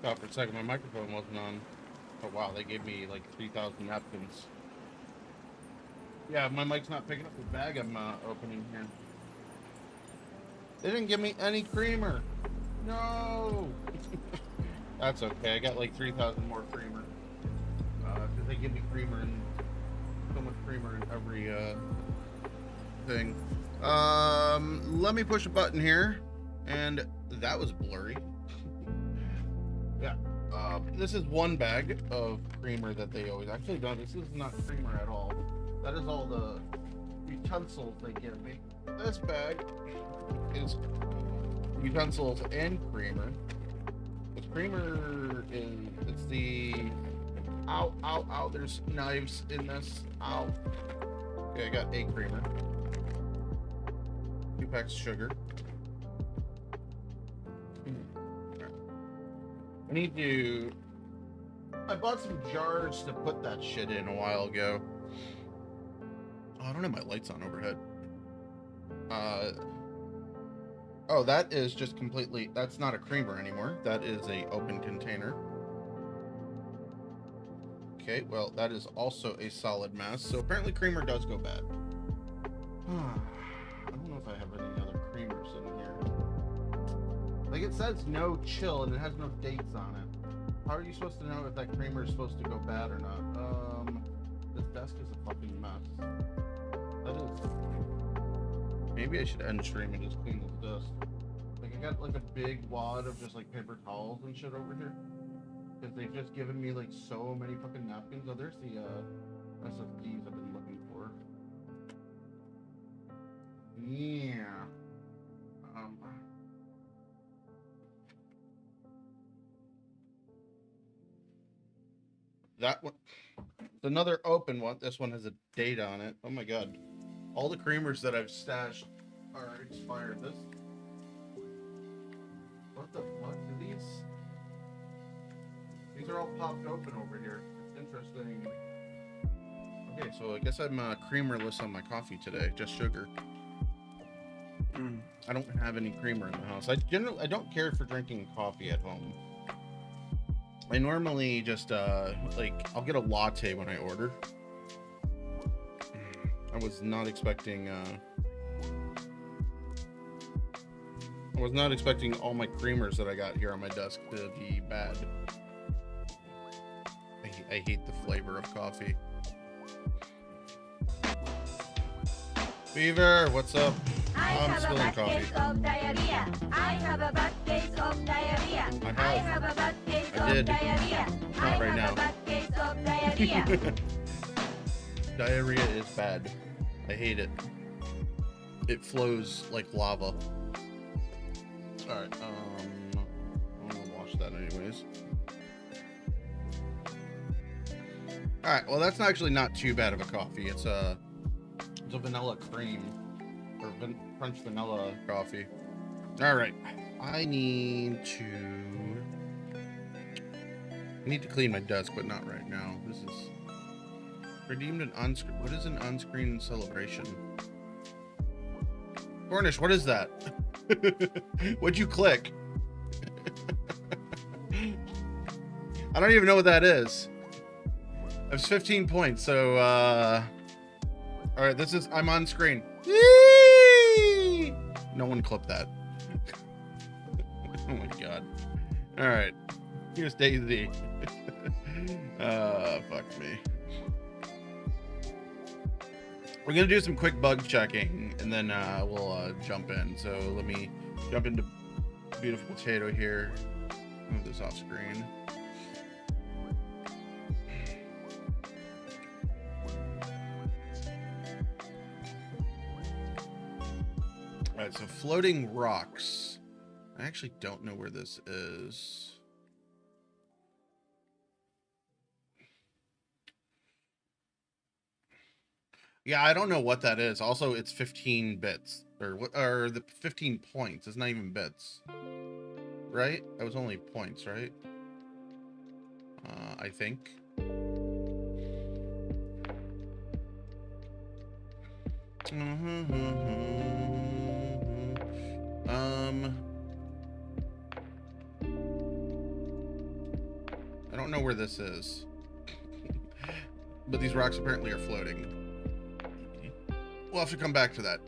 Thought for a second my microphone wasn't on. Oh wow, they gave me like 3,000 napkins. Yeah, my mic's not picking up the bag I'm opening here. They didn't give me any creamer. No. That's okay. I got like 3,000 more creamer. Because they give me creamer and so much creamer in every thing. Let me push a button here, and that was blurry. Yeah. This is one bag of creamer that they always actually don't. This is not creamer at all. That is all the utensils they give me. This bag is utensils and creamer. The creamer is, it's the, ow, ow, ow, there's knives in this, ow. Okay, I got a creamer. 2 packs of sugar. I need to, I bought some jars to put that shit in a while ago. Oh, I don't have my lights on overhead. Oh, that is just completely, that's not a creamer anymore. That is a open container. Okay, well, that is also a solid mess. So apparently creamer does go bad. I don't know if I have any other creamers in here. Like, it says no chill and it has no dates on it. How are you supposed to know if that creamer is supposed to go bad or not? This desk is a fucking mess. That is... Maybe I should end stream and just clean this desk. Like, I got like a big wad of just like paper towels and shit over here. Because they've just given me like so many fucking napkins. Oh, there's the SFPs I've been looking for. Yeah. That one, another open one. This one has a date on it. Oh my god. All the creamers that I've stashed are expired. This. What the fuck are these? These are all popped open over here. It's interesting. Okay, so I guess I'm creamerless on my coffee today. Just sugar. I don't have any creamer in the house. I don't care for drinking coffee at home. I normally just like I'll get a latte when I order. I was not expecting all my creamers that I got here on my desk to be bad. I hate the flavor of coffee. Beaver, what's up? I'm spilling coffee. I have a bad case of diarrhea. I have a bad case of diarrhea. Not right now. Bad case of diarrhea. Diarrhea is bad. I hate it. It flows like lava. Alright, I'm gonna wash that anyways. Alright, well that's actually not too bad of a coffee. It's a vanilla cream. Or French vanilla coffee. Alright. I need to clean my desk, but not right now. This is redeemed an on-screen. What is an on-screen celebration? Cornish, what is that? What'd you click? I don't even know what that is. It was 15 points, so alright, this is I'm on screen. Yee! No one clipped that. Oh my god. Alright. Here's DayZ. Fuck me. We're gonna do some quick bug checking and then we'll jump in. So let me jump into beautiful potato here. Move this off screen. Alright, so floating rocks. I actually don't know where this is. Yeah, I don't know what that is. Also, it's 15 bits. Or the 15 points. It's not even bits. Right? That was only points, right? I think. know where this is. But these rocks apparently are floating. We'll have to come back to that.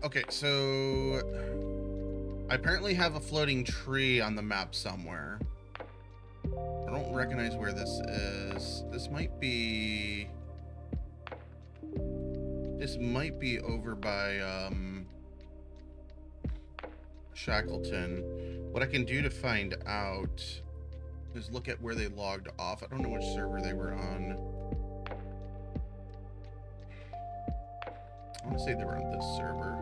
Okay, so I apparently have a floating tree on the map somewhere. I don't recognize where this is. This might be over by Shackleton. What I can do to find out is look at where they logged off. I don't know which server they were on. I want to say they were on this server.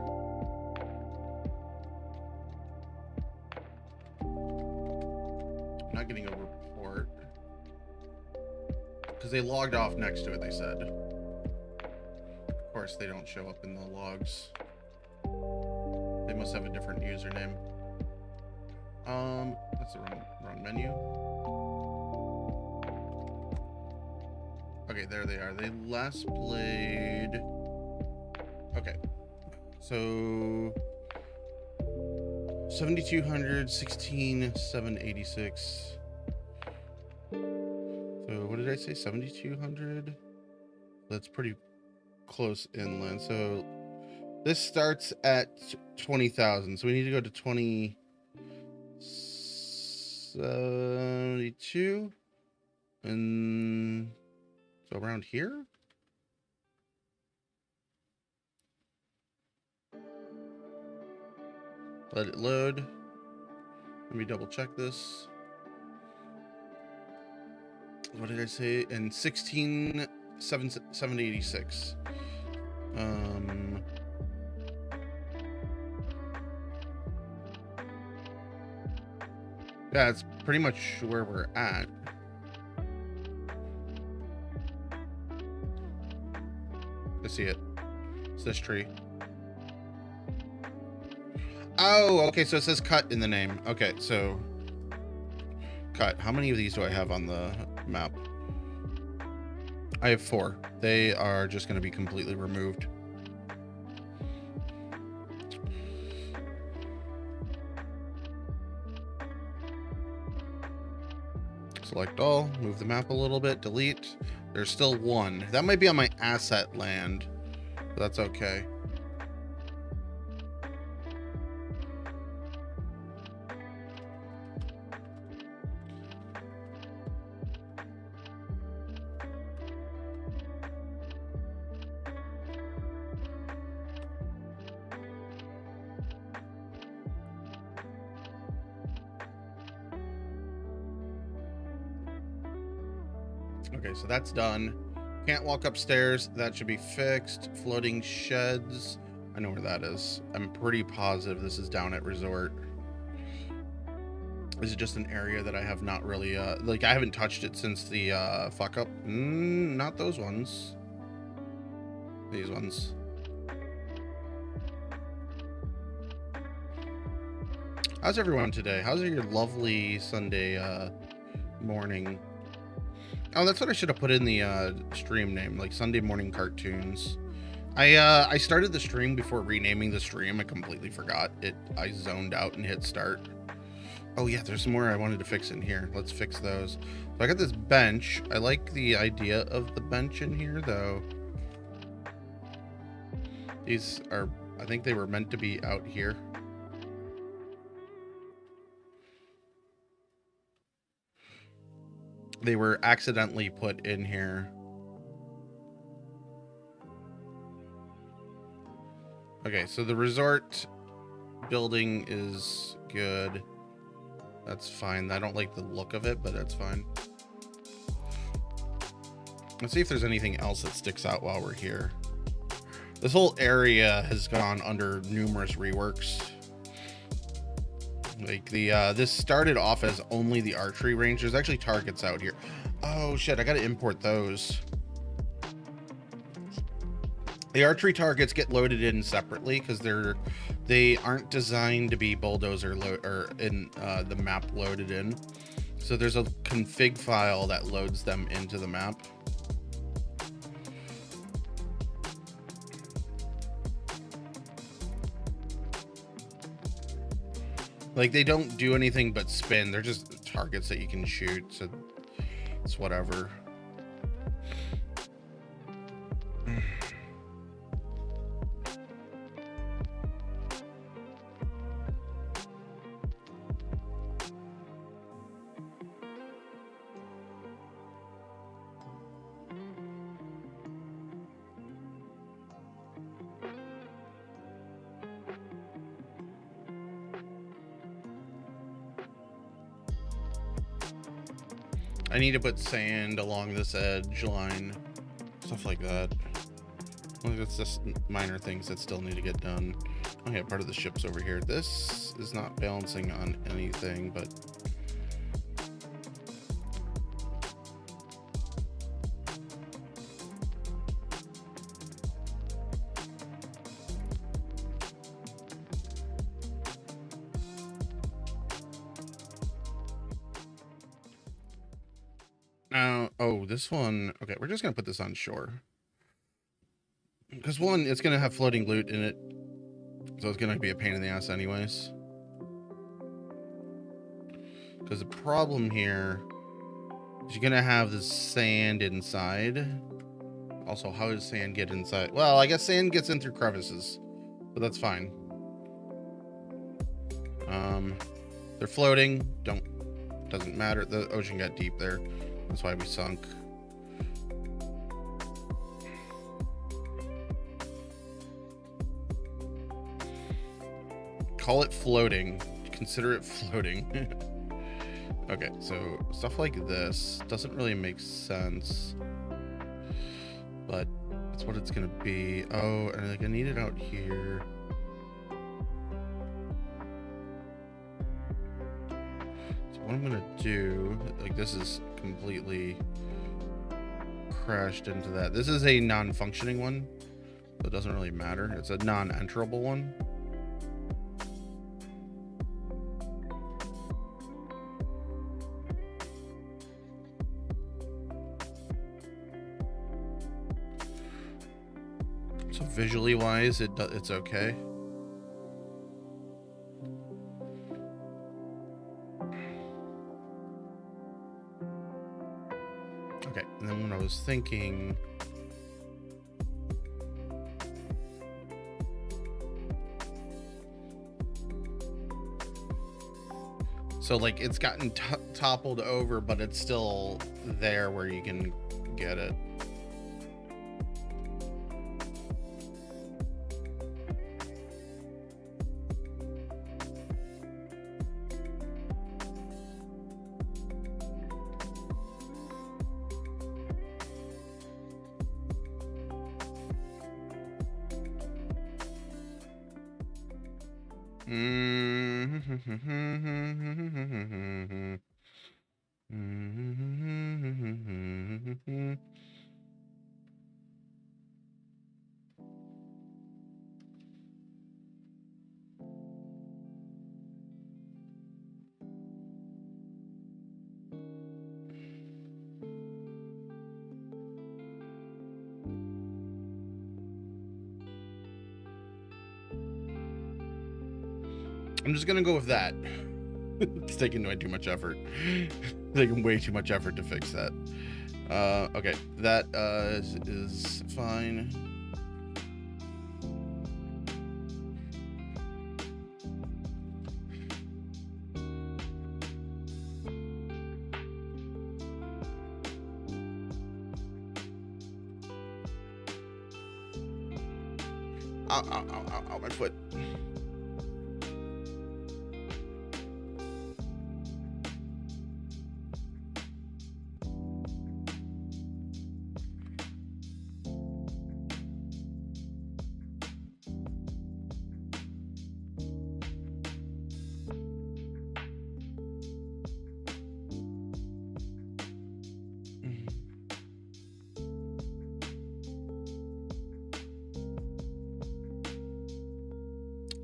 I'm not getting a report. Because they logged off next to it, they said. Of course, they don't show up in the logs. They must have a different username. That's the wrong menu. Okay, there they are. They last played... Okay, so 7,200, 16, 786. So what did I say? 7,200? That's pretty close inland. So this starts at 20,000. So we need to go to 2072 and so around here. Let it load. Let me double check this. What did I say? In 786. Yeah, it's pretty much where we're at. I see it. It's this tree. Oh, okay, so it says cut in the name. Okay, so cut. How many of these do I have on the map? I have 4. They are just going to be completely removed. Select all, move the map a little bit, delete. There's still 1. That might be on my asset land, but that's okay. Okay, so that's done. Can't walk upstairs. That should be fixed. Floating sheds. I know where that is. I'm pretty positive this is down at Resort. This is just an area that I have not really, like, I haven't touched it since the, fuck up. Not those ones. These ones. How's everyone today? How's your lovely Sunday, morning? Oh, that's what I should have put in the stream name, like Sunday morning cartoons. I started the stream before renaming the stream. I completely forgot it. I zoned out and hit start. Oh yeah, there's some more I wanted to fix in here. Let's fix those. So I got this bench. I like the idea of the bench in here, though. These are, I think they were meant to be out here. They were accidentally put in here. Okay, so the resort building is good. That's fine. I don't like the look of it, but that's fine. Let's see if there's anything else that sticks out while we're here. This whole area has gone under numerous reworks. Like the this started off as only the archery range. There's actually targets out here. Oh shit, I gotta import those. The archery targets get loaded in separately because they aren't designed to be bulldozer or in the map loaded in. So there's a config file that loads them into the map. Like, they don't do anything but spin. They're just targets that you can shoot. So It's whatever. I need to put sand along this edge line, stuff like that. I think that's just minor things that still need to get done. Okay, part of the ship's over here. This is not balancing on anything, but oh, this one. Okay, we're just gonna put this on shore. Because one, it's gonna have floating loot in it. So it's gonna be a pain in the ass anyways. Because the problem here is you're gonna have this sand inside. Also, how does sand get inside? Well, I guess sand gets in through crevices, but that's fine. They're floating. Doesn't matter. The ocean got deep there. That's why we sunk. Call it floating. Consider it floating. Okay, so stuff like this doesn't really make sense, but that's what it's gonna be. Oh, and like I need it out here. So what I'm gonna do, like this is completely crashed into that. This is a non-functioning one, so it doesn't really matter. It's a non-enterable one. So visually wise, it's okay. Okay, and then when I was thinking, so like it's gotten toppled over, but it's still there where you can get it. I'm just gonna go with that. It's taking way too much effort. Taking way too much effort to fix that. Okay, that is fine. Ow, my foot.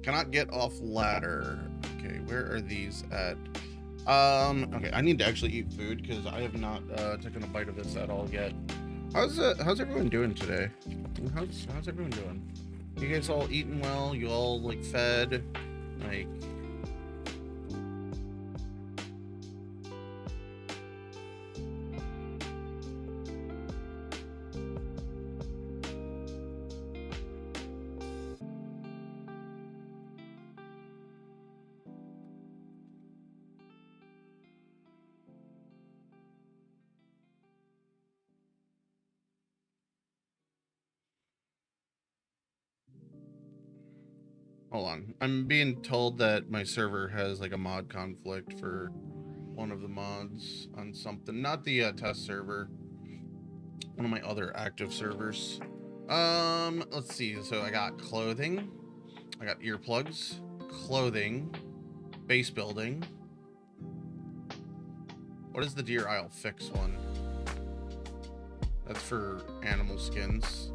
Cannot get off ladder. Okay, where are these at? Okay, I need to actually eat food because I have not taken a bite of this at all yet. How's everyone doing today? How's everyone doing? You guys all eating well? You all like fed? Like Hold on. I'm being told that my server has like a mod conflict for one of the mods on something. Not the test server. One of my other active servers. Let's see. So I got clothing. I got earplugs, clothing, base building. What is the Deer Isle Fix one? That's for animal skins.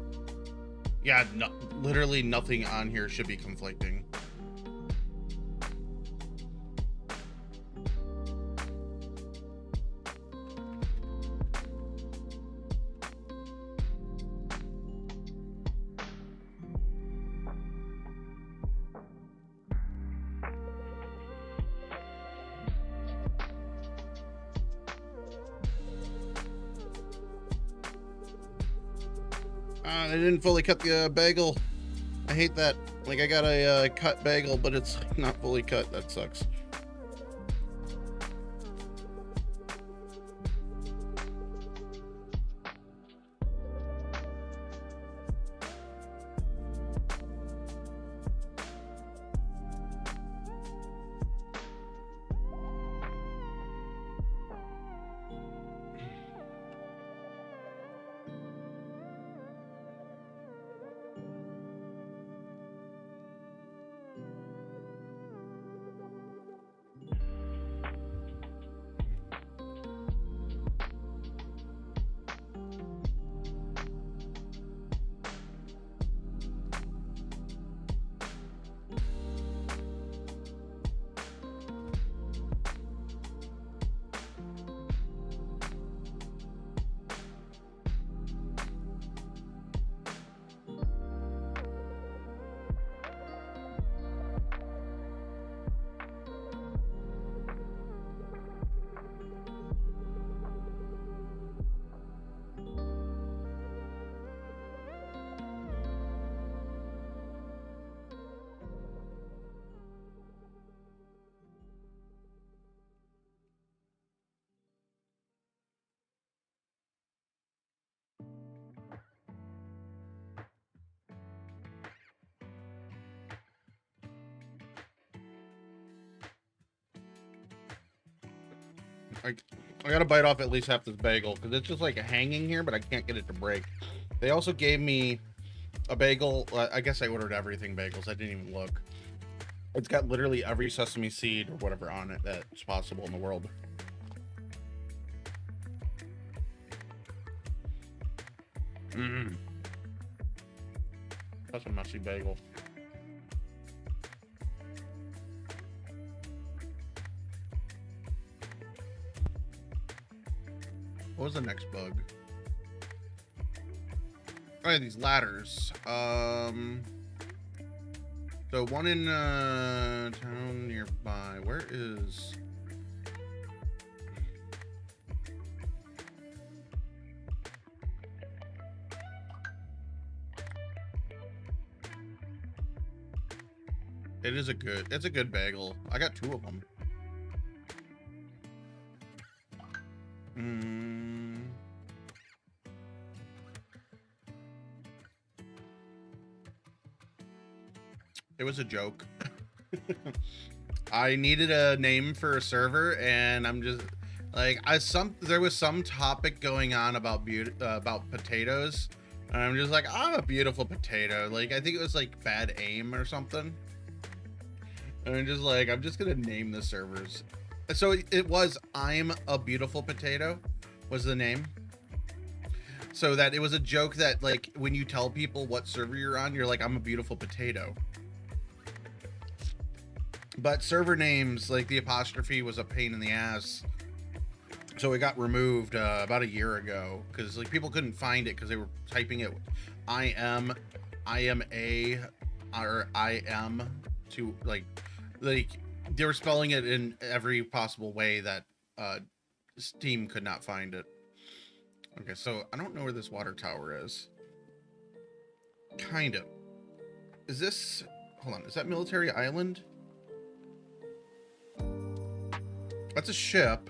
Yeah, no, literally nothing on here should be conflicting. I didn't fully cut the bagel. I hate that. Like, I got a cut bagel, but it's not fully cut. That sucks. I gotta bite off at least half this bagel because it's just like hanging here, but I can't get it to break. They also gave me a bagel. I guess I ordered everything bagels. I didn't even look. It's got literally every sesame seed or whatever on it that's possible in the world. That's a messy bagel. What was the next bug? Oh yeah, these ladders. So one in town nearby. Where is? It's a good bagel. I got 2 of them. It was a joke. I needed a name for a server, and I'm just like, there was some topic going on about potatoes, and I'm just like, I'm a beautiful potato. Like, I think it was like bad aim or something. And I'm just like, I'm just gonna name the servers. So it was I'm a beautiful potato was the name. So that it was a joke that, like, when you tell people what server you're on, you're like, I'm a beautiful potato. But server names, like the apostrophe was a pain in the ass. So it got removed about a year ago because like people couldn't find it because they were typing it IM, IMA, or IM to like they were spelling it in every possible way that Steam could not find it. Okay, so I don't know where this water tower is. Kind of. Is this... Hold on, is that Military Island? That's a ship.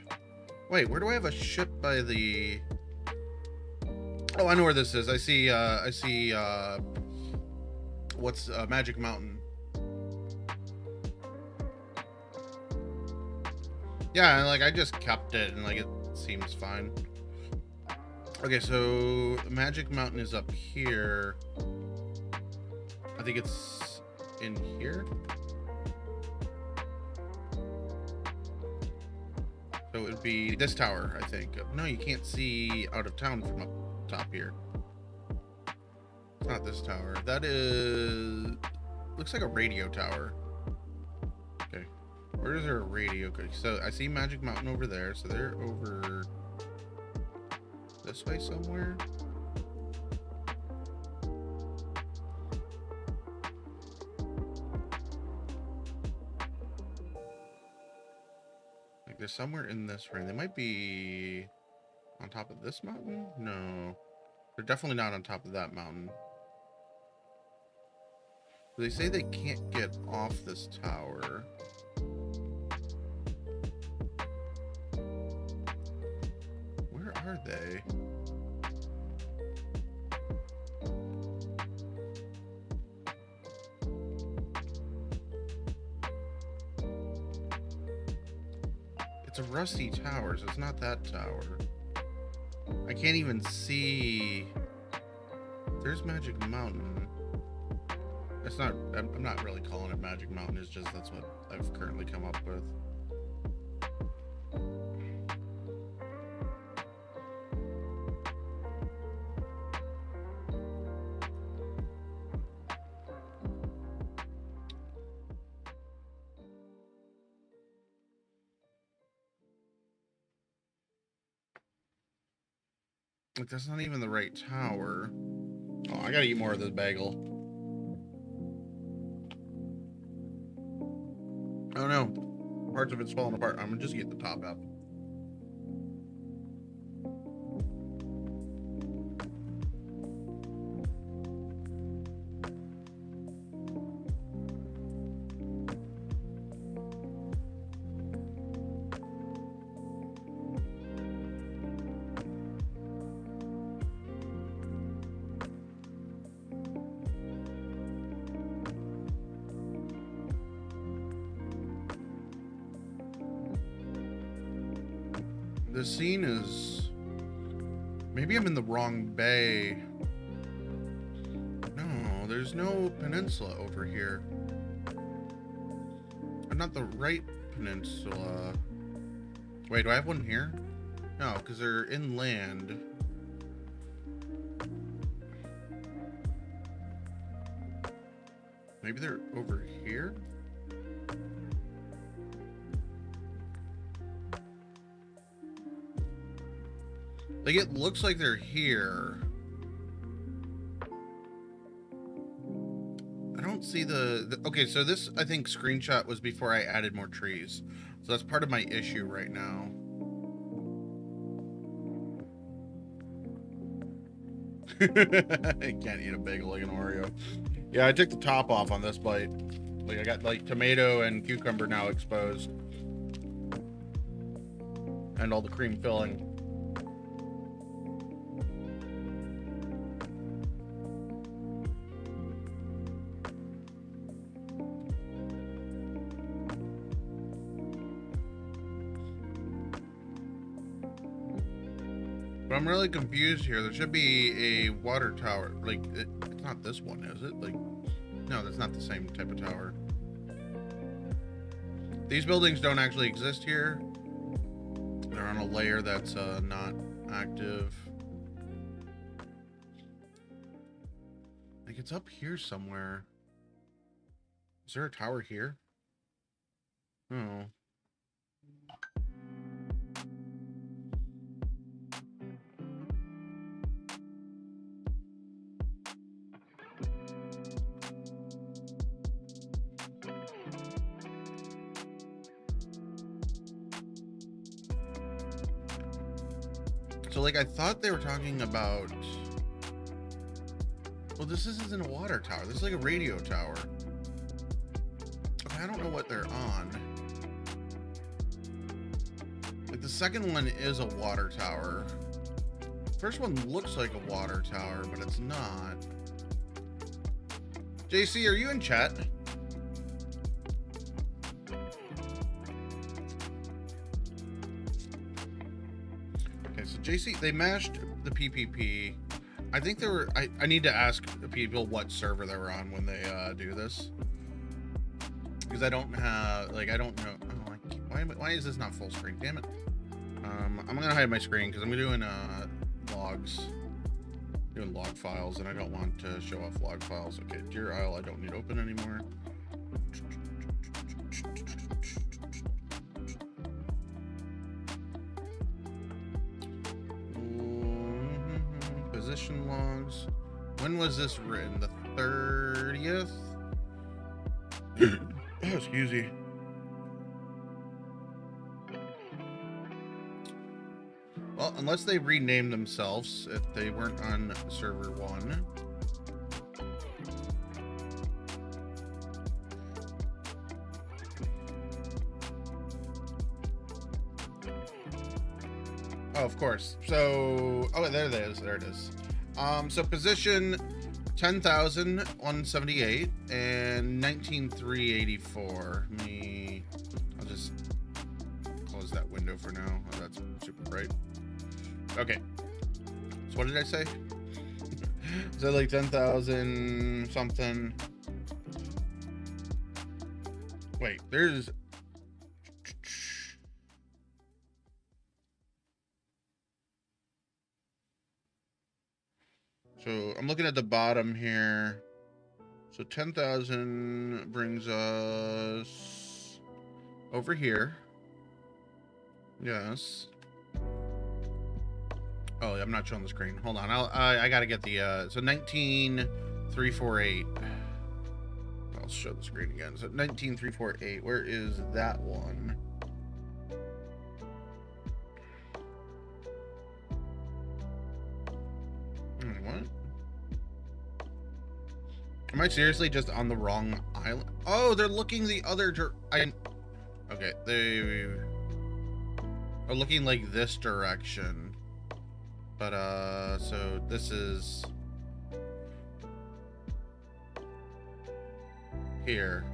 Wait, where do I have a ship by the... Oh, I know where this is. I see, what's Magic Mountain. Yeah, like I just kept it and like it seems fine. Okay, so Magic Mountain is up here. I think it's in here. So it would be this tower, I think. No, you can't see out of town from up top here. It's not this tower. That is... looks like a radio tower. Okay. Where is there a radio? Okay, so I see Magic Mountain over there. So they're over this way somewhere. Like they're somewhere in this range. They might be on top of this mountain? No. They're definitely not on top of that mountain. They say they can't get off this tower. Where are they? It's a rusty tower, so it's not that tower. I can't even see. There's Magic Mountain. It's not, I'm not really calling it Magic Mountain, it's just that's what I've currently come up with. Like, that's not even the right tower. Oh, I gotta eat more of this bagel. Oh no, parts of it's falling apart. I'm gonna just get the top up. The scene is... maybe I'm in the wrong bay. No, there's no peninsula over here. I'm not the right peninsula. Wait, do I have one here? No, because they're inland. Maybe they're over here? Like, it looks like they're here. I don't see the... Okay, so this, I think, screenshot was before I added more trees. So that's part of my issue right now. I can't eat a bagel like an Oreo. Yeah, I took the top off on this bite. Like, I got, like, tomato and cucumber now exposed. And all the cream filling. But I'm really confused here. There should be a water tower. Like, it's not this one, is it? Like, no, that's not the same type of tower. These buildings don't actually exist here. They're on a layer that's not active. Like, it's up here somewhere. Is there a tower here? Oh. So, like, I thought they were talking about... Well, this isn't a water tower. This is like a radio tower. Okay, I don't know what they're on. Like, the second one is a water tower. First one looks like a water tower, but it's not. JC, are you in chat? JC, they mashed the PPP. I think they were. I need to ask people what server they were on when they do this, because I don't have, like, I don't know. Oh, why is this not full screen? Damn it. I'm gonna hide my screen because I'm doing logs, doing log files, and I don't want to show off log files. Okay, dear Isle, I don't need open anymore. Position logs. When was this written? The 30th? Oh, excuse me. Well, unless they renamed themselves, if they weren't on server 1. Oh, of course. So, oh, there it is. There it is. So position 10,178 and 19,384. I'll just close that window for now. Oh, that's super bright. Okay. So what did I say? So like 10,000 something. Wait, there's. So I'm looking at the bottom here. So 10,000 brings us over here. Yes. Oh, I'm not showing the screen. Hold on. I gotta get the so 19,348. I'll show the screen again. So 19,348. Where is that one? What? Am I seriously just on the wrong island? Oh, they're looking the other okay, they are looking like this direction. But so this is here.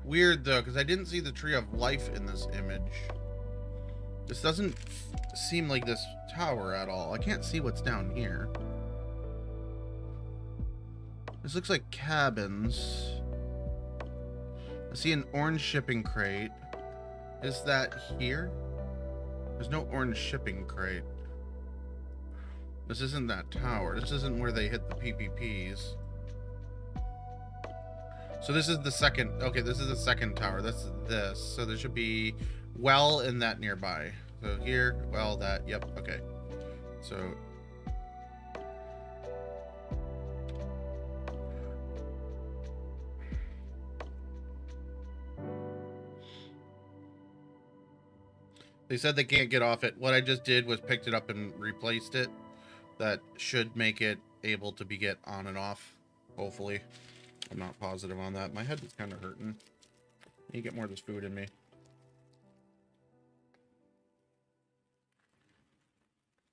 Weird though, because I didn't see the tree of life in this image. This doesn't seem like this tower at all. I can't see what's down here. This looks like cabins. I see an orange shipping crate. Is that here? There's no orange shipping crate. This isn't that tower. This isn't where they hit the PPPs. So this is the second. Okay, this is the second tower. That's this. So there should be well in that nearby. So here, well, that. Yep. Okay. So. They said they can't get off it. What I just did was picked it up and replaced it. That should make it able to be get on and off. Hopefully. I'm not positive on that. My head is kind of hurting. I need to get more of this food in me.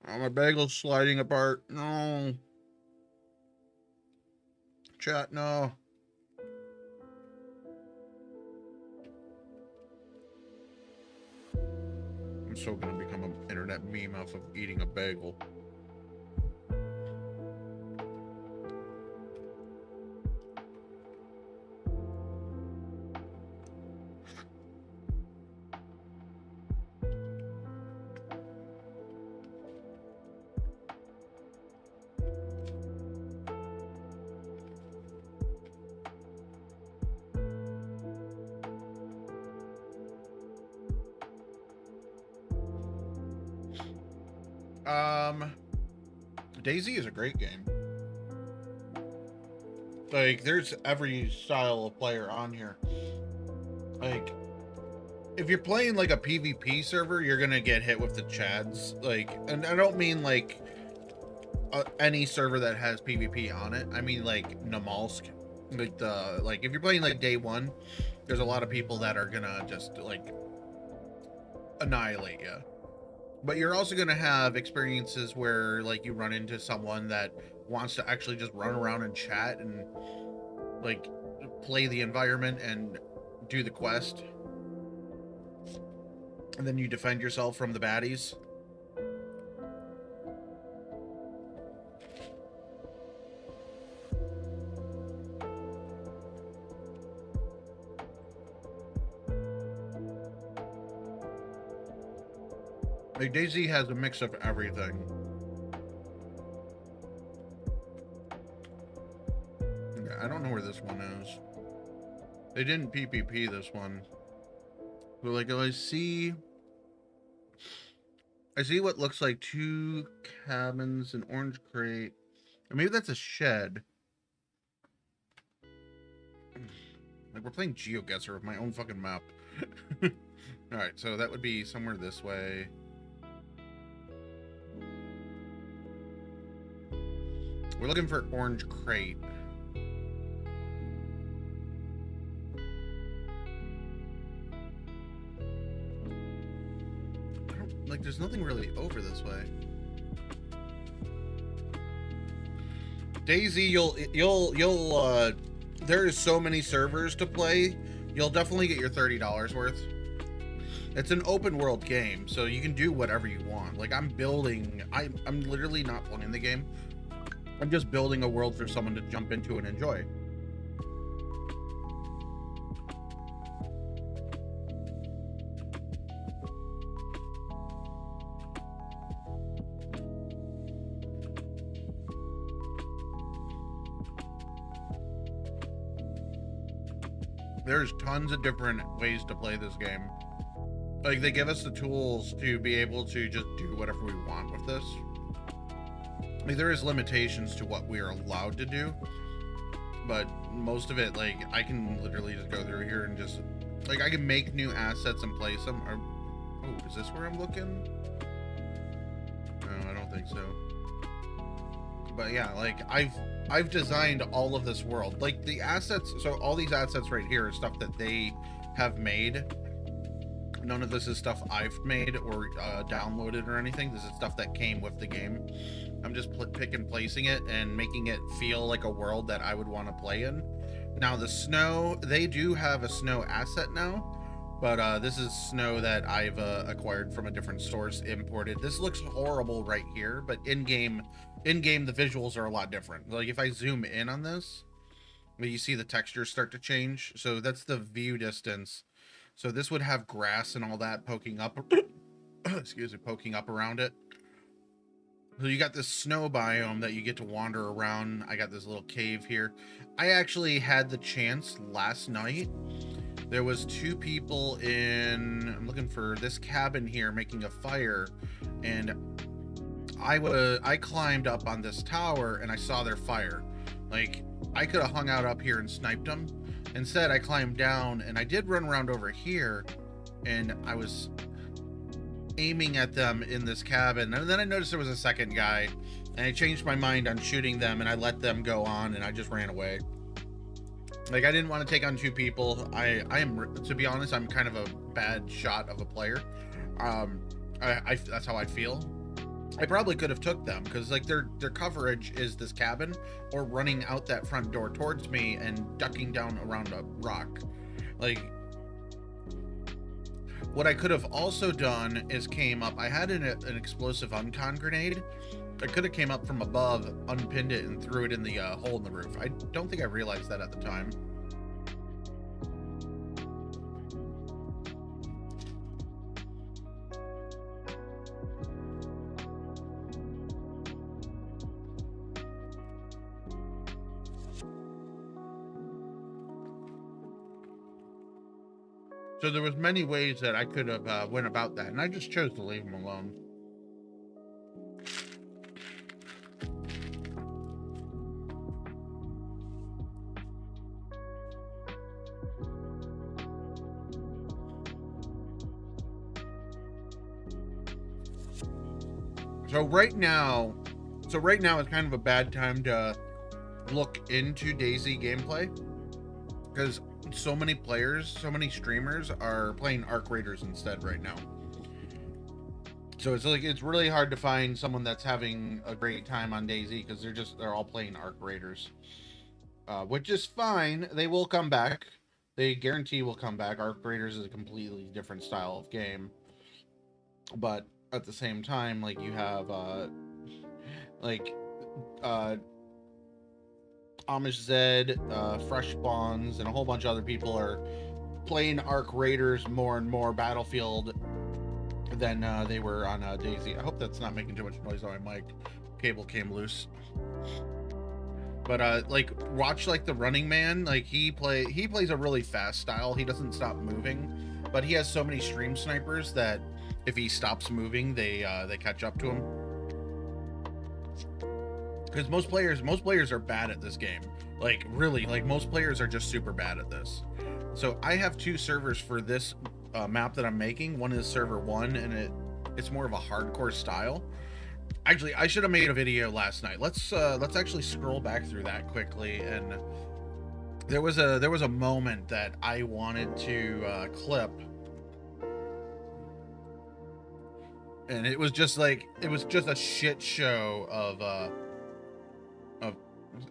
Oh, my bagel's sliding apart. No. Chat, no. I'm so gonna become an internet meme off of eating a bagel. DayZ is a great game. Like, there's every style of player on here. Like, if you're playing like a PvP server, you're gonna get hit with the chads. Like, and I don't mean like any server that has PvP on it. I mean like Namalsk. Like if you're playing like day one, there's a lot of people that are gonna just like annihilate you. But you're also going to have experiences where, like, you run into someone that wants to actually just run around and chat and, like, play the environment and do the quest. And then you defend yourself from the baddies. Like, DayZ has a mix of everything. I don't know where this one is. They didn't PPP this one. But like, I see what looks like 2 cabins, an orange crate. Or maybe that's a shed. Like, we're playing GeoGuessr with my own fucking map. Alright, so that would be somewhere this way. We're looking for orange crate. Like, there's nothing really over this way. DayZ, you'll there is so many servers to play. You'll definitely get your $30 worth. It's an open world game, so you can do whatever you want. Like, I'm literally not playing the game. I'm just building a world for someone to jump into and enjoy. There's tons of different ways to play this game. Like, they give us the tools to be able to just do whatever we want with this. Like, there is limitations to what we are allowed to do, but most of it, like, I can literally just go through here and just, like, I can make new assets and place them. Or, oh, is this where I'm looking? No, I don't think so. But yeah, like, I've designed all of this world. Like, the assets, so all these assets right here are stuff that they have made. None of this is stuff I've made or downloaded or anything. This is stuff that came with the game. I'm just pick and placing it and making it feel like a world that I would want to play in. Now, the snow, they do have a snow asset now, but this is snow that I've acquired from a different source, imported. This looks horrible right here, but in-game, the visuals are a lot different. Like, if I zoom in on this, you see the textures start to change. So that's the view distance. So this would have grass and all that poking up, excuse me, poking up around it. So you got this snow biome that you get to wander around. I got this little cave here. I actually had the chance last night. There was 2 people in, I'm looking for this cabin here making a fire, and I climbed up on this tower and I saw their fire. Like, I could have hung out up here and sniped them. Instead, I climbed down and I did run around over here, and I was aiming at them in this cabin, and then I noticed there was a second guy, and I changed my mind on shooting them, and I let them go on, and I just ran away. Like, I didn't want to take on 2 people. I am, to be honest, I'm kind of a bad shot of a player. That's how I feel. I probably could have took them, because like their coverage is this cabin or running out that front door towards me and ducking down around a rock. Like, what I could have also done is came up. I had an explosive uncon grenade. I could have came up from above, unpinned it, and threw it in the hole in the roof. I don't think I realized that at the time. So there was many ways that I could have went about that, and I just chose to leave them alone. So right now is kind of a bad time to look into DayZ gameplay, because so many players, so many streamers are playing Arc Raiders instead right now. So it's like, it's really hard to find someone that's having a great time on DayZ, because they're all playing Arc Raiders, which is fine. They will come back. They guarantee will come back. Arc Raiders is a completely different style of game. but at the same time, like you have like Amish Zed, Fresh Spawns, and a whole bunch of other people are playing Arc Raiders more and more Battlefield than they were on DayZ. I hope that's not making too much noise on my mic. Cable came loose. But like watch like the Running Man, like he plays a really fast style. He doesn't stop moving, but he has so many stream snipers that if he stops moving, they catch up to him. Because most players are bad at this game. Like really, like most players are just super bad at this. So I have 2 servers for this map that I'm making. One is server 1, and it's more of a hardcore style. Actually, I should have made a video last night. Let's actually scroll back through that quickly. And there was a moment that I wanted to clip, and it was just a shit show of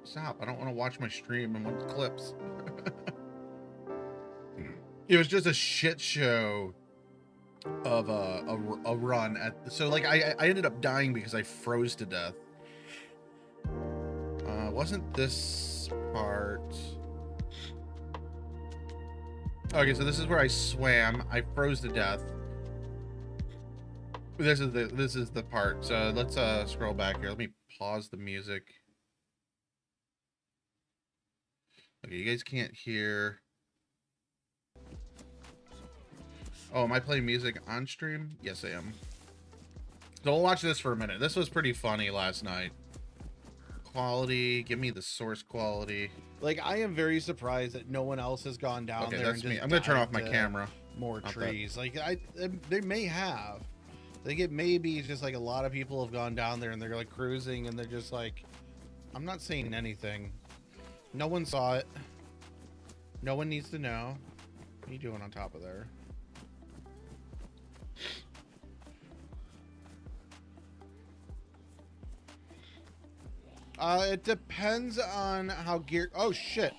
stop. I don't want to watch my stream and watch clips. It was just a shit show of a run at, so like I ended up dying because I froze to death. Wasn't this part? Okay, so this is where I swam. I froze to death. This is the part. So let's scroll back here. Let me pause the music. Okay, you guys can't hear. Oh, am I playing music on stream? Yes, I am. So we'll watch this for a minute. This was pretty funny last night. Quality, give me the source quality. Like, I am very surprised that no one else has gone down Okay, there. that's and me. just I'm gonna turn died off my to camera. More Not trees. Like, they may have. I think it may be just like a lot of people have gone down there and they're like cruising and they're just like, I'm not seeing anything. No one saw it. No one needs to know. What are you doing on top of there? It depends on how gear. Oh shit!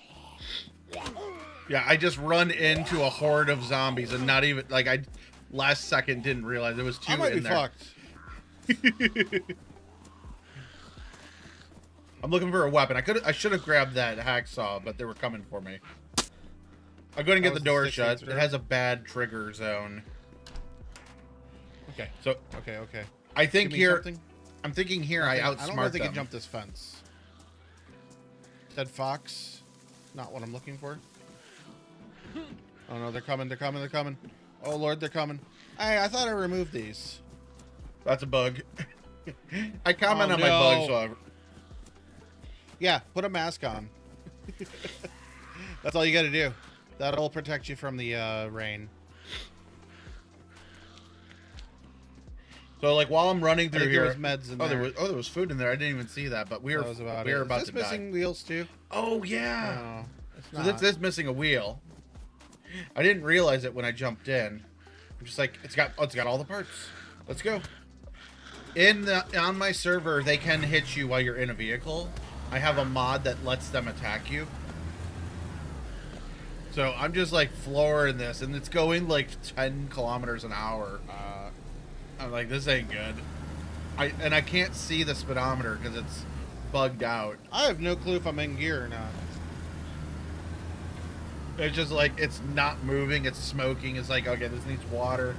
Yeah, I just run into a horde of zombies and not even like I last second didn't realize there was 2 I might in be there. fucked. I'm looking for a weapon. I should have grabbed that hacksaw, but they were coming for me. I'm going to get the door shut. It has a bad trigger zone. Okay. So Okay. I think Give me here. something. I'm thinking here I outsmart I don't know if they them. can jump this fence. Said fox. Not what I'm looking for. Oh no, they're coming. Oh lord, they're coming. Hey, I thought I removed these. That's a bug. I comment Oh, on my no. bugs. So Yeah, put a mask on. That's all you gotta do. That'll protect you from the rain. So like while I'm running through here, There was meds in there. there was food in there. I didn't even see that, but we were That was about we were it. about Is to this die. missing wheels too? Oh yeah. No, it's So not. this missing a wheel. I didn't realize it when I jumped in. I'm just like, it's got all the parts. Let's go. On my server, they can hit you while you're in a vehicle. I have a mod that lets them attack you. So I'm just like flooring this, and it's going like 10 kilometers an hour. I'm like, this ain't good. I can't see the speedometer because it's bugged out. I have no clue if I'm in gear or not. It's just like, it's not moving, it's smoking, it's like, okay, this needs water.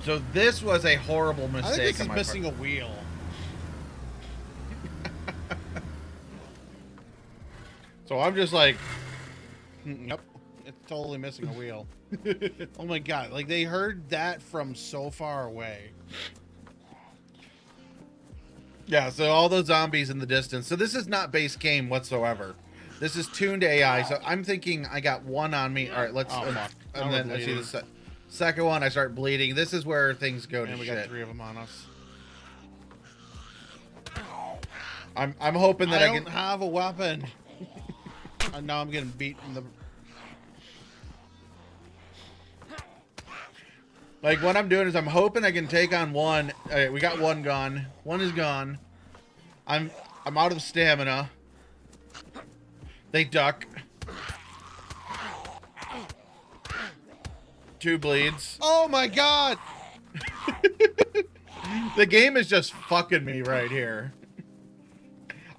So this was a horrible mistake. I think this on is my missing part. a wheel. So I'm just like, Yep, it's totally missing a wheel. Oh my god, like they heard that from so far away. yeah, so all those zombies in the distance. So this is not base game whatsoever. This is tuned AI. So I'm thinking I got one on me. All right, let's. Oh, fuck. Now And we're then I see bleeding. the second one. I start bleeding. This is where things go to And we shit. got 3 of them on us. I'm hoping that I, I can. don't have a weapon. And now I'm getting beat in the. Like what I'm doing is I'm hoping I can take on one. All right, we got one gone. One is gone. I'm out of stamina. They duck. 2 bleeds. Oh my god! The game is just fucking me right here.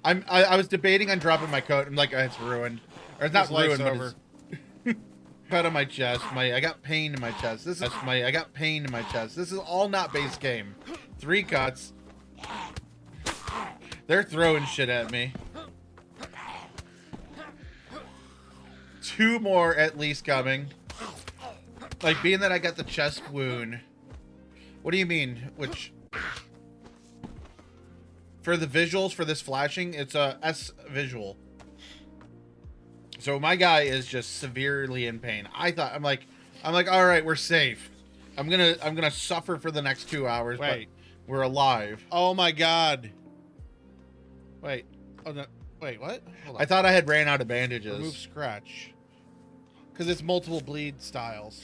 I was debating on dropping my coat. I'm like, oh, it's ruined. Or it's not This life's ruined, but over. it's cut on my chest. I got pain in my chest. I got pain in my chest. This is all not base game. 3 cuts. They're throwing shit at me. 2 more at least coming. Like, being that I got the chest wound. What do you mean? Which... For the visuals, for this flashing, it's a S visual. So my guy is just severely in pain. I'm like, all right, we're safe. I'm gonna suffer for the next 2 hours, Wait. but we're alive. Oh my god. Wait. Oh no. Wait, what? Hold on. I thought I had ran out of bandages. Remove scratch. Because it's multiple bleed styles.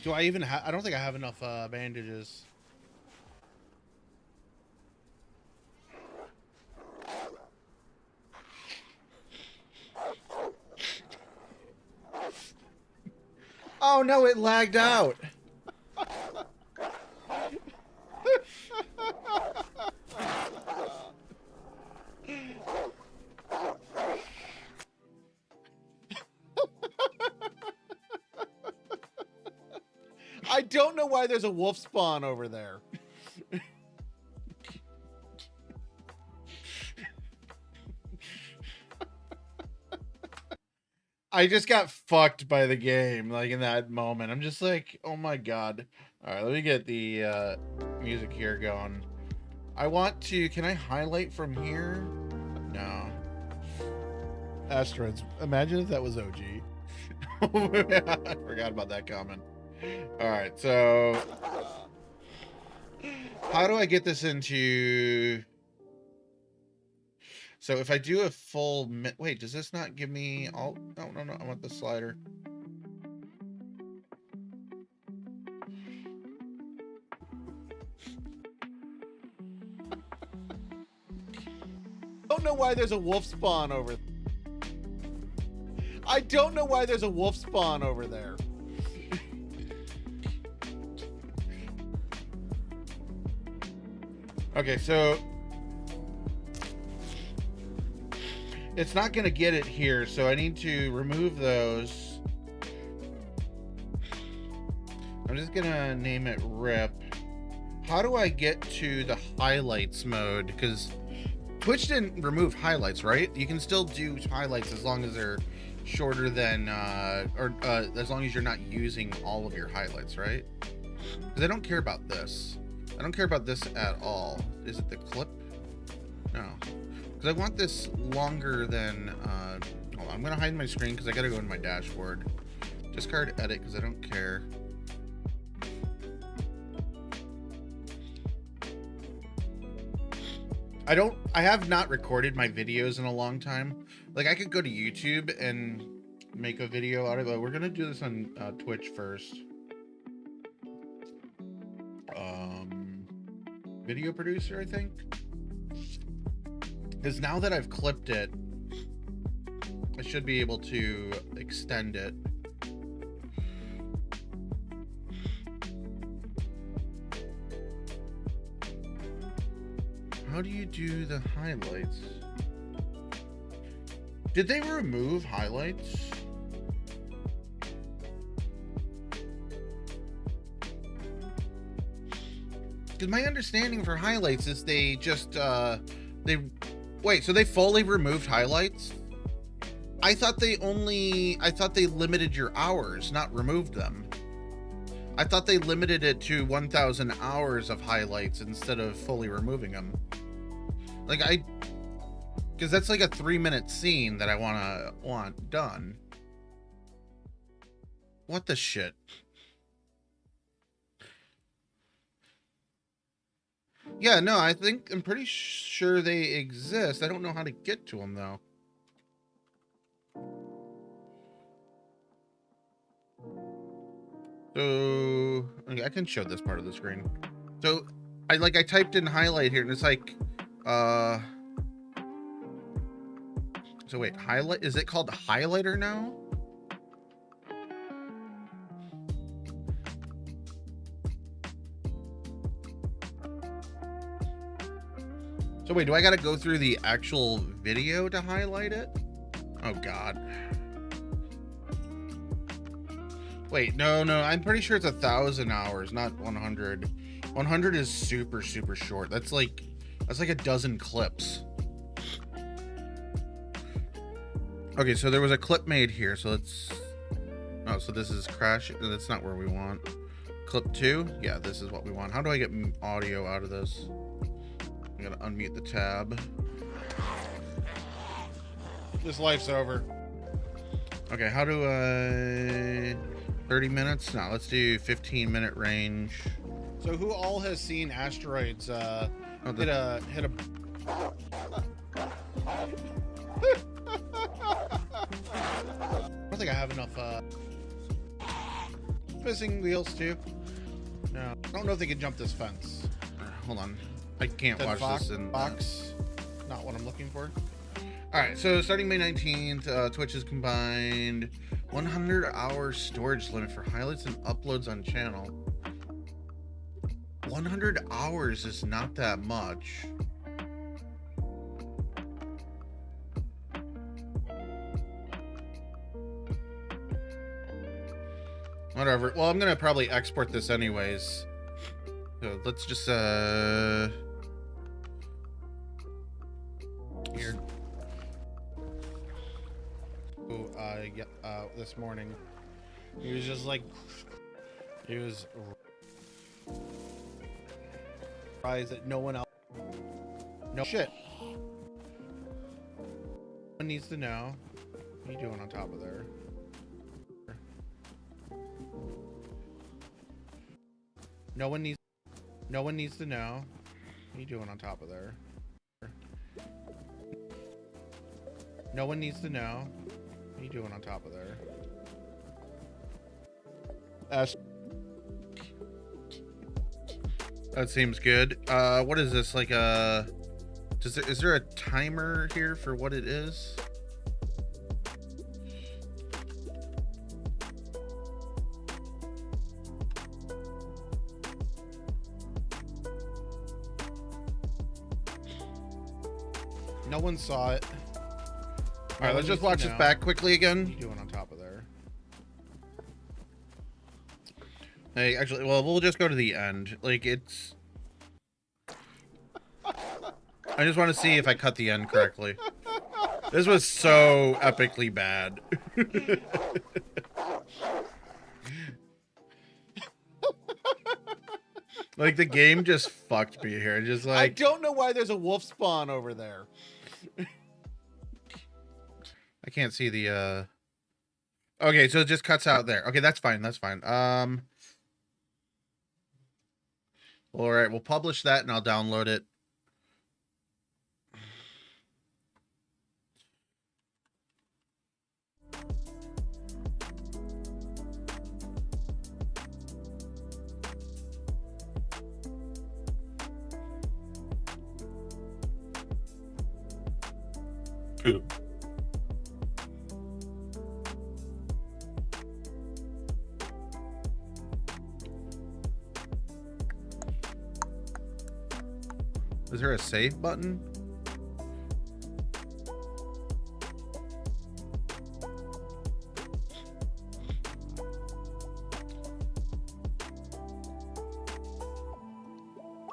Do I even have... I don't think I have enough bandages. Oh no, it lagged out. I don't know why there's a wolf spawn over there. I just got fucked by the game, like, in that moment. I'm just like, oh my god. All right, let me get the music here going. I want to... Can I highlight from here? No. Asteroids. Imagine if that was OG. I forgot about that comment. All right, so... How do I get this into... So if I do a full... Wait, does this not give me all... No, no, no, I want the slider. I don't know why there's a wolf spawn over... I don't know why there's a wolf spawn over there. Okay, so... It's not going to get it here, so I need to remove those. I'm just going to name it RIP. How do I get to the highlights mode? Because Twitch didn't remove highlights, right? You can still do highlights as long as they're shorter than, as long as you're not using all of your highlights, right? Because I don't care about this. I don't care about this at all. Is it the clip? No. Because I want this longer than, hold on, I'm going to hide my screen because I got to go in my dashboard. Discard edit because I don't care. I have not recorded my videos in a long time. Like, I could go to YouTube and make a video out of it. We're going to do this on Twitch first. Video producer, I think. Because now that I've clipped it, I should be able to extend it. How do you do the highlights? Did they remove highlights? Because my understanding for highlights is they just, wait, so they fully removed highlights? I thought they limited your hours, not removed them. I thought they limited it to 1,000 hours of highlights instead of fully removing them. Like, because that's like a 3-minute scene that I want done. What the shit? Yeah, no, I'm pretty sure they exist. I don't know how to get to them though. So, okay, I can show this part of the screen. So, I typed in highlight here and it's like, so wait, highlight, is it called highlighter now? So wait, do I gotta go through the actual video to highlight it? Oh God. Wait, no, I'm pretty sure it's 1,000 hours, not 100. 100 is super short. That's like a dozen clips. Okay, so there was a clip made here, so let's... Oh, so this is crash. That's not where we want. Clip 2? Yeah, this is what we want. How do I get audio out of this? I gotta unmute the tab. This life's over. Okay, how do I... 30 minutes? No, let's do 15-minute range. So who all has seen asteroids hit a I don't think I have enough missing wheels too? No. I don't know if they can jump this fence. Hold on. I can't That watch this in box. Not what I'm looking for. Alright, so starting May 19th, Twitch has combined 100-hour storage limit for highlights and uploads on channel. 100 hours is not that much. Whatever. Well, I'm gonna probably export this anyways. So let's just here. This morning he was just like, he was surprised that no one else, no shit. One needs to know. What are you doing on top of there? No one needs to know. What are you doing on top of there? No one needs to know. What are you doing on top of there? That seems good. What is this, like a... Is there a timer here for what it is? No one saw it. All right, let's just watch this back quickly again. What are you doing on top of there? Hey, actually, well, we'll just go to the end. Like, it's... I just want to see if I cut the end correctly. This was so epically bad. Like, the game just fucked me here. Just like... I don't know why there's a wolf spawn over there. I can't see the, Okay, so it just cuts out there. Okay, that's fine, that's fine. Alright, we'll publish that and I'll download it. Ooh. Is there a save button?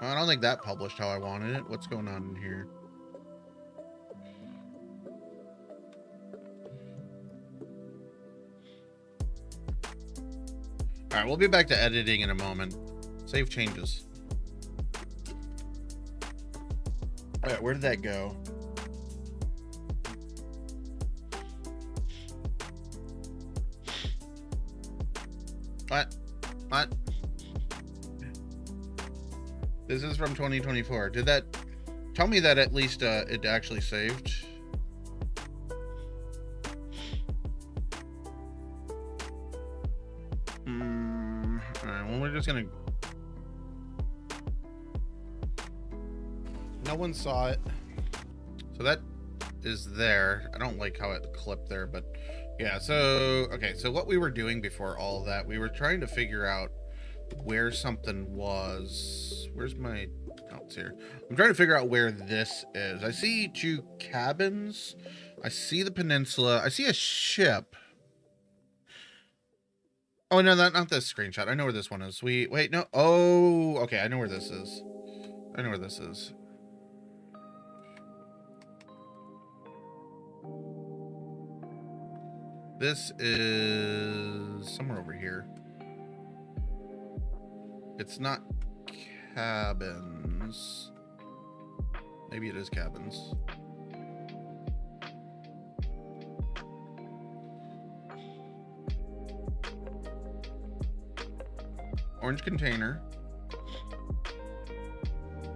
I don't think that published how I wanted it. What's going on in here? All right, we'll be back to editing in a moment. Save changes. All right, where did that go? What? This is from 2024. Did that... Tell me that at least it actually saved. Alright, well, we're just gonna... No one saw it. So that is there. I don't like how it clipped there, but yeah, so okay, so what we were doing before all of that, we were trying to figure out where something was. Where's my... Oh, spots here. I'm trying to figure out where this is. I see 2 cabins. I see the peninsula. I see a ship. Oh, no, not this screenshot. I know where this one is. Wait, no. Oh, okay. I know where this is. I know where this is. This is somewhere over here. It's not cabins. Maybe it is cabins. Orange container.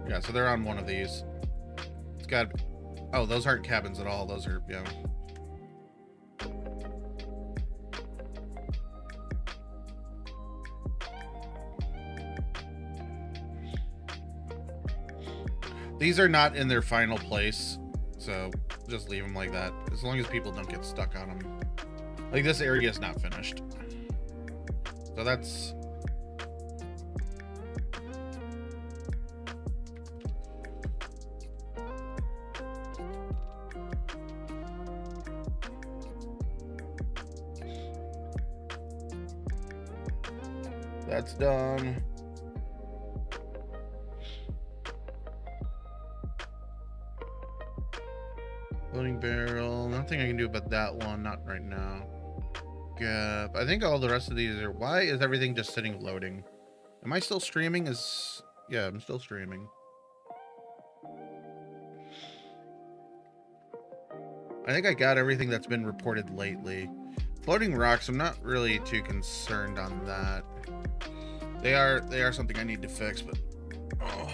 Yeah, so they're on one of these. It's got... Oh, those aren't cabins at all. Those are, yeah. These are not in their final place, so just leave them like that. As long as people don't get stuck on them. Like, this area is not finished. So that's... That's done. Loading barrel. Nothing I can do about that one. Not right now. Gap. I think all the rest of these are... Why is everything just sitting loading? Am I still streaming? Yeah, I'm still streaming. I think I got everything that's been reported lately. Floating rocks, I'm not really too concerned on that. They are something I need to fix, but... Oh.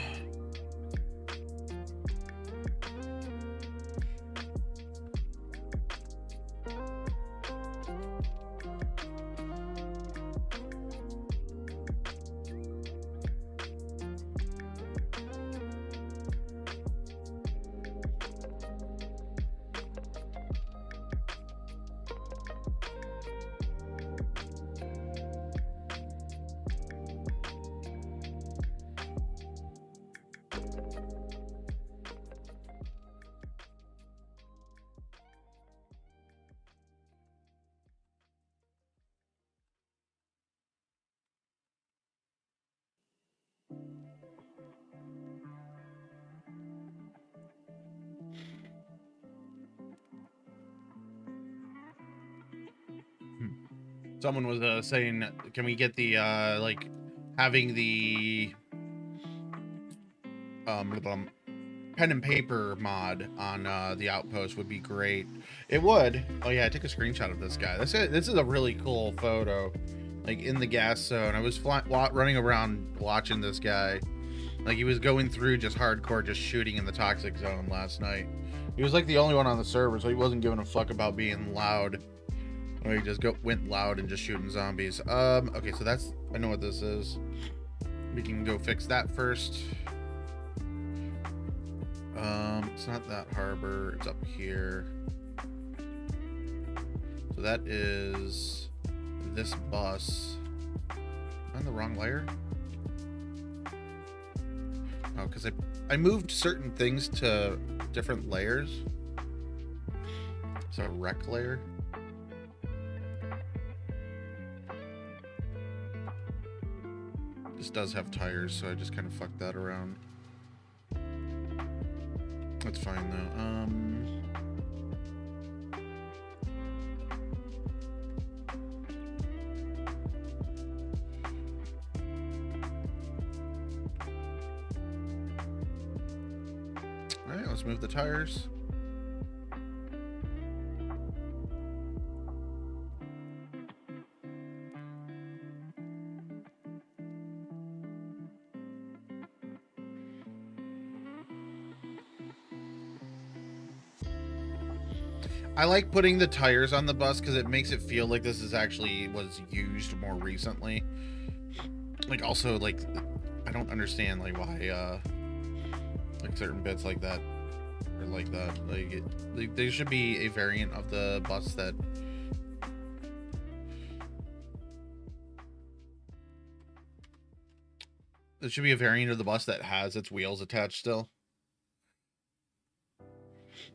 Someone was saying, can we get the like having the pen and paper mod on the Outpost would be great. It would. Oh yeah, I took a screenshot of this guy. This is a really cool photo. Like in the gas zone, I was running around watching this guy. Like he was going through just hardcore, just shooting in the toxic zone last night. He was like the only one on the server, so he wasn't giving a fuck about being loud. Or he just went loud and just shooting zombies. Okay, so that's... I know what this is. We can go fix that first. It's not that harbor. It's up here. So that is this bus. Am I on the wrong layer? Oh, because I moved certain things to different layers. So a rec layer. This does have tires, so I just kind of fucked that around. That's fine though. All right, let's move the tires. I like putting the tires on the bus because it makes it feel like this is actually was used more recently. Like also like I don't understand like why like certain bits like that or like that. Like there should be a variant of the bus that There should be a variant of the bus that has its wheels attached still.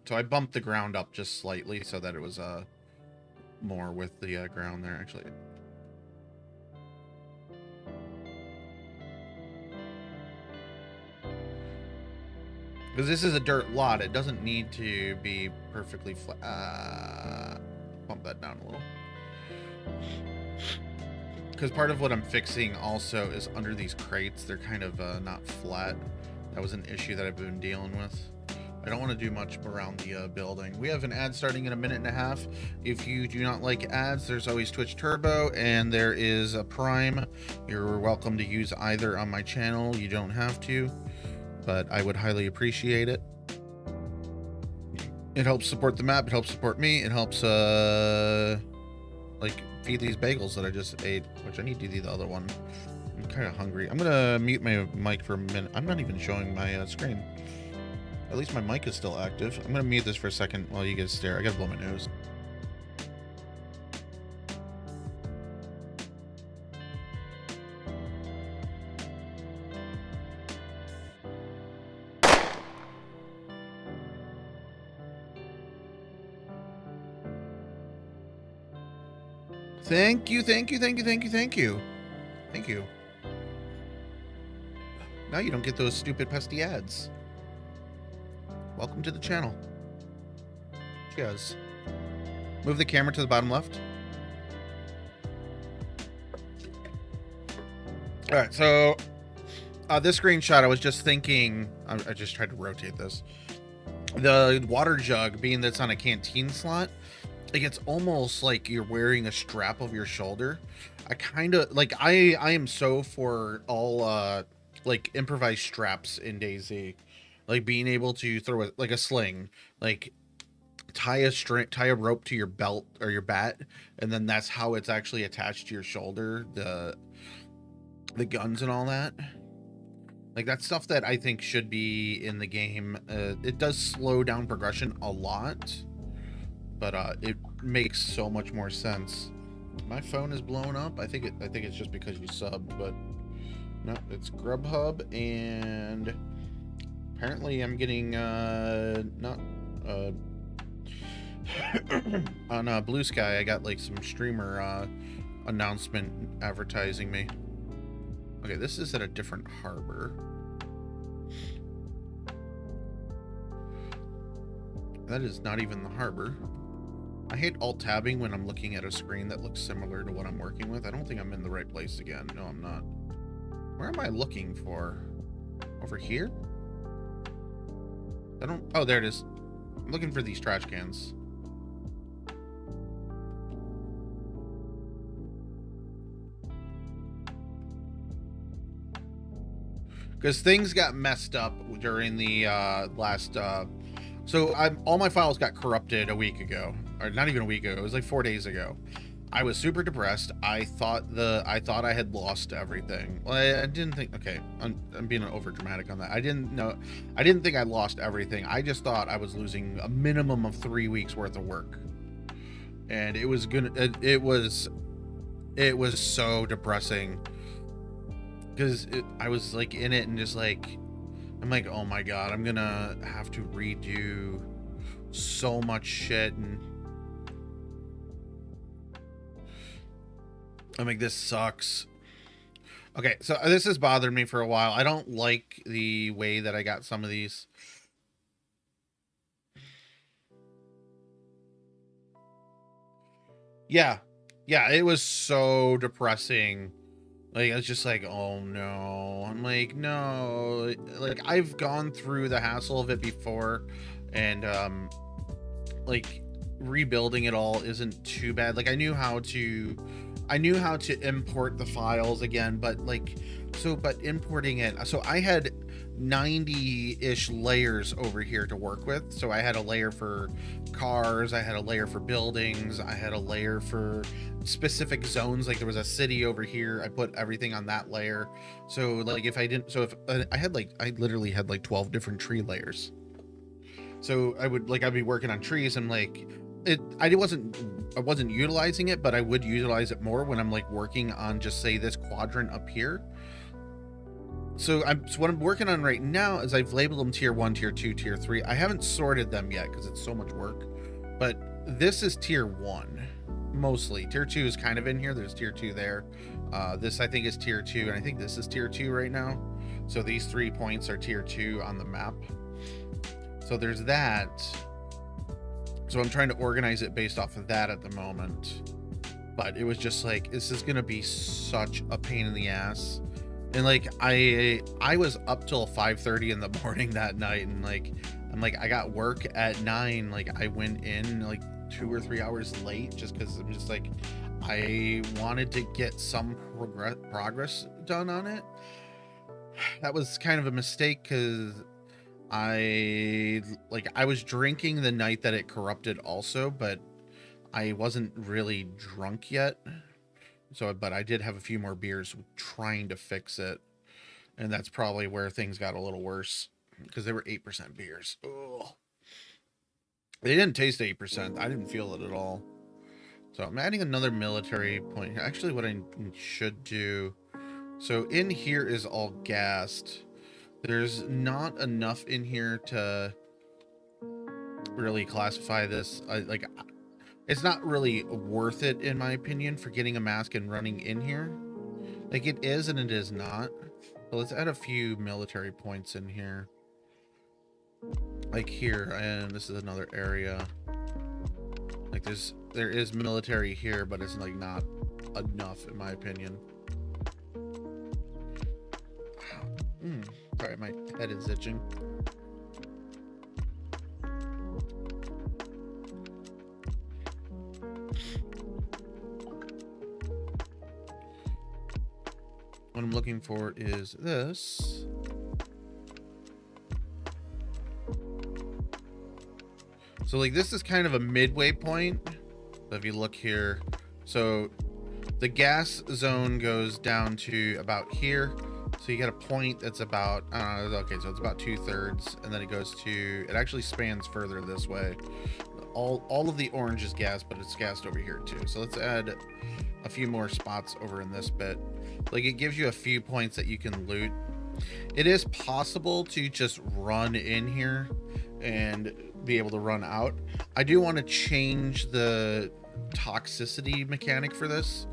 So I bumped the ground up just slightly so that it was more with the ground there, actually. Because this is a dirt lot, it doesn't need to be perfectly flat. Bump that down a little. Because part of what I'm fixing also is under these crates, they're kind of not flat. That was an issue that I've been dealing with. I don't want to do much around the building. We have an ad starting in a minute and a half. If you do not like ads, there's always Twitch Turbo and there is a Prime. You're welcome to use either on my channel. You don't have to, but I would highly appreciate it. It helps support the map. It helps support me. It helps like feed these bagels that I just ate, which I need to do the other one. I'm kind of hungry. I'm gonna mute my mic for a minute. I'm not even showing my screen. At least my mic is still active. I'm gonna mute this for a second while you guys stare. I gotta blow my nose. Thank you, thank you, thank you, thank you, thank you. Thank you. Now you don't get those stupid pesky ads. Welcome to the channel. Cheers. Move the camera to the bottom left. All right, so this screenshot, I was just thinking, I just tried to rotate this. The water jug, being that's on a canteen slot, like it's almost like you're wearing a strap over your shoulder. I kind of like I am so for all like improvised straps in DayZ, like being able to throw it like a sling, like tie a rope to your belt or your bat, and then that's how it's actually attached to your shoulder, the guns and all that. Like that's stuff that I think should be in the game. It does slow down progression a lot, but it makes so much more sense. My phone is blowing up. I think it's just because you subbed, but no, it's Grubhub, and apparently I'm getting not on Blue Sky. I got like some streamer announcement advertising me. Okay, this is at a different harbor. That is not even the harbor. I hate alt-tabbing when I'm looking at a screen that looks similar to what I'm working with. I don't think I'm in the right place again. No, I'm not. Where am I looking for? Over here? Oh, there it is. I'm looking for these trash cans. Because things got messed up during the last... So all my files got corrupted a week ago, or not even a week ago. It was like 4 days ago. I was super depressed. I thought I had lost everything. Well, I didn't think. Okay, I'm being over dramatic on that. I didn't think I lost everything. I just thought I was losing a minimum of 3 weeks worth of work, and it was gonna. It was so depressing because I was like in it and just like. I'm like, oh my god, I'm gonna have to redo so much shit, and I'm like, this sucks. Okay, so this has bothered me for a while. I don't like the way that I got some of these. Yeah, it was so depressing. Like, I was just like, oh no. I'm like, no. Like, I've gone through the hassle of it before, and like rebuilding it all isn't too bad. Like, I knew how to import the files again, but like, but importing it, so I had 90-ish layers over here to work with. So I had a layer for cars, I had a layer for buildings, I had a layer for specific zones. Like there was a city over here, I put everything on that layer. So like if I literally had like 12 different tree layers. So I'd be working on trees, and like I wasn't utilizing it, but I would utilize it more when I'm like working on just say this quadrant up here. So what I'm working on right now is I've labeled them tier 1, tier 2, tier 3. I haven't sorted them yet because it's so much work. But this is tier 1 mostly. Tier 2 is kind of in here. There's tier 2 there. This I think is tier 2, and I think this is tier 2 right now. So these 3 points are tier 2 on the map. So there's that. So I'm trying to organize it based off of that at the moment. But it was just like, this is gonna be such a pain in the ass. And like I was up till 5:30 in the morning that night, and like I'm like, I got work at 9. Like I went in like 2 or 3 hours late just because I'm just like, I wanted to get some progress done on it. That was kind of a mistake because I was drinking the night that it corrupted also, but I wasn't really drunk yet. So, but I did have a few more beers trying to fix it. And that's probably where things got a little worse because they were 8% beers. Ugh. They didn't taste 8%. I didn't feel it at all. So I'm adding another military point here. Actually, what I should do. So in here is all gassed. There's not enough in here to really classify this. It's not really worth it, in my opinion, for getting a mask and running in here. Like, it is and it is not. But let's add a few military points in here. Like here, and this is another area. Like, there is military here, but it's, like, not enough, in my opinion. Sorry, my head is itching. What I'm looking for is this. So like this is kind of a midway point. If you look here, so the gas zone goes down to about here. So you get a point that's about, okay, so it's about 2/3, and then it goes to, it actually spans further this way. All of the orange is gas, but it's gassed over here too. So let's add a few more spots over in this bit. Like it gives you a few points that you can loot. It is possible to just run in here and be able to run out. I do want to change the toxicity mechanic for this.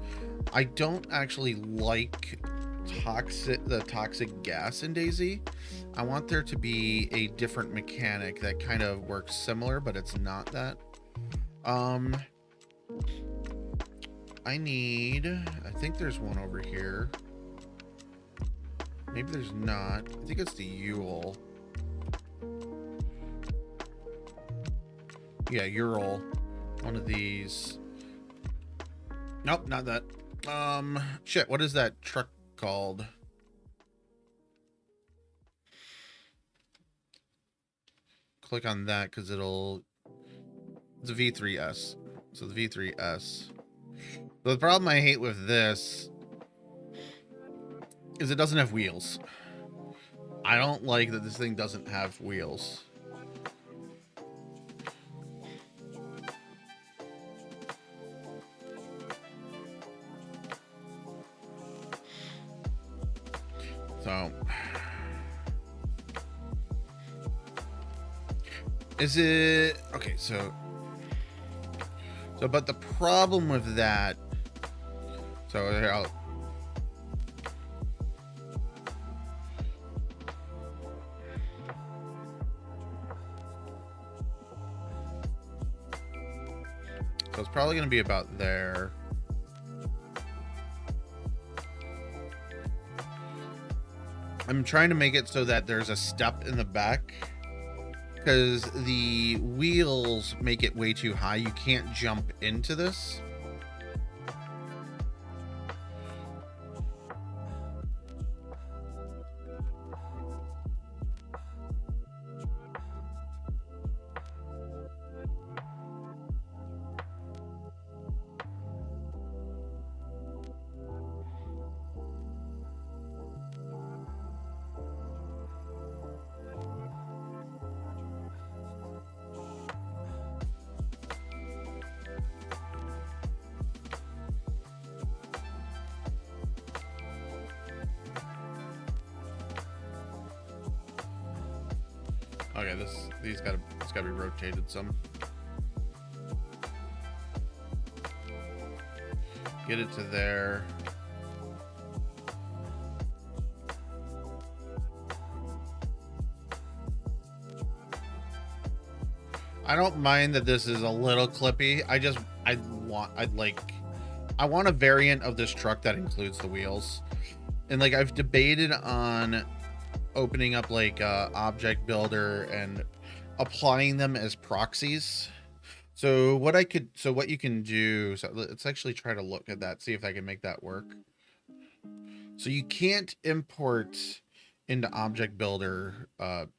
I don't actually like the toxic gas in DayZ. I want there to be a different mechanic that kind of works similar, but it's not that. I think there's one over here. Maybe there's not. I think it's the Yule. Yeah, Ural. One of these. Nope, not that. Shit, what is that truck called? Click on that because it's a V3S. So the V3S. The problem I hate with this is it doesn't have wheels. I don't like that this thing doesn't have wheels. So is it okay? So but the problem with that, so here so it's probably going to be about there. I'm trying to make it so that there's a step in the back because the wheels make it way too high. You can't jump into this. Okay, it's gotta be rotated some. Get it to there. I don't mind that this is a little clippy. I want a variant of this truck that includes the wheels. And like I've debated on opening up like object builder and applying them as proxies. So what you can do, so let's actually try to look at that, see if I can make that work. So you can't import into object builder. Let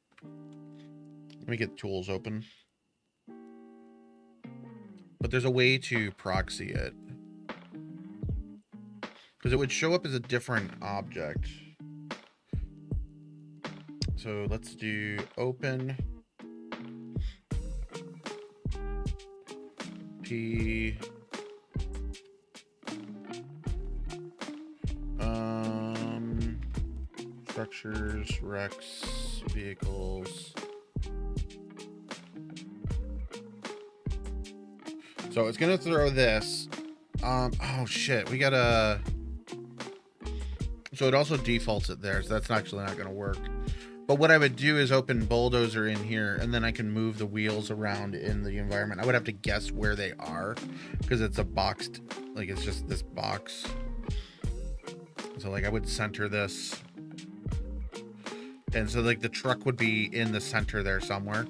me get tools open. But there's a way to proxy it. Because it would show up as a different object. So let's do open P structures, Rex, vehicles. So it's gonna throw this. Oh shit, we gotta. So it also defaults it there, so that's actually not gonna work. But what I would do is open bulldozer in here, and then I can move the wheels around in the environment. I would have to guess where they are because it's a boxed, like it's just this box. So like I would center this, and so like the truck would be in the center there somewhere,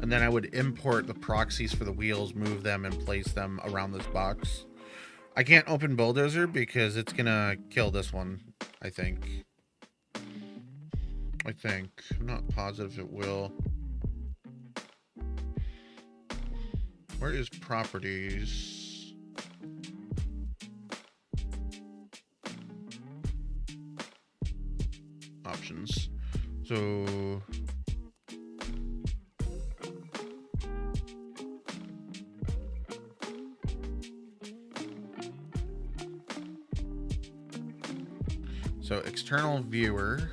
and then I would import the proxies for the wheels, move them, and place them around this box. I can't open bulldozer because it's gonna kill this one, I think. I'm not positive it will. Where is properties? Options. So external viewer.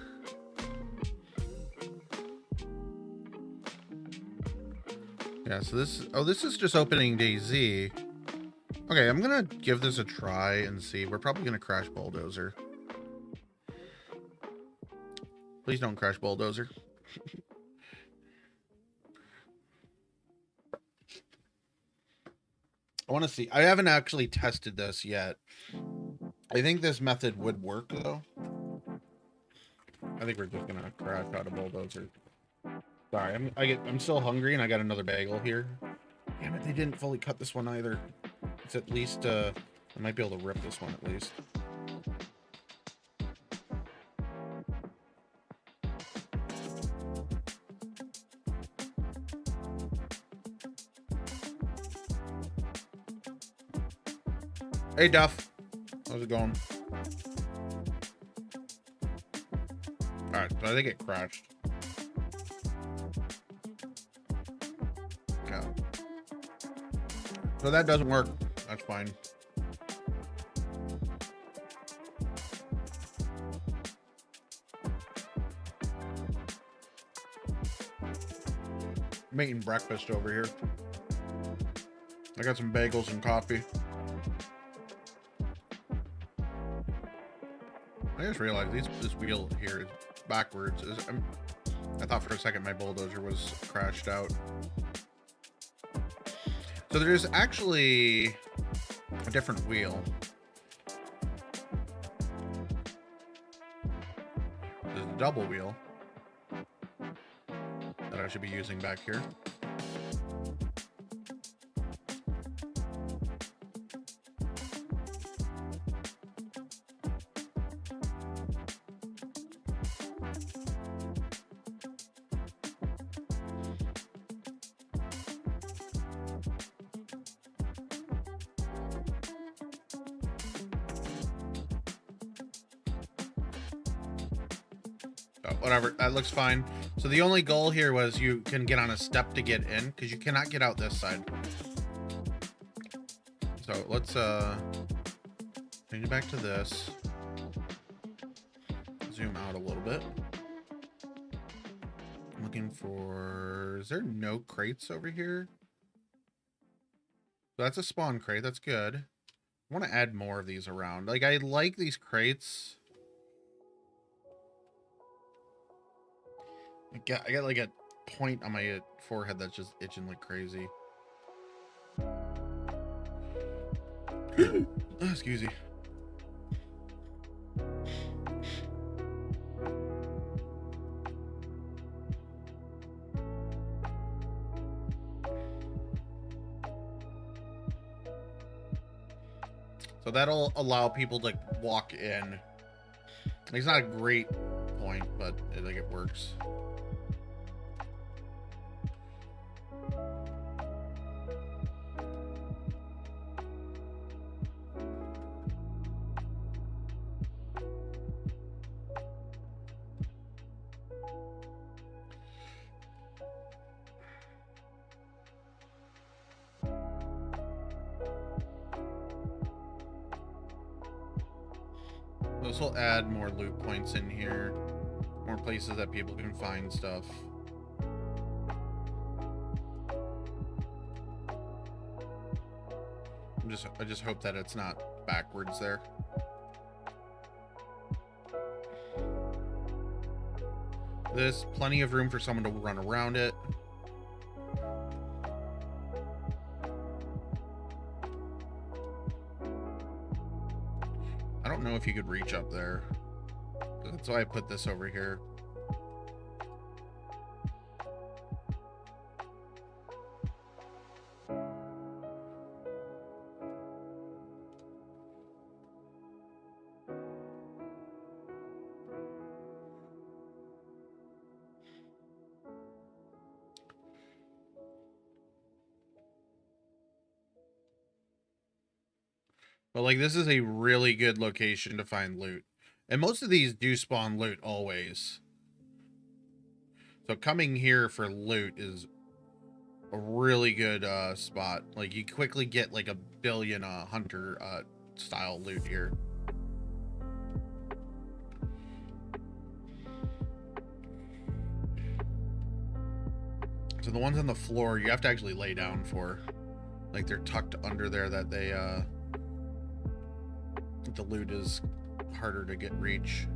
Yeah, so this is just opening DayZ. Okay, I'm gonna give this a try and see. We're probably gonna crash bulldozer. Please don't crash bulldozer. I want to see. I haven't actually tested this yet. I think this method would work though. I think we're just gonna crash out of bulldozer. Sorry, I'm still hungry and I got another bagel here. Damn it, they didn't fully cut this one either. It's at least I might be able to rip this one at least. Hey Duff, how's it going? Alright, so I think it crashed. Yeah. So that doesn't work. That's fine. I'm eating breakfast over here. I got some bagels and coffee. I just realized this wheel here is backwards. I thought for a second my bulldozer was crashed out. So there's actually a different wheel. There's a double wheel that I should be using back here. Whatever, that looks fine. So the only goal here was you can get on a step to get in because you cannot get out this side. So let's change it back to this. Zoom out a little bit. Looking for... Is there no crates over here? That's a spawn crate. That's good. I want to add more of these around. Like, I like these crates. I got like a point on my forehead that's just itching like crazy. Excuse me. So that'll allow people to walk in. It's not a great point, but like it works. This will add more loot points in here, more places that people can find stuff. I just hope that it's not backwards there. There's plenty of room for someone to run around it. I don't know if you could reach up there. That's why I put this over here. But like, this is a really good location to find loot. And most of these do spawn loot always. So coming here for loot is a really good spot. Like, you quickly get like a billion hunter style loot here. So the ones on the floor, you have to actually lay down for. Like, they're tucked under there that they the loot is harder to get reach.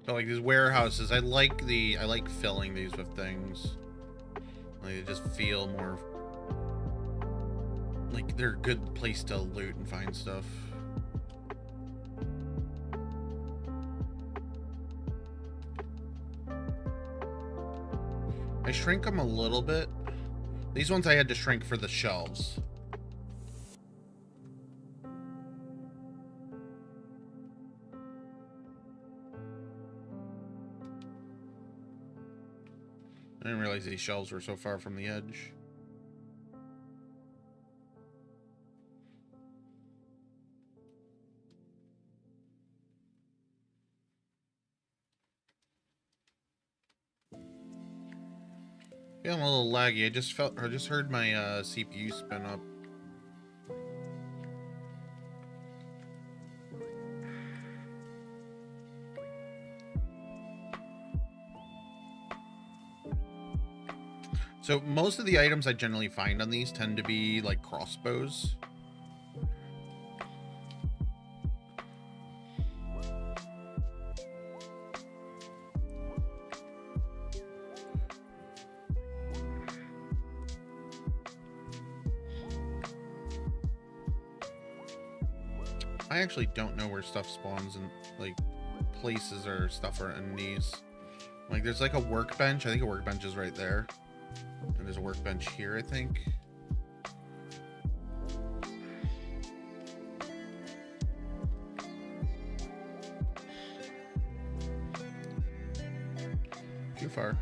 So like these warehouses, I like filling these with things. Like, they just feel more like they're a good place to loot and find stuff. I shrink them a little bit. These ones I had to shrink for the shelves. I didn't realize these shelves were so far from the edge. Feeling a little laggy. I just heard my CPU spin up. So most of the items I generally find on these tend to be like crossbows. I actually don't know where stuff spawns in like places or stuff are in these. Like there's like a workbench. I think a workbench is right there. And there's a workbench here, I think. Too far.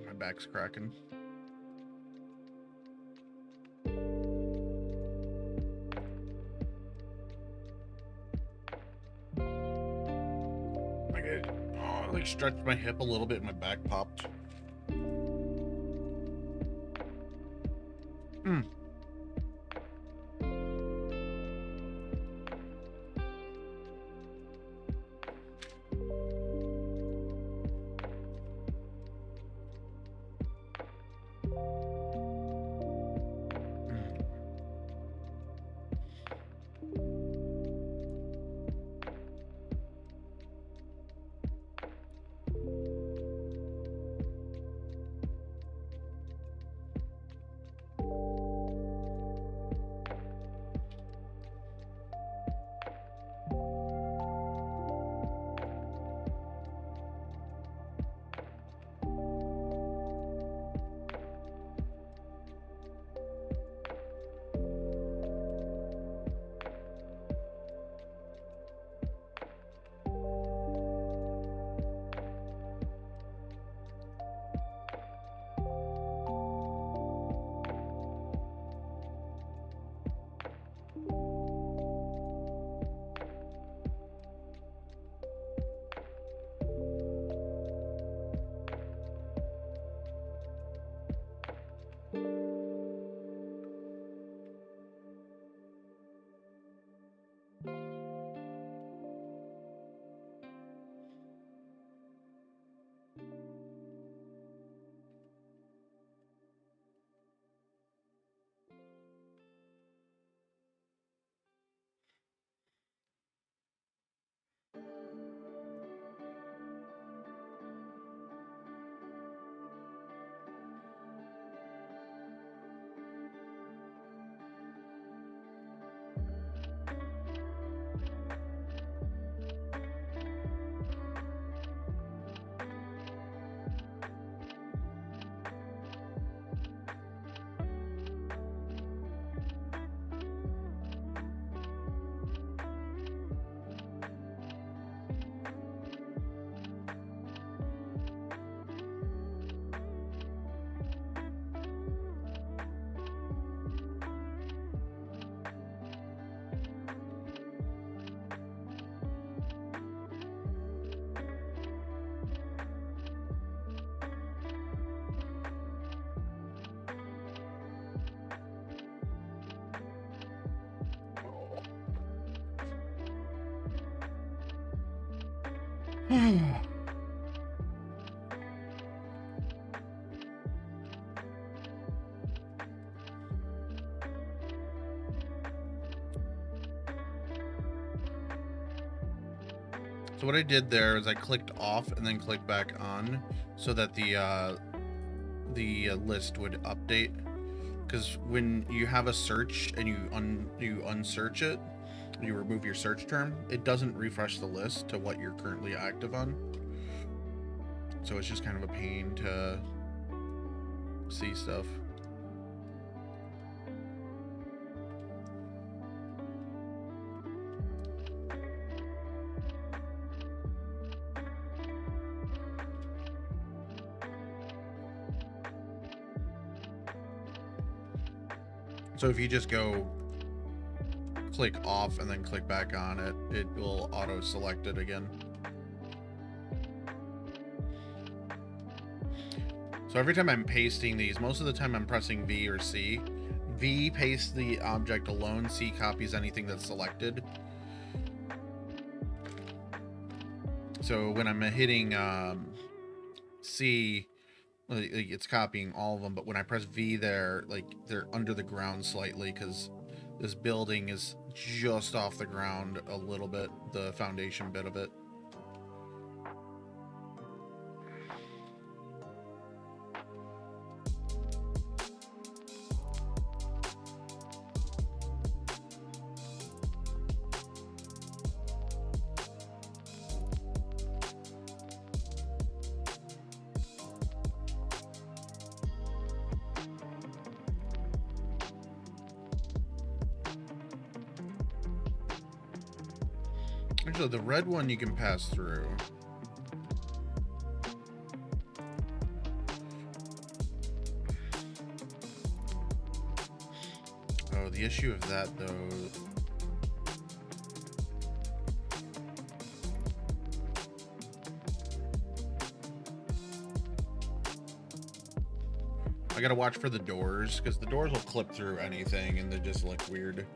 My back's cracking. I like stretched my hip a little bit and my back popped. So what I did there is I clicked off and then clicked back on so that the list would update. Because when you have a search and you unsearch it, you remove your search term, it doesn't refresh the list to what you're currently active on. So it's just kind of a pain to see stuff. So if you just go click off and then click back on it, it will auto select it again. So every time I'm pasting these, most of the time I'm pressing V or C. V pastes the object alone, C copies anything that's selected. So when I'm hitting C, like, it's copying all of them, but when I press V there, like, they're under the ground slightly because this building is just off the ground a little bit, the foundation bit of it. Actually, the red one you can pass through. Oh, the issue of that, though... I gotta watch for the doors, because the doors will clip through anything, and they just look weird.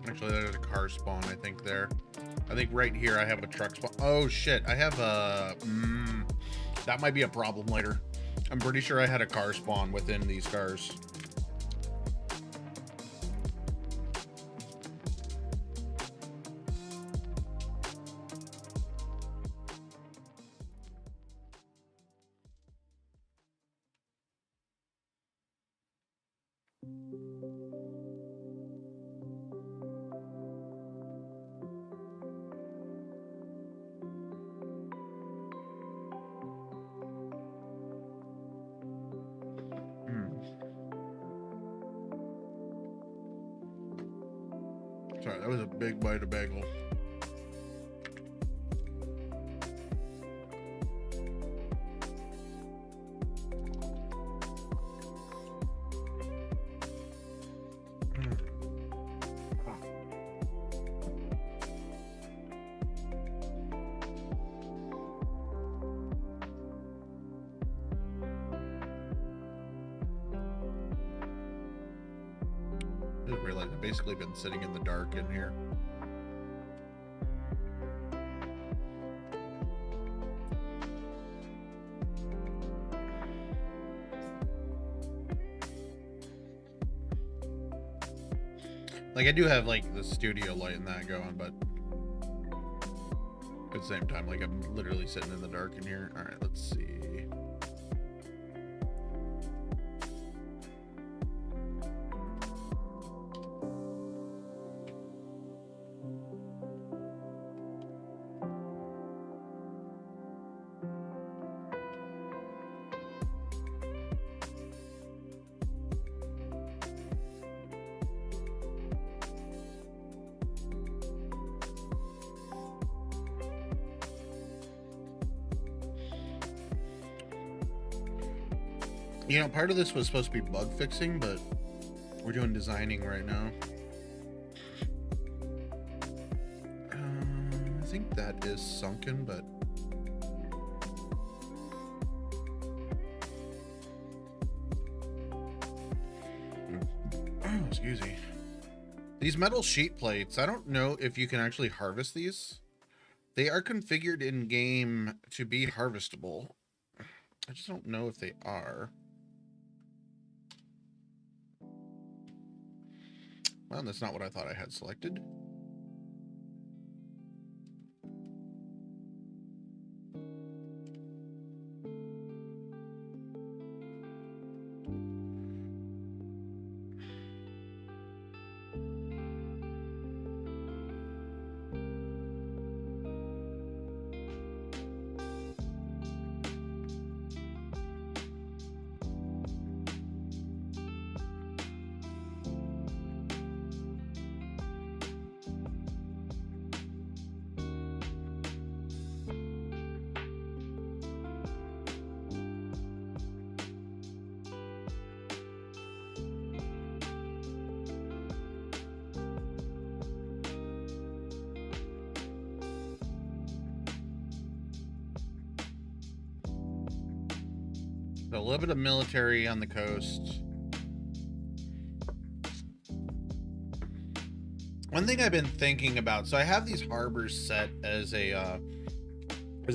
Actually, there's a car spawn, I think, there. I think right here I have a truck spawn. Oh, shit. I have a... that might be a problem later. I'm pretty sure I had a car spawn within these cars. Sorry, that was a big bite of bagel. I didn't realize I've basically been sitting in the dark in here. Like, I do have, like, the studio light and that going, but at the same time, like, I'm literally sitting in the dark in here. All right, let's see. You know, part of this was supposed to be bug fixing, but we're doing designing right now. think that is sunken, but oh, excuse me. These metal sheet plates, I don't know if you can actually harvest these. They are configured in game to be harvestable. I just don't know if they are. Well, that's not what I thought I had selected. A little bit of military on the coast. One thing I've been thinking about, so I have these harbors set as a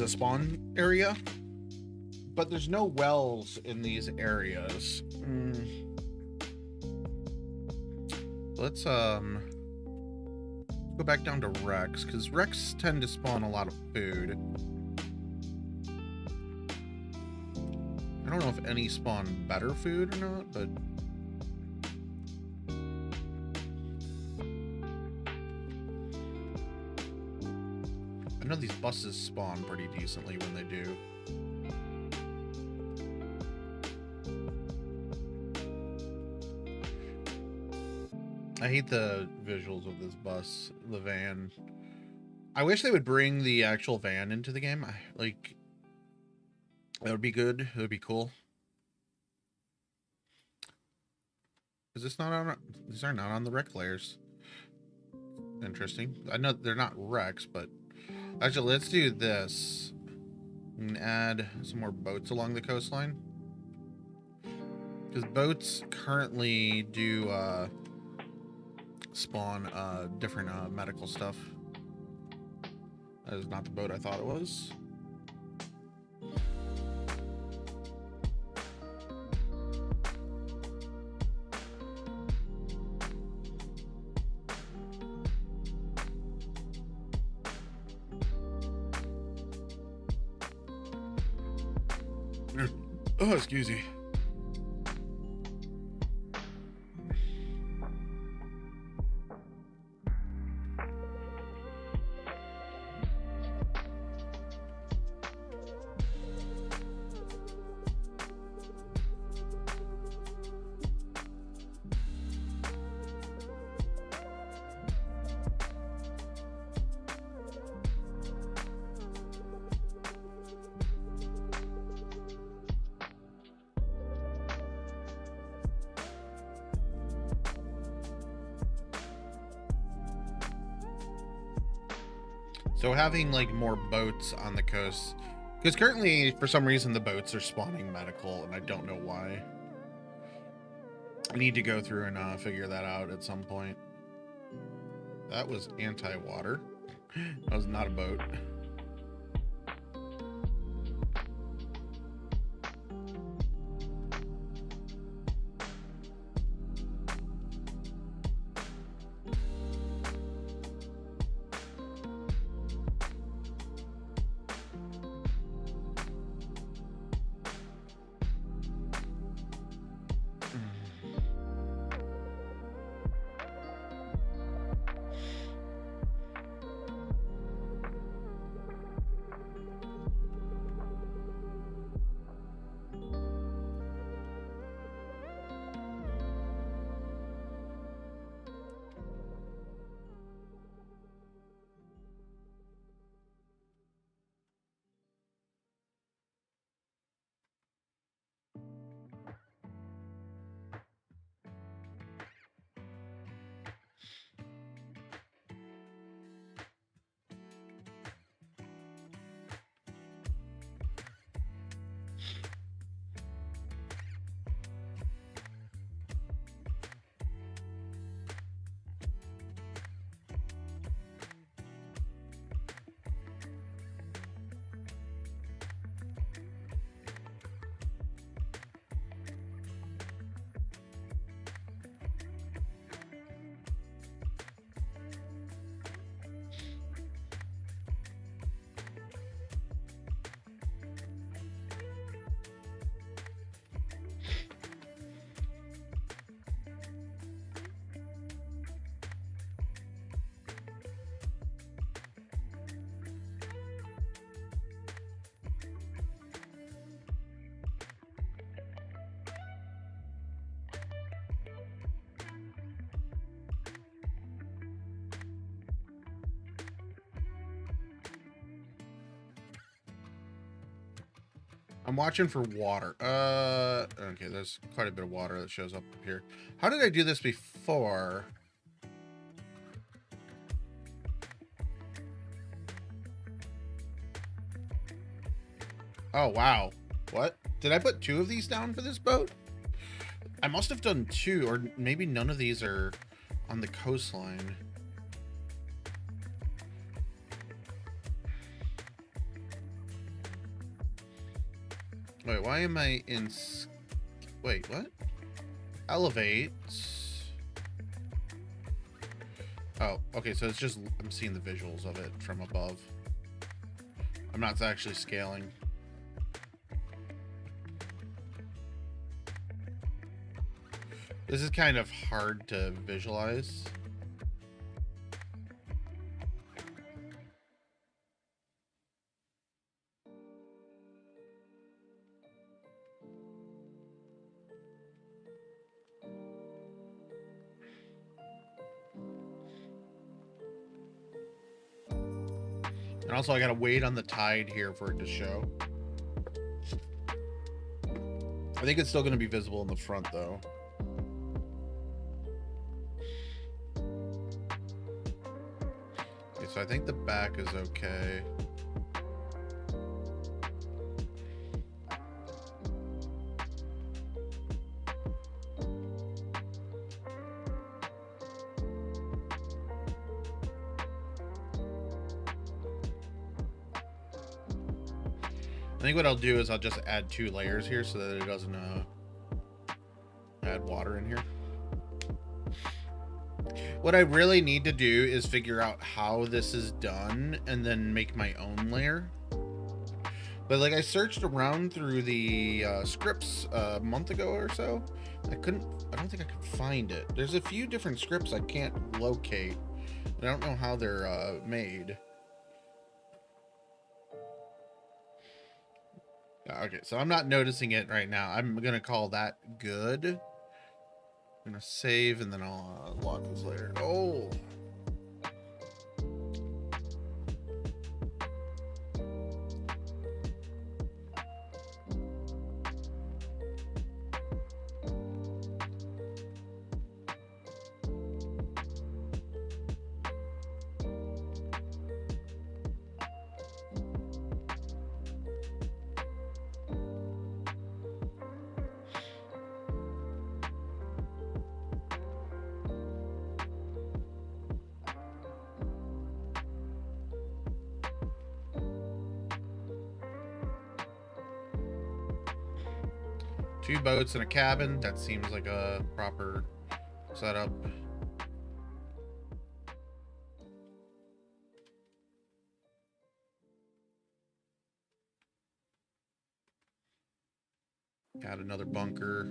spawn area, but there's no wells in these areas. Let's go back down to wrecks, because wrecks tend to spawn a lot of food. I don't know if any spawn better food or not, but I know these buses spawn pretty decently when they do. I hate the visuals of this bus, the van. I wish they would bring the actual van into the game. Like, that would be good. It would be cool. Is this not on? These are not on the wreck layers. Interesting. I know they're not wrecks, but actually, let's do this and add some more boats along the coastline. Because boats currently do spawn different medical stuff. That is not the boat I thought it was. Oh, excuse me. So having like more boats on the coast, because currently for some reason the boats are spawning medical and I don't know why. I need to go through and figure that out at some point. That was anti-water. That was not a boat. I'm watching for water. Okay, there's quite a bit of water that shows up here. How did I do this before? Oh, wow. What? Did I put 2 of these down for this boat? I must have done 2, or maybe none of these are on the coastline. Wait, why am I in... Wait, what? Elevate. Oh, okay, so it's just... I'm seeing the visuals of it from above. I'm not actually scaling. This is kind of hard to visualize. And also I gotta wait on the tide here for it to show. I think it's still gonna be visible in the front though. Okay, so I think the back is okay. I think what I'll do is I'll just add 2 layers here so that it doesn't add water in here. What I really need to do is figure out how this is done and then make my own layer. But like I searched around through the scripts a month ago or so. I don't think I could find it. There's a few different scripts I can't locate. I don't know how they're made. Okay, so I'm not noticing it right now. I'm gonna call that good. I'm gonna save and then I'll lock this later. Oh. Two boats and a cabin. That seems like a proper setup. Got another bunker.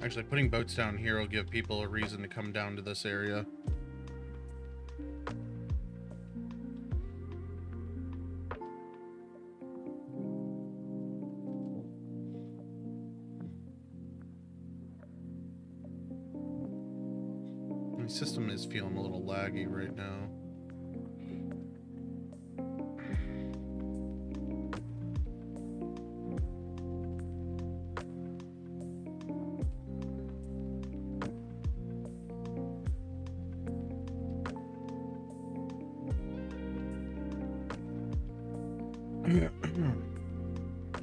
Actually, putting boats down here will give people a reason to come down to this area. My system is feeling a little laggy right now.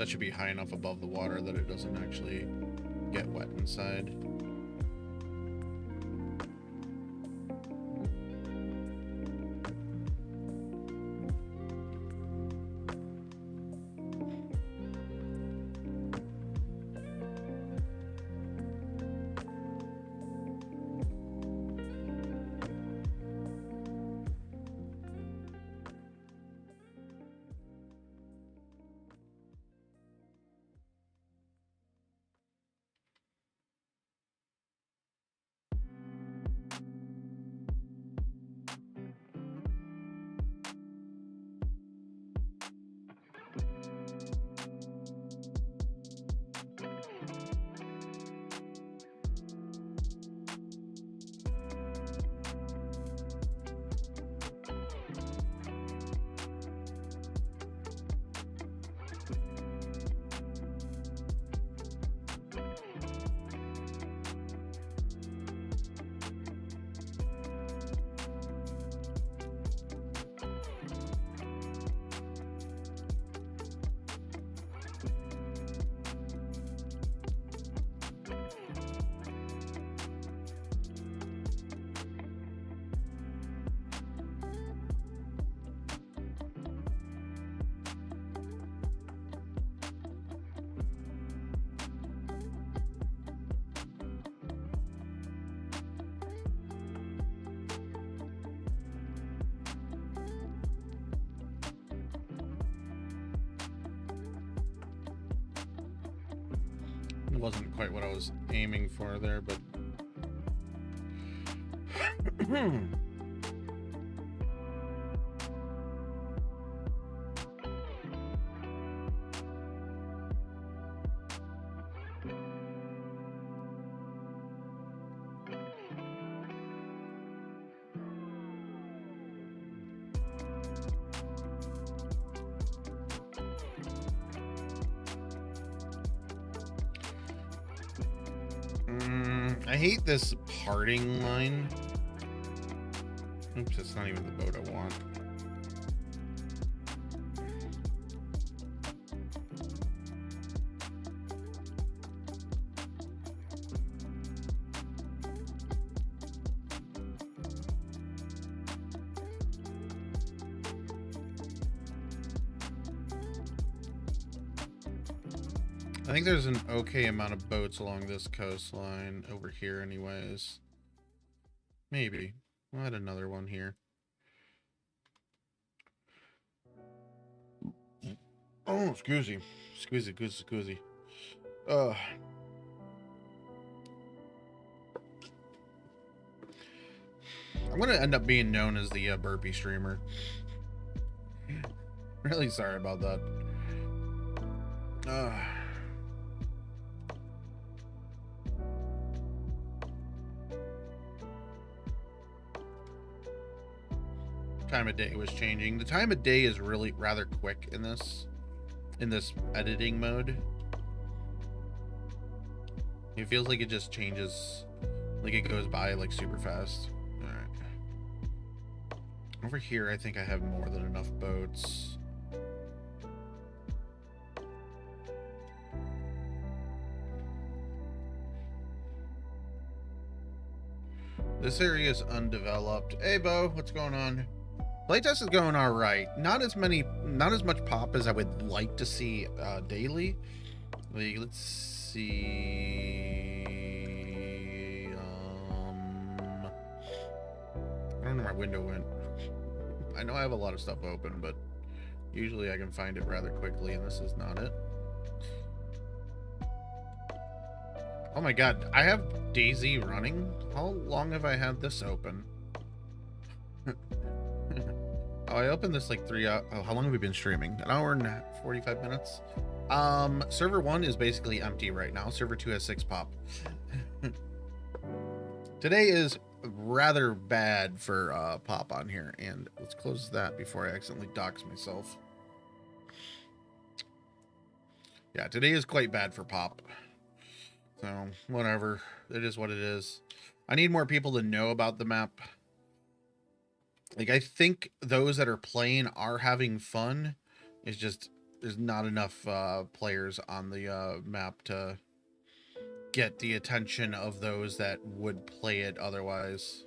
That should be high enough above the water that it doesn't actually get wet inside. Wasn't quite what I was aiming for there, but I hate this parting line. Oops, it's not even the boat I want. I think there's an okay amount of boats along this coastline over here anyways. Maybe. We'll add another one here. Oh, excuse me. I'm gonna end up being known as the burpee streamer. Really sorry about that. Time of day was changing. The time of day is really rather quick in this editing mode. It feels like it just changes, like it goes by like super fast. All right. Over here, I think I have more than enough boats. This area is undeveloped. Hey, Bo, what's going on? Playtest is going all right. Not as much pop as I would like to see daily. Like, let's see. I don't know where my window went. I know I have a lot of stuff open, but usually I can find it rather quickly, and this is not it. Oh my god, I have DayZ running? How long have I had this open? Oh, I opened this like 3 hours. Oh, how long have we been streaming? An hour and 45 minutes. Server 1 is basically empty right now. Server 2 has 6 pop. Today is rather bad for pop on here, and let's close that before I accidentally dox myself. Yeah, today is quite bad for pop. So, whatever. It is what it is. I need more people to know about the map. Like, I think those that are playing are having fun. It's just, there's not enough players on the map to get the attention of those that would play it otherwise.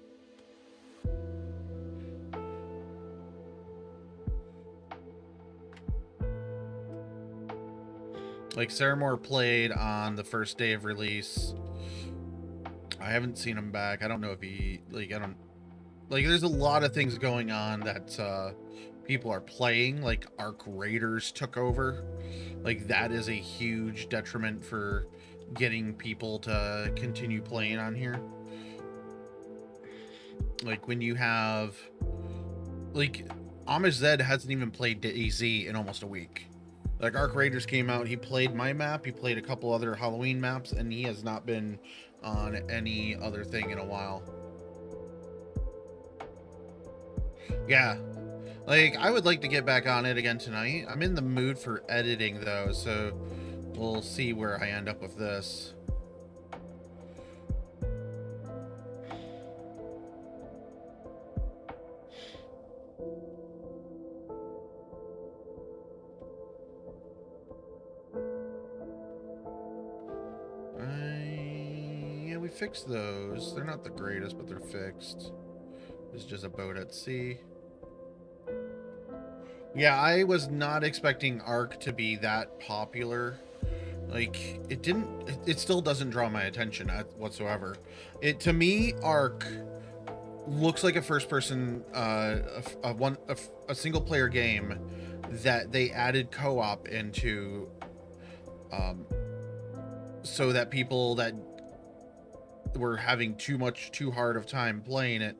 Like, Saramore played on the first day of release. I haven't seen him back. I don't know if he, like, there's a lot of things going on that people are playing. Like, Arc Raiders took over. Like, that is a huge detriment for getting people to continue playing on here. Like, when you have, like, Amish Zed hasn't even played DayZ in almost a week. Like, Arc Raiders came out, he played my map, he played a couple other Halloween maps, and he has not been on any other thing in a while. Yeah, like, I would like to get back on it again tonight. I'm in the mood for editing, though, so we'll see where I end up with this. Yeah, we fixed those. They're not the greatest, but they're fixed. It's just a boat at sea. Yeah, I was not expecting Arc to be that popular. Like, it still doesn't draw my attention whatsoever. To me, Arc looks like a first-person, a single-player game that they added co-op into, so that people that were having too hard of time playing it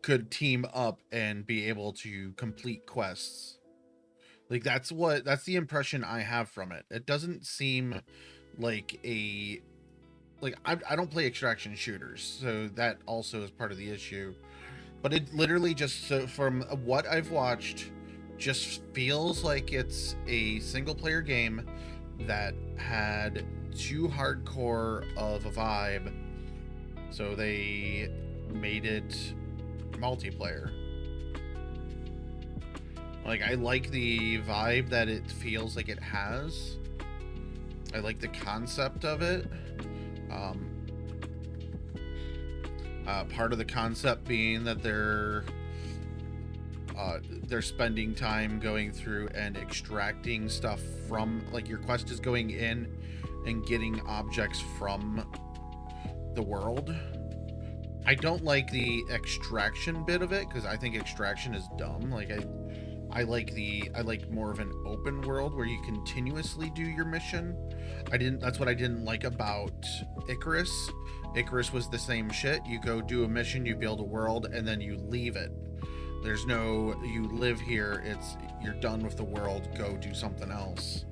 could team up and be able to complete quests. Like, that's the impression I have from it. It doesn't seem like I don't play extraction shooters, so that also is part of the issue. But it literally just, so from what I've watched, just feels like it's a single player game that had too hardcore of a vibe, so they made it multiplayer. Like, I like the vibe that it feels like it has. I like the concept of it. Part of the concept being that they're spending time going through and extracting stuff from, like, your quest is going in and getting objects from the world. I don't like the extraction bit of it, because I think extraction is dumb. Like, I like more of an open world where you continuously do your mission. That's what I didn't like about Icarus. Icarus was the same shit. You go do a mission, you build a world, and then you leave it. There's no, you live here, you're done with the world, go do something else.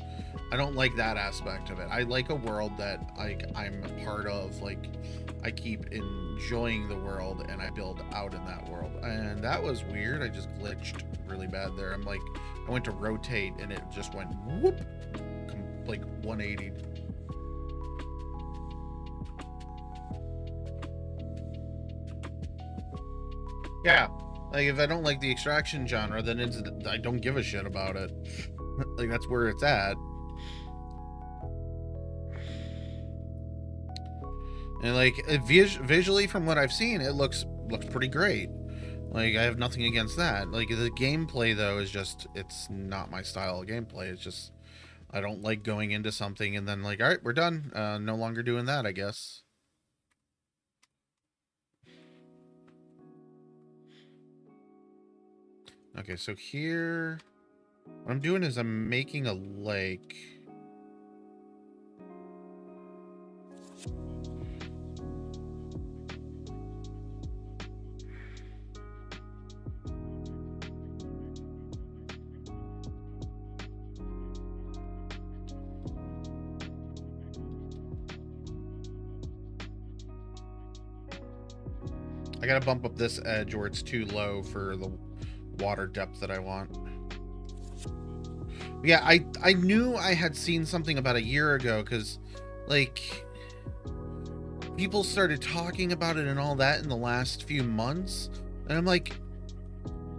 I don't like that aspect of it. I like a world that I'm a part of. Like, I keep enjoying the world and I build out in that world. And that was weird. I just glitched really bad there. I went to rotate and it just went whoop, like 180. Yeah, like, if I don't like the extraction genre, then I don't give a shit about it. Like, that's where it's at. And, like, visually, from what I've seen, it looks pretty great. Like, I have nothing against that. Like, the gameplay, though, is just, it's not my style of gameplay. It's just, I don't like going into something and then, like, all right, we're done. No longer doing that, I guess. Okay, so here, what I'm doing is I'm making a lake. I gotta bump up this edge where it's too low for the water depth that I want. Yeah, I knew I had seen something about a year ago, because, like, people started talking about it and all that in the last few months, and I'm like,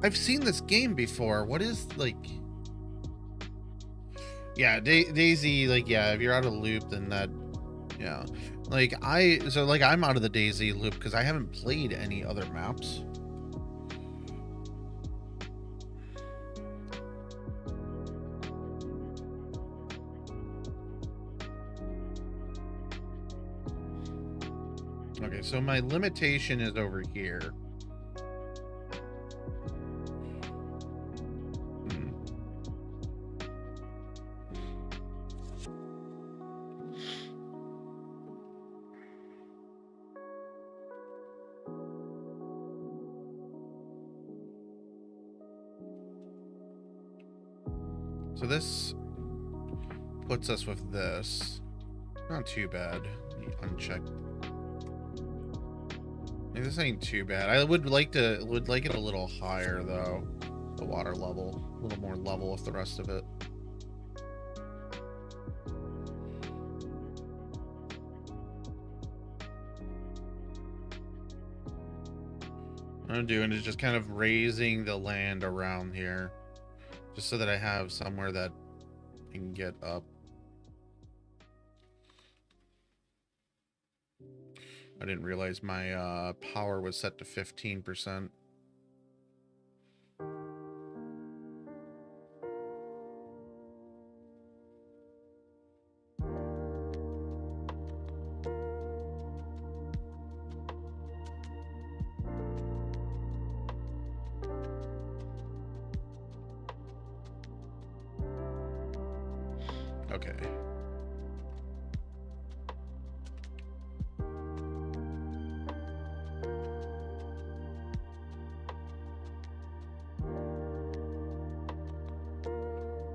I've seen this game before. What is, like, Yeah, DayZ, like, yeah, if you're out of the loop, then that, yeah. Like, I'm out of the DayZ loop because I haven't played any other maps. Okay, so my limitation is over here. So this puts us with this. Not too bad. Uncheck. This ain't too bad. I would like it a little higher though. The water level. A little more level with the rest of it. What I'm doing is just kind of raising the land around here. Just so that I have somewhere that I can get up. I didn't realize my power was set to 15%. Okay.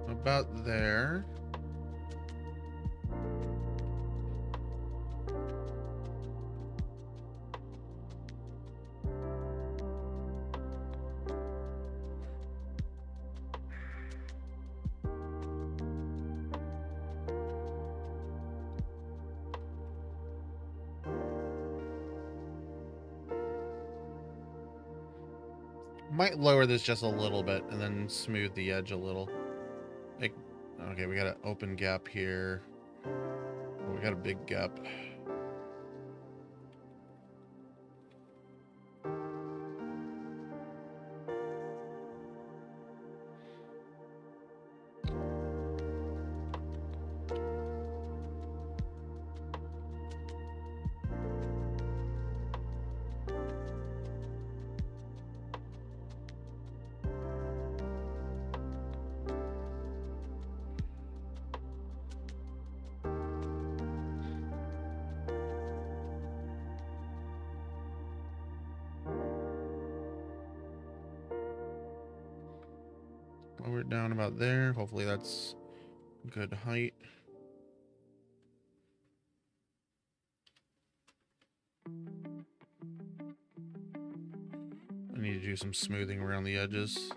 About there. Might lower this just a little bit and then smooth the edge a little. Like, okay, we got an open gap here. Oh, we got a big gap. Lower it down about there. Hopefully that's good height. I need to do some smoothing around the edges.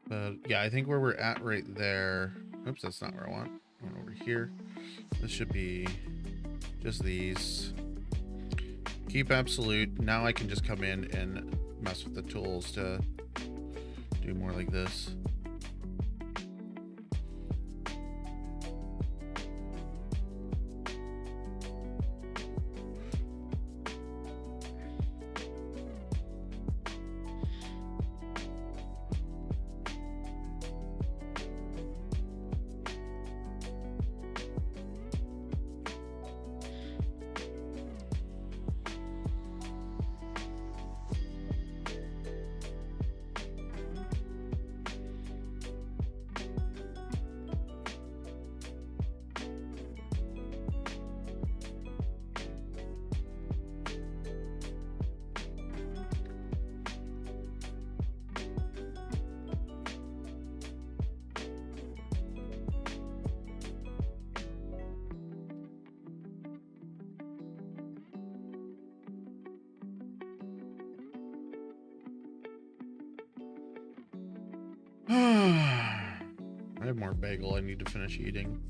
But yeah, I think where we're at right there. Oops, that's not where I want. I want over here. This should be just these. Keep absolute. Now I can just come in and mess with the tools to do more like this. I have more bagel I need to finish eating.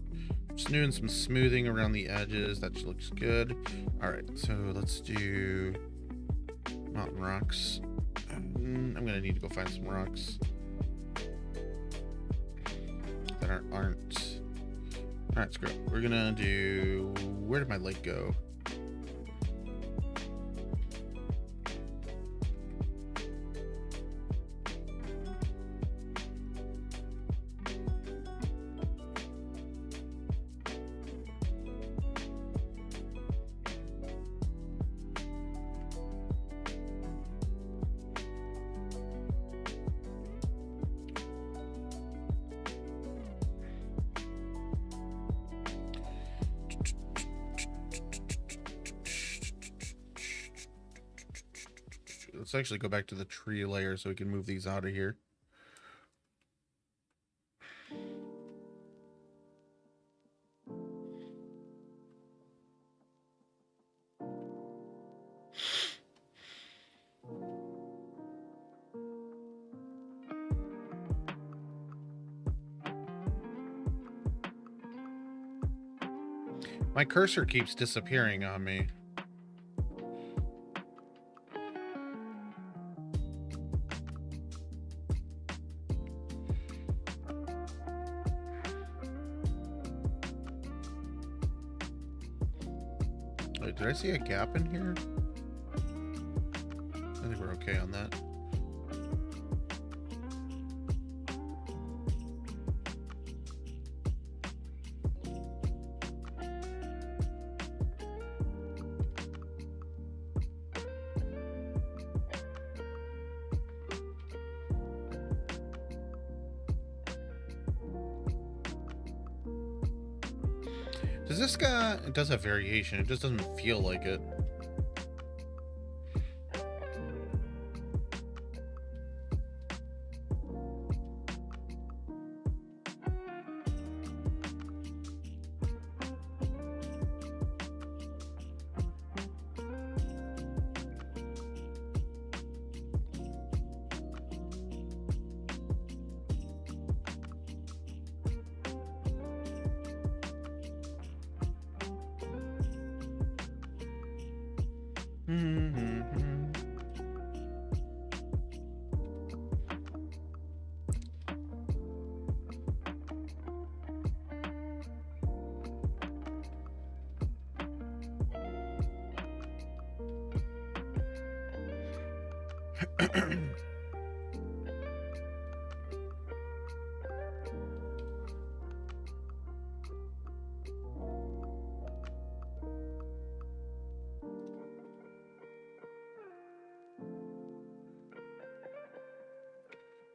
Just doing some smoothing around the edges. That looks good. All right, so let's do mountain rocks. I'm gonna need to go find some rocks. that aren't. Alright, screw it. We're gonna do... Where did my lake go? Let's actually go back to the tree layer so we can move these out of here. My cursor keeps disappearing on me. Wait, did I see a gap in here? I think we're okay on that. Does this guy... It does have variation. It just doesn't feel like it.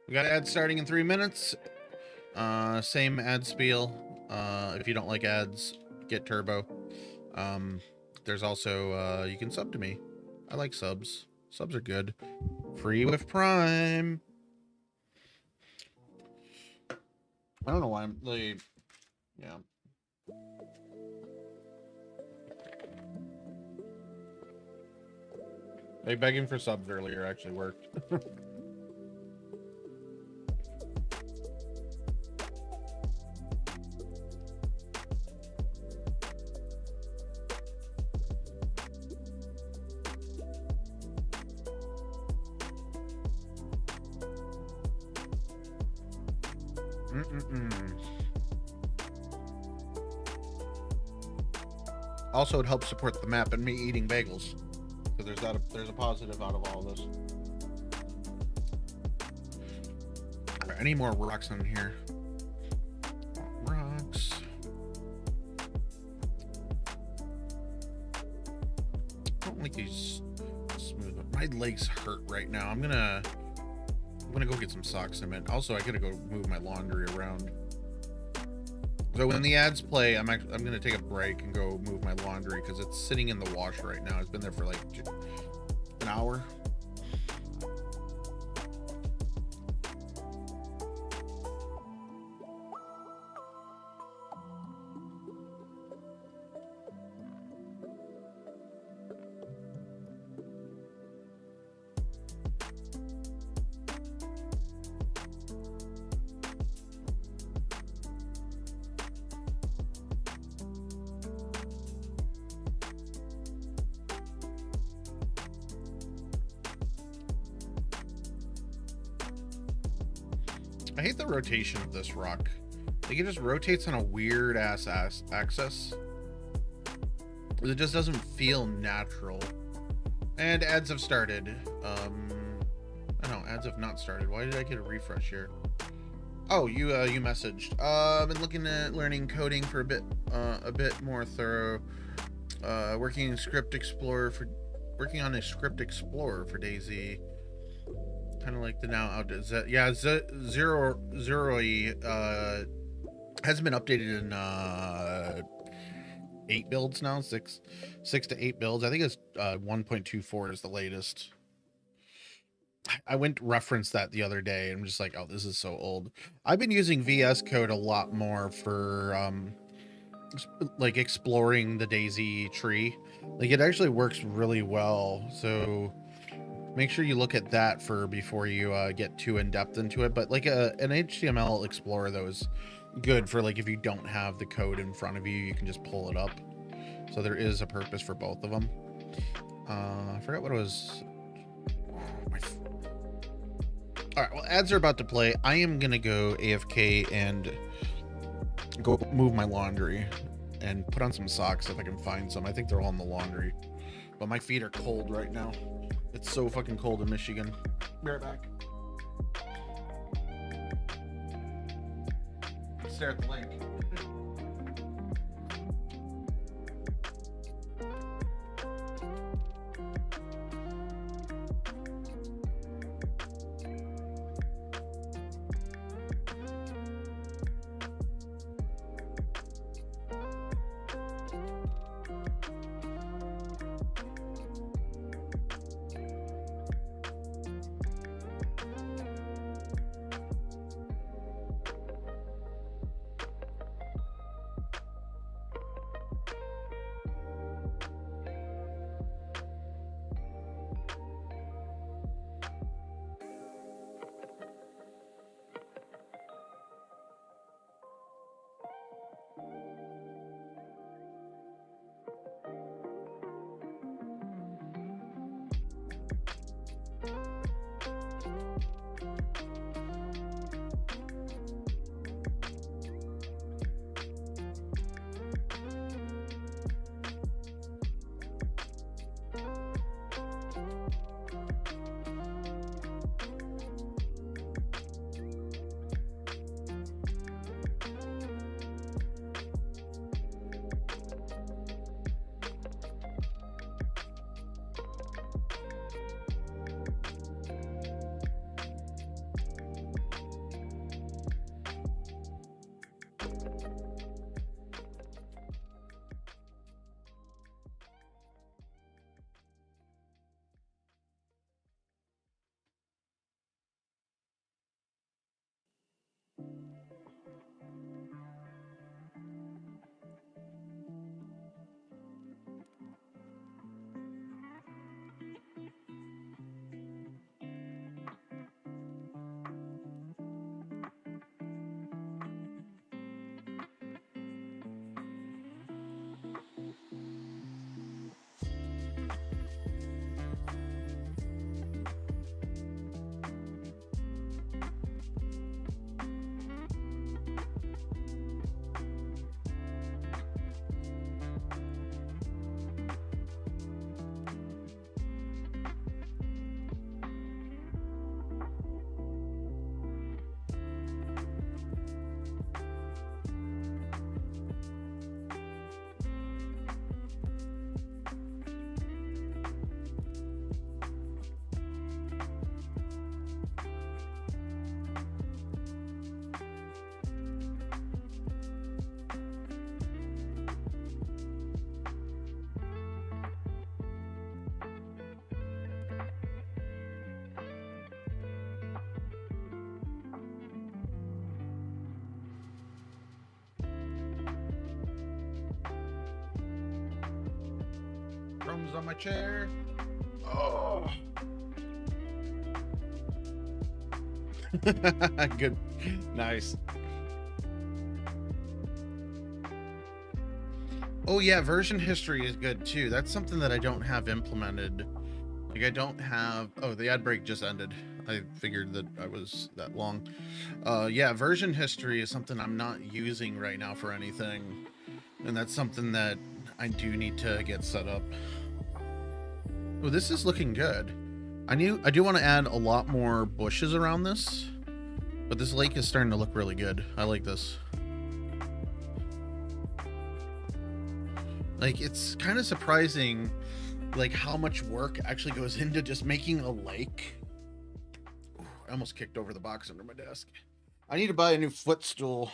We got ads starting in 3 minutes. Same ad spiel. If you don't like ads, get turbo. There's also, you can sub to me. I like subs. Subs are good. Free with Prime. I don't know why I'm like, yeah. Hey, begging for subs earlier actually worked. Also, it helps support the map and me eating bagels. So there's a positive out of all of this. Right, I need more rocks in here. Rocks. I don't like these smooth. My legs hurt right now. I'm gonna go get some sock cement. Also, I gotta go move my laundry around. So when the ads play, I'm gonna take a break and go move my laundry because it's sitting in the wash right now. It's been there for like an hour. I hate the rotation of this rock. Like, it just rotates on a weird ass axis. It just doesn't feel natural. And ads have started. I don't know, ads have not started. Why did I get a refresh here? Oh, you messaged. Been looking at learning coding for a bit more thorough. Working on a script explorer for DayZ. Kind of like the now out. Yeah, Zero hasn't been updated in 8 builds now. 6 to 8 builds. I think it's 1.24 is the latest. I went to reference that the other day and I'm just like, oh, this is so old. I've been using VS Code a lot more for like exploring the DayZ tree. Like, it actually works really well. So make sure you look at that before you get too in depth into it. But like an HTML explorer though is good for, like, if you don't have the code in front of you, you can just pull it up. So there is a purpose for both of them. I forgot what it was. All right, well, ads are about to play. I am gonna go AFK and go move my laundry and put on some socks if I can find some. I think they're all in the laundry, but my feet are cold right now. It's so fucking cold in Michigan. Be right back. Stare at the link. Crumbs on my chair. Oh. Good. Nice. Oh yeah, version history is good too. That's something that I don't have implemented. Like, I don't have... Oh, the ad break just ended. I figured that I was that long. Yeah, version history is something I'm not using right now for anything. And that's something that I do need to get set up. Oh, this is looking good. I do want to add a lot more bushes around this. But this lake is starting to look really good. I like this. Like, it's kind of surprising, like, how much work actually goes into just making a lake. Ooh, I almost kicked over the box under my desk. I need to buy a new footstool.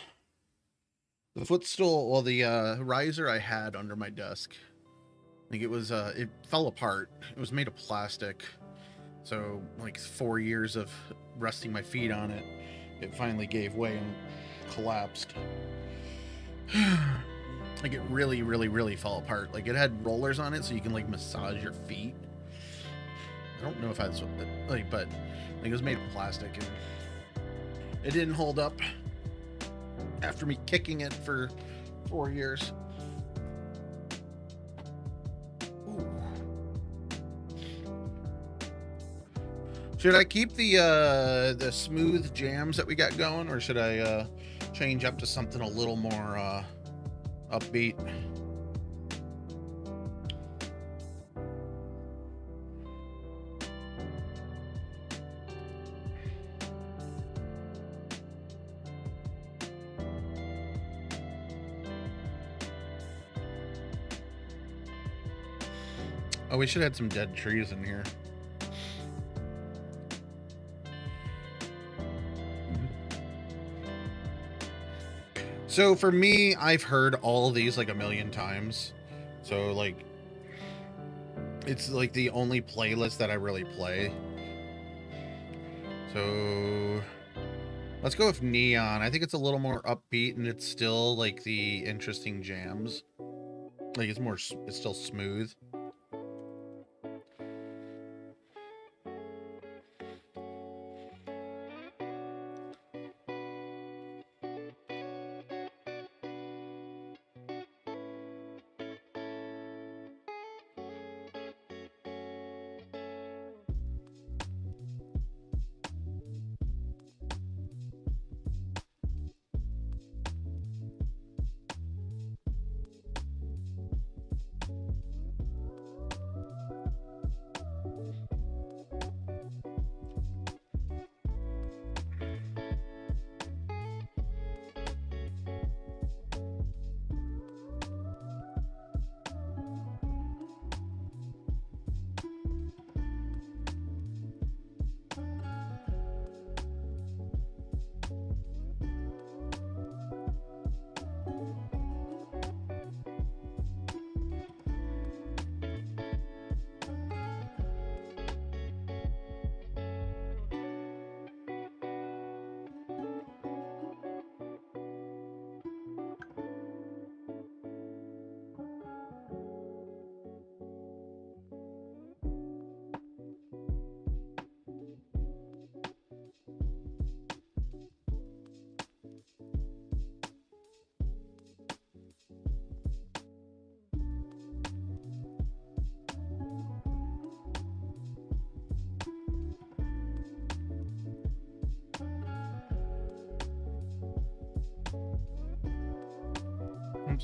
The footstool, well, the riser I had under my desk, like, it was, it fell apart. It was made of plastic. So, like, 4 years of resting my feet on it, it finally gave way and collapsed. Like, it really, really, really fell apart. Like, it had rollers on it so you can, like, massage your feet. I don't know if that's what, like, but like, it was made of plastic and it didn't hold up after me kicking it for 4 years. Ooh. Should I keep the smooth jams that we got going, or should I change up to something a little more upbeat? Oh, we should add some dead trees in here. So for me, I've heard all of these like a million times. So like, it's like the only playlist that I really play. So let's go with Neon. I think it's a little more upbeat and it's still like the interesting jams. Like it's still smooth.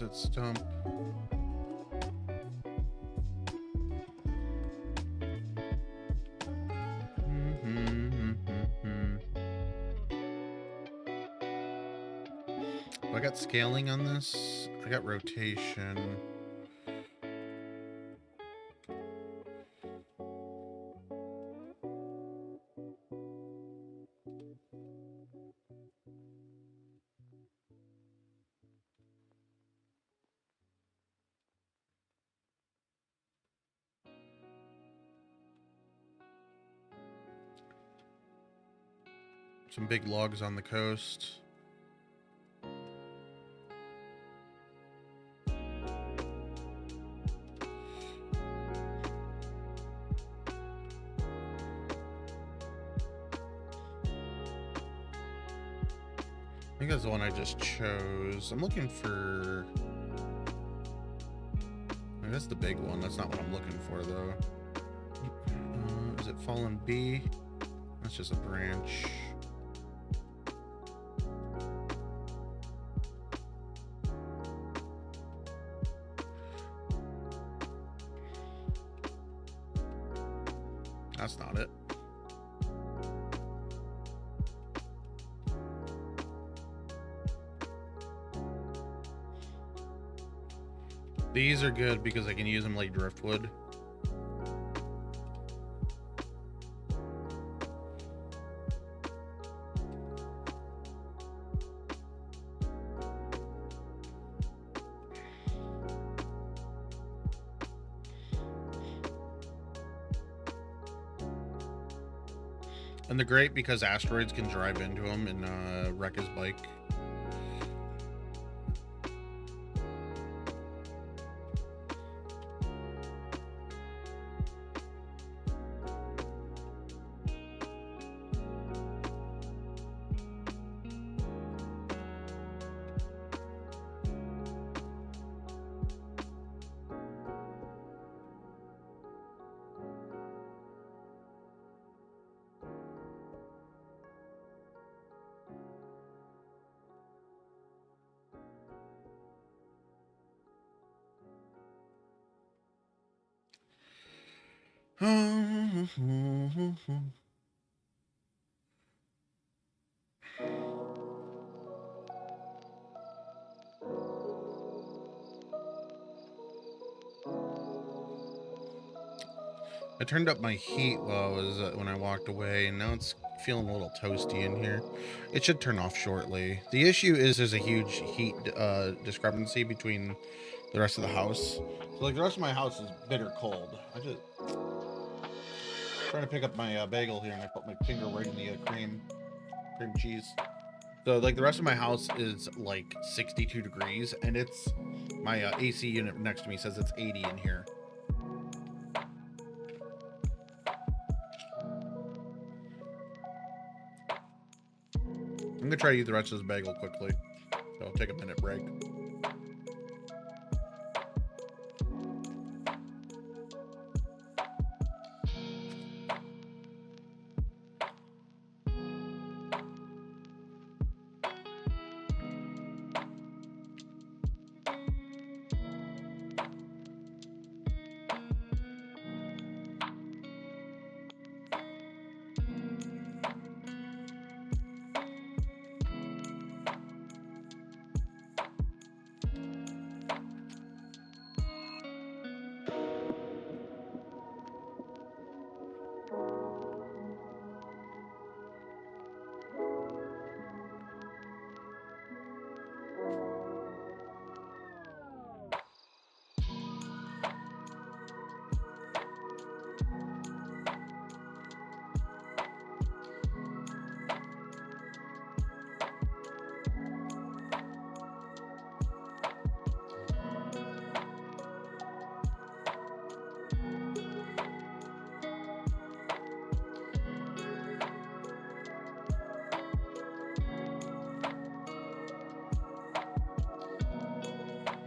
It stump. I got scaling on this. I got rotation. Some big logs on the coast. I think that's the one I just chose. I'm looking for... I mean, that's the big one. That's not what I'm looking for, though. Is it Fallen B? That's just a branch. That's not it. These are good because I can use them like driftwood. And they're great because asteroids can drive into them and wreck his bike. I turned up my heat while I was when I walked away, and now it's feeling a little toasty in here. It should turn off shortly. The issue is there's a huge heat discrepancy between the rest of the house. So like the rest of my house is bitter cold. I just trying to pick up my bagel here, and I put my finger right in the cream cheese. So like the rest of my house is like 62 degrees, and it's my AC unit next to me says it's 80 in here. I'm gonna try to eat the rest of this bagel quickly. So I'll take a minute break.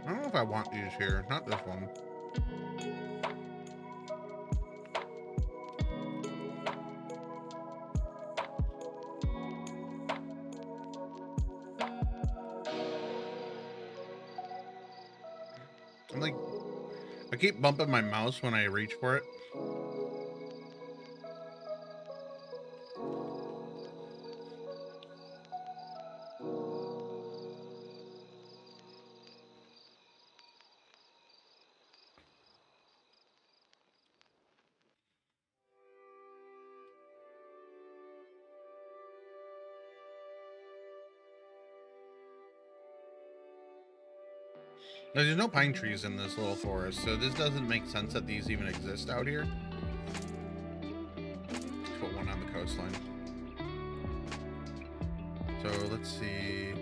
I don't know if I want these here. Not this one. I'm like, I keep bumping my mouse when I reach for it. Now, there's no pine trees in this little forest, so this doesn't make sense that these even exist out here. Let's put one on the coastline. So let's see.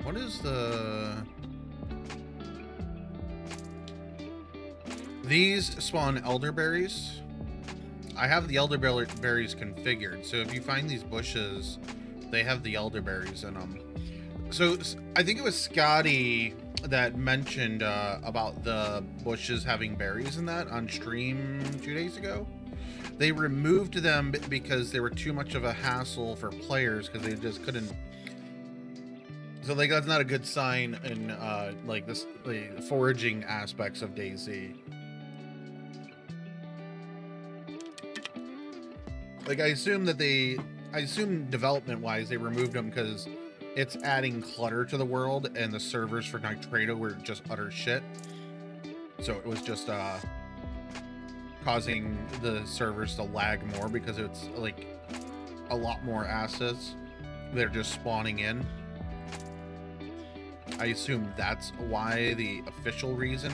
What is the... These spawn elderberries. I have the elderberries configured, so if you find these bushes, they have the elderberries in them. So I think it was Scotty that mentioned about the bushes having berries in that on stream 2 days ago. They removed them because they were too much of a hassle for players because they just couldn't. So like that's not a good sign in like this the foraging aspects of DayZ. Like I assume development wise they removed them because it's adding clutter to the world and the servers for Nitrado were just utter shit. So it was just causing the servers to lag more because it's like a lot more assets they're just spawning in. I assume that's why, the official reason,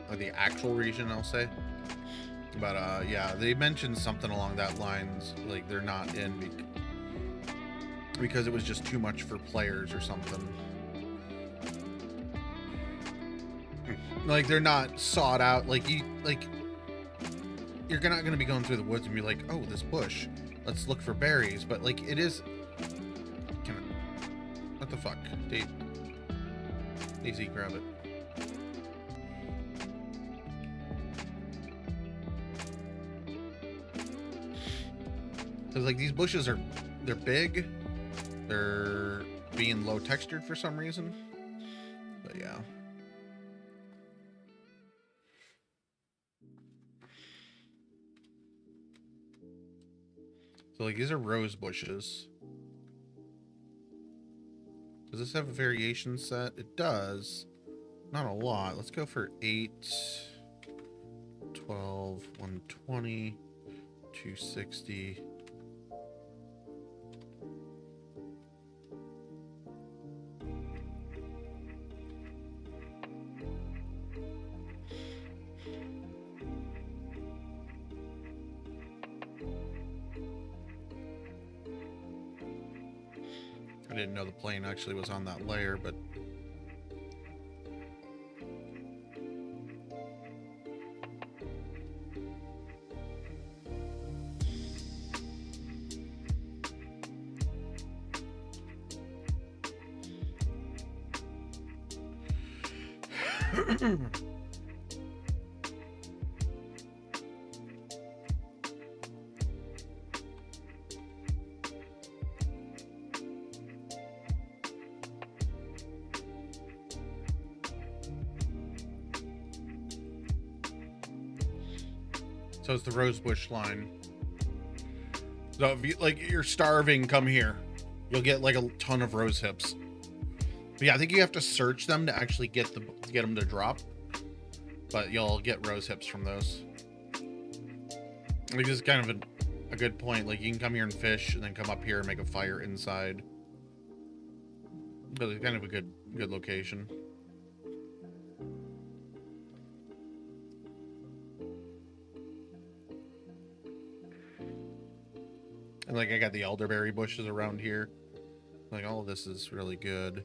or the actual reason, I'll say. But yeah, they mentioned something along that lines, like they're not in because it was just too much for players or something. Like they're not sought out. Like you're not gonna be going through the woods and be like, oh, this bush, let's look for berries. But like it is. What the fuck? DayZ, grab it. Because like these bushes they're big, they're being low textured for some reason. But yeah. So like these are rose bushes. Does this have a variation set? It does. Not a lot. Let's go for 8, 12, 120, 260. I didn't know the plane actually was on that layer, but so it's the rosebush line. So if you, like, you're starving, come here. You'll get like a ton of rose hips. But yeah, I think you have to search them to actually get them to drop. But you'll get rose hips from those. I think this is kind of a good point. Like you can come here and fish, and then come up here and make a fire inside. But it's kind of a good location. And like I got the elderberry bushes around here. Like all of this is really good.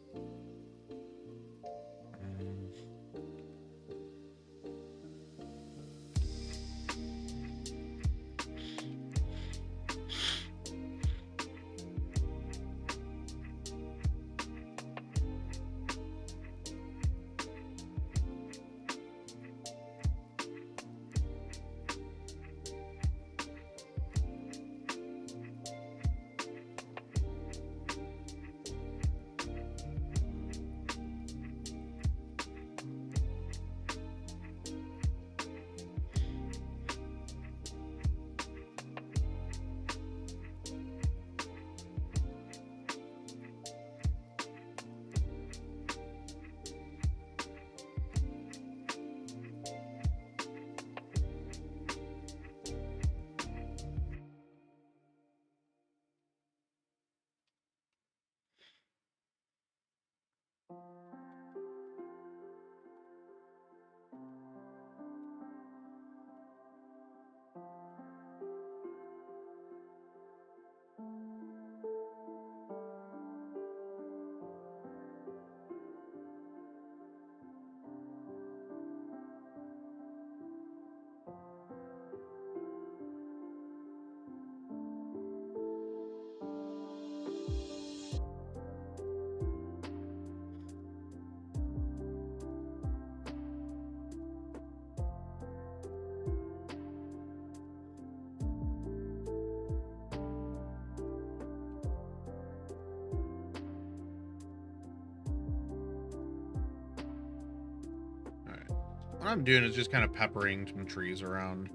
What I'm doing is just kind of peppering some trees around.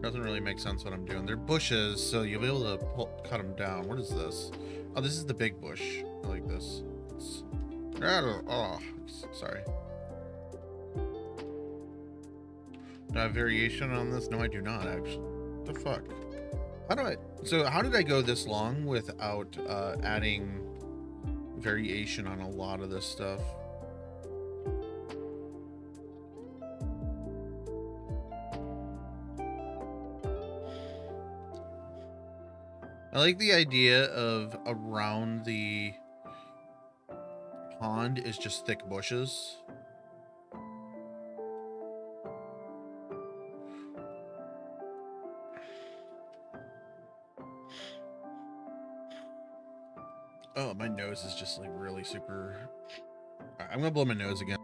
Doesn't really make sense what I'm doing. They're bushes, so you'll be able to cut them down. What is this? Oh, this is the big bush. I like this. It's, oh, sorry. Do I have variation on this? No, I do not, actually. What the fuck? How did I go this long without adding variation on a lot of this stuff? I like the idea of around the pond is just thick bushes. Oh, my nose is just like really super. I'm gonna blow my nose again.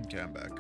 Okay, I'm back.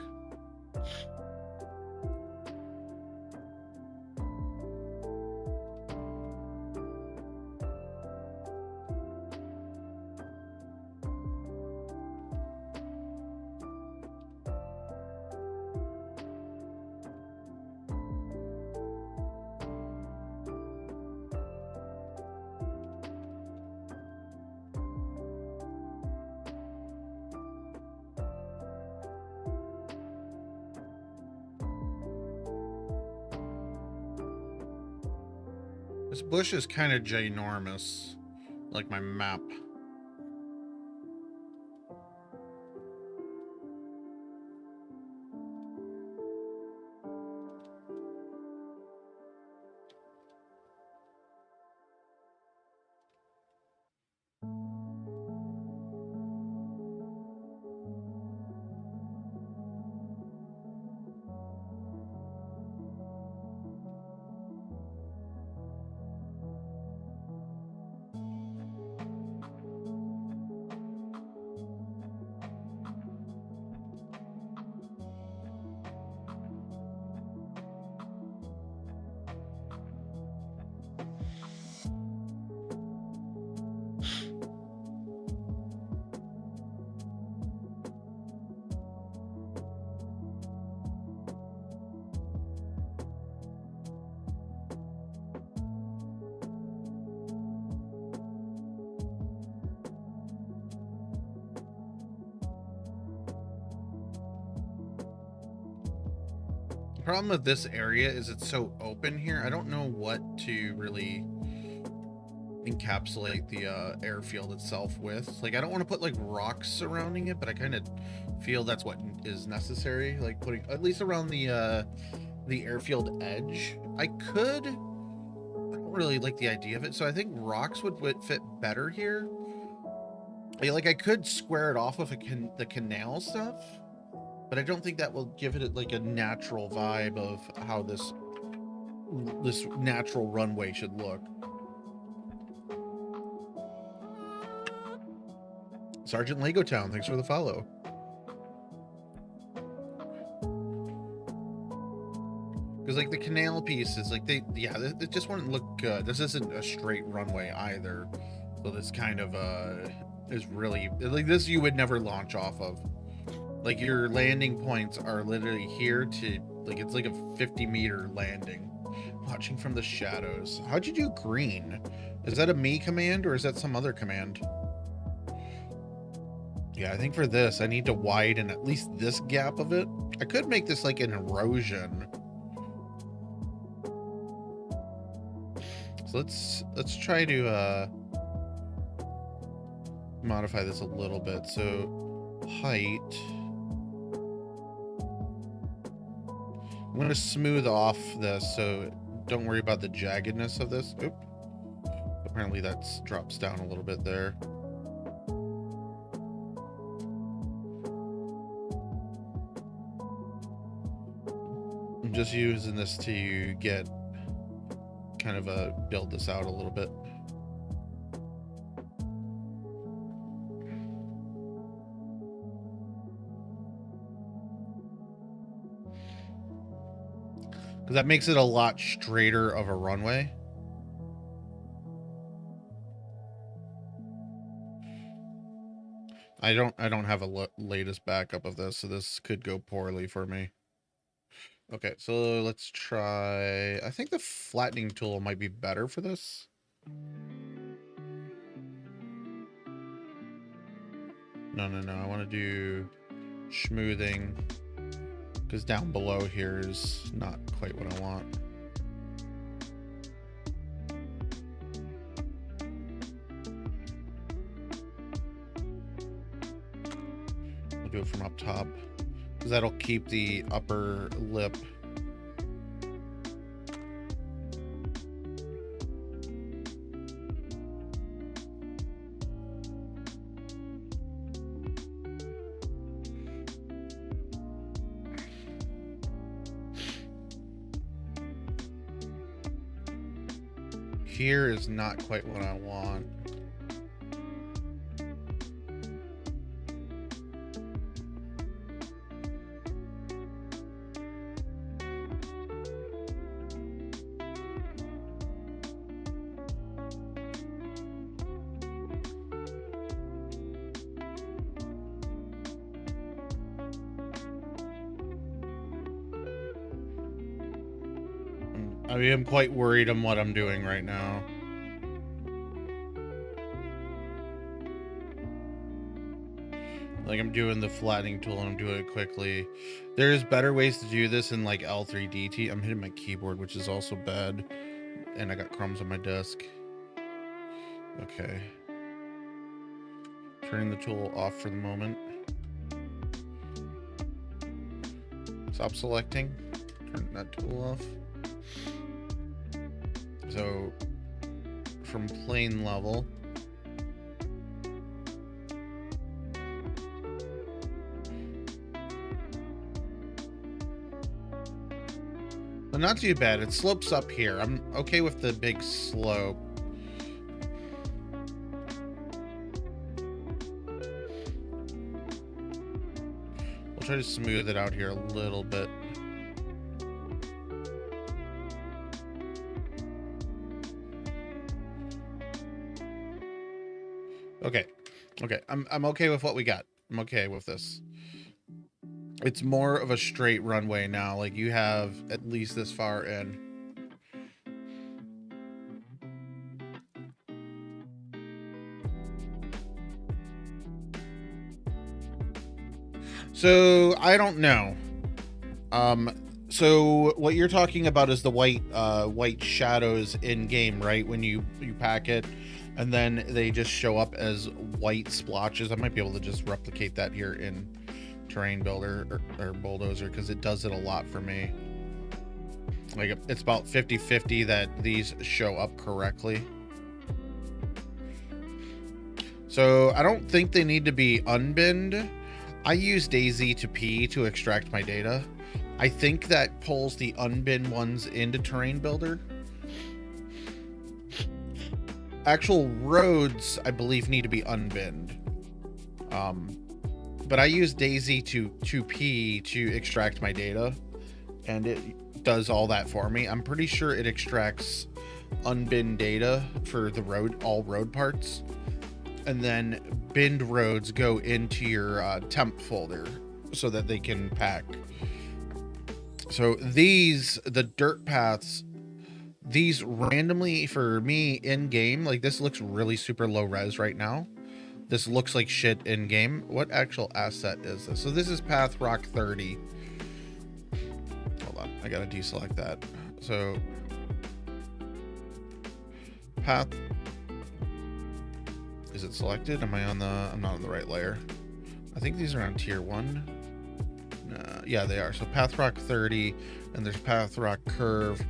This bush is kind of ginormous, like my map. The problem with this area is it's so open here. I don't know what to really encapsulate the airfield itself with. Like, I don't want to put like rocks surrounding it, but I kind of feel that's what is necessary. Like putting at least around the airfield edge. I don't really like the idea of it, so I think rocks would fit better here. Like, I could square it off with the canal stuff, but I don't think that will give it like a natural vibe of how this natural runway should look. Sergeant Lego Town, thanks for the follow. Because like the canal piece is like it just wouldn't look good. This isn't a straight runway either, so this kind of is really like this you would never launch off of. Like, your landing points are literally here to, like, it's like a 50-meter landing. Watching from the shadows. How'd you do green? Is that a me command or is that some other command? Yeah, I think for this, I need to widen at least this gap of it. I could make this like an erosion. So let's try to modify this a little bit. So height. I'm going to smooth off this, so don't worry about the jaggedness of this. Oop. Apparently that drops down a little bit there. I'm just using this to get kind of build this out a little bit. That makes it a lot straighter of a runway. I don't have a latest backup of this, so this could go poorly for me. Okay, so let's try... I think the flattening tool might be better for this. No, I want to do smoothing, because down below here is not quite what I want. I'll do it from up top, because that'll keep the upper lip. Here is not quite what I want. I am quite worried on what I'm doing right now. Like, I'm doing the flattening tool and I'm doing it quickly. There's better ways to do this in like L3DT. I'm hitting my keyboard, which is also bad. And I got crumbs on my desk. Okay. Turning the tool off for the moment. Stop selecting. Turn that tool off. So, from plane level, but not too bad. It slopes up here. I'm okay with the big slope. We'll try to smooth it out here a little bit. Okay, I'm okay with what we got. I'm okay with this. It's more of a straight runway now. Like, you have at least this far in. So I don't know. So what you're talking about is the white shadows in game, right? When you pack it, and then they just show up as white splotches. I might be able to just replicate that here in Terrain Builder or Bulldozer, because it does it a lot for me. Like, it's about 50-50 that these show up correctly. So I don't think they need to be unbinned. I use DayZ to P to extract my data. I think that pulls the unbinned ones into Terrain Builder. Actual roads, I believe, need to be unbinned. But I use DayZ to P to extract my data, and it does all that for me. I'm pretty sure it extracts unbinned data for the all road parts, and then binned roads go into your temp folder so that they can pack. So the dirt paths, these randomly for me in game, like, this looks really super low res right now. This looks like shit in game. What actual asset is this? So this is Path Rock 30. Hold on, I gotta deselect that. So path, is it selected? Am I on the, I'm not on the right layer. I think these are on tier 1. Yeah, they are. So Path Rock 30, and there's Path Rock Curve.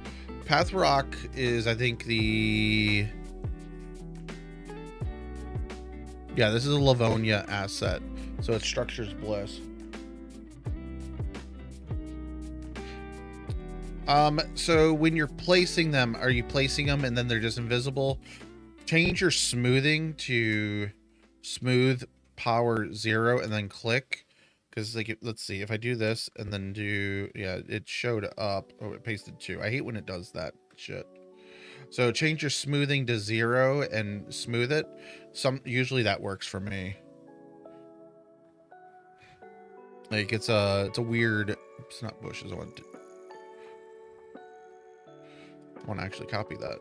Path Rock is, I think, the... Yeah, this is a Livonia asset. So it's Structure's Bliss. So when you're placing them, are you placing them and then they're just invisible? Change your smoothing to smooth power 0 and then click. Because like, let's see, if I do this and then do, yeah, it showed up. Oh, it pasted 2. I hate when it does that shit. So change your smoothing to 0 and smooth it. Usually that works for me. Like it's a weird. It's not bushes. I want to actually copy that.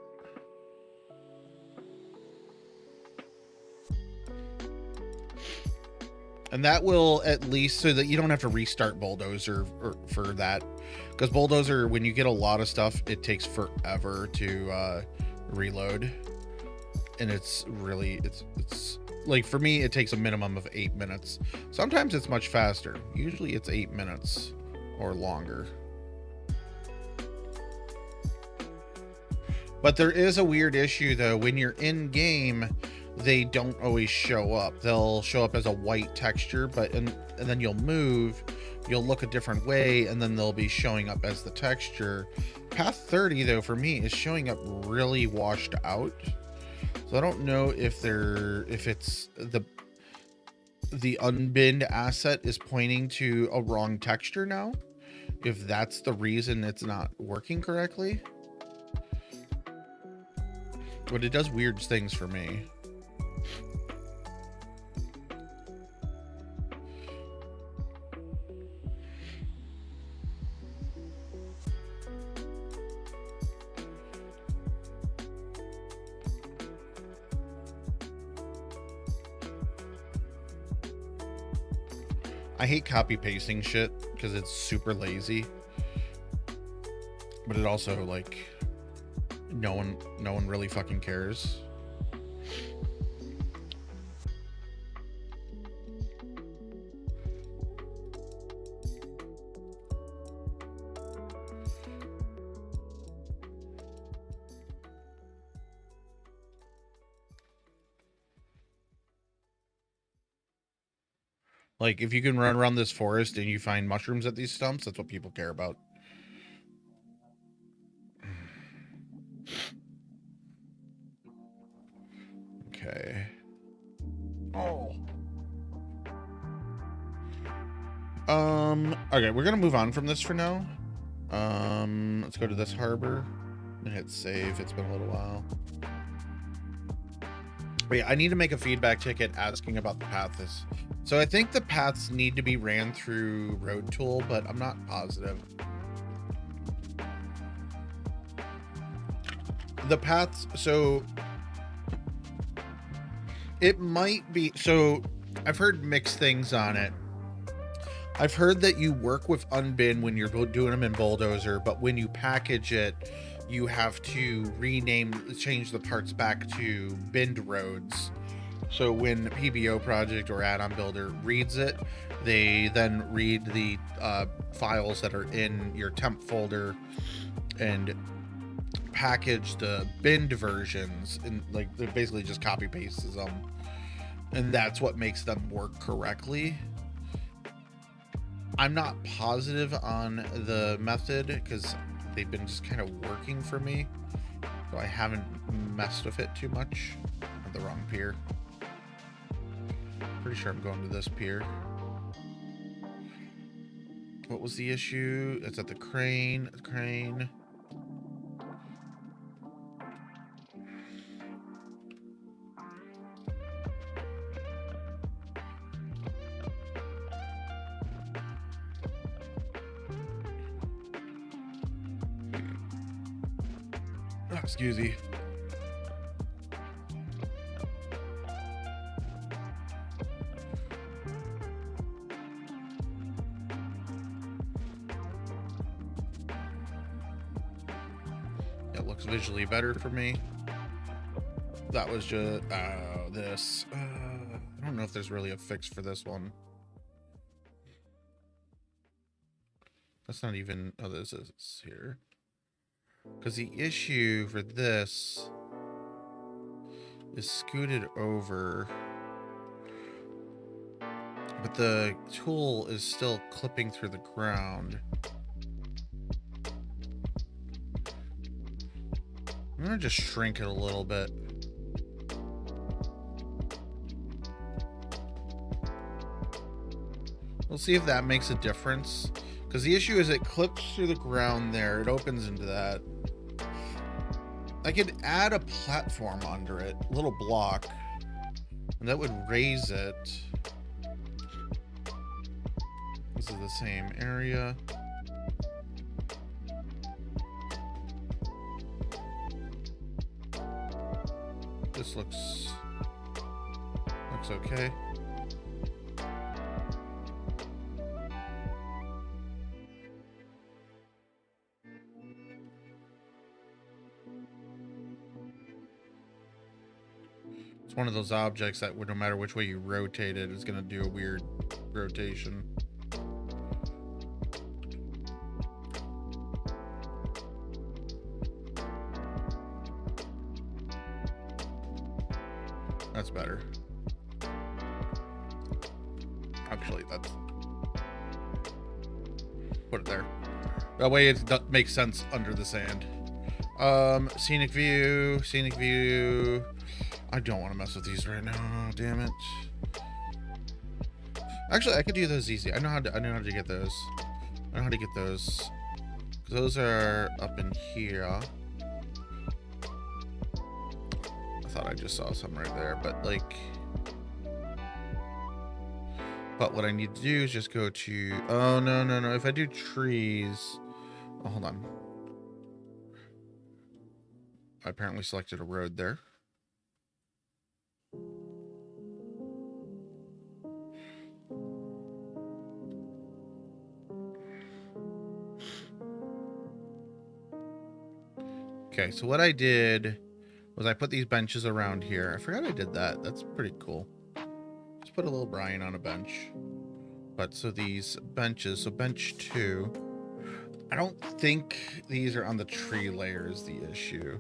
And that will at least, so that you don't have to restart Bulldozer for that. Because Bulldozer, when you get a lot of stuff, it takes forever to reload. And it's really, it's like, for me, it takes a minimum of 8 minutes. Sometimes it's much faster. Usually it's 8 minutes or longer. But there is a weird issue, though. When you're in game, they don't always show up. They'll show up as a white texture, and then you'll move, you'll look a different way, and then they'll be showing up as the texture. Path 30, though, for me, is showing up really washed out. So I don't know if it's the unbinned asset is pointing to a wrong texture now. If that's the reason it's not working correctly. But it does weird things for me. I hate copy pasting shit because it's super lazy. But it also, like, no one really fucking cares. Like, if you can run around this forest and you find mushrooms at these stumps, that's what people care about. Okay. Oh. Okay, we're gonna move on from this for now. Let's go to this harbor and hit save. It's been a little while. But yeah, I need to make a feedback ticket asking about the paths. So I think the paths need to be ran through Road Tool, but I'm not positive. The paths, so it might be, so I've heard mixed things on it. I've heard that you work with unbin when you're doing them in Bulldozer, but when you package it, you have to change the parts back to binned roads. So when PBO project or add-on builder reads it, they then read the files that are in your temp folder and package the binned versions, and like they basically just copy pastes them, and that's what makes them work correctly. I'm not positive on the method because they've been just kind of working for me, so I haven't messed with it too much. At the wrong pier. Pretty sure I'm going to this pier. What was the issue? It's at the crane. Oh, excuse me. Visually better for me. That was just this. I don't know if there's really a fix for this one. That's not even. Oh, this is here. Because the issue for this is scooted over, but the tool is still clipping through the ground. I'm gonna just shrink it a little bit. We'll see if that makes a difference. Because the issue is it clips through the ground there. It opens into that. I could add a platform under it, a little block, and that would raise it. This is the same area. This looks okay. It's one of those objects that no matter which way you rotate it, it's going to do a weird rotation. That's better. Actually, that's... Put it there. That way it makes sense under the sand. Scenic view, scenic view. I don't want to mess with these right now. Damn it. Actually, I could do those easy. I know how to get those. I know how to get those. Those are up in here. I thought I just saw some right there, but like... But what I need to do is just go to... Oh, no, no, no. If I do trees... Oh, hold on. I apparently selected a road there. Okay, so what I did was I put these benches around here. I forgot I did that. That's pretty cool. Just put a little Brian on a bench. But so these benches, so bench 2, I don't think these are on the tree layer is the issue.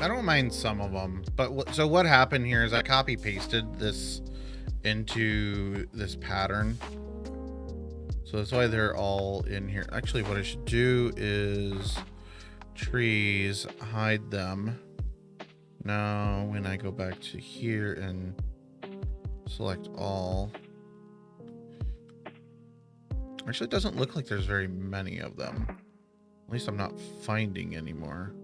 I don't mind some of them, but so what happened here is I copy pasted this into this pattern. So that's why they're all in here. Actually, what I should do is trees, hide them. Now, when I go back to here and select all, actually, it doesn't look like there's very many of them. At least I'm not finding anymore.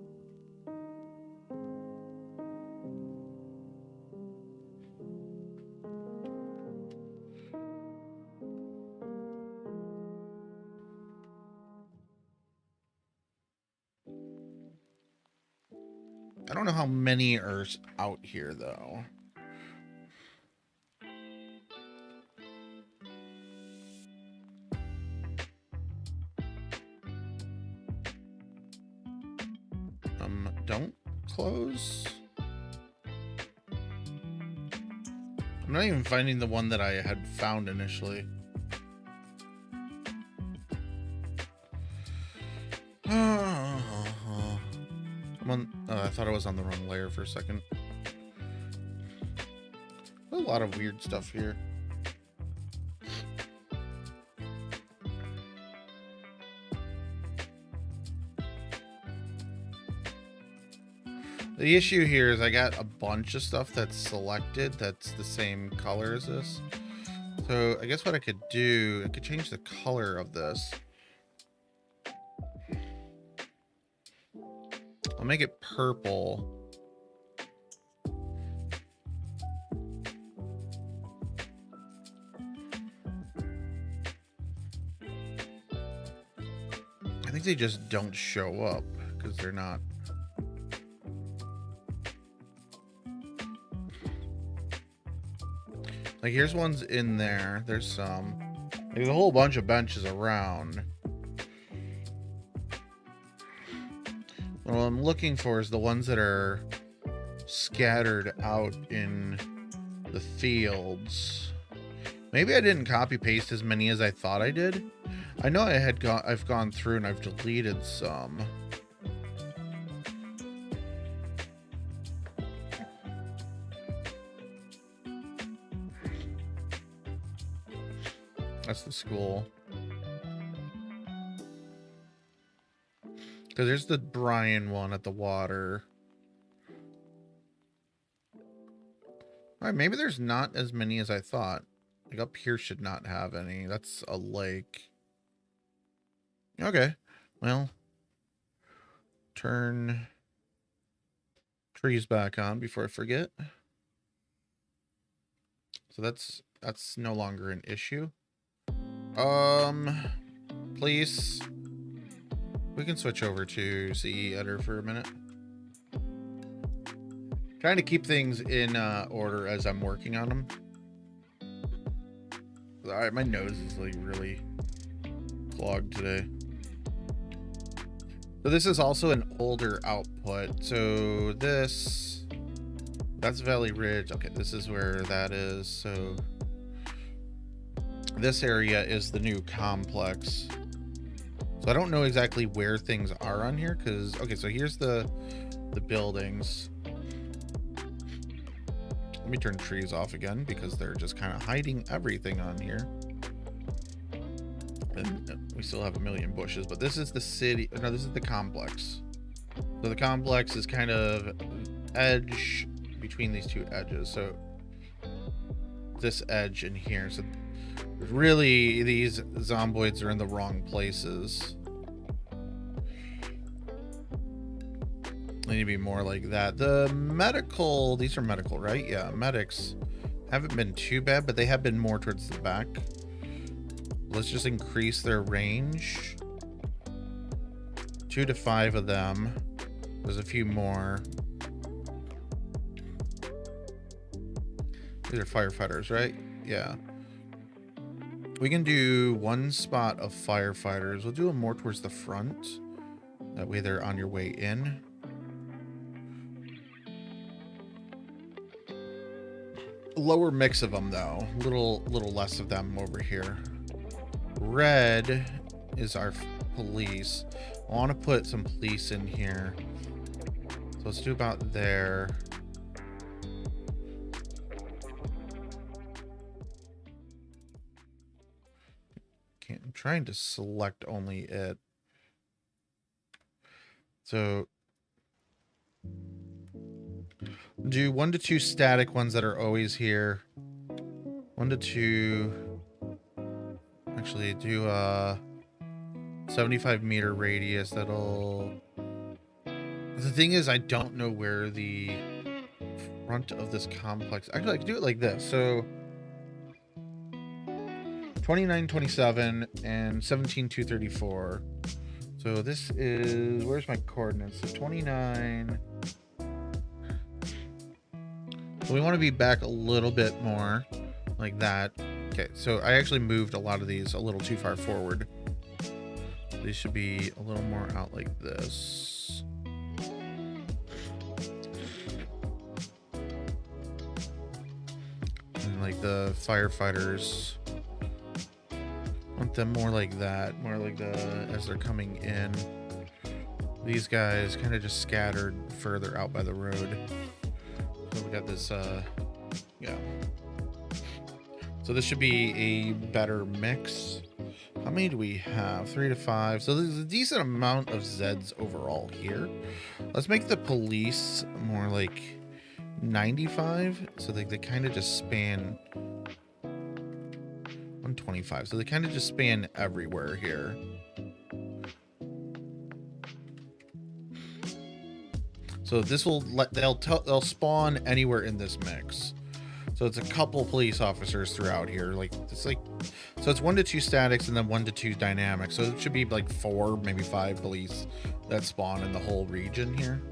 I don't know how many are out here, though. Don't close. I'm not even finding the one that I had found initially. I thought I was on the wrong layer for a second. A lot of weird stuff here. The issue here is I got a bunch of stuff that's selected that's the same color as this. So I guess what I could do, I could change the color of this. make it purple. I think they just don't show up because they're not. Like, here's ones in there. There's some. There's a whole bunch of benches around. What I'm looking for is the ones that are scattered out in the fields. Maybe I didn't copy paste as many as I thought I did. I know I've gone through and I've deleted some. That's the school. Because there's the Brian one at the water. Alright, maybe there's not as many as I thought. Like up here should not have any. That's a lake. Okay. Well. Turn trees back on before I forget. So that's no longer an issue. Please. We can switch over to CE editor for a minute. Trying to keep things in order as I'm working on them. Alright, my nose is like really clogged today. So this is also an older output. So that's Valley Ridge. Okay, this is where that is. So this area is the new complex. So I don't know exactly where things are on here because, okay, so here's the buildings. Let me turn trees off again because they're just kind of hiding everything on here. And we still have a million bushes, but this is the city. No, this is the complex. So the complex is kind of edge between these two edges. So this edge in here. So really, these zomboids are in the wrong places. They need to be more like that. The medical, these are medical, right? Yeah, medics haven't been too bad, but they have been more towards the back. Let's just increase their range. 2 to 5 of them. There's a few more. These are firefighters, right? Yeah. We can do 1 spot of firefighters. We'll do them more towards the front. That way they're on your way in. Lower mix of them though. Little less of them over here. Red is our police. I want to put some police in here. So let's do about there. I'm trying to select only it. So do 1 to 2 static ones that are always here. 1 to 2. Actually, do a 75-meter radius. That'll. The thing is, I don't know where the front of this complex. Actually, I can do it like this. So 29, 27, and 17, 234. So this is, where's my coordinates? So 29. So we want to be back a little bit more like that. Okay, so I actually moved a lot of these a little too far forward. These should be a little more out like this. And like the firefighters, want them more like that, more like the as they're coming in. These guys kind of just scattered further out by the road. So we got this, yeah. So this should be a better mix. How many do we have? 3 to 5. So there's a decent amount of Zeds overall here. Let's make the police more like 95. So they kind of just span 125. So they kind of just span everywhere here. So this will they'll spawn anywhere in this mix. So it's a couple police officers throughout here. Like it's like, so it's 1 to 2 statics and then 1 to 2 dynamics. So it should be like 4, maybe 5 police that spawn in the whole region here.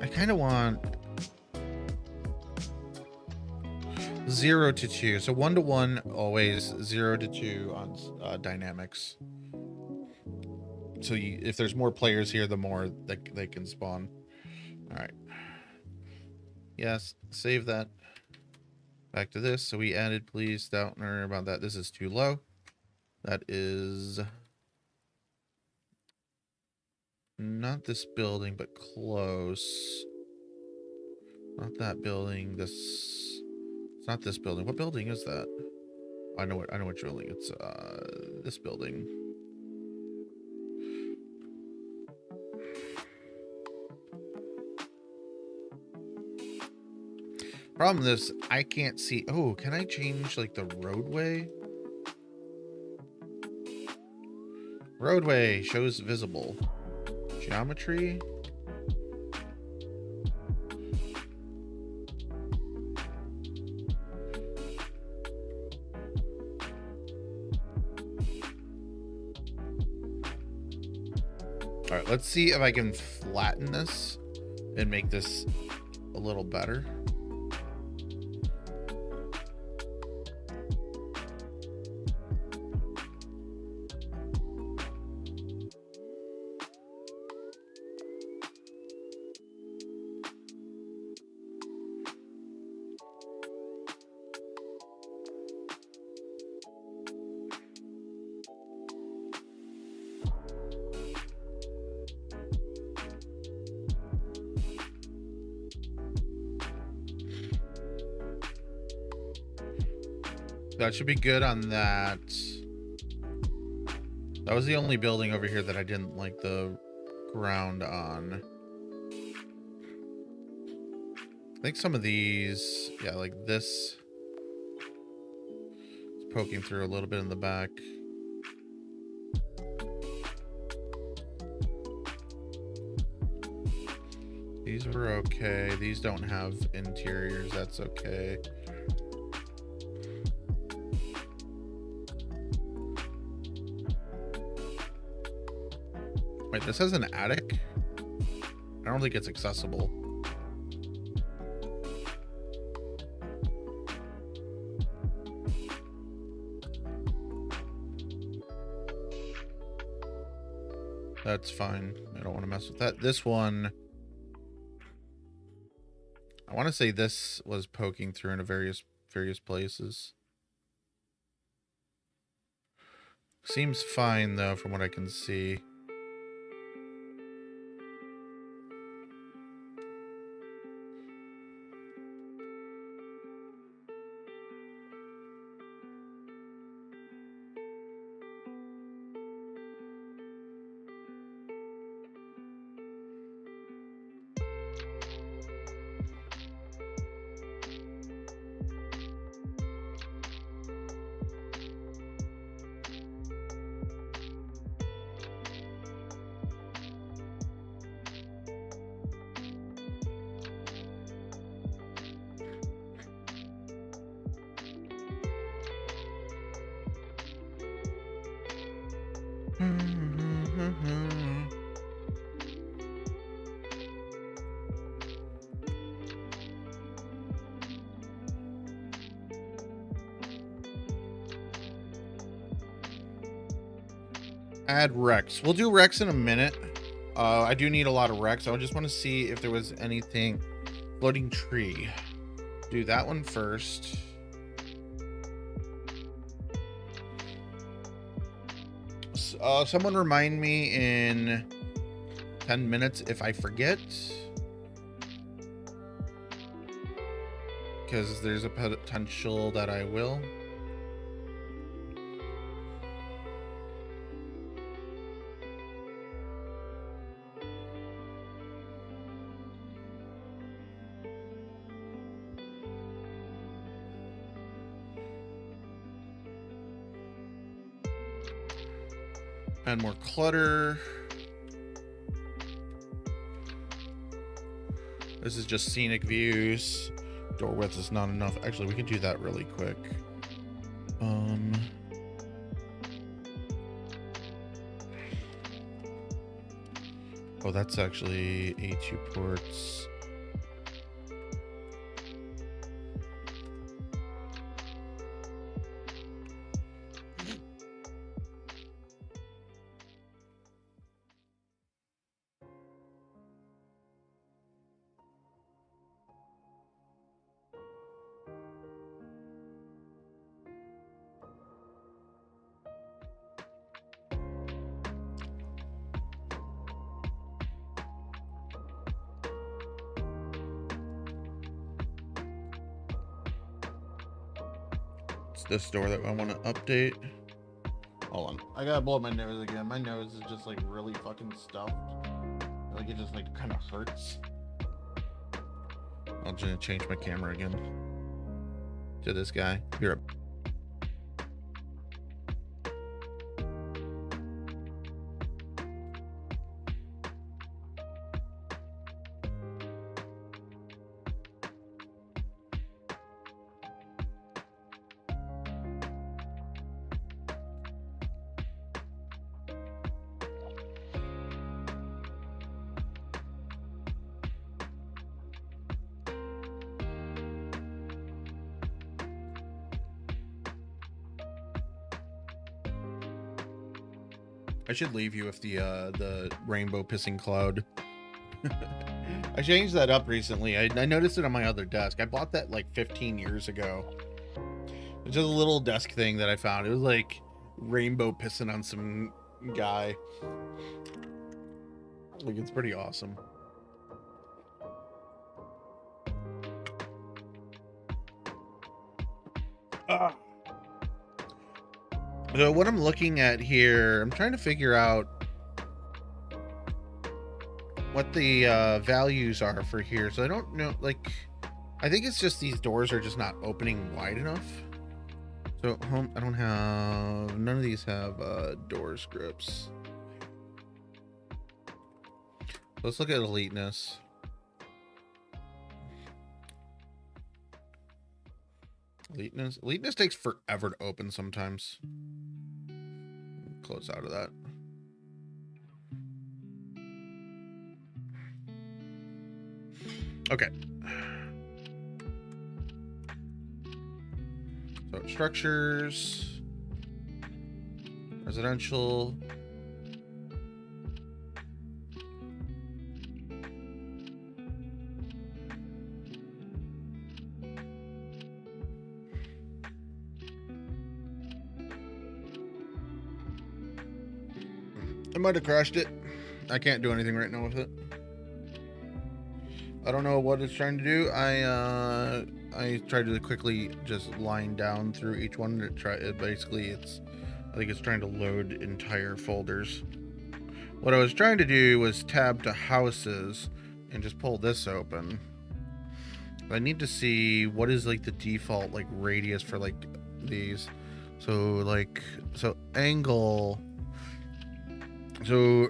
I kind of want 0 to 2. So 1 to 1 always, 0 to 2 on dynamics. So if there's more players here, the more that they can spawn. All right. Yes, save that. Back to this. So we added police. Don't worry about that. This is too low. That is not this building, but close. Not that building. It's not this building. What building is that? I know which building. It's this building. Problem is, I can't see. Oh, can I change like the roadway? Roadway shows visible. Geometry. All right, let's see if I can flatten this and make this a little better. That should be good on that. That was the only building over here that I didn't like the ground on. I think some of these, yeah, like this. It's poking through a little bit in the back. These were okay. These don't have interiors. That's okay. Wait, this has an attic? I don't think it's accessible. That's fine. I don't want to mess with that. This one, I want to say this was poking through into various places. Seems fine though, from what I can see. Add Rex. We'll do Rex in a minute. I do need a lot of Rex. I just want to see if there was anything. Floating tree. Do that one first. Someone remind me in 10 minutes if I forget. Because there's a potential that I will. And more clutter. This is just scenic views. Door width is not enough. Actually, we can do that really quick. Oh, that's actually A2 ports. This door that I want to update. Hold on, I gotta blow my nose again. My nose is just like really fucking stuffed. Like it just like kind of hurts. I'm just gonna change my camera again to this guy. Here. I should leave you with the rainbow pissing cloud. I changed that up recently. I noticed it on my other desk. I bought that like 15 years ago. It's just a little desk thing that I found. It was like rainbow pissing on some guy. Like it's pretty awesome. So what I'm looking at here, I'm trying to figure out what the values are for here. So I don't know, like, I think it's just these doors are just not opening wide enough. So home, I don't have, none of these have door scripts. Let's look at eliteness. Eliteness takes forever to open sometimes. Close out of that. Okay. So structures, residential. I might have crashed it. I can't do anything right now with it. I don't know what it's trying to do. I tried to quickly just line down through each one to try it. Basically, I think it's trying to load entire folders. What I was trying to do was tab to houses and just pull this open. I need to see what is like the default like radius for like these. So angle. So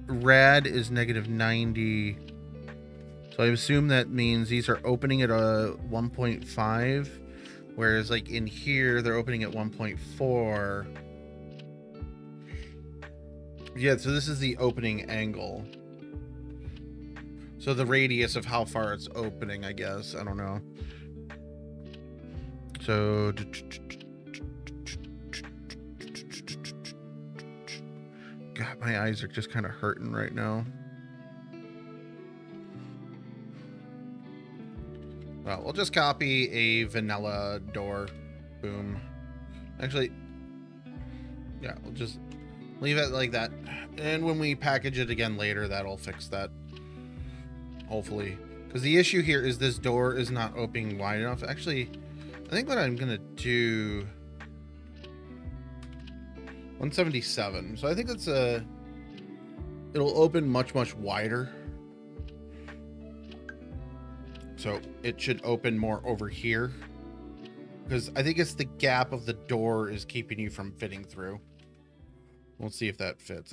rad is -90. So I assume that means these are opening at a 1.5, whereas like in here they're opening at 1.4. Yeah, so this is the opening angle. So the radius of how far it's opening, I guess. I don't know. So God, my eyes are just kind of hurting right now. Well, we'll just copy a vanilla door. Boom. Actually, yeah, we'll just leave it like that. And when we package it again later, that'll fix that. Hopefully. Because the issue here is this door is not opening wide enough. Actually, I think what I'm going to do... 177. So I think that's it'll open much wider. So it should open more over here, because I think it's the gap of the door is keeping you from fitting through. We'll see if that fits.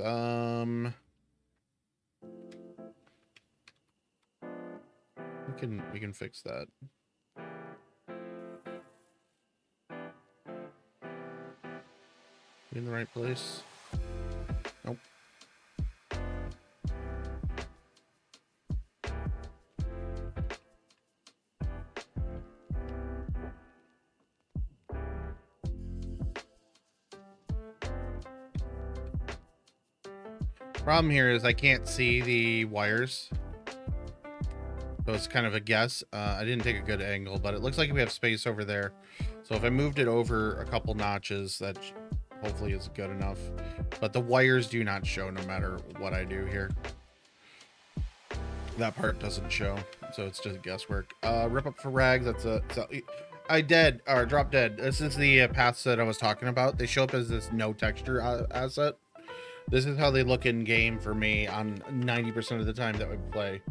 We can fix that. In the right place? Nope. Problem here is I can't see the wires. So it's kind of a guess. I didn't take a good angle, but it looks like we have space over there. So if I moved it over a couple notches, that hopefully is good enough. But the wires do not show no matter what I do here. That part doesn't show, so it's just guesswork. Rip up for rags. That's a... drop dead. This is the paths that I was talking about. They show up as this no texture asset. This is how they look in game for me on 90% of the time that we play.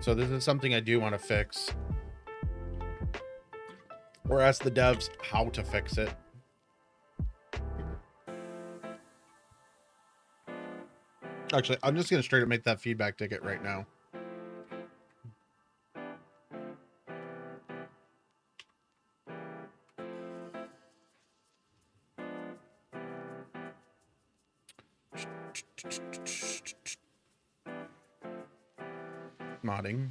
So this is something I do want to fix. Or ask the devs how to fix it. Actually, I'm just going to straight up make that feedback ticket right now. Modding.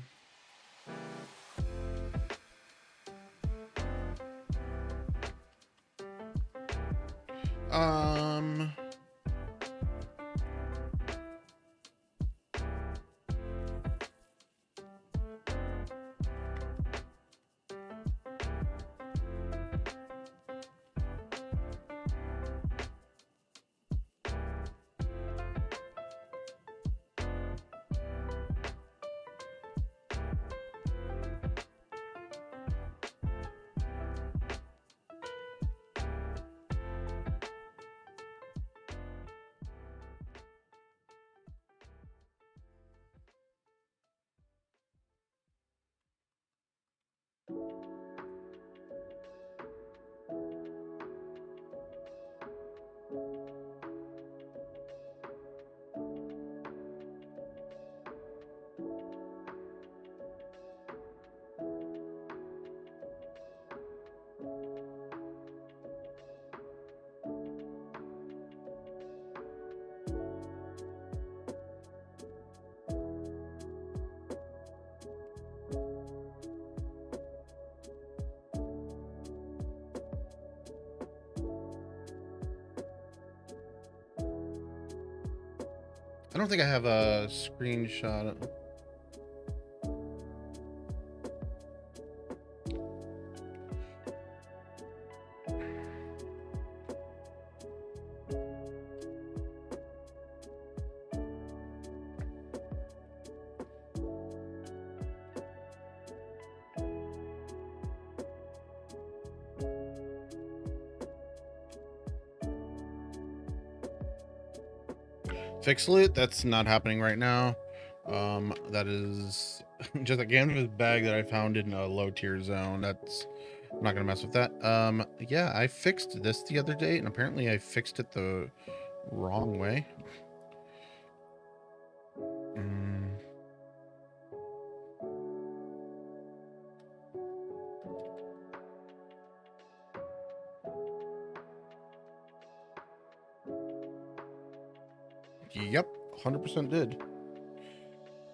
I don't think I have a screenshot. Fix loot, that's not happening right now. That is just a canvas bag that I found in a low tier zone. That's, I'm not gonna mess with that. Yeah, I fixed this the other day and apparently I fixed it the wrong way. Yep, 100% did.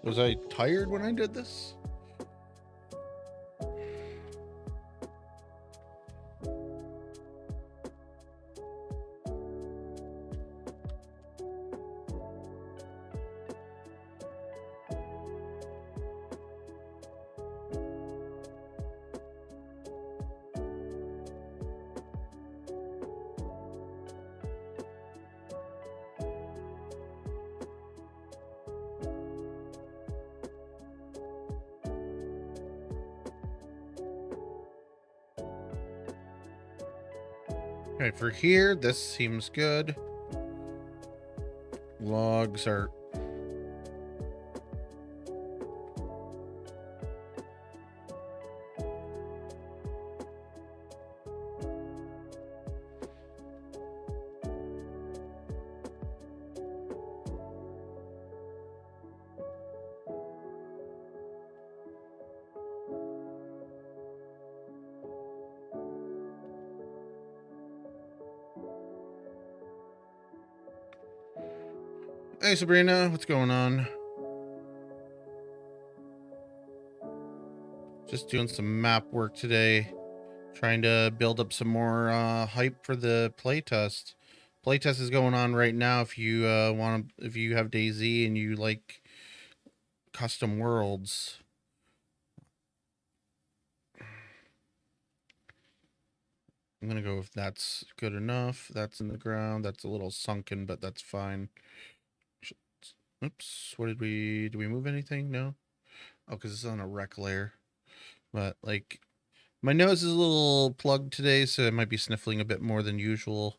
Was I tired when I did this? Okay, for here, this seems good. Logs are... Hey Sabrina, what's going on? Just doing some map work today. Trying to build up some more hype for the playtest. Playtest is going on right now. If you if you have DayZ and you like custom worlds. I'm gonna go if that's good enough. That's in the ground. That's a little sunken, but that's fine. Oops. What did we move anything? No. Oh, because it's on a rec layer. But like, my nose is a little plugged today, so I might be sniffling a bit more than usual.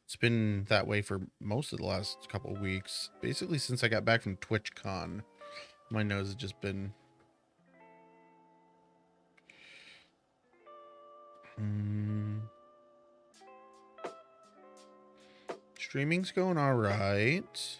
It's been that way for most of the last couple of weeks. Basically, since I got back from TwitchCon, my nose has just been... Streaming's going all right.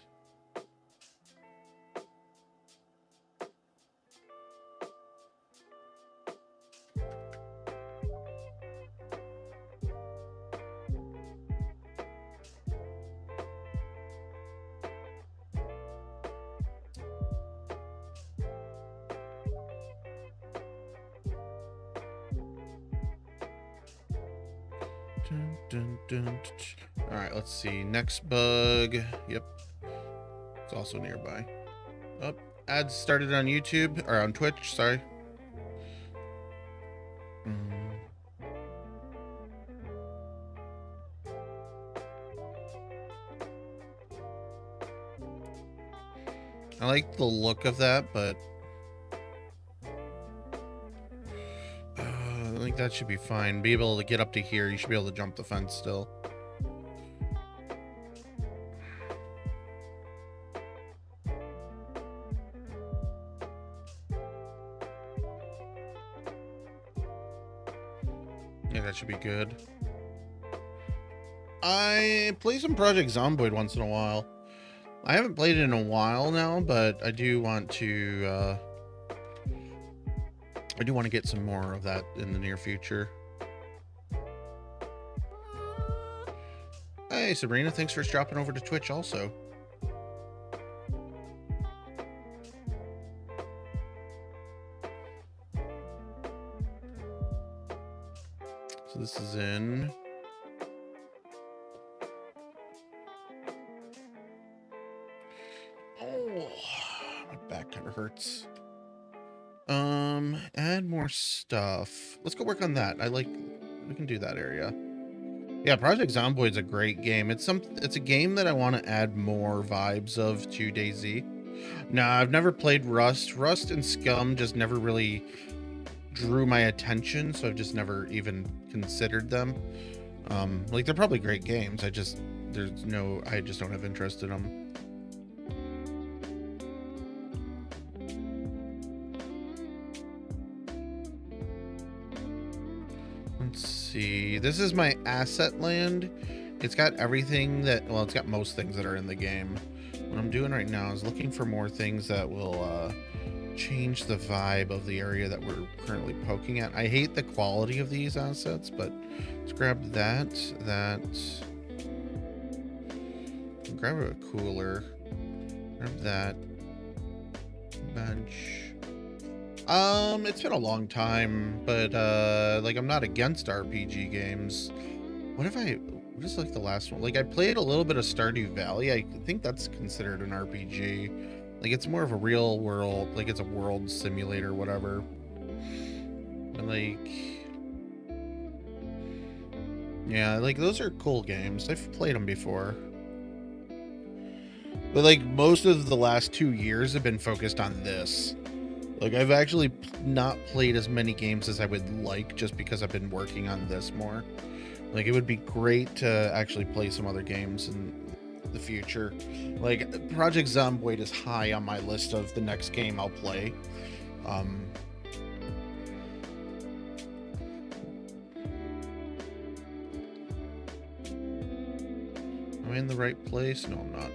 All right, let's see. Next bug. Yep. It's also nearby. Oh, ads started on YouTube or on Twitch. Sorry. I like the look of that, but I think that should be fine. Be able to get up to here. You should be able to jump the fence still. Yeah, that should be good. I play some Project Zomboid once in a while. I haven't played it in a while now, but I do want to get some more of that in the near future. Hey Sabrina, thanks for dropping over to Twitch also. So this is in... Oh, my back kind of hurts. Add more stuff. Let's go work on that. We can do that area. Yeah, Project Zomboid's a great game. It's a game that I want to add more vibes of to DayZ. No, I've never played Rust. Rust and Scum just never really drew my attention, so I've just never even considered them. Like, they're probably great games. I just don't have interest in them. Let's see. This is my asset land. It's got everything that, well, it's got most things that are in the game. What I'm doing right now is looking for more things that will change the vibe of the area that we're currently poking at. I hate the quality of these assets, but let's grab that. Grab a cooler. Grab that. Bench. It's been a long time, but like, I'm not against RPG games. What is like the last one? Like, I played a little bit of Stardew Valley. I think that's considered an RPG. Like, it's more of a real world, like it's a world simulator, whatever. And like, yeah, like those are cool games. I've played them before. But like, most of the last 2 years have been focused on this. Like, I've actually not played as many games as I would like, just because I've been working on this more. Like, it would be great to actually play some other games in the future. Like, Project Zomboid is high on my list of the next game I'll play. Am I in the right place? No, I'm not.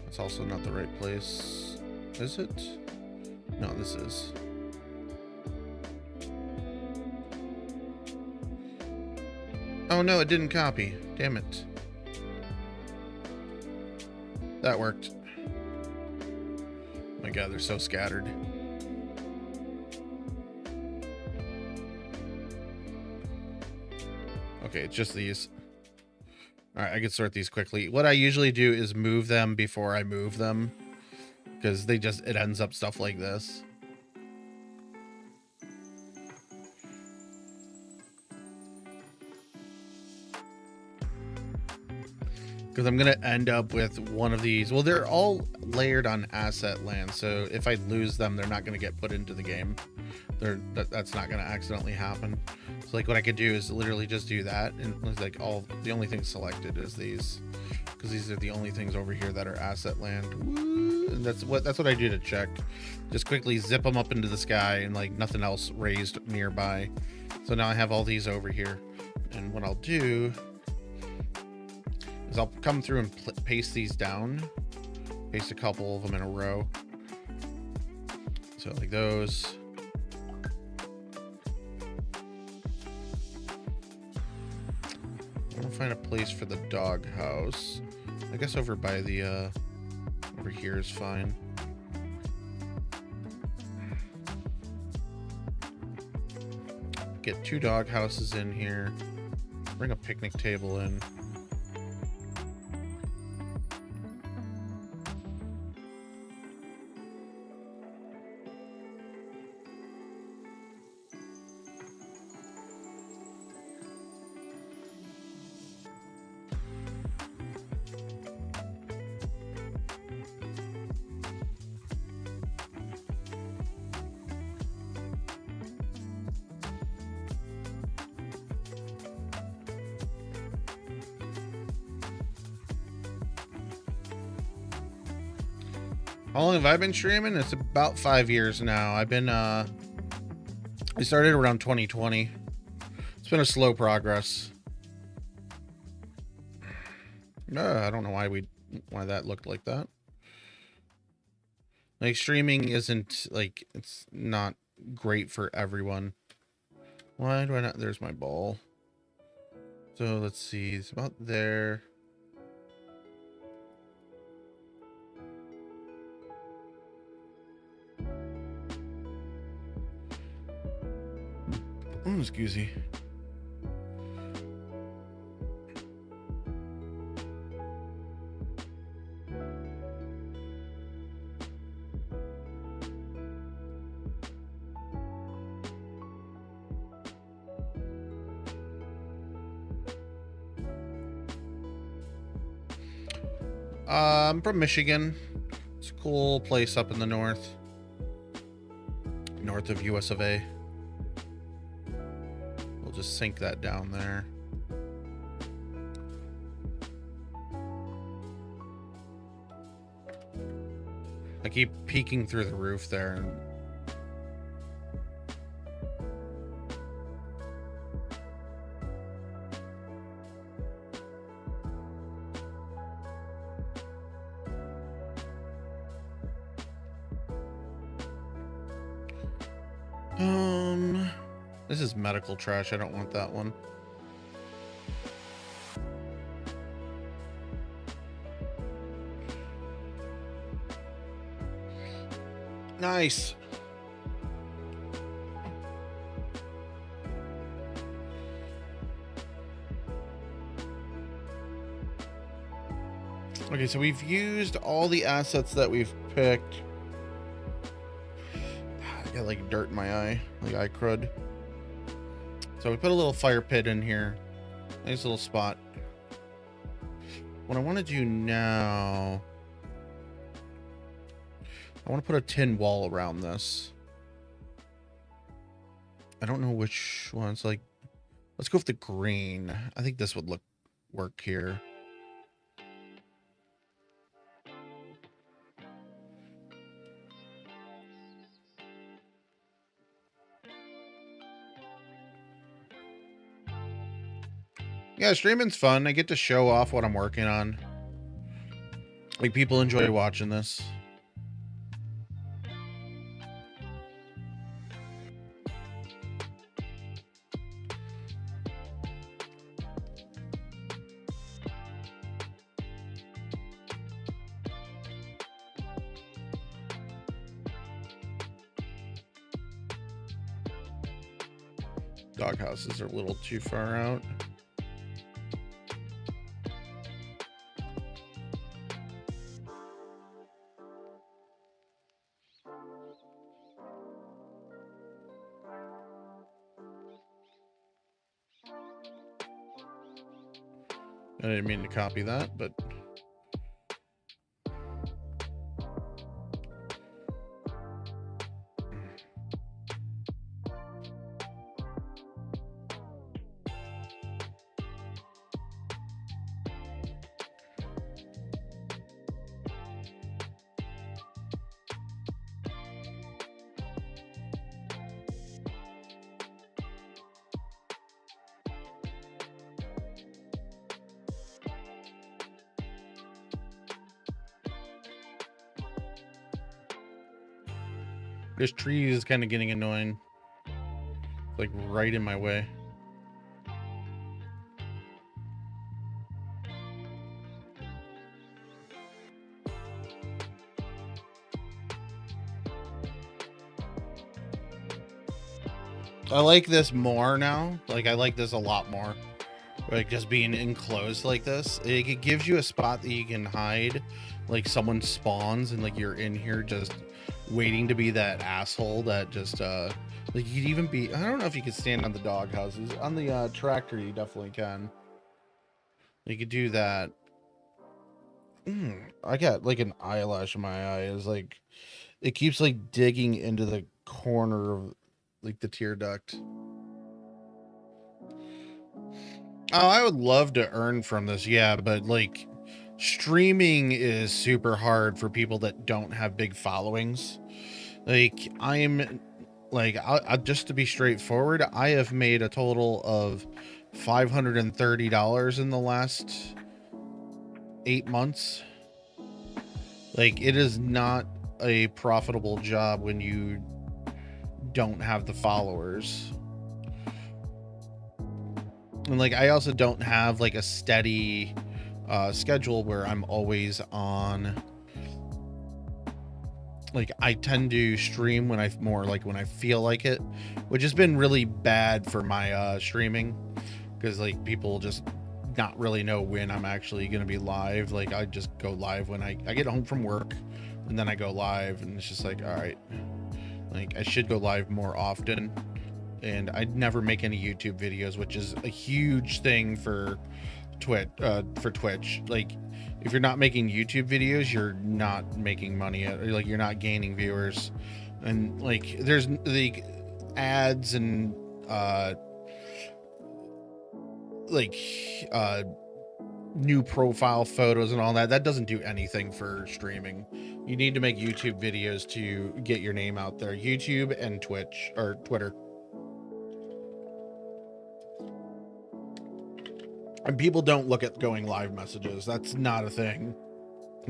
That's also not the right place. Is it? No, this is. Oh no, it didn't copy. Damn it. That worked. My God, they're so scattered. Okay, it's just these. All right, I can sort these quickly. What I usually do is move them before I move them, because it ends up stuff like this. Because I'm going to end up with one of these. Well, they're all layered on asset land, so if I lose them, they're not going to get put into the game. That's not going to accidentally happen. So like what I could do is literally just do that, and it's like the only thing selected is these, because these are the only things over here that are asset land. Woo! And that's what I do to check. Just quickly zip them up into the sky, and like nothing else raised nearby. So now I have all these over here, and what I'll do is I'll come through and paste these down, paste a couple of them in a row. So like those. I want to find a place for the dog house. I guess over by the over here is fine. Get 2 dog houses in here. Bring a picnic table in. How long have I been streaming? It's about 5 years now. I've been, I started around 2020. It's been a slow progress. I don't know why that looked like that. Like, streaming isn't, like, it's not great for everyone. Why do I not? There's my ball. So, let's see. It's about there. Oh, excuse. I'm from Michigan. It's a cool place up in the north of US of A. We'll just sink that down there. I keep peeking through the roof there and this is medical trash. I don't want that one. Nice. Okay, so we've used all the assets that we've picked. I got like dirt in my eye, like eye crud. So we put a little fire pit in here. Nice little spot. What I want to do now, I want to put a tin wall around this. I don't know which one's like, let's go with the green. I think this would work here. Yeah, streaming's fun. I get to show off what I'm working on. Like, people enjoy watching this. Doghouses are a little too far out. I didn't mean to copy that, but this tree is kind of getting annoying. Like right in my way. I like this more now. Like I like this a lot more. Like just being enclosed like this. It gives you a spot that you can hide. Like someone spawns and like you're in here just waiting to be that asshole that just like you'd even be, I don't know if you could stand on the dog houses. On the tractor you definitely can. You could do that. I got like an eyelash in my eye. Is like it keeps like digging into the corner of like the tear duct. Oh, I would love to earn from this, yeah, but like streaming is super hard for people that don't have big followings. Like I'm like I just to be straightforward, I have made a total of $530 in the last 8 months. Like it is not a profitable job when you don't have the followers. And like I also don't have like a steady schedule where I'm always on. Like I tend to stream when when I feel like it, which has been really bad for my streaming because like people just not really know when I'm actually going to be live. Like I just go live when I get home from work and then I go live and it's just like, all right, like I should go live more often. And I never make any YouTube videos, which is a huge thing for Twitch. Like if you're not making YouTube videos, you're not making money. Like you're not gaining viewers, and like there's the ads and new profile photos and all that. That doesn't do anything for streaming. You need to make YouTube videos to get your name out there. YouTube and Twitch or Twitter. And people don't look at going live messages. That's not a thing.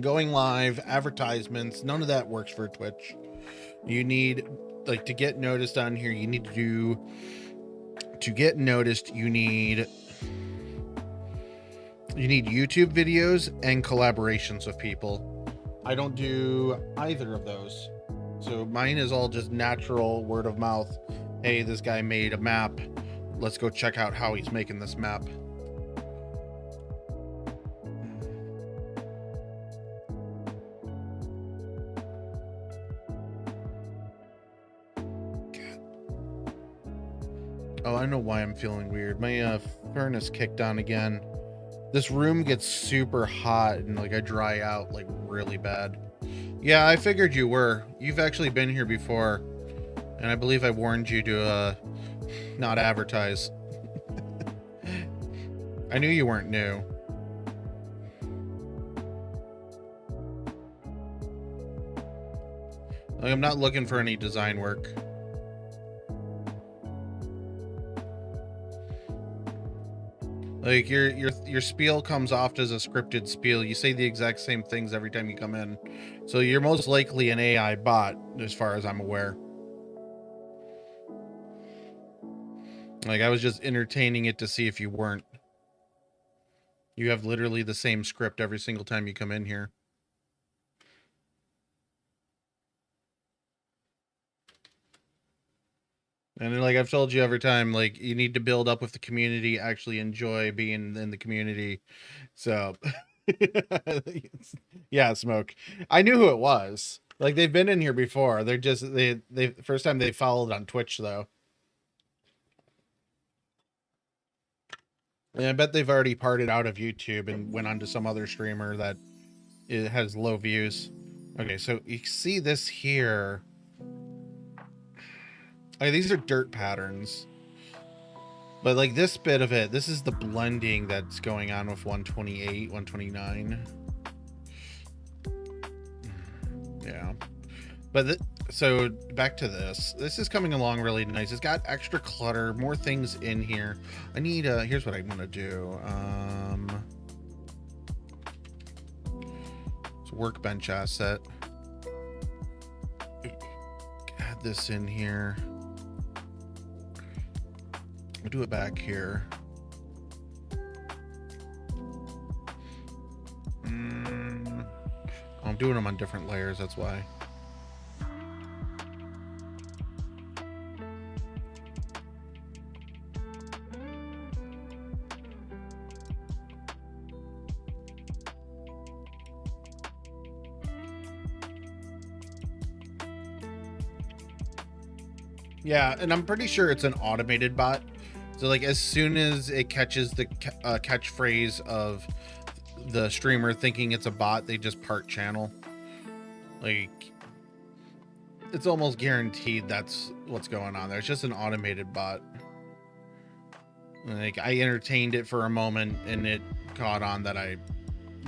Going live, advertisements, none of that works for Twitch. You need, like, to get noticed on here, you need to get noticed, you need YouTube videos and collaborations with people. I don't do either of those. So mine is all just natural word of mouth. Hey, this guy made a map. Let's go check out how he's making this map. Oh, I know why I'm feeling weird. My furnace kicked on again. This room gets super hot and like I dry out like really bad. Yeah, I figured you were. You've actually been here before. And I believe I warned you to not advertise. I knew you weren't new. Like, I'm not looking for any design work. Like your spiel comes off as a scripted spiel. You say the exact same things every time you come in. So you're most likely an AI bot, as far as I'm aware. Like I was just entertaining it to see if you weren't. You have literally the same script every single time you come in here. And like I've told you every time, like you need to build up with the community, actually enjoy being in the community. So yeah, Smoke. I knew who it was. Like they've been in here before. They're just they first time they followed on Twitch though. And I bet they've already parted out of YouTube and went on to some other streamer that it has low views. Okay, so you see this here. Okay, these are dirt patterns. But like this bit of it, this is the blending that's going on with 128, 129. Yeah. But so back to this. This is coming along really nice. It's got extra clutter, more things in here. I need here's what I'm gonna do. It's a workbench asset. Add this in here. I'll do it back here. I'm doing them on different layers, that's why. Yeah, and I'm pretty sure it's an automated bot. So like as soon as it catches the catchphrase of the streamer thinking it's a bot, they just part channel. Like it's almost guaranteed that's what's going on there. It's just an automated bot. Like I entertained it for a moment and it caught on that I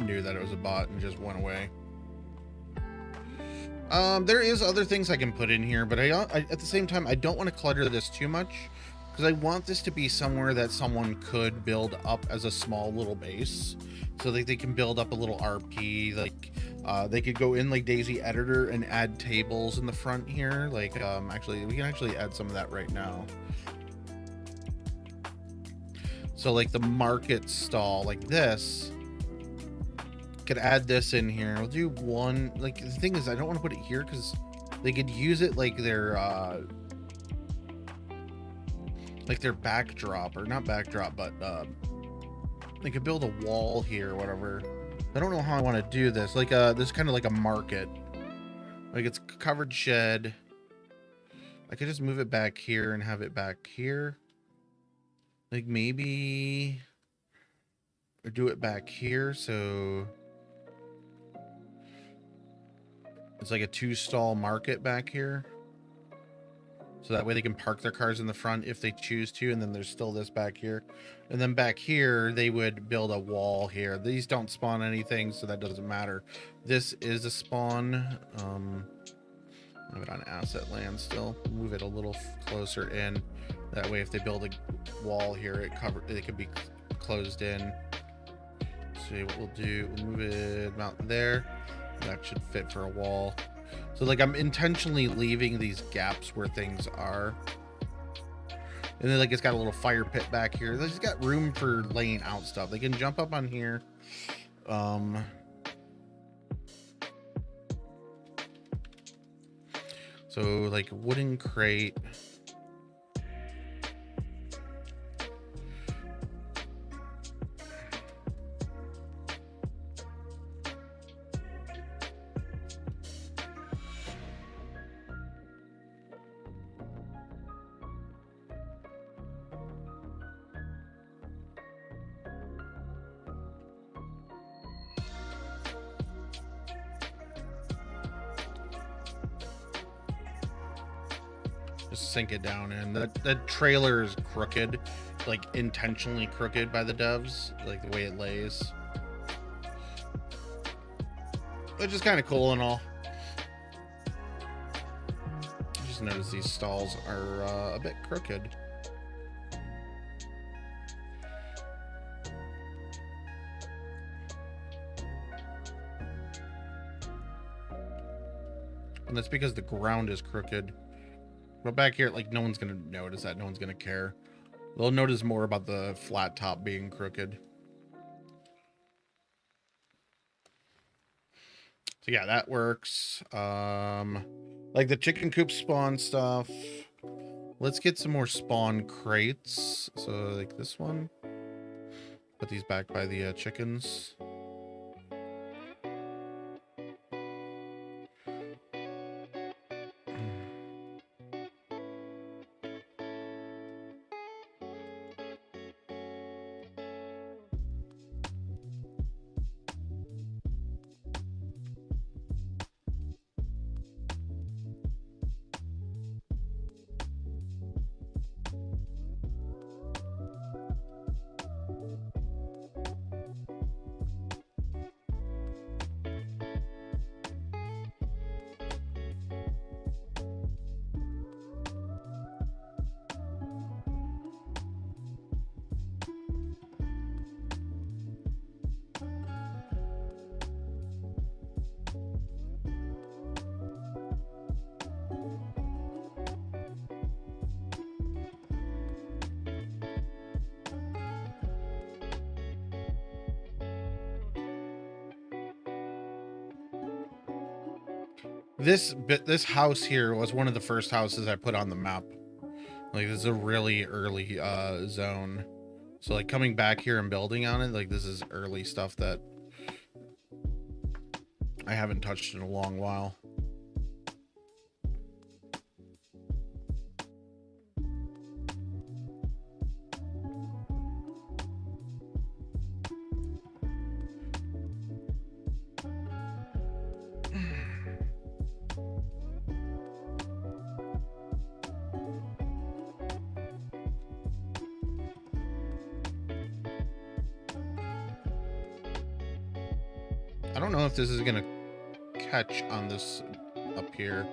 knew that it was a bot and just went away. There is other things I can put in here, but I at the same time I don't want to clutter this too much because I want this to be somewhere that someone could build up as a small little base, so that they can build up a little RP. Like they could go in like DayZ editor and add tables in the front here. Like actually we can actually add some of that right now. So like the market stall like this. Could add this in here. We'll do one. Like the thing is I don't want to put it here because they could use it like their backdrop, or not backdrop, but they could build a wall here or whatever. I don't know how I want to do this. Like this is kind of like a market. Like it's covered shed. I could just move it back here and have it back here. Like maybe, or do it back here so it's like a 2-stall market back here. So that way they can park their cars in the front if they choose to, and then there's still this back here. And then back here, they would build a wall here. These don't spawn anything, so that doesn't matter. This is a spawn. Move it on asset land still. Move it a little closer in. That way if they build a wall here, it could be closed in. See what we'll do. We'll move it about there. That should fit for a wall. So like I'm intentionally leaving these gaps where things are. And then like it's got a little fire pit back here. They just got room for laying out stuff. They can jump up on here. So like wooden crate. Just sink it down in. That trailer is crooked, like intentionally crooked by the devs, like the way it lays. Which is kind of cool and all. Just notice these stalls are a bit crooked. And that's because the ground is crooked. But back here, like, no one's gonna notice that. No one's gonna care. They'll notice more about the flat top being crooked. So yeah, that works. Like the chicken coop spawn stuff. Let's get some more spawn crates. So like this one. Put these back by the chickens. This house here was one of the first houses I put on the map. Like this is a really early zone. So like coming back here and building on it, like this is early stuff that I haven't touched in a long while. I don't know if this is gonna catch on this up here.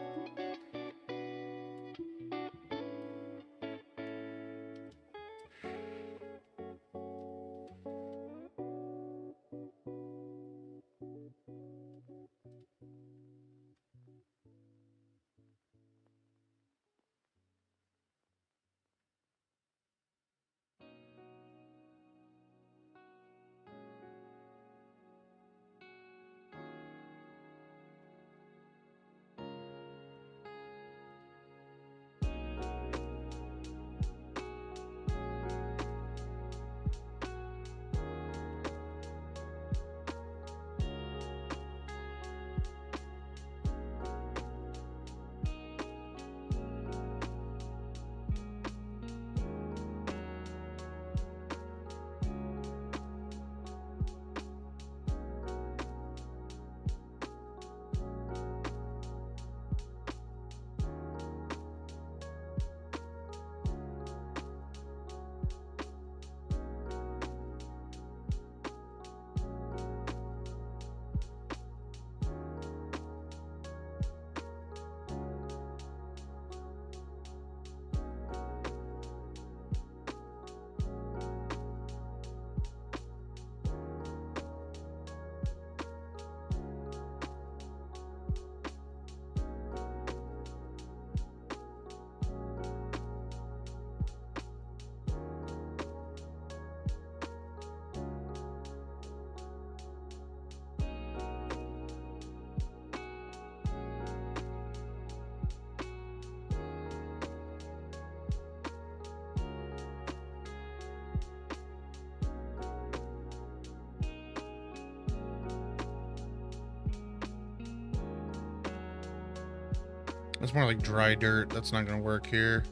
It's more like dry dirt. That's not gonna work here.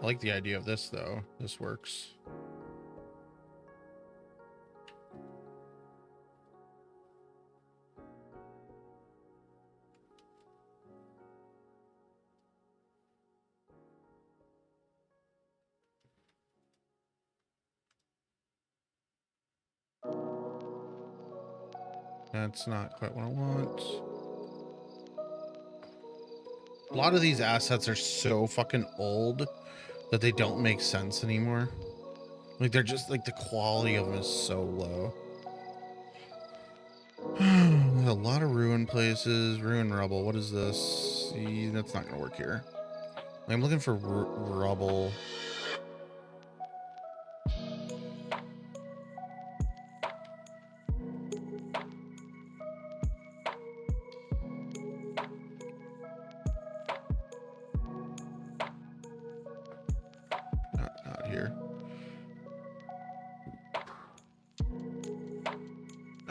I like the idea of this though. This works. That's not quite what I want. A lot of these assets are so fucking old that they don't make sense anymore. Like they're just like the quality of them is so low. There's a lot of ruin places, ruin rubble. What is this? See, that's not gonna work here. I'm looking for rubble.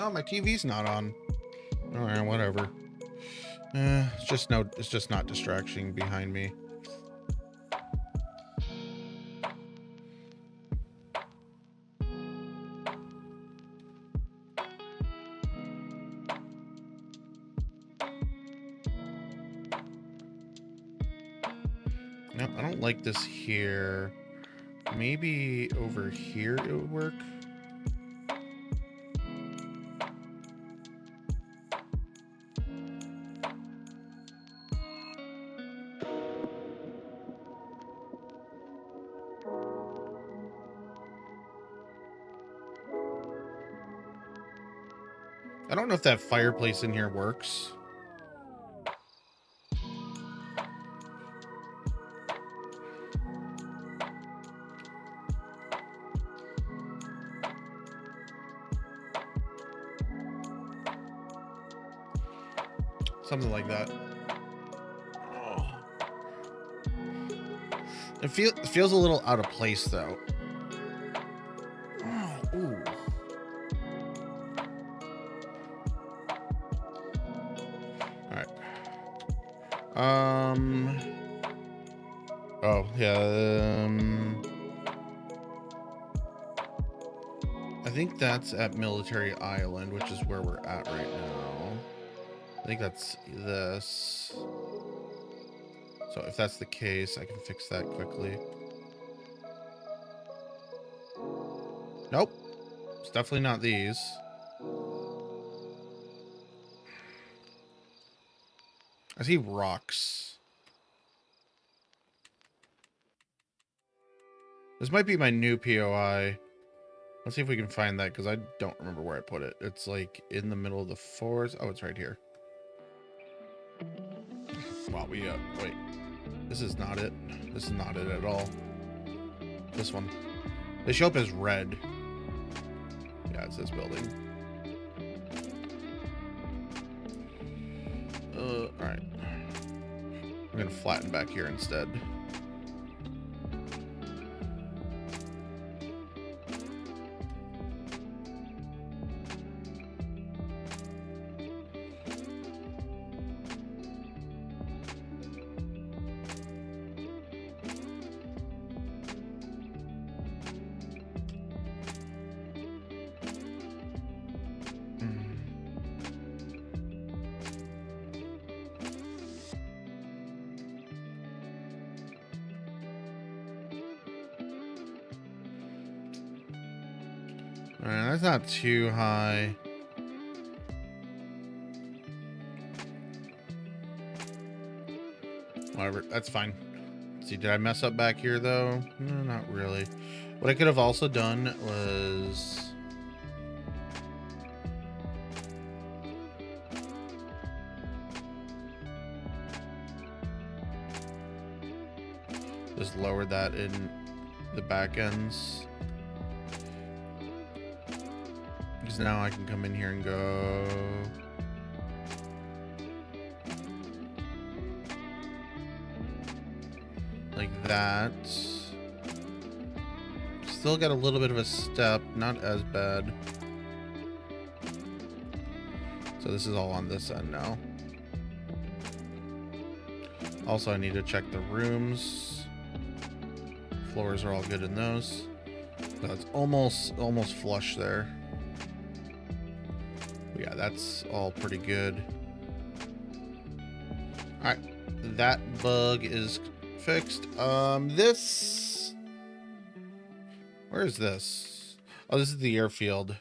Oh, my TV's not on. All right, whatever. It's just not distraction behind me. Nope, I don't like this here. Maybe over here it would work. I don't know if that fireplace in here works. Something like that. Oh. It feels a little out of place though. Oh, ooh. All right. Oh yeah. I think that's at Military Island, which is where we're at right now. I think that's this. So if that's the case, I can fix that quickly. Nope. It's definitely not these. I see rocks. This might be my new POI. Let's see if we can find that, because I don't remember where I put it. It's like in the middle of the forest. Oh, it's right here. Wow, wait. This is not it. This is not it at all. This one. They show up as red. Yeah, it's this building. Alright. I'm gonna flatten back here instead. Alright, that's not too high. Whatever, that's fine. Let's see, did I mess up back here though? No, not really. What I could have also done was... just lower that in the back ends. Because now I can come in here and go... like that. Still got a little bit of a step, not as bad. So this is all on this end now. Also, I need to check the rooms. Floors are all good in those. So it's almost flush there. Yeah, that's all pretty good. All right, that bug is fixed. This, where is this? Oh, this is the airfield.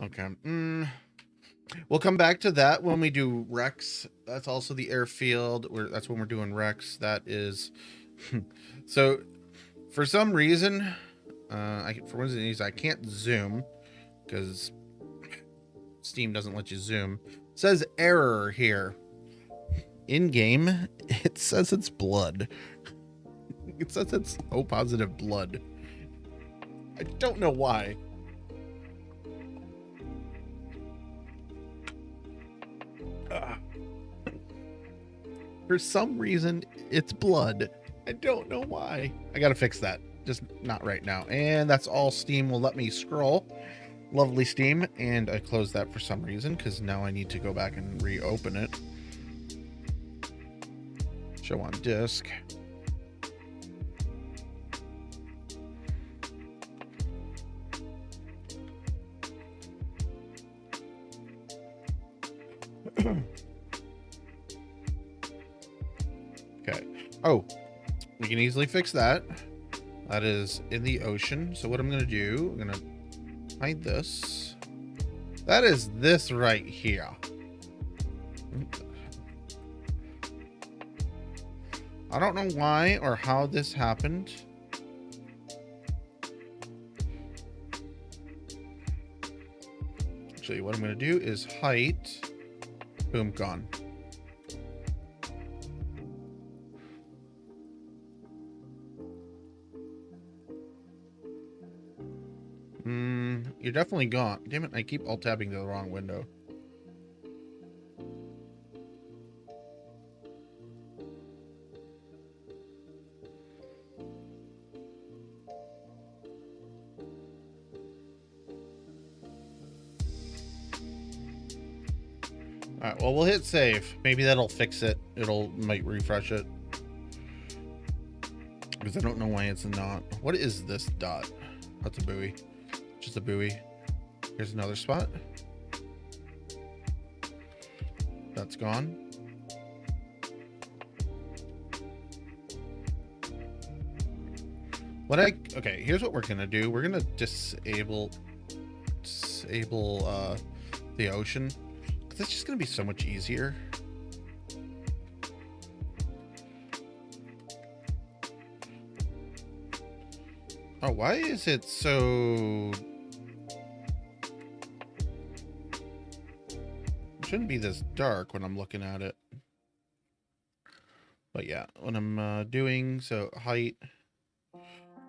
Okay. We'll come back to that when we do Rex. That's also the airfield. That's when we're doing Rex. That is so. For some reason, for one of these, I can't zoom because Steam doesn't let you zoom. It says error here. In game, it says it's blood. It says it's O positive blood. I don't know why. For some reason, it's blood. I don't know why. I gotta fix that. Just not right now. And that's all Steam will let me scroll. Lovely Steam, and I closed that for some reason because now I need to go back and reopen it. Show on disk. Okay. Oh, we can easily fix that. That is in the ocean. So what I'm going to do, I'm going to hide this. That is this right here. I don't know why or how this happened. Actually, what I'm going to do is height. Boom, gone. You're definitely gone. Damn it, I keep alt-tabbing to the wrong window. Alright, well, we'll hit save. Maybe that'll fix it. Might refresh it. Because I don't know why it's not. What is this dot? That's a buoy. Just a buoy. Here's another spot. That's gone. Okay, here's what we're gonna do. We're gonna disable the ocean. Cause it's just gonna be so much easier. Oh, why is it so... It shouldn't be this dark when I'm looking at it. But yeah, when I'm doing, so height,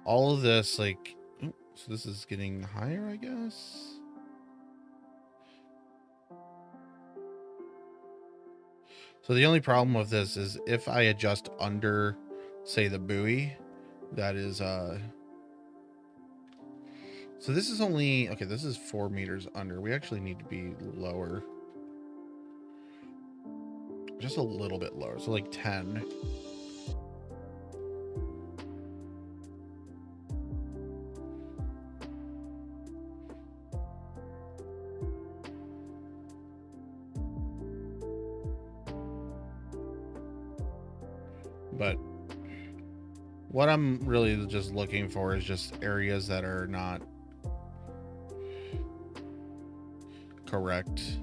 all of this, like, oh, so this is getting higher, I guess. So the only problem with this is if I adjust under, say, the buoy, that is, so this is only, okay, this is 4 meters under. We actually need to be lower. Just a little bit lower, so like 10. But what I'm really just looking for is just areas that are not correct.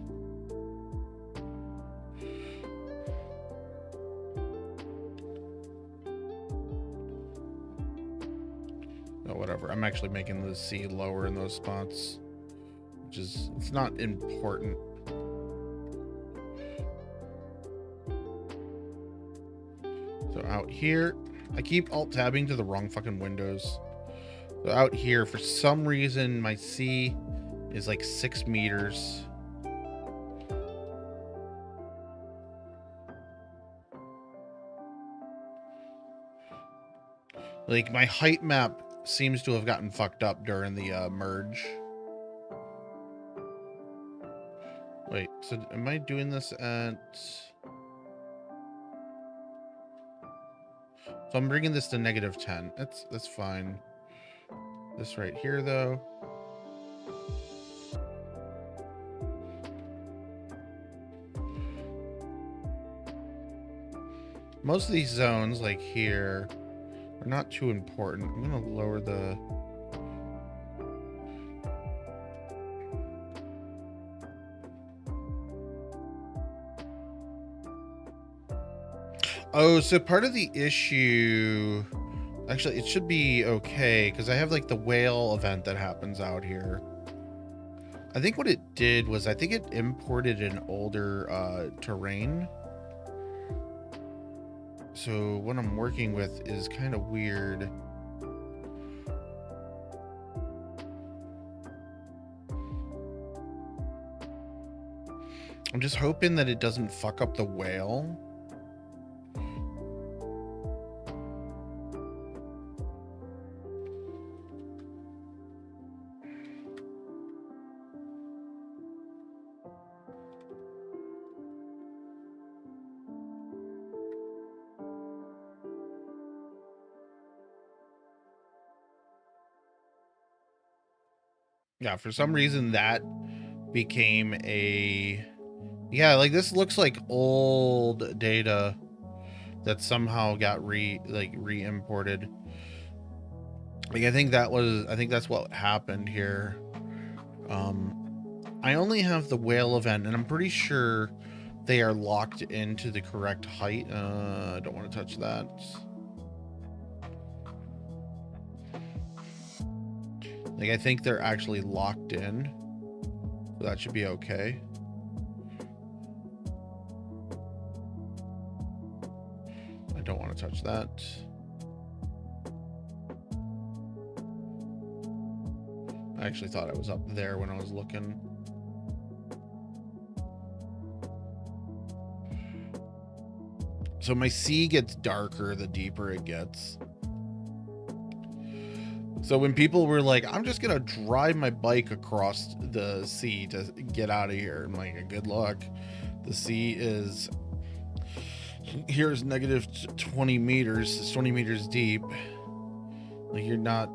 Oh, whatever. I'm actually making the sea lower in those spots, which is, it's not important. So out here, I keep alt-tabbing to the wrong fucking windows. So out here, for some reason, my sea is like 6 meters. Like, my height map seems to have gotten fucked up during the merge. Wait, so am I doing this at... So I'm bringing this to -10. That's fine. This right here, though. Most of these zones, like here, are not too important. I'm gonna lower the... Oh, so part of the issue... Actually, it should be okay, because I have, like, the whale event that happens out here. I think what it did was, I think it imported an older terrain. So what I'm working with is kind of weird. I'm just hoping that it doesn't fuck up the whale. Yeah, for some reason that became a... Yeah, like this looks like old data that somehow got re-imported. Like I think that's what happened here. I only have the whale event, and I'm pretty sure they are locked into the correct height. I don't want to touch that. Like I think they're actually locked in, so that should be okay. I don't want to touch that. I actually thought I was up there when I was looking. So my sea gets darker the deeper it gets. So when people were like, I'm just gonna drive my bike across the sea to get out of here, I'm like, good luck. The sea is, here's negative 20 meters. It's 20 meters deep. Like you're not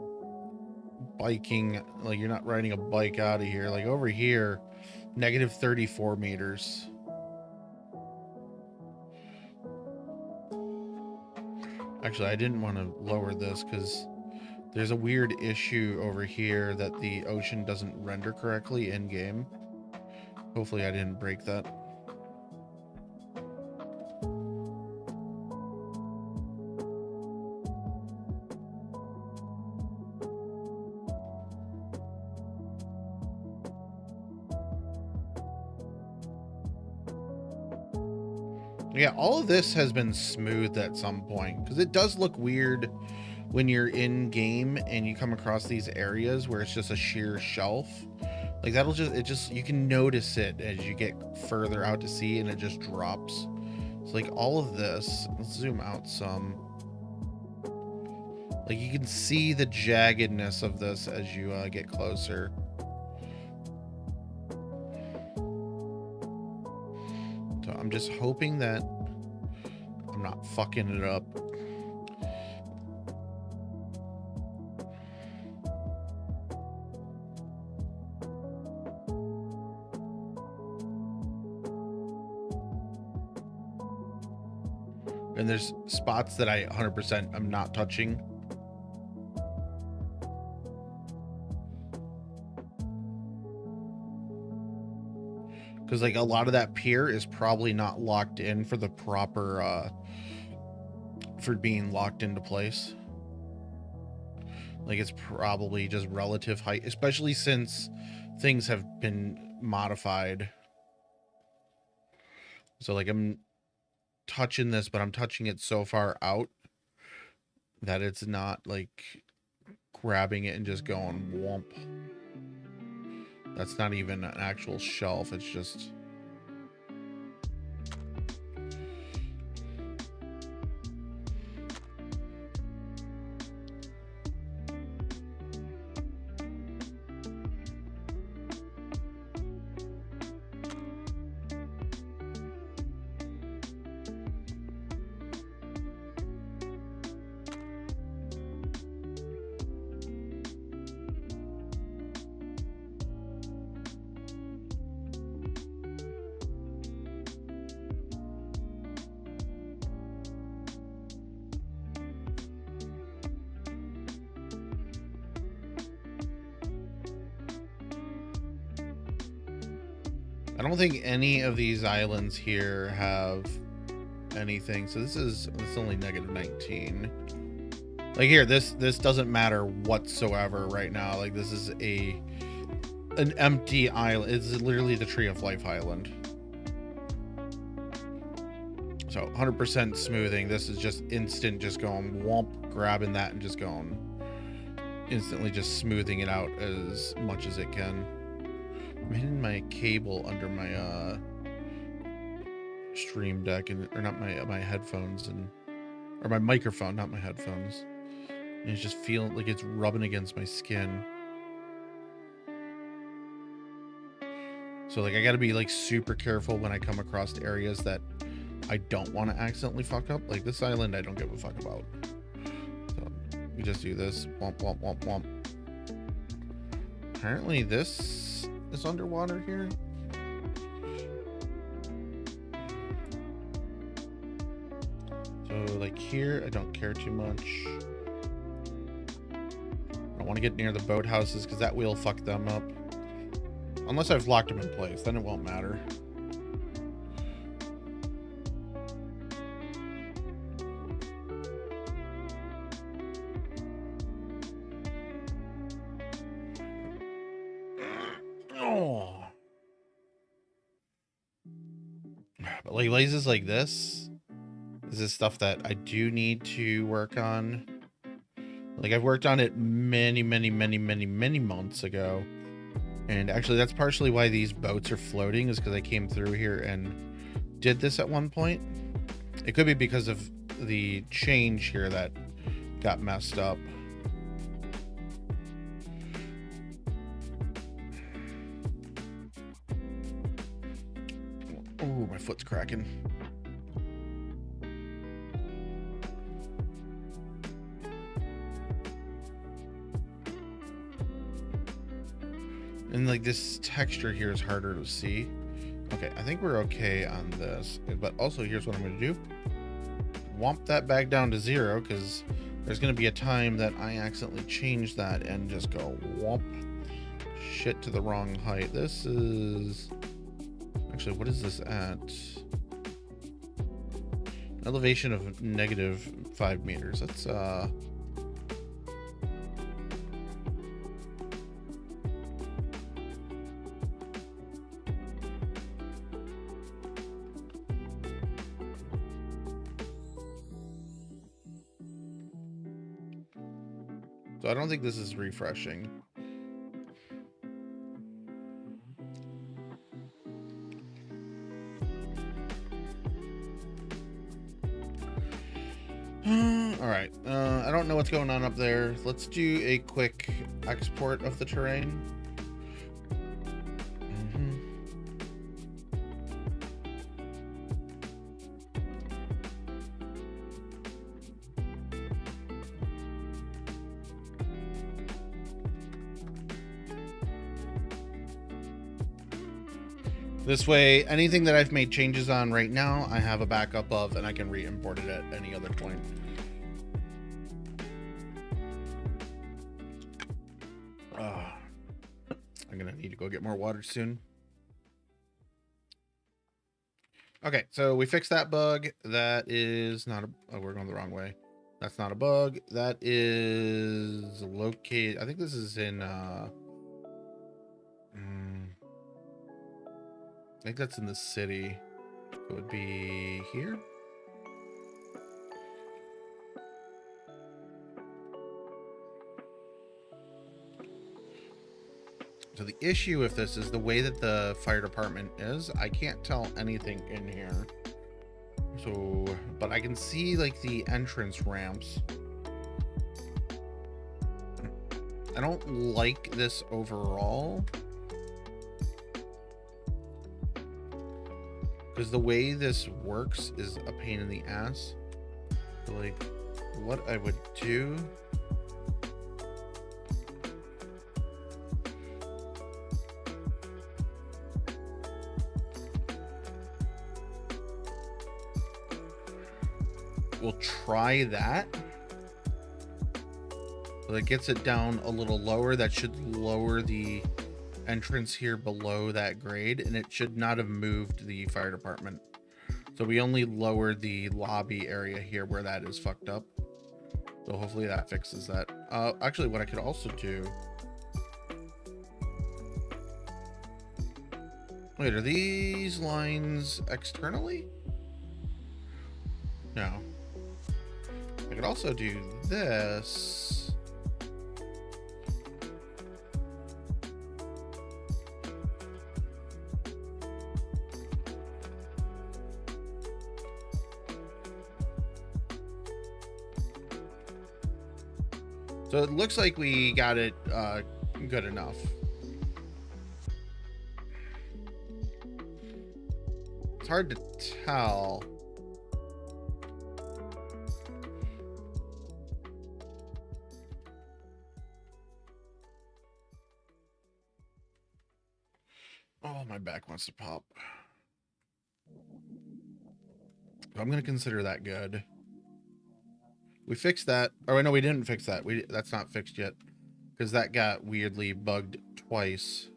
biking, like you're not riding a bike out of here. Like over here, negative 34 meters. Actually, I didn't want to lower this because there's a weird issue over here that the ocean doesn't render correctly in game. Hopefully I didn't break that. Yeah, all of this has been smoothed at some point because it does look weird when you're in game and you come across these areas where it's just a sheer shelf. Like that'll just, you can notice it as you get further out to sea and it just drops. So like all of this, let's zoom out some. Like you can see the jaggedness of this as you get closer. So I'm just hoping that I'm not fucking it up. And there's spots that I 100% am not touching. Because like a lot of that pier is probably not locked in for the proper, for being locked into place. Like it's probably just relative height, especially since things have been modified. So like I'm touching this, but I'm touching it so far out that it's not like grabbing it and just going whomp. That's not even an actual shelf, it's just... I don't think any of these islands here have anything. So it's only negative 19. Like here, this doesn't matter whatsoever right now. Like this is an empty island. It's literally the Tree of Life island. So 100% smoothing. This is just instant, just going whomp, grabbing that and just going instantly, just smoothing it out as much as it can. I'm hitting my cable under my stream deck, and or not my headphones, or my microphone, not my headphones. And it's just feeling like it's rubbing against my skin. So like I gotta be like super careful when I come across areas that I don't want to accidentally fuck up. Like this island I don't give a fuck about. So we just do this. Womp womp womp womp. Apparently this is underwater here. So like here, I don't care too much. I don't want to get near the boathouses because that will fuck them up. Unless I've locked them in place, then it won't matter. Oh. But like lasers like this is stuff that I do need to work on. Like I've worked on it many months ago. And actually that's partially why these boats are floating, is because I came through here and did this at one point. It could be because of the change here that got messed up. Oh, my foot's cracking. And like this texture here is harder to see. Okay, I think we're okay on this. But also here's what I'm going to do. Womp that back down to 0, because there's going to be a time that I accidentally change that and just go womp shit to the wrong height. This is... Actually, what is this at? Elevation of -5 meters. That's so I don't think this is refreshing. All right. I don't know what's going on up there. Let's do a quick export of the terrain. This way, anything that I've made changes on right now, I have a backup of, and I can re-import it at any other point. I'm gonna need to go get more water soon. Okay, so we fixed that bug. That is not a... Oh, we're going the wrong way. That's not a bug. That is located... I think this is in... I think that's in the city. It would be here. So the issue with this is the way that the fire department is. I can't tell anything in here. So, but I can see like the entrance ramps. I don't like this overall. Because the way this works is a pain in the ass. So like, what I would do... We'll try that. So that gets it down a little lower. That should lower the entrance here below that grade, and it should not have moved the fire department. So we only lowered the lobby area here where that is fucked up. So hopefully that fixes that. Actually, what I could also do... Wait, are these lines externally? No. I could also do this. So it looks like we got it good enough. It's hard to tell. wants to pop. I'm gonna consider that good. We fixed that. Oh no, we didn't fix that. That's not fixed yet because that got weirdly bugged twice.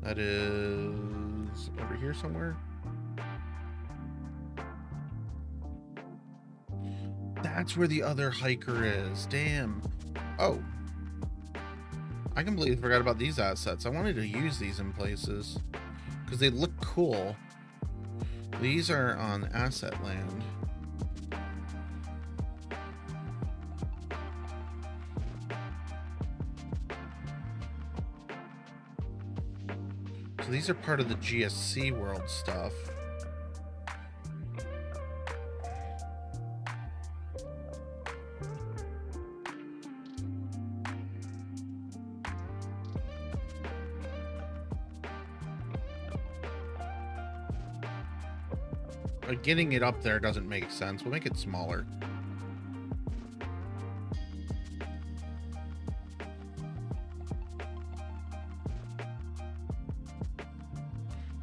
That is over here somewhere. That's where the other hiker is. Damn. Oh. I completely forgot about these assets. I wanted to use these in places because they look cool. These are on asset land. So these are part of the GSC world stuff. But getting it up there doesn't make sense. We'll make it smaller.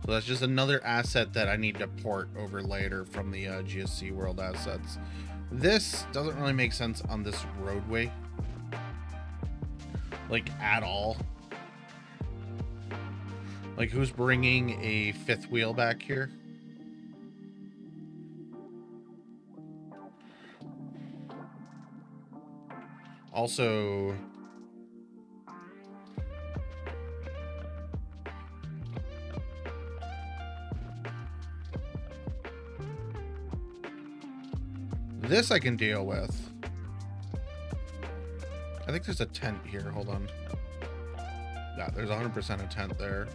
So that's just another asset that I need to port over later from the GSC world assets. This doesn't really make sense on this roadway, like at all. Like, who's bringing a fifth wheel back here? Also, this I can deal with. I think there's a tent here. Hold on. Yeah, there's 100% a tent there.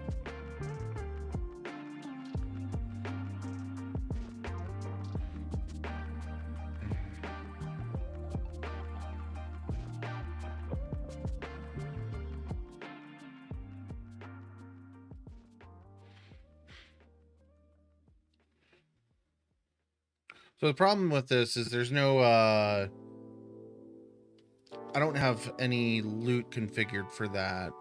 So the problem with this is there's no, I don't have any loot configured for that.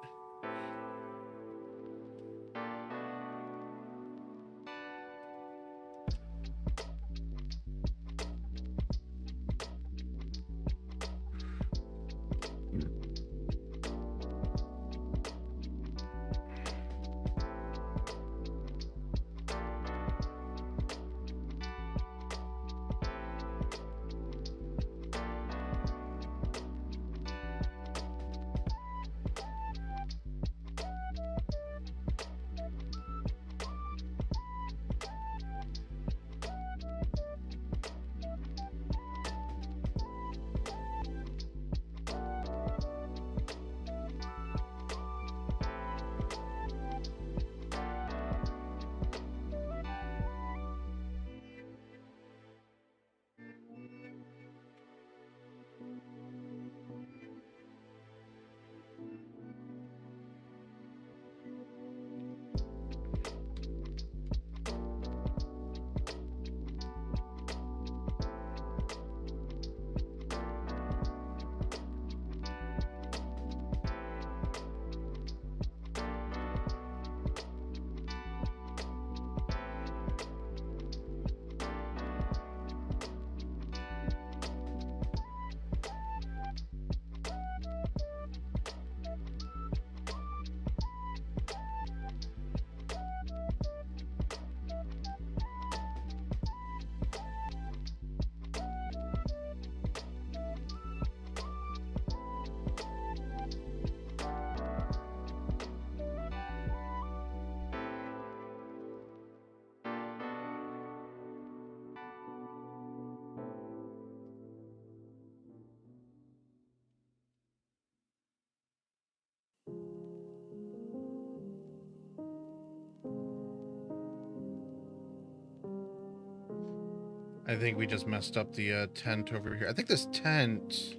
I think we just messed up the tent over here. I think this tent,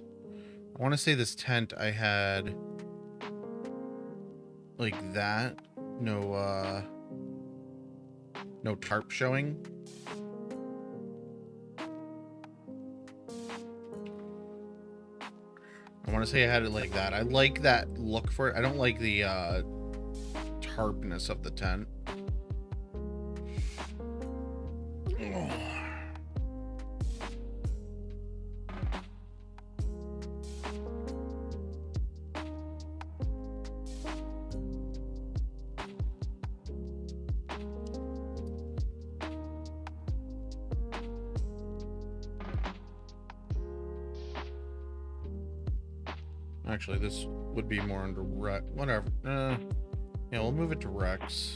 I want to say this tent I had like that. No, no tarp showing. I want to say I had it like that. I like that look for it. I don't like the sharpness of the tent. Actually, this would be more under Rex. Whatever. Yeah, we'll move it to Rex.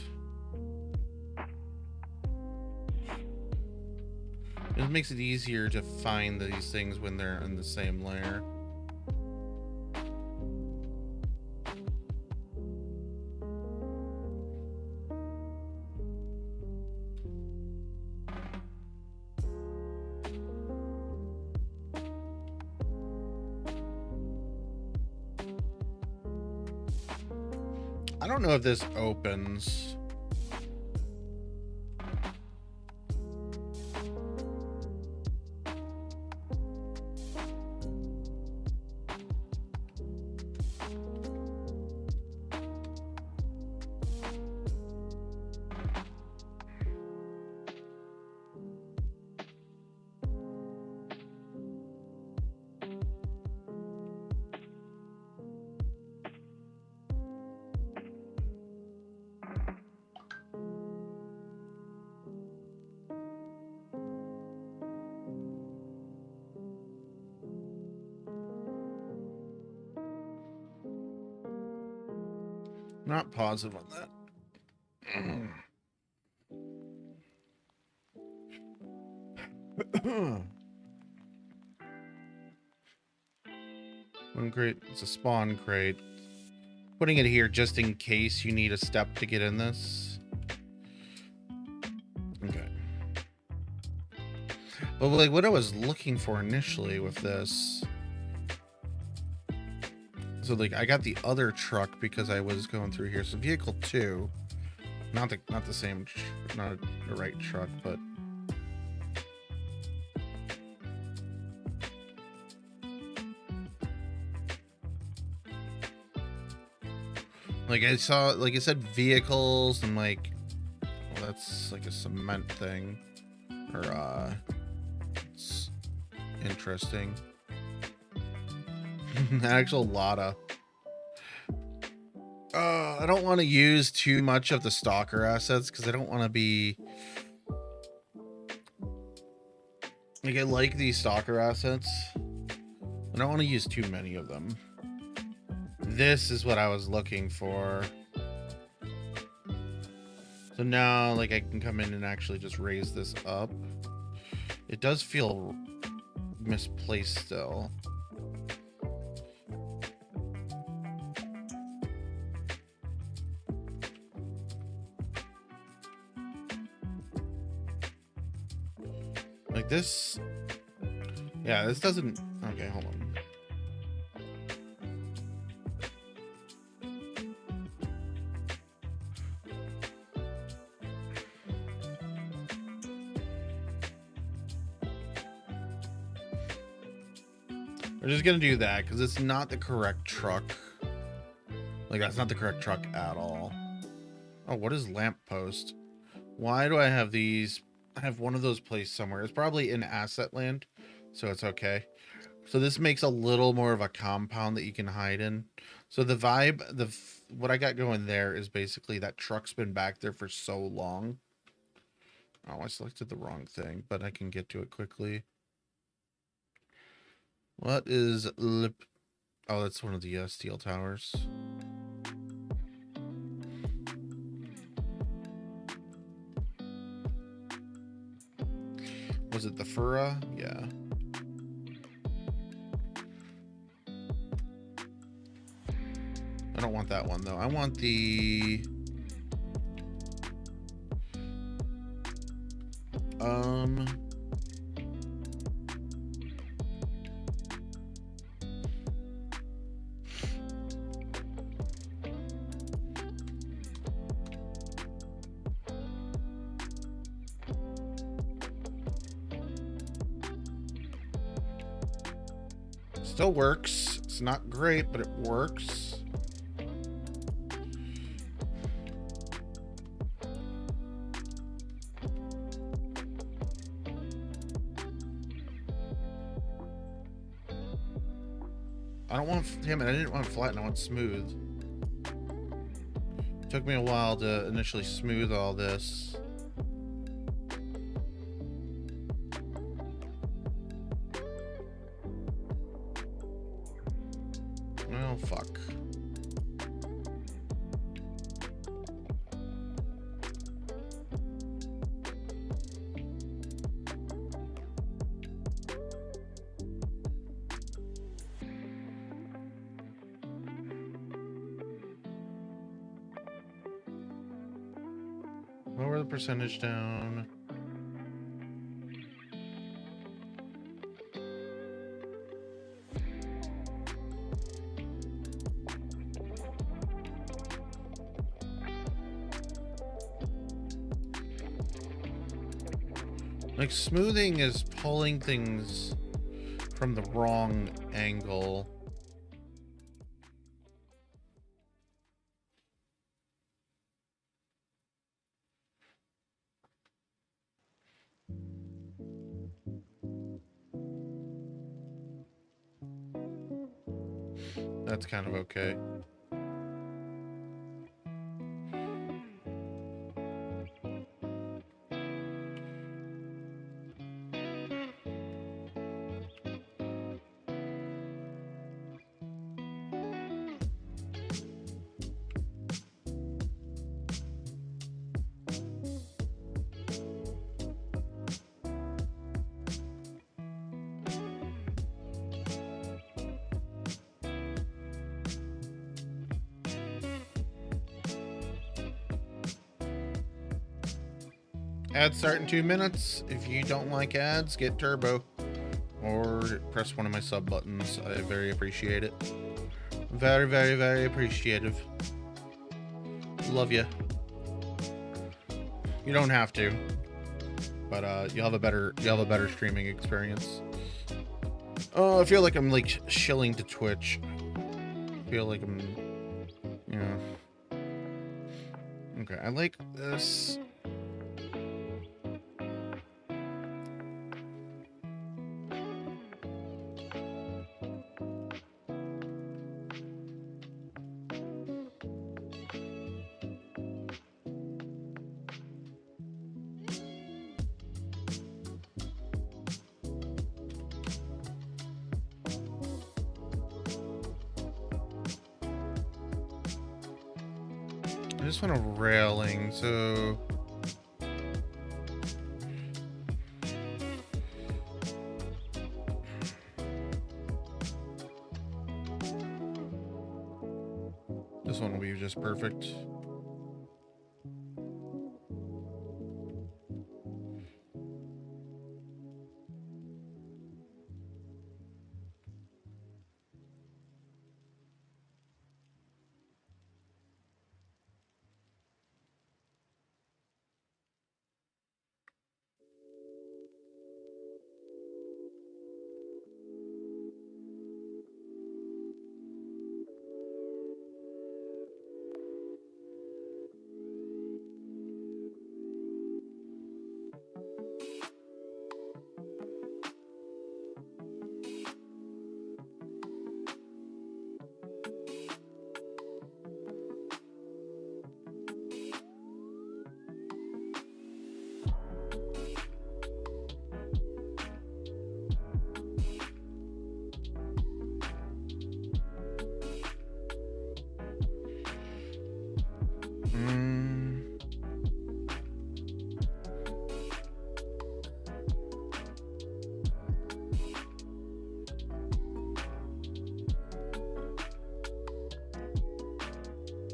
It makes it easier to find these things when they're in the same layer. I don't know if this opens. Not positive on that. One crate. It's a spawn crate. Putting it here just in case you need a step to get in this. Okay. But like what I was looking for initially with this. So like I got the other truck because I was going through here. So vehicle 2, not the same, not the right truck, but like I saw, like I said, vehicles and like, well, that's like a cement thing, or it's interesting. Actual Lotta. I don't want to use too much of the stalker assets because I don't want to be like, I like these stalker assets. I don't want to use too many of them. This is what I was looking for. So now like I can come in and actually just raise this up. It does feel misplaced still. Like this, yeah, this doesn't, okay, hold on. We're just gonna do that because it's not the correct truck. Like that's not the correct truck at all. Oh, what is lamppost? Why do I have these? I have one of those placed somewhere. It's probably in asset land, so it's okay. So this makes a little more of a compound that you can hide in. So the vibe, what I got going there is basically that truck's been back there for so long. Oh, I selected the wrong thing, but I can get to it quickly. What is lip? Oh, that's one of the steel towers. Was it the Fura? Yeah. I don't want that one though. I want the still works. It's not great, but it works. I don't want, damn it, I didn't want flat, I want smooth. It took me a while to initially smooth all this. Oh, fuck. Lower the percentage down. Like, smoothing is pulling things from the wrong angle. That's kind of okay. Ads start in 2 minutes. If you don't like ads, get turbo or press one of my sub buttons. I very appreciate it. Very, very, very appreciative. Love you. You don't have to, but you'll have a better streaming experience. Oh, I feel like I'm like shilling to Twitch. I feel like I'm, you know. Okay, I like this. I just want a railing, so this one will be just perfect.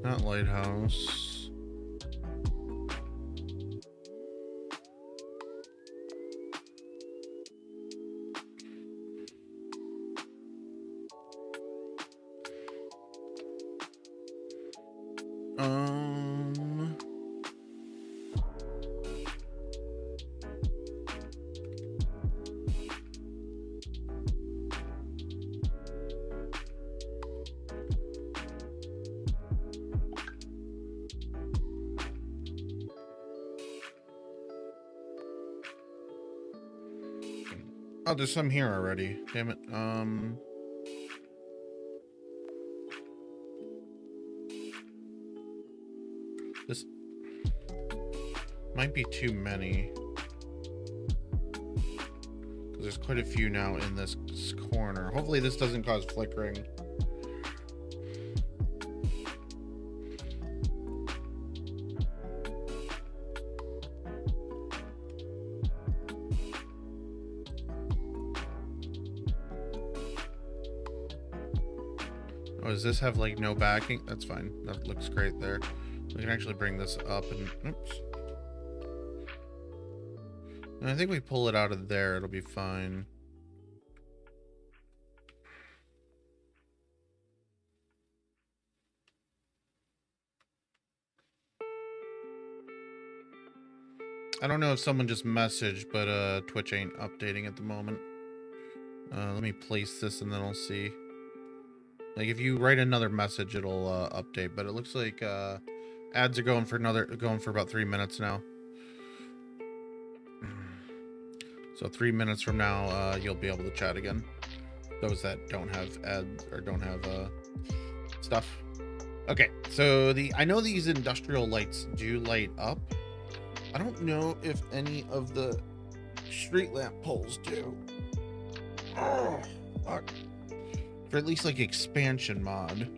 Not lighthouse. Oh, there's some here already. Damn it. Might be too many. Because there's quite a few now in this corner. Hopefully this doesn't cause flickering. Oh, does this have like no backing? That's fine. That looks great there. We can actually bring this up and oops. And I think we pull it out of there, it'll be fine. I don't know if someone just messaged, but Twitch ain't updating at the moment. Let me place this and then I'll see. Like if you write another message, it'll update. But it looks like ads are going for about 3 minutes now. So 3 minutes from now, you'll be able to chat again. Those that don't have ads or don't have stuff. Okay, so I know these industrial lights do light up. I don't know if any of the street lamp poles do. Oh, fuck. For at least like expansion mod.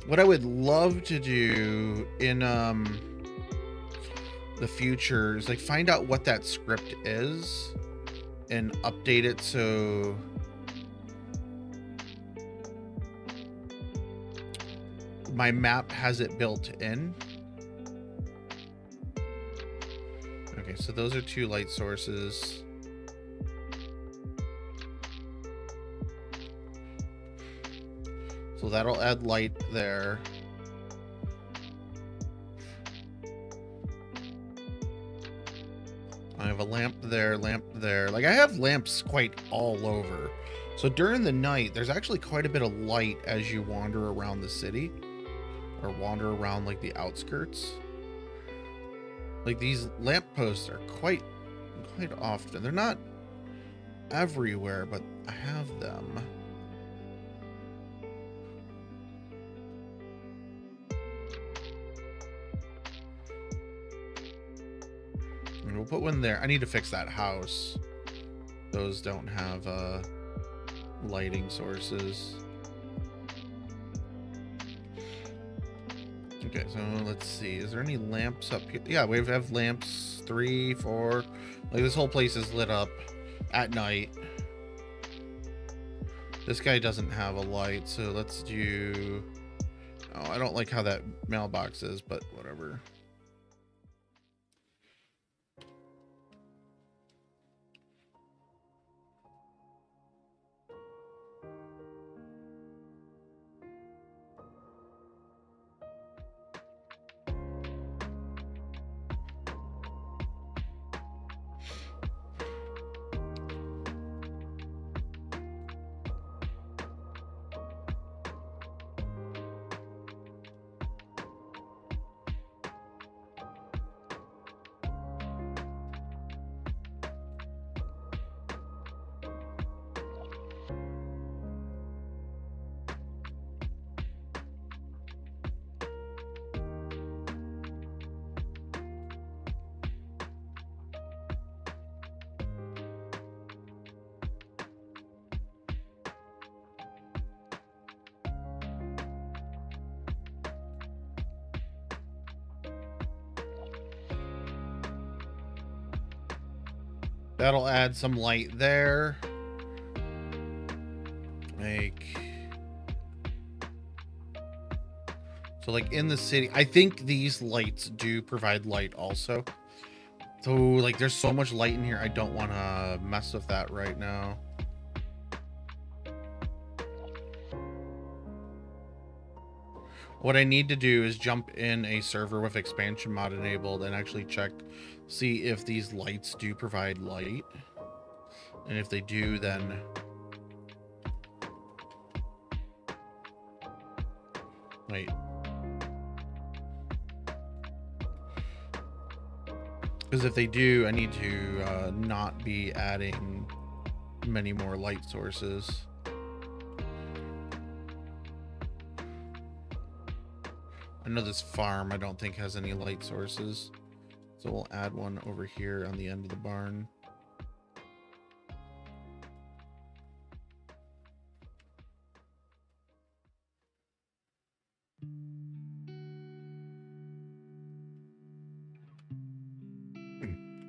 What I would love to do in the future is like find out what that script is and update it so my map has it built in. Okay, so those are 2 light sources. So that'll add light there. I have a lamp there, lamp there. Like I have lamps quite all over. So during the night, there's actually quite a bit of light as you wander around the city or wander around like the outskirts. Like these lampposts are quite often. They're not everywhere, but I have them. And we'll put one there. I need to fix that house. Those don't have lighting sources. Okay, so let's see. Is there any lamps up here? Yeah, we have lamps 3, 4. Like this whole place is lit up at night. This guy doesn't have a light, so let's do... Oh, I don't like how that mailbox is, but whatever. That'll add some light there. So like in the city, I think these lights do provide light also. So like there's so much light in here, I don't want to mess with that right now. What I need to do is jump in a server with expansion mod enabled and actually check, see if these lights do provide light. And if they do, then... Wait. Because if they do, I need to not be adding many more light sources. I know this farm I don't think has any light sources. So we'll add one over here on the end of the barn.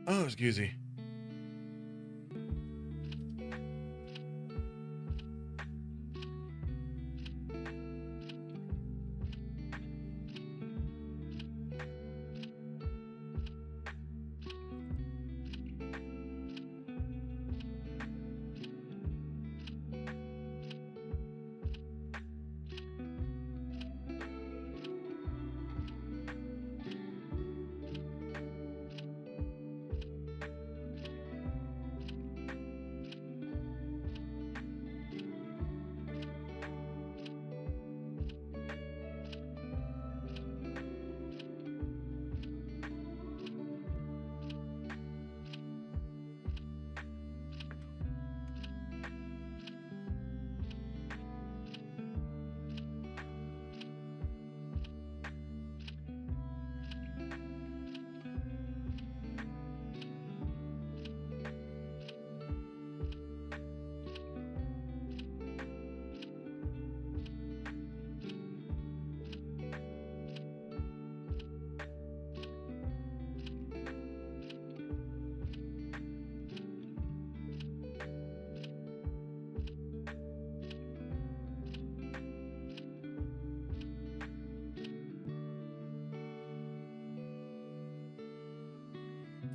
Oh, excuse me.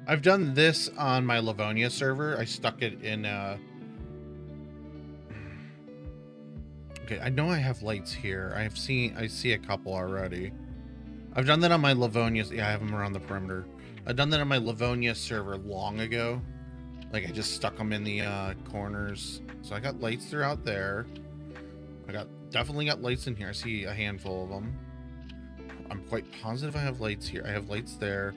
I've done this on my Livonia server. I stuck it in okay, I know I have lights here. I see a couple already. I've done that on my Livonia. Yeah, I have them around the perimeter. I've done that on my Livonia server long ago. Like I just stuck them in the corners. So I got lights throughout there. Definitely got lights in here. I see a handful of them. I'm quite positive I have lights here. I have lights there.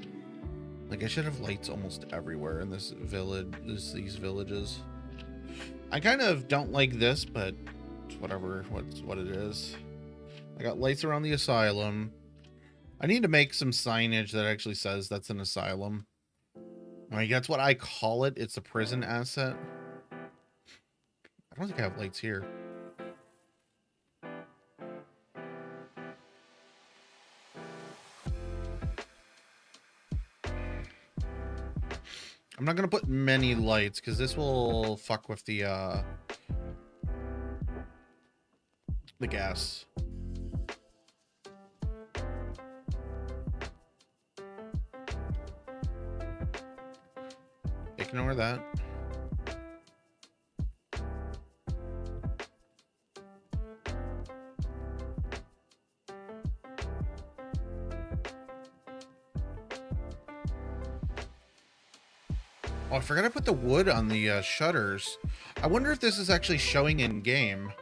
Like I should have lights almost everywhere in this village, these villages. I kind of don't like this, but it's whatever. What it is. I got lights around the asylum. I need to make some signage that actually says that's an asylum. I mean, that's what I call it. It's a prison asset. I don't think I have lights here. I'm not gonna put many lights because this will fuck with the gas. Ignore that. Oh, I forgot to put the wood on the shutters. I wonder if this is actually showing in game.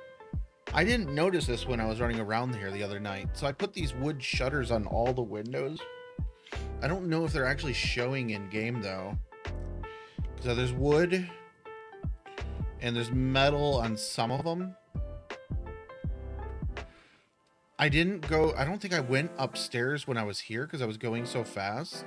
I didn't notice this when I was running around here the other night. So I put these wood shutters on all the windows. I don't know if they're actually showing in game though. So there's wood and there's metal on some of them. I don't think I went upstairs when I was here because I was going so fast.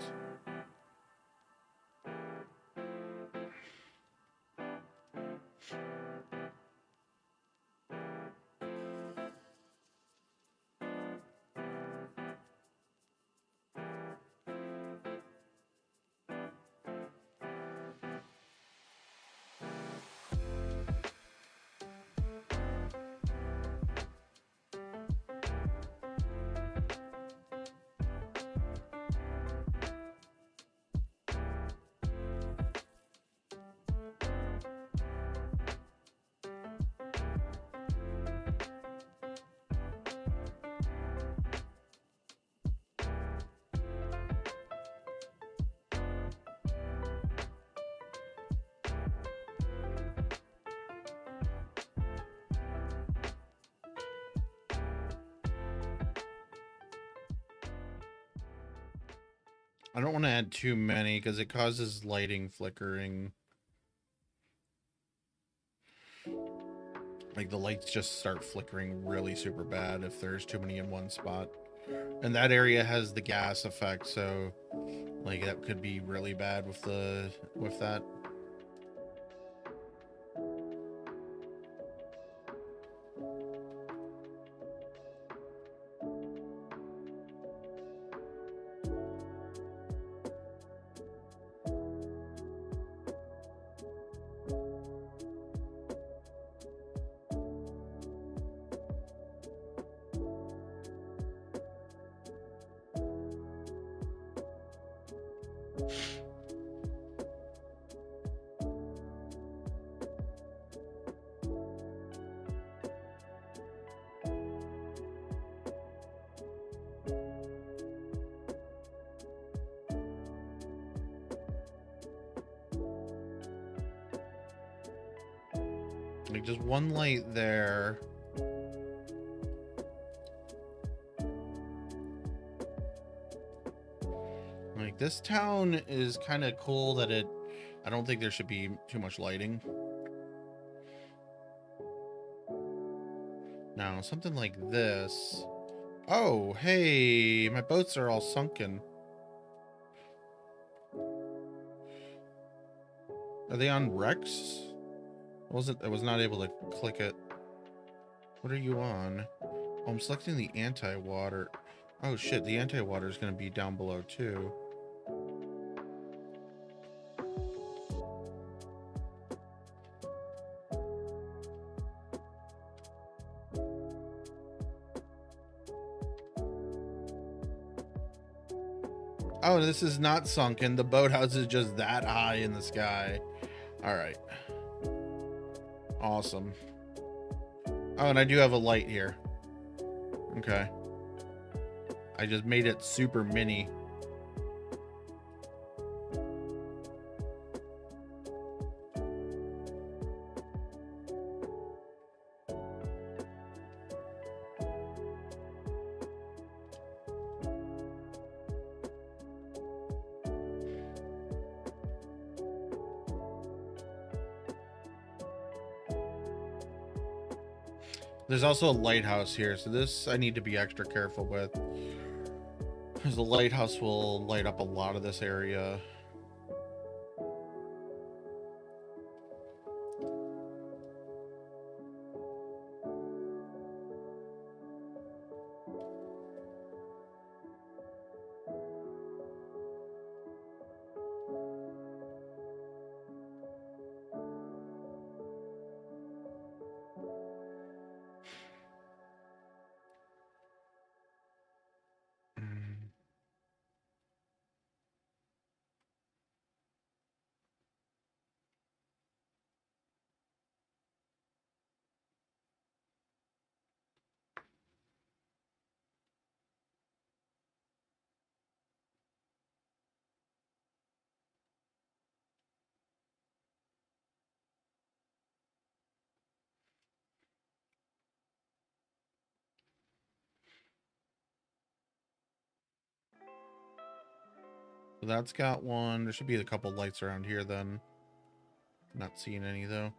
I don't want to add too many because it causes lighting flickering. Like the lights just start flickering really super bad if there's too many in one spot. And that area has the gas effect, so like that could be really bad with that. Like just one light there. Like this town is kind of cool that I don't think there should be too much lighting. Now, something like this. Oh, hey, my boats are all sunken. Are they on Rex? I was not able to click it. What are you on? Oh, I'm selecting the anti-water. Oh shit, the anti-water is going to be down below too. Oh, this is not sunken. The boathouse is just that high in the sky. All right. Awesome. Oh, and I do have a light here. Okay. I just made it super mini. There's also a lighthouse here, so this I need to be extra careful with, because the lighthouse will light up a lot of this area. So that's got one. There should be a couple lights around here then. Not seeing any though.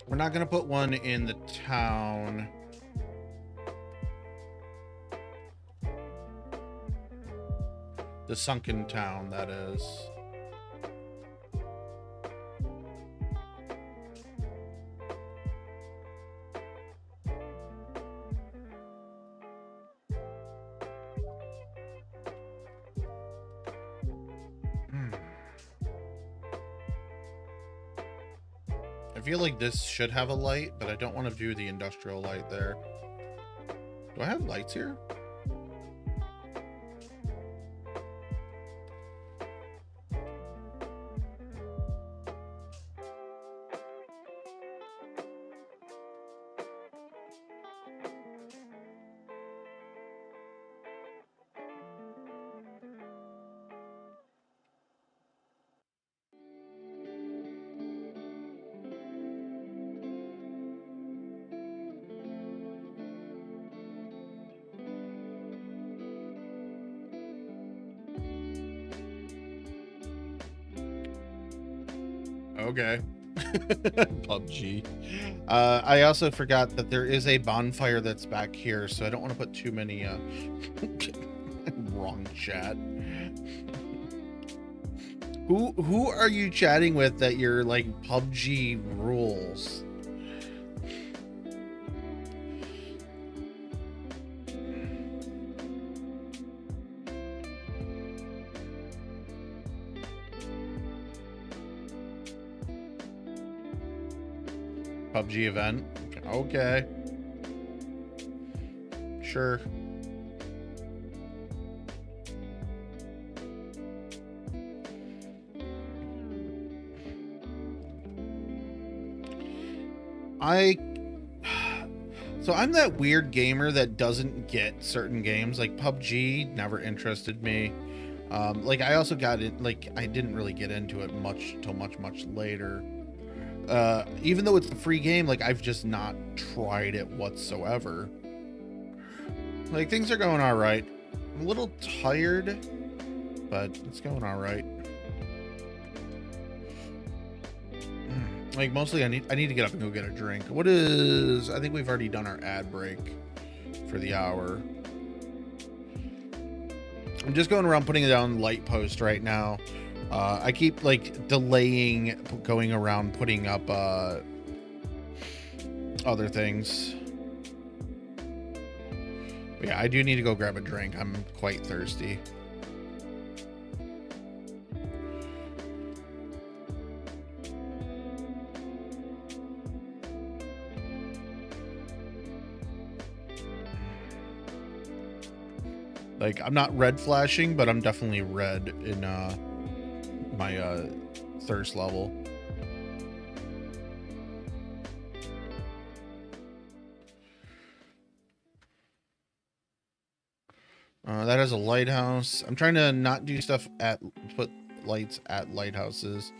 We're not going to put one in the town. The sunken town, that is. I feel like this should have a light, but I don't want to do the industrial light there. Do I have lights here? Okay. PUBG. I also forgot that there is a bonfire that's back here, so I don't want to put too many wrong chat. Who are you chatting with that you're like PUBG rules? PUBG event. Okay. Sure. So I'm that weird gamer that doesn't get certain games. Like PUBG never interested me. Like I also got it, like I didn't really get into it much till much later. Even though it's a free game, like I've just not tried it whatsoever. Like things are going all right. I'm a little tired, but it's going all right. Like mostly I need to get up and go get a drink. What is, I think we've already done our ad break for the hour. I'm just going around putting down light post right now. I keep like delaying going around putting up other things. But yeah, I do need to go grab a drink. I'm quite thirsty. Like I'm not red flashing, but I'm definitely red in my thirst level. That is a lighthouse. I'm trying to not do stuff put lights at lighthouses.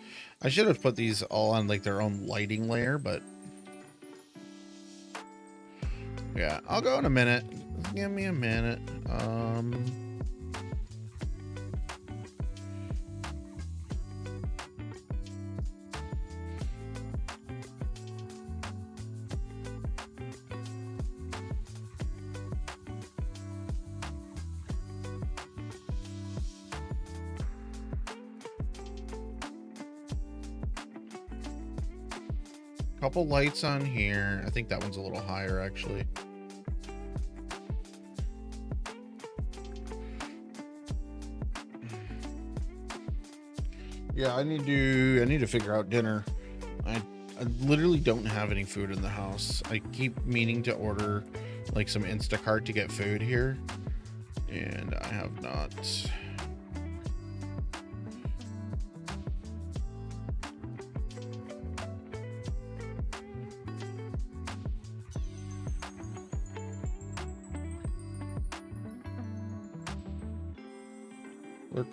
I should have put these all on like their own lighting layer, but yeah, I'll go in a minute. Give me a minute. Couple lights on here. I think that one's a little higher actually. Yeah, I need to figure out dinner. I literally don't have any food in the house. I keep meaning to order like some Instacart to get food here, and I have not.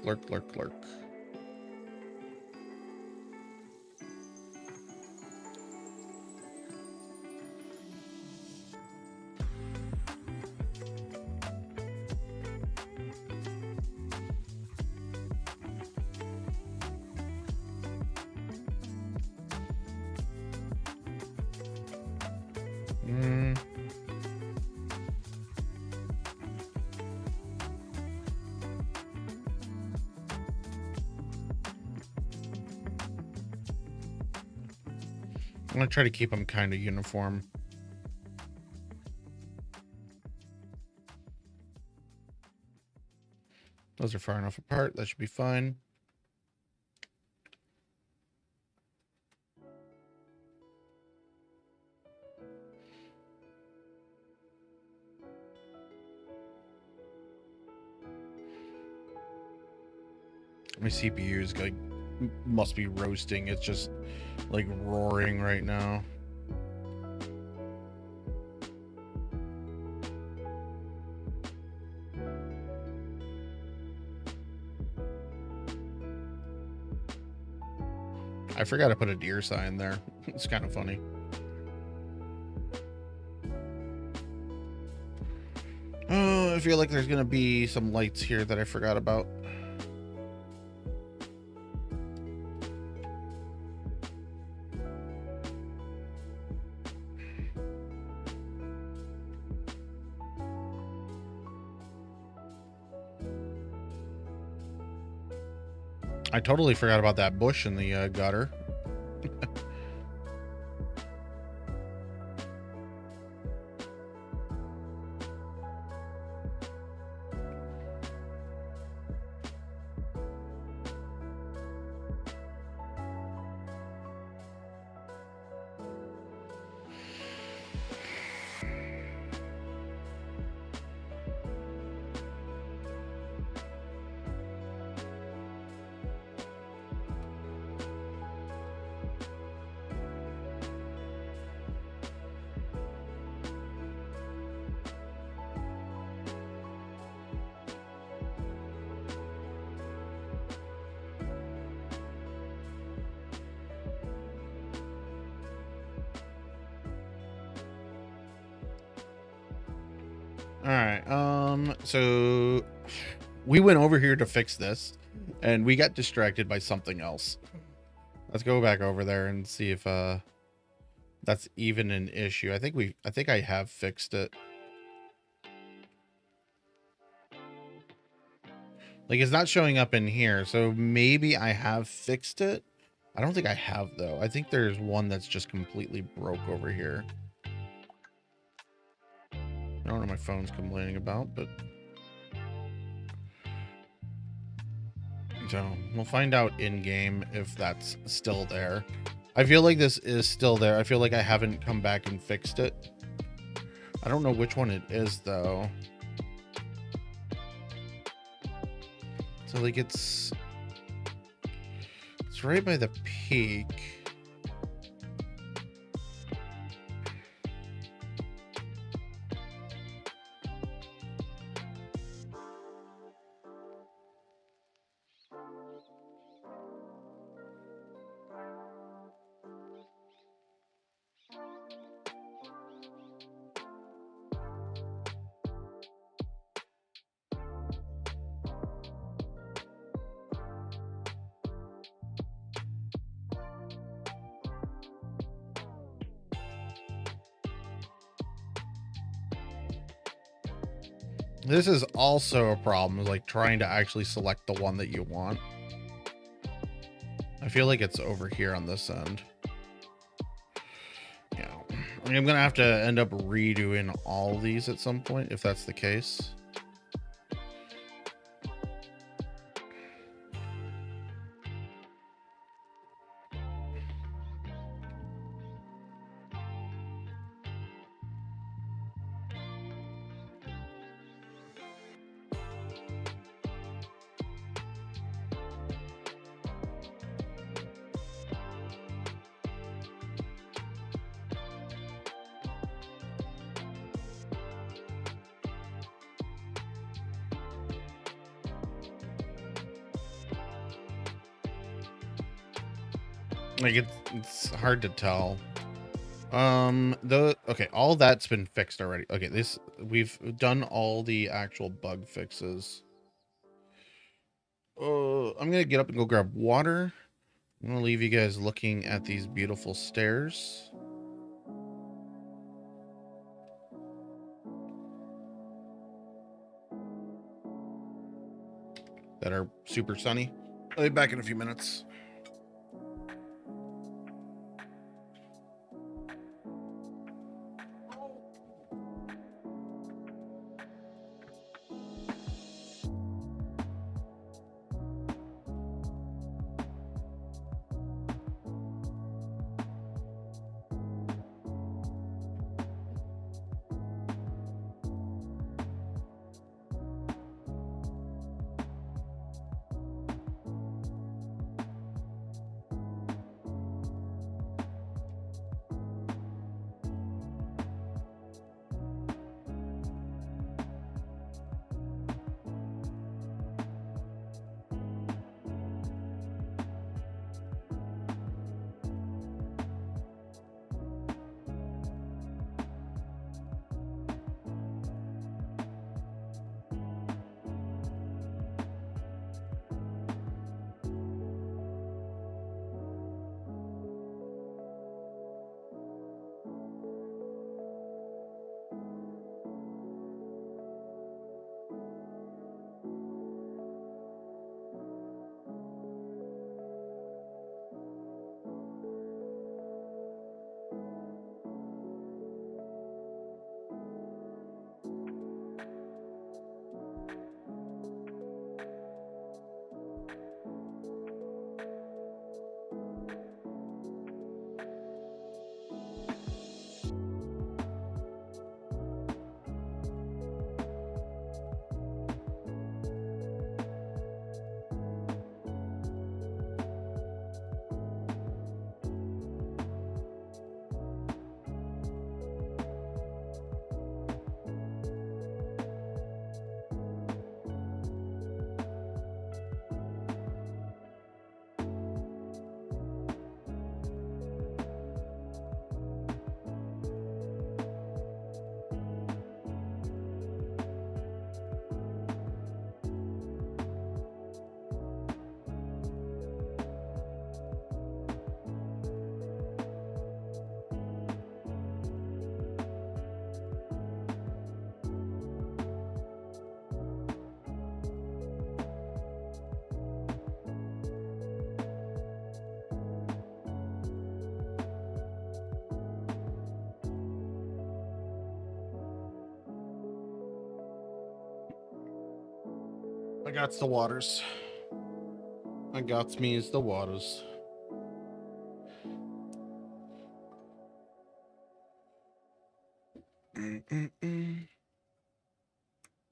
Lurk. I'm gonna try to keep them kind of uniform. Those are far enough apart. That should be fine. My CPU is like must be roasting. It's just like roaring right now. I forgot to put a deer sign there. It's kind of funny. Oh, I feel like there's gonna be some lights here that I forgot about. I totally forgot about that bush in the gutter. All right. So we went over here to fix this and we got distracted by something else. Let's go back over there and see if that's even an issue. I think I have fixed it. Like, it's not showing up in here, so maybe I have fixed it. I don't think I have, though. I think there's one that's just completely broke over here. I don't know what my phone's complaining about, but... So, we'll find out in-game if that's still there. I feel like this is still there. I feel like I haven't come back and fixed it. I don't know which one it is, though. So, like, it's right by the peak. This is also a problem, like trying to actually select the one that you want. I feel like it's over here on this end. Yeah, I mean, I'm gonna have to end up redoing all these at some point if that's the case. Like, it's hard to tell. Okay, all that's been fixed already. Okay, we've done all the actual bug fixes. I'm gonna get up and go grab water. I'm gonna leave you guys looking at these beautiful stairs. That are super sunny. I'll be back in a few minutes. got the waters. I got me's the waters.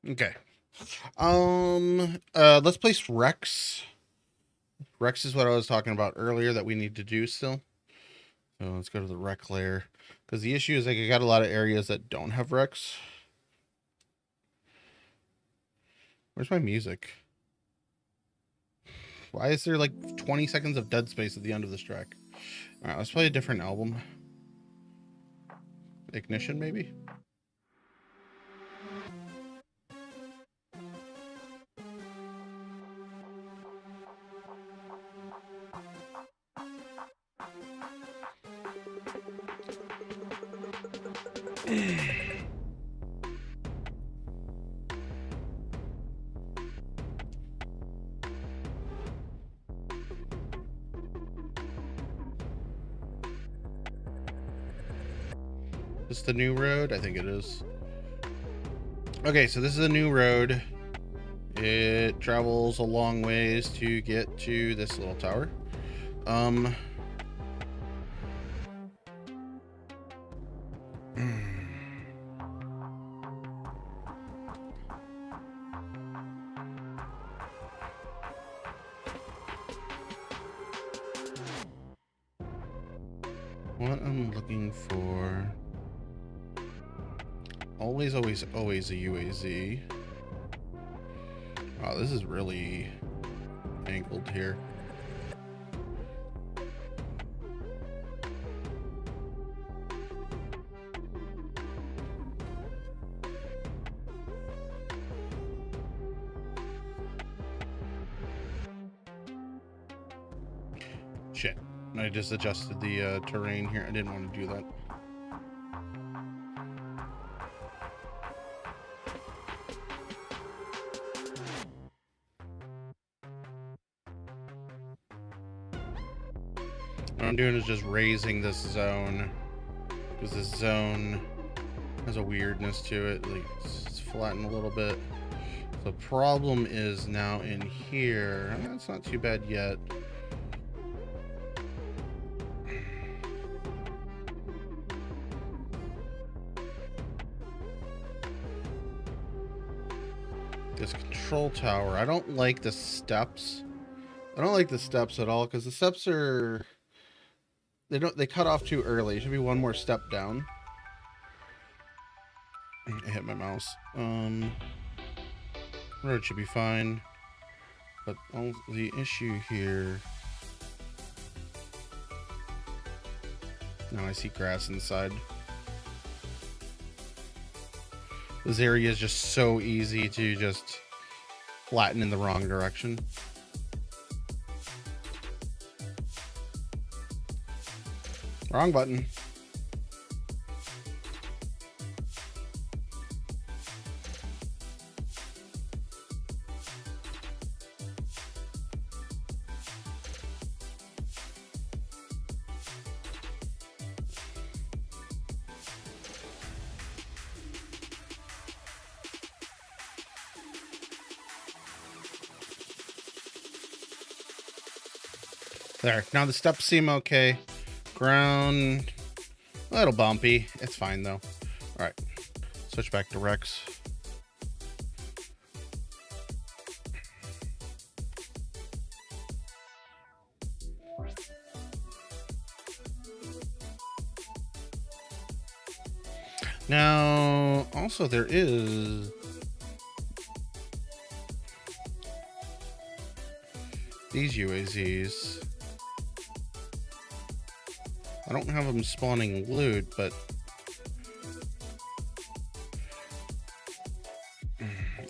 Okay. Let's place Rex. Rex is what I was talking about earlier that we need to do still. So let's go to the Rec layer. Because the issue is like I got a lot of areas that don't have Rex. Where's my music? Why is there like 20 seconds of dead space at the end of this track? Alright, let's play a different album. Ignition, maybe? Is this the new road? I think it is. Okay, so this is a new road. It travels a long ways to get to this little tower. What I'm looking for... Always a UAZ. Wow, this is really angled here. Shit. I just adjusted the terrain here. I didn't want to do that. What I'm doing is just raising this zone, because this zone has a weirdness to it. Like it's flattened a little bit. The problem is now in here. That's not too bad yet. This control tower. I don't like the steps. I don't like the steps at all because the steps are... They cut off too early. It should be one more step down. I hit my mouse. Road should be fine. But the issue here... Now I see grass inside. This area is just so easy to just flatten in the wrong direction. Wrong button. There. Now the steps seem okay. Ground, a little bumpy. It's fine though. All right, switch back to Rex. Now, also there is these UAZs. I don't have them spawning loot, but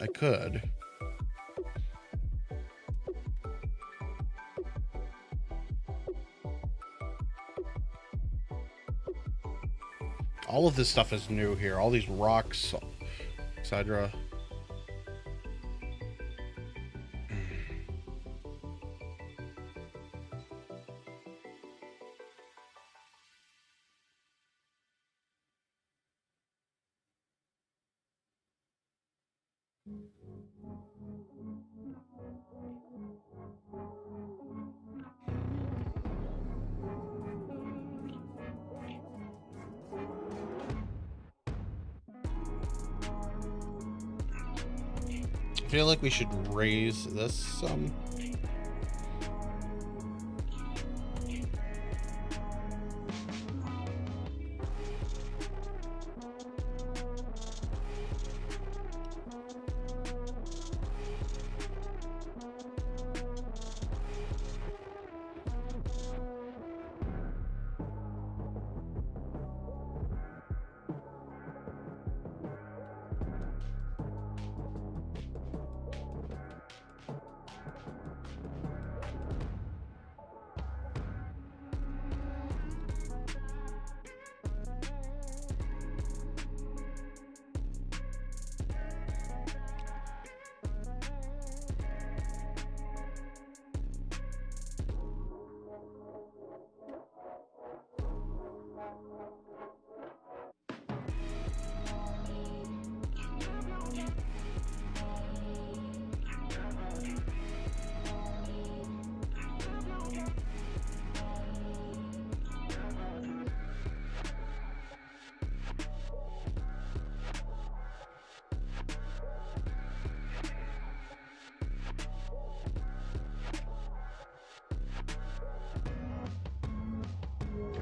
I could. All of this stuff is new here. All these rocks, etc. I feel like we should raise this some.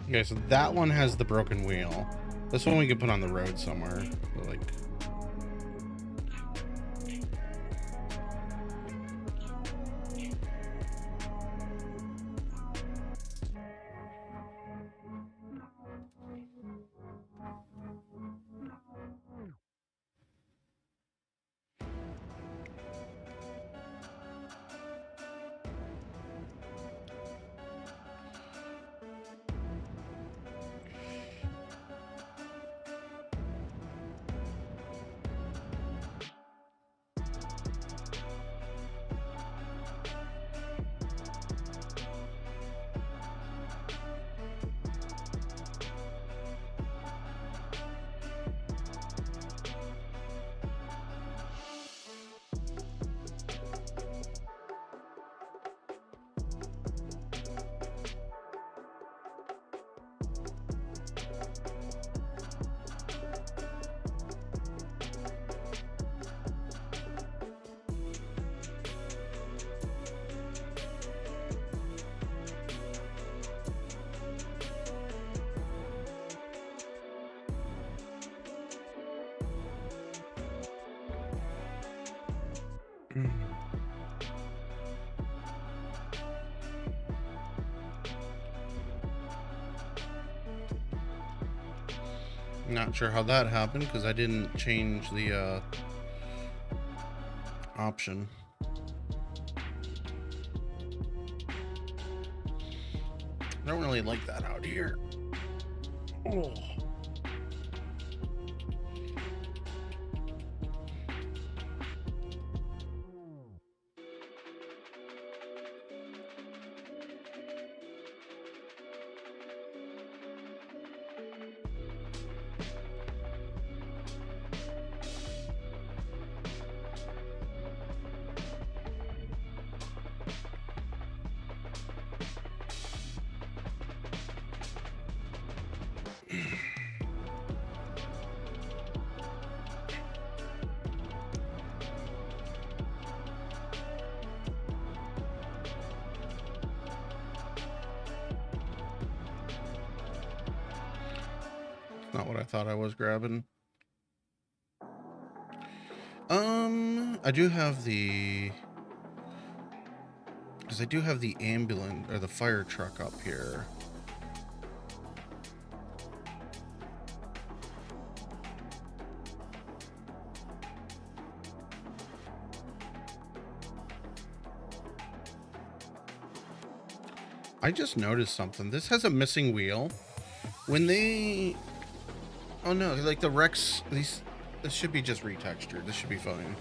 Okay, so that one has the broken wheel. This one we could put on the road somewhere. Like, not sure how that happened because I didn't change the option. I don't really like that out here. Oh. Not what I thought I was grabbing. I do have the... Because I do have the ambulance, or the fire truck up here. I just noticed something. This has a missing wheel. When they... Oh no, like the Rex, this should be just retextured. This should be fine.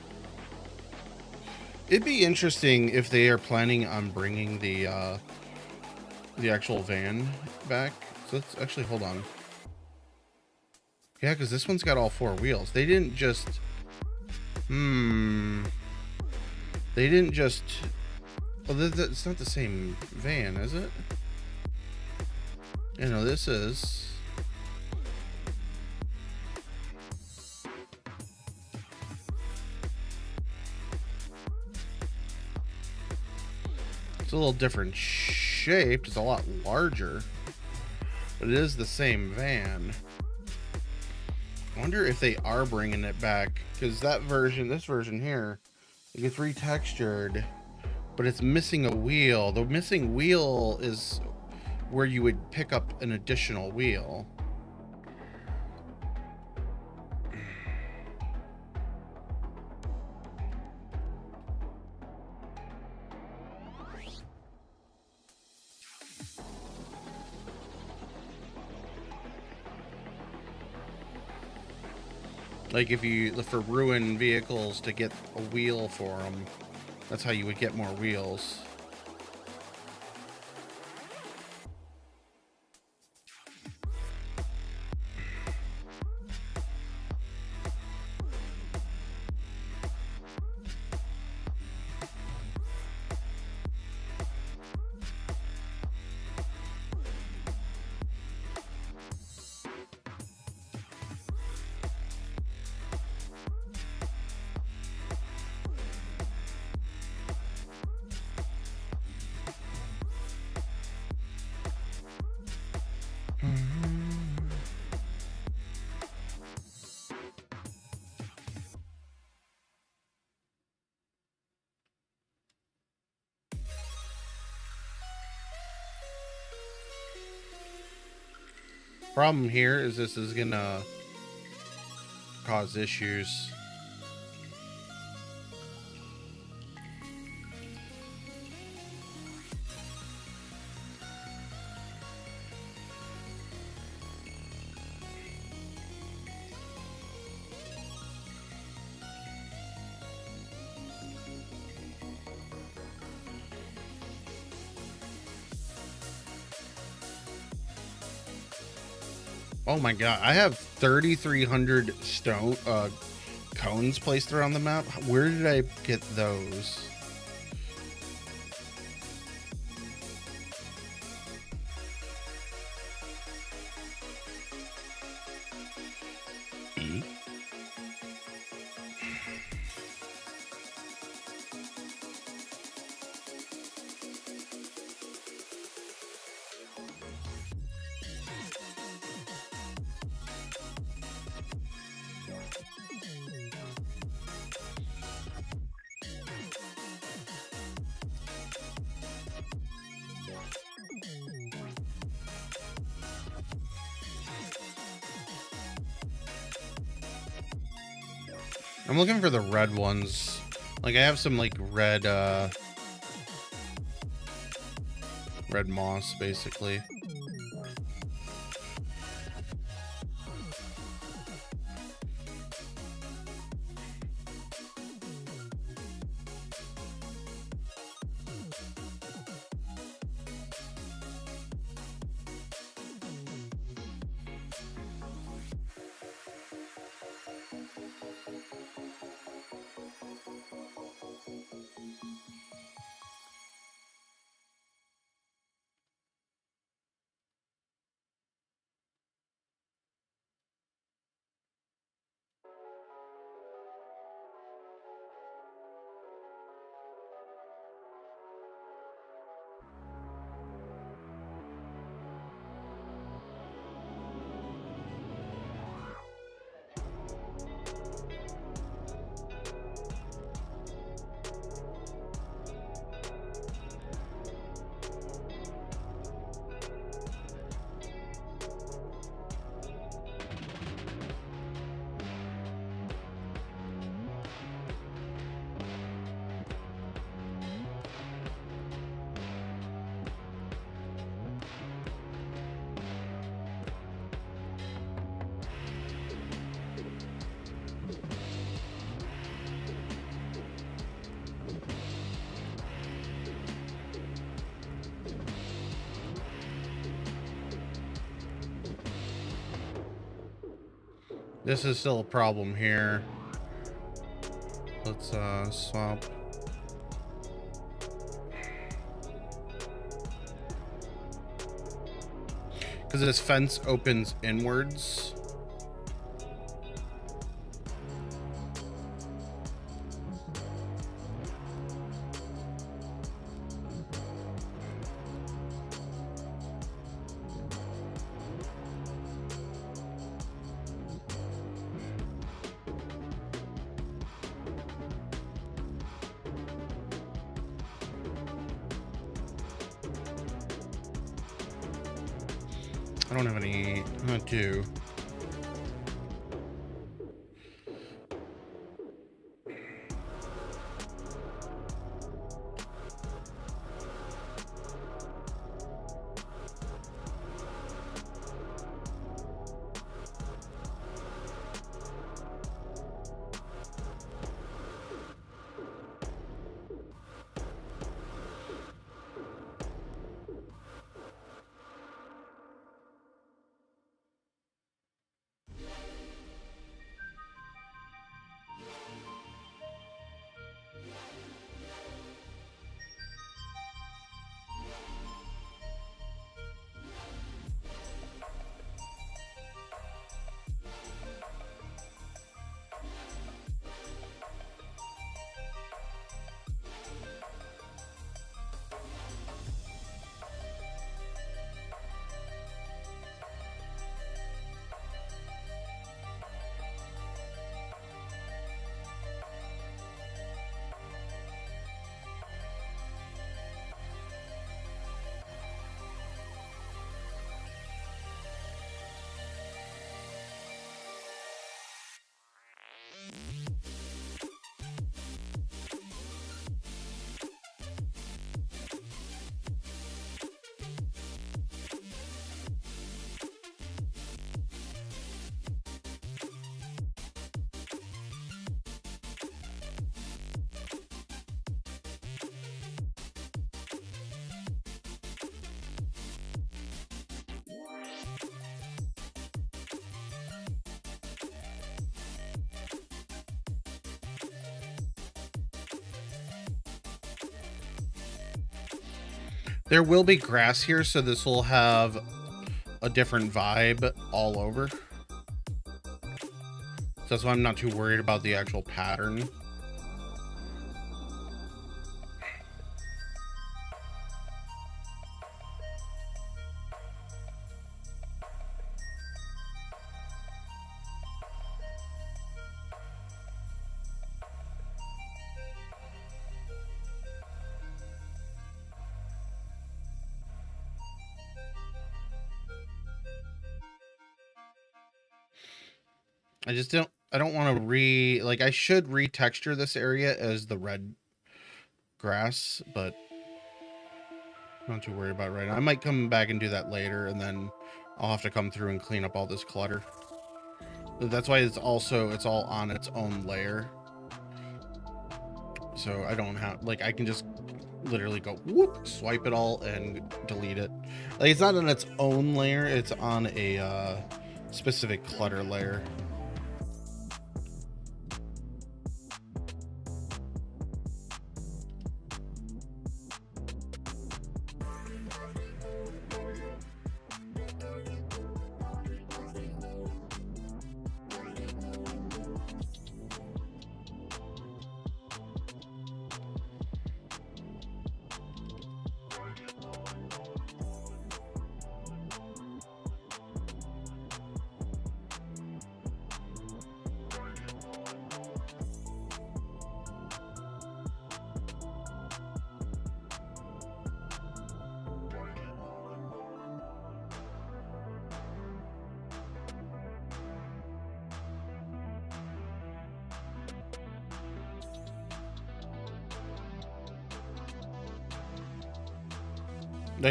It'd be interesting if they are planning on bringing the actual van back. So let's actually, hold on. Yeah, because this one's got all four wheels. They didn't just They didn't just... Well, it's not the same van, is it? You know, this is... It's a little different shaped. It's a lot larger. But it is the same van. I wonder if they are bringing it back. Because that version, this version here, it gets retextured. But it's missing a wheel. The missing wheel is where you would pick up an additional wheel. Like if you look for ruined vehicles to get a wheel for them, that's how you would get more wheels. Problem here is this is gonna cause issues. Oh my god, I have 3,300 stone cones placed around the map. Where did I get those? I'm looking for the red ones. Like I have some like red moss basically. This is still a problem here. Let's swap. Because this fence opens inwards. I don't have any. I do. There will be grass here, so this will have a different vibe all over. So that's why I'm not too worried about the actual pattern. I don't want to I should retexture this area as the red grass, but I'm not too worried about it right now. I might come back and do that later, and then I'll have to come through and clean up all this clutter. That's why it's all on its own layer. So I don't have, I can just literally go whoop, swipe it all and delete it. It's not on its own layer, it's on a specific clutter layer.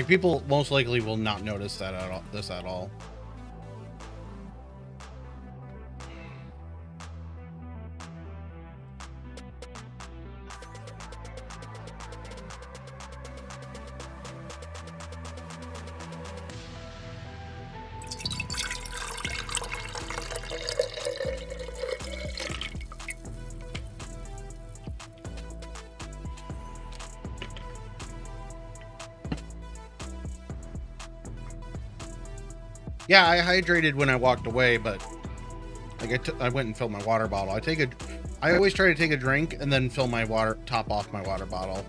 People most likely will not notice that at all. Yeah, I hydrated when I walked away, but like I went and filled my water bottle. I always try to take a drink and then fill my water, top off my water bottle.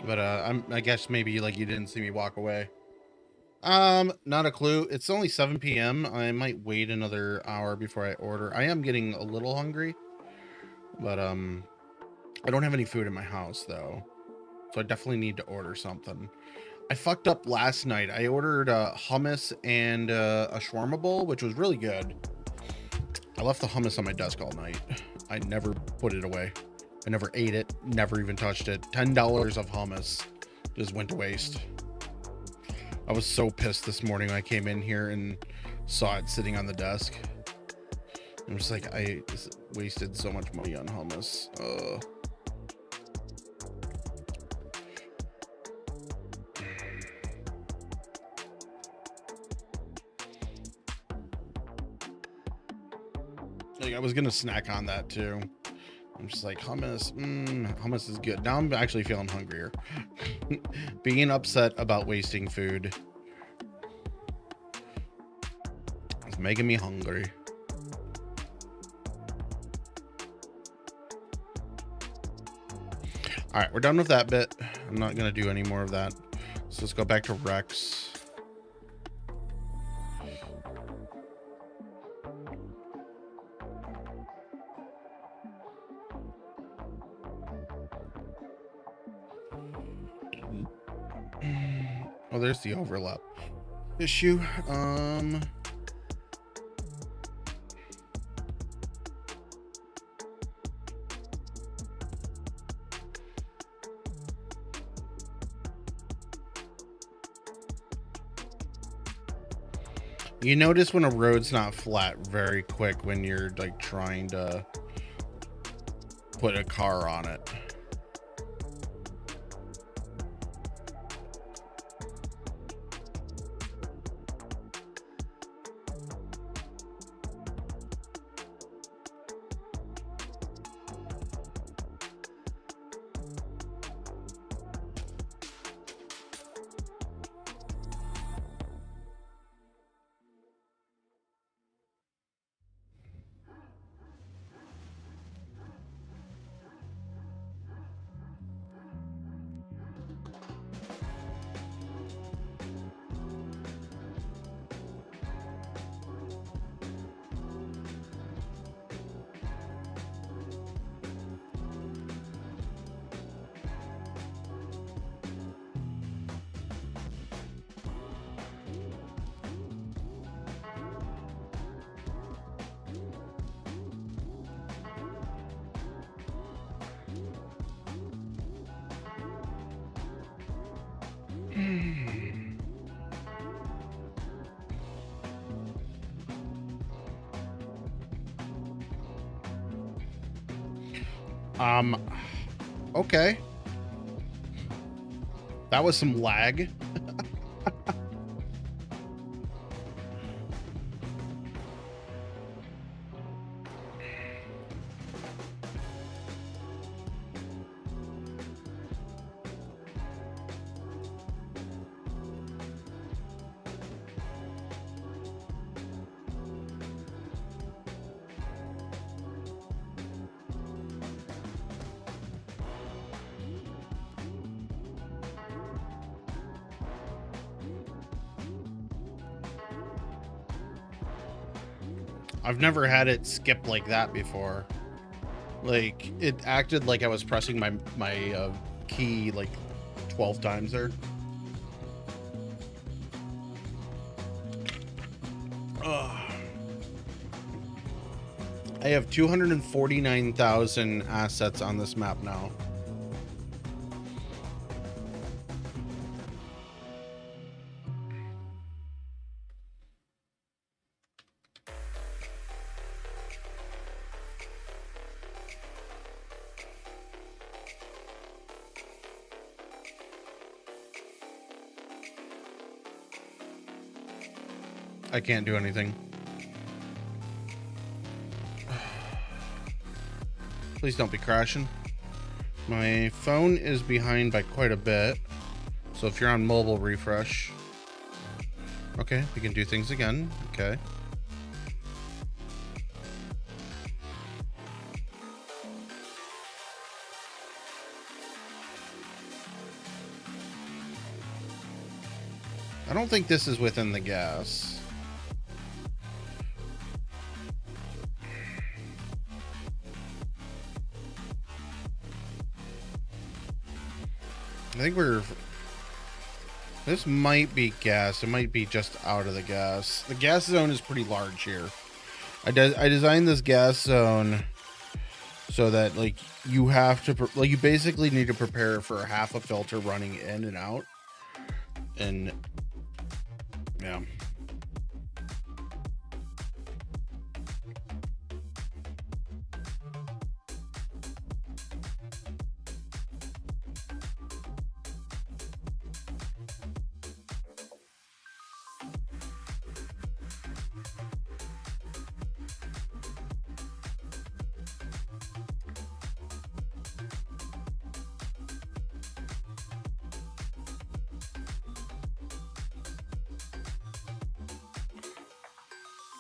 But I guess maybe like you didn't see me walk away. Not a clue. It's only 7 p.m. I might wait another hour before I order. I am getting a little hungry, but I don't have any food in my house though, so I definitely need to order something. I fucked up last night. I ordered hummus and a shawarma bowl, which was really good. I left the hummus on my desk all night. I never put it away. I never ate it, never even touched it. $10 of hummus just went to waste. I was so pissed this morning when I came in here and saw it sitting on the desk. I'm just like, I just wasted so much money on hummus. Like, I was gonna snack on that too. I'm just like, hummus, hummus is good. Now I'm actually feeling hungrier. Being upset about wasting food is making me hungry. All right, we're done with that bit. I'm not gonna do any more of that. So let's go back to Rex. Oh, there's the overlap issue. You notice when a road's not flat very quick when you're like trying to put a car on it. Okay. That was some lag. I've never had it skip like that before. Like, it acted like I was pressing my key like 12 times there. Ugh. I have 249,000 assets on this map now. I can't do anything. Please don't be crashing. My phone is behind by quite a bit. So if you're on mobile, refresh. Okay, we can do things again. Okay. I don't think this is within the gas. I think this might be gas. It might be just out of the gas. The gas zone is pretty large here. I designed this gas zone so that like you have to you basically need to prepare for half a filter running in and out. And yeah.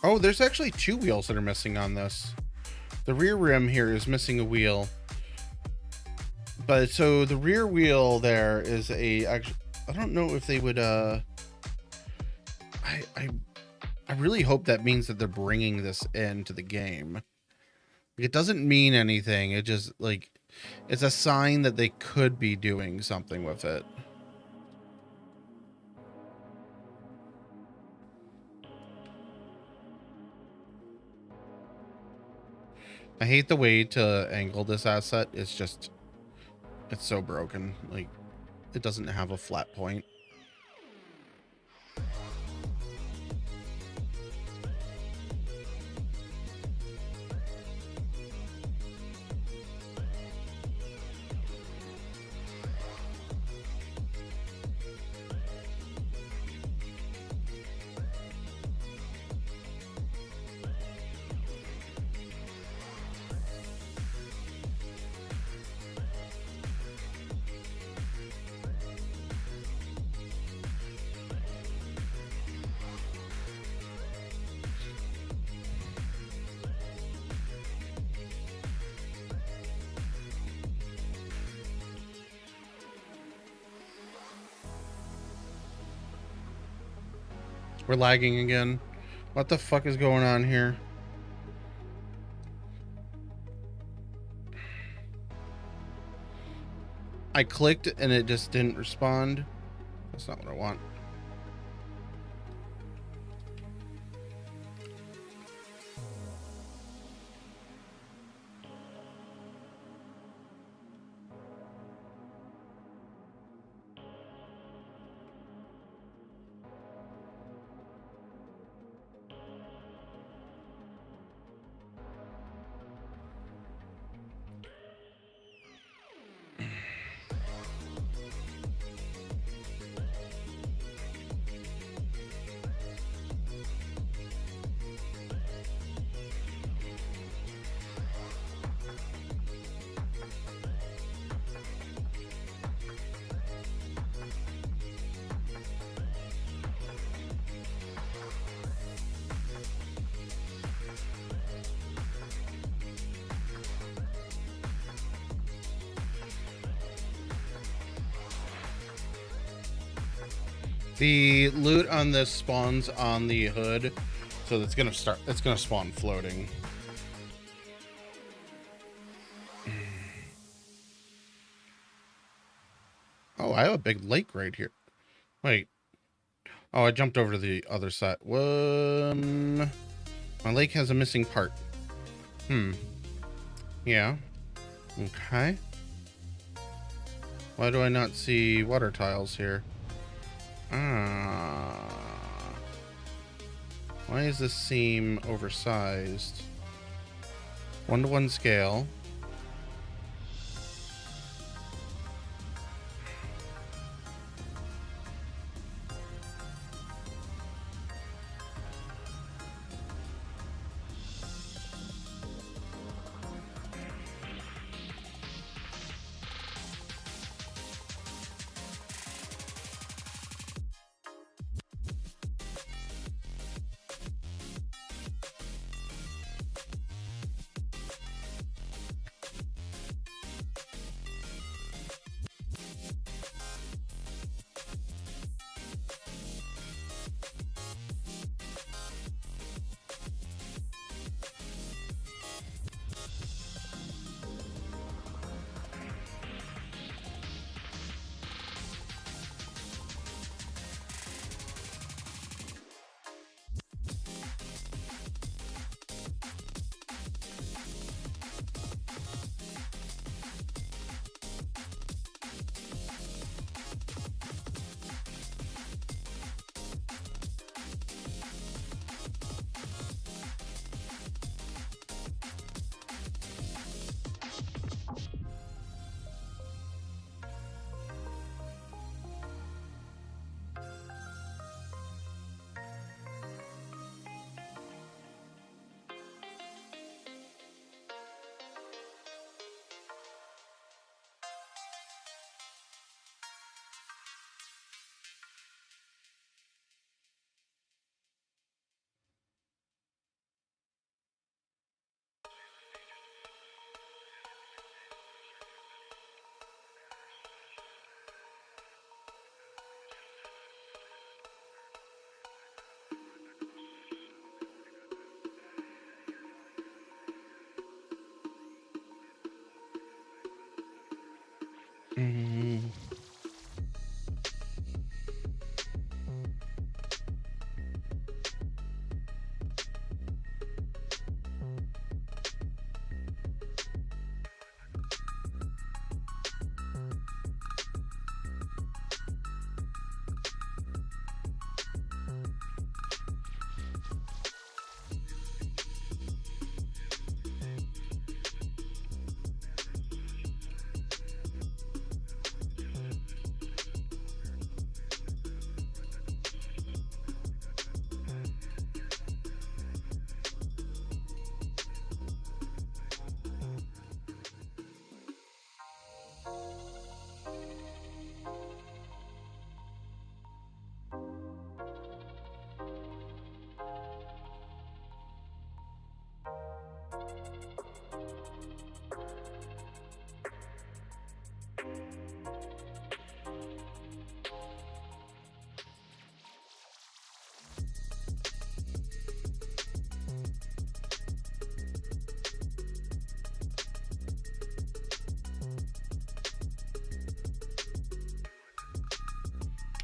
Oh, there's actually 2 wheels that are missing on this. The rear rim here is missing a wheel. But so the rear wheel there is I don't know if they would I really hope that means that they're bringing this into the game. It doesn't mean anything. It just like it's a sign that they could be doing something with it. I hate the way to angle this asset. It's so broken. Like, it doesn't have a flat point. We're lagging again. What the fuck is going on here? I clicked and it just didn't respond. That's not what I want. The loot on this spawns on the hood, so it's gonna spawn floating. Oh, I have a big lake right here. Wait. Oh, I jumped over to the other side. My lake has a missing part. Yeah. Okay. Why do I not see water tiles here? Why does this seem oversized? 1:1 scale.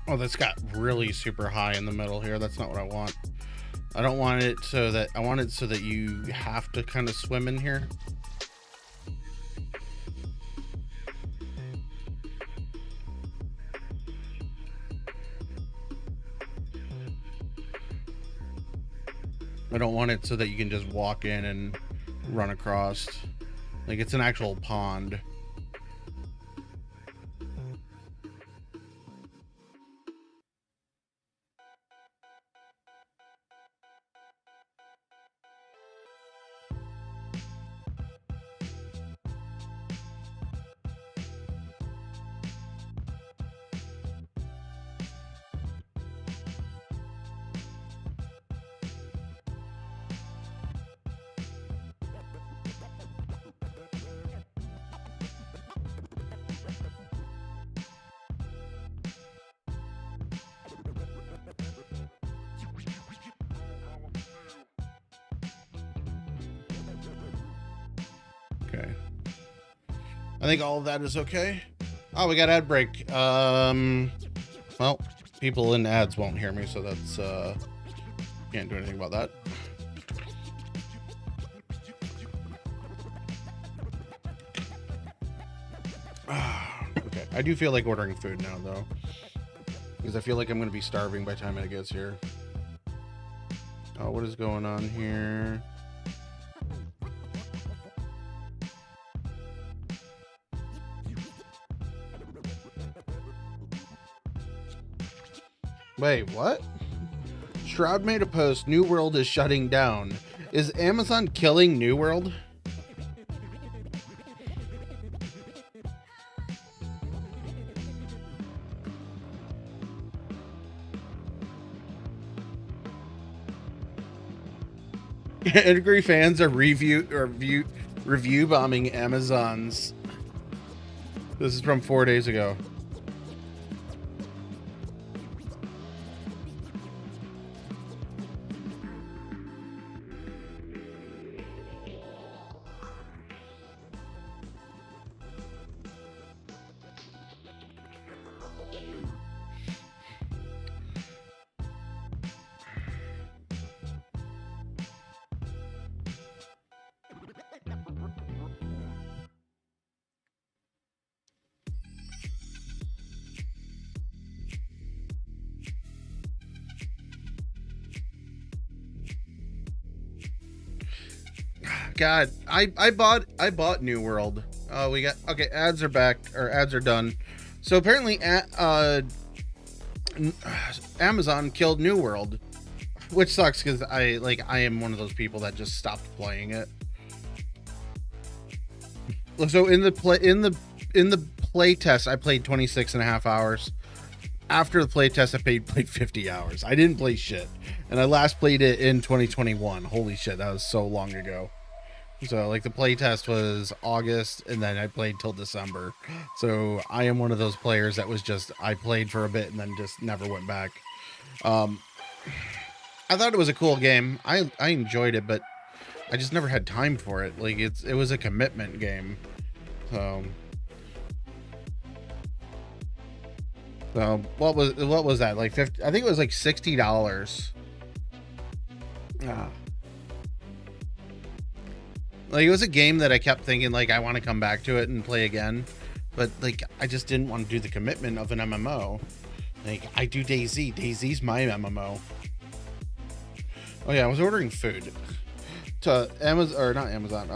Oh, that's got really super high in the middle here. That's not what I want. I don't want it so that, I want it so that you have to kind of swim in here. I don't want it so that you can just walk in and run across. Like it's an actual pond. Okay. I think all of that is okay. Oh, we got ad break. Well, people in ads won't hear me, so that's can't do anything about that. Okay. I do feel like ordering food now though, because I feel like I'm gonna be starving by the time it gets here. Oh, what is going on here? Wait, what? Shroud made a post, New World is shutting down. Is Amazon killing New World? Angry fans are review bombing Amazons. This is from 4 days ago. God, I bought New World. We got, okay, ads are back, or ads are done. So apparently Amazon killed New World, which sucks because I am one of those people that just stopped playing it. So in the playtest, I played 26.5 hours. After the playtest, I played 50 hours. I didn't play shit, and I last played it in 2021. Holy shit, that was so long ago. So like the playtest was August, and then I played till December. So I am one of those players that was just, I played for a bit and then just never went back. I thought it was a cool game. I enjoyed it, but I just never had time for it. Like it was a commitment game. So what was that? Like 50, I think it was like $60. Like it was a game that I kept thinking like I want to come back to it and play again, but like I just didn't want to do the commitment of an MMO. Like I do DayZ. DayZ's my MMO. Oh yeah, I was ordering food to Amazon, or not Amazon.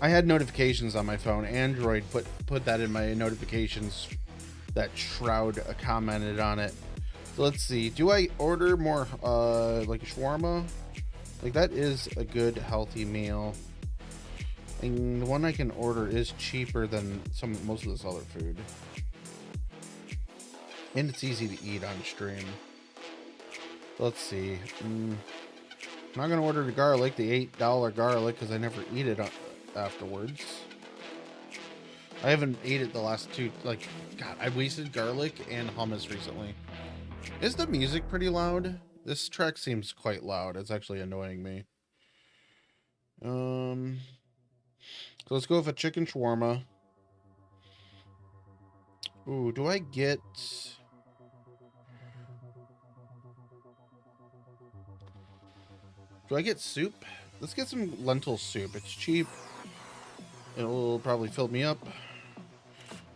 I had notifications on my phone. Android put that in my notifications that Shroud commented on it. So let's see. Do I order more like shawarma? Like that is a good healthy meal. And the one I can order is cheaper than most of this other food. And it's easy to eat on stream. Let's see. I'm not gonna order the garlic, the $8 garlic, because I never eat it afterwards. I haven't ate it the last two, like, God, I wasted garlic and hummus recently. Is the music pretty loud? This track seems quite loud. It's actually annoying me. So let's go with a chicken shawarma. Ooh, do I get... Do I get soup? Let's get some lentil soup. It's cheap. It'll probably fill me up.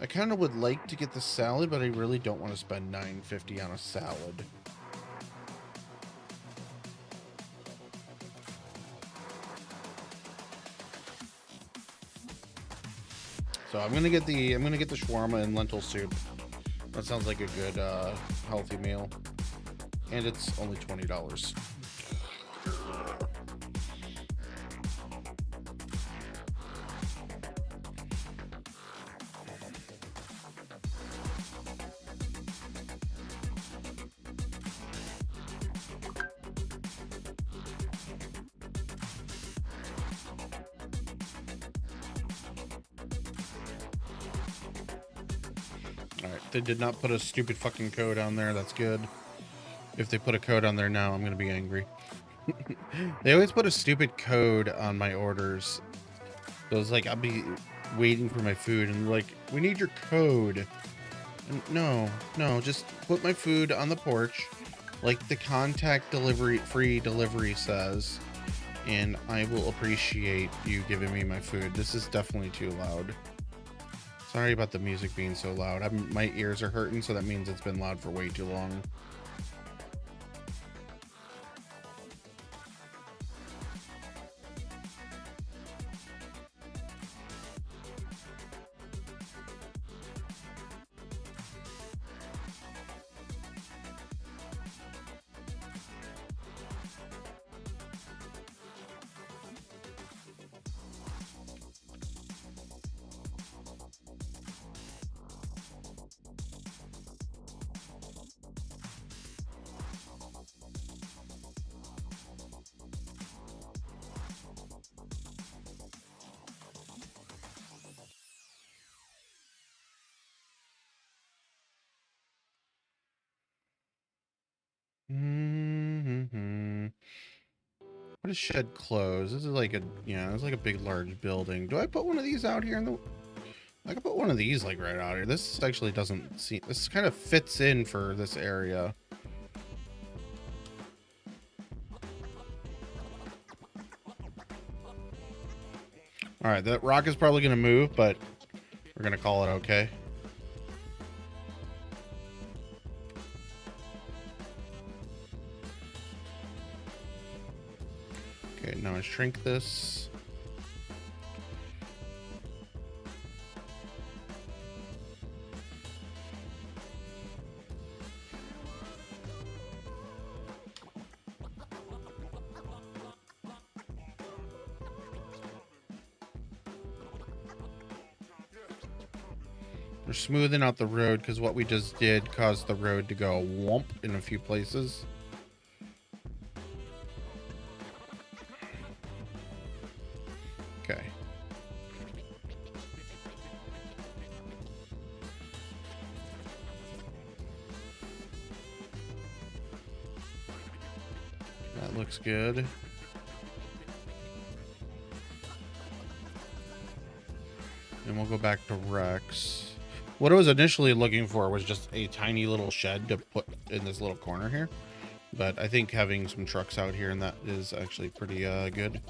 I kind of would like to get the salad, but I really don't want to spend $9.50 on a salad. So I'm gonna get the shawarma and lentil soup. That sounds like a good healthy meal, and it's only $20. Alright, they did not put a stupid fucking code on there. That's good. If they put a code on there now, I'm gonna be angry. They always put a stupid code on my orders. So it's like, I'll be waiting for my food and like, we need your code. And no, just put my food on the porch like the contact delivery, free delivery says, and I will appreciate you giving me my food. This is definitely too loud. Sorry about the music being so loud. My ears are hurting, so that means it's been loud for way too long. What is shed close? This is like a, yeah, it's like a big, large building. Do I put one of these out here in the... I could put one of these like right out here. This actually doesn't seem... This kind of fits in for this area. All right, that rock is probably going to move, but we're going to call it okay. Okay, now I shrink this. We're smoothing out the road because what we just did caused the road to go whomp in a few places. Okay. That looks good. And we'll go back to Rex. What I was initially looking for was just a tiny little shed to put in this little corner here. But I think having some trucks out here and that is actually pretty good.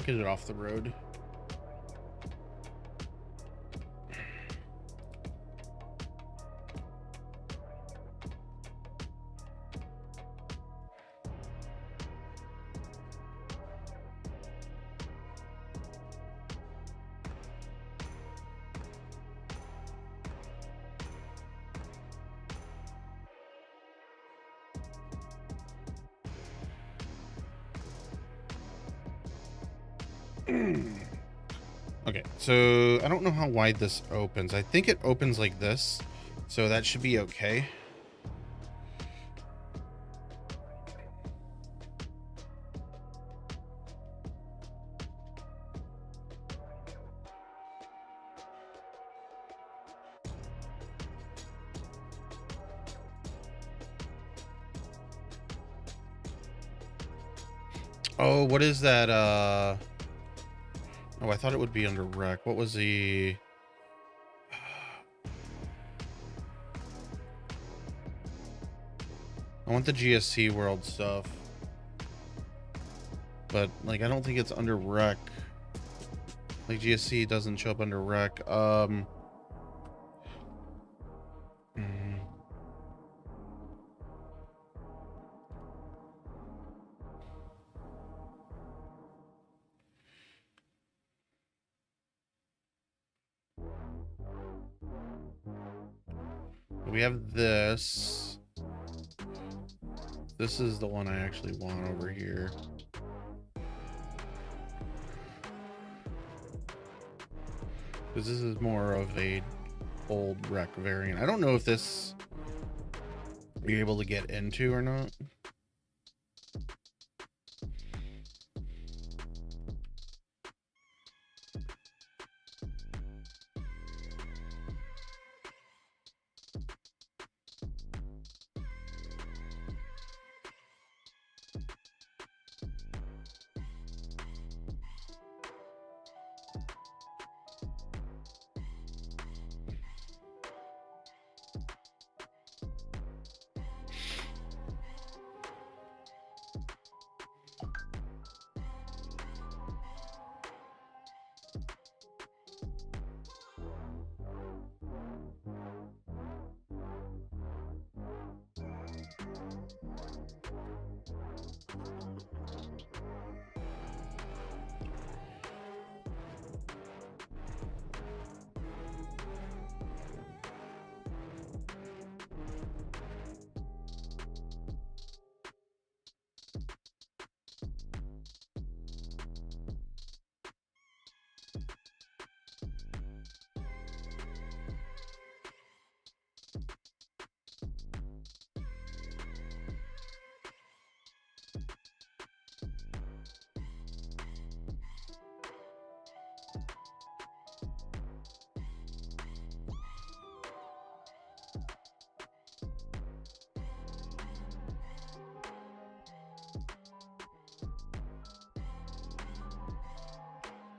Get it off the road. Okay, so I don't know how wide this opens. I think it opens like this, so that should be okay. Oh, what is that? Oh, I thought it would be under rec. What was the... I want the GSC world stuff. But, like, I don't think it's under rec. Like, GSC doesn't show up under rec. We have this. This is the one I actually want over here. Because this is more of a old rec variant. I don't know if this you're able to get into or not.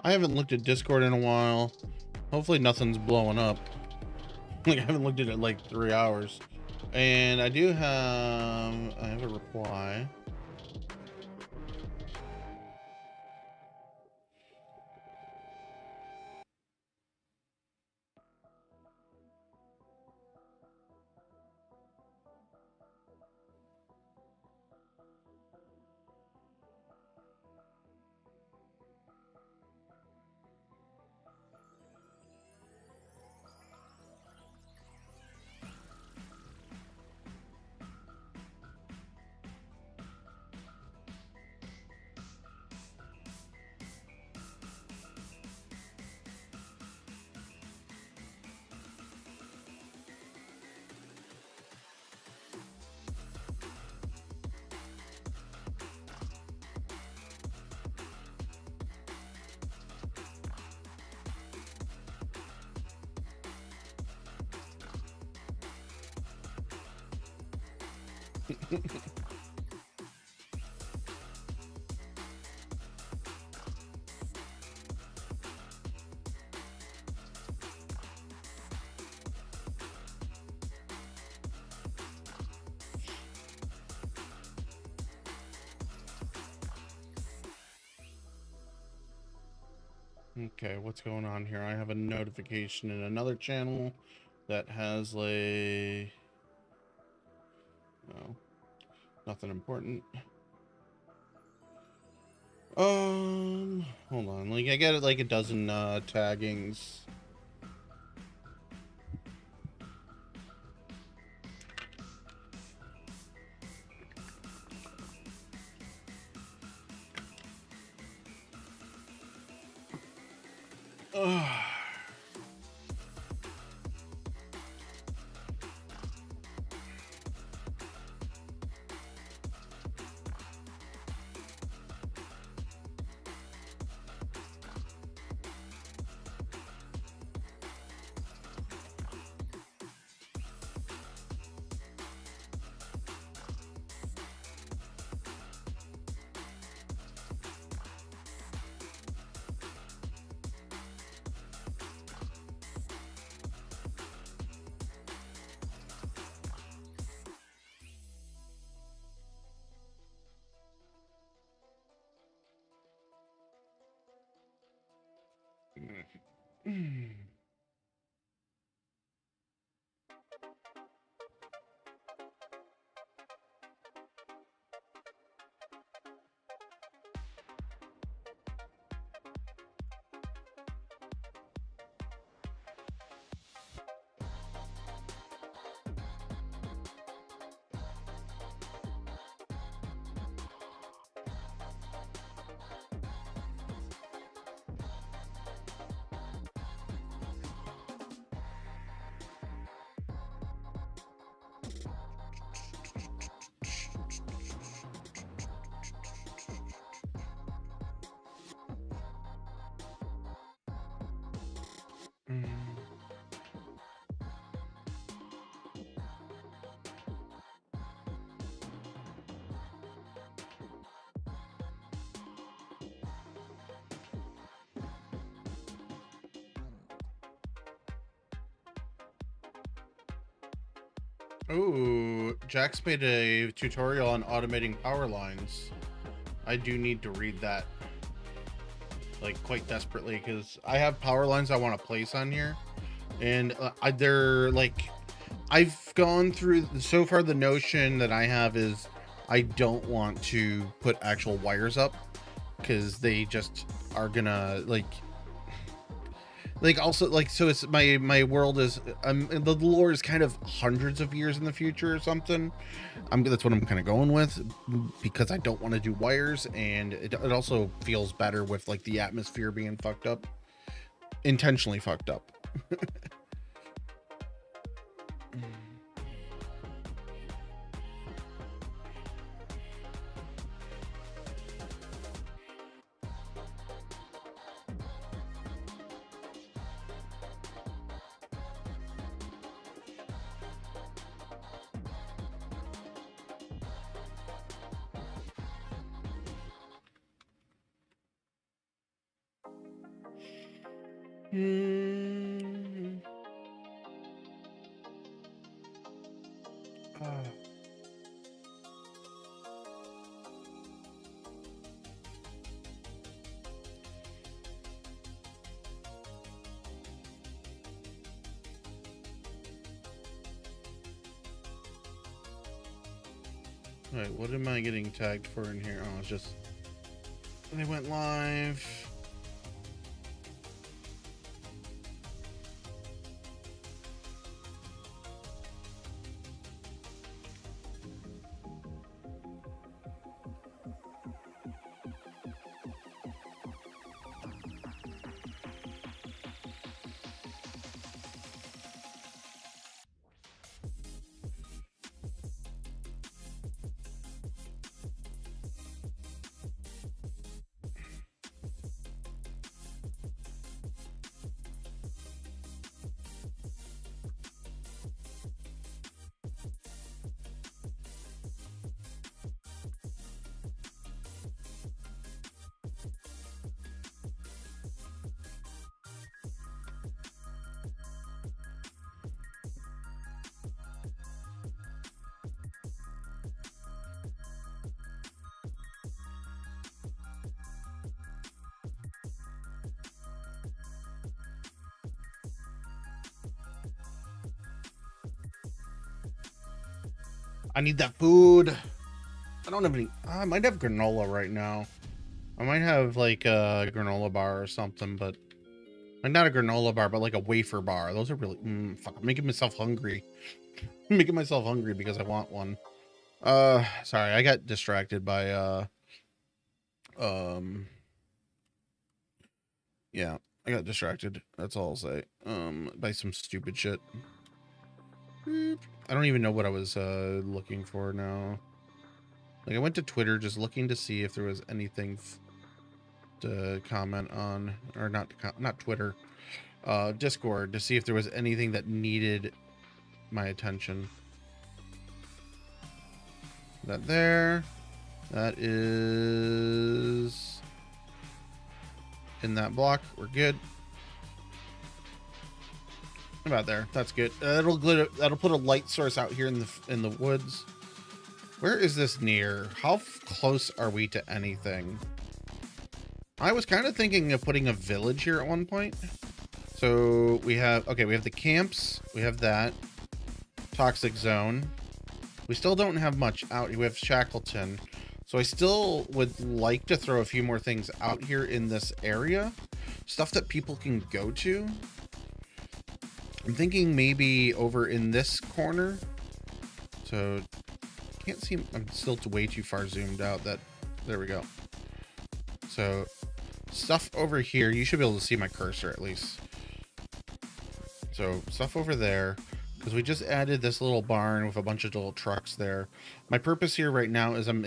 I haven't looked at Discord in a while. Hopefully nothing's blowing up. Like, I haven't looked at it in like 3 hours. And I have a reply. Okay, what's going on here? I have a notification in another channel that has like... No, nothing important. Hold on. Like, I get like a dozen taggings. Ugh. Ooh, Jack's made a tutorial on automating power lines. I do need to read that, like, quite desperately, because I have power lines I want to place on here, and they're like, I've gone through so far. The notion that I have is I don't want to put actual wires up because they just are gonna like also like, so it's my world is the lore is kind of hundreds of years in the future or something. That's what I'm kind of going with, because I don't want to do wires, and it also feels better with like the atmosphere being fucked up, intentionally fucked up. All right, what am I getting tagged for in here? Oh, it's just they went live. I need that food. I don't have any. I might have granola right now. I might have like a granola bar or something, but like not a granola bar, but like a wafer bar. Those are really fuck. I'm making myself hungry. I'm making myself hungry because I want one. Sorry, I got distracted by yeah. I got distracted. That's all I'll say. By some stupid shit. I don't even know what I was looking for now. Like I went to Twitter just looking to see if there was anything to comment on, or not Twitter, Discord, to see if there was anything that needed my attention. That there. That is in that block. We're good. About there. That's good. That'll put a light source out here in the woods. Where is this near? How close are we to anything? I was kind of thinking of putting a village here at one point. So we have, okay, we have the camps. We have that. Toxic zone. We still don't have much out here. We have Shackleton. So I still would like to throw a few more things out here in this area. Stuff that people can go to. I'm thinking maybe over in this corner. So can't see, I'm still way too far zoomed out. That there we go. So stuff over here, you should be able to see my cursor at least. So stuff over there, because we just added this little barn with a bunch of little trucks there. My purpose here right now is I'm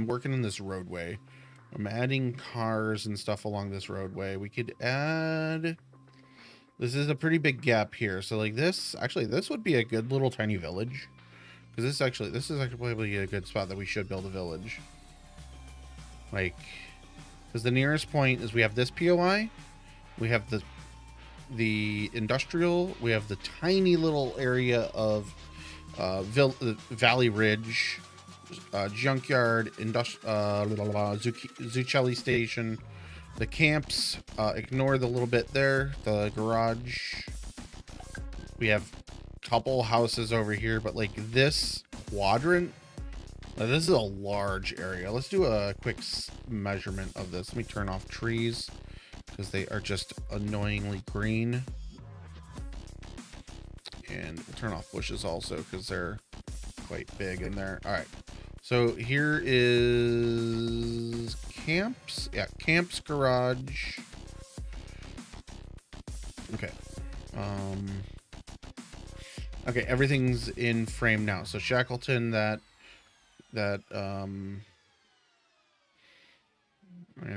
working in this roadway. I'm adding cars and stuff along this roadway. We could add, this is a pretty big gap here. So like this, actually this would be a good little tiny village. Because this is actually probably a good spot that we should build a village. Like, because the nearest point is we have this POI, we have the industrial, we have the tiny little area of Valley Ridge, junkyard, Zuccelli station, the camps. Ignore the little bit there, the garage. We have couple houses over here, but like this quadrant, this is a large area. Let's do a quick measurement of this. Let me turn off trees because they are just annoyingly green, and we'll turn off bushes also because they're quite big in there. All right, so here is camps. Yeah, camps, garage. Okay. Okay, everything's in frame now. So Shackleton,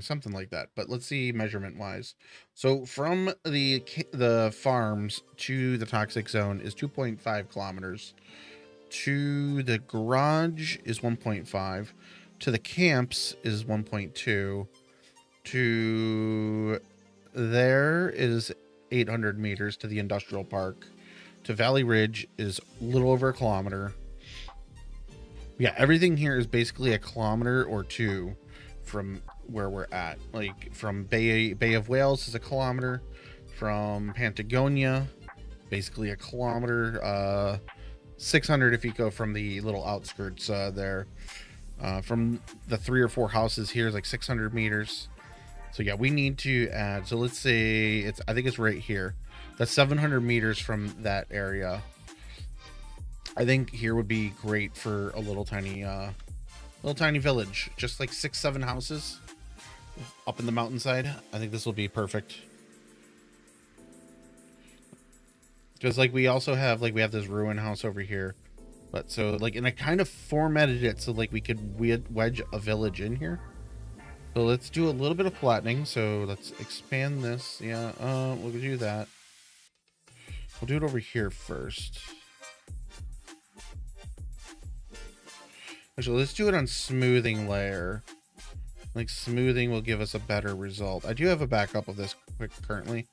something like that. But let's see measurement wise. So from the farms to the toxic zone is 2.5 kilometers. To the garage is 1.5. To the camps is 1.2. To there is 800 meters to the industrial park. To Valley Ridge is a little over a kilometer. Yeah, everything here is basically a kilometer or two from where we're at. Like from Bay of Wales is a kilometer. From Patagonia, basically a kilometer. 600 if you go from the little outskirts there. From the 3 or 4 houses here is like 600 meters. So yeah, we need to add. So let's say I think it's right here. That's 700 meters from that area. I think here would be great for a little tiny village, just like 6-7 houses up in the mountainside. I think this will be perfect. Because like we also have we have this ruin house over here, but so like, and I kind of formatted it so like we could wedge a village in here. So let's do a little bit of flattening. So let's expand this. Yeah, we'll do that. We'll do it over here first. Actually, let's do it on smoothing layer. Like smoothing will give us a better result. I do have a backup of this currently.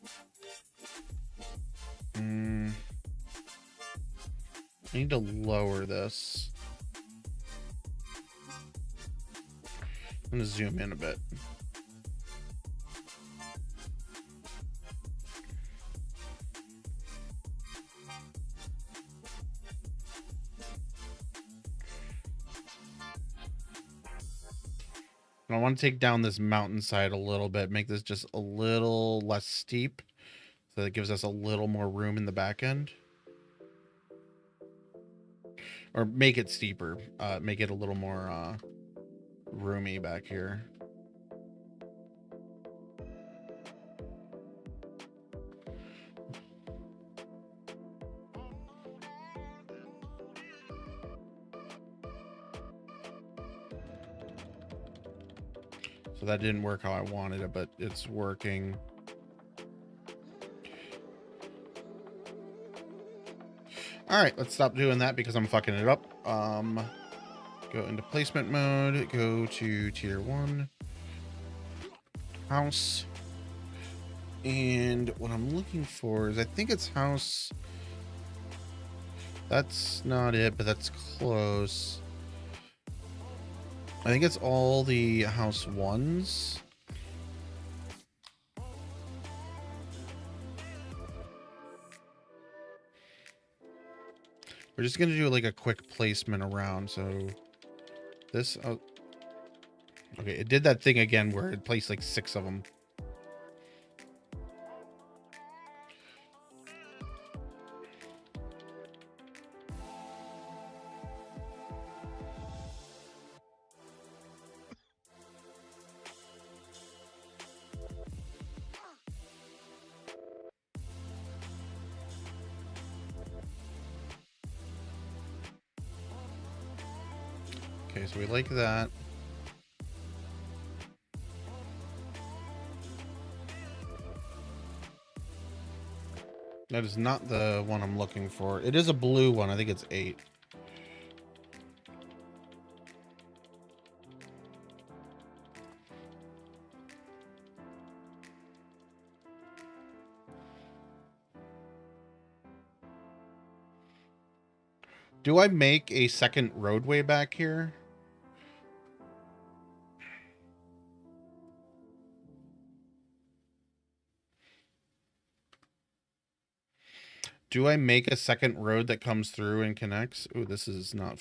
I need to lower this. I'm gonna zoom in a bit. And I want to take down this mountainside a little bit, make this just a little less steep, so that gives us a little more room in the back end. Or make it steeper, make it a little more roomy back here. So that didn't work how I wanted it, but it's working. All right, let's stop doing that because I'm fucking it up. Go into placement mode, go to tier 1 house. And what I'm looking for is, I think it's house. That's not it, but that's close. I think it's all the house 1s. We're just going to do like a quick placement around. So this, okay, it did that thing again where it placed like 6 of them. Okay, so we like that. That is not the one I'm looking for. It is a blue one. I think it's 8. Do I make a second roadway back here? Do I make a second road that comes through and connects? Oh, this is not...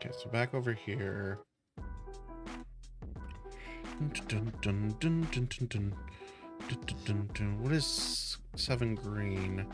Okay, so back over here. What is 7 green?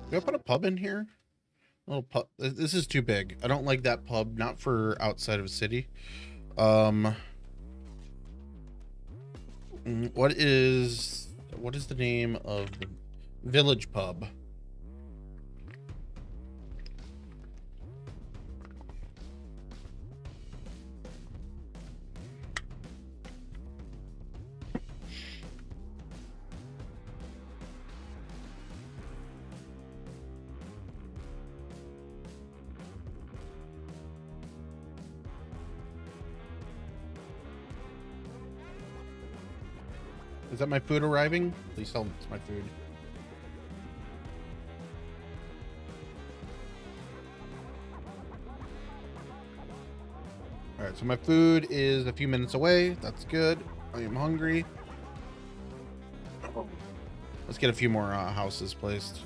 Do I put a pub in here? A little pub. This is too big. I don't like that pub. Not for outside of a city. What is the name of the village pub? Is that my food arriving? Please tell me it's my food. All right, so my food is a few minutes away. That's good. I am hungry. Let's get a few more houses placed.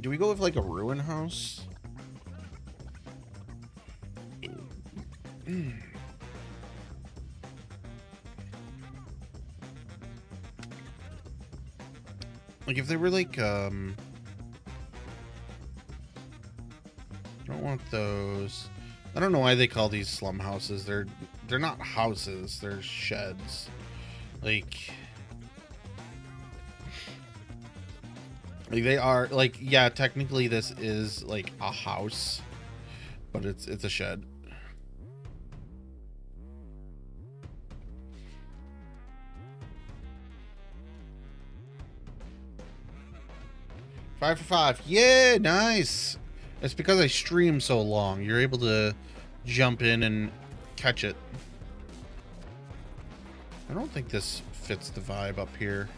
Do we go with like a ruin house? Like if they were like I don't want those. I don't know why they call these slum houses. They're not houses, they're sheds. Like they are like, yeah, technically this is like a house, but it's a shed. Five for 5. Yeah, nice. It's because I stream so long. You're able to jump in and catch it. I don't think this fits the vibe up here.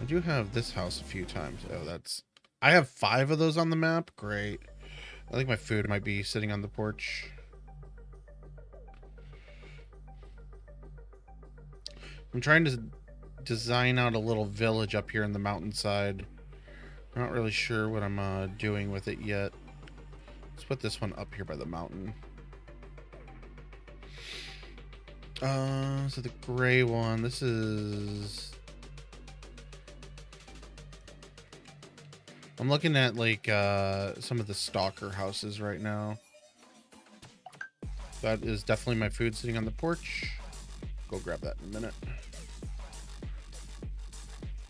I do have this house a few times. Oh, that's... I have 5 of those on the map. Great. I think my food might be sitting on the porch. I'm trying to design out a little village up here in the mountainside. I'm not really sure what I'm doing with it yet. Let's put this one up here by the mountain. So the gray one, this is... I'm looking at like some of the stalker houses right now. That is definitely my food sitting on the porch. Go grab that in a minute.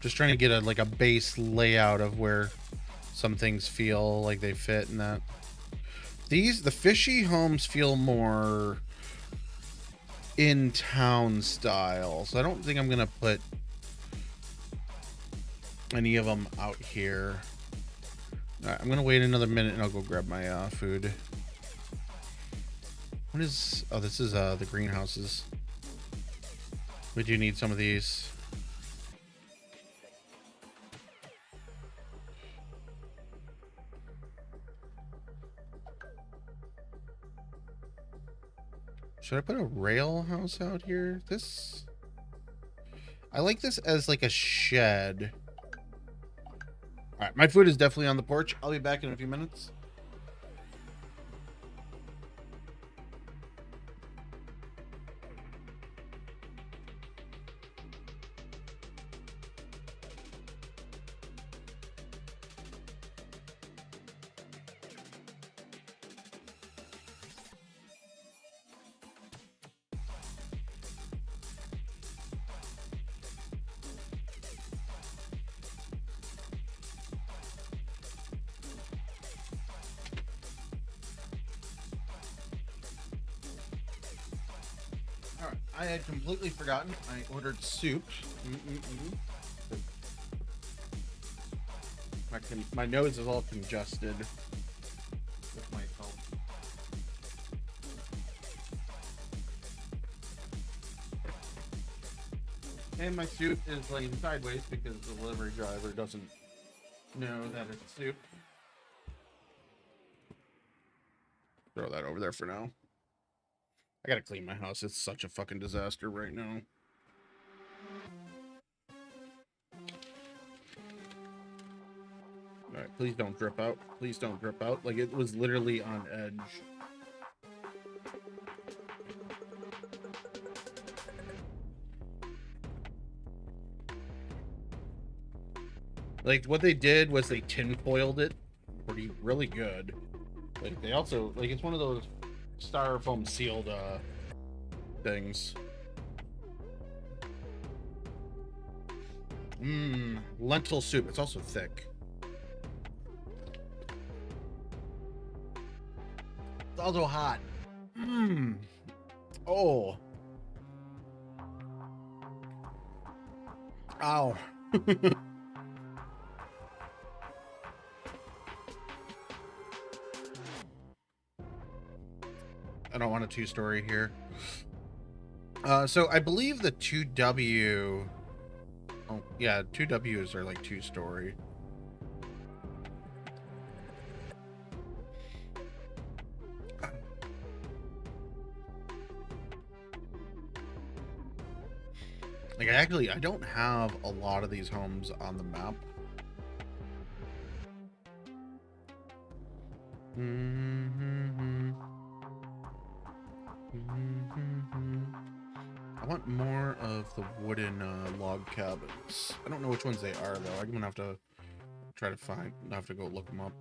Just trying to get a base layout of where some things feel like they fit and that. The fishy homes feel more in town style, so I don't think I'm gonna put any of them out here. All right, I'm gonna wait another minute and I'll go grab my food. What is... Oh, this is the greenhouses. We do need some of these. Should I put a rail house out here? This... I like this as like a shed. Alright, my food is definitely on the porch. I'll be back in a few minutes. I had completely forgotten. I ordered soup. My nose is all congested. This might help. And my soup is laying sideways because the delivery driver doesn't know that it's soup. Throw that over there for now. I gotta clean my house. It's such a fucking disaster right now. Alright, please don't drip out. Please don't drip out. Like, it was literally on edge. Like, what they did was they tin-foiled it really good. Like, they also... Like, it's one of those styrofoam sealed things. Lentil soup. It's also thick. It's also hot. Oh. Ow. I don't want a 2-story here. So I believe the 2W... Oh, yeah, 2Ws are like 2-story. Like, I don't have a lot of these homes on the map. I want more of the wooden log cabins. I don't know which ones they are, though. I'm gonna have to try to find. I have to go look them up.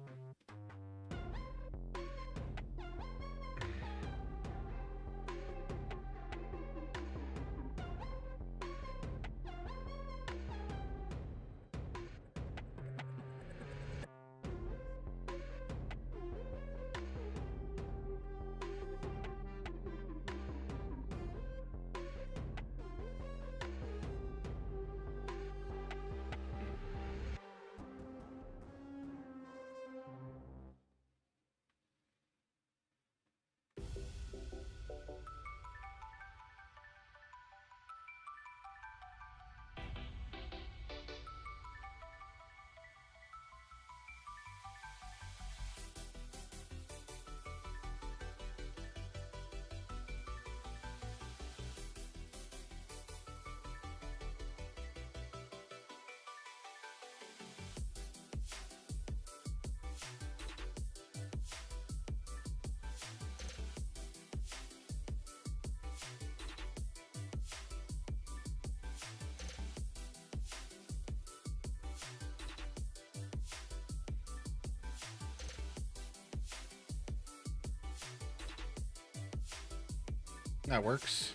That works.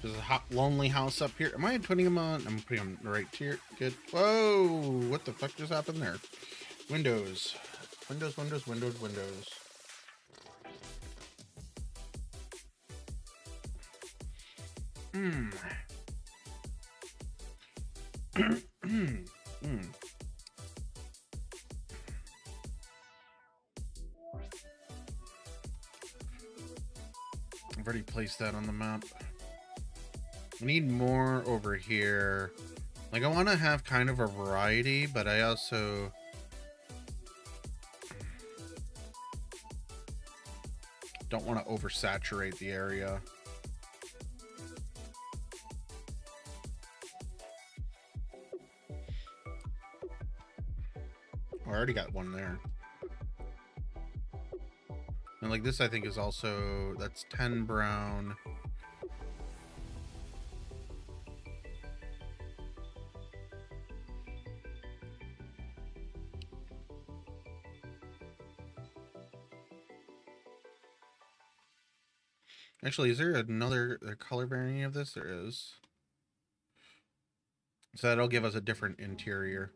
There's a hot, lonely house up here. Am I putting them on? I'm putting them right here. Good. Whoa! What the fuck just happened there? Windows. Windows, windows, windows, windows. I've already placed that on the map. I need more over here. Like, I want to have kind of a variety, but I also... don't want to oversaturate the area. Oh, I already got one there. And like this, I think is also, that's 10 brown. Actually, is there another color variant of this? There is. So that'll give us a different interior.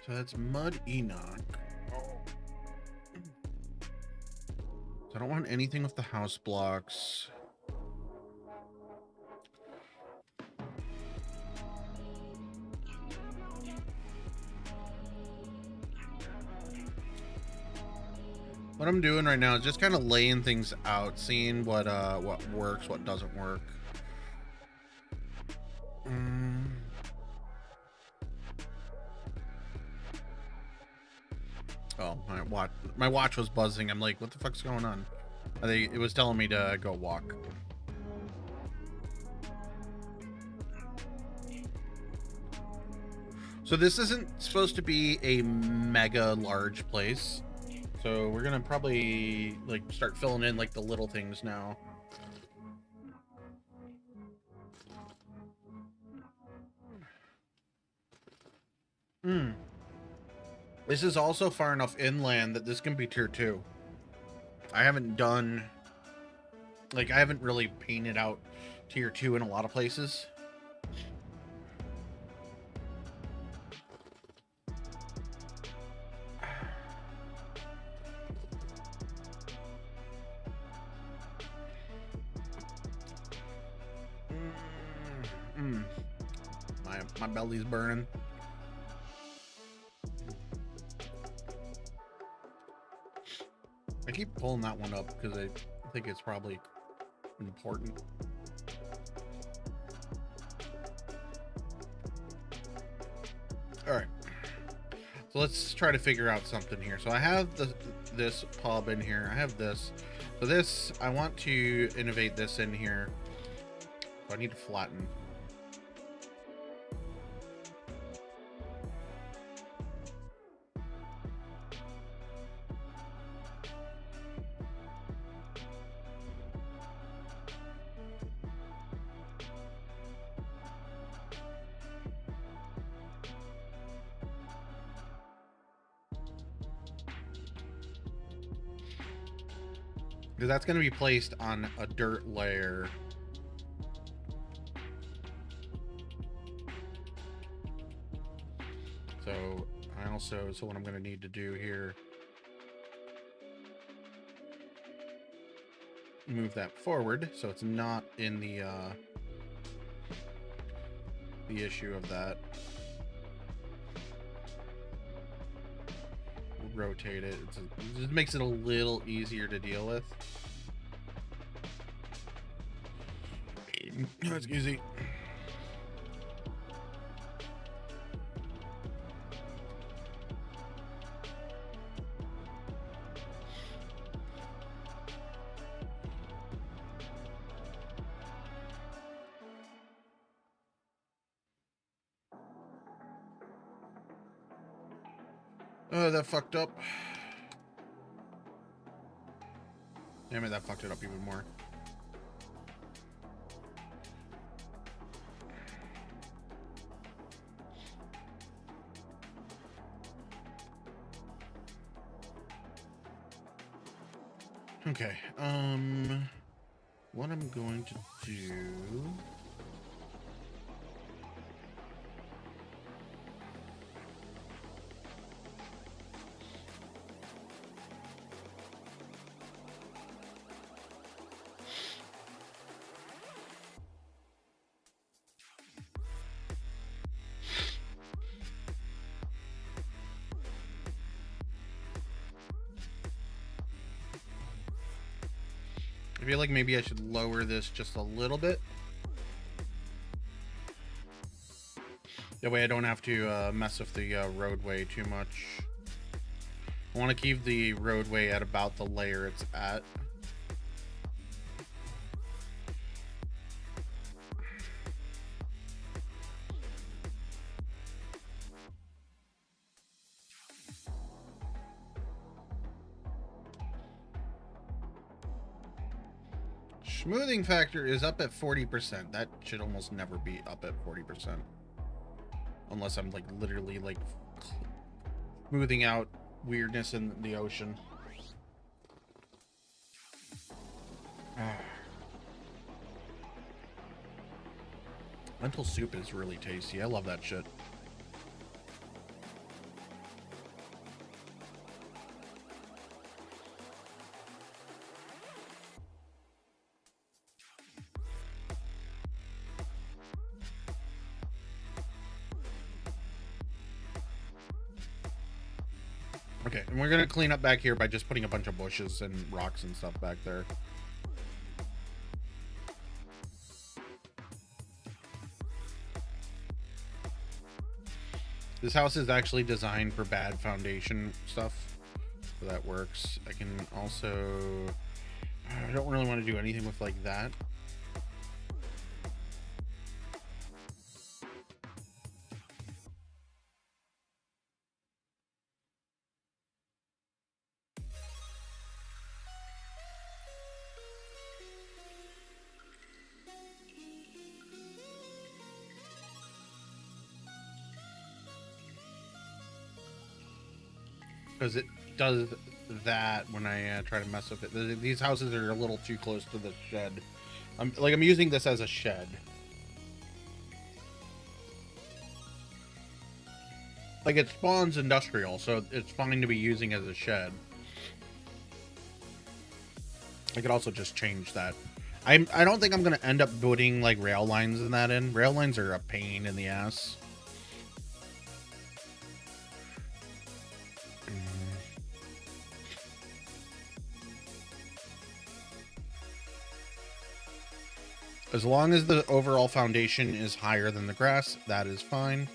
So that's Mud Enoch. So I don't want anything with the house blocks. What I'm doing right now is just kind of laying things out, seeing what works, what doesn't work. Oh, my watch was buzzing. I'm like, what the fuck's going on? I think it was telling me to go walk. So this isn't supposed to be a mega large place. So we're gonna probably like start filling in like the little things now. Hmm. This is also far enough inland that this can be tier 2. I haven't done... Like, I haven't really painted out tier 2 in a lot of places. My belly's burning. I keep pulling that one up because I think it's probably important. All right, so let's try to figure out something here. So I have this pub in here. I have this. So this, I want to innovate this in here. So I need to flatten. Because that's going to be placed on a dirt layer. So I also, so what I'm going to need to do here, move that forward so it's not in the issue of that. Rotate it. It just makes it a little easier to deal with. That's easy. Oh, that fucked up. Damn it, that fucked it up even more. Okay, what I'm going to do... I feel like maybe I should lower this just a little bit. That way I don't have to mess with the roadway too much. I want to keep the roadway at about the layer it's at. Smoothing factor is up at 40%. That should almost never be up at 40%. Unless I'm like literally like smoothing out weirdness in the ocean. Lentil soup is really tasty. I love that shit. Okay, and we're gonna clean up back here by just putting a bunch of bushes and rocks and stuff back there. This house is actually designed for bad foundation stuff, so that works. I can also... I don't really want to do anything with like that. because it does that when I try to mess with it. These houses are a little too close to the shed. I'm using this as a shed. Like, it spawns industrial, so it's fine to be using as a shed. I could also just change that. I don't think I'm going to end up putting, like, rail lines in that in. Rail lines are a pain in the ass. As long as the overall foundation is higher than the grass, that is fine.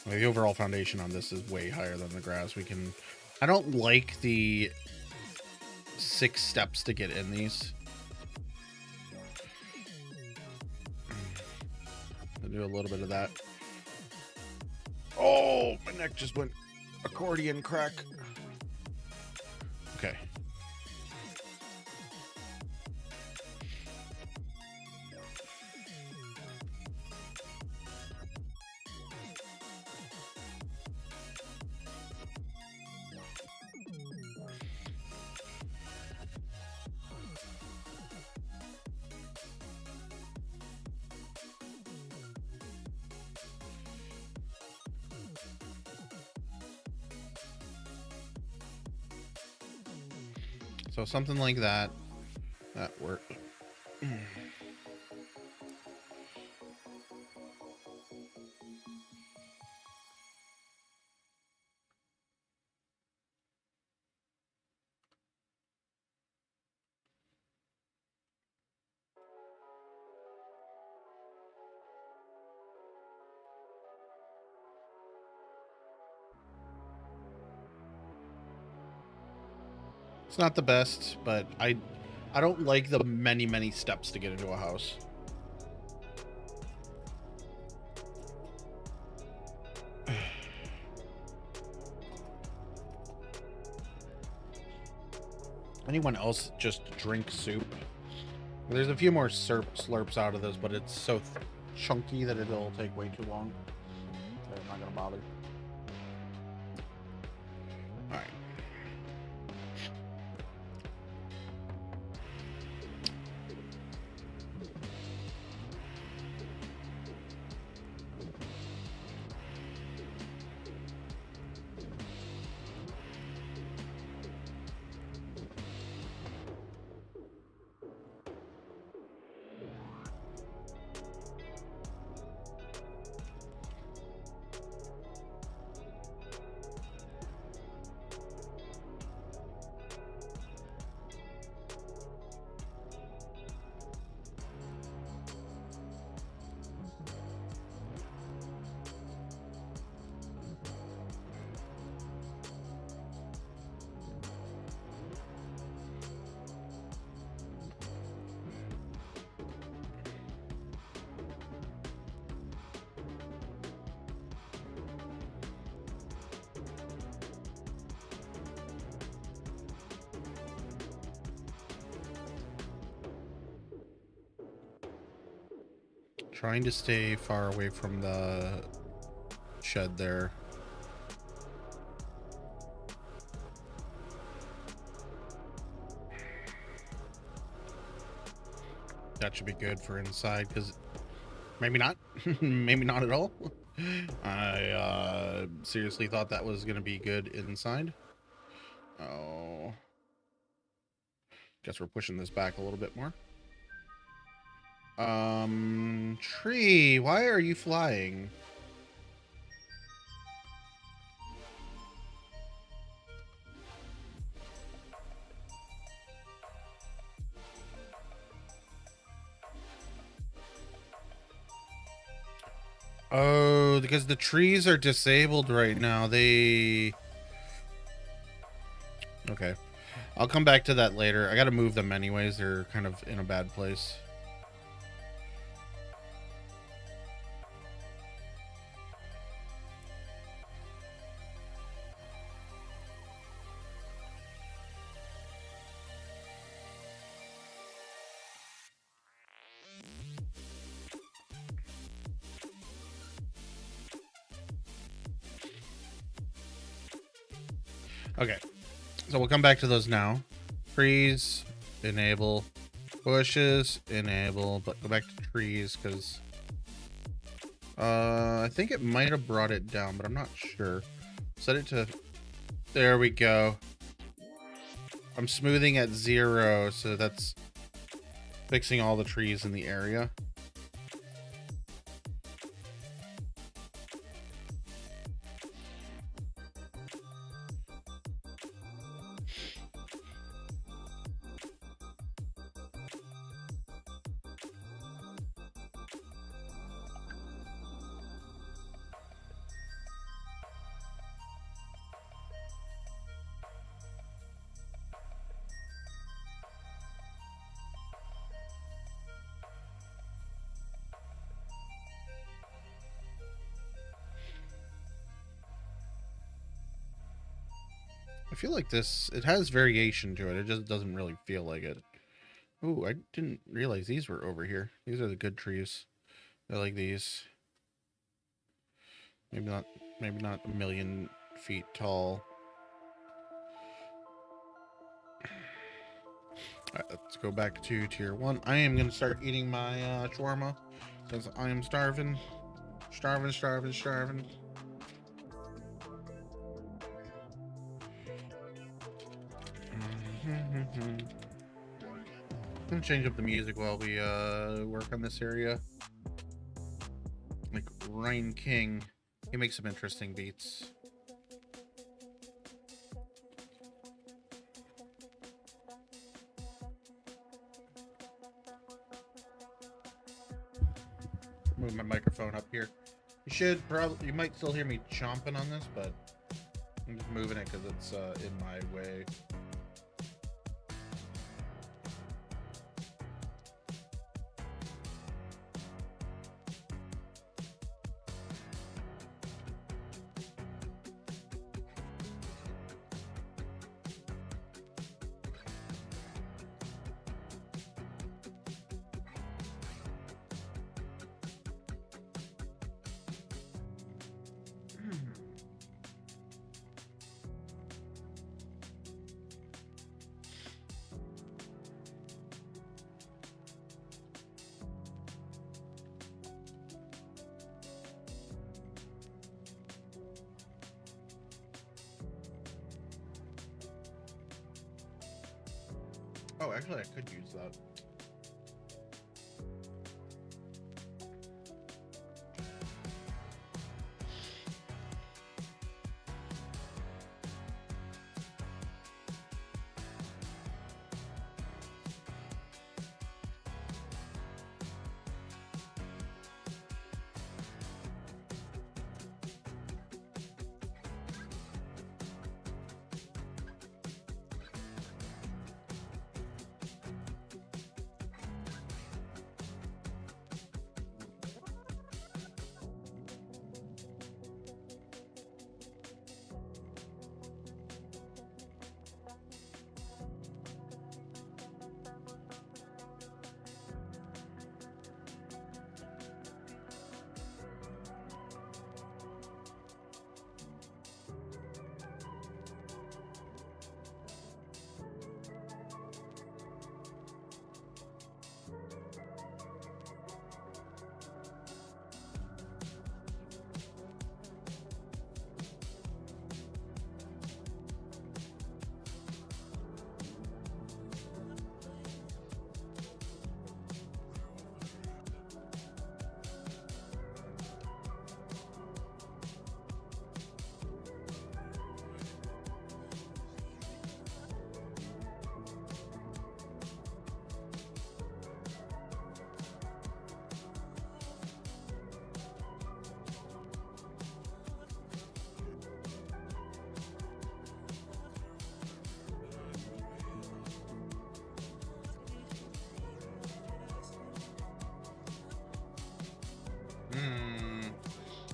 The overall foundation on this is way higher than the grass. We can... I don't like the 6 steps to get in these. I'll do a little bit of that. Oh, my neck just went accordion crack. Okay. So something like that. That worked. It's not the best, but I don't like the many steps to get into a house. Anyone else just drink soup? There's a few more slurps out of this, but it's so chunky that it'll take way too long. So I'm not gonna bother. All right. Trying to stay far away from the shed there. That should be good for inside, because maybe not. Maybe not at all. I seriously thought that was going to be good inside. Oh. Guess we're pushing this back a little bit more. Tree, why are you flying? Oh, because the trees are disabled right now. Okay. I'll come back to that later. I gotta move them anyways. They're kind of in a bad place. Okay, so we'll come back to those now. Trees, enable. Bushes, enable. But go back to trees, because I think it might have brought it down, but I'm not sure. Set it to... There we go. I'm smoothing at 0, so that's fixing all the trees in the area. I feel like this, it has variation to it. It just doesn't really feel like it. Ooh, I didn't realize these were over here. These are the good trees. I like these. Maybe not a million feet tall. Alright, let's go back to tier 1. I am going to start eating my shawarma, because I am starving. Starving. I'm gonna change up the music while we work on this area. Like Ryan King, he makes some interesting beats. Move my microphone up here. You might still hear me chomping on this, but I'm just moving it because it's in my way. Oh, actually, I could use that.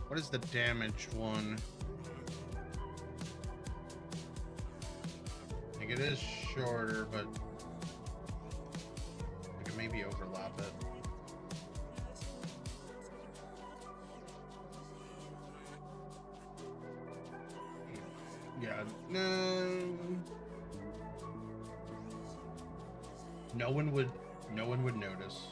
What is the damaged one? I think it is shorter, but I can maybe overlap it. Yeah, no. No one would notice.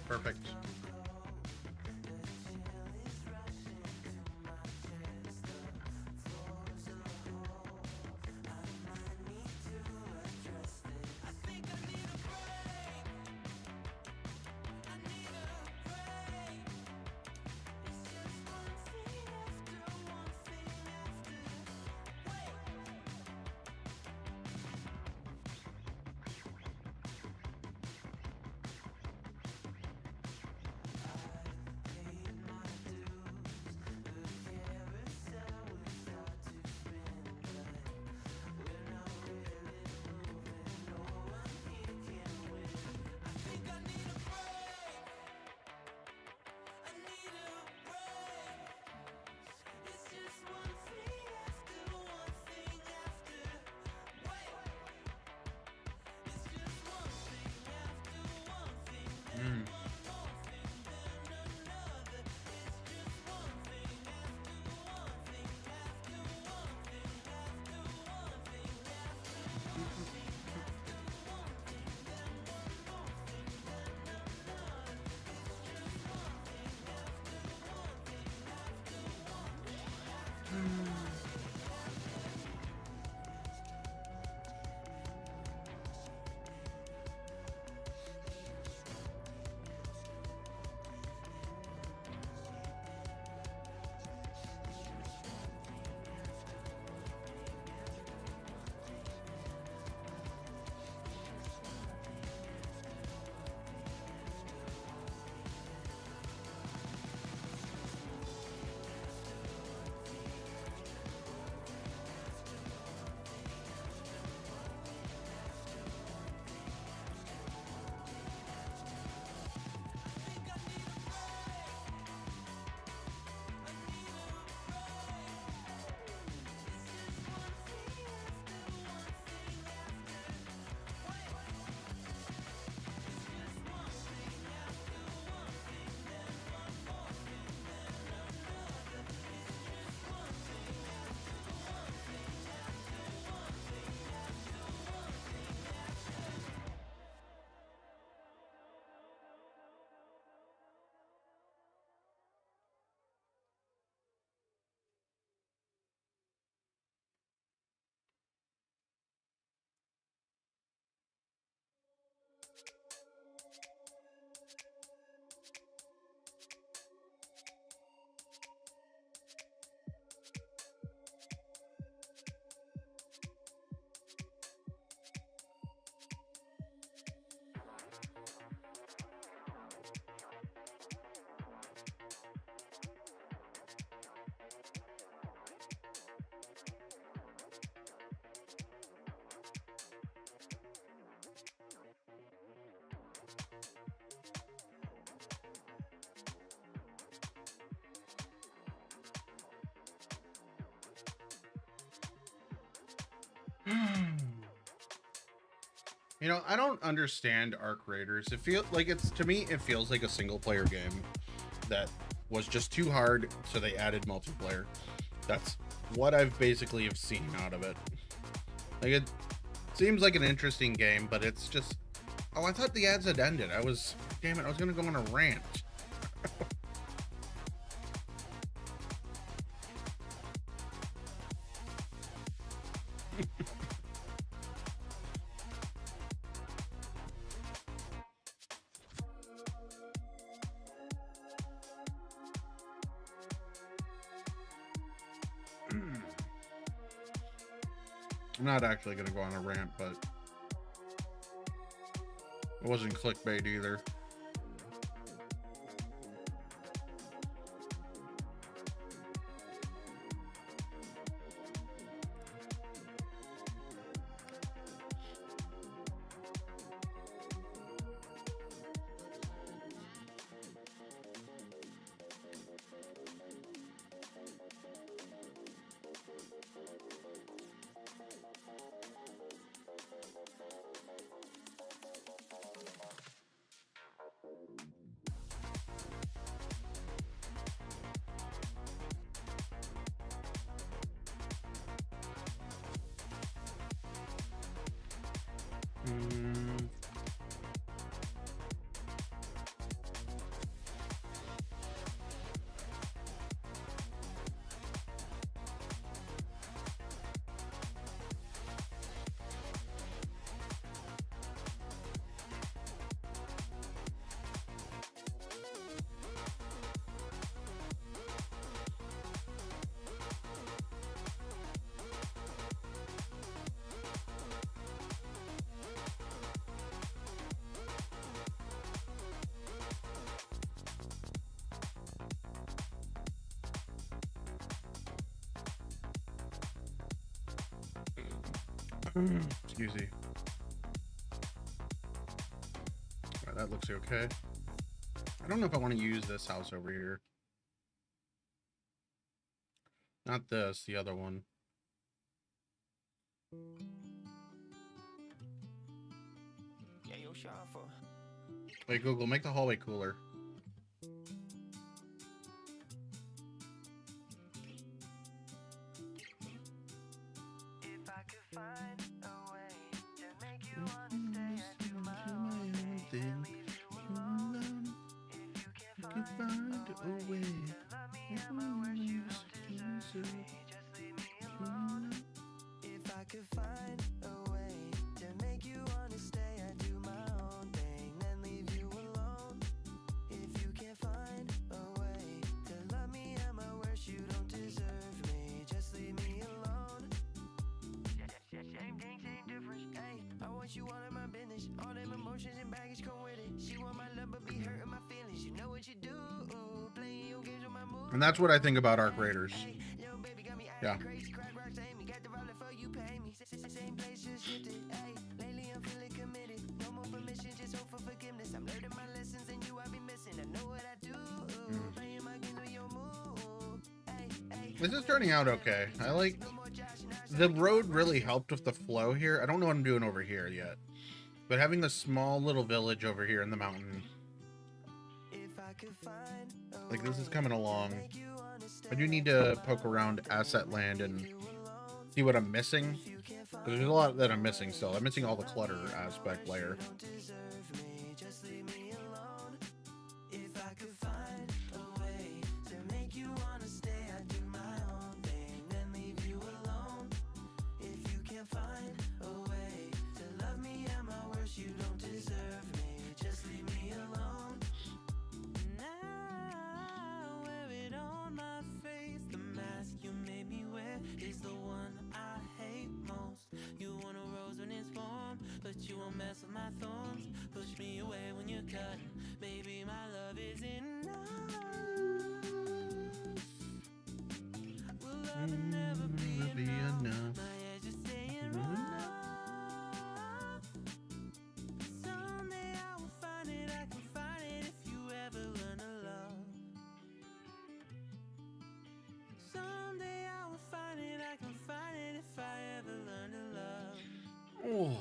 Perfect. You know, I don't understand Arc Raiders. It feels like to me, it feels like a single player game that was just too hard, so they added multiplayer. That's what I've basically have seen out of it. Like, it seems like an interesting game, but it's just, oh, I thought the ads had ended. Damn it, I was gonna go on a rant. I'm not actually going to go on a rant, but it wasn't clickbait either. Excuse me. Right, that looks okay. I don't know if I want to use this house over here. Not this, the other one. Hey Google, make the hallway cooler. And that's what I think about Arc Raiders. Yeah. This is turning out okay. I like the road really helped with the flow here. I don't know what I'm doing over here yet, but having the small little village over here in the mountain, like this is coming along. I do need to poke around asset land and see what I'm missing. There's a lot that I'm missing still. I'm missing all the clutter aspect layer. Oh.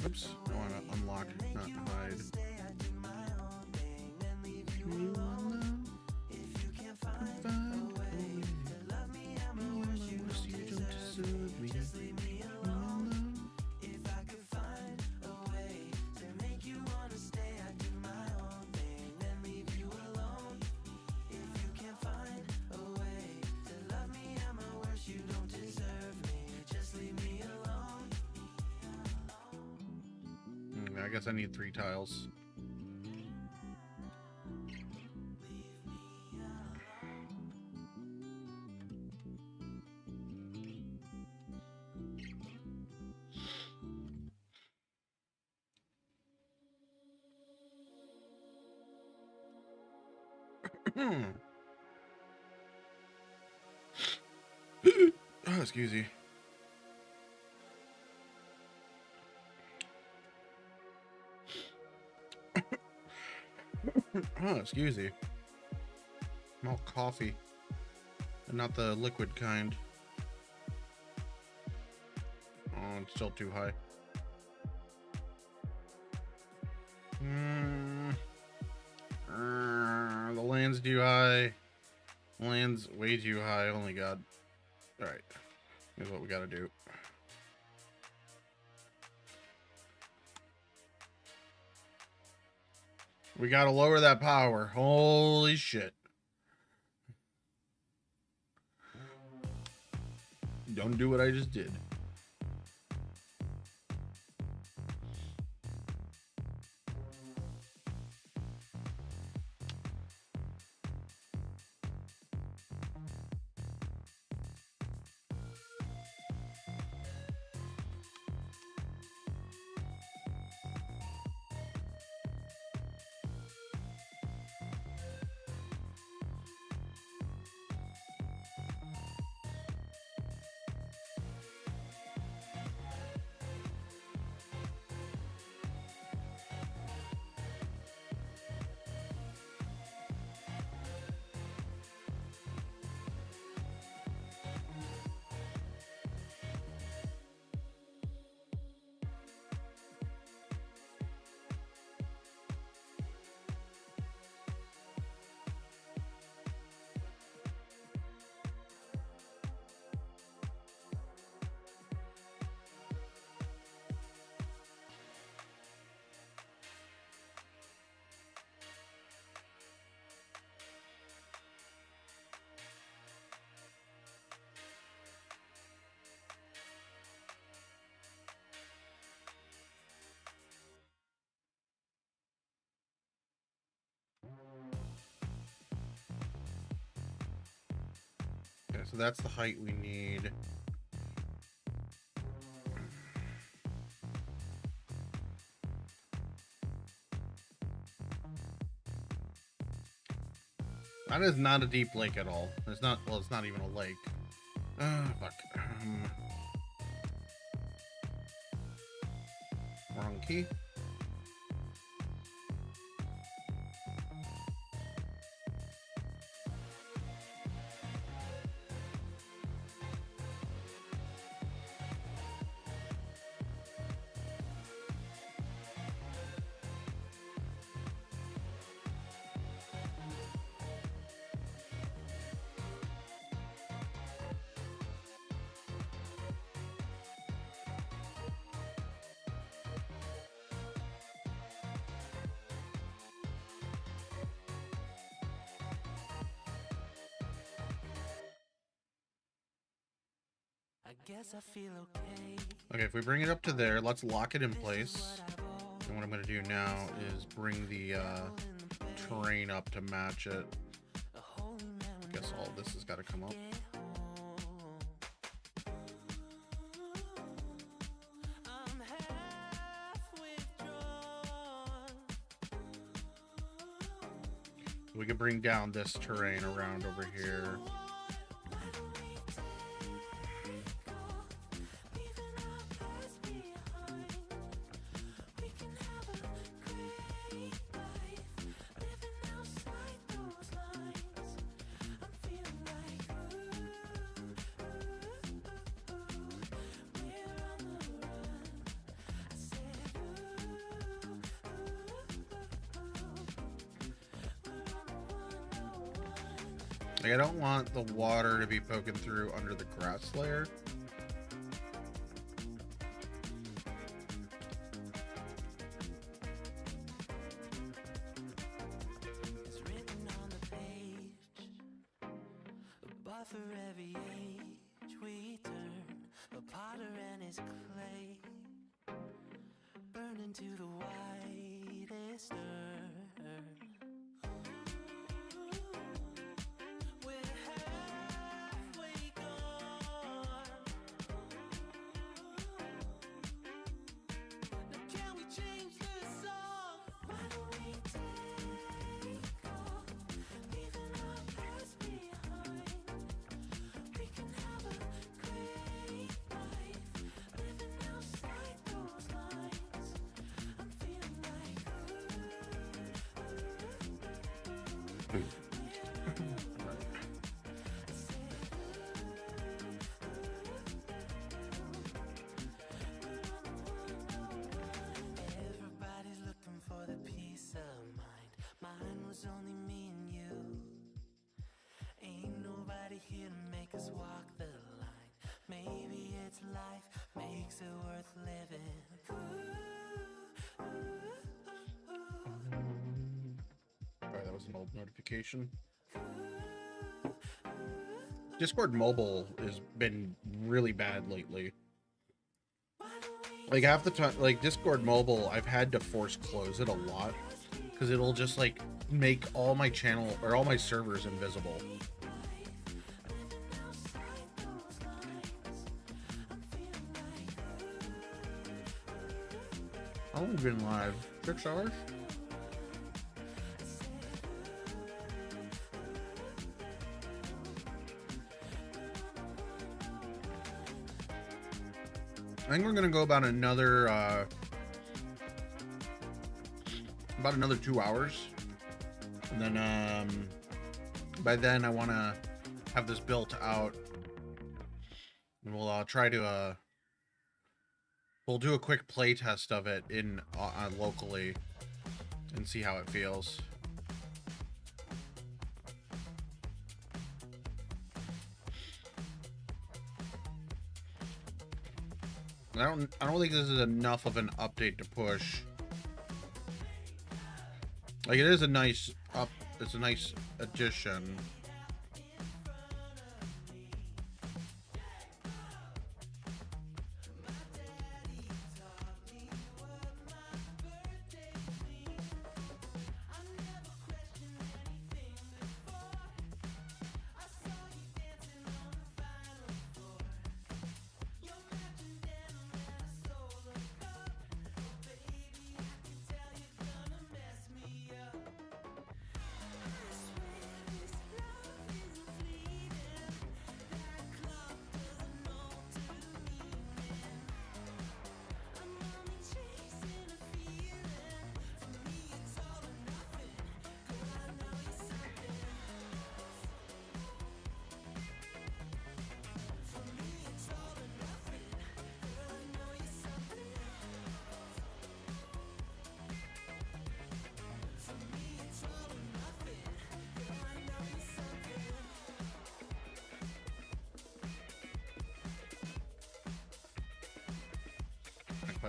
Oops, I want to unlock, not hide. I guess I need 3 tiles. Oh, excuse me. Oh, excuse me. I'm all coffee. And not the liquid kind. Oh, it's still too high. The land's too high. Land's way too high. Oh my god. Alright. Here's what we gotta do. We gotta lower that power. Holy shit. Don't do what I just did. So that's the height we need. That is not a deep lake at all. It's not, well, it's not even a lake. Fuck. Wrong key. Guess I feel okay. Okay, if we bring it up to there, let's lock it in place. And what I'm going to do now is bring the terrain up to match it. I guess all this has got to come up. We can bring down this terrain around over here. Like, I don't want the water to be poking through under the grass layer. It's written on the page, but for every age we turn, a potter and his clay burn into the whitest earth. Everybody's looking for the peace of mind. Mine was only me and you. Ain't nobody here to make us walk the line. Maybe it's life makes it worth living. Alright, that was an old notification. Discord mobile has been really bad lately. Like, half the time, like, Discord mobile, I've had to force close it a lot because it'll just, like, make all my channel or all my servers invisible. How long have we been live? 6 hours? I think we're gonna go about another 2 hours, and then by then I want to have this built out, and we'll try to we'll do a quick play test of it in locally and see how it feels. I don't think this is enough of an update to push. Like, it is a nice it's a nice addition.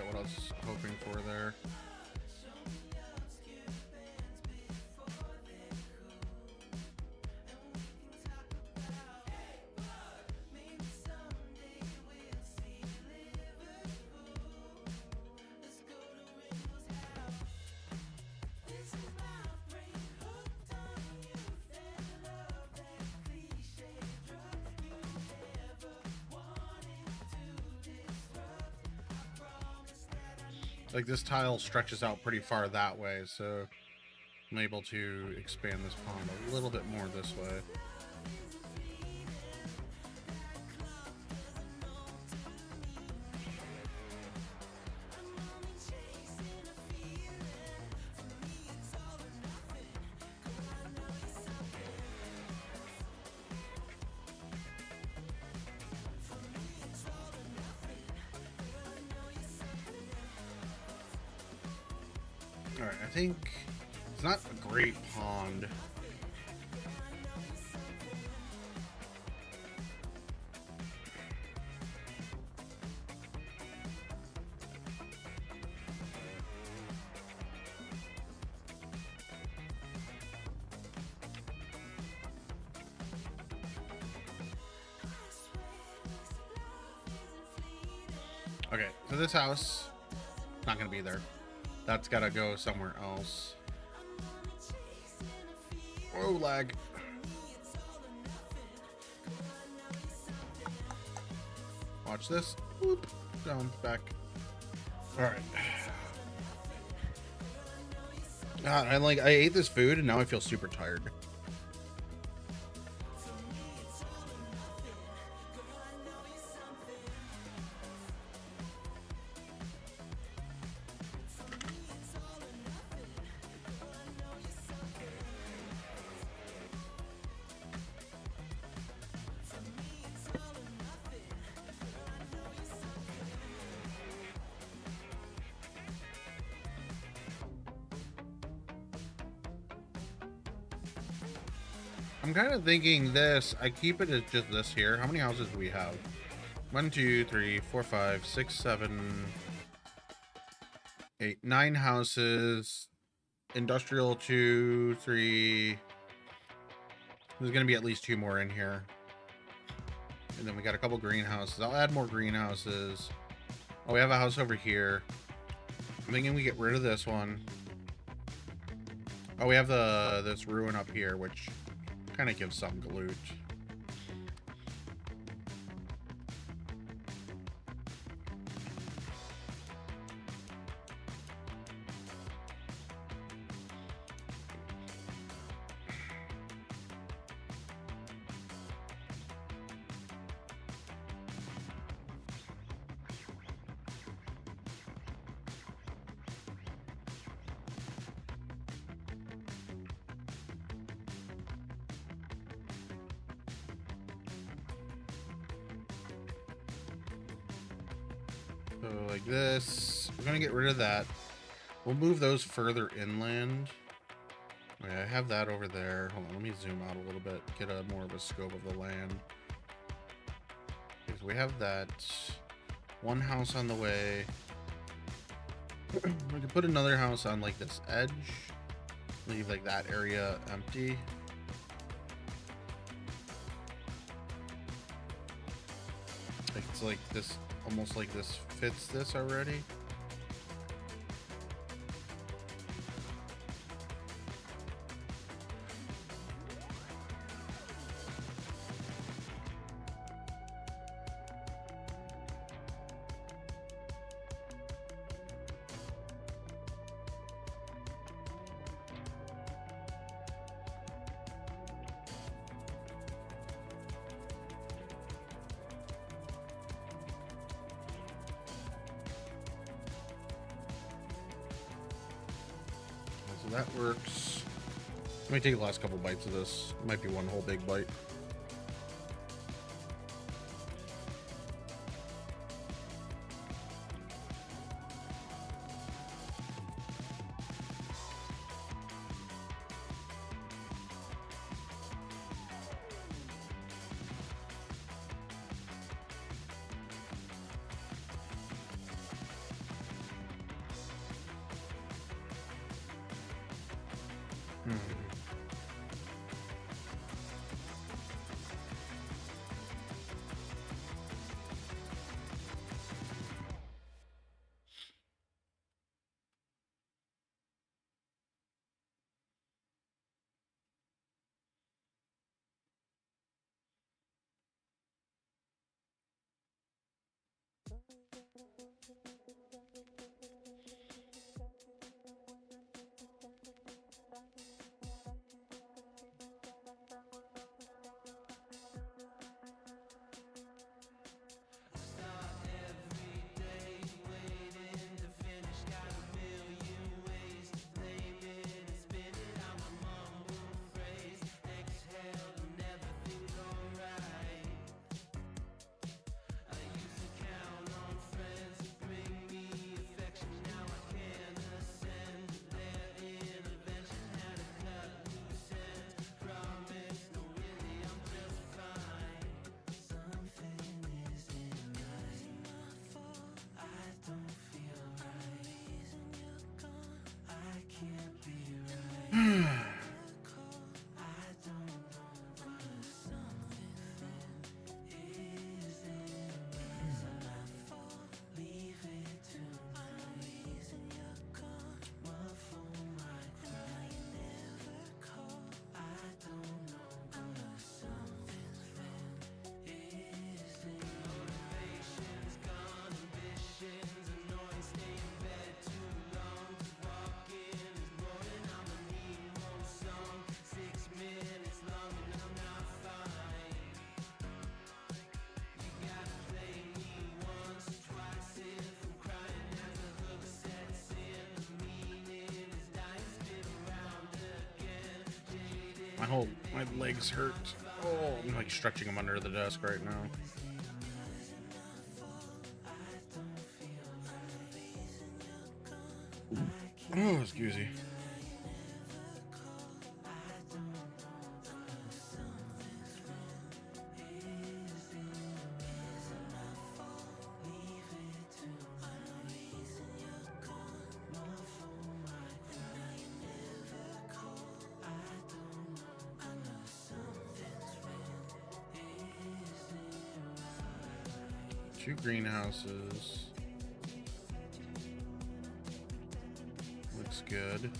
quite what I was hoping for there. Like this tile stretches out pretty far that way, so I'm able to expand this pond a little bit more this way. Alright, I think it's not a great pond. Okay, so this house, not gonna be there. That's gotta go somewhere else. Whoa, lag. Watch this. Whoop. Down, back. Alright. God, I ate this food and now I feel super tired. I'm kind of thinking this, I keep it as just this here. How many houses do we have? 1, 2, 3, 4, 5, 6, 7, 8, 9 houses. Industrial 2, 3. There's going to be at least 2 more in here. And then we got a couple greenhouses. I'll add more greenhouses. Oh, we have a house over here. I'm thinking we get rid of this one. Oh, we have this ruin up here, which kind of gives some loot. So like this, we're gonna get rid of that. We'll move those further inland. Okay, I have that over there. Hold on, let me zoom out a little bit, get a more of a scope of the land. Okay, so we have that one house on the way. We can put another house on like this edge. Leave like that area empty. Like it's like this, almost like this fits this already. So that works. Let me take the last couple bites of this. Might be one whole big bite. My legs hurt. Oh, I'm like stretching them under the desk right now. Oh, excuse me. Two greenhouses. Looks good.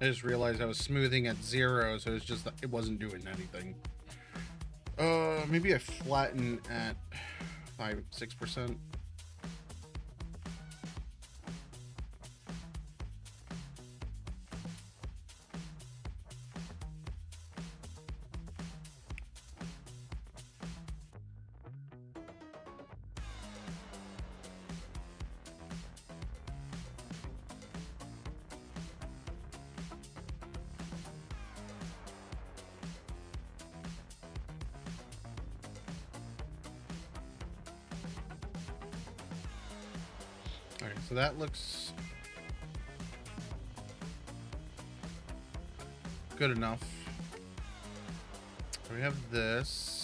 I just realized I was smoothing at 0, so it's just it wasn't doing anything. Maybe I flatten at 6%. so that looks good enough. We have this.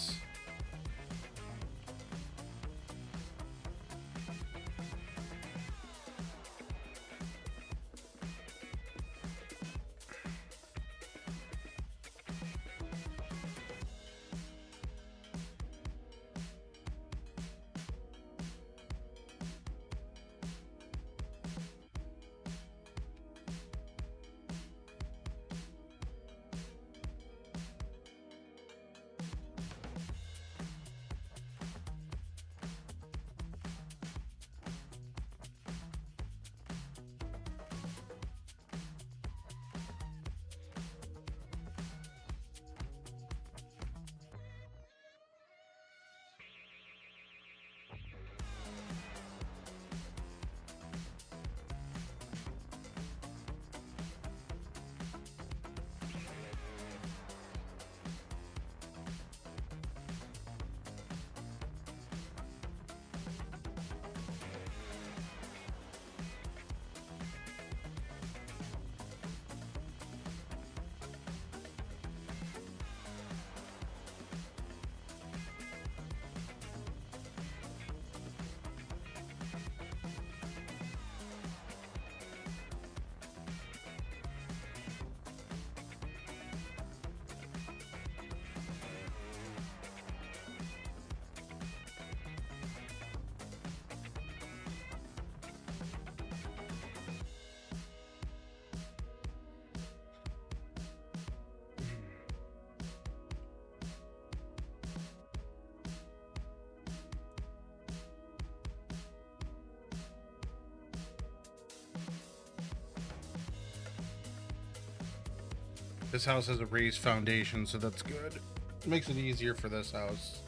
This house has a raised foundation, so that's good. It makes it easier for this house.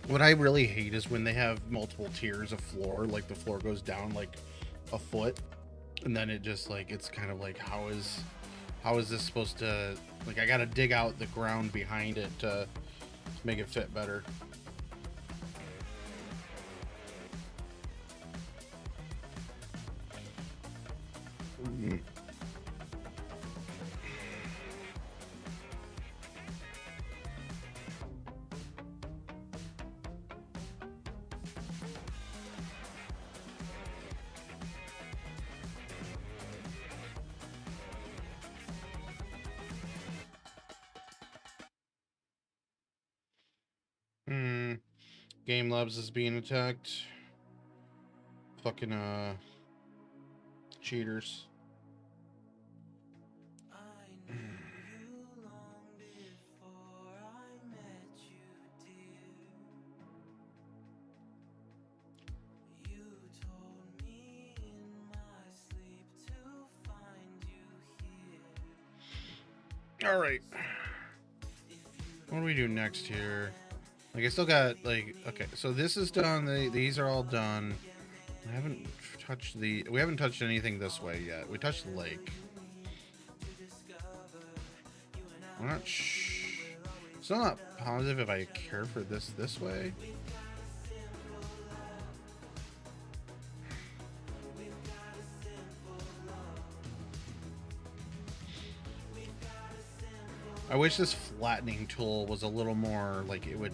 What I really hate is when they have multiple tiers of floor, like the floor goes down like a foot, and then it just like, it's kind of like, how is this supposed to, like, I gotta dig out the ground behind it to make it fit better. Game Labs is being attacked. Fucking cheaters. All right. What do we do next here? Like, I still got, like, okay, so this is done. These are all done. I haven't touched we haven't touched anything this way yet. We touched the lake. I'm not still not positive if I care for this way. I wish this flattening tool was a little more, like, it would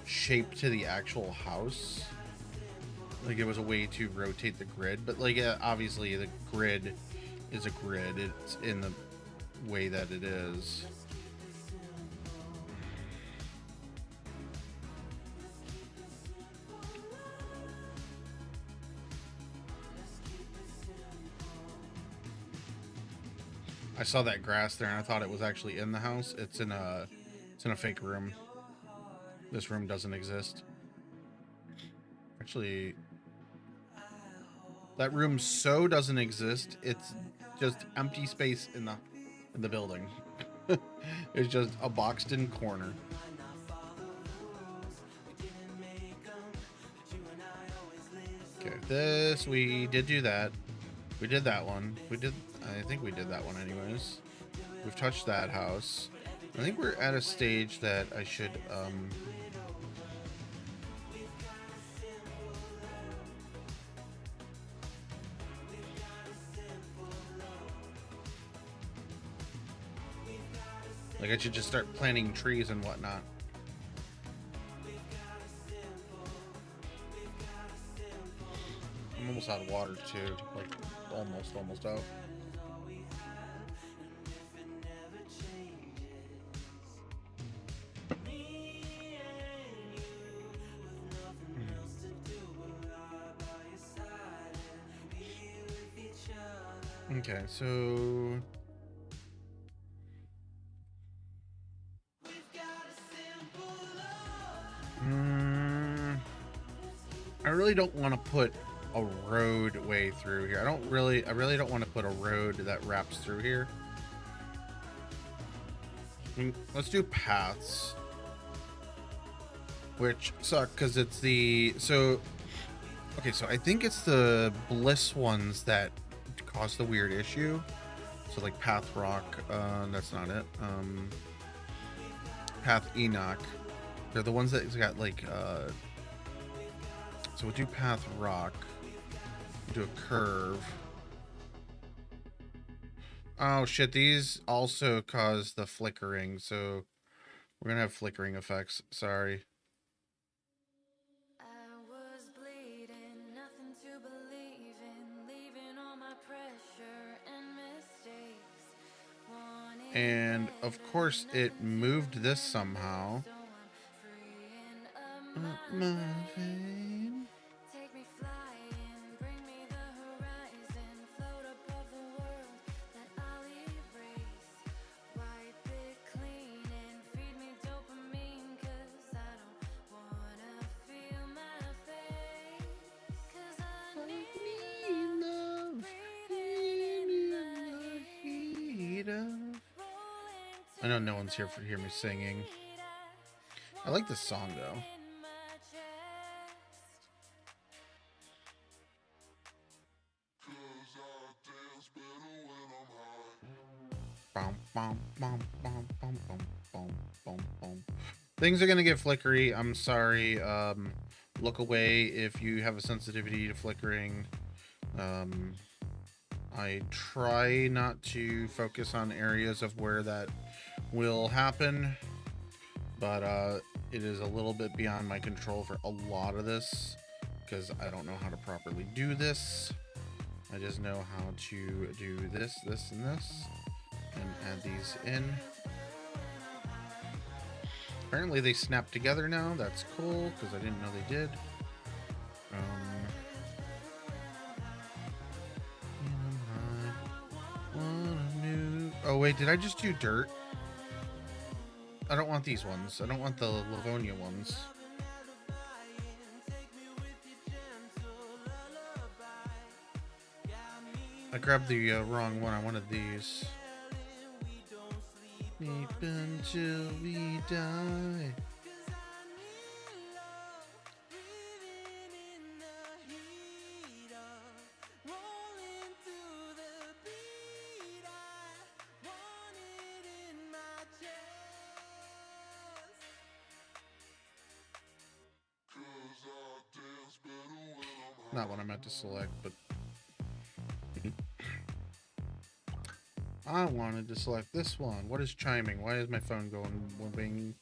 shape to the actual house. Like, it was a way to rotate the grid. But, like, obviously the grid is a grid. It's in the way that it is. I saw that grass there and I thought it was actually in the house. It's in a fake room. This room doesn't exist. Actually, that room doesn't exist. It's just empty space in the building. It's just a boxed in corner. Okay, we did do that. We did that one. I think we did that one anyways. We've touched that house. I think we're at a stage that I should Like I should just start planting trees and whatnot. I'm almost out of water too. Like almost out. Okay, so I really don't want to put a roadway through here. I really don't want to put a road that wraps through here. Let's do paths, which suck because it's the okay, so I think it's the Bliss ones that cause the weird issue. So like Path Rock, that's not it. Path Enoch, they're the ones that got like so we'll do Path Rock, we'll do a curve. Oh shit, these also cause the flickering, so we're gonna have flickering effects. Sorry. And of course it moved this somehow. I know no one's here to hear me singing. I like this song though. Things are gonna get flickery. I'm sorry. Look away if you have a sensitivity to flickering. I try not to focus on areas of where that will happen, but it is a little bit beyond my control for a lot of this because I don't know how to properly do this. I just know how to do this, this, and this, and add these in. Apparently they snap together now. That's cool because I didn't know they did. Oh wait, did I just do dirt? I don't want these ones. I don't want the Livonia ones. I grabbed the wrong one. I wanted these. Sleep until we die. Not what I meant to select, but I wanted to select this one. What is chiming? Why is my phone going bing?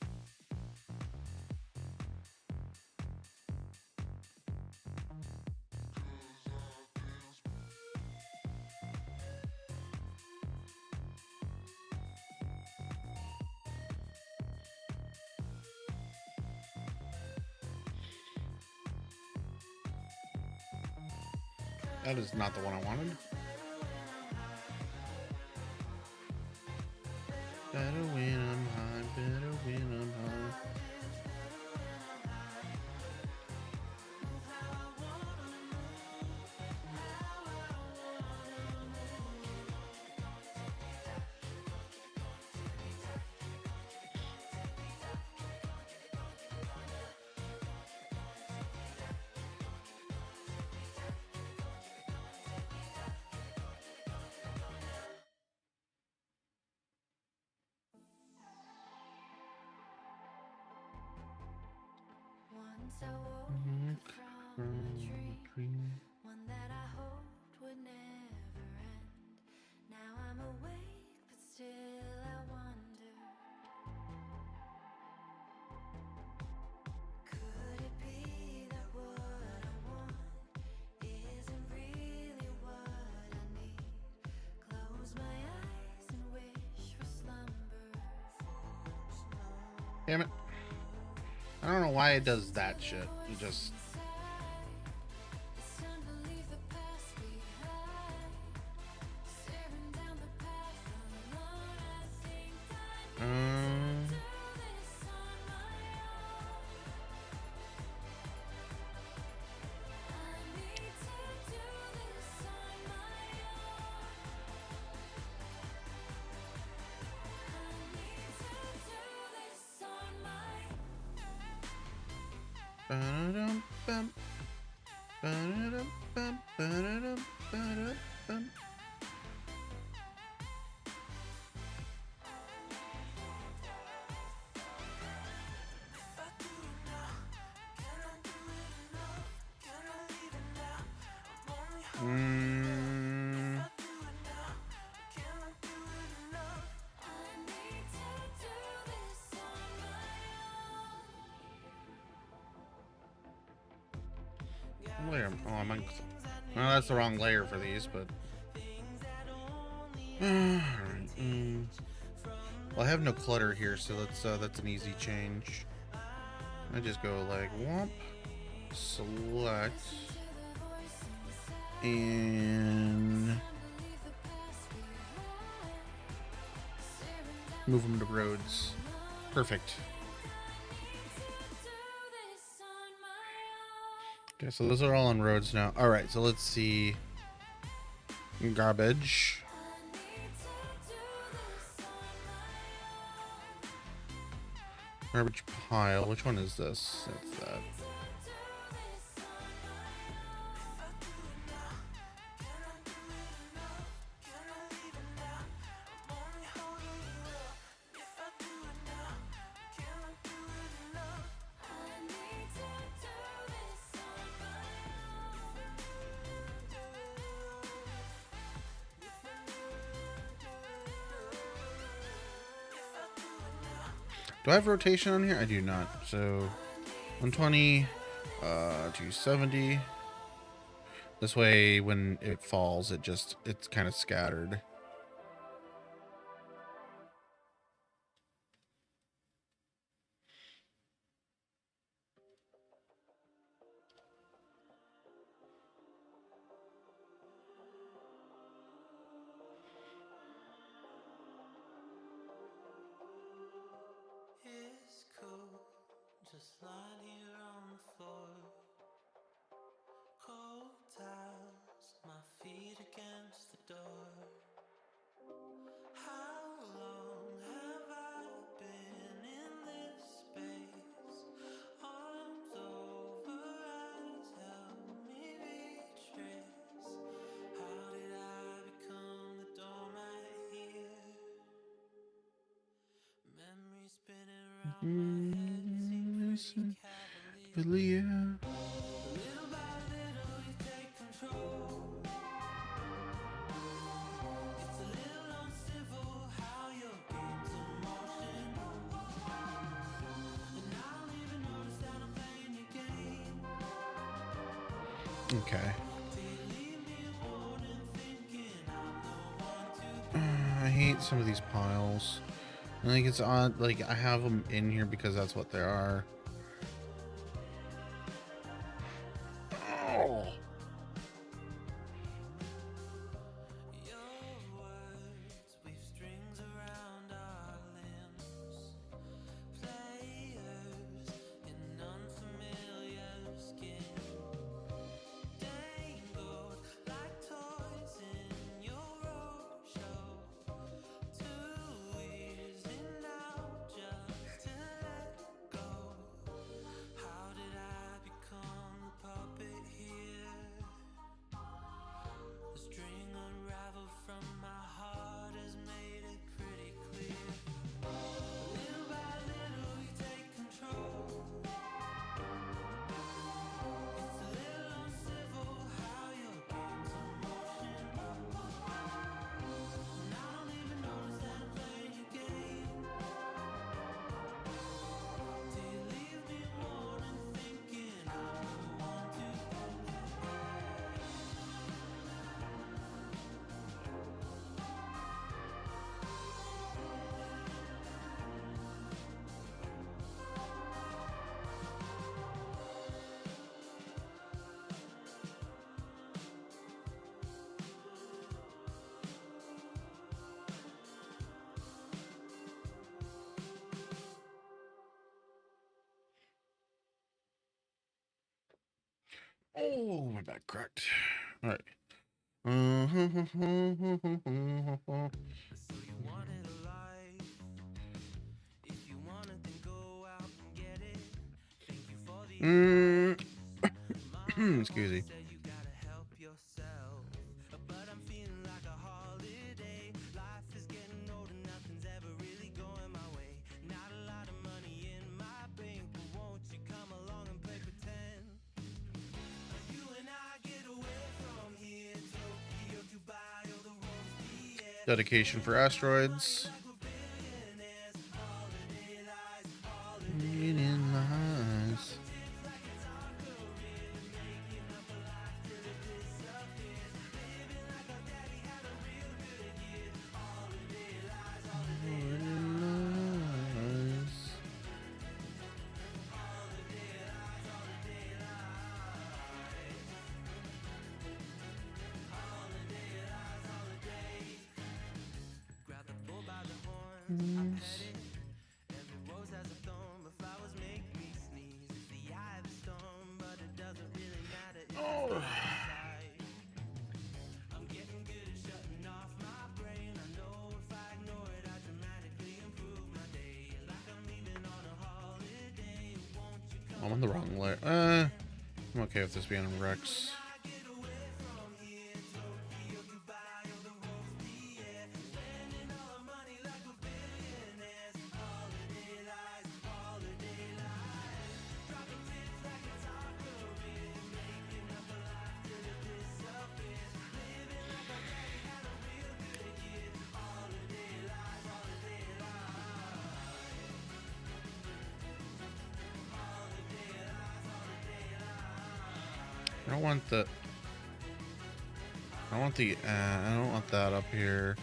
That is not the one I wanted. Better when I'm high, better when I'm high. Once I woke from a dream, one that I hoped would never end. Now I'm awake, but still I wonder Damn it. I don't know why it does that shit. It just... Layer. Oh, I'm on. Well, that's the wrong layer for these, but. Well, I have no clutter here, so that's an easy change. I just go like whomp, select, and move them to roads. Perfect. Okay, so those are all on roads now. All right, so let's see. Garbage. Garbage pile. Which one is this? That's that. Do I have rotation on here? I do not. So 120, 270. This way, when it falls, it's kind of scattered. It's cool, just lying here on the floor. Cold towels, my feet against the door. How long have I been in this space? Arms over eyes, help me retrace. How did I become the doormat here? Memories spinning around my head seem pretty cavalier. Little by little you take control. It's a little uncivil how your game's emotional. And I don't even notice that I'm playing your game. Okay. Do you leave me wanting, thinking I'm the one to I hate some of these piles. I think it's odd. Like I have them in here because that's what they are. Oh. Your words weave strings around our limbs. Players in unfamiliar skin. Dangled like toys in your roadshow. 2 years in now just to let go. Oh, my back cracked. All right. So you wanted a life. If you want it, then go out and get it. Thank you for the Excuse me. said you gotta help yourself. But I'm feeling like a holiday. Life is getting older, nothing's ever really going my way. Not a lot of money in my bank, but won't you come along and play pretend? You and I get away from here, Tokyo, Dubai, or the roads we had. Dedication for asteroids. In lies. Grab the bull by the horns, I pet it. Every rose has a thorn, but flowers make me sneeze. It's the eye of the storm, but it doesn't really matter if it's inside. I'm getting good at shutting off my brain. I know if I ignore it, I dramatically improve my day. Like I'm leaving on a holiday. Won't you come? I'm on the wrong layer. I'm okay with this being Rex. I don't want the. I want the. I don't want that up here.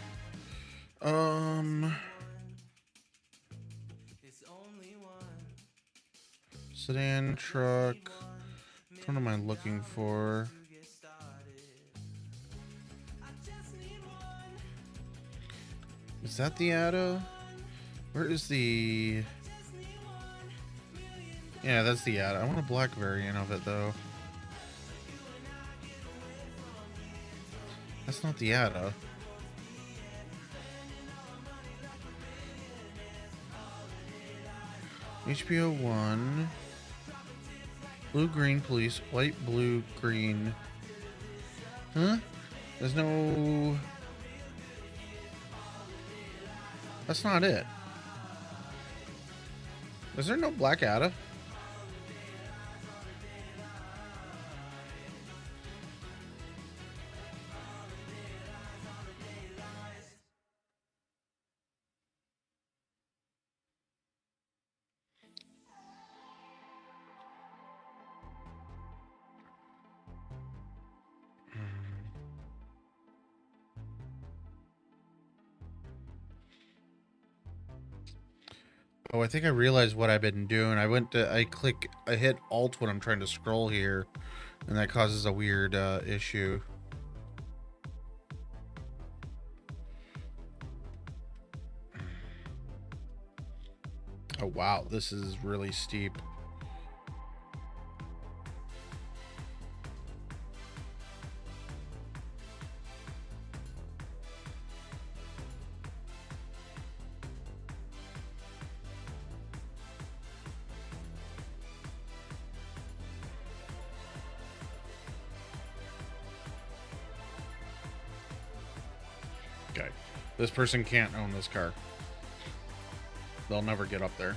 Sedan truck. Which one am I looking for? Is that the ATA? Where is the? Yeah, that's the ATA. I want a black variant of it though. That's not the ATA. HBO 1. Blue, green, police. White, blue, green. Huh? There's no... That's not it. Is there no black ATA? Oh, I think I realized what I've been doing. I hit Alt when I'm trying to scroll here, and that causes a weird issue. Oh, wow. This is really steep. Okay. This person can't own this car. They'll never get up there.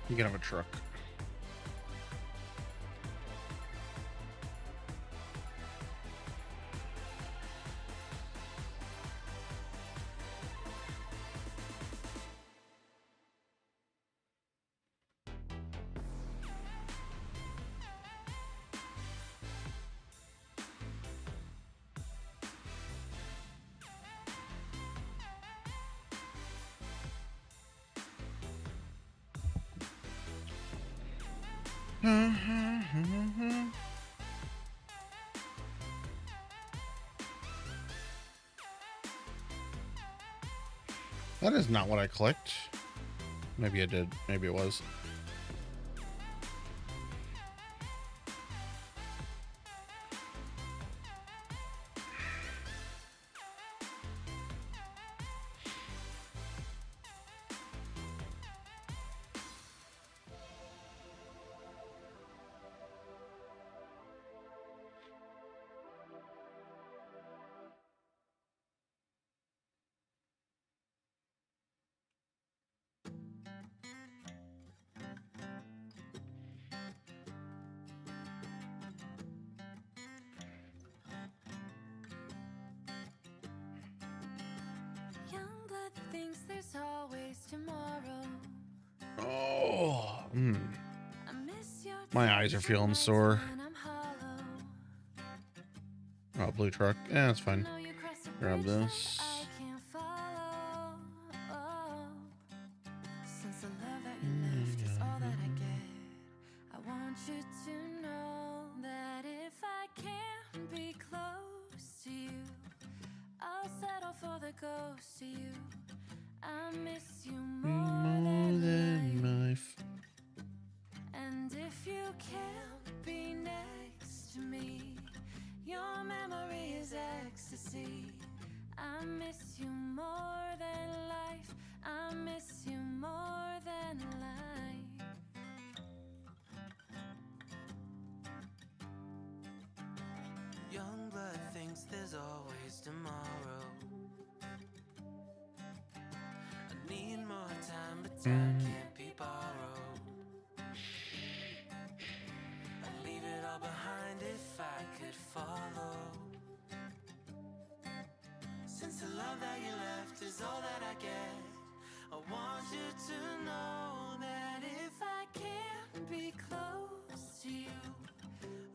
You can have a truck. That is not what I clicked. Maybe I did. Maybe it was. Youngblood thinks there's always tomorrow. Oh, I miss your my eyes are feeling sore. when I'm hollow. Oh, blue truck. Yeah, that's fine. Know you cross a Grab bridge that this. I can't follow. Since the love that you left is all that I get, I want you to know that if I can't be close to you, I'll settle for the ghost of you. I miss you more than life. And if you can't be next to me, your memory is ecstasy. I miss you more than life. I miss you more than life. Youngblood thinks there's always tomorrow. I need more time, but time can't be borrowed. I'd leave it all behind if I could follow. Since the love that you left is all that I get, I want you to know that if I can't be close to you,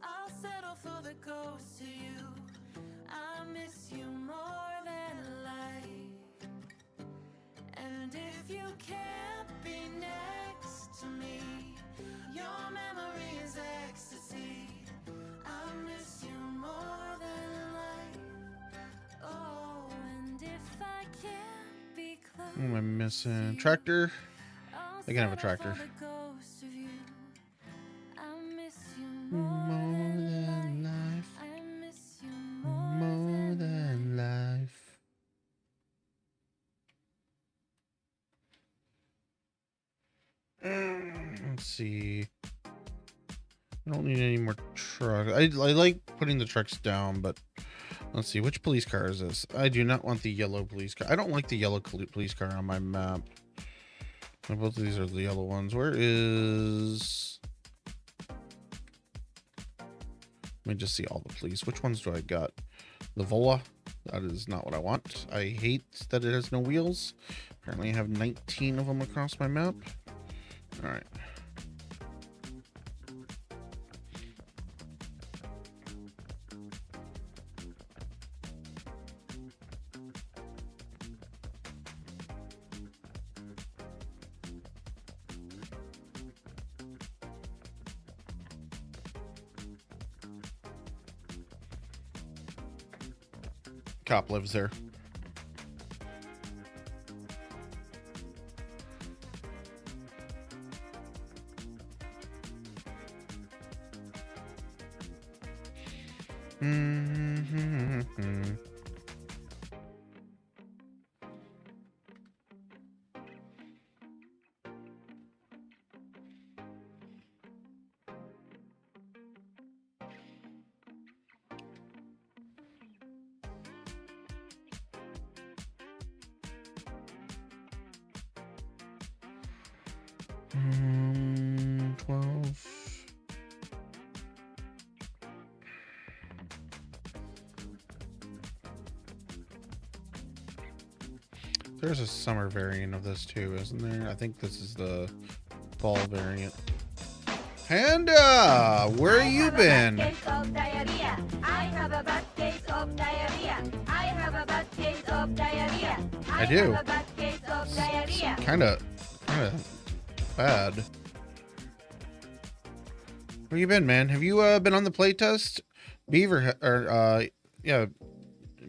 I'll settle for the ghost of you. I miss you more than life. And if you can't be next to me, your memory is ecstasy. I miss you more than life. Oh, and if I can't be close, What am I missing? Tractor? I'll I can have a settle tractor. for the ghost of you. I miss you More than life. I miss you More than life. Let's see. I don't need any more trucks. I like putting the trucks down, but let's see. Which police car is this? I do not want the yellow police car. I don't like the yellow police car on my map. Both of these are the yellow ones. Where is... Let me just see all the police. Which ones do I got? The Vola. That is not what I want. I hate that it has no wheels. Apparently I have 19 of them across my map. All right. Cop lives there. There's a summer variant of this too, isn't there? I think this is the fall variant. Panda, where you been? I have a bad case of diarrhea. I have a bad case of diarrhea. I do. have a bad case of diarrhea. Kind of bad. Where you been, man? Have you been on the playtest? Beaver or yeah,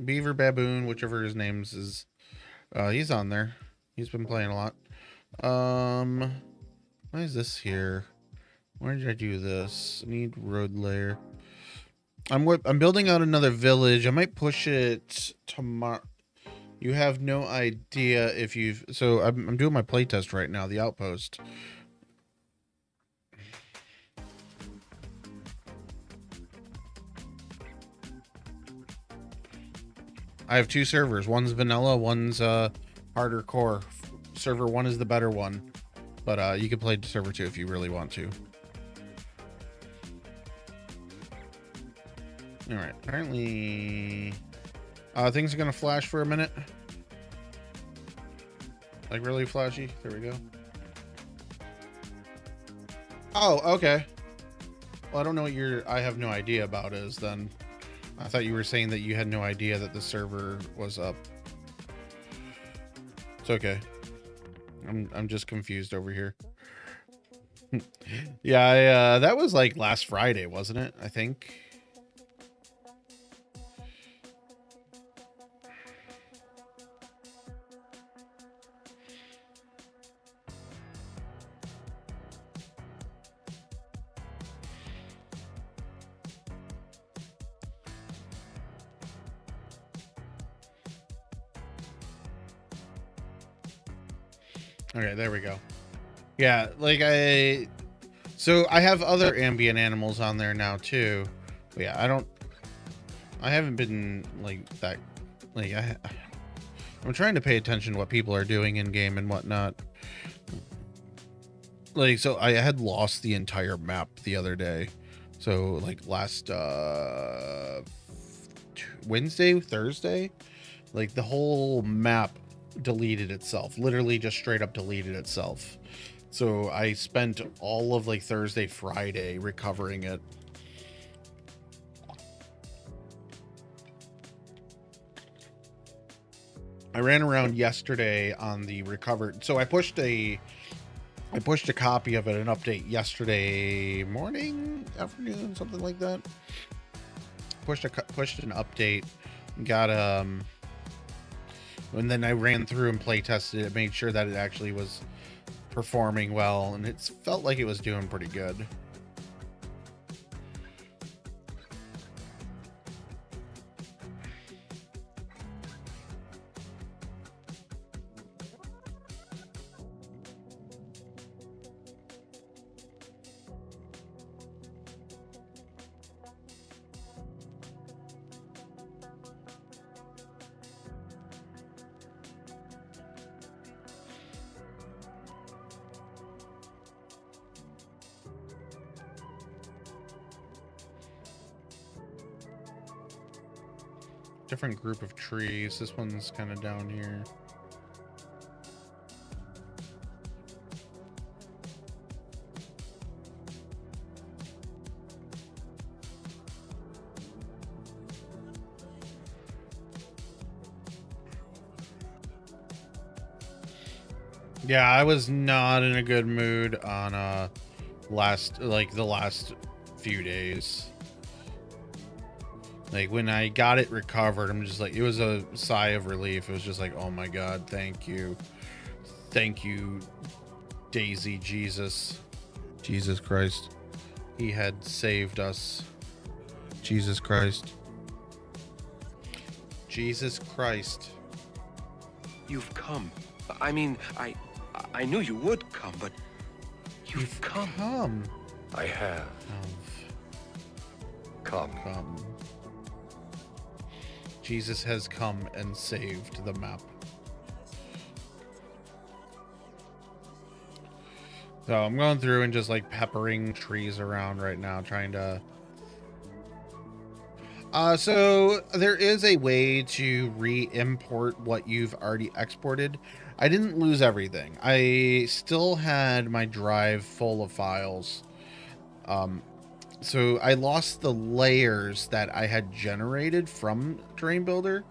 Beaver Baboon, whichever his name's is. He's on there. He's been playing a lot. Why is this here? Where did I do this? I need road layer. I'm building out another village. I might push it tomorrow. You have no idea if you've... So I'm doing my playtest right now, the Outpost. I have two servers. One's vanilla, one's harder core. Server 1 is the better one. But you can play server 2 if you really want to. Alright, apparently things are gonna flash for a minute. Like really flashy. There we go. Oh, okay. Well, I don't know what I have no idea about is then. I thought you were saying that you had no idea that the server was up. It's okay. I'm just confused over here. Yeah, that was like last Friday, wasn't it? I think. Okay, there we go. Yeah, like so I have other ambient animals on there now too. But yeah, I haven't been like that, like I'm trying to pay attention to what people are doing in game and whatnot. Like, so I had lost the entire map the other day. So like last Wednesday, Thursday, like the whole map deleted itself, literally just straight up deleted itself. So I spent all of like Thursday, Friday recovering it. I ran around yesterday on the recovered. So I pushed a copy of it, an update yesterday morning, afternoon, something like that. Pushed an update, got and then I ran through and play tested it, made sure that it actually was performing well, and it felt like it was doing pretty good. Different group of trees. This one's kind of down here. Yeah, I was not in a good mood on the last few days. Like when I got it recovered, I'm just like, it was a sigh of relief. It was just like, oh my God, thank you, DayZ, Jesus Christ, he had saved us. Jesus Christ. You've come. I mean, I knew you would come, but you've come. I have come. Jesus has come and saved the map. So I'm going through and just like peppering trees around right now, trying to... So there is a way to re-import what you've already exported. I didn't lose everything. I still had my drive full of files. So I lost the layers that I had generated from Terrain Builder,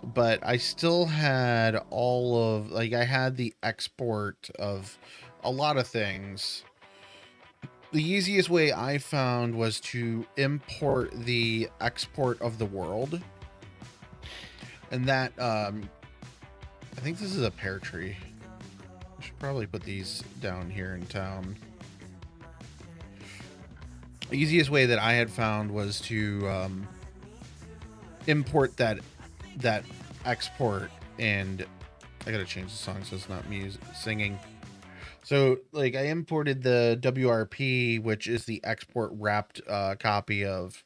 but I still had all of, like, I had the export of a lot of things. The easiest way I found was to import the export of the world. And that, I think this is a pear tree. I should probably put these down here in town. The easiest way that I had found was to import that export, and I gotta change the song so it's not music singing. So, like, I imported the WRP, which is the export wrapped copy of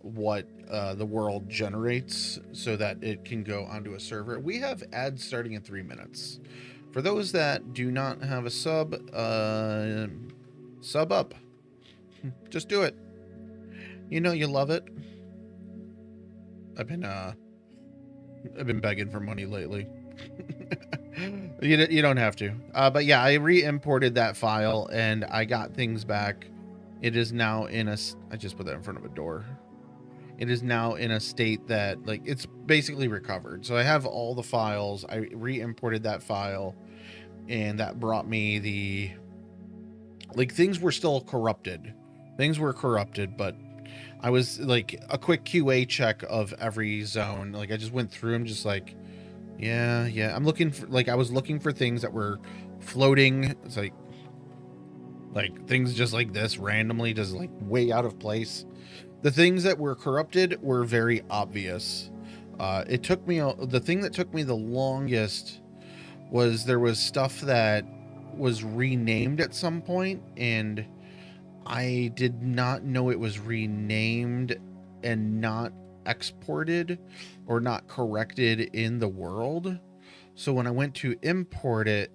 what the world generates, so that it can go onto a server. We have ads starting in 3 minutes. For those that do not have a sub, sub up. Just do it. You know you love it. I've been begging for money lately. You don't have to. But yeah, I re-imported that file and I got things back. It is now in a... I just put that in front of a door. It is now in a state that, like, it's basically recovered. So I have all the files. I re-imported that file, and that brought me the... Like, things were still corrupted. Things were corrupted, but I was, like, a quick QA check of every zone. Like, I just went through them just like... Yeah. I'm looking for, like, I was looking for things that were floating. It's like things just like this randomly, just like way out of place. The things that were corrupted were very obvious. It took me, the thing that took me the longest was there was stuff that was renamed at some point, and I did not know it was renamed and not exported or not corrected in the world. So when I went to import it,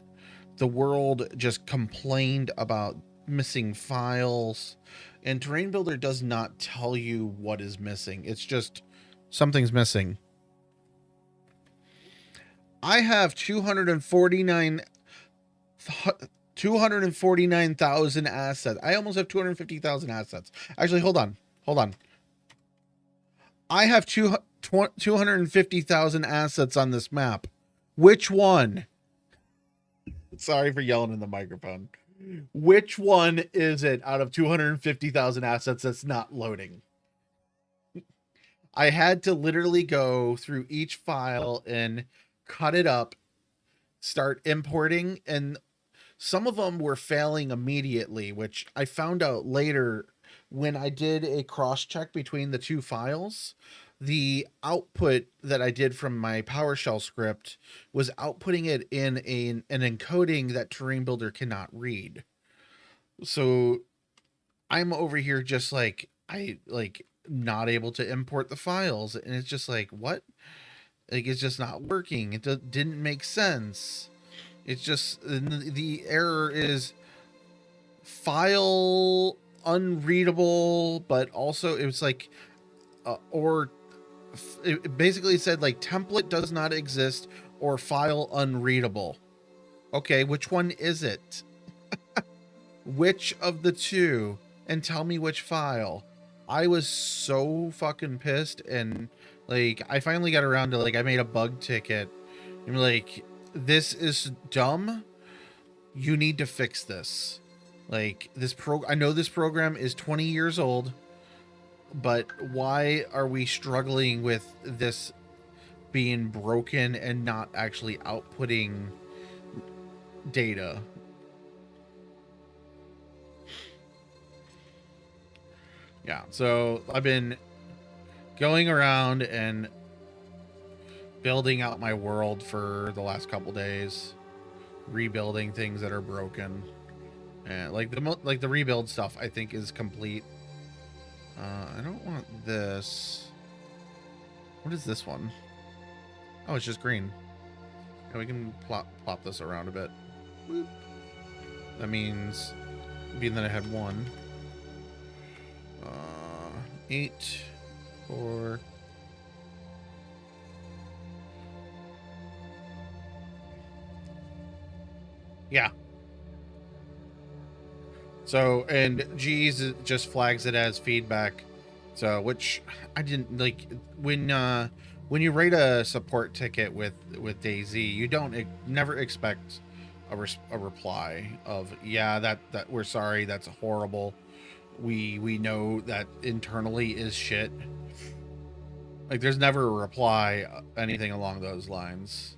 the world just complained about missing files, and Terrain Builder does not tell you what is missing. It's just something's missing. I have 249,000 assets. I almost have 250,000 assets. Actually, hold on. I have 250,000 assets on this map. Which one? Sorry for yelling in the microphone. Which one is it out of 250,000 assets that's not loading? I had to literally go through each file and cut it up, start importing, and some of them were failing immediately, which I found out later when I did a cross check between the two files. The output that I did from my PowerShell script was outputting it in an encoding that Terrain Builder cannot read. So I'm over here just like, not able to import the files, and it's just like, what? Like, it's just not working. It didn't make sense. It's just, the error is file unreadable, but also it was like, it basically said like template does not exist or file unreadable. Okay, which one is it? Which of the two? And tell me which file. I was so fucking pissed, and like I finally got around to, like, I made a bug ticket. I'm like, this is dumb. You need to fix this. Like, I know this program is 20 years old, but why are we struggling with this being broken and not actually outputting data? Yeah, so I've been going around and building out my world for the last couple days, rebuilding things that are broken, and like the rebuild stuff I think is complete. I don't want this. What is this one? Oh, it's just green. And we can plop this around a bit. Boop. That means, being that I had one, 8, 4. Yeah. So, and G's just flags it as feedback. So, which I didn't like when you rate a support ticket with DayZ, you don't never expect a reply of yeah, that we're sorry, that's horrible. We know that internally is shit. Like there's never a reply anything along those lines.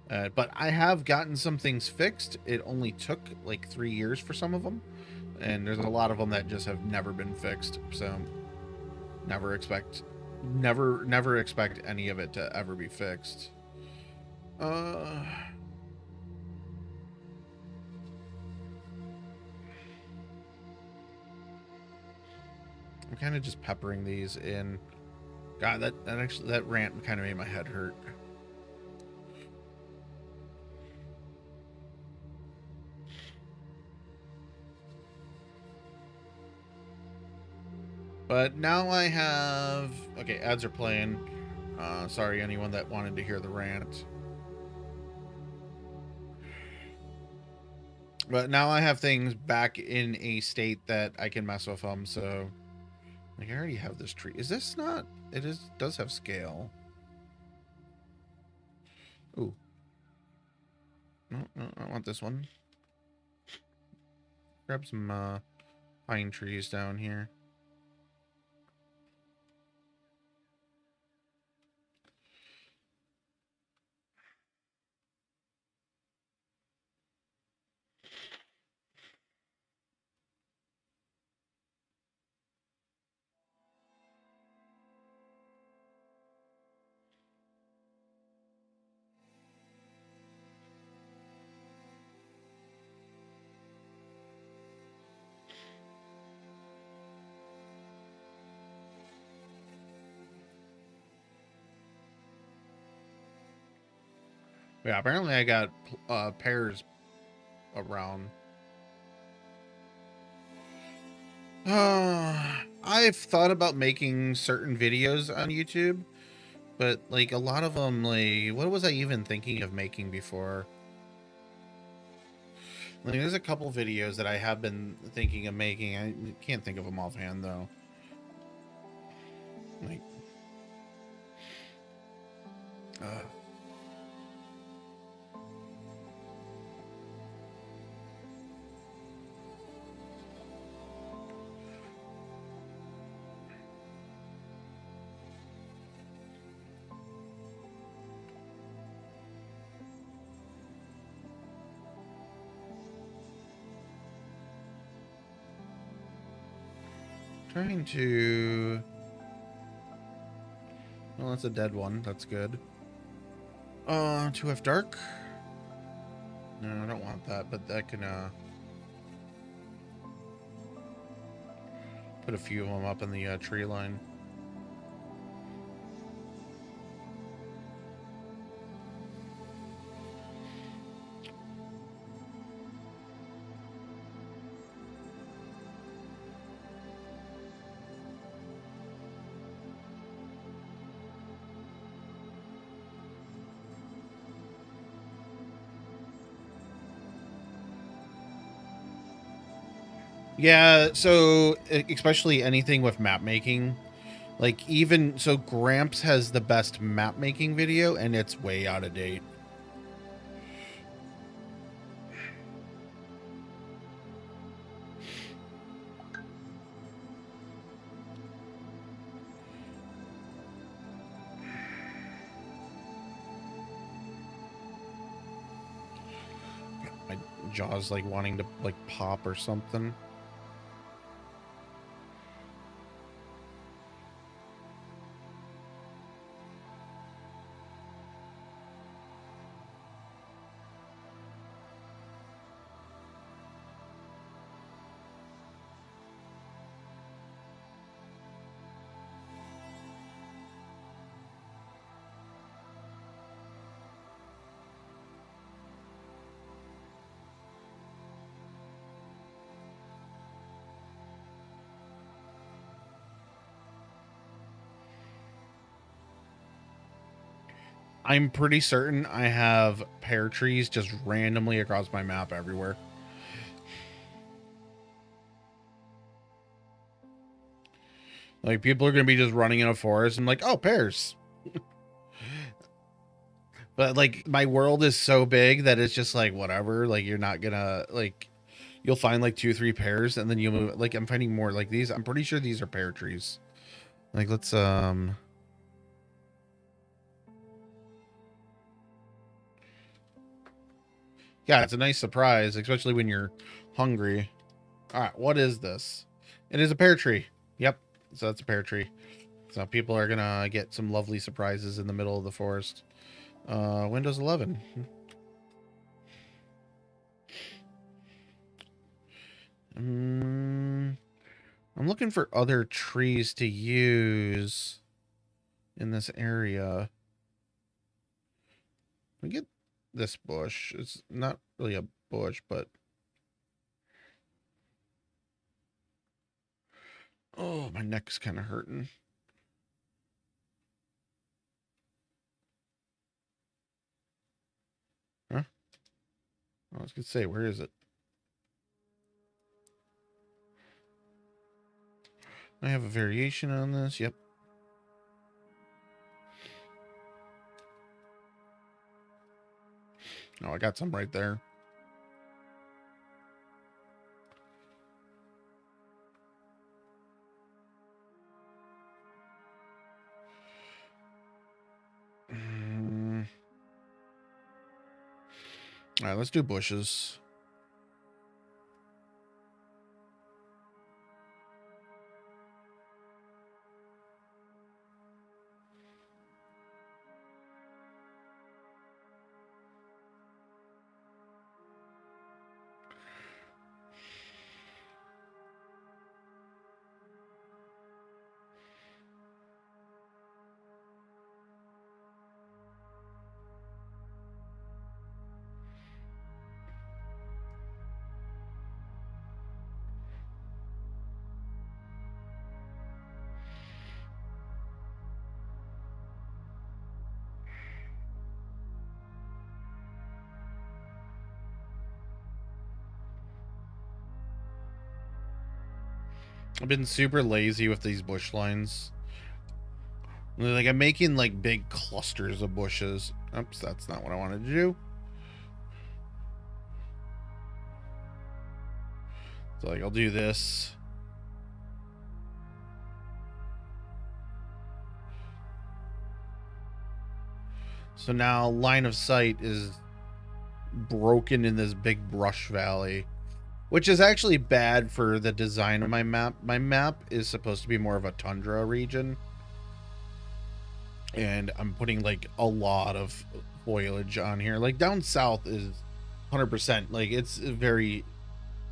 But I have gotten some things fixed. It only took like 3 years for some of them, and there's a lot of them that just have never been fixed. So never expect any of it to ever be fixed. I'm kind of just peppering these in. God, that rant kind of made my head hurt. But now I have... Okay, ads are playing. Sorry, anyone that wanted to hear the rant. But now I have things back in a state that I can mess with them, so... Like, I already have this tree. Is this not... It does have scale. Ooh. No, I want this one. Grab some pine trees down here. Yeah, apparently I got pears around. I've thought about making certain videos on YouTube, but like a lot of them, like, what was I even thinking of making before? Like, there's a couple videos that I have been thinking of making. I can't think of them offhand though. Like, trying to... Well, that's a dead one. That's good. 2F dark? No, I don't want that, but that can put a few of them up in the tree line. Yeah, so especially anything with map making, like even so, Gramps has the best map making video, and it's way out of date. My jaw's like wanting to like pop or something. I'm pretty certain I have pear trees just randomly across my map everywhere. Like, people are going to be just running in a forest and like, oh, pears. But, like, my world is so big that it's just like, whatever. Like, you're not going to, like, you'll find like 2 or 3 pears and then you'll move. Like, I'm finding more like these. I'm pretty sure these are pear trees. Like, let's, yeah, it's a nice surprise, especially when you're hungry. All right, what is this? It is a pear tree. Yep, so that's a pear tree. So people are gonna get some lovely surprises in the middle of the forest. Windows 11. I'm looking for other trees to use in this area. We get this bush. It's not really a bush, but oh, my neck's kind of hurting. Huh? I was gonna say, where is it? I have a variation on this. Yep. Oh, I got some right there. All right, let's do bushes. I've been super lazy with these bush lines. Like, I'm making like big clusters of bushes. Oops, that's not what I wanted to do. So, like, I'll do this. So now line of sight is broken in this big brush valley, which is actually bad for the design of my map. My map is supposed to be more of a tundra region, and I'm putting like a lot of foliage on here. Like down south is 100%, like it's very,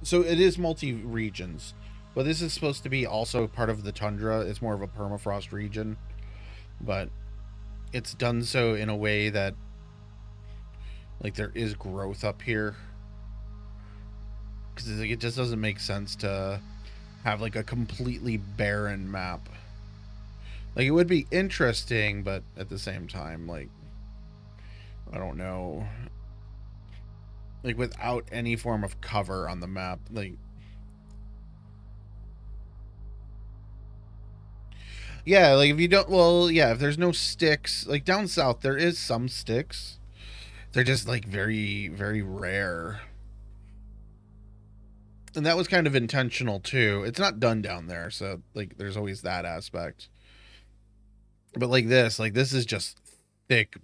so it is multi-regions, but this is supposed to be also part of the tundra. It's more of a permafrost region, but it's done so in a way that like there is growth up here, because like, it just doesn't make sense to have like a completely barren map. Like, it would be interesting, but at the same time, like, I don't know, like without any form of cover on the map, like, yeah, like if you don't, well, yeah, if there's no sticks, like down south there is some sticks, they're just like very, very rare. And that was kind of intentional too. It's not done down there, so like there's always that aspect. But like this is just thick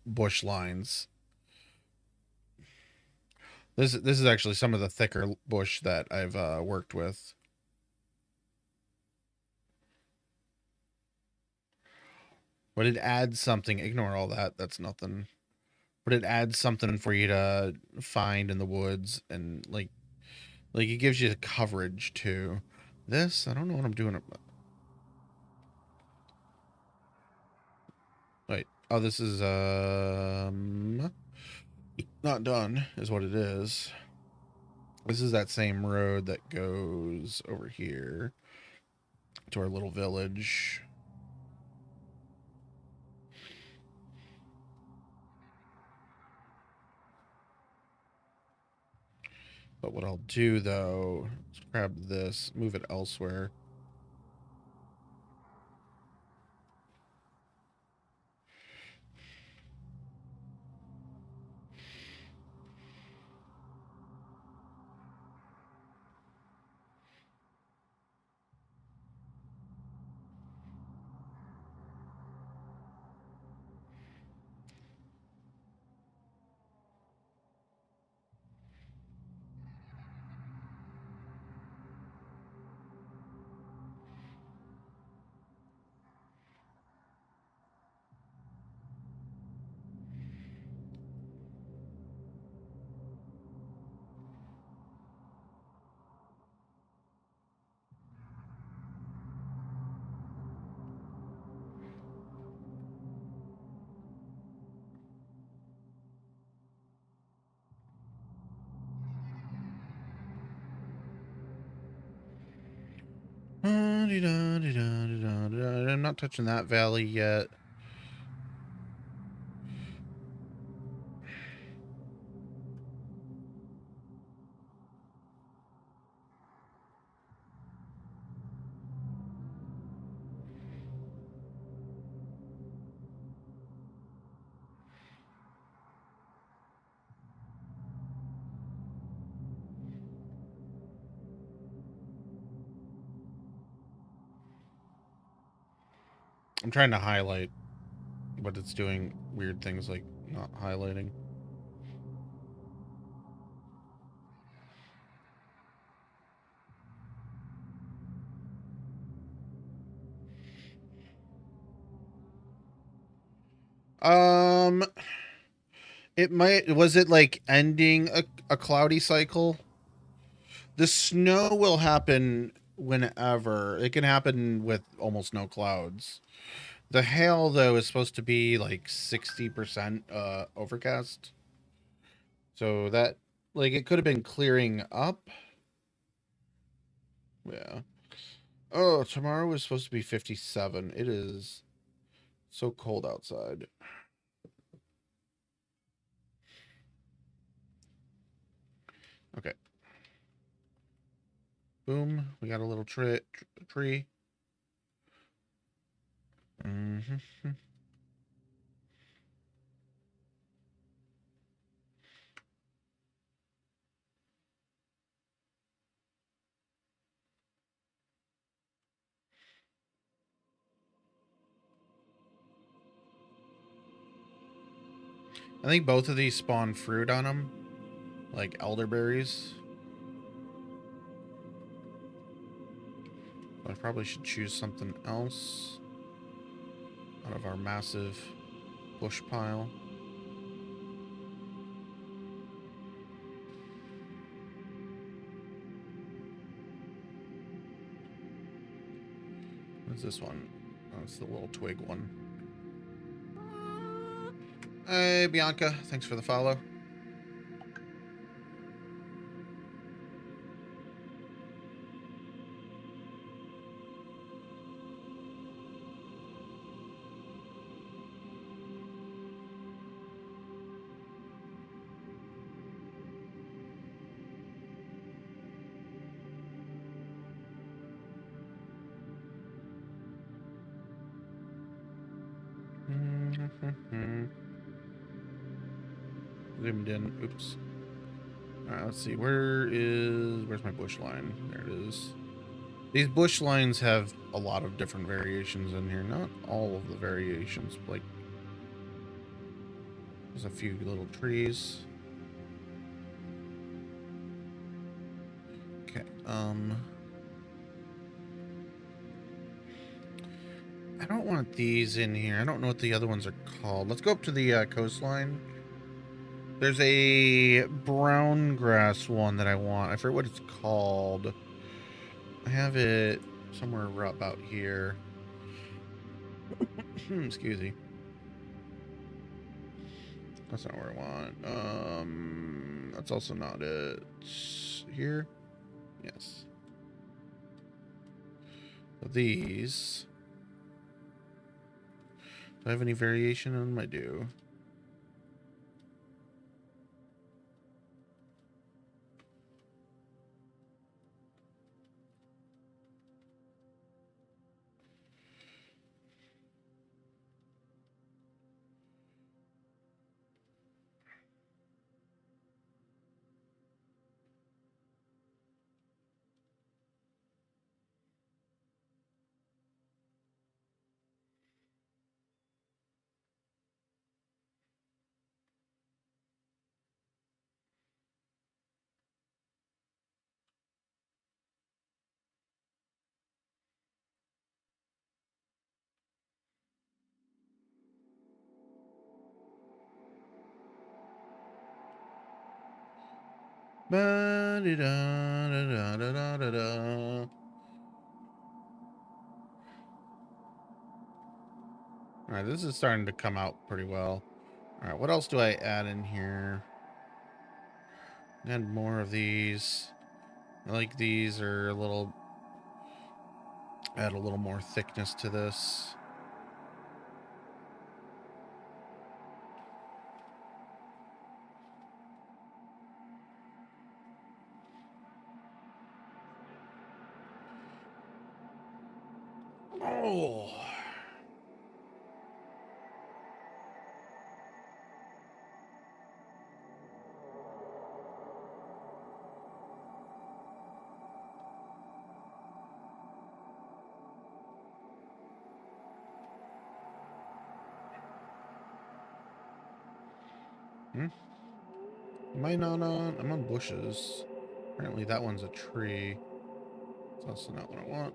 bush lines. This is actually some of the thicker bush that I've worked with. But it adds something. Ignore all that. That's nothing. But it adds something for you to find in the woods, and like it gives you coverage too. This, I don't know what I'm doing. Wait. Oh, this is not done is what it is. This is that same road that goes over here to our little village. But what I'll do though is grab this, move it elsewhere. I'm not touching that valley yet. I'm trying to highlight, but it's doing weird things like not highlighting. It might, was it like ending a cloudy cycle? The snow will happen whenever. It can happen with almost no clouds. The hail, though, is supposed to be like 60% overcast. So that, like, it could have been clearing up. Yeah. Oh, tomorrow is supposed to be 57. It is so cold outside. Okay. Boom. We got a little tree. Mm-hmm. I think both of these spawn fruit on them, like elderberries. I probably should choose something else out of our massive bush pile. What's this one? Oh, it's the little twig one. Hey, Bianca. Thanks for the follow. Zoomed in. Oops. All right, let's see. Where's my bush line? There it is. These bush lines have a lot of different variations in here. Not all of the variations. Like, there's a few little trees. Okay. I don't want these in here. I don't know what the other ones are called. Let's go up to the coastline. There's a brown grass one that I want. I forget what it's called. I have it somewhere about here. Excuse me. That's not where I want. That's also not it. Here? Yes. So these. Do I have any variation on them? I do. Ba-di-da-da-da-da-da-da. All right, this is starting to come out pretty well. All right, what else do I add in here? Add more of these. I like these are a little... Add a little more thickness to this. Oh. Am I not on? I'm on bushes. Apparently that one's a tree. That's also not what I want.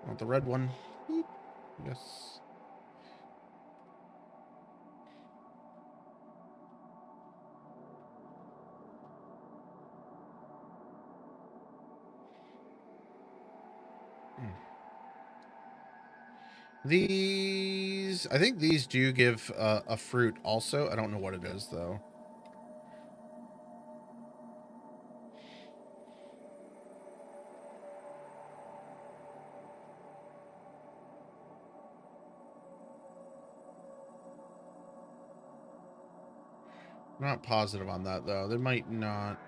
I want the red one. Boop. Yes. These, I think these do give a fruit also. I don't know what it is though. I'm not positive on that though. They might not.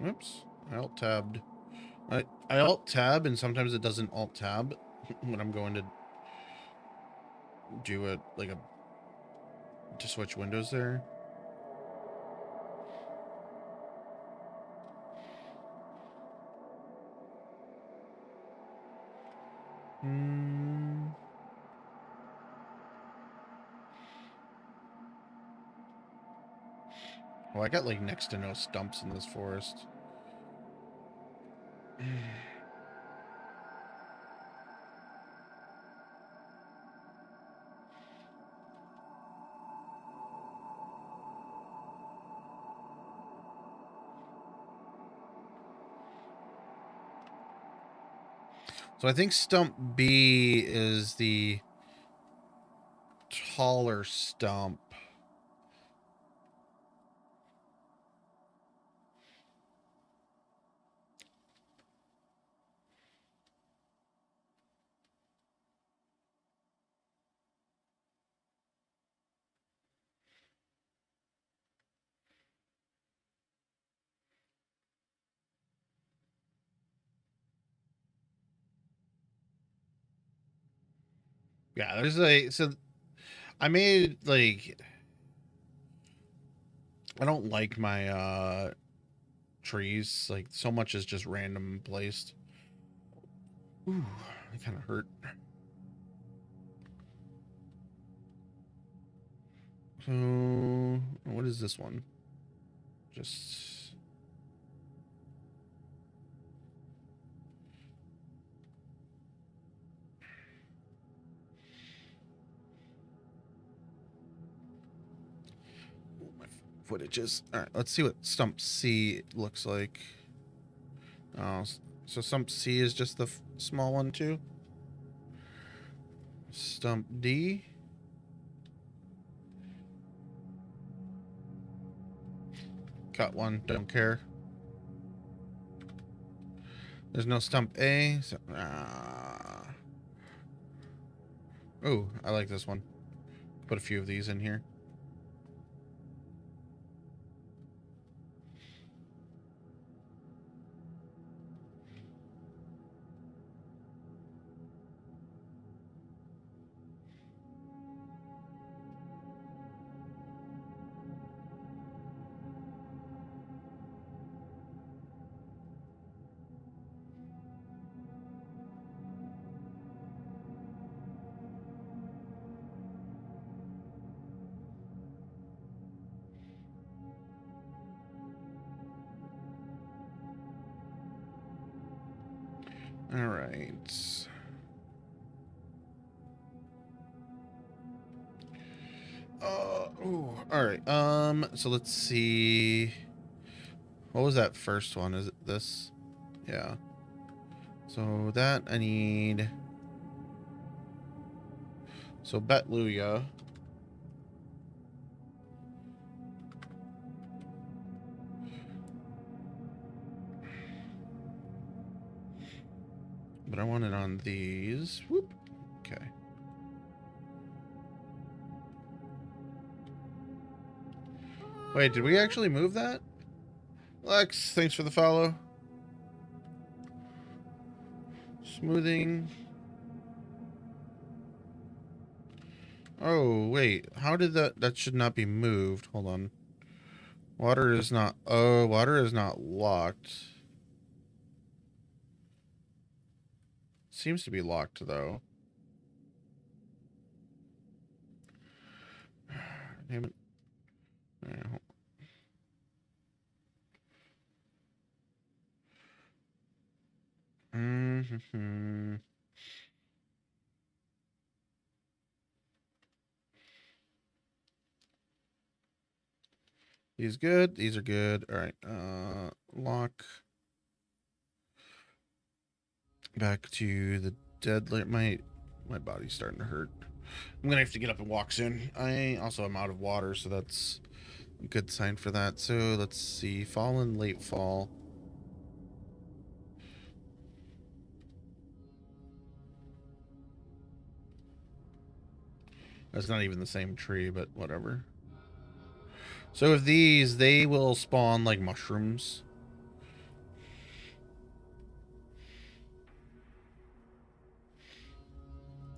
Oops. I alt tabbed. I alt tab and sometimes it doesn't alt tab when I'm going to do it like a to switch windows there. Oh, I got like next to no stumps in this forest. So I think stump B is the taller stump. Yeah, there's a, so I made like, I don't like my trees, like so much is just random placed. Ooh, that kind of hurt. So what is this one? Just my footages. All right, let's see what stump C looks like. Oh, so stump C is just the small one too. Stump D. Cut one, don't care. There's no stump A. So, oh, I like this one. Put a few of these in here. All right. Ooh, all right. So let's see. What was that first one? Is it this? Yeah. So that I need. So Betluya. But I want it on these. Whoop. Okay. Wait, did we actually move that? Lex, thanks for the follow. Smoothing. Oh, wait. How did that should not be moved. Hold on. Water is not water is not locked. Seems to be locked though. Damn it. Mm-hmm. These good. These are good. All right. Lock. Back to the dead. My body's starting to hurt. I'm gonna have to get up and walk soon. I also am out of water, so that's a good sign for that. So let's see. Fall and late fall. That's not even the same tree, but whatever. So with these, they will spawn like mushrooms.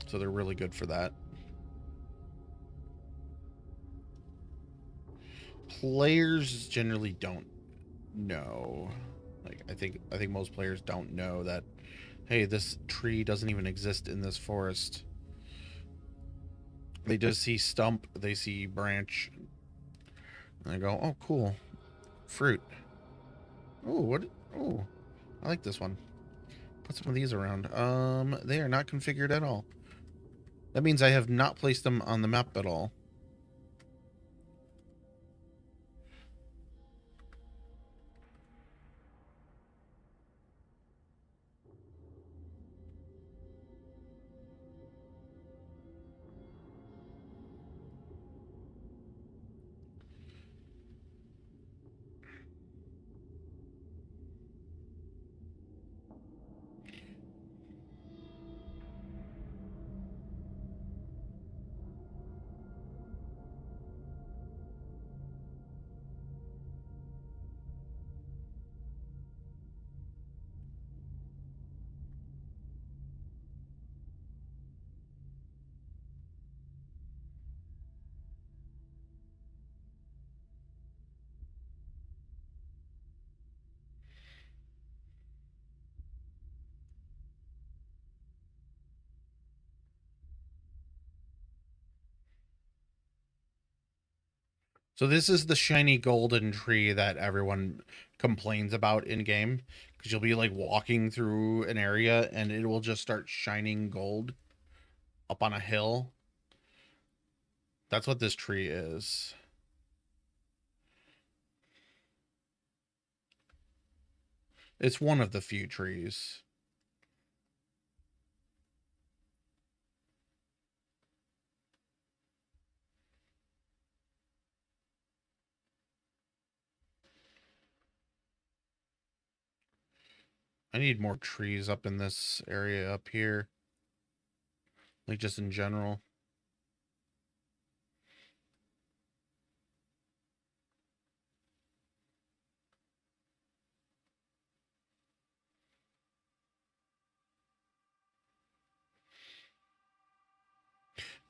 So they're really good for that. Players generally don't know. Like I think most players don't know that, hey, this tree doesn't even exist in this forest. They just see stump, they see branch, and they go, oh, cool. Fruit. Oh, what? Oh, I like this one. Put some of these around. They are not configured at all. That means I have not placed them on the map at all. So this is the shiny golden tree that everyone complains about in game, because you'll be like walking through an area and it will just start shining gold up on a hill. That's what this tree is. It's one of the few trees. I need more trees up in this area up here. Like just in general.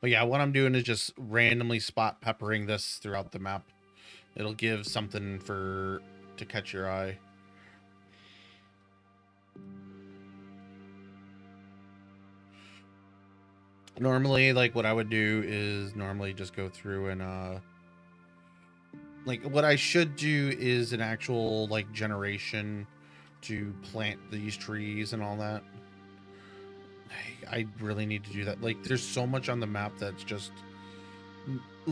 But yeah, what I'm doing is just randomly spot peppering this throughout the map. It'll give something to catch your eye. Normally, like what I would do is normally just go through and like what I should do is an actual like generation to plant these trees and all that. I really need to do that. Like, there's so much on the map that's just...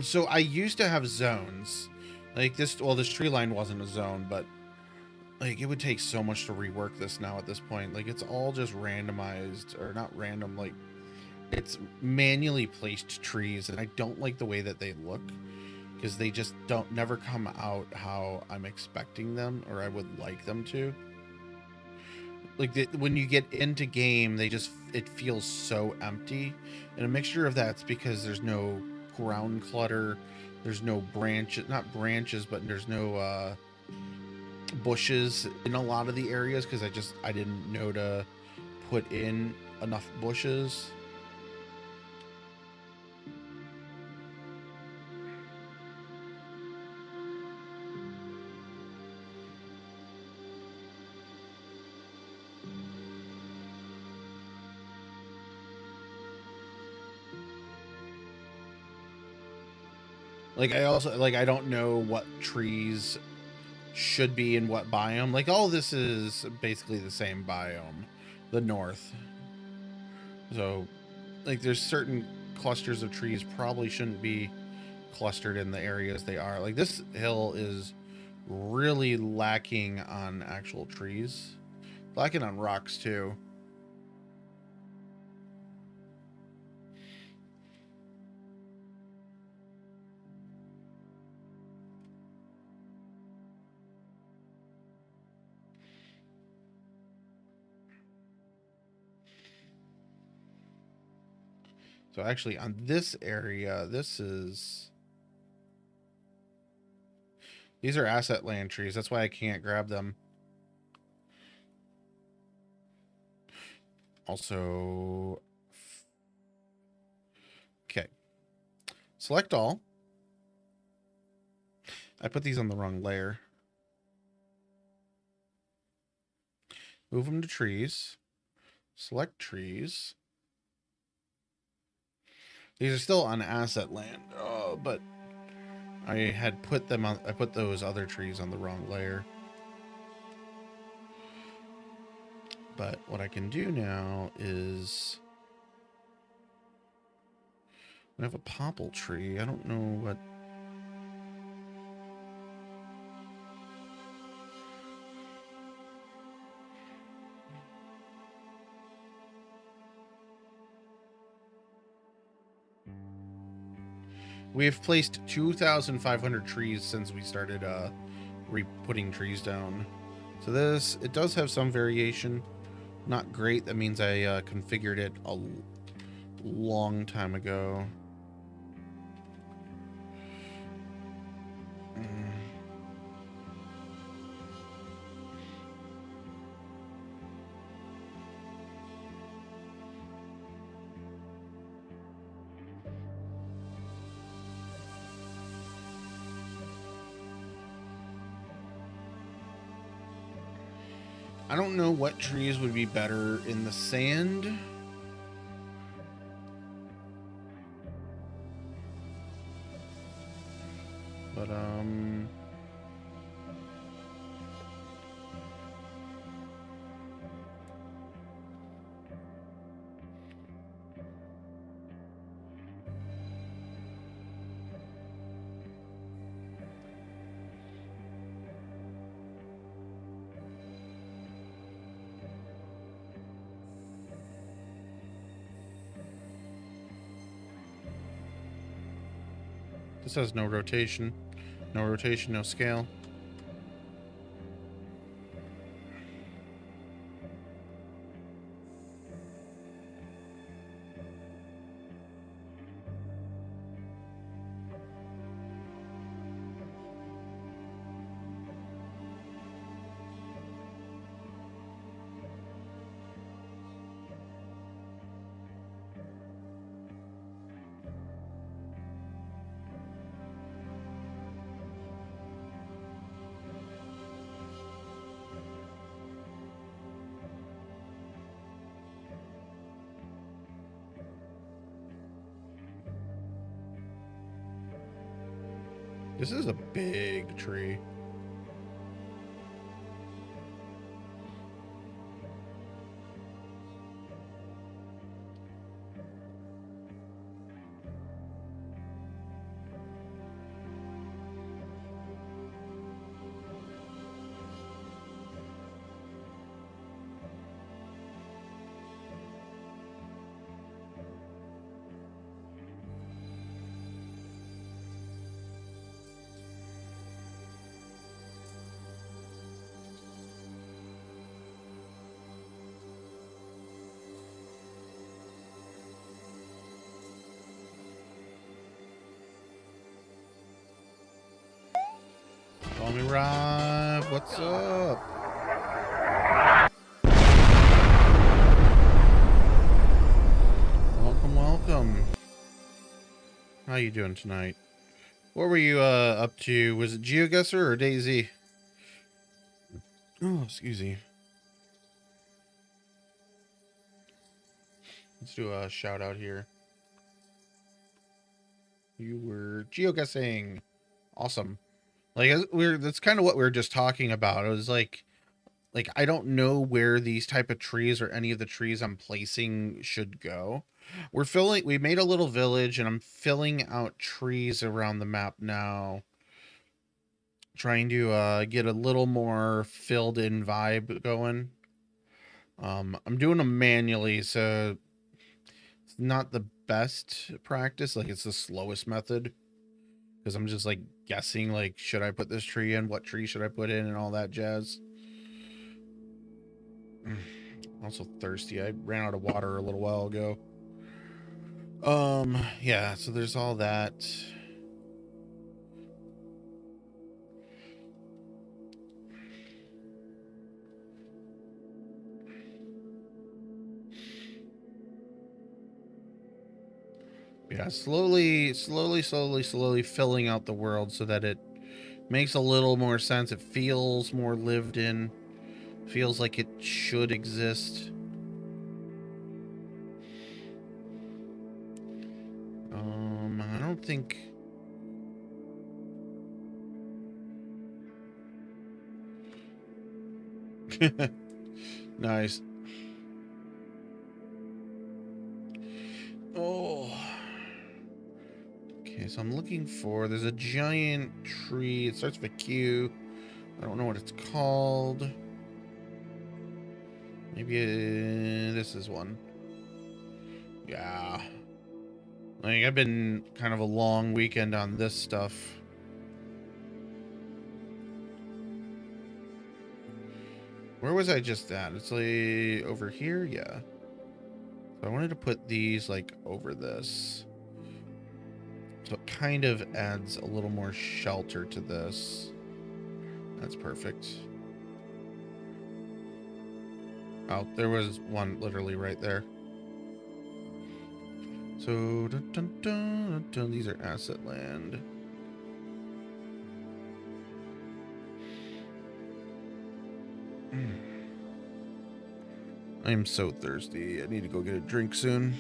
So I used to have zones. Like this, well, this tree line wasn't a zone, but like it would take so much to rework this now at this point. Like it's all just randomized, or not random, like it's manually placed trees, and I don't like the way that they look because they just don't never come out how I'm expecting them or I would like them to. Like when you get into game, it feels so empty, and a mixture of that's because there's no ground clutter, there's no not branches, but there's no bushes in a lot of the areas because I didn't know to put in enough bushes. Like I don't know what trees should be in what biome. Like all this is basically the same biome, the north. So like there's certain clusters of trees probably shouldn't be clustered in the areas they are. Like this hill is really lacking on actual trees. Lacking on rocks too. So actually on this area, these are asset land trees. That's why I can't grab them. Also, okay. Select all. I put these on the wrong layer. Move them to trees. Select trees. These are still on asset land, but I had put them on. I put those other trees on the wrong layer. But what I can do now is I have a popple tree. I don't know what. We have placed 2,500 trees since we started putting trees down. So it does have some variation. Not great. That means I configured it a long time ago. I don't know what trees would be better in the sand. But, this has no rotation. No rotation, no scale. This is a big tree. Rob, what's up? Welcome, welcome. How you doing tonight? What were you up to? Was it GeoGuessr or DayZ? Oh, excuse me. Let's do a shout out here. You were geoguessing. Awesome. Like that's kind of what we were just talking about. It was like I don't know where these type of trees or any of the trees I'm placing should go. We made a little village and I'm filling out trees around the map now. Trying to get a little more filled in vibe going. I'm doing them manually, so it's not the best practice. Like it's the slowest method. Because I'm just like guessing, like, should I put this tree in? What tree should I put in? And all that jazz. Also thirsty. I ran out of water a little while ago. Yeah, so there's all that. Yeah, slowly filling out the world so that it makes a little more sense. It feels more lived in. Feels like it should exist. I don't think... Nice. Oh. Okay, so I'm looking for... There's a giant tree. It starts with a Q. I don't know what it's called. Maybe this is one. Yeah. Like, I've been kind of a long weekend on this stuff. Where was I just at? It's like over here? Yeah. So I wanted to put these like over this. So it kind of adds a little more shelter to this. That's perfect. Oh, there was one literally right there. So, dun, dun, dun, dun, these are asset land. I am so thirsty. I need to go get a drink soon.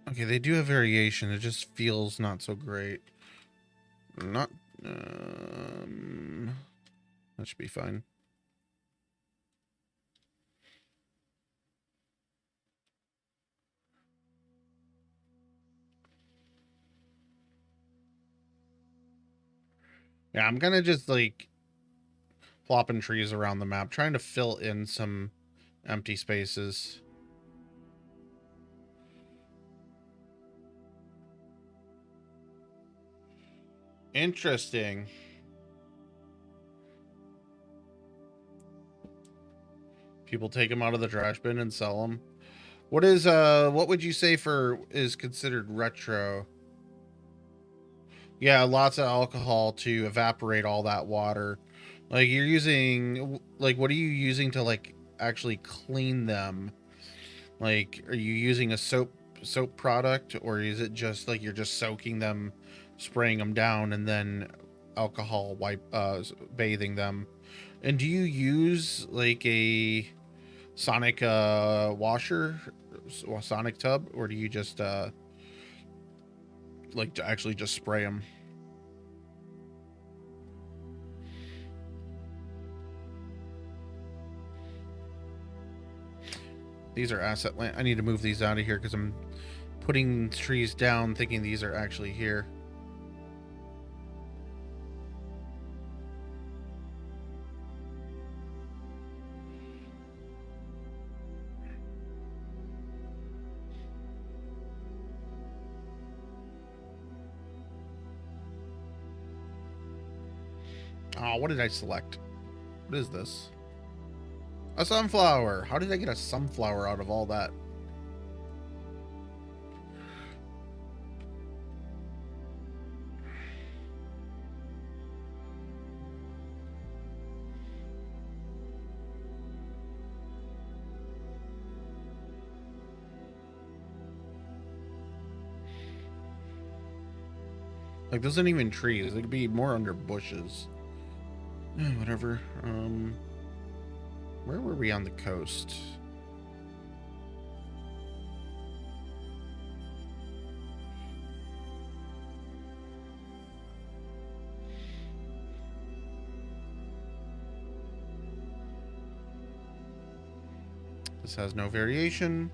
Okay, they do have variation. It just feels not so great. Not, that should be fine. Yeah, I'm gonna just like plopping trees around the map, trying to fill in some empty spaces. Interesting. People take them out of the trash bin and sell them. What is what would you say is considered retro? Yeah, lots of alcohol to evaporate all that water. Like you're using like what are you using to like actually clean them? Like are you using a soap product, or is it just like you're just soaking them, spraying them down, and then alcohol bathing them? And do you use like a sonic washer, sonic tub, or do you just like to actually just spray them? These are asset land. I need to move these out of here because I'm putting trees down thinking these are actually here. Oh, what did I select? What is this? A sunflower. How did I get a sunflower out of all that? Like, those aren't even trees. They could be more under bushes. Whatever. Where were we on the coast? This has no variation.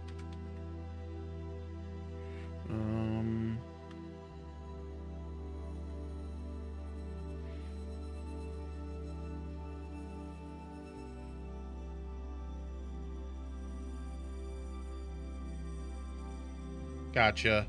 Gotcha.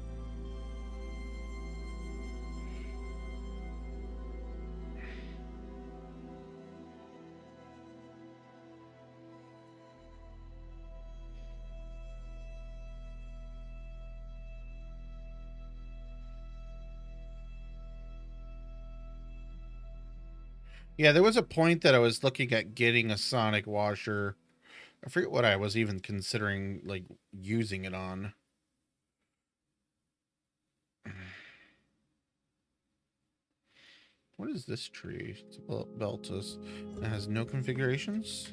Yeah, there was a point that I was looking at getting a sonic washer. I forget what I was even considering, like, using it on. What is this tree? It's a Beltus. It has no configurations.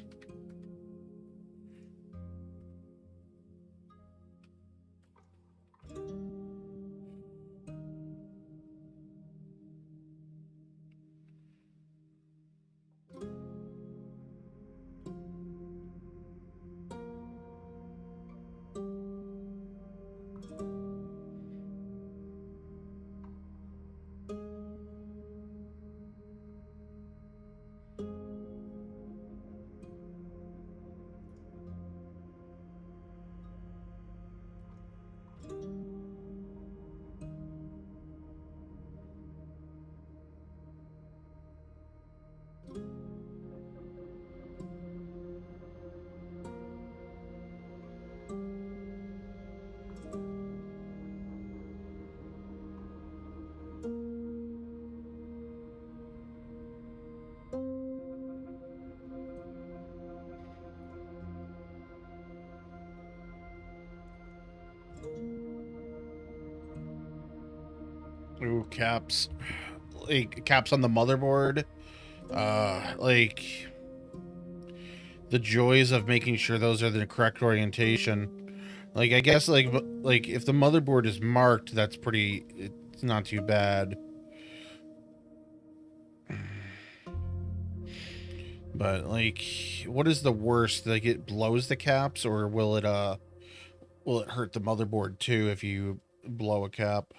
Ooh, caps. Like, caps on the motherboard. Like, the joys of making sure those are the correct orientation. Like, I guess, like if the motherboard is marked, that's pretty, it's not too bad. But, like, what is the worst? Like, it blows the caps, or will it hurt the motherboard too if you blow a cap?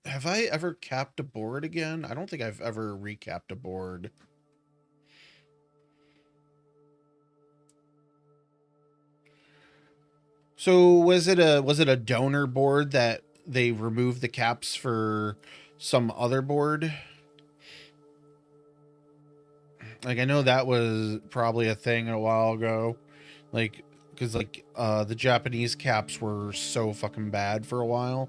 Have I ever capped a board again? I don't think I've ever recapped a board. So was it a donor board that they removed the caps for some other board? Like, I know that was probably a thing a while ago. Like, because, like, the Japanese caps were so fucking bad for a while.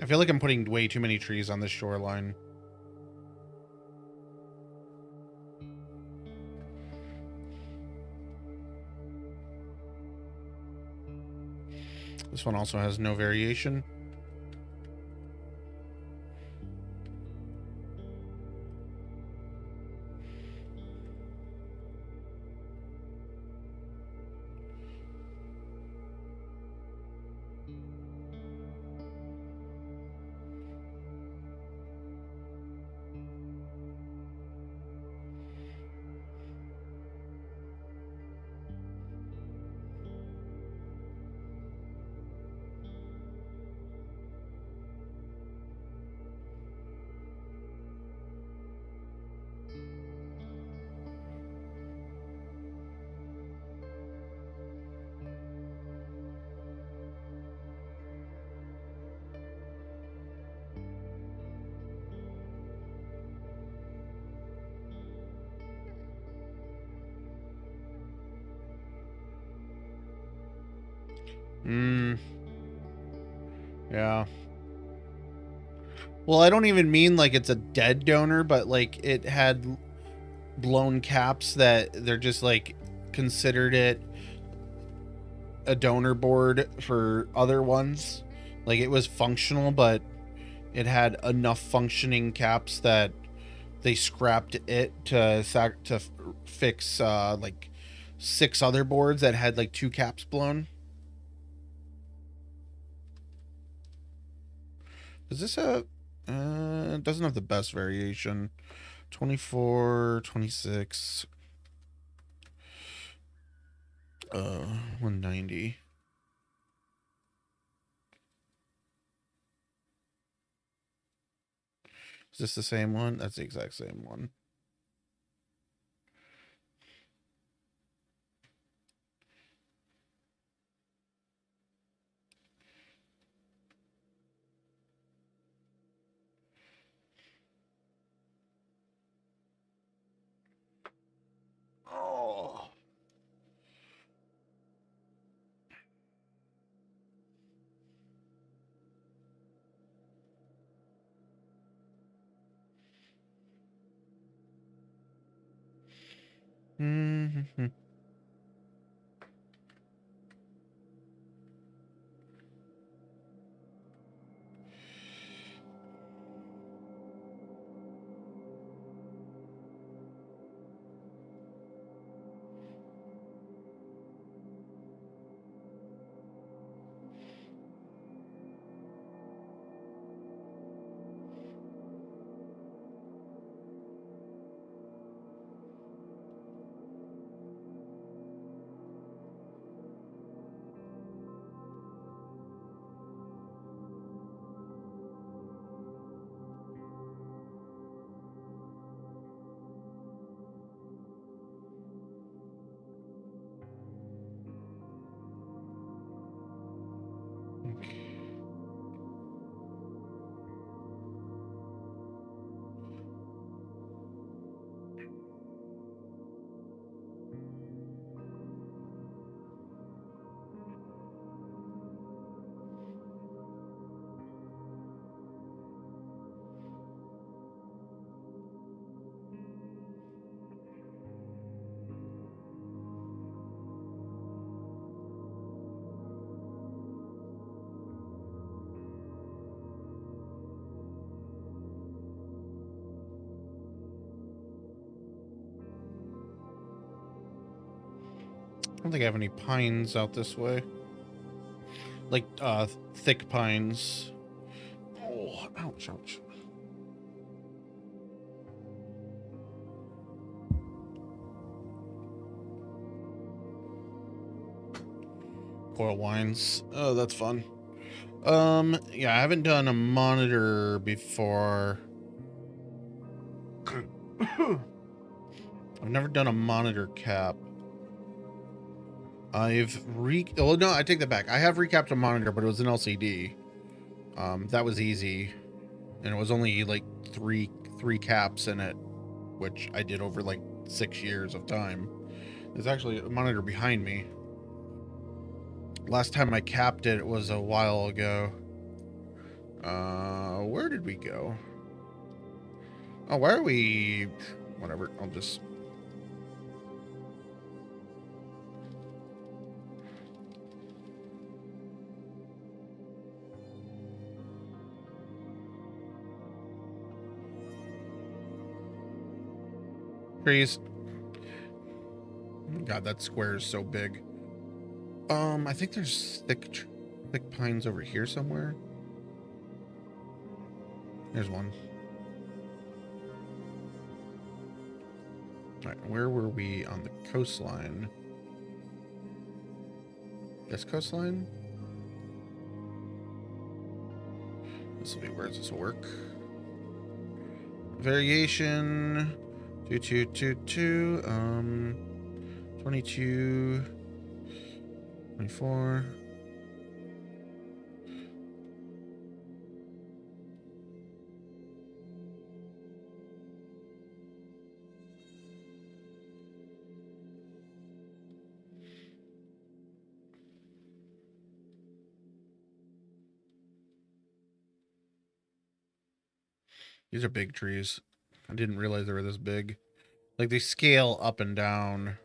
I feel like I'm putting way too many trees on this shoreline. This one also has no variation. Yeah. Well, I don't even mean like it's a dead donor, but like it had blown caps that they're just like considered it a donor board for other ones. Like it was functional, but it had enough functioning caps that they scrapped it to fix like 6 other boards that had like 2 caps blown. Does this have it doesn't have the best variation. 24, 26, 190. Is this the same one? That's the exact same one. Oh. Mm-hmm. I don't think I have any pines out this way. Like, thick pines. Oh, ouch, ouch. Coil wines. Oh, that's fun. Yeah, I haven't done a monitor before. I've never done a monitor cap. Oh no, I take that back. I have recapped a monitor, but it was an LCD. That was easy, and it was only like three caps in it, which I did over like 6 years of time. There's actually a monitor behind me. Last time I capped it was a while ago. Where did we go? Oh, why are we? Whatever. I'll just. Trees. God, that square is so big. I think there's thick pines over here somewhere. There's one. All right, where were we on the coastline? This coastline? This will be where this will work. Variation 2222 22 24. These are big trees. I didn't realize they were this big. Like, they scale up and down.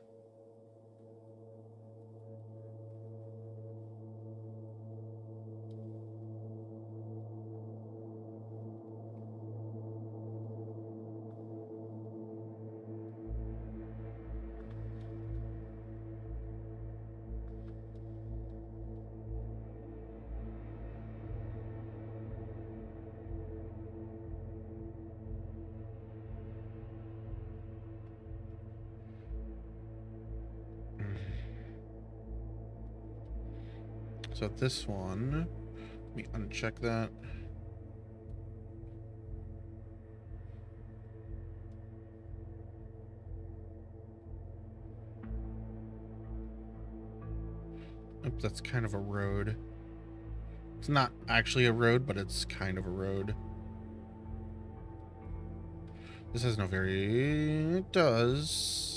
So this one, let me uncheck that. Oops, that's kind of a road. It's not actually a road, but it's kind of a road. This has no it does.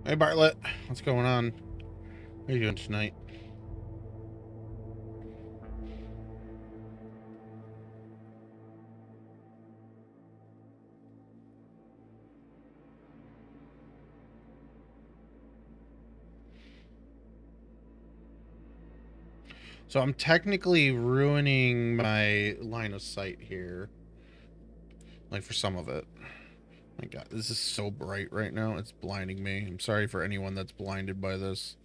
Hey Bartlett, what's going on? How are you doing tonight? So I'm technically ruining my line of sight here. Like for some of it. My God, this is so bright right now. It's blinding me. I'm sorry for anyone that's blinded by this.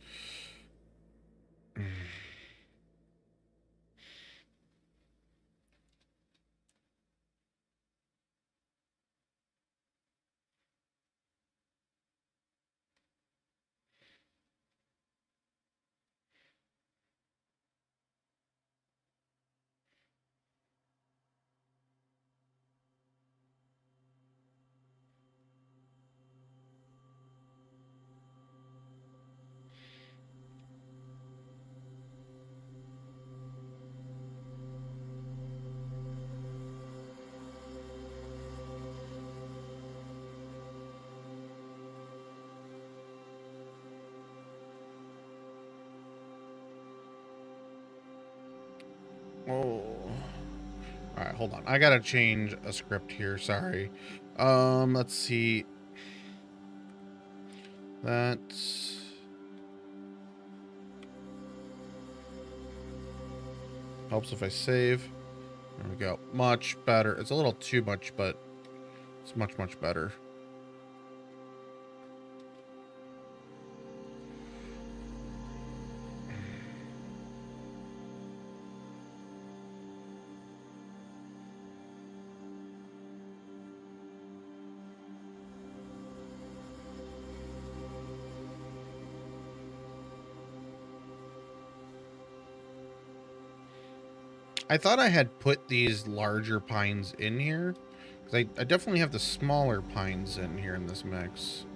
Oh. Alright, hold on. I gotta change a script here, sorry. Let's see. That's... helps if I save. There we go. Much better. It's a little too much, but it's much, much better. I thought I had put these larger pines in here, because I definitely have the smaller pines in here in this mix.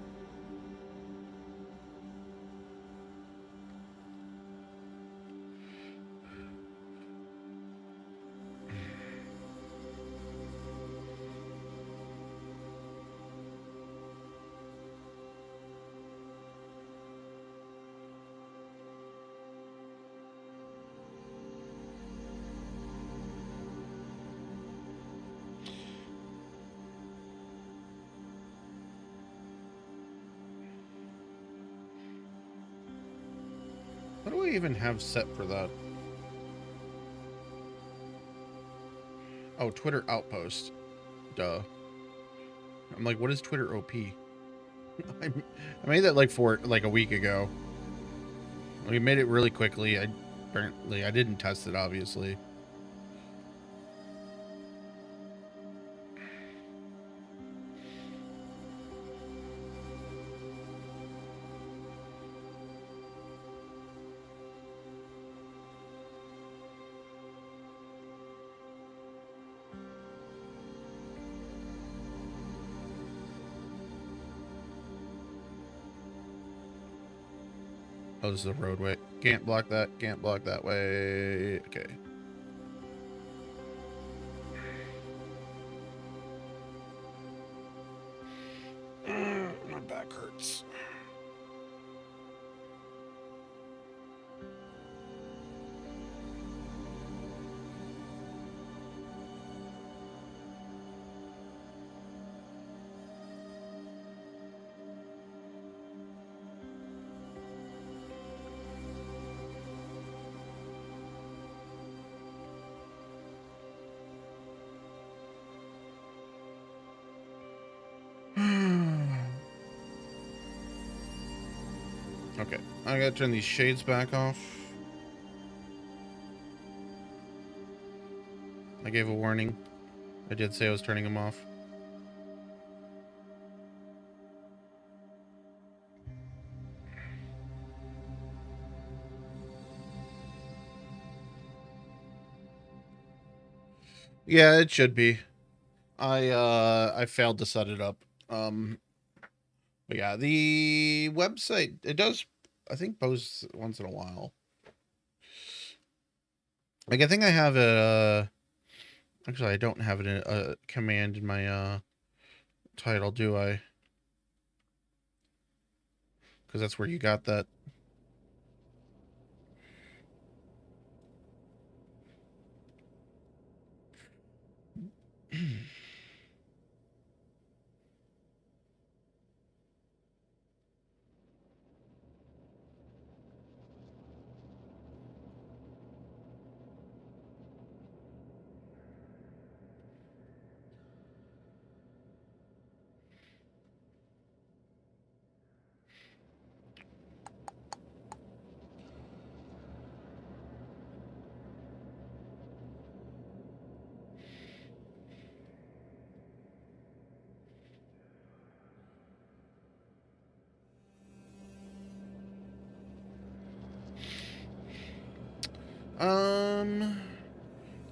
What do I even have set for that? Oh, Twitter Outpost. Duh. I'm like, what is Twitter OP? I made that like a week ago. We made it really quickly. I didn't test it, obviously. Oh, this is a roadway. Can't block that. Can't block that way. Okay. My back hurts. Okay, I gotta turn these shades back off. I gave a warning. I did say I was turning them off. Yeah, it should be. I failed to set it up. But yeah, the website, it does, I think, post once in a while. Like, I think I have a, actually, I don't have it in a command in my, title, do I? Because that's where you got that.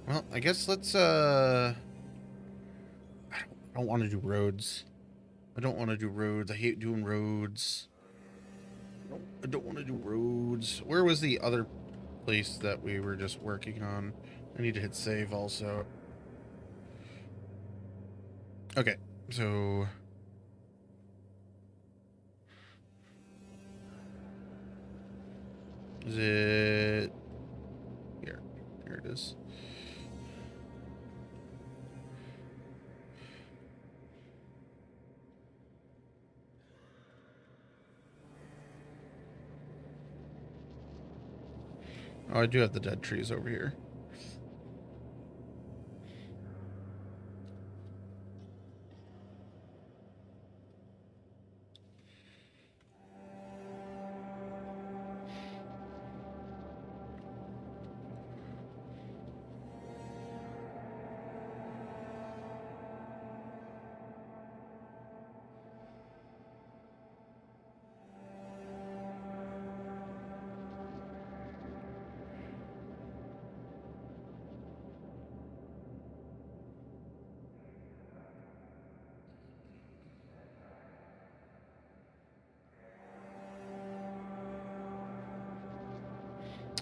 Well, I guess let's, I don't want to do roads. I don't want to do roads. I hate doing roads. I don't want to do roads. Where was the other place that we were just working on? I need to hit save also. Okay, so... Is it... Here. Here it is. Oh, I do have the dead trees over here.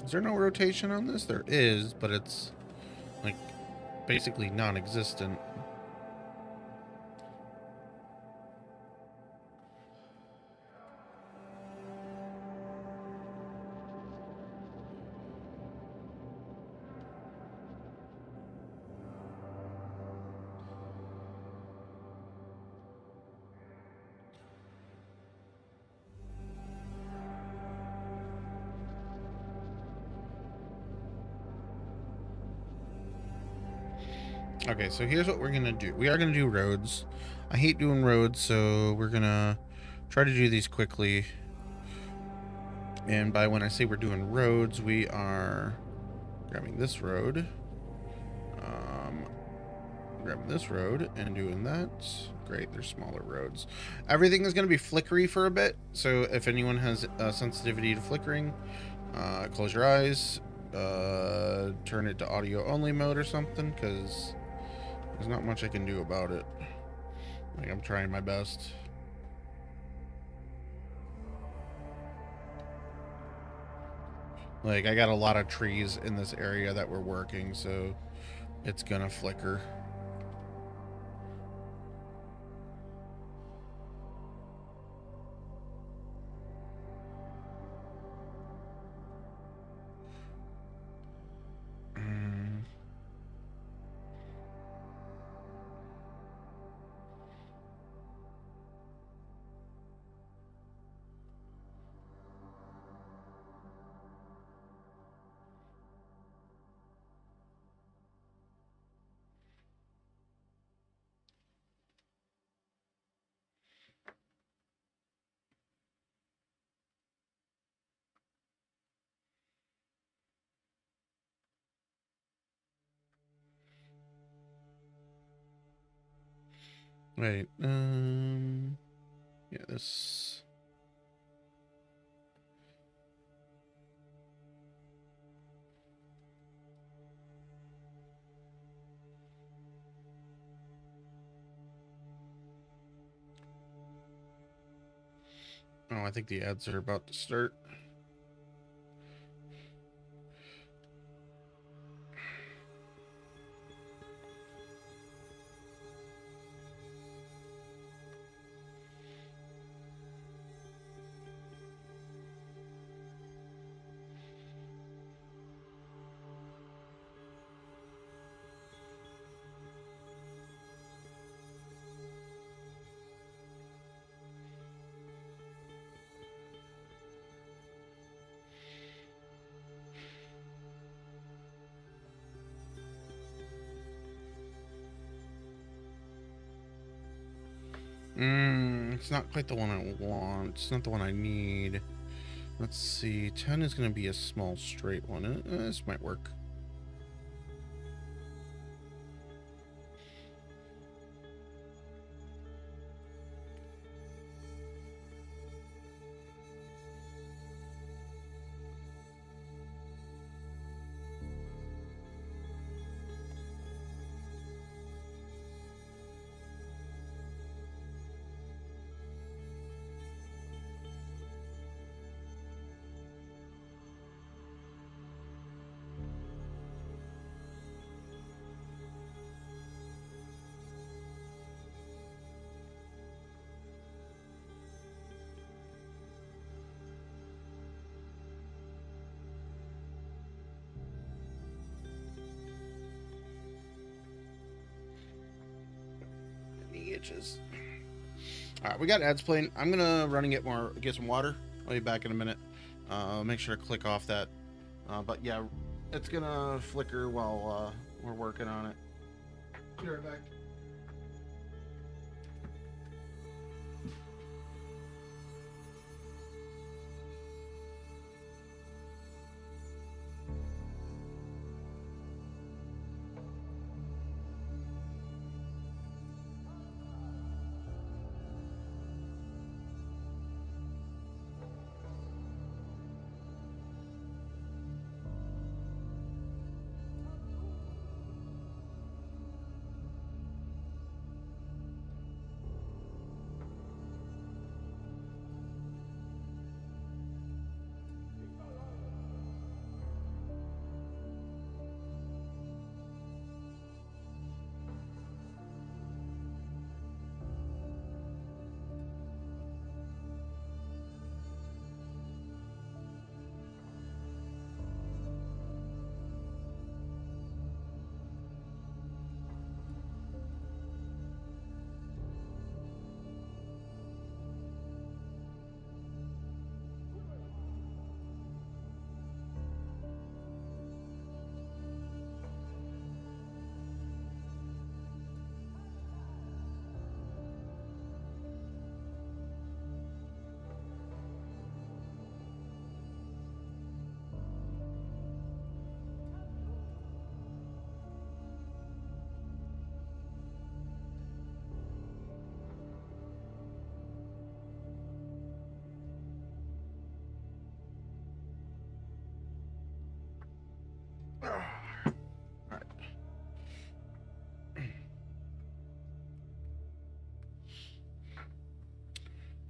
Is there no rotation on this? There is, but it's like basically non-existent. Okay, so here's what we're gonna do. We are gonna do roads. I hate doing roads, so we're gonna try to do these quickly. And by when I say we're doing roads, we are grabbing this road, grabbing this road, and doing that. Great, they're smaller roads. Everything is gonna be flickery for a bit, so if anyone has sensitivity to flickering, close your eyes, turn it to audio only mode or something, because there's not much I can do about it. Like, I'm trying my best. Like, I got a lot of trees in this area that we're working, so it's gonna flicker. Wait, yeah, this. Oh, I think the ads are about to start. It's not quite the one I want. It's not the one I need. Let's see. 10 is going to be a small straight one. This might work. Itches. All right, we got ads playing. I'm gonna run and get some water. I'll be back in a minute. Make sure to click off that. But yeah, it's gonna flicker while we're working on it. Be right back.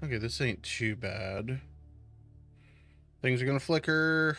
Okay, this ain't too bad. Things are gonna flicker.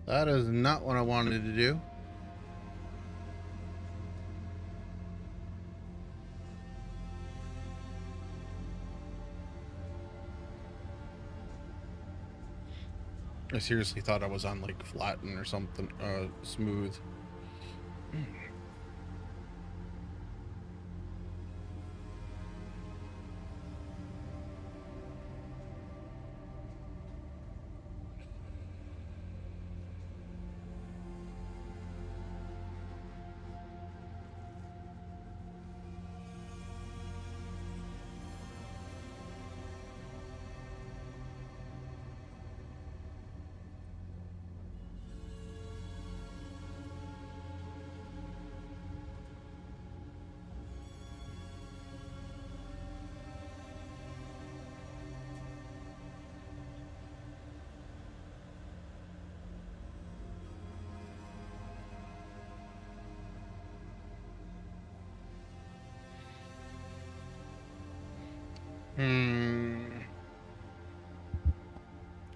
That is not what I wanted to do. I seriously thought I was on like flatten or something, smooth.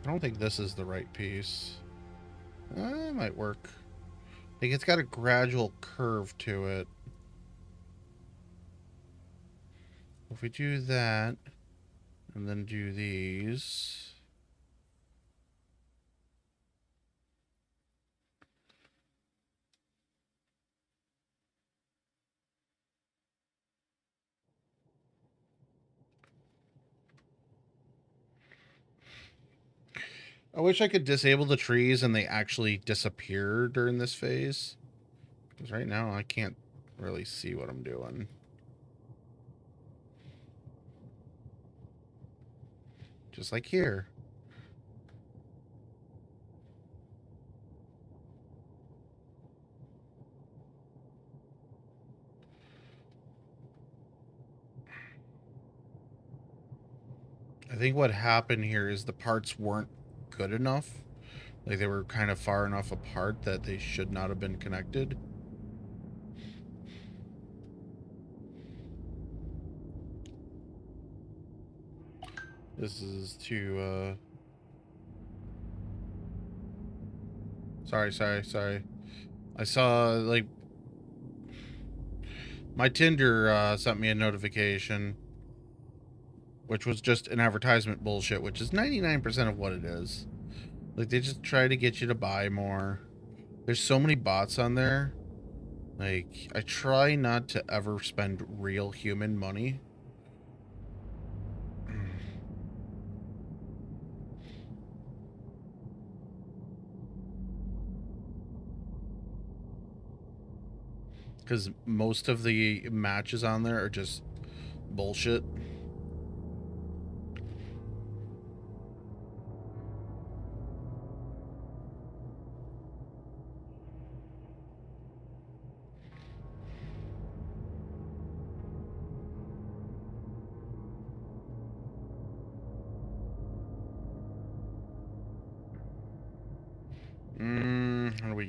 I don't think this is the right piece. It might work. I think it's got a gradual curve to it. If we do that, and then do these. I wish I could disable the trees and they actually disappear during this phase. Because right now I can't really see what I'm doing. Just like here. I think what happened here is the parts weren't good enough. Like they were kind of far enough apart that they should not have been connected. This is to, Sorry. I saw, like, my Tinder, sent me a notification, which was just an advertisement bullshit, which is 99% of what it is. Like, they just try to get you to buy more. There's so many bots on there. Like, I try not to ever spend real human money. Because most of the matches on there are just bullshit.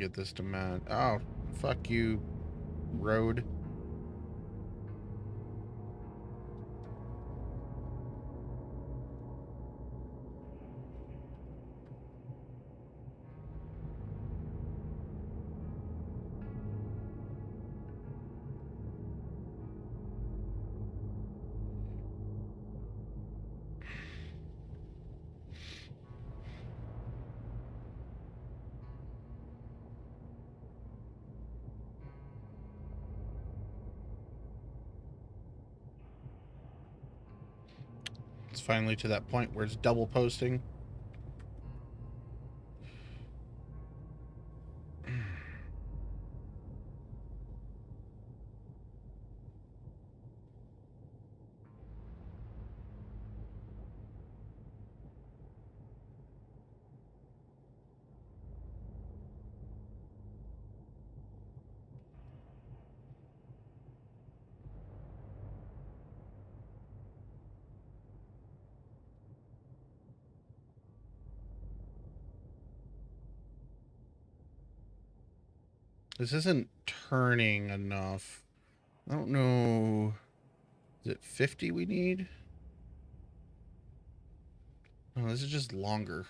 get this to match. Oh, fuck you, road. It's finally to that point where it's double posting. This isn't turning enough. I don't know. Is it 50 we need? Oh, this is just longer.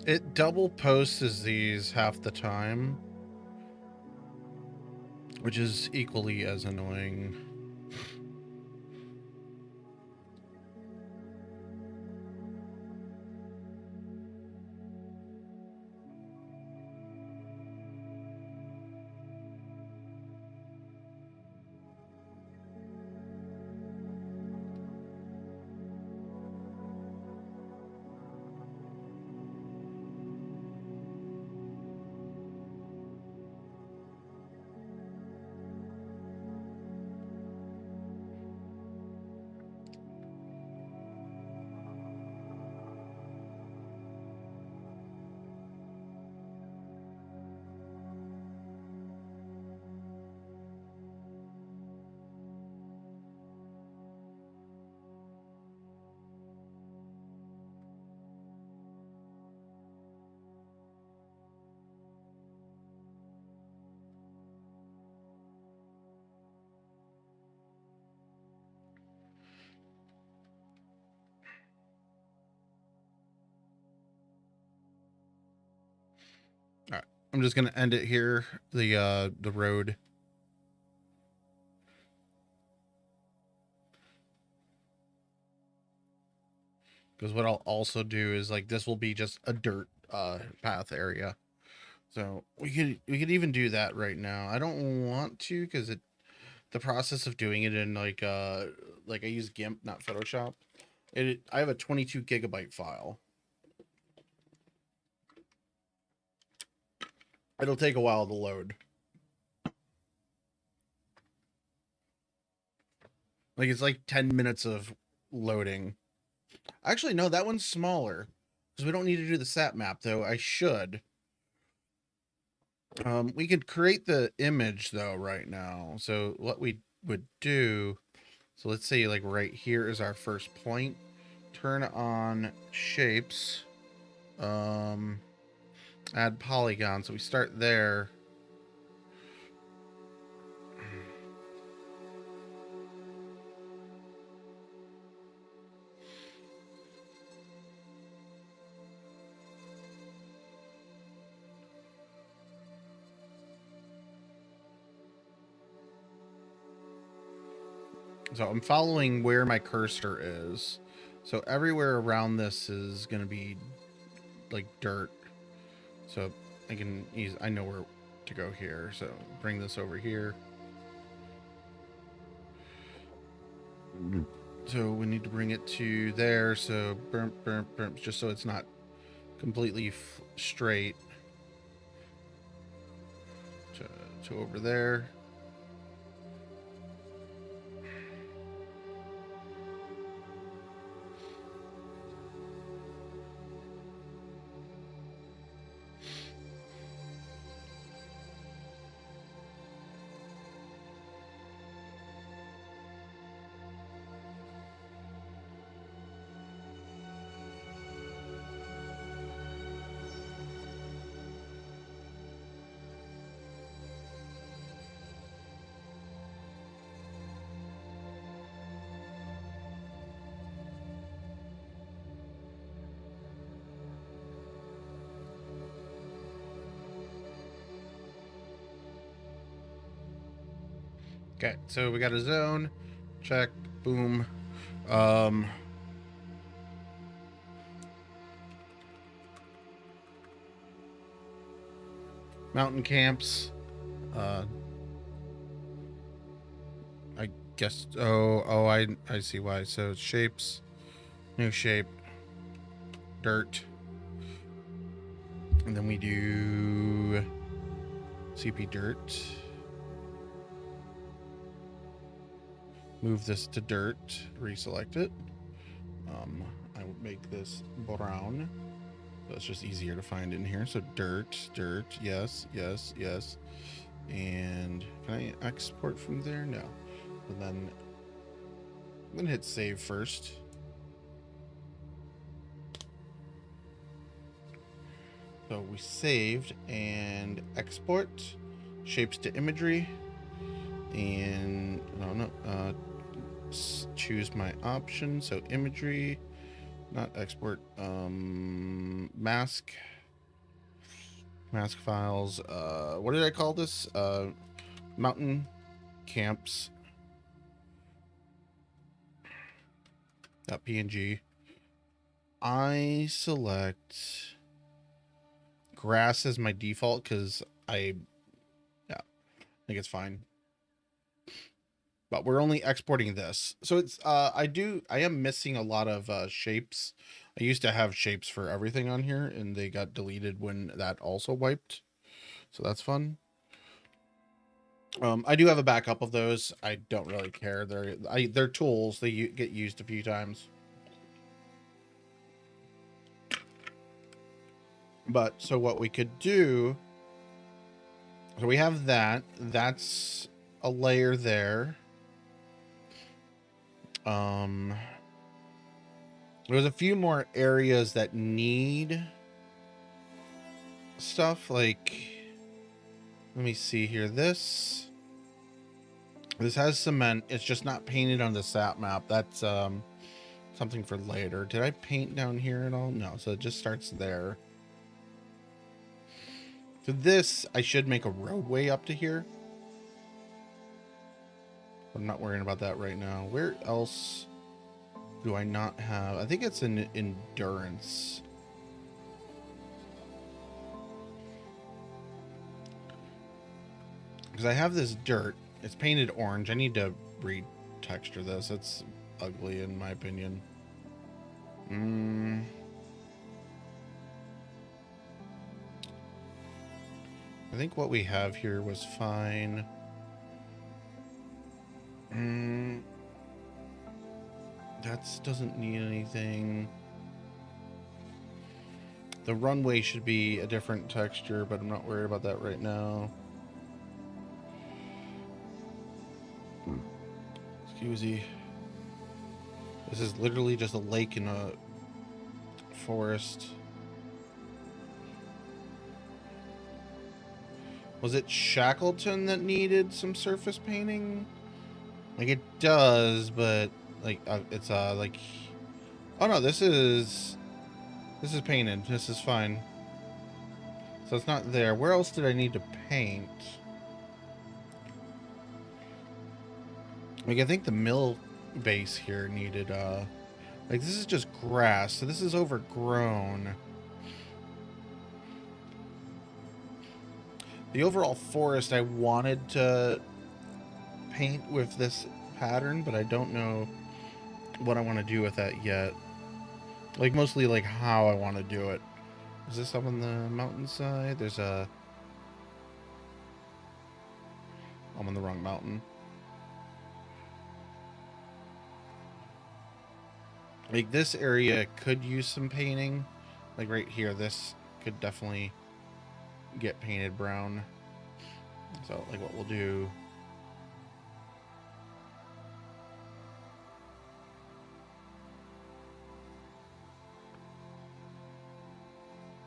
It double posts these half the time, which is equally as annoying. All right, I'm just gonna end it here. The road. Because what I'll also do is like this will be just a dirt path area. So we could even do that right now. I don't want to because the process of doing it in like I use GIMP, not Photoshop. I have a 22 gigabyte file. It'll take a while to load. Like it's like 10 minutes of loading. Actually, no, that one's smaller because we don't need to do the sat map though. I should. We could create the image though right now. So what we would do, so let's say like right here is our first point. Turn on shapes. Add polygon. So we start there. So I'm following where my cursor is. So everywhere around this is going to be like dirt. So I know where to go here. So bring this over here. So we need to bring it to there. So just so it's not completely straight to over there. Okay, so we got a zone. Check. Boom. Mountain camps. I guess. I see why. So shapes. New shape. Dirt. And then we do CP dirt. Move this to dirt, reselect it. I will make this brown. So it's just easier to find in here. So dirt, yes. And can I export from there? No. And then I'm gonna hit save first. So we saved and export shapes to imagery. And choose my option. So imagery, not export, mask files. What did I call this? Mountain camps. .png. I select grass as my default because I think it's fine. But we're only exporting this. So it's, I am missing a lot of shapes. I used to have shapes for everything on here and they got deleted when that also wiped. So that's fun. I do have a backup of those. I don't really care. They're tools. They get used a few times. But so what we could do, so we have that. That's a layer there. There's a few more areas that need stuff, like, let me see here. This has cement. It's just not painted on the sap map. That's something for later. Did I paint down here at all? No, so it just starts there. For this, I should make a roadway up to here. I'm not worrying about that right now. Where else do I not have? I think it's an endurance. Because I have this dirt. It's painted orange. I need to retexture this. It's ugly in my opinion. I think what we have here was fine. That doesn't need anything. The runway should be a different texture, but I'm not worried about that right now. Excuse me. This is literally just a lake in a forest. Was it Shackleton that needed some surface painting? Like it does, but like it's like, oh no, this is painted. This is fine. So it's not there. Where else did I need to paint? Like I think the mill base here needed like this is just grass, so this is overgrown. The overall forest I wanted to paint with this pattern, but I don't know what I want to do with that yet. Like, mostly like how I want to do it. Is this up on the mountainside? There's a... I'm on the wrong mountain. Like, this area could use some painting. Like, right here, this could definitely get painted brown. So, like, what we'll do...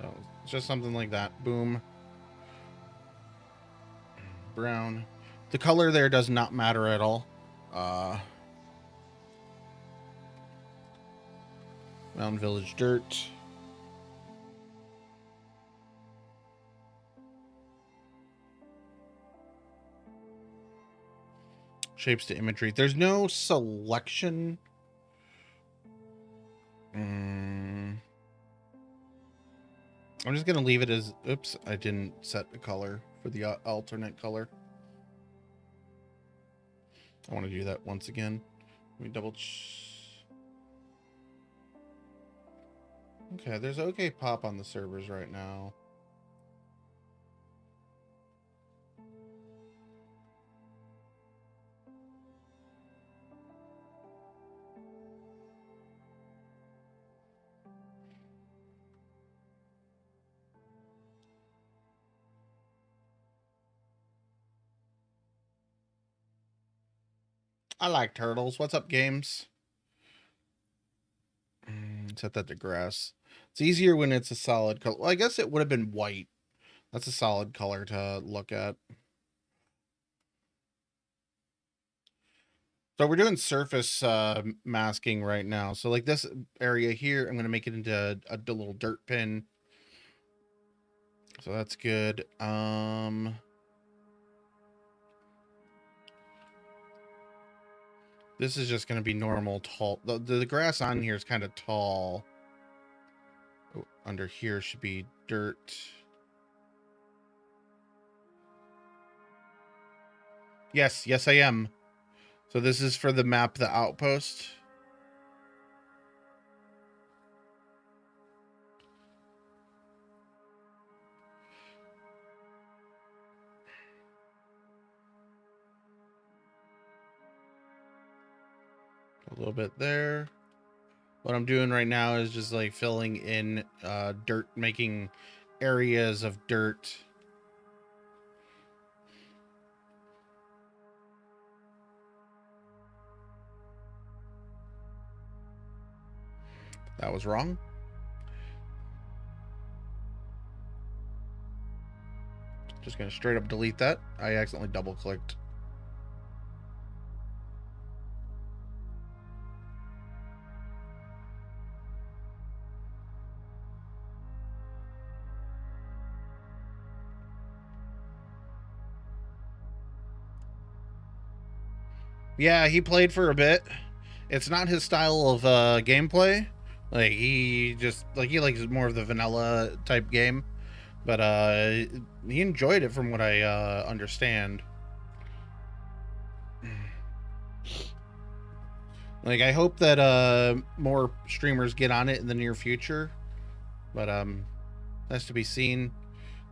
So, it's just something like that. Boom. Brown. The color there does not matter at all. Mountain Village dirt. Shapes to imagery. There's no selection. I'm just going to leave it as... Oops, I didn't set a color for the alternate color. I want to do that once again. Let me double... Okay, there's OK pop on the servers right now. I like turtles. What's up, games? Set that to grass. It's easier when it's a solid color. Well, I guess it would have been white. That's a solid color to look at. So we're doing surface masking right now. So like this area here, I'm going to make it into a little dirt pin. So that's good. This is just going to be normal tall. The grass on here is kind of tall. Oh, under here should be dirt. Yes, yes, I am. So this is for the map, the Outpost. A little bit there. What I'm doing right now is just like filling in dirt, making areas of dirt. That was wrong. Just gonna straight up delete that. I accidentally double clicked. Yeah, he played for a bit. It's not his style of gameplay. Like he likes more of the vanilla type game. But he enjoyed it from what I understand. Like I hope that more streamers get on it in the near future. But that's to be seen.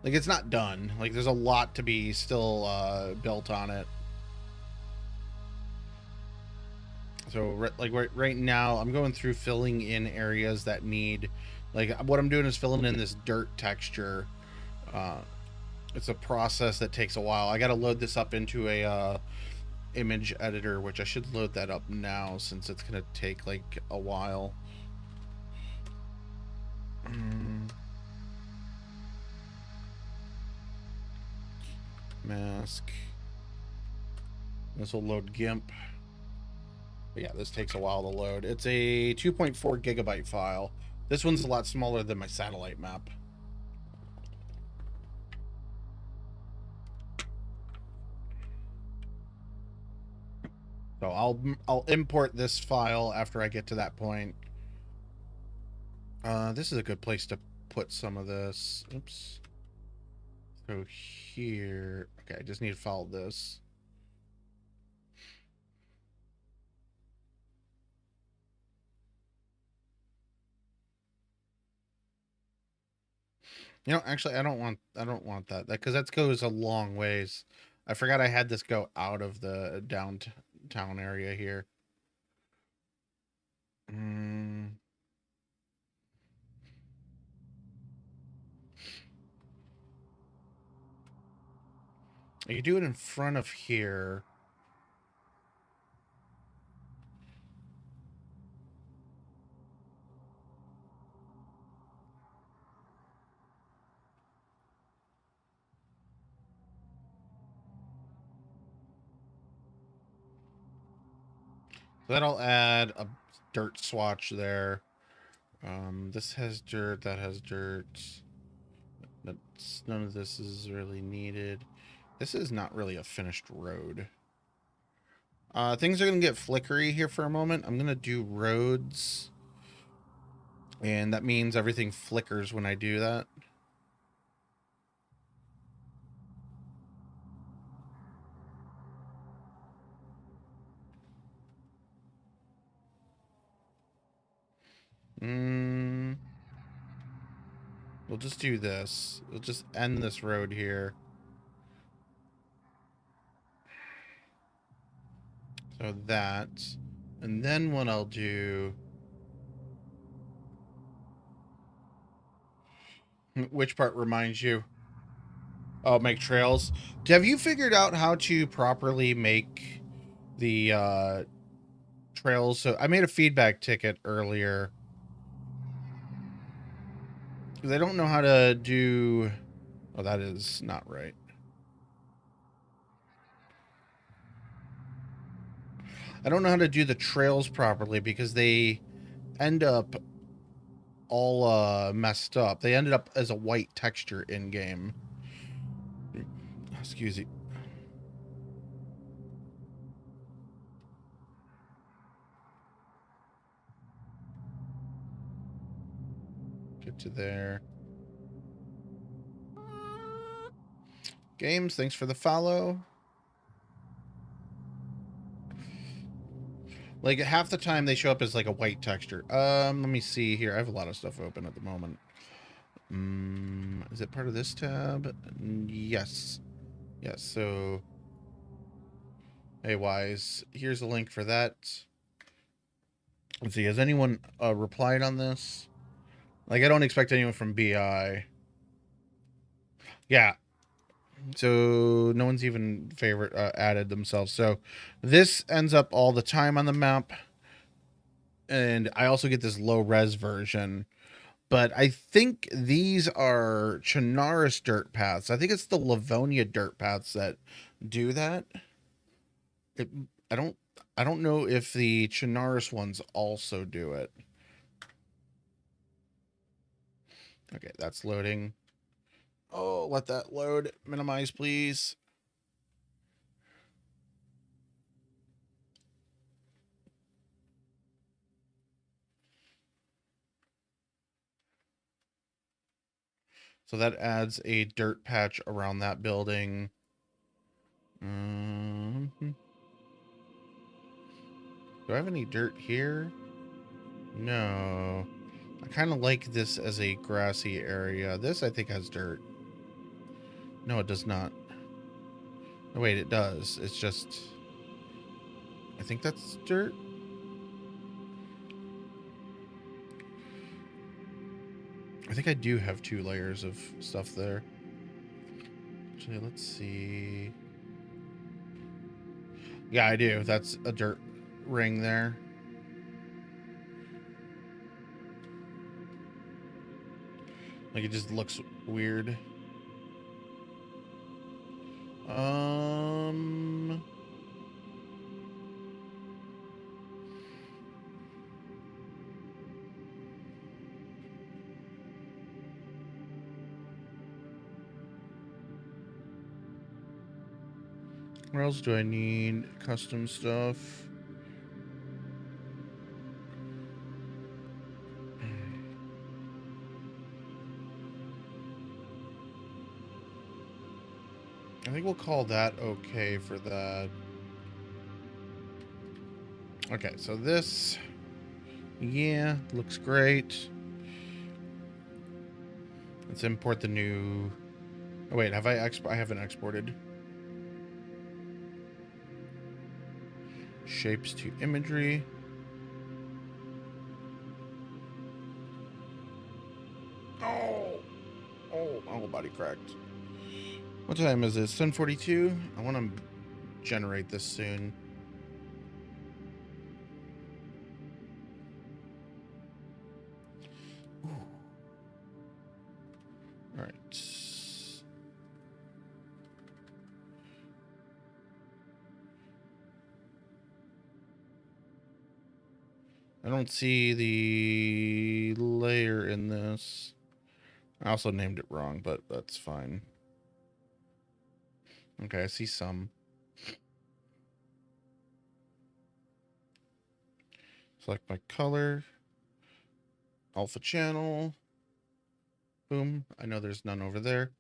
Like it's not done. Like there's a lot to be still built on it. So like right now, I'm going through filling in areas that need, like what I'm doing is filling in this dirt texture. It's a process that takes a while. I got to load this up into a image editor, which I should load that up now since it's going to take like a while. Mask. This will load GIMP. But yeah, this takes a while to load. It's a 2.4 gigabyte file. This one's a lot smaller than my satellite map. So I'll import this file after I get to that point. This is a good place to put some of this. Oops. So here, okay, I just need to follow this. You know, actually, I don't want that because that goes a long ways. I forgot I had this go out of the downtown area here. You do it in front of here. So that'll add a dirt swatch there. This has dirt, that has dirt. None of this is really needed. This is not really a finished road. Things are going to get flickery here for a moment. I'm going to do roads. And that means everything flickers when I do that. We'll just do this. We'll just end this road here. So that. And then what I'll do... Which part reminds you? Oh, make trails. Have you figured out how to properly make the trails? So I made a feedback ticket earlier. Because I don't know how to do... Oh, that is not right. I don't know how to do the trails properly because they end up all messed up. They ended up as a white texture in game. Excuse me. Get to there. Games, thanks for the follow. Like half the time they show up as like a white texture. Let me see here. I have a lot of stuff open at the moment. Is it part of this tab? Yes. Yes, so hey Wise, here's a link for that. Let's see, has anyone replied on this? Like I don't expect anyone from BI. Yeah. So no one's even added themselves. So this ends up all the time on the map. And I also get this low res version. But I think these are Chernarus dirt paths. I think it's the Livonia dirt paths that do that. I don't know if the Chernarus ones also do it. Okay, that's loading. Oh, let that load. Minimize, please. So that adds a dirt patch around that building. Do I have any dirt here? No. I kind of like this as a grassy area. This, I think, has dirt. No, it does not. Oh, wait, it does. It's just... I think that's dirt. I think I do have 2 layers of stuff there. Actually, let's see. Yeah, I do. That's a dirt ring there. Like, it just looks weird. Where else do I need custom stuff? think we'll call that okay for that. Okay, so this, yeah, looks great. Let's import the new. Oh wait, have I haven't exported. Shapes to imagery. Oh, my whole body cracked. What time is it? 10:42. I want to generate this soon. Ooh. All right. I don't see the layer in this. I also named it wrong, but that's fine. Okay, I see some. Select my color. Alpha channel. Boom. I know there's none over there.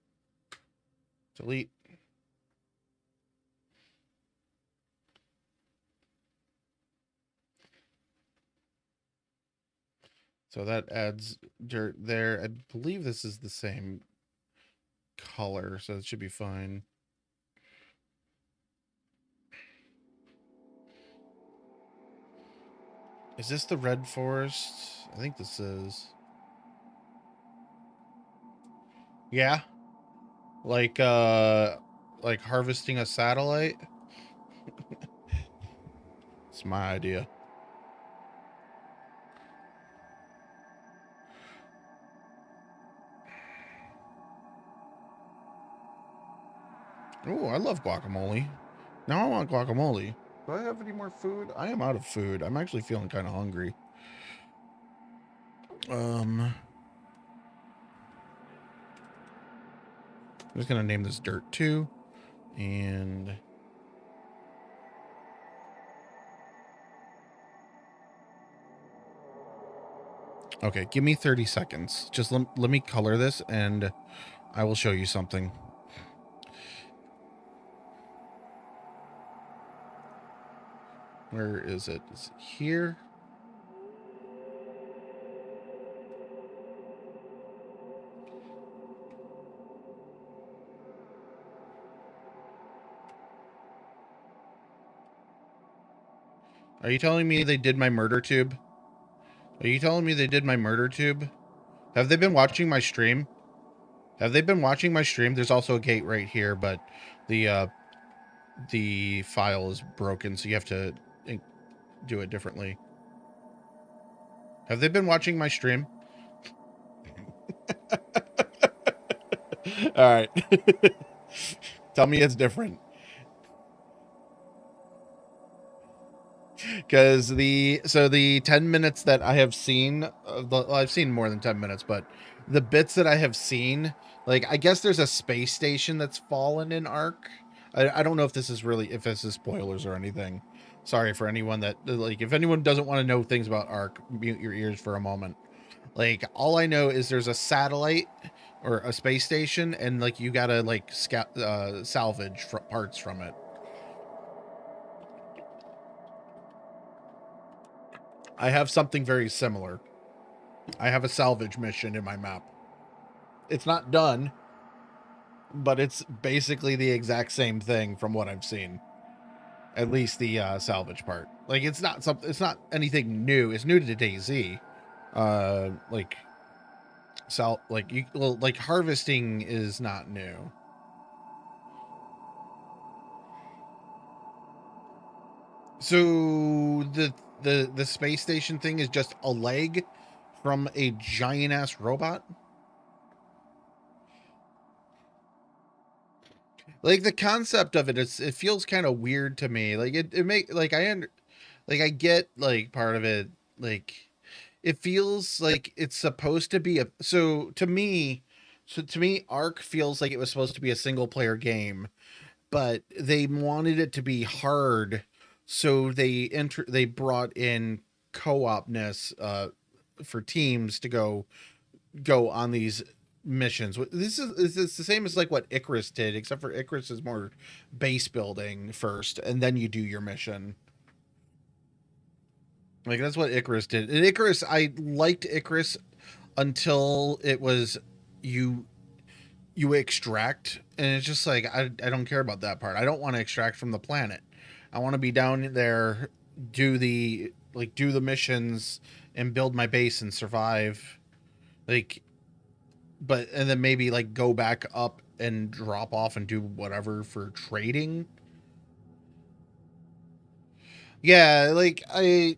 Delete. So that adds dirt there. I believe this is the same color, so it should be fine. Is this the red forest? I think this is. Yeah. Like harvesting a satellite. It's my idea. Oh, I love guacamole. Now I want guacamole. Do I have any more food? I am out of food. I'm actually feeling kind of hungry. I'm just gonna name this dirt 2, and okay, give me 30 seconds. Just let me color this, and I will show you something. Where is it? Is it here? Are you telling me they did my murder tube? Are you telling me they did my murder tube? Have they been watching my stream? Have they been watching my stream? There's also a gate right here, but the file is broken, so you have to do it differently. Have they been watching my stream? All right. Tell me it's different. Because the 10 minutes that I have seen, well, I've seen more than 10 minutes, but the bits that I have seen, like, I guess there's a space station that's fallen in Ark. I don't know if this is spoilers or anything. Sorry for anyone that, like, if anyone doesn't want to know things about Ark, mute your ears for a moment. Like, all I know is there's a satellite or a space station, and, like, you gotta, like, salvage parts from it. I have something very similar. I have a salvage mission in my map. It's not done, but it's basically the exact same thing from what I've seen. At least the salvage part. Like, it's not anything new. It's new to DayZ. Like harvesting is not new. So the space station thing is just a leg from a giant ass robot. Like, the concept of it feels kind of weird to me. Like, I get, like, part of it. Like, it feels like it's supposed to be to me, Ark feels like it was supposed to be a single player game, but they wanted it to be hard, so they brought in co-opness for teams to go on these missions. This is it's the same as like what Icarus did, except for Icarus is more base building first, and then you do your mission. Like that's what Icarus did. And Icarus, I liked Icarus until it was you extract, and it's just like I don't care about that part. I don't want to extract from the planet. I want to be down there, do the missions and build my base and survive. Like, but and then maybe like go back up and drop off and do whatever for trading. Yeah, like I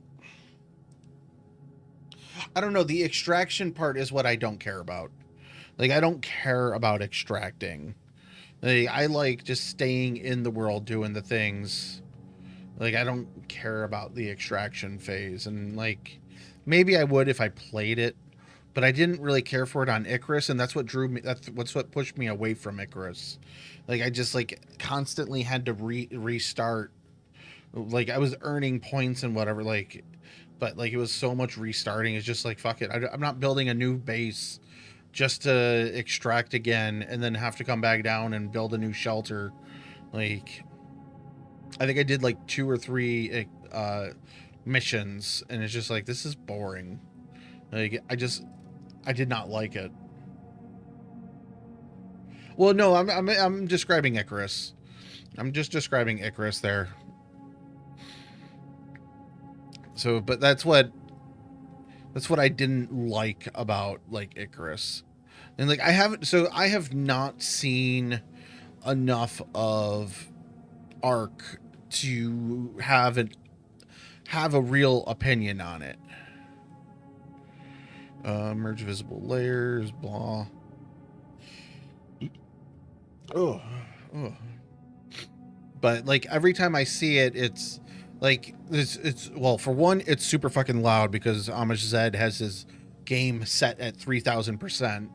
don't know, the extraction part is what I don't care about. Like I don't care about extracting. Like I like just staying in the world doing the things. Like I don't care about the extraction phase, and like maybe I would if I played it, but I didn't really care for it on Icarus, and that's what drew me. That's what pushed me away from Icarus. Like I just like constantly had to restart. Like I was earning points and whatever, like, but like it was so much restarting. It's just like fuck it. I'm not building a new base just to extract again and then have to come back down and build a new shelter. Like I think I did like 2 or 3 missions, and it's just like this is boring. Like I did not like it. Well, no, I'm describing Icarus. I'm just describing Icarus there. So, but that's what I didn't like about like Icarus. And like I have not seen enough of Arc to have a real opinion on it. Merge visible layers, blah. Oh. But like every time I see it, it's like it's well, for one, it's super fucking loud because Amish Zed has his game set at 3,000%,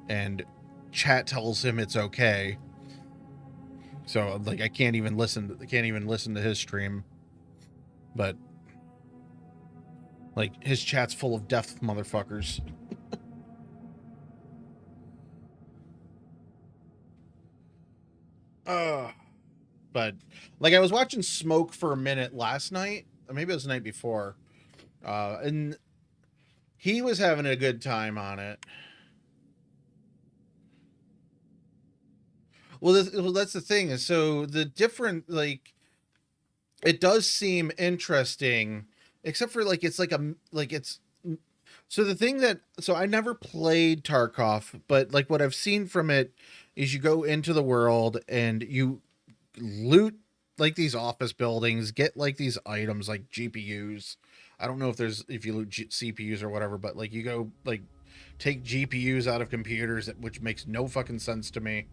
and chat tells him it's okay. So like I can't even listen to his stream. But like his chat's full of deaf motherfuckers. But like I was watching Smoke for a minute last night, or maybe it was the night before, and he was having a good time on it. Well, that's the thing. Is so the different, like, it does seem interesting, except for like it's so the thing that, so I never played Tarkov, but like what I've seen from it is you go into the world and you loot like these office buildings, get like these items like GPUs. I don't know if you loot CPUs or whatever, but like you go like take GPUs out of computers, which makes no fucking sense to me.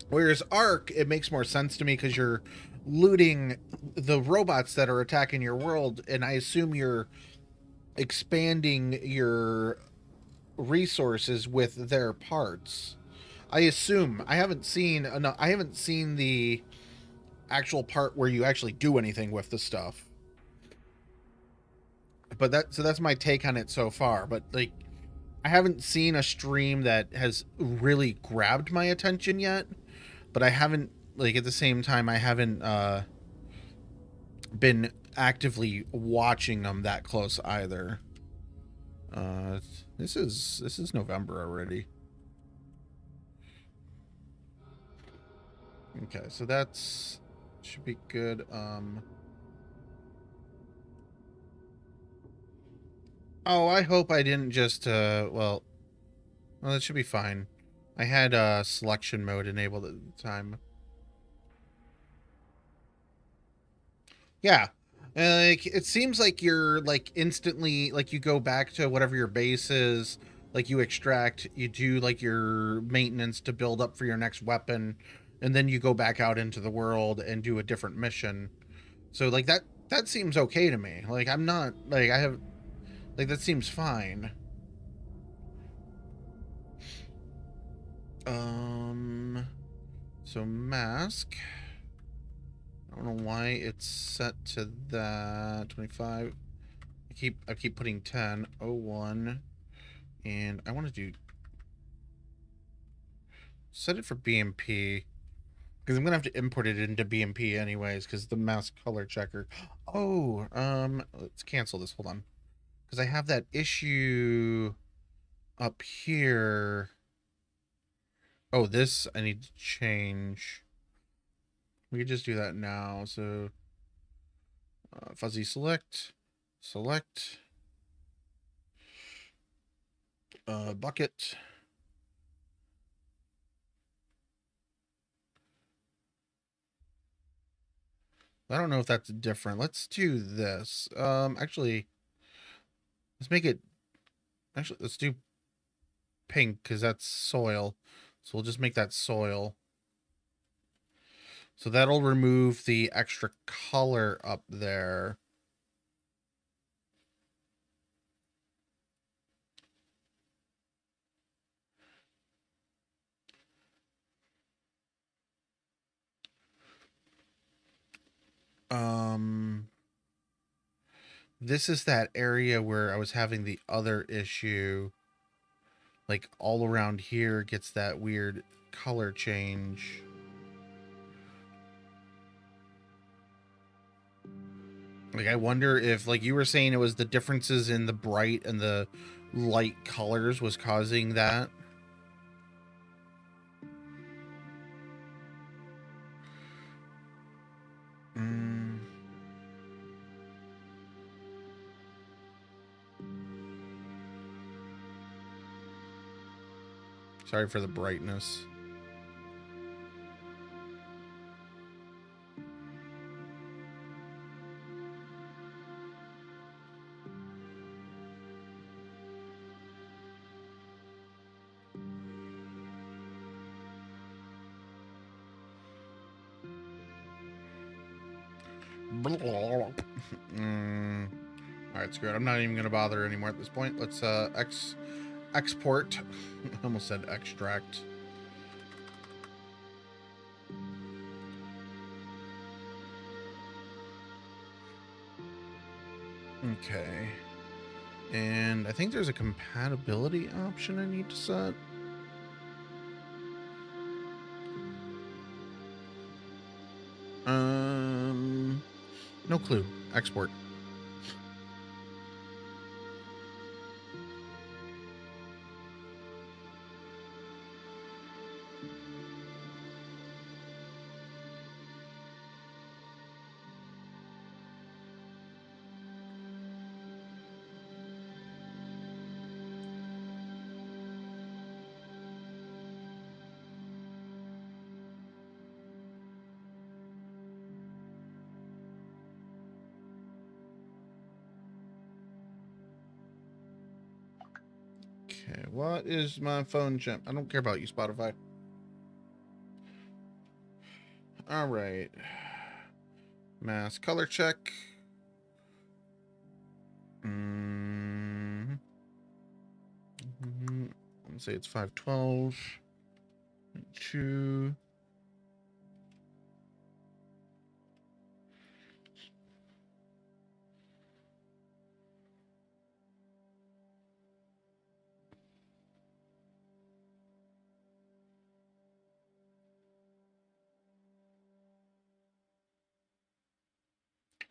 Whereas Ark, it makes more sense to me because you're looting the robots that are attacking your world, and I assume you're expanding your resources with their parts. I assume. I haven't seen the actual part where you actually do anything with the stuff. But that's my take on it so far. But like I haven't seen a stream that has really grabbed my attention yet. But I haven't, like, at the same time, I haven't been actively watching them that close either. This is November already. Okay, so that's should be good. Oh, I hope I didn't just well, that should be fine. I had selection mode enabled at the time. Yeah. Like it seems like you're like instantly, like you go back to whatever your base is, like you extract, you do like your maintenance to build up for your next weapon, and then you go back out into the world and do a different mission. So like that seems okay to me. Like I'm not like I have like that seems fine. So mask. I don't know why it's set to that 25. I I keep putting 10:01, and I want to do set it for BMP because I'm gonna have to import it into BMP anyways because the mask color checker. Oh, let's cancel this. Hold on, because I have that issue up here. Oh, this I need to change. We could just do that now. So fuzzy select, bucket. I don't know if that's different. Let's do this. Actually, let's make it. Actually, let's do pink because that's soil. So we'll just make that soil. So that'll remove the extra color up there. This is that area where I was having the other issue. Like all around here gets that weird color change. Like I wonder if, like you were saying, it was the differences in the bright and the light colors was causing that. Sorry for the brightness. Alright, it's good. I'm not even going to bother anymore at this point. Let's export. I almost said extract. Okay. And I think there's a compatibility option I need to set. No clue. Export. Okay, what is my phone chip? I don't care about you, Spotify. All right. Mass color check. Let's say it's 512. 2.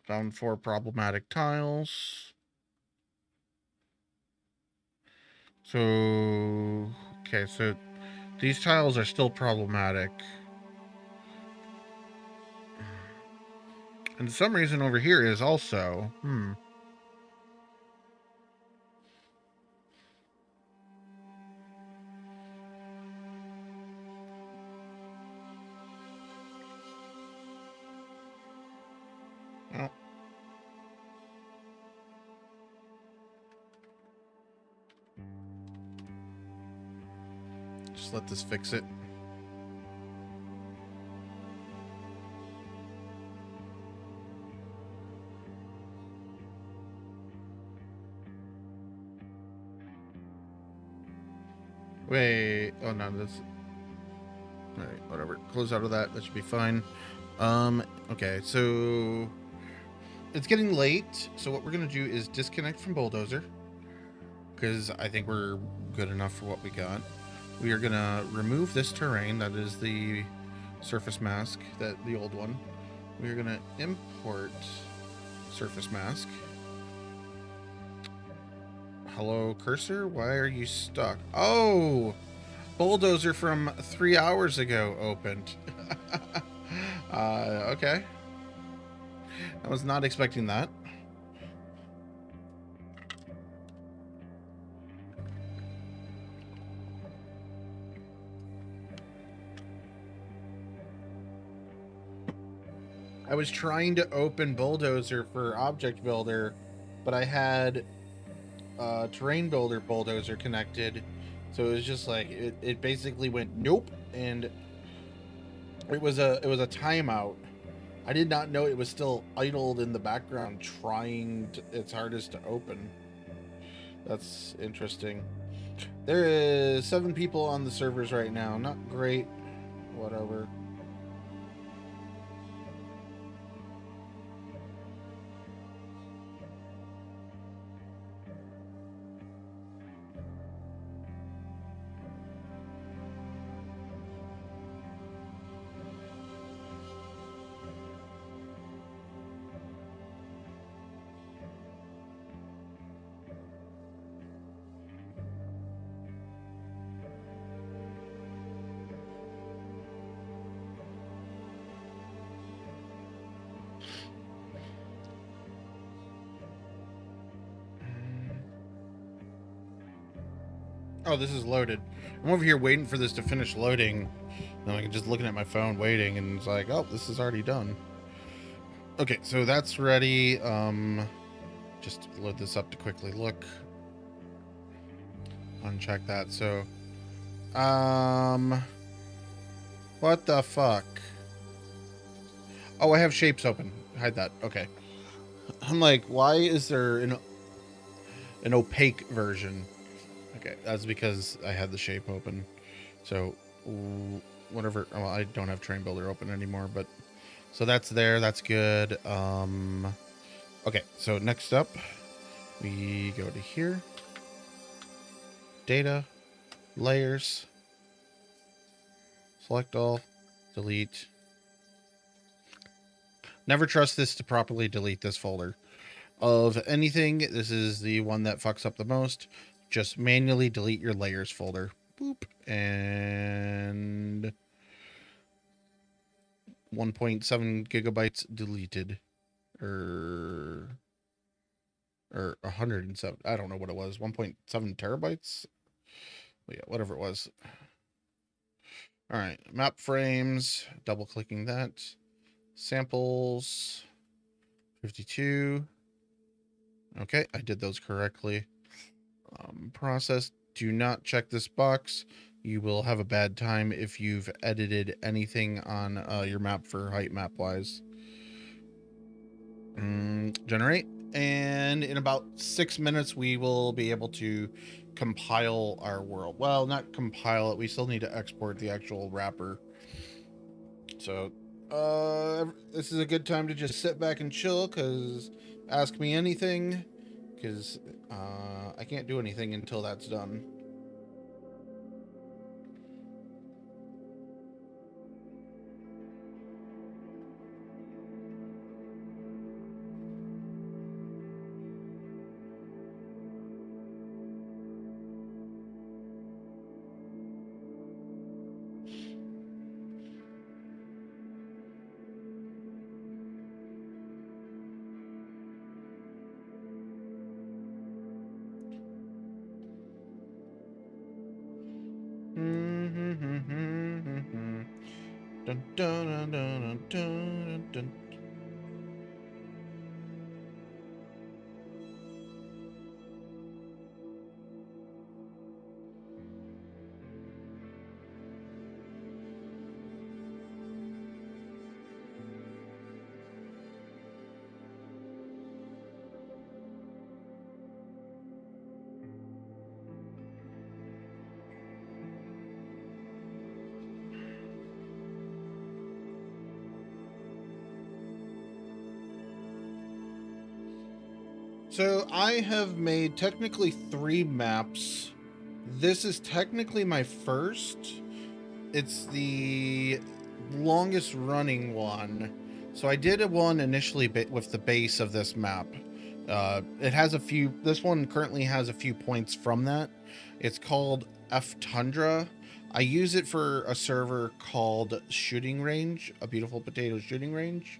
Found 4 problematic tiles. So, okay, so these tiles are still problematic. And for some reason over here is also, Oh. Just let this fix it. Wait, oh no, this. Alright, whatever. Close out of that. That should be fine. Okay, so it's getting late, so what we're gonna do is disconnect from Bulldozer, because I think we're good enough for what we got. We are gonna remove this terrain, that is the surface mask, that the old one. We are gonna import surface mask. Hello, cursor? Why are you stuck? Oh! Bulldozer from 3 hours ago opened. Okay. I was not expecting that. I was trying to open Bulldozer for Object Builder, but I had Terrain Builder Bulldozer connected, so it was just like it basically went nope, and it was a timeout. I did not know it was still idled in the background, trying its hardest to open. That's interesting. There is 7 people on the servers right now. Not great. Whatever. Oh, this is loaded. I'm over here waiting for this to finish loading. And I'm just looking at my phone waiting, and it's like, oh, this is already done. Okay, so that's ready. Just load this up to quickly look. Uncheck that. So, what the fuck? Oh, I have shapes open. Hide that. Okay. I'm like, why is there an opaque version? Okay, that's because I had the shape open. So, whatever. Well, I don't have Terrain Builder open anymore, but so that's there. That's good. Okay, so next up, we go to here. Data, layers, select all, delete. Never trust this to properly delete this folder. Of anything, this is the one that fucks up the most. Just manually delete your layers folder. Boop. And 1.7 gigabytes deleted. Or 107. I don't know what it was. 1.7 terabytes? Well, yeah, whatever it was. All right. Map frames. Double clicking that. Samples. 52. Okay, I did those correctly. Process. Do not check this box. You will have a bad time if you've edited anything on your map for height map wise. Generate. And in about 6 minutes, we will be able to compile our world. Well, not compile it. We still need to export the actual wrapper. So, this is a good time to just sit back and chill, because ask me anything, because I can't do anything until that's done. Dun, dun, dun, dun, dun, dun. So I have made technically 3 maps. This is technically my first. It's the longest running one. So I did a one initially with the base of this map. It has a few, this one currently has a few points from that. It's called F Tundra. I use it for a server called Shooting Range, a beautiful potato shooting range.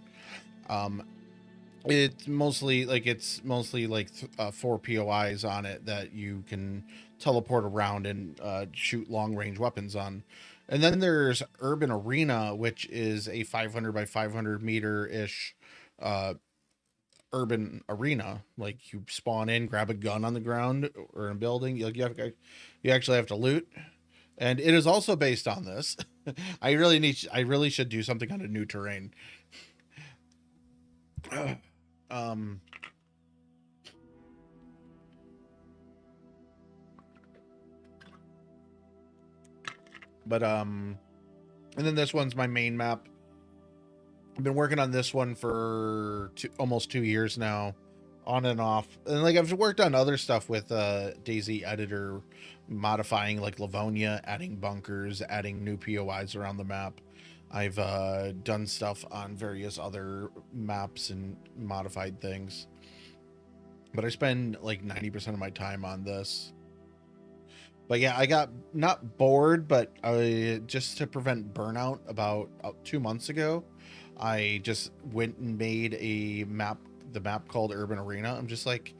It's mostly like 4 POIs on it that you can teleport around and shoot long range weapons on. And then there's UrbanArena, which is a 500 by 500 meter ish urban arena. Like you spawn in, grab a gun on the ground or in a building. You actually have to loot. And it is also based on this. I really should do something on a new terrain. And then this one's my main map. I've been working on this one for almost 2 years now, on and off. And like I've worked on other stuff with DayZ editor, modifying like Livonia, adding bunkers, adding new POIs around the map. I've done stuff on various other maps and modified things. But I spend like 90% of my time on this. But yeah, I got not bored, but just to prevent burnout about 2 months ago, I just went and made a map, the map called UrbanArena. I'm just like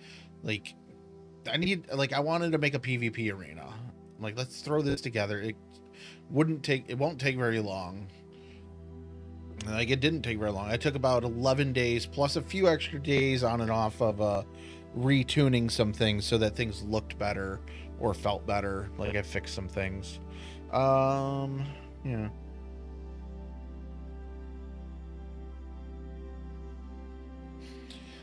I wanted to make a PvP arena. I'm like, let's throw this together. It won't take very long. Like it didn't take very long. I took about 11 days plus a few extra days on and off of retuning some things so that things looked better or felt better. Like I fixed some things. Yeah.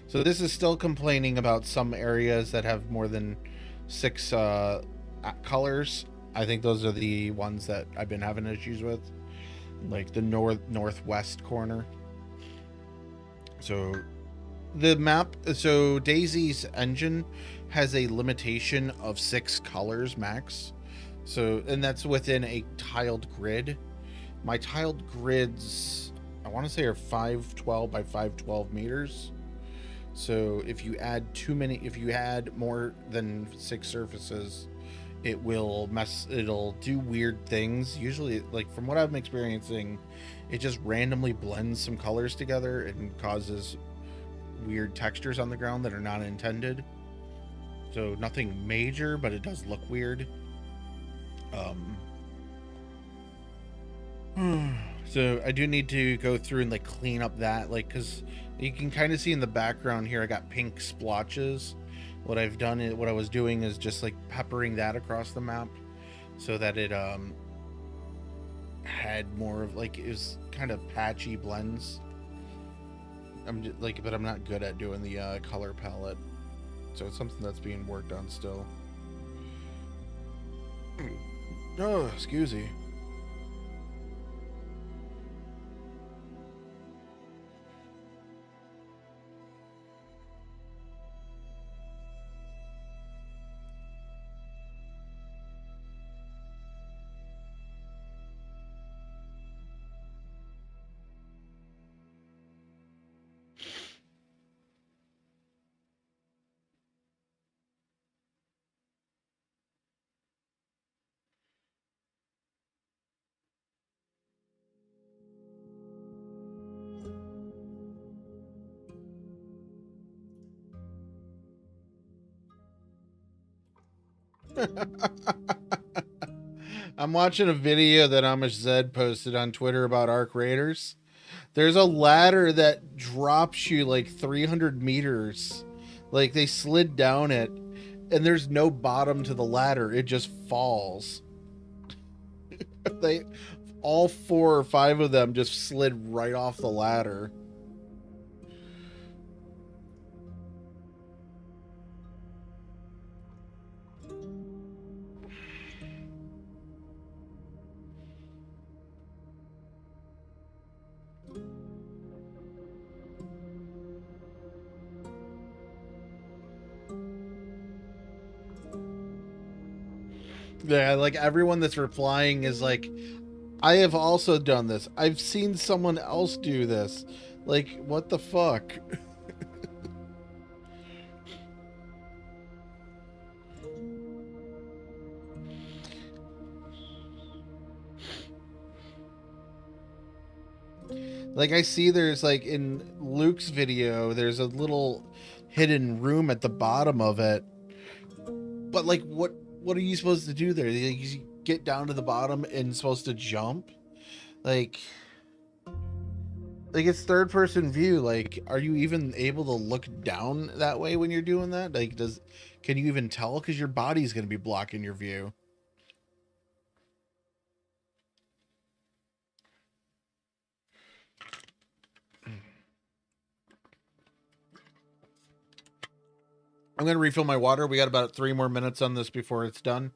So this is still complaining about some areas that have more than 6 colors. I think those are the ones that I've been having issues with, like the northwest corner. So the map, so DayZ's engine has a limitation of 6 colors max. So, and that's within a tiled grid. My tiled grids, I want to say, are 512 by 512 meters. So if you add more than 6 surfaces, it'll do weird things. Usually, like from what I'm experiencing, it just randomly blends some colors together and causes weird textures on the ground that are not intended. So nothing major, but it does look weird. So I do need to go through and like clean up that, like, because you can kind of see in the background here I got pink splotches. What I was doing is just like peppering that across the map so that it had more of like, it was kind of patchy blends. But I'm not good at doing the color palette, so it's something that's being worked on still. Oh, excuse me. I'm watching a video that Amish Zed posted on Twitter about Arc Raiders. There's a ladder that drops you like 300 meters. Like they slid down it, and there's no bottom to the ladder. It just falls. All 4 or 5 of them just slid right off the ladder. Yeah, like everyone that's replying is like, I have also done this. I've seen someone else do this. Like, what the fuck? Like, I see there's like in Luke's video, there's a little hidden room at the bottom of it. But like, what are you supposed to do there? Like, you get down to the bottom and supposed to jump? Like it's third person view. Like, are you even able to look down that way when you're doing that? Like, can you even tell? Because your body's going to be blocking your view. I'm going to refill my water. We got about 3 more minutes on this before it's done.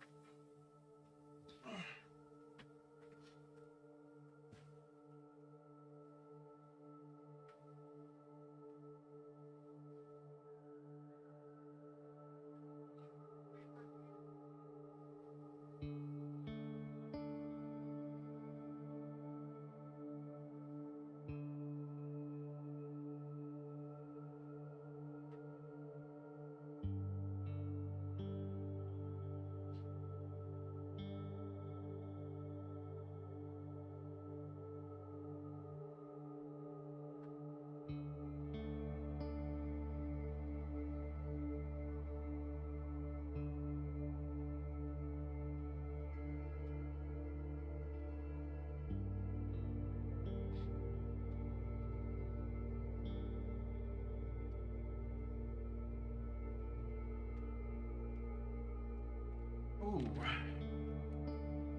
Ooh,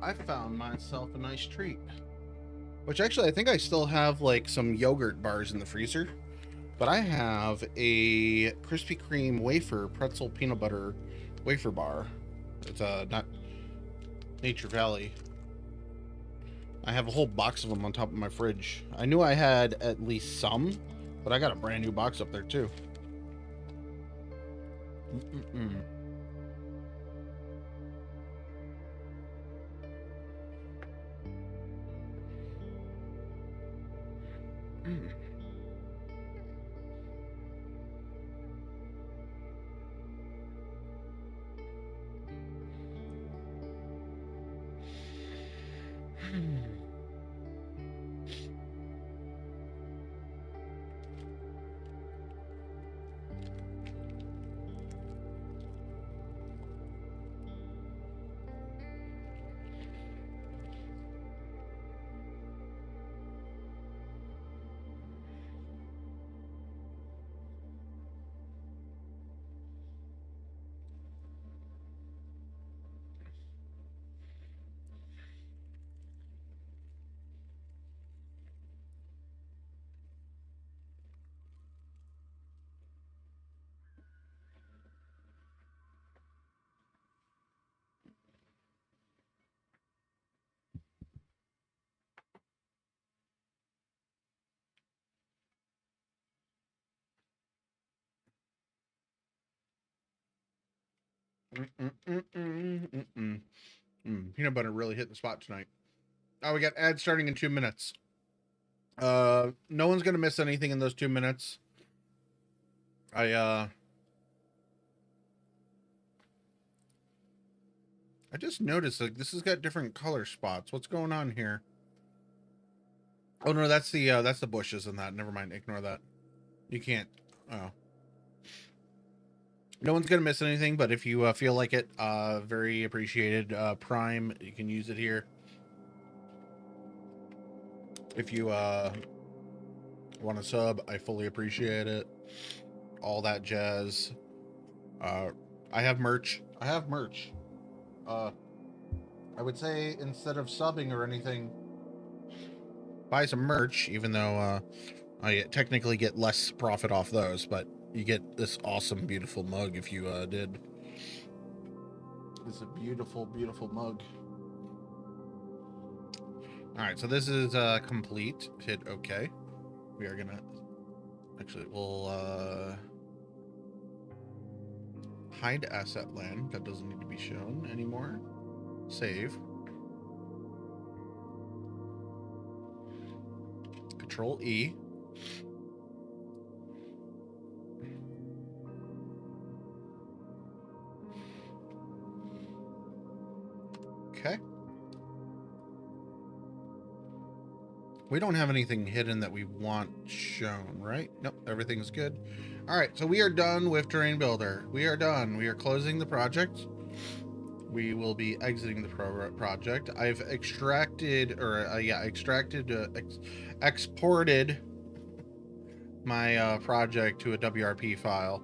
I found myself a nice treat. Which actually, I think I still have like some yogurt bars in the freezer. But I have a Krispy Kreme wafer pretzel peanut butter wafer bar. It's not Nature Valley. I have a whole box of them on top of my fridge. I knew I had at least some, but I got a brand new box up there too. Mm-mm-mm. Mm. Peanut butter really hit the spot tonight. Oh, we got ads starting in 2 minutes. No one's gonna miss anything in those 2 minutes. I just noticed like this has got different color spots. What's going on here? Oh no, that's the bushes and that. Never mind, ignore that. You can't. Oh. No one's gonna miss anything, but if you feel like it, very appreciated. Prime, you can use it here. If you want to sub, I fully appreciate it. All that jazz. I have merch. I would say instead of subbing or anything, buy some merch, even though I technically get less profit off those, but you get this awesome, beautiful mug if you did. It's a beautiful, beautiful mug. All right, so this is complete. Hit OK. We are gonna actually we'll hide asset land. That doesn't need to be shown anymore. Save. Control E. Okay. We don't have anything hidden that we want shown, right? Nope, everything's good. All right, so we are done with Terrain Builder. We are done. We are closing the project. We will be exiting the project. I've extracted, or exported my project to a WRP file.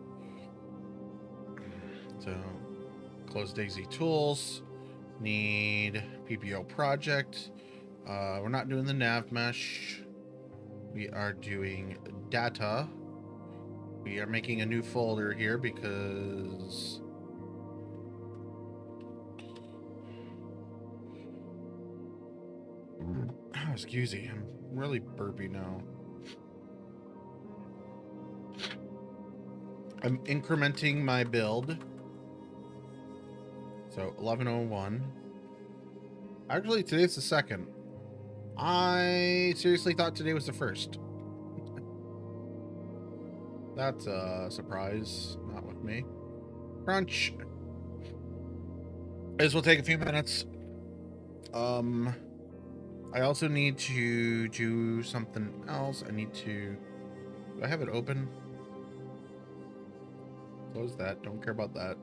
So, close DayZ Tools. Need PPO project. We're not doing the nav mesh. We are doing data. We are making a new folder here because oh, excuse me, I'm really burpy now. I'm incrementing my build. So 1101. Actually, today's the 2nd. I seriously thought today was the 1st. That's a surprise. Not with me. Crunch. This will take a few minutes. I also need to do something else. I need to... Do I have it open? Close that. Don't care about that.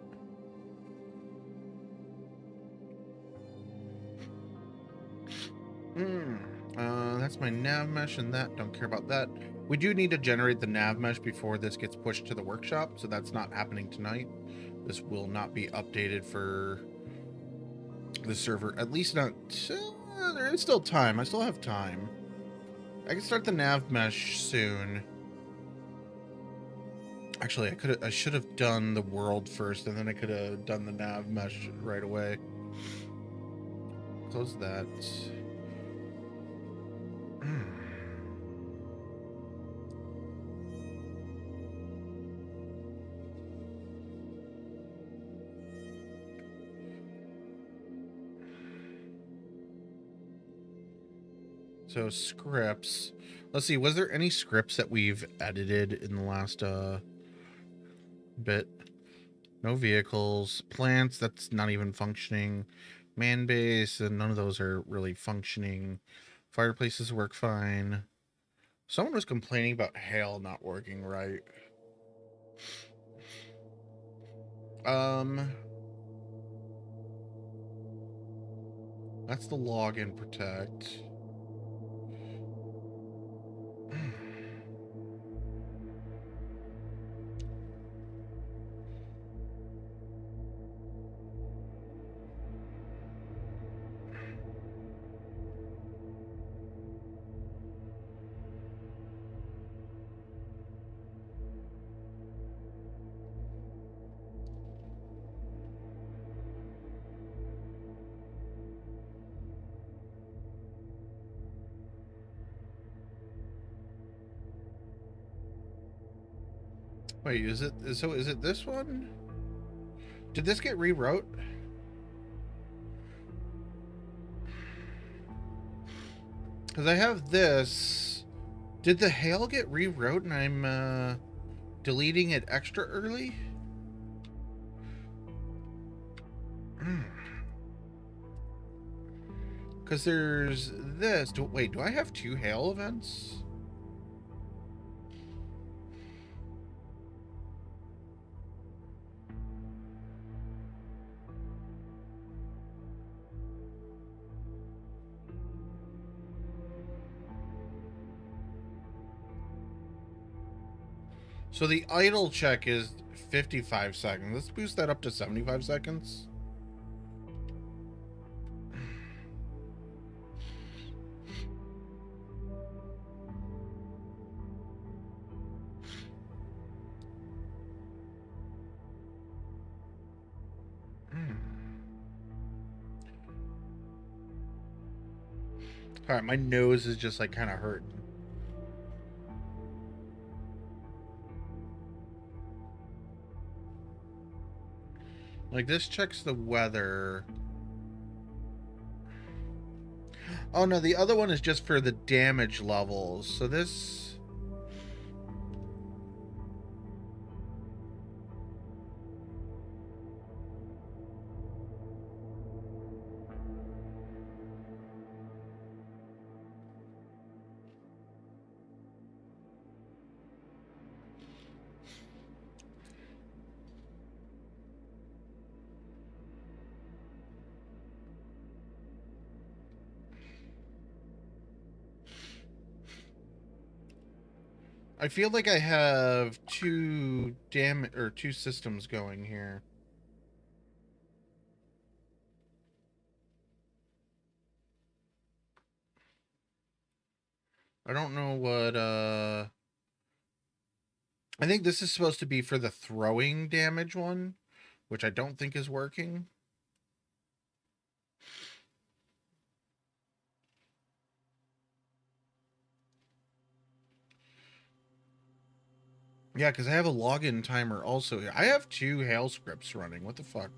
That's my nav mesh and that. Don't care about that. We do need to generate the nav mesh before this gets pushed to the workshop, so that's not happening tonight. This will not be updated for the server. At least not... there is still time. I still have time. I can start the nav mesh soon. Actually, I should have done the world first, and then I could have done the nav mesh right away. Close that. So scripts. Let's see, was there any scripts that we've edited in the last bit? No vehicles. Plants, that's not even functioning. Man base, and none of those are really functioning. Fireplaces work fine. Someone was complaining about hail not working right. That's the login protect. Wait, is it this one? Did this get rewrote? Because I have this. Did the hail get rewrote and I'm deleting it extra early? Because there's this. Wait, do I have 2 hail events? So the idle check is 55 seconds. Let's boost that up to 75 seconds. All right, my nose is just like kind of hurting. Like, this checks the weather. Oh no, the other one is just for the damage levels. So this... I feel like I have two systems going here. I don't know what I think this is supposed to be for the throwing damage one, which I don't think is working. Yeah, because I have a login timer also here. I have 2 hail scripts running. What the fuck?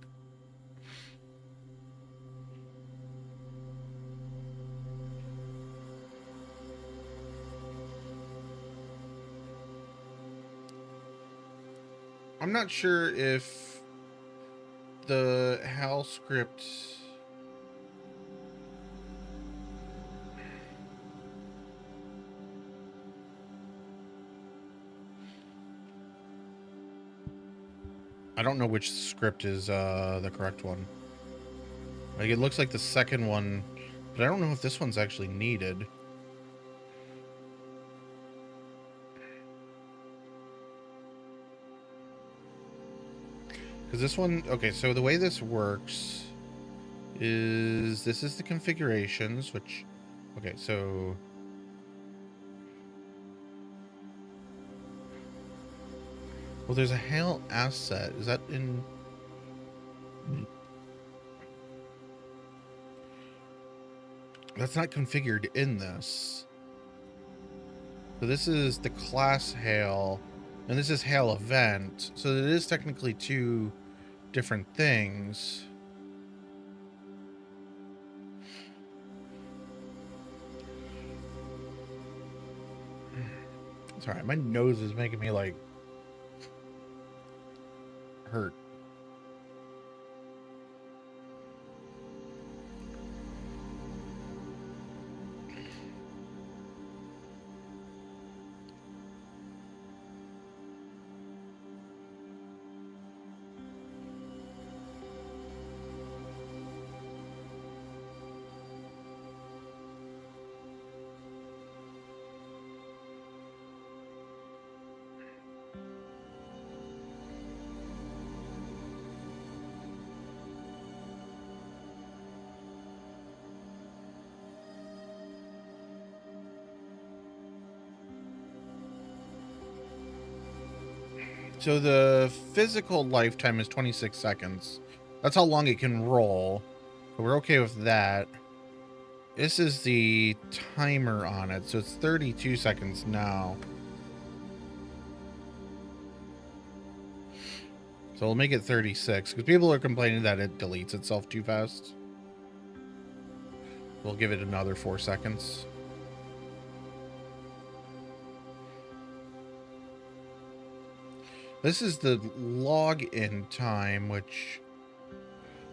I'm not sure if the hail script... I don't know which script is the correct one. Like, it looks like the second one, but I don't know if this one's actually needed. Because this one... Okay, so the way this works is... This is the configurations, which... Okay, so... Well, there's a hail asset. Is that in... That's not configured in this. So this is the class hail, and this is hail event. So it is technically 2 different things. Sorry, my nose is making me like hurt. So the physical lifetime is 26 seconds. That's how long it can roll. So we're okay with that. This is the timer on it. So it's 32 seconds now. So we'll make it 36. Because people are complaining that it deletes itself too fast. We'll give it another 4 seconds. This is the login time, which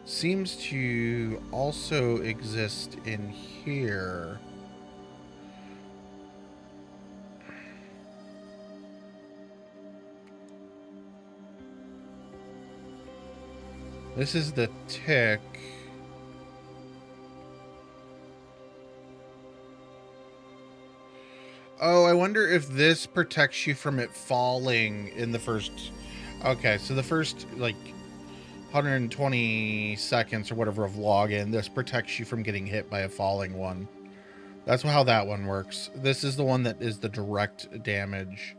seems to also exist in here. This is the tick. Oh, I wonder if this protects you from it falling in the first... Okay, so the first, like, 120 seconds or whatever of login, this protects you from getting hit by a falling one. That's how that one works. This is the one that is the direct damage.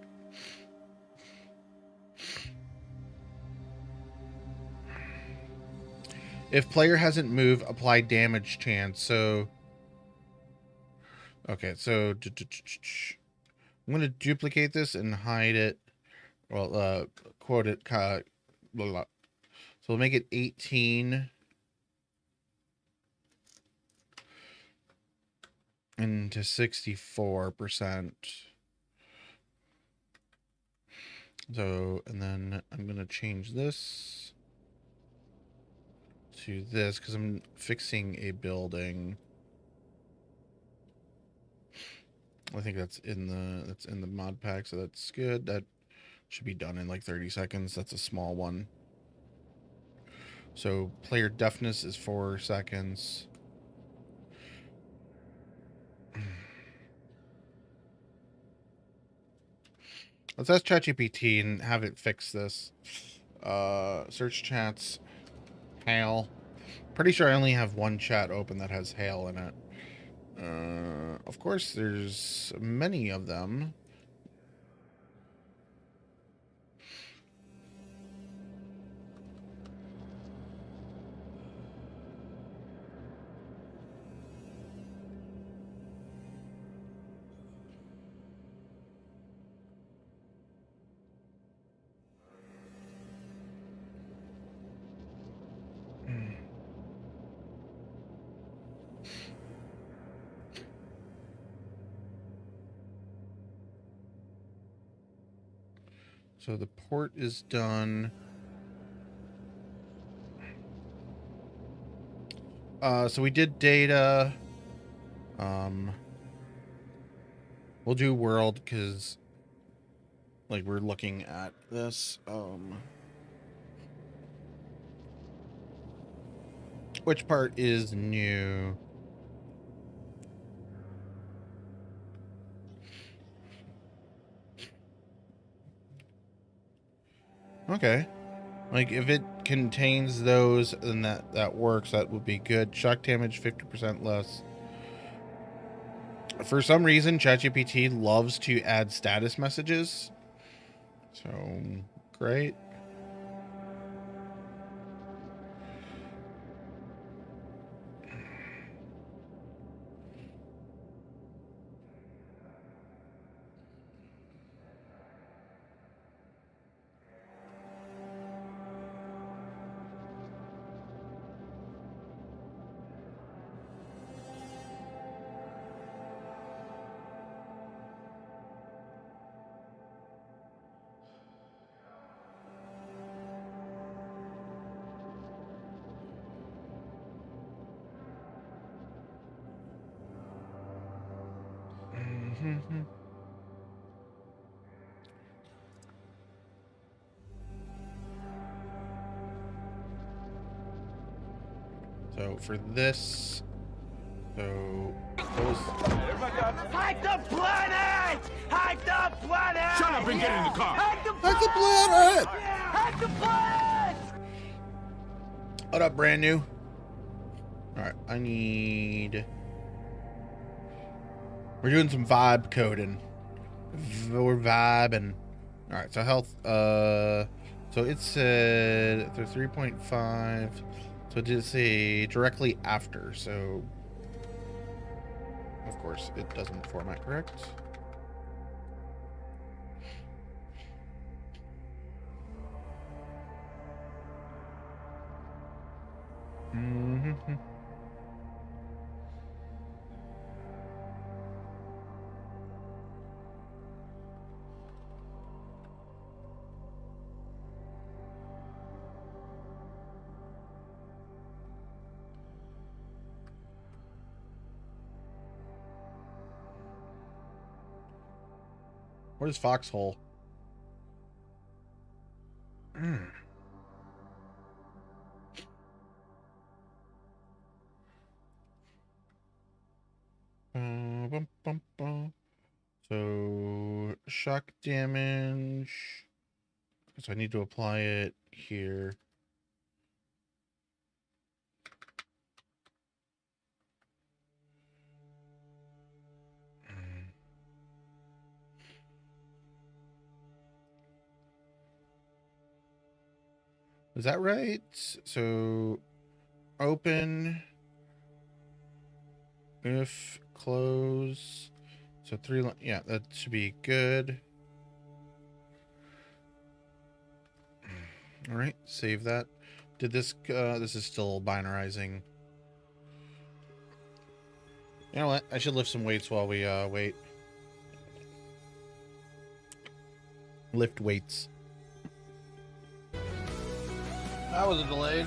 If player hasn't moved, apply damage chance. So... Okay, so I'm going to duplicate this and hide it. Well, quote it. Blah, blah. So we'll make it 18. into 64%. So, and then I'm going to change this to this because I'm fixing a building. I think that's in the mod pack, so that's good. That should be done in like 30 seconds. That's a small one. So player deafness is 4 seconds. Let's ask ChatGPT and have it fix this. Search chats, hail. Pretty sure I only have one chat open that has hail in it. Of course, there's many of them. So the port is done. So we did data. We'll do world because like we're looking at this. Which part is new? Okay. Like, if it contains those, then that works. That would be good. Shock damage, 50% less. For some reason, ChatGPT loves to add status messages. So, great. So for this, so those. Hack the planet! Hack the planet! Shut up and get in the car! Hack the Hack the planet! planet! Hack the planet! What up, brand new? All right, I need. We're doing some vibe coding. We're vibing. All right, so health. So it said they're 3.5. So it did say directly after. So of course it doesn't format correct. What is Foxhole? So shock damage. So I need to apply it here. Is that right? So open, if close, so 3, yeah, that should be good. All right, save that. Did this, this is still binarizing. You know what? I should lift some weights while we wait. Lift weights. That was a delayed.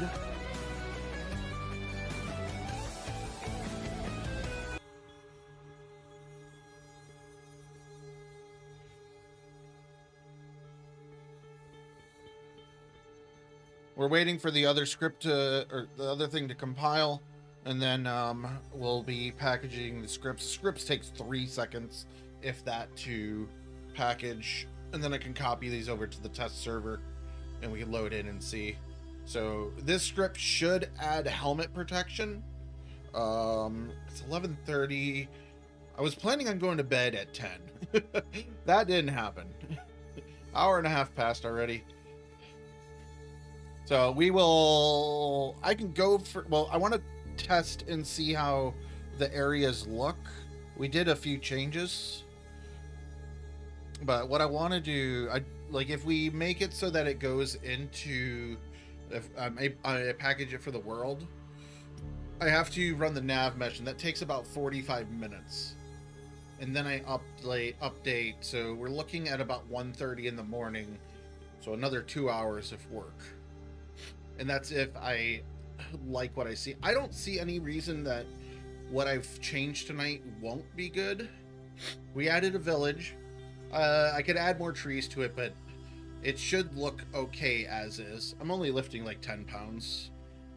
We're waiting for the other script to, or the other thing to compile, and then we'll be packaging the scripts. Scripts takes 3 seconds, if that, to package, and then I can copy these over to the test server, and we can load in and see. So this script should add helmet protection. It's 11:30. I was planning on going to bed at 10. That didn't happen. Hour and a half passed already. So we will, I can go for, well, I want to test and see how the areas look. We did a few changes, but what I want to do, like if we make it so that it goes into, if I package it for the world, I have to run the nav mesh, and that takes about 45 minutes. And then I update. So we're looking at about 1:30 in the morning. So another 2 hours of work. And that's if I like what I see. I don't see any reason that what I've changed tonight won't be good. We added a village. I could add more trees to it, but it should look okay as is. I'm only lifting like 10 pounds.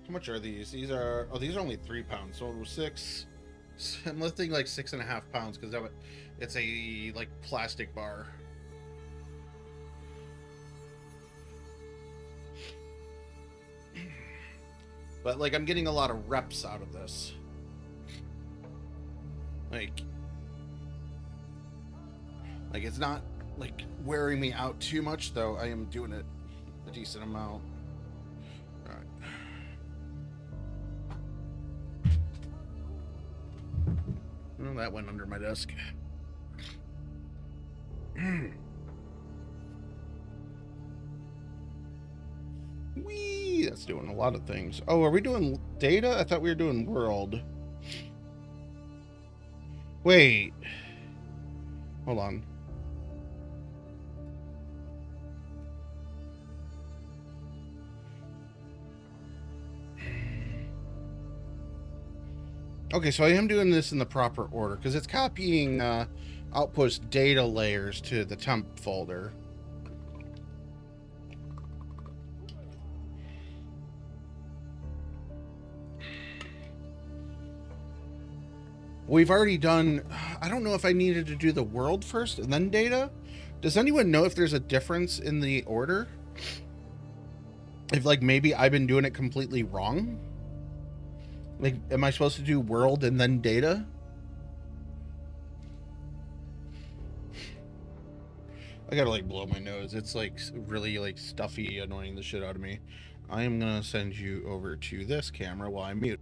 How much are these? These are, oh, these are only 3 pounds. So 6. I'm lifting like 6.5 pounds because it's a like plastic bar. But like I'm getting a lot of reps out of this. Like it's not like wearing me out too much, though I am doing it a decent amount. All right. Well, that went under my desk. Whee! That's doing a lot of things. Oh, are we doing data? I thought we were doing world. Wait. Hold on. Okay, so I am doing this in the proper order because it's copying Outpost data layers to the temp folder. We've already done, I don't know if I needed to do the world first and then data. Does anyone know if there's a difference in the order? If like maybe I've been doing it completely wrong? Like, am I supposed to do world and then data? I gotta like blow my nose. It's like really like stuffy, annoying the shit out of me. I am gonna send you over to this camera while I mute.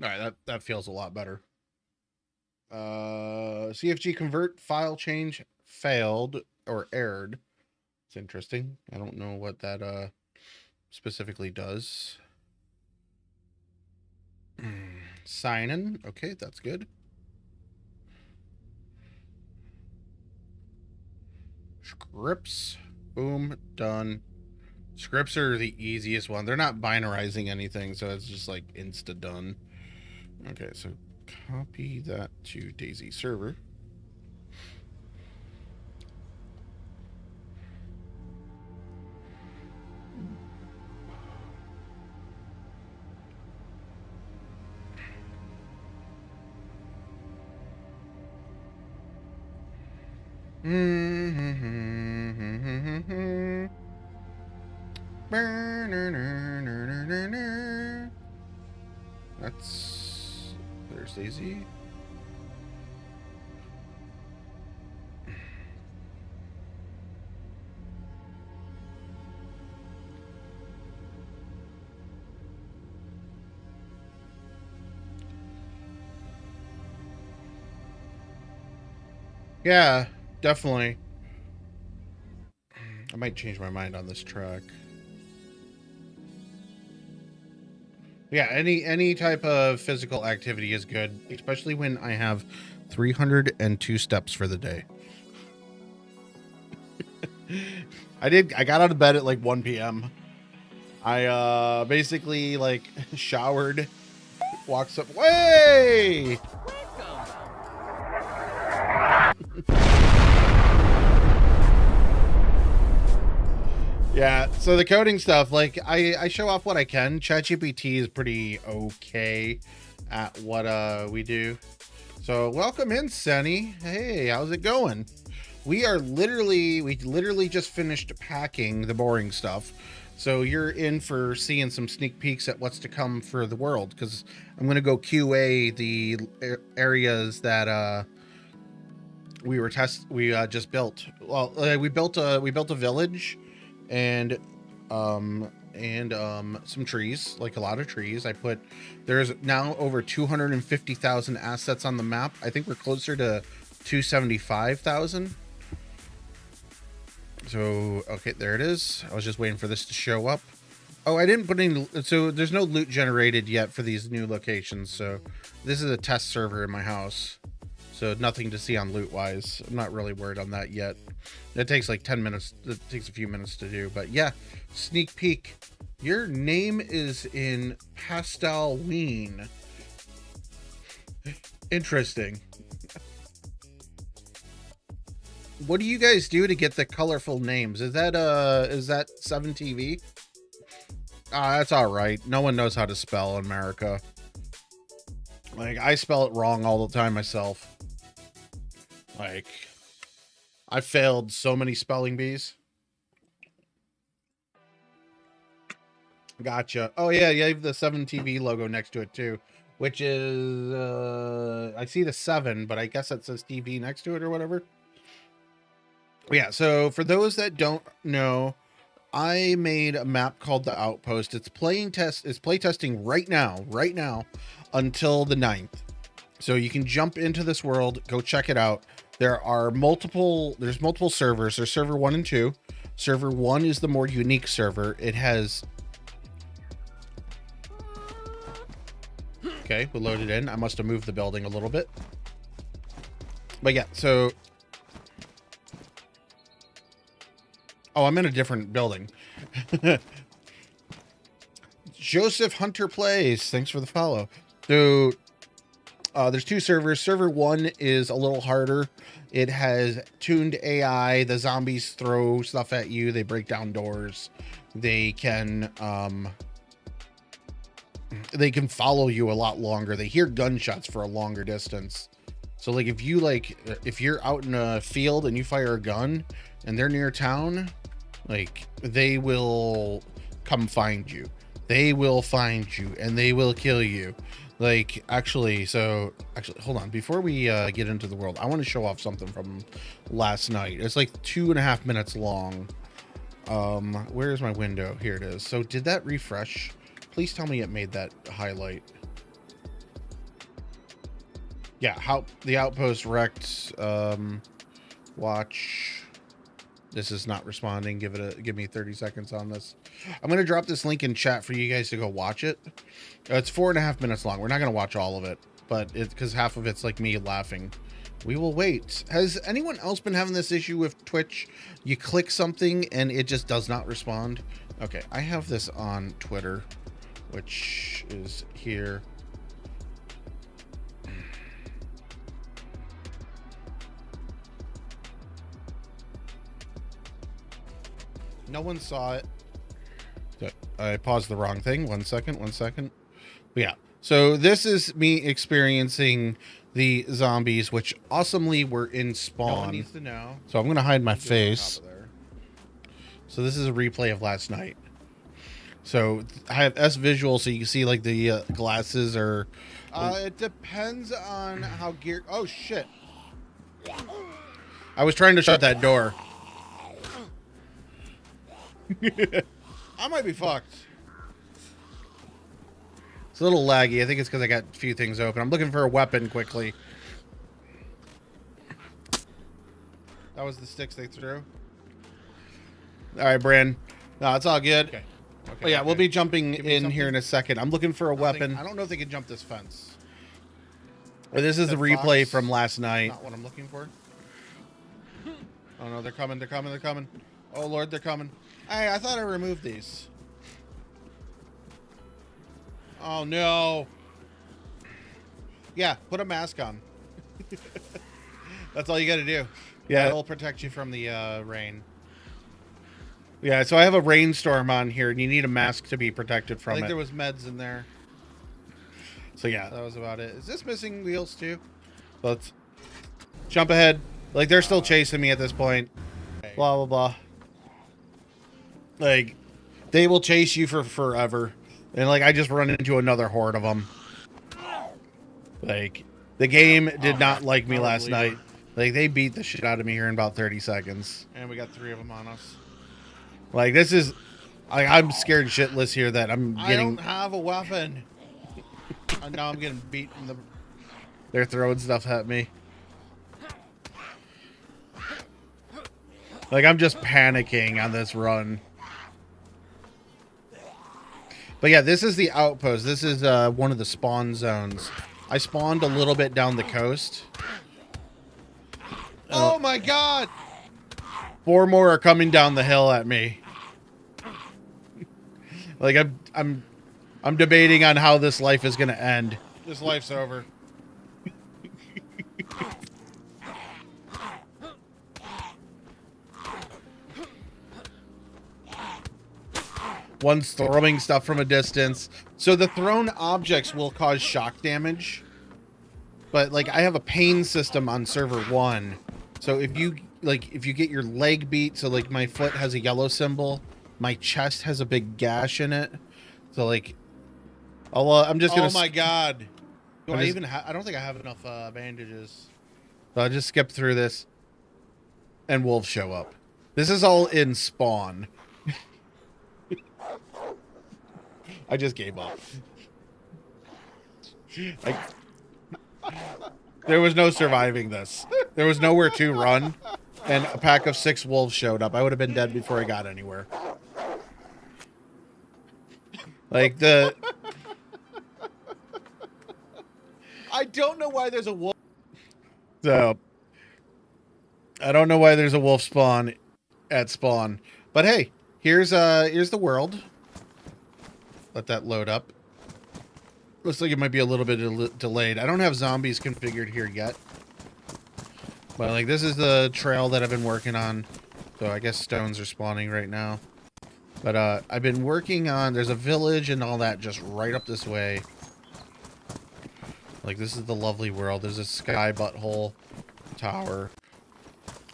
All right, that feels a lot better. CFG convert file change failed or errored. It's interesting. I don't know what that specifically does. Sign in. Okay, that's good. Scripts. Boom. Done. Scripts are the easiest one. They're not binarizing anything, so it's just like insta done. Okay, so copy that to DayZ server. There's DayZ. Yeah, definitely. I might change my mind on this track. Yeah, any type of physical activity is good, especially when I have 302 steps for the day. I got out of bed at like 1 p.m. I basically like showered, walked up, way. Yeah, so the coding stuff, like I show off what I can. ChatGPT is pretty okay at what we do. So welcome in, Sunny. Hey, how's it going? We literally just finished packing the boring stuff. So you're in for seeing some sneak peeks at what's to come for the world, because I'm gonna go QA the areas that we just built. Well, we built a village and some trees, like a lot of trees. There's now over 250,000 assets on the map. I think we're closer to 275,000. So, okay, there it is. I was just waiting for this to show up. Oh, I didn't put any, so there's no loot generated yet for these new locations. So this is a test server in my house. So nothing to see on loot wise. I'm not really worried on that yet. It takes like 10 minutes. It takes a few minutes to do, but yeah, sneak peek. Your name is in Pastelween. Interesting. What do you guys do to get the colorful names? Is that 7TV? Ah, that's all right. No one knows how to spell in America. Like, I spell it wrong all the time myself. Like, I failed so many spelling bees. Gotcha. Oh yeah, you have the 7TV logo next to it too, which is I see the 7, but I guess it says TV next to it or whatever. Yeah, so for those that don't know, I made a map called the Outpost. It's playtesting right now until the 9th. So you can jump into this world, go check it out. There's multiple servers. There's server 1 and 2. Server 1 is the more unique server. It has... Okay, we loaded in. I must have moved the building a little bit. But yeah, so... Oh, I'm in a different building. Joseph Hunter Plays. Thanks for the follow. So... there's 2 servers. Server 1 is a little harder. It has tuned AI. The zombies throw stuff at you. They break down doors. They can follow you a lot longer. They hear gunshots for a longer distance. So like if you're out in a field and you fire a gun and they're near town, like they will come find you. They will find you and they will kill you. Like, actually, hold on. Before we get into the world, I want to show off something from last night. It's like 2.5 minutes long. Where is my window? Here it is. So did that refresh? Please tell me it made that highlight. Yeah, how the Outpost wrecked. Watch. This is not responding. Give me 30 seconds on this. I'm going to drop this link in chat for you guys to go watch it. It's 4.5 minutes long. We're not going to watch all of it, but it's because half of it's like me laughing. We will wait. Has anyone else been having this issue with Twitch? You click something and it just does not respond. Okay, I have this on Twitter, which is here. No one saw it. I paused the wrong thing. One second. But yeah. So this is me experiencing the zombies, which awesomely were in spawn. No one needs to know. So I'm going to hide my face. So this is a replay of last night. So I have S visual, so you can see like the glasses are. It depends on how gear. Oh shit! I was trying to shut that door. I might be fucked. It's a little laggy. I think it's because I got a few things open. I'm looking for a weapon quickly. That was the sticks they threw. All right, Bran. No, it's all good. Okay. Oh, yeah, we'll be jumping Give me in here in a second. I'm looking for a weapon. I don't know if they can jump this fence. This is the That replay fox, from last night. Not what I'm looking for. Oh no, they're coming, they're coming, they're coming. Oh Lord, they're coming. Hey, I thought I removed these. Oh no. Yeah, put a mask on. That's all you gotta do. Yeah, it'll protect you from the rain. Yeah, so I have a rainstorm on here, and you need a mask to be protected from it. I think there was meds in there. So yeah, that was about it. Is this missing wheels too? Let's jump ahead. Like, they're still chasing me at this point. Blah, blah, blah. Like, they will chase you for forever. And, like, I just run into another horde of them. Like, the game did not like me last night. Like, they beat the shit out of me here in about 30 seconds. And we got 3 of them on us. Like, this is... I'm scared shitless here that I'm getting... I don't have a weapon. And now I'm getting beat in the... They're throwing stuff at me. Like, I'm just panicking on this run. But yeah, this is the outpost. This is one of the spawn zones. I spawned a little bit down the coast. Oh my god! 4 more are coming down the hill at me. Like, I'm debating on how this life is gonna end. This life's over. One's throwing stuff from a distance. So the thrown objects will cause shock damage. But, like, I have a pain system on server 1. So if you get your leg beat, so, like, my foot has a yellow symbol, my chest has a big gash in it. So, like, I'm just gonna... Oh my god. Do I even have... I don't think I have enough bandages. So I'll just skip through this. And wolves show up. This is all in spawn. I just gave up. There was no surviving this. There was nowhere to run. And a pack of 6 wolves showed up. I would have been dead before I got anywhere. Like, the... I don't know why there's a wolf... So... I don't know why there's a wolf spawn at spawn. But hey, here's the world. Let that load up. Looks like it might be a little bit delayed. I don't have zombies configured here yet. But, like, this is the trail that I've been working on. So I guess stones are spawning right now. But I've been working on... There's a village and all that just right up this way. Like, this is the lovely world. There's a sky butthole tower.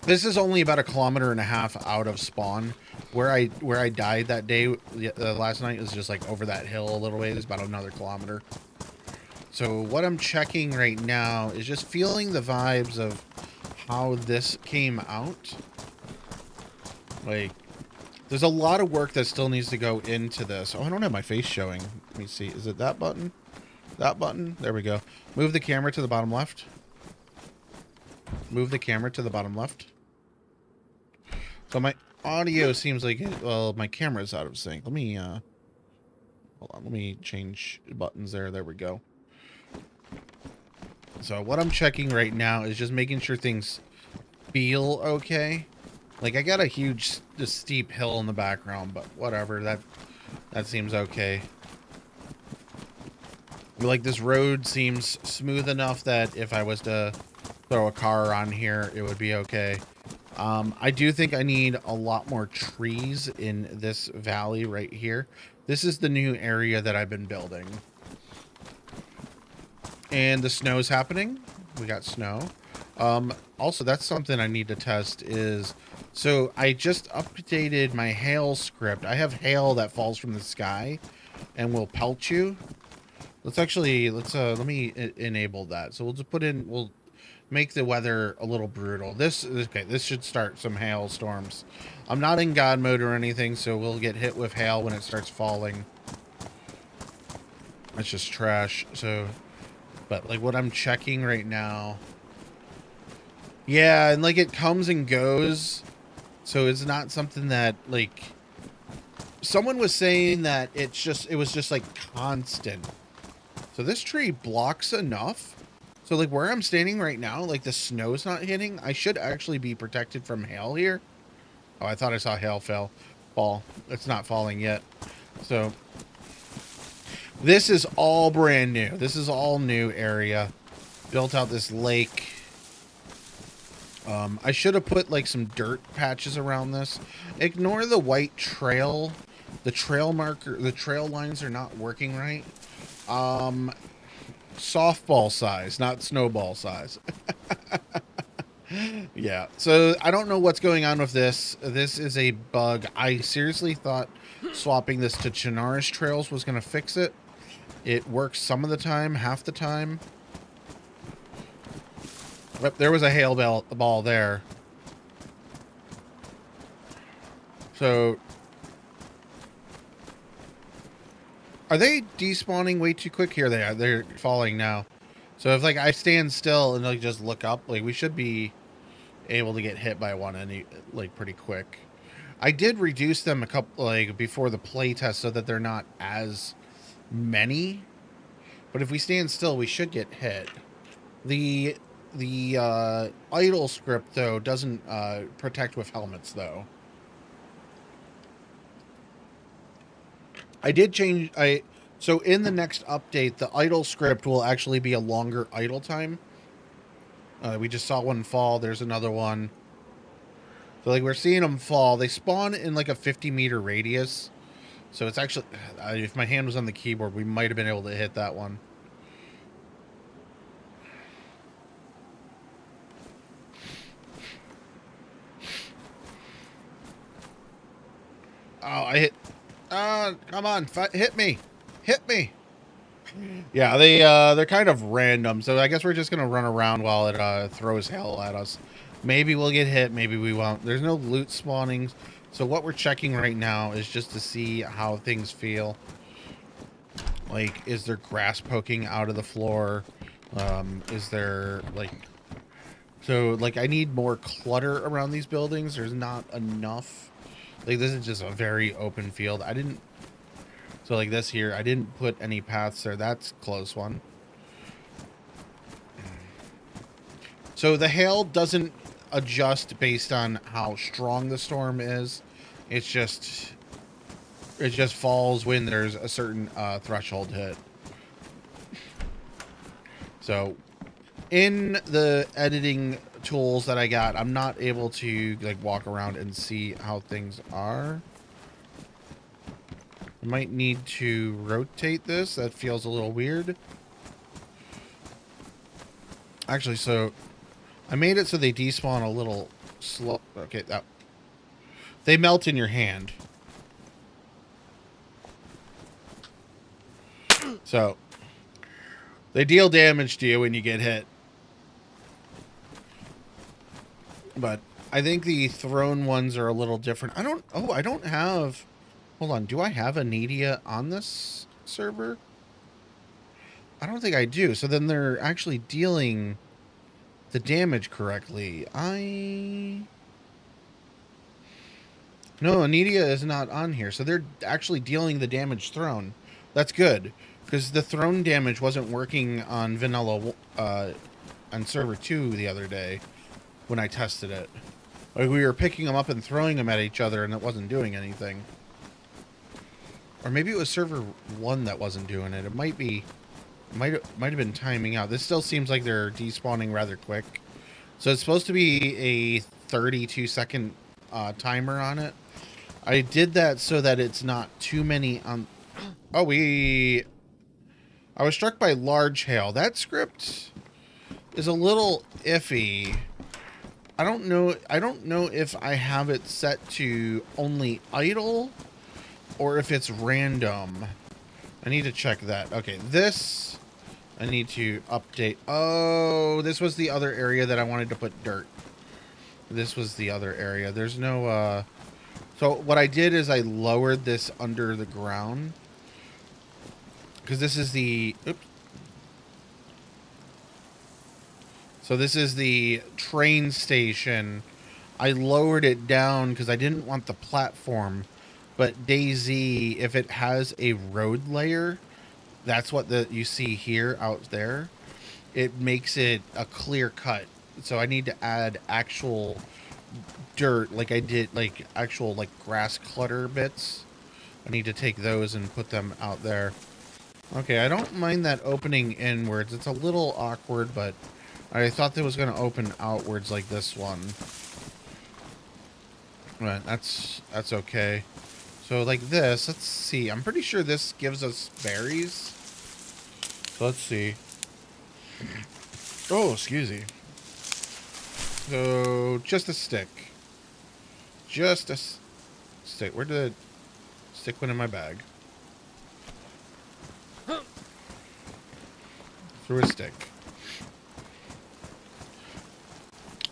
This is only about 1.5 kilometers out of spawn. Where I died that day, last night, was just like over that hill a little ways, about another kilometer. So what I'm checking right now is just feeling the vibes of how this came out. Like, there's a lot of work that still needs to go into this. Oh, I don't have my face showing. Let me see. Is it that button? That button? There we go. Move the camera to the bottom left. Move the camera to the bottom left. So my audio seems like well, my camera's out of sync. Let me hold on, let me change buttons there. There we go. So what I'm checking right now is just making sure things feel okay. Like, I got a huge steep hill in the background, but whatever, that seems okay. Like, this road seems smooth enough that if I was to throw a car on here, it would be okay. I do think I need a lot more trees in this valley right here. This is the new area that I've been building. And the snow's happening. We got snow. Also, that's something I need to test is... So I just updated my hail script. I have hail that falls from the sky and will pelt you. Let me enable that. So we'll just we'll make the weather a little brutal. This should start some hailstorms. I'm not in God mode or anything, so we'll get hit with hail when it starts falling. It's just trash. So, but like what I'm checking right now. Yeah, and like it comes and goes. So it's not something that like someone was saying that it was just like constant. So this tree blocks enough. So like where I'm standing right now, like the snow's not hitting. I should actually be protected from hail here. Oh, I thought I saw hail fall. It's not falling yet. So this is all brand new. This is all new area. Built out this lake. I should have put like some dirt patches around this. Ignore the white trail. The trail lines are not working right. Softball size, not snowball size. Yeah, so I don't know what's going on with this. This is a bug. I seriously thought swapping this to Chernarus trails was going to fix it. It works some of the time, half the time. Yep, there was a hail ball there. So are they despawning way too quick? Here they are. They're falling now. So if like I stand still and like just look up, like we should be able to get hit by one like pretty quick. I did reduce them a couple like before the playtest so that they're not as many. But if we stand still, we should get hit. The idle script though doesn't protect with helmets though. I did change. So in the next update, the idle script will actually be a longer idle time. We just saw one fall. There's another one. So like we're seeing them fall. They spawn in like a 50-meter radius. So it's actually, if my hand was on the keyboard, we might have been able to hit that one. Oh, I hit. Come on, hit me. Hit me. Yeah, they're kind of random. So I guess we're just going to run around while it throws hell at us. Maybe we'll get hit, maybe we won't. There's no loot spawnings. So what we're checking right now is just to see how things feel. Like, is there grass poking out of the floor? Is there, like... So, like, I need more clutter around these buildings. There's not enough. Like, this is just a very open field. I didn't... So, like this here, I didn't put any paths there. That's a close one. So, the hail doesn't adjust based on how strong the storm is. It just falls when there's a certain threshold hit. So, in the editing tools that I got, I'm not able to like walk around and see how things are. I might need to rotate this. That feels a little weird. Actually, so I made it so they despawn a little slow. Okay, that they melt in your hand. So they deal damage to you when you get hit. But I think the thrown ones are a little different. I don't have... Hold on, do I have a Nidia on this server? I don't think I do. So then they're actually dealing the damage correctly. No, Nidia is not on here. So they're actually dealing the damage thrown. That's good. Because the thrown damage wasn't working on vanilla on server 2 the other day when I tested it. Like we were picking them up and throwing them at each other and it wasn't doing anything. Or maybe it was server 1 that wasn't doing it. It might be, might have been timing out. This still seems like they're despawning rather quick. So it's supposed to be a 32-second timer on it. I did that so that it's not too many on... Oh, I was struck by large hail. That script is a little iffy. I don't know if I have it set to only idle or if it's random. I need to check that. Okay, this I need to update. Oh, this was the other area that I wanted to put dirt. This was the other area. There's no so what I did is I lowered this under the ground because this is the oops. So this is the train station. I lowered it down because I didn't want the platform. But DayZ, if it has a road layer, that's what you see here out there. It makes it a clear cut. So I need to add actual dirt, like I did, like actual like grass clutter bits. I need to take those and put them out there. Okay, I don't mind that opening inwards. It's a little awkward, but I thought that was going to open outwards like this one. But that's okay. So like this, let's see. I'm pretty sure this gives us berries. So let's see. Oh, excuse me. So just a stick. Just a stick. Where did the stick went in my bag? Through a stick.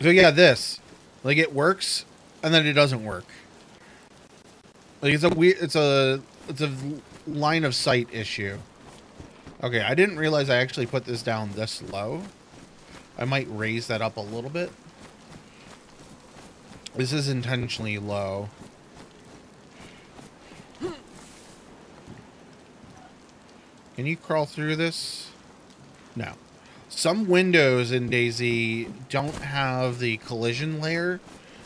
So yeah, this, like it works, and then it doesn't work. Like it's a line of sight issue. Okay, I didn't realize I actually put this down this low. I might raise that up a little bit. This is intentionally low. Can you crawl through this? No. Some windows in DayZ don't have the collision layer.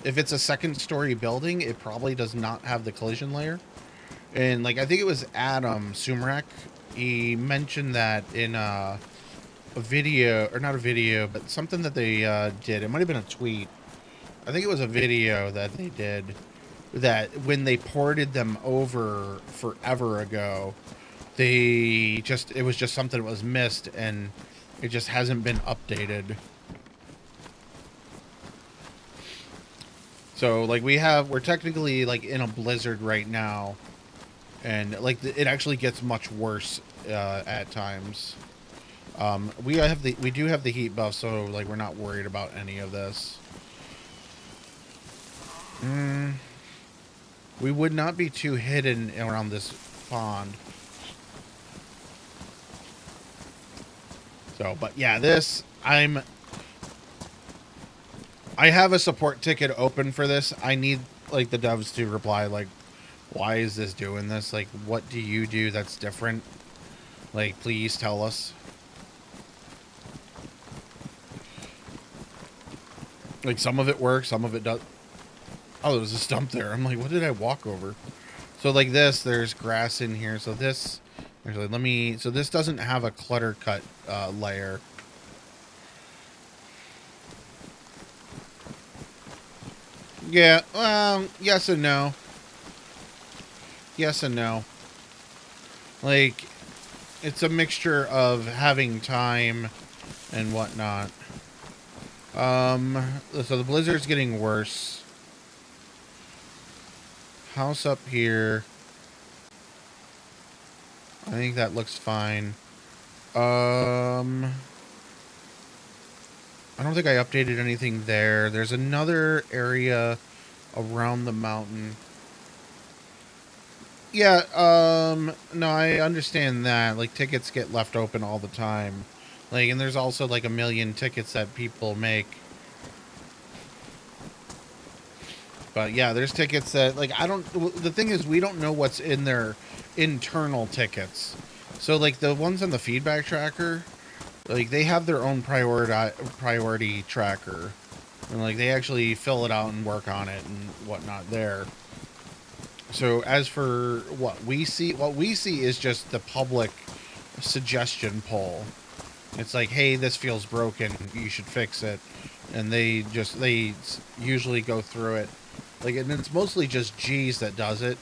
If it's a second-story building, it probably does not have the collision layer. And, like, I think it was Adam Sumrak. He mentioned that in a video, or not a video, but something that they did. It might have been a tweet. I think it was a video that they did. That when they ported them over forever ago, it was just something that was missed, and it just hasn't been updated. So, like, we're technically, like, in a blizzard right now. And, like, it actually gets much worse at times. We do have the heat buff, so, like, we're not worried about any of this. We would not be too hidden around this pond. So, but yeah, this, I have a support ticket open for this. I need, like, the devs to reply, like, why is this doing this? Like, what do you do that's different? Like, please tell us. Like, some of it works, some of it does. Oh, there was a stump there. I'm like, what did I walk over? So, like this, there's grass in here. So this, actually, so this doesn't have a clutter cut layer. Yeah, yes and no. Yes and no. Like, it's a mixture of having time and whatnot. So the blizzard's getting worse. House up here. I think that looks fine. I don't think I updated anything there. There's another area around the mountain. Yeah, no, I understand that. Like, tickets get left open all the time. Like, and there's also, like, a million tickets that people make. But, yeah, there's tickets that, like, the thing is, we don't know what's in their internal tickets. So, like, the ones on the feedback tracker, like, they have their own priority tracker. And, like, they actually fill it out and work on it and whatnot there. So, as for what we see is just the public suggestion poll. It's like, hey, this feels broken, you should fix it. And they usually go through it. Like, and it's mostly just G's that does it.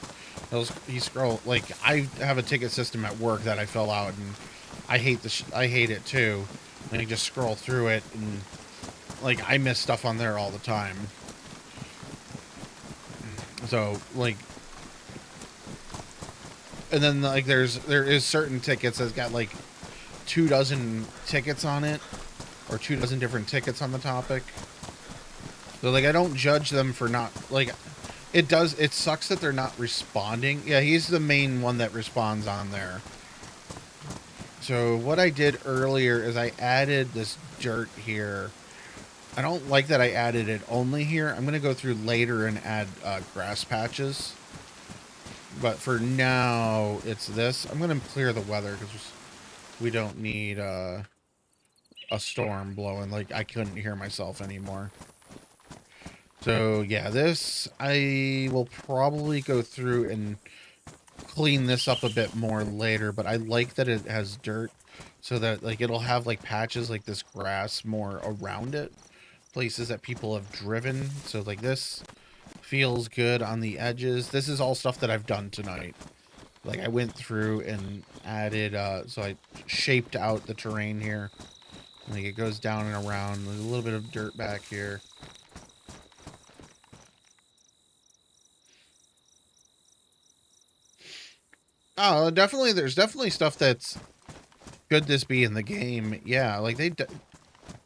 He scroll, like, I have a ticket system at work that I fill out, and I hate it too. And you just scroll through it, and like, I miss stuff on there all the time. So, like, and then, like, there is certain tickets that's got, like, 24 tickets on it, or 24 different tickets on the topic. So, like, I don't judge them for not, like, it sucks that they're not responding. Yeah, he's the main one that responds on there. So what I did earlier is I added this dirt here. I don't like that I added it only here. I'm going to go through later and add grass patches. But for now, it's this. I'm going to clear the weather because we don't need a storm blowing. Like, I couldn't hear myself anymore. So, yeah, this, I will probably go through and clean this up a bit more later, but I like that it has dirt so that, like, it'll have, like, patches like this grass more around it, places that people have driven. So, like, this feels good on the edges. This is all stuff that I've done tonight. Like, I went through and added, so I shaped out the terrain here. Like, it goes down and around. There's a little bit of dirt back here. Oh, definitely. There's definitely stuff that's could this be in the game. Yeah, like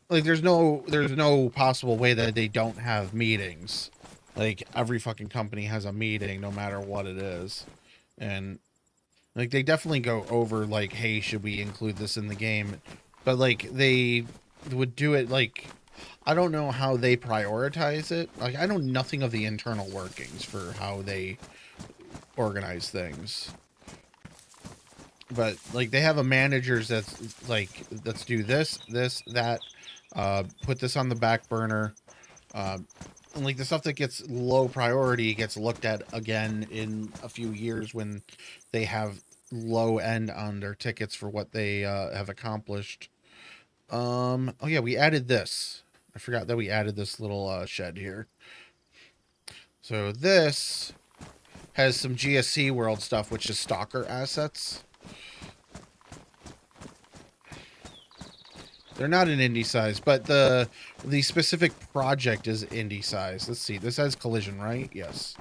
there's no possible way that they don't have meetings. Like, every fucking company has a meeting, no matter what it is, and like they definitely go over like, hey, should we include this in the game? But like they would do it like, I don't know how they prioritize it. Like, I know nothing of the internal workings for how they organize things. But like they have a managers that's like, let's do this, that, put this on the back burner, and like the stuff that gets low priority gets looked at again in a few years when they have low end on their tickets for what they have accomplished. Oh yeah, we added this. I forgot that we added this little shed here. So this has some GSC world stuff, which is stalker assets. They're not an indie size, but the specific project is indie size. Let's see. This has collision, right? Yes.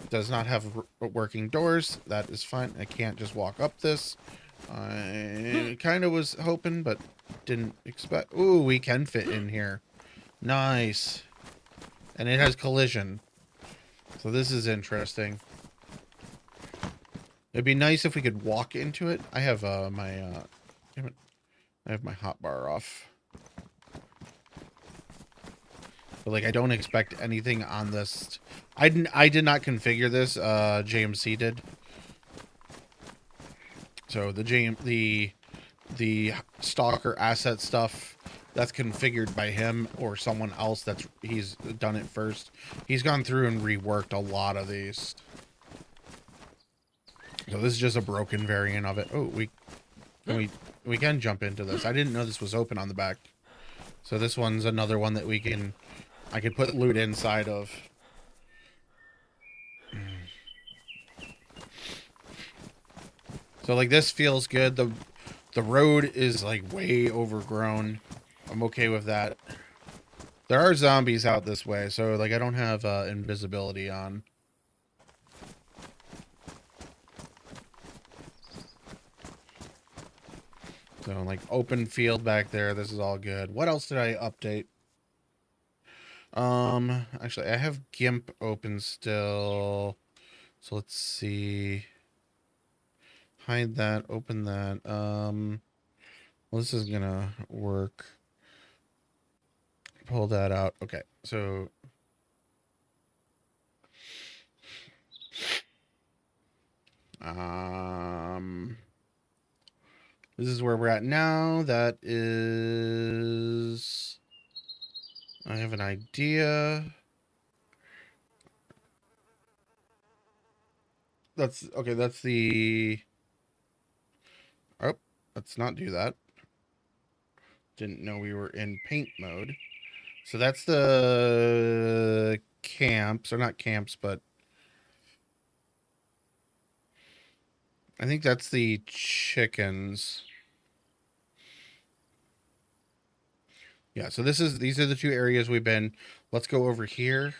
Does not have working doors. That is fine. I can't just walk up this. I kind of was hoping, but didn't expect. Ooh, we can fit in here. Nice. And it has collision. So this is interesting. It'd be nice if we could walk into it. I have my damn it. I have my hotbar off. But like, I don't expect anything on this. I did not configure this. JMC did. So the stalker asset stuff, that's configured by him or someone else he's done it first. He's gone through and reworked a lot of these. So this is just a broken variant of it. Oh, we can jump into this. I didn't know this was open on the back. So this one's another one that I could put loot inside of. So like, this feels good. The road is like way overgrown. I'm okay with that. There are zombies out this way, so like, I don't have invisibility on. So like, open field back there. This is all good. What else did I update? Actually, I have GIMP open still. So let's see. Hide that, open that. Well, this is gonna work. Pull that out. Okay, so this is where we're at now. That is, I have an idea. That's okay. That's the, oh, let's not do that. Didn't know we were in paint mode. So that's the camps, or not camps, but I think that's the chickens. Yeah, so these are the two areas we've been. Let's go over here.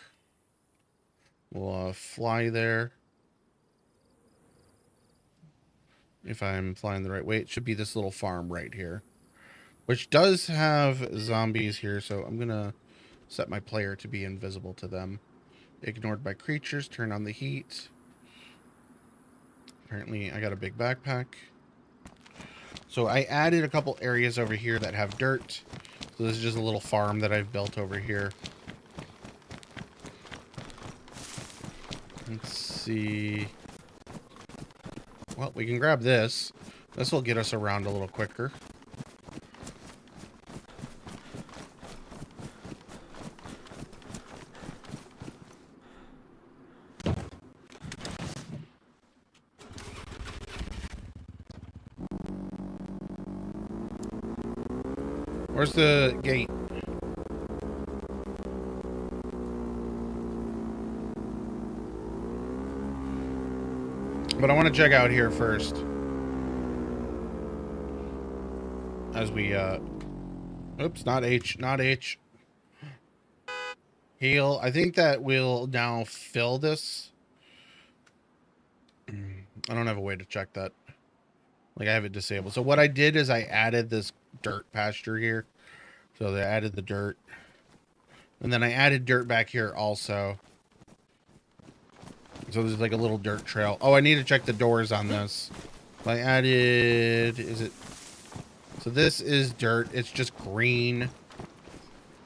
We'll fly there. If I'm flying the right way, it should be this little farm right here, which does have zombies here. So I'm going to set my player to be invisible to them. Ignored by creatures. Turn on the heat. Apparently, I got a big backpack. So I added a couple areas over here that have dirt. So this is just a little farm that I've built over here. Let's see. Well, we can grab this. This will get us around a little quicker. Where's the gate? But I want to check out here first. As we, oops, not H, not H. Heal. I think that will now fill this. I don't have a way to check that. Like, I have it disabled. So what I did is I added this dirt pasture here. So they added the dirt. And then I added dirt back here also. So there's like a little dirt trail. Oh, I need to check the doors on this. I added... Is it... So this is dirt. It's just green.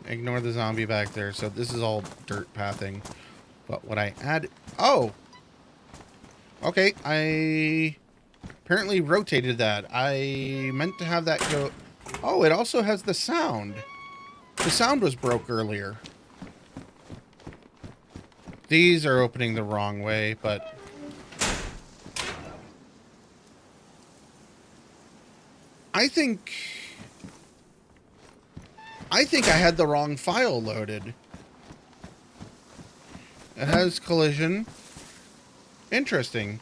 Ignore the zombie back there. So this is all dirt pathing. But what I add... Oh! Okay, I apparently rotated that. I meant to have that go... Oh, it also has the sound. The sound was broke earlier. These are opening the wrong way, but... I think I had the wrong file loaded. It has collision. Interesting.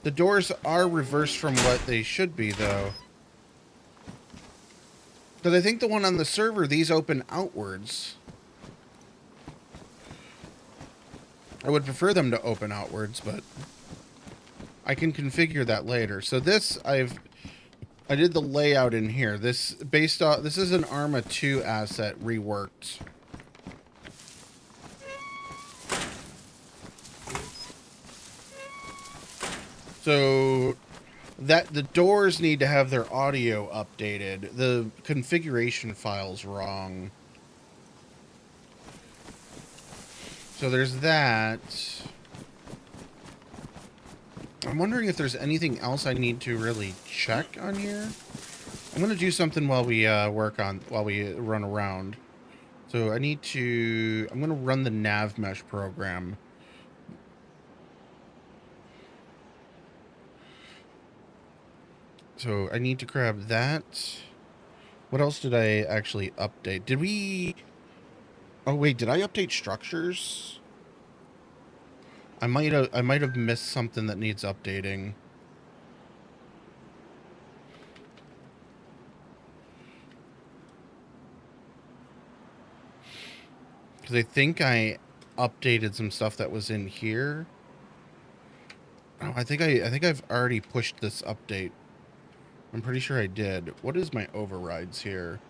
The doors are reversed from what they should be, though. Because I think the one on the server, these open outwards. I would prefer them to open outwards, but I can configure that later. So this, I did the layout in here. This is an Arma 2 asset reworked. So that the doors need to have their audio updated. The configuration file's wrong. So there's that. I'm wondering if there's anything else I need to really check on here. I'm gonna do something while we while we run around. So I'm gonna run the nav mesh program. So I need to grab that. What else did I actually update? Oh wait, did I update structures? I might have missed something that needs updating. Because I think I updated some stuff that was in here. Oh, I think I've already pushed this update. I'm pretty sure I did. What is my overrides here?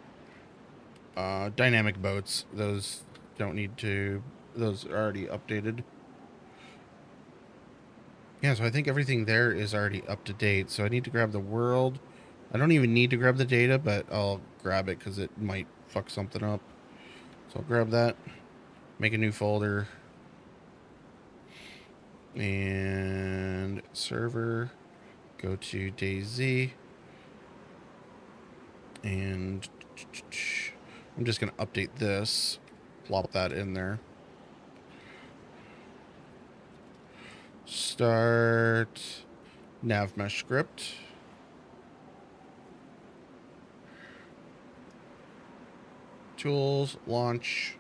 Dynamic boats. Those don't need to... Those are already updated. Yeah, so I think everything there is already up to date. So I need to grab the world. I don't even need to grab the data, but I'll grab it because it might fuck something up. So I'll grab that. Make a new folder. And server. Go to DayZ. And I'm just going to update this. Plop that in there. Start nav mesh script. Tools, launch.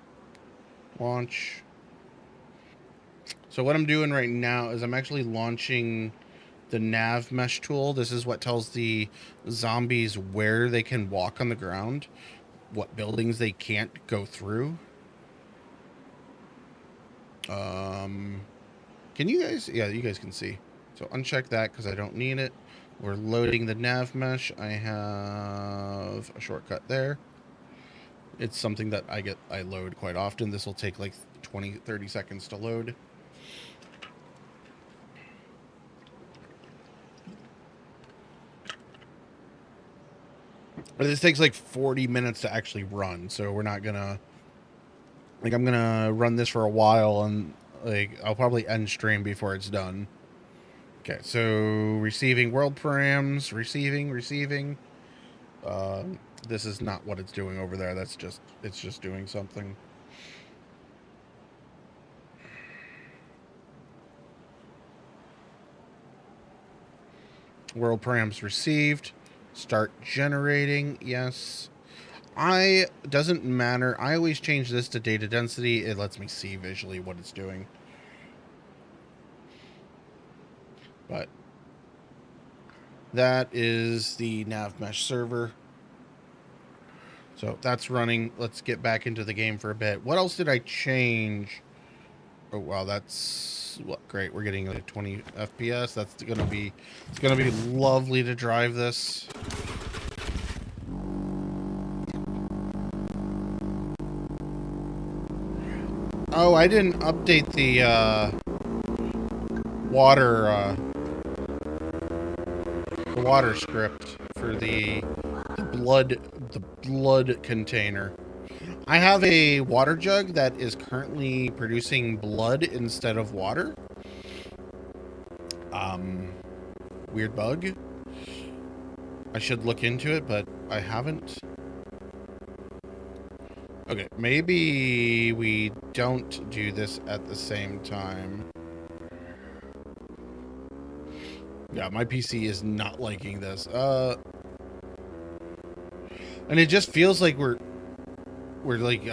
So what I'm doing right now is I'm actually launching the nav mesh tool. This is what tells the zombies where they can walk on the ground. what buildings they can't go through. Can you guys? Yeah, you guys can see. So uncheck that because I don't need it. We're loading the nav mesh. I have a shortcut there. It's something that I load quite often. This will take like 20-30 seconds to load. But this takes like 40 minutes to actually run, so we're not gonna, like, I'm gonna run this for a while, and like I'll probably end stream before it's done. Okay, so receiving world params, receiving. This is not what it's doing over there. It's just doing something. World params received. Start generating. Yes. Doesn't matter. I always change this to data density. It lets me see visually what it's doing. But that is the nav mesh server. So that's running. Let's get back into the game for a bit. What else did I change? Oh wow, that's what great. We're getting like 20 FPS. That's gonna be, it's gonna be lovely to drive this. Oh, I didn't update the water script for the blood container. I have a water jug that is currently producing blood instead of water. Weird bug. I should look into it, but I haven't. Okay, maybe we don't do this at the same time. Yeah, my PC is not liking this. And it just feels like we're like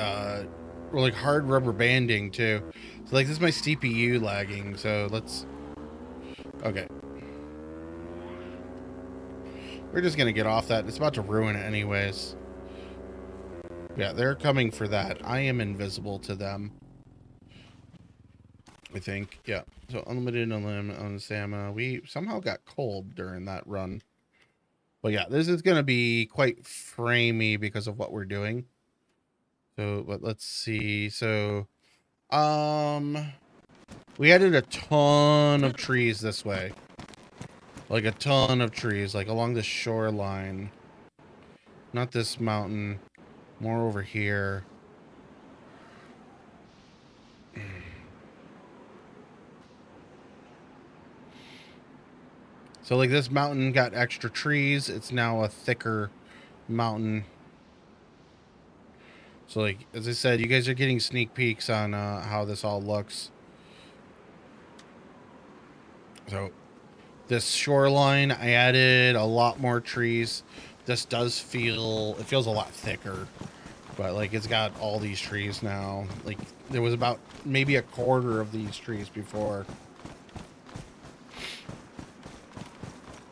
hard rubber banding too. So like this is my CPU lagging, so let's, okay. We're just gonna get off that. It's about to ruin it anyways. Yeah, they're coming for that. I am invisible to them, I think. Yeah, so unlimited on stamina. We somehow got cold during that run. But yeah, this is gonna be quite framey because of what we're doing. So, but let's see. So, we added a ton of trees this way. Like a ton of trees, like along the shoreline. Not this mountain. More over here. So like this mountain got extra trees. It's now a thicker mountain. So like, as I said, you guys are getting sneak peeks on how this all looks. So this shoreline, I added a lot more trees. This does feel, it feels a lot thicker, but like it's got all these trees now. Like there was about maybe a quarter of these trees before.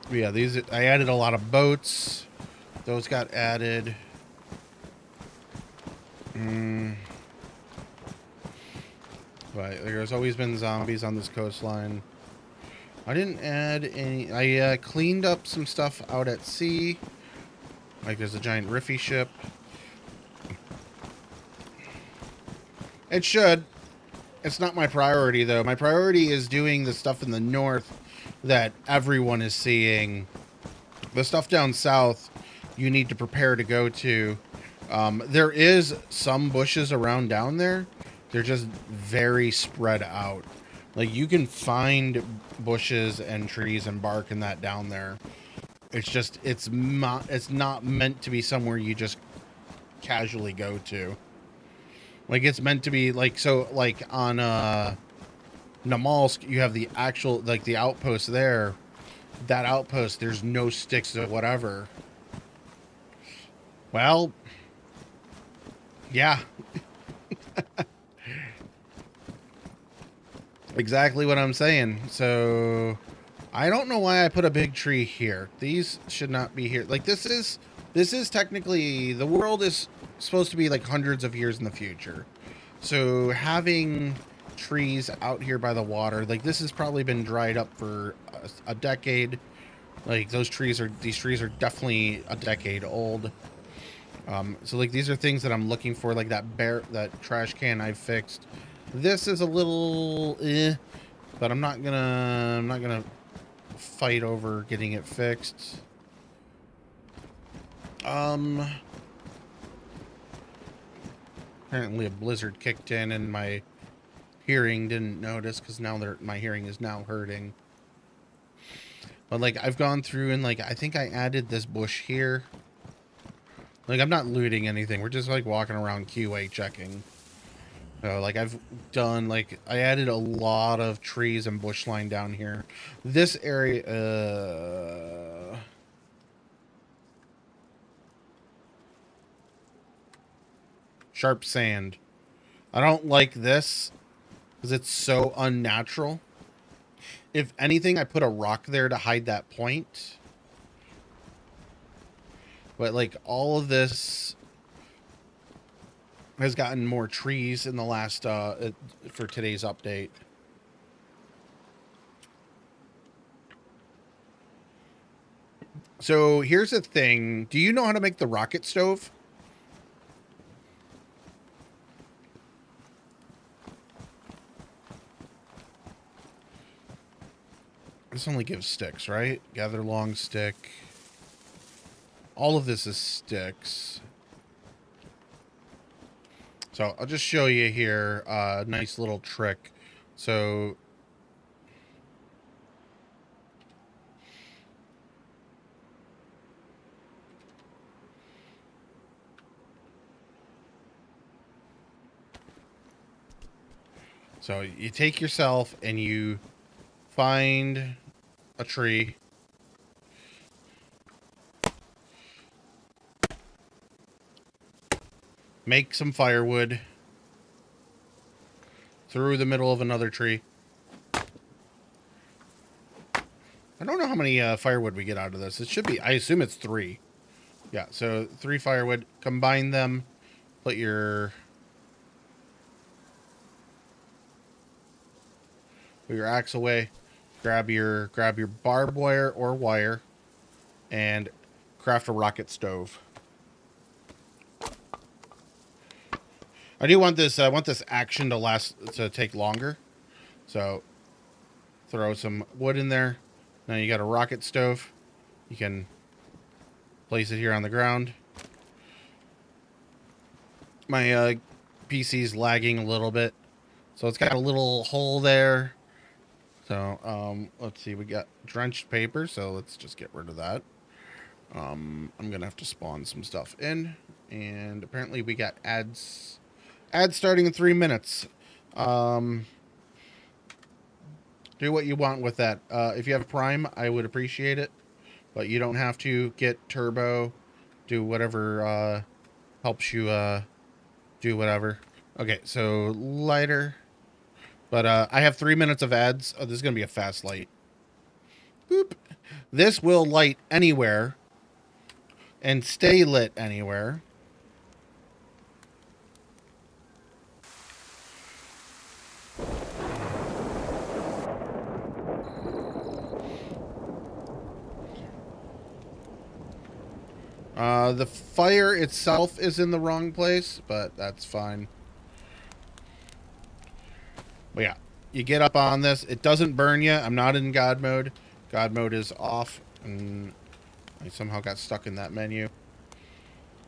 But yeah, these, I added a lot of boats. Those got added. But there's always been zombies on this coastline. I didn't add any. I cleaned up some stuff out at sea. Like there's a giant riffy ship. It should. It's not my priority though. My priority is doing the stuff in the north that everyone is seeing. The stuff down south you need to prepare to go to. There is some bushes around down there. They're just very spread out. Like you can find bushes and trees and bark and that down there. It's just, it's not meant to be somewhere you just casually go to. Like it's meant to be like, so like on Namalsk, you have the actual, like the outpost there. That outpost, there's no sticks or whatever. Well, yeah. Exactly what I'm saying. So I don't know why I put a big tree here. These should not be here. Like this is technically, the world is supposed to be like hundreds of years in the future. So having trees out here by the water, like this has probably been dried up for a decade. Like these trees are definitely a decade old. So like these are things that I'm looking for, like that trash can I fixed. This is a little but I'm not gonna fight over getting it fixed. Apparently a blizzard kicked in and my hearing didn't notice, because now my hearing is now hurting. But like I've gone through and like I think I added this bush here. Like I'm not looting anything. We're just like walking around QA checking. So like I've done, like I added a lot of trees and bush line down here. This area sharp sand. I don't like this because it's so unnatural. If anything, I put a rock there to hide that point. But like all of this has gotten more trees in the last for today's update. So here's the thing. Do you know how to make the rocket stove? This only gives sticks, right? Gather long stick. All of this is sticks. So I'll just show you here a nice little trick. So you take yourself and you find a tree. Make some firewood through the middle of another tree. I don't know how many firewood we get out of this. It should be, I assume it's 3. Yeah, so 3 firewood. Combine them. Put your axe away. Grab your barbed wire or wire and craft a rocket stove. I do want this. I want this action to take longer. So throw some wood in there. Now you got a rocket stove. You can place it here on the ground. My PC's lagging a little bit, so it's got a little hole there. So let's see. We got drenched paper, so let's just get rid of that. I'm gonna have to spawn some stuff in, and apparently we got ads. Ads starting in 3 minutes. Do what you want with that. If you have Prime, I would appreciate it. But you don't have to get Turbo. Do whatever helps you do whatever. Okay, so lighter. But I have 3 minutes of ads. Oh, this is going to be a fast light. Boop. This will light anywhere and stay lit anywhere. The fire itself is in the wrong place, but that's fine. But yeah, you get up on this. It doesn't burn you. I'm not in God mode. God mode is off, and I somehow got stuck in that menu.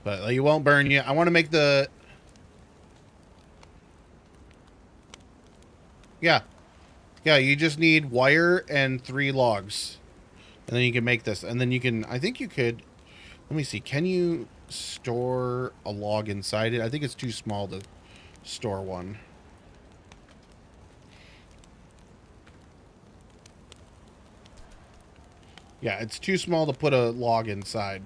But it won't burn you. I want to make the... Yeah, you just need wire and 3 logs. And then you can make this. And then you can... I think you could... Let me see. Can you store a log inside it? I think it's too small to store one. Yeah, it's too small to put a log inside.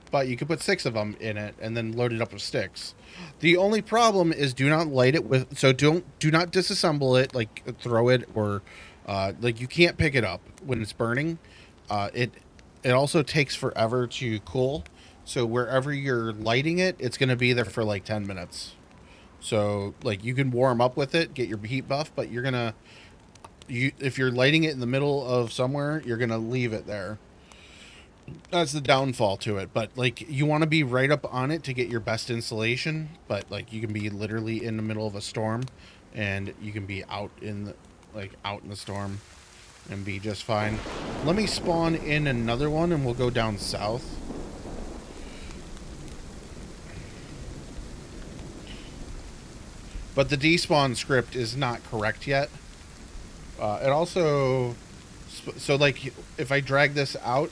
But you could put 6 of them in it and then load it up with sticks. The only problem is do not light it with... So do not disassemble it, like throw it, or like you can't pick it up when it's burning. It also takes forever to cool. So wherever you're lighting it, it's going to be there for like 10 minutes. So like you can warm up with it, get your heat buff, but you're going to, if you're lighting it in the middle of somewhere, you're going to leave it there. That's the downfall to it. But like you want to be right up on it to get your best installation. But like you can be literally in the middle of a storm and you can be out in the storm and be just fine. Let me spawn in another one and we'll go down south. But the despawn script is not correct yet. It also... So, like, if I drag this out...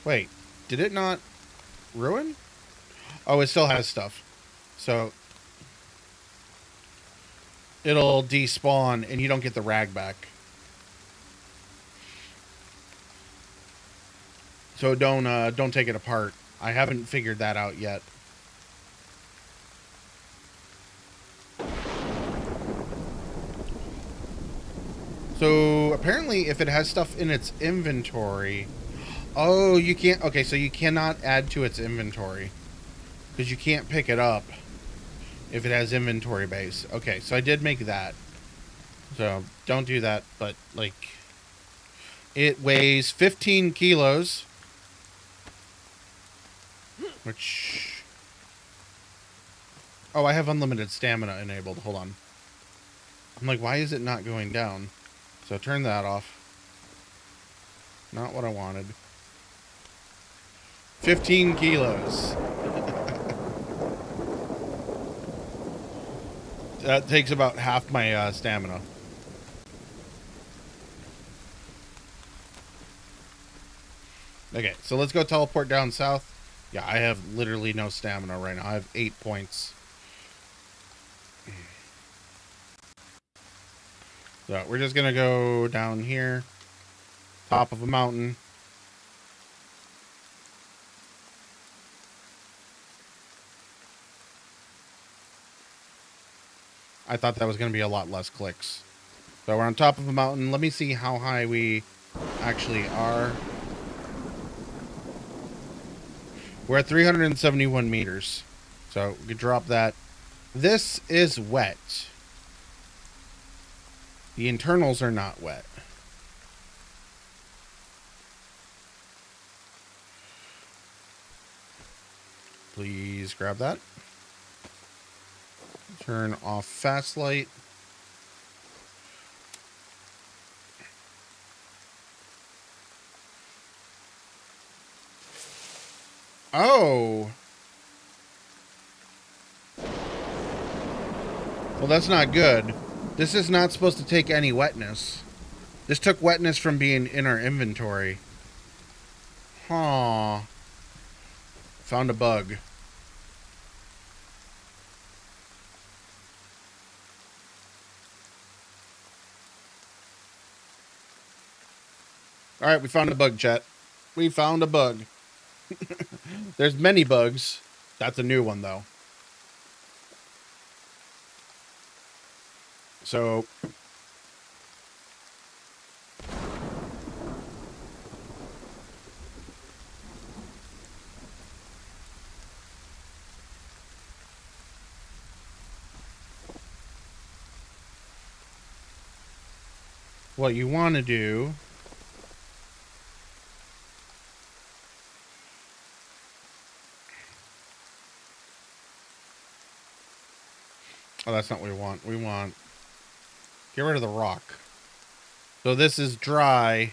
Wait, did it not ruin? Oh, it still has stuff. So, it'll despawn and you don't get the rag back. So don't take it apart. I haven't figured that out yet. So apparently if it has stuff in its inventory... Oh, you can't... Okay, so you cannot add to its inventory. Because you can't pick it up if it has inventory base. Okay, so I did make that. So don't do that, but like... It weighs 15 kilos. Which... Oh, I have unlimited stamina enabled. Hold on. I'm like, why is it not going down? So turn that off. Not what I wanted. 15 kilos. That takes about half my stamina. Okay, so let's go teleport down south. Yeah, I have literally no stamina right now. I have 8 points. So we're just going to go down here. Top of a mountain. I thought that was going to be a lot less clicks. So we're on top of a mountain. Let me see how high we actually are. We're at 371 meters. So we can drop that. This is wet. The internals are not wet. Please grab that. Turn off fast light. Oh. Well, that's not good. This is not supposed to take any wetness. This took wetness from being in our inventory. Huh. Found a bug. Alright, we found a bug, chat. We found a bug. There's many bugs. That's a new one, though. So... what you want to do... Oh, that's not what we want. We want... get rid of the rock. So this is dry.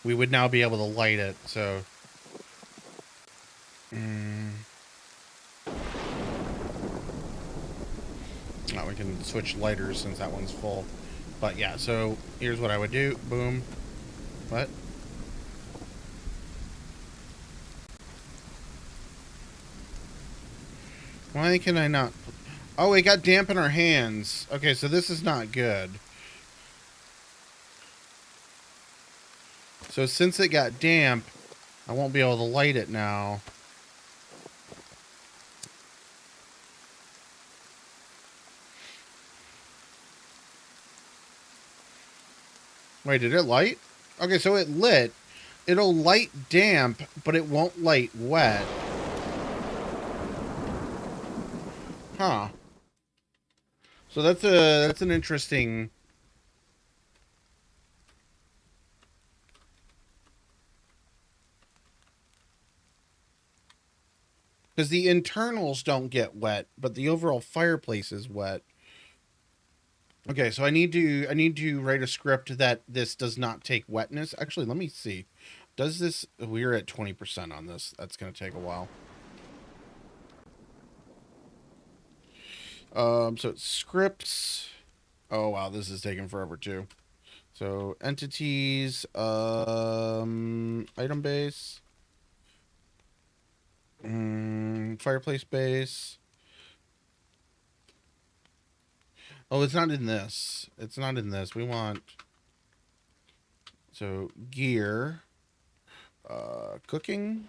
We would now be able to light it, so... Now we can switch lighters since that one's full. But yeah, so here's what I would do. Boom. What? Why can I not... Oh, it got damp in our hands. Okay, so this is not good. So since it got damp, I won't be able to light it now. Wait, did it light? Okay, so it lit. It'll light damp, but it won't light wet. Huh. So that's an interesting. Because the internals don't get wet, but the overall fireplace is wet. Okay, so I need to write a script that this does not take wetness. Actually, let me see. Does this? We're at 20% on this. That's gonna take a while. So it's scripts. Oh wow, this is taking forever too. So entities, item base, fireplace base. Oh, it's not in this. It's not in this. We want, so gear, cooking,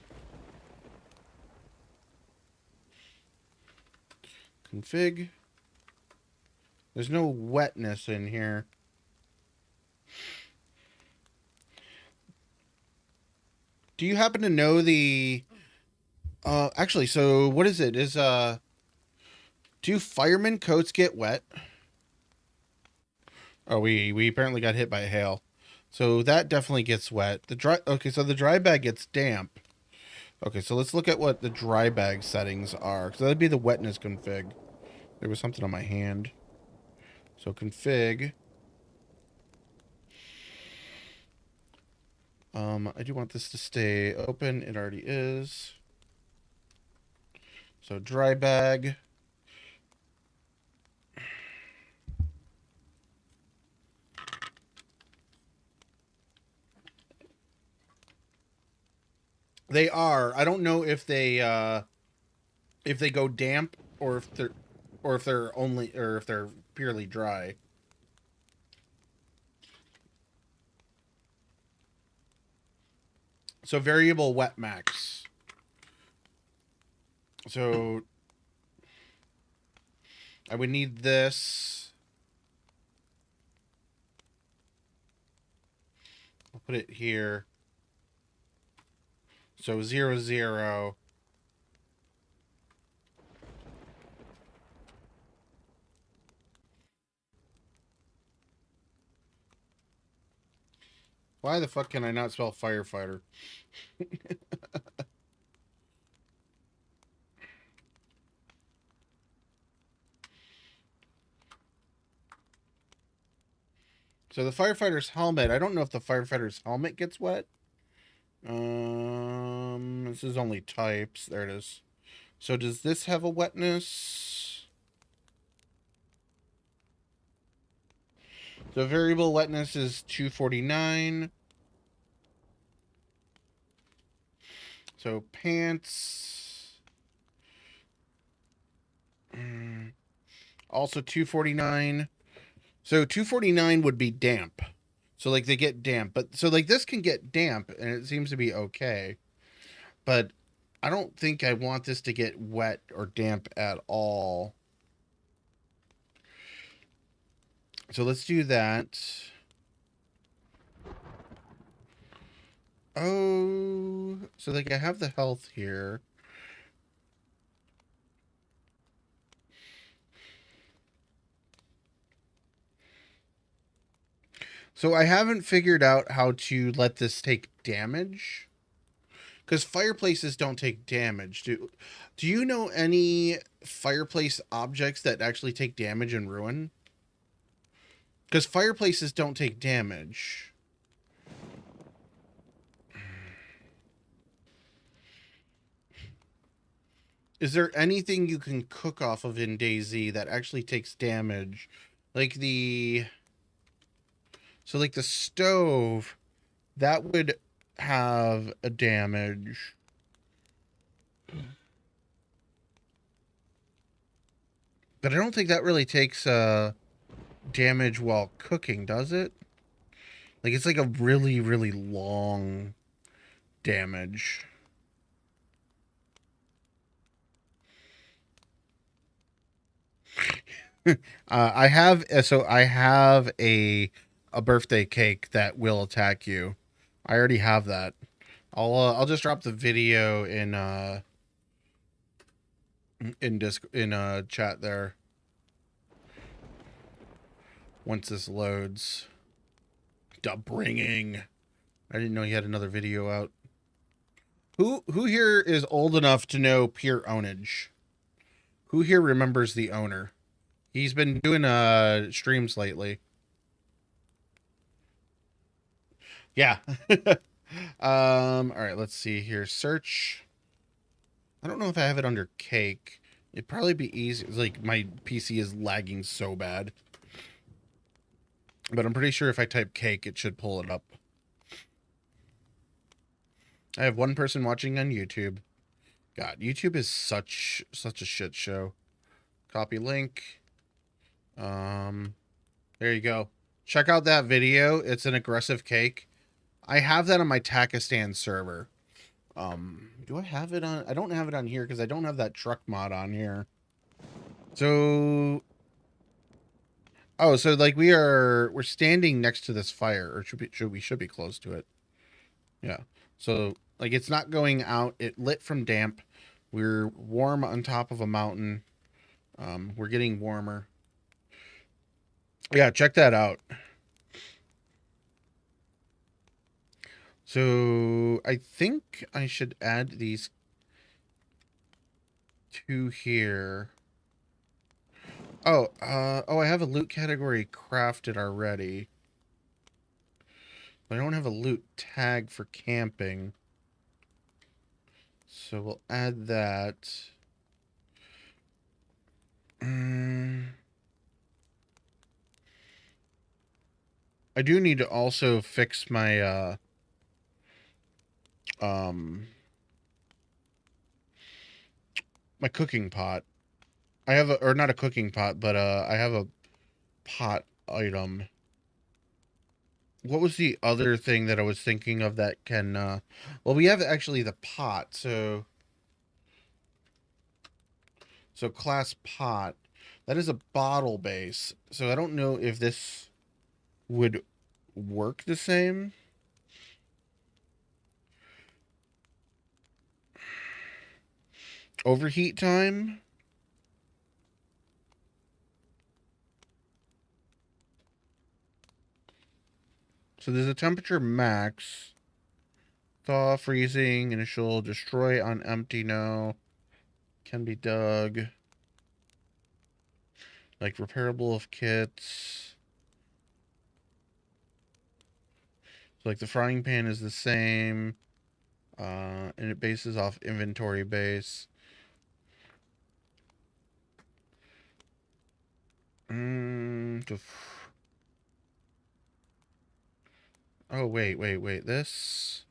config. There's no wetness in here. Do you happen to know the, actually, so what is it? Do fireman coats get wet? Oh, we apparently got hit by hail. So that definitely gets wet. Okay, so the dry bag gets damp. Okay, so let's look at what the dry bag settings are. So that'd be the wetness config. There was something on my hand. So config. I do want this to stay open. It already is. So dry bag. They are. I don't know if they go damp or if they're purely dry. So variable wet max. So I would need this. I'll put it here. So 0, 0. Why the fuck can I not spell firefighter? So the firefighter's helmet, I don't know if the firefighter's helmet gets wet. This is only types. There it is. So does this have a wetness? The variable wetness is 249. So pants. Also 249. So 249 would be damp. So like they get damp, but so like this can get damp and it seems to be okay. But I don't think I want this to get wet or damp at all. So let's do that. Oh, so like I have the health here. So I haven't figured out how to let this take damage. Because fireplaces don't take damage. Do you know any fireplace objects that actually take damage and ruin? Because fireplaces don't take damage. Is there anything you can cook off of in DayZ that actually takes damage? Like the... So like the stove, that would have a damage. But I don't think that really takes damage while cooking, does it? Like it's like a really, really long damage. I have a birthday cake that will attack you. I already have that. I'll just drop the video in in chat there. Once this loads. Bringing. I didn't know he had another video out. Who here is old enough to know Pure Ownage? Who here remembers the owner? He's been doing streams lately. Yeah. All right, let's see here. Search. I don't know if I have it under cake. It'd probably be easy. Like, my PC is lagging so bad. But I'm pretty sure if I type cake, it should pull it up. I have one person watching on YouTube. God, YouTube is such a shit show. Copy link. There you go. Check out that video. It's an aggressive cake. I have that on my Takistan server. Do I have it on? I don't have it on here because I don't have that truck mod on here. So, oh, so like we're standing next to this fire, or we should be close to it. Yeah. So like it's not going out. It lit from damp. We're warm on top of a mountain. We're getting warmer. Yeah, check that out. So I think I should add these two here. Oh, I have a loot category crafted already. But I don't have a loot tag for camping. So we'll add that. I do need to also fix my my cooking pot. I have or not a cooking pot, but I have a pot item. What was the other thing that I was thinking of that can well, we have actually the pot, so class pot. That is a bottle base. So I don't know if this would work the same. Overheat time. So there's a temperature max. Thaw, freezing, initial, destroy on empty, no. Can be dug. Like repairable of kits. So like the frying pan is the same. And it bases off inventory base. Oh, wait. This...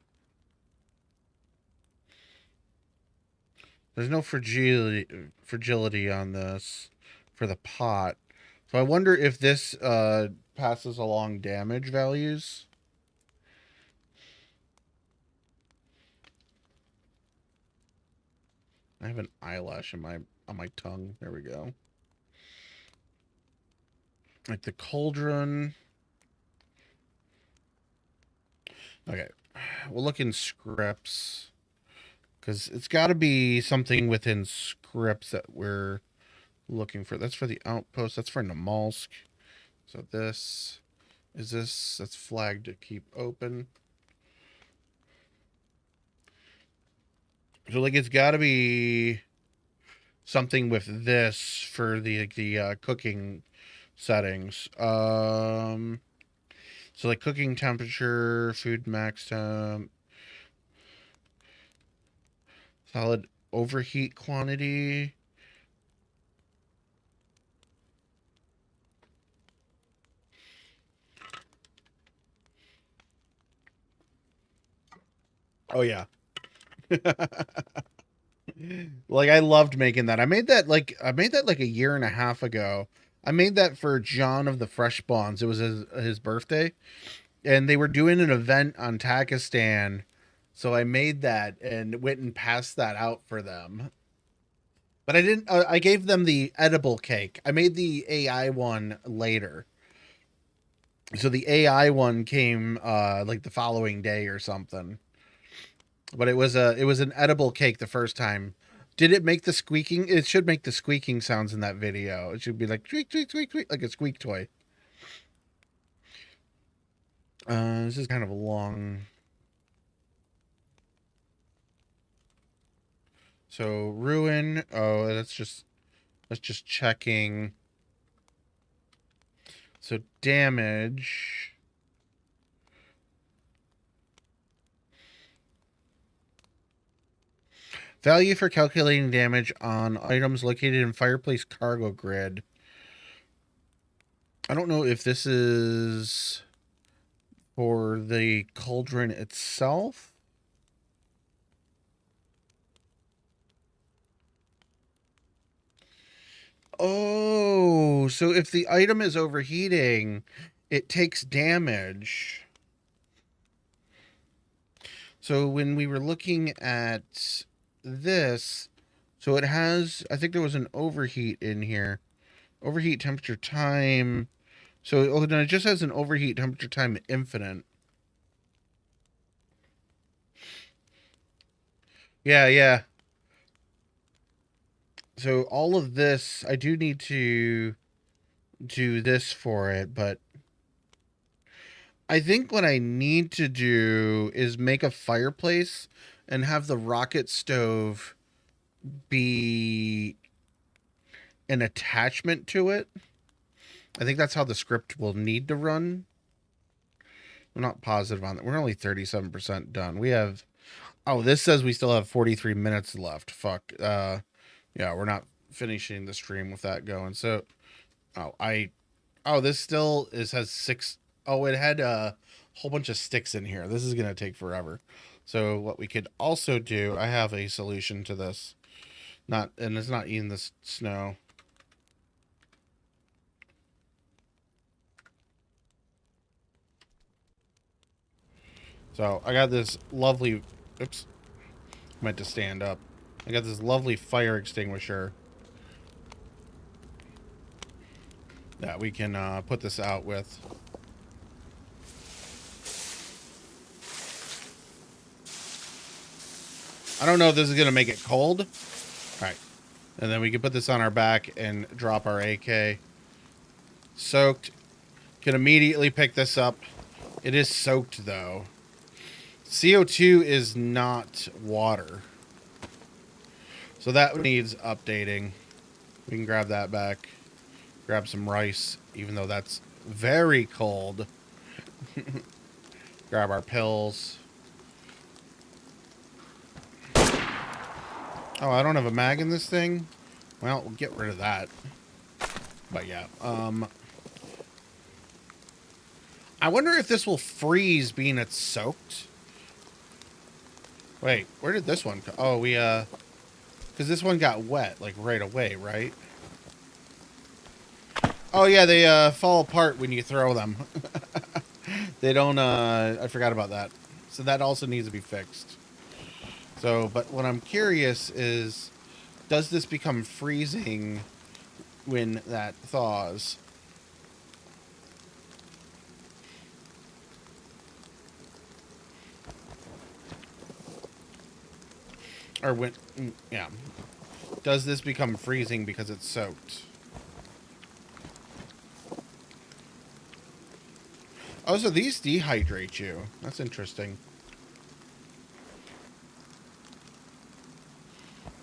There's no fragility on this for the pot. So I wonder if this passes along damage values. I have an eyelash in on my tongue. There we go. Like the cauldron. Okay. We'll look in scripts. Because it's got to be something within scripts that we're looking for. That's for the Outpost. That's for Namalsk. So this is this. That's flagged to keep open. So like it's got to be something with this for the cooking settings. So like cooking temperature, food max temp, solid overheat quantity. Oh yeah. Like I loved making that. I made that like a year and a half ago. I made that for John of the Fresh Bonds. It was his birthday, and they were doing an event on Takistan. So I made that and went and passed that out for them. But I didn't. I gave them the edible cake. I made the AI one later. So the AI one came like the following day or something. But it was an edible cake the first time. Did it make the squeaking? It should make the squeaking sounds in that video. It should be like squeak, squeak, squeak, squeak, like a squeak toy. This is kind of a long. So ruin. Oh, that's just checking. So damage. Value for calculating damage on items located in fireplace cargo grid. I don't know if this is for the cauldron itself. Oh, so if the item is overheating, it takes damage. So when we were looking at this, so it has, I think there was an overheat in here. Overheat temperature time. So it just has an overheat temperature time infinite. Yeah. So all of this, I do need to do this for it, but I think what I need to do is make a fireplace and have the rocket stove be an attachment to it. I think that's how the script will need to run. I'm not positive on that. We're only 37% done. We have... Oh, this says we still have 43 minutes left. Fuck. Yeah, we're not finishing the stream with that going. So... Oh, this still has 6... Oh, it had a whole bunch of sticks in here. This is going to take forever. So what we could also do... I have a solution to this. And it's not eating the snow. So I got this lovely, oops, meant to stand up. I got this lovely fire extinguisher that we can put this out with. I don't know if this is going to make it cold. All right. And then we can put this on our back and drop our AK. Soaked. Can immediately pick this up. It is soaked though. CO2 is not water. So that needs updating. We can grab that back. Grab some rice, even though that's very cold. Grab our pills. Oh, I don't have a mag in this thing? Well, we'll get rid of that. But yeah, I wonder if this will freeze being it's soaked. Wait, where did this one go? Oh, we, because this one got wet, like, right away, right? Oh, yeah, they, fall apart when you throw them. They don't, I forgot about that. So that also needs to be fixed. So, but what I'm curious is, does this become freezing when that thaws? Or when, yeah. Does this become freezing because it's soaked? Oh, so these dehydrate you. That's interesting.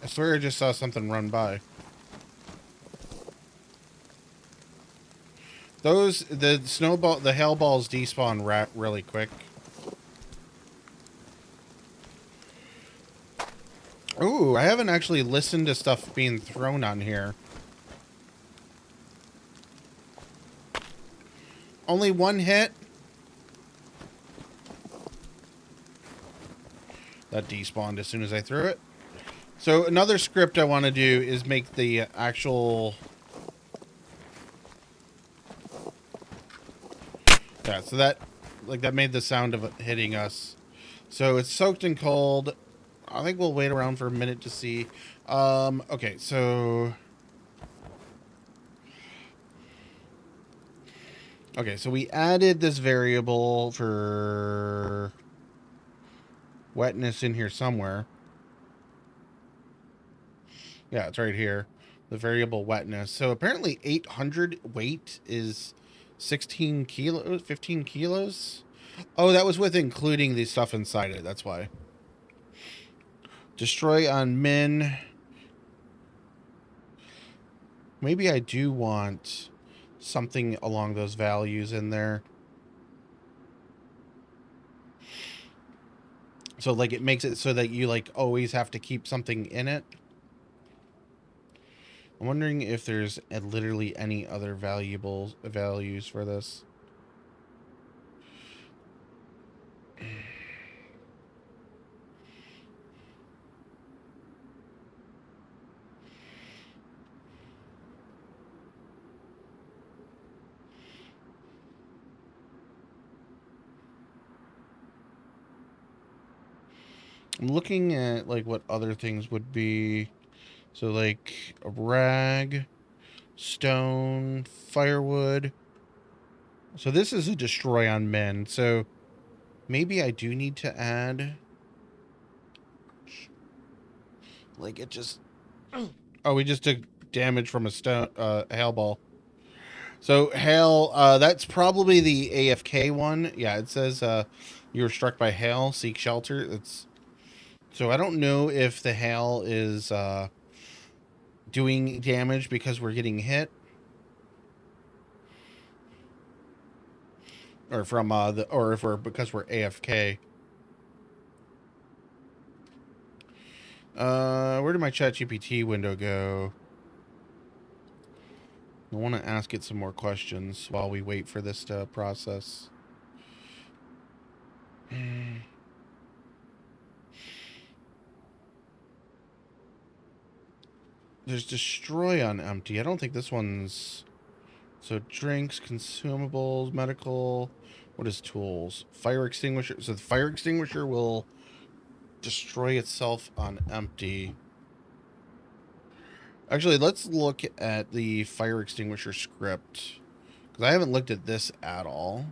I swear I just saw something run by. The snowball, the hail balls despawn really quick. Ooh, I haven't actually listened to stuff being thrown on here. Only one hit? That despawned as soon as I threw it. So another script I want to do is make the actual... Yeah, so that, like, that made the sound of it hitting us. So it's soaked and cold. I think we'll wait around for a minute to see. Okay, so... Okay, so we added this variable for wetness in here somewhere. Yeah, it's right here. The variable wetness. So apparently 800 weight is 16 kilos, 15 kilos. Oh, that was with including the stuff inside it. That's why. Destroy on min. Maybe I do want something along those values in there. So like it makes it so that you like always have to keep something in it. I'm wondering if there's literally any other values for this. I'm looking at like what other things would be. So like a rag, stone, firewood. So this is a destroy on men. So maybe I do need to add like it just oh, we just took damage from a stone hail ball. So hail, that's probably the AFK one. Yeah, it says you were struck by hail, seek shelter. It's so I don't know if the hail is doing damage because we're getting hit, or from or if we're because we're AFK. Where did my ChatGPT window go? I want to ask it some more questions while we wait for this to process. There's destroy on empty. I don't think this one's... So drinks, consumables, medical. What is tools? Fire extinguisher. So the fire extinguisher will destroy itself on empty. Actually, let's look at the fire extinguisher script, because I haven't looked at this at all.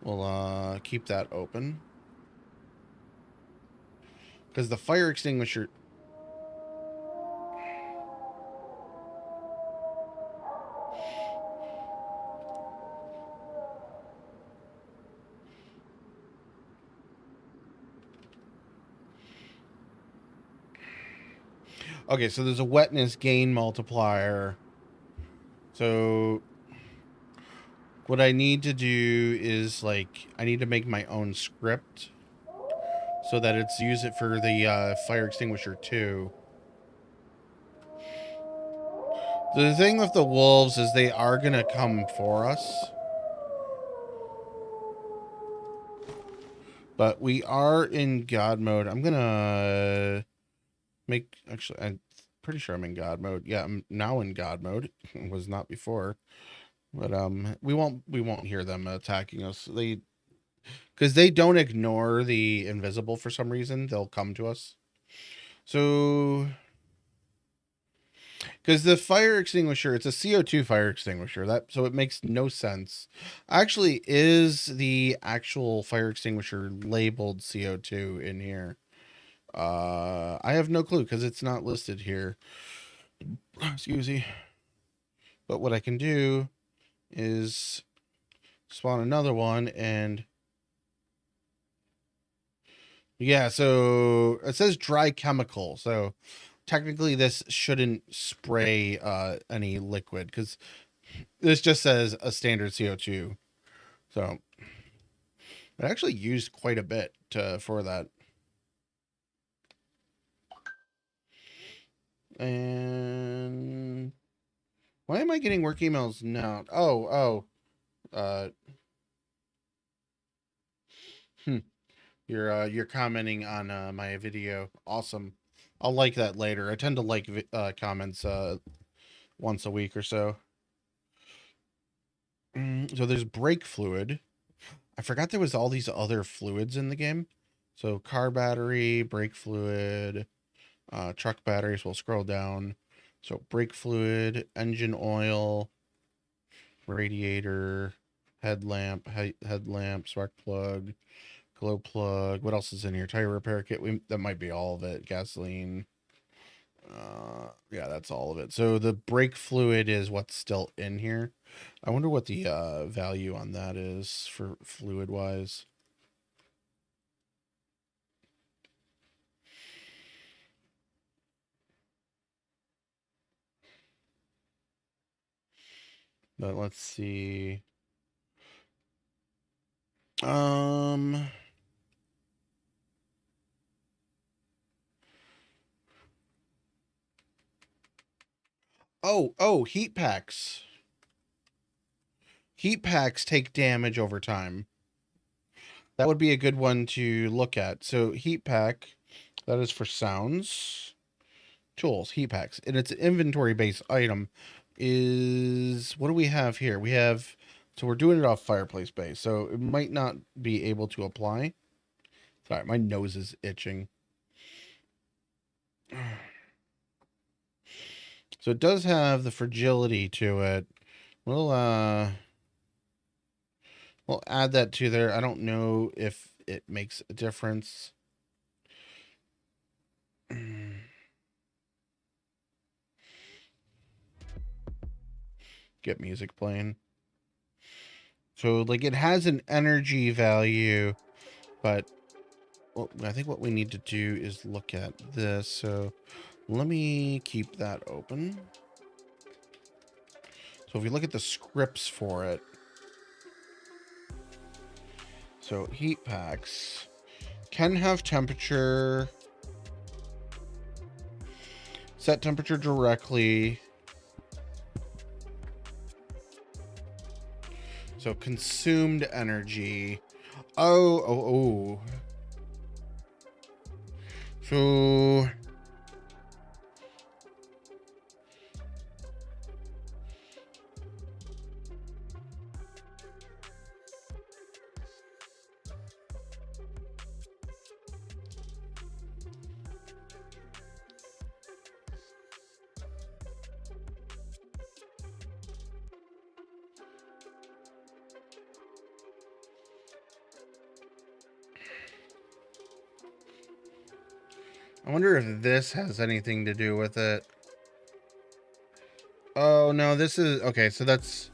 We'll keep that open, because the fire extinguisher... Okay, so there's a wetness gain multiplier. So what I need to do is, like, I need to make my own script so that it's use it for the fire extinguisher too. The thing with the wolves is they are going to come for us. But we are in God mode. I'm going to make... Actually, I'm pretty sure I'm in God mode. Yeah, I'm now in God mode. It was not before. But we won't hear them attacking us. Because they don't ignore the invisible for some reason. They'll come to us. So... Because the fire extinguisher, it's a CO2 fire extinguisher. So it makes no sense. Actually, is the actual fire extinguisher labeled CO2 in here? I have no clue because it's not listed here. Excuse me. But what I can do is spawn another one and... Yeah, so it says dry chemical. So technically this shouldn't spray any liquid because this just says a standard CO2. So it actually used quite a bit for that. And why am I getting work emails now? You're commenting on my video. Awesome. I'll like that later. I tend to like comments once a week or so. So there's brake fluid. I forgot there was all these other fluids in the game. So car battery, brake fluid, truck batteries. We'll scroll down. So brake fluid, engine oil, radiator, headlamp, spark plug, glow plug. What else is in here? Tire repair kit. That might be all of it. Gasoline. Yeah, that's all of it. So the brake fluid is what's still in here. I wonder what the value on that is for fluid wise. But let's see. Oh, heat packs. Heat packs take damage over time. That would be a good one to look at. So heat pack, that is for sounds. Tools, heat packs. And it's an inventory-based item. Is what do we have here? We have, so we're doing it off fireplace base. So it might not be able to apply. Sorry, my nose is itching. So it does have the fragility to it. We'll add that to there. I don't know if it makes a difference. Get music playing. So like it has an energy value, but well, I think what we need to do is look at this. So let me keep that open. So if we look at the scripts for it, so heat packs can have temperature, set temperature directly. So consumed energy. Oh. So I wonder if this has anything to do with it. Oh, no, this is... Okay, so that's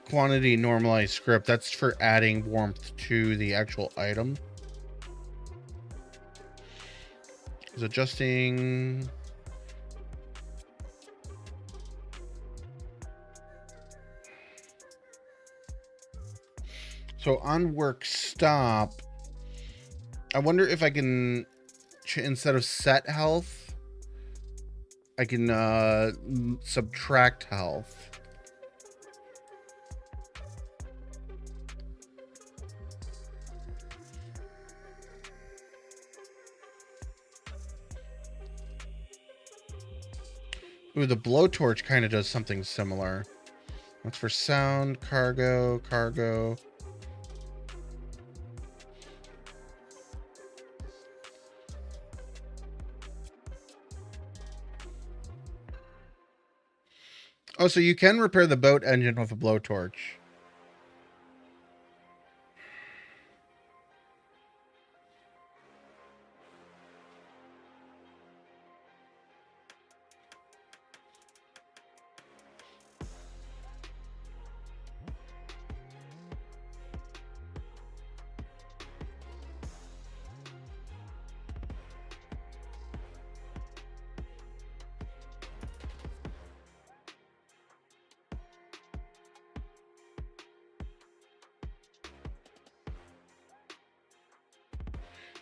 quantity normalized script. That's for adding warmth to the actual item. Is adjusting... So on work stop, I wonder if I can... Instead of set health, I can subtract health. Ooh, the blowtorch kind of does something similar. That's for sound, cargo. Oh, so you can repair the boat engine with a blowtorch.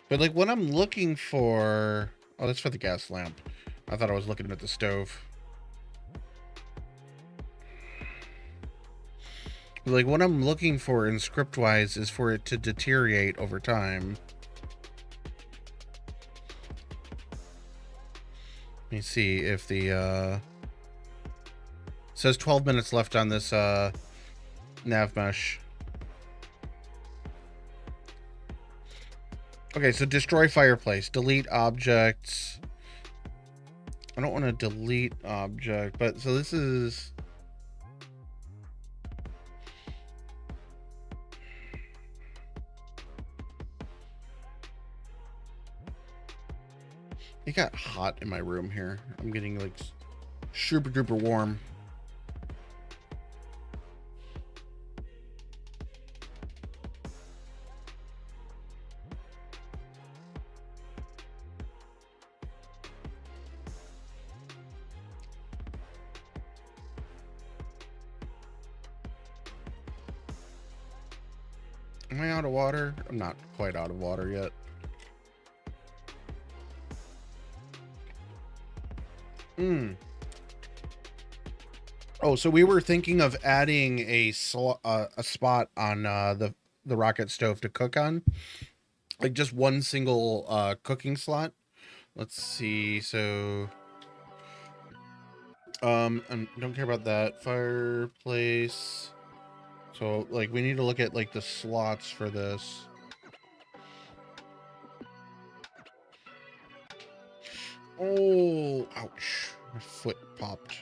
But like what I'm looking for... Oh, that's for the gas lamp. I thought I was looking at the stove. But like what I'm looking for in script-wise is for it to deteriorate over time. Let me see if the... It says 12 minutes left on this nav mesh. Okay, so destroy fireplace, delete objects. I don't want to delete object, but so this is... It got hot in my room here. I'm getting like super duper warm. Am I out of water? I'm not quite out of water yet. Oh, so we were thinking of adding a spot on the rocket stove to cook on, like just one single cooking slot. Let's see. So, I don't care about that fireplace. So, like, we need to look at like the slots for this. Oh, ouch! My foot popped.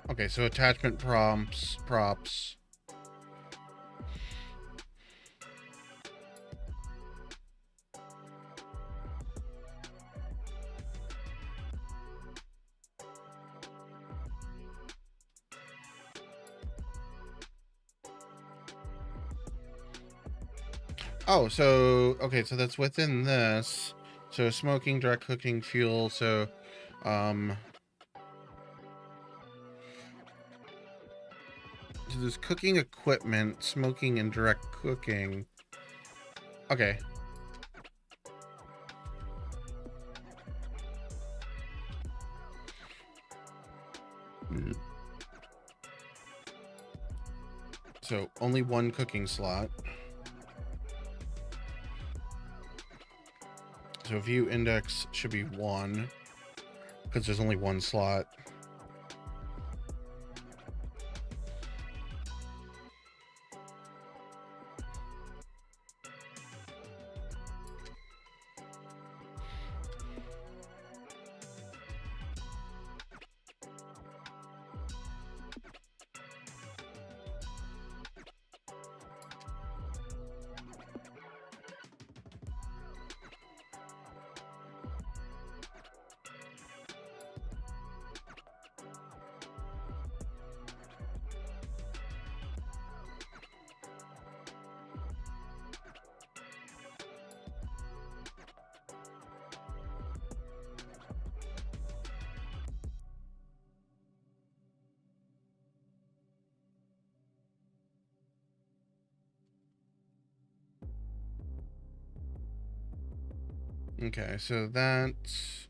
Okay, so attachment props. Oh, so, okay, so that's within this. So smoking, direct cooking, fuel, so, so there's cooking equipment, smoking, and direct cooking. Okay. So only one cooking slot. So view index should be 1 because there's only one slot. Okay, so that's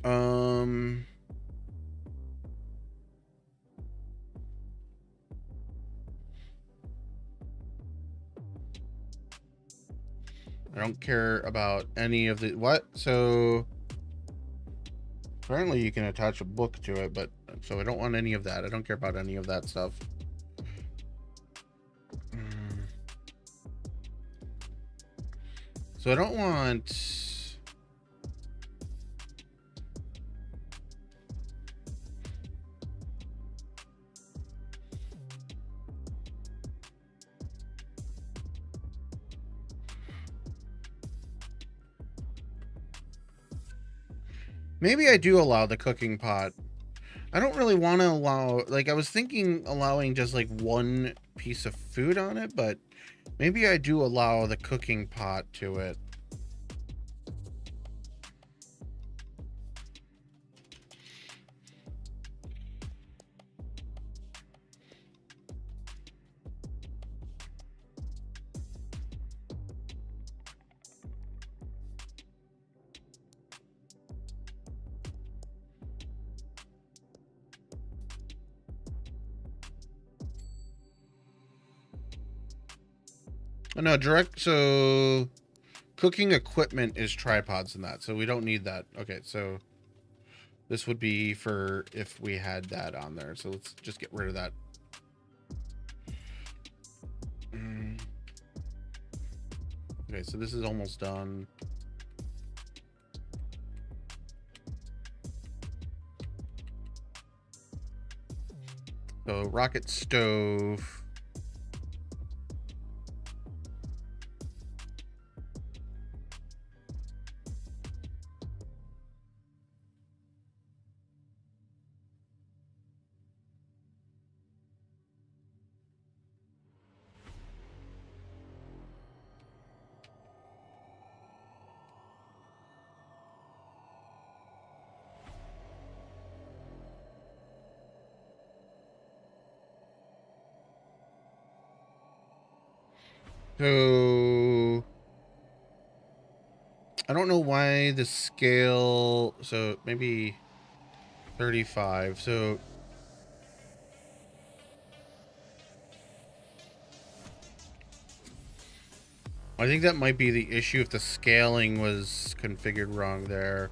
I don't care about any of the what? So apparently you can attach a book to it, but so I don't want any of that. I don't care about any of that stuff. So I don't want maybe I do allow the cooking pot. I don't really want to allow, like, I was thinking allowing just like one piece of food on it, but maybe I do allow the cooking pot to it. Oh, no, so cooking equipment is tripods and that, so we don't need that. Okay, so this would be for if we had that on there, so let's just get rid of that. Okay, so this is almost done. So rocket stove. So I don't know why the scale, so maybe 35. So I think that might be the issue if the scaling was configured wrong there.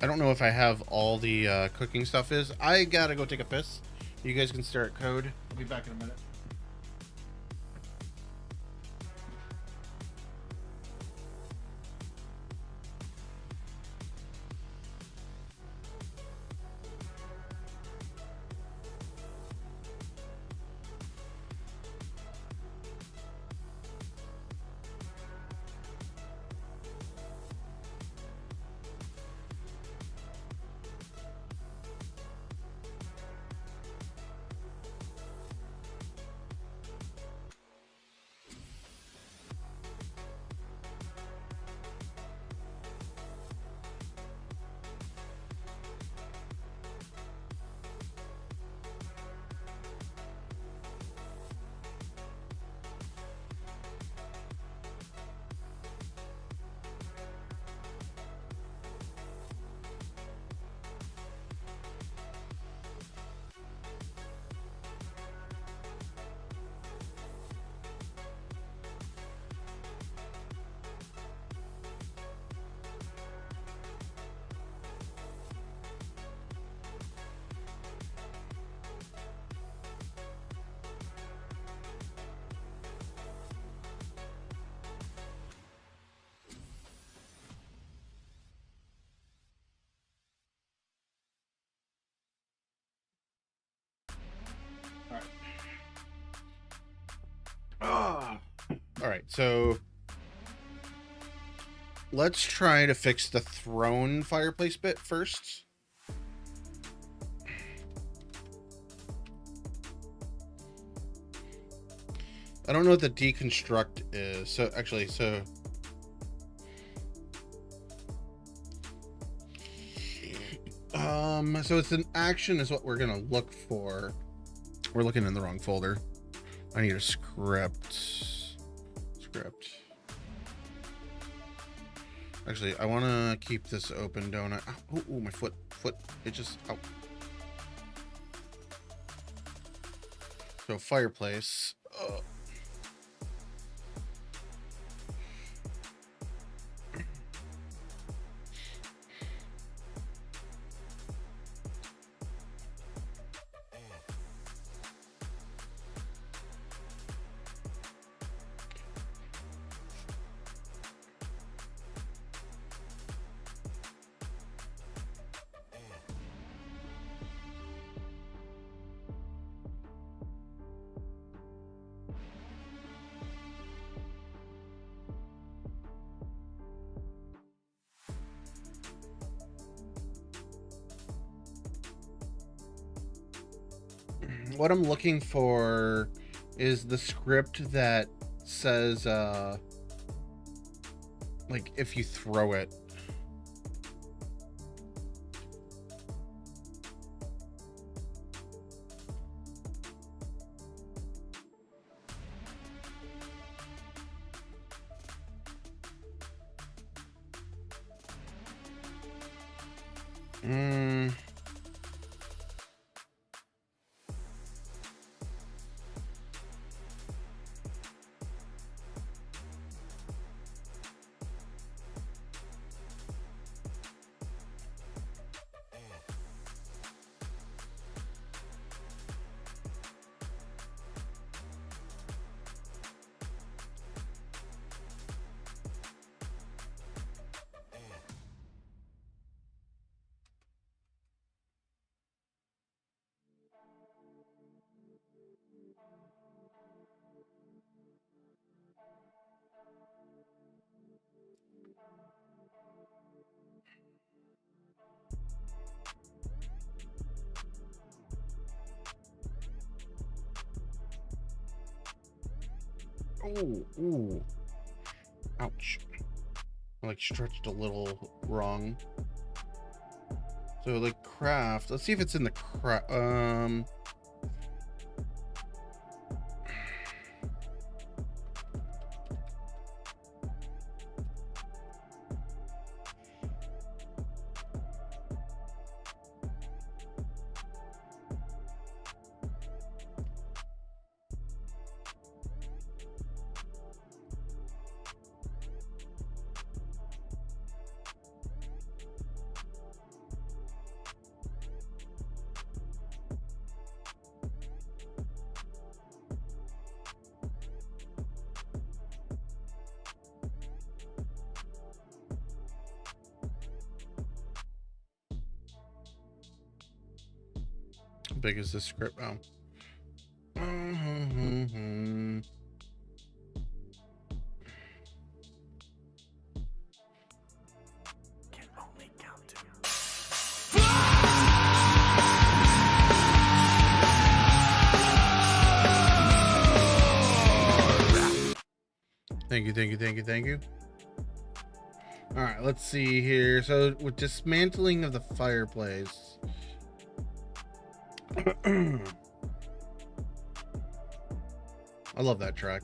I don't know if I have all the cooking stuff is. I gotta go take a piss. You guys can stare at code. I'll be back in a minute. All right, so let's try to fix the throne fireplace bit first. I don't know what the deconstruct is. So actually, so it's an action is what we're gonna look for. We're looking in the wrong folder. I need a script. Actually, I want to keep this open, don't I? Oh, my foot. It just... Oh. So, fireplace. What I'm looking for is the script that says, like, if you throw it. Oh, ooh. Ouch. I like stretched a little wrong. So like craft. Let's see if it's in the craft. How big is this script now? Can only count to. Thank you, thank you, thank you, thank you. All right, let's see here. So with dismantling of the fireplace. I love that track.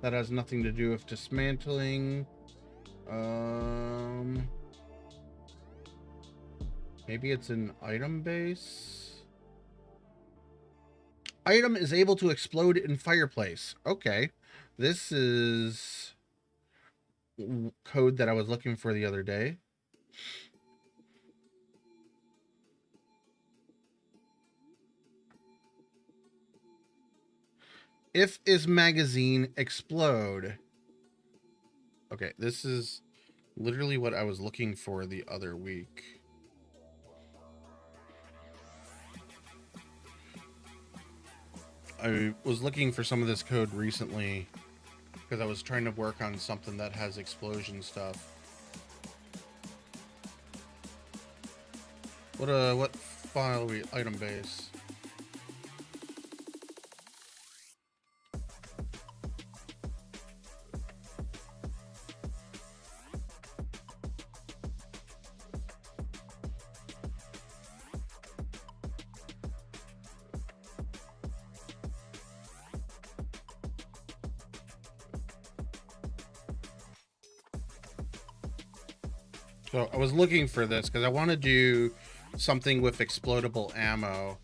That has nothing to do with dismantling. Maybe it's an item base. Item is able to explode in fireplace. Okay. This is code that I was looking for the other day. If is magazine explode. Okay, this is literally what I was looking for the other week. I was looking for some of this code recently because I was trying to work on something that has explosion stuff. What file are we item base? So I was looking for this because I want to do something with explodable ammo.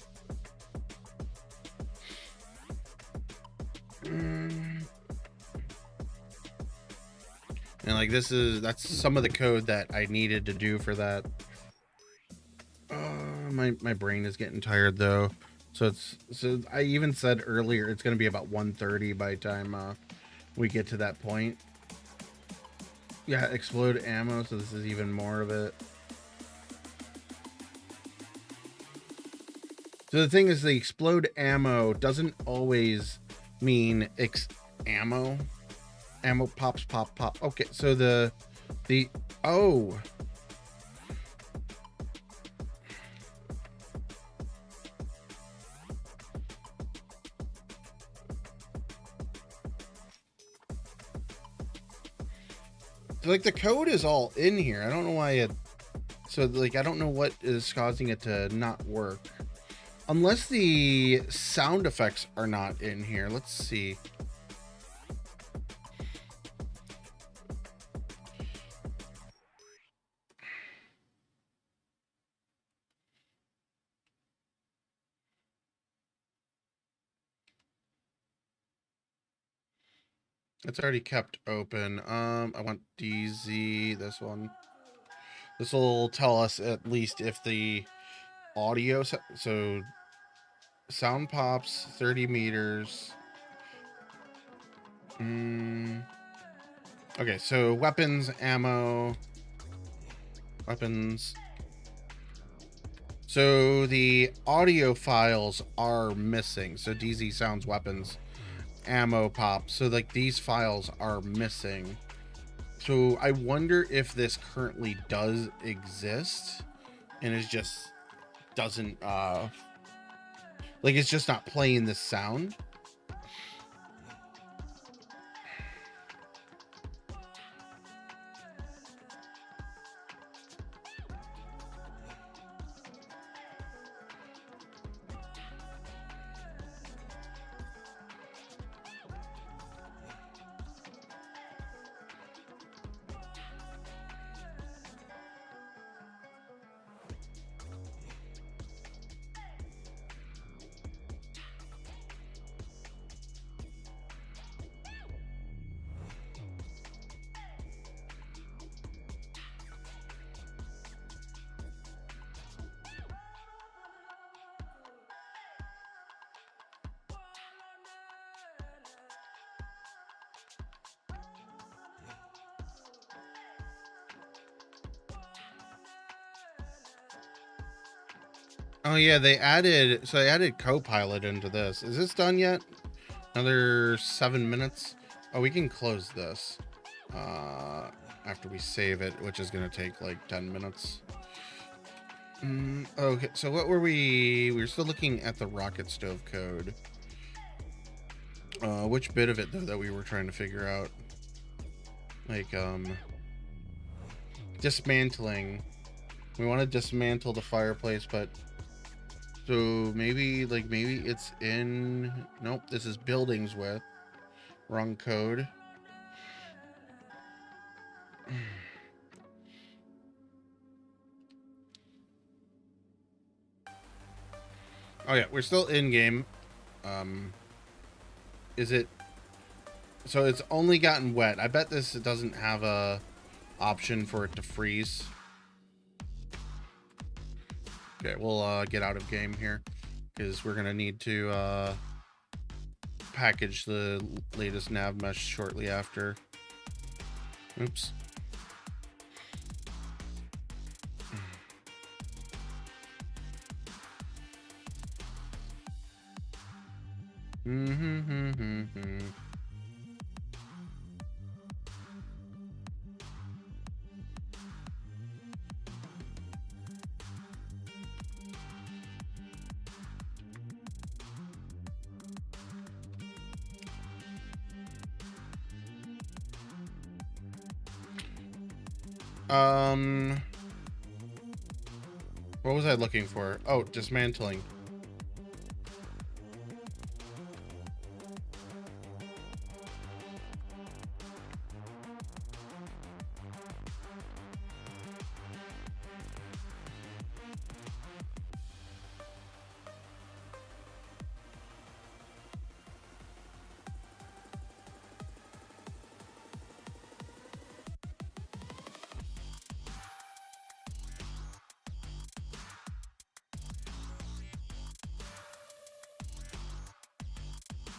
And like that's some of the code that I needed to do for that. My brain is getting tired though. So I even said earlier it's going to be about 1:30 by the time we get to that point. Yeah, explode ammo, so this is even more of it. So the thing is, the explode ammo doesn't always mean ammo. Ammo pops, pop. Okay, so oh. Like the code is all in here. I don't know why it. So like I don't know what is causing it to not work, unless the sound effects are not in here. Let's see. It's already kept open. I want DZ, this one. This will tell us at least if the audio, so sound pops 30 meters. Okay, so weapons, ammo, weapons. So the audio files are missing. So DZ sounds weapons. ammo pop. So like these files are missing. So I wonder if this currently does exist and it just doesn't like it's just not playing this sound. Oh yeah, they added Copilot into this. Is this done yet? Another 7 minutes. Oh, we can close this after we save it, which is gonna take like 10 minutes. Okay, so what were we were still looking at the rocket stove code. Which bit of it though that we were trying to figure out? Like dismantling. We want to dismantle the fireplace, but so maybe it's in, nope, this is buildings with, wrong code. Oh yeah, we're still in game. Is it, so it's only gotten wet. I bet this doesn't have a option for it to freeze. Okay, we'll get out of game here because we're gonna need to package the latest nav mesh shortly after. Oops. What was I looking for? Oh, dismantling.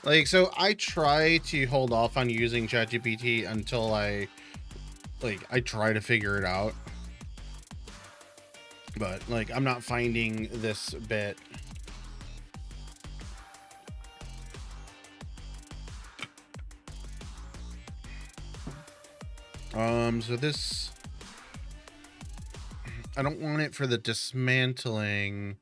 Like, so I try to hold off on using ChatGPT until I try to figure it out. But, like, I'm not finding this bit. So this, I don't want it for the dismantling.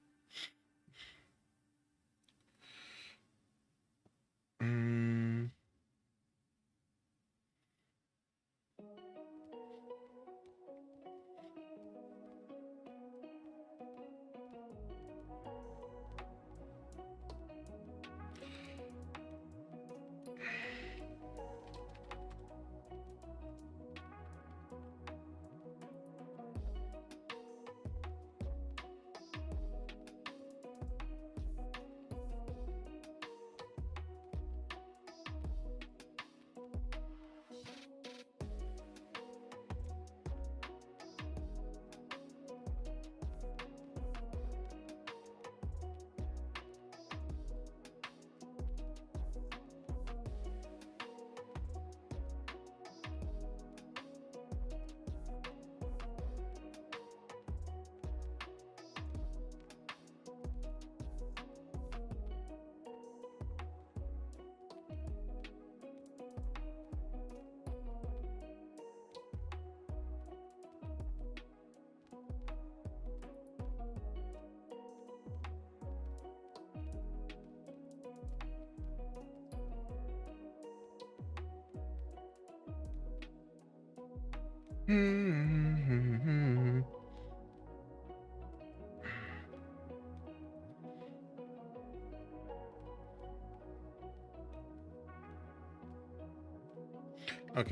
Okay,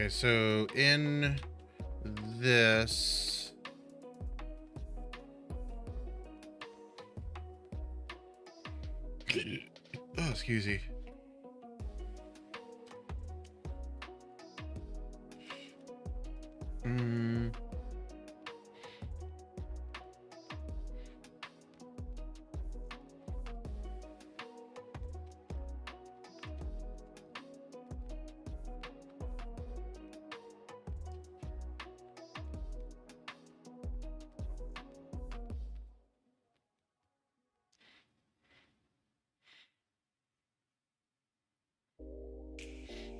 so in this, oh, excuse me.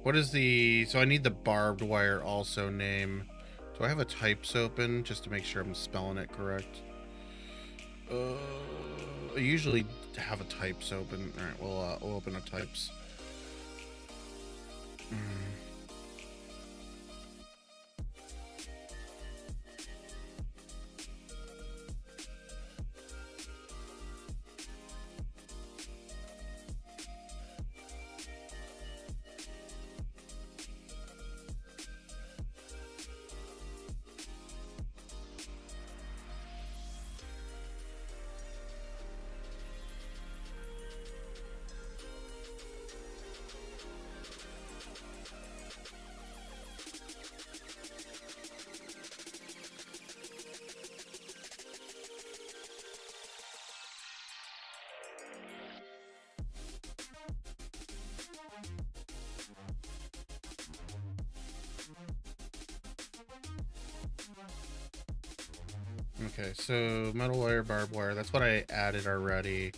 What is the, so I need the barbed wire also name. Do I have a types open just to make sure I'm spelling it correct? I usually have a types open. All right, we'll open a types. Okay, so metal wire, barbed wire. That's what I added already.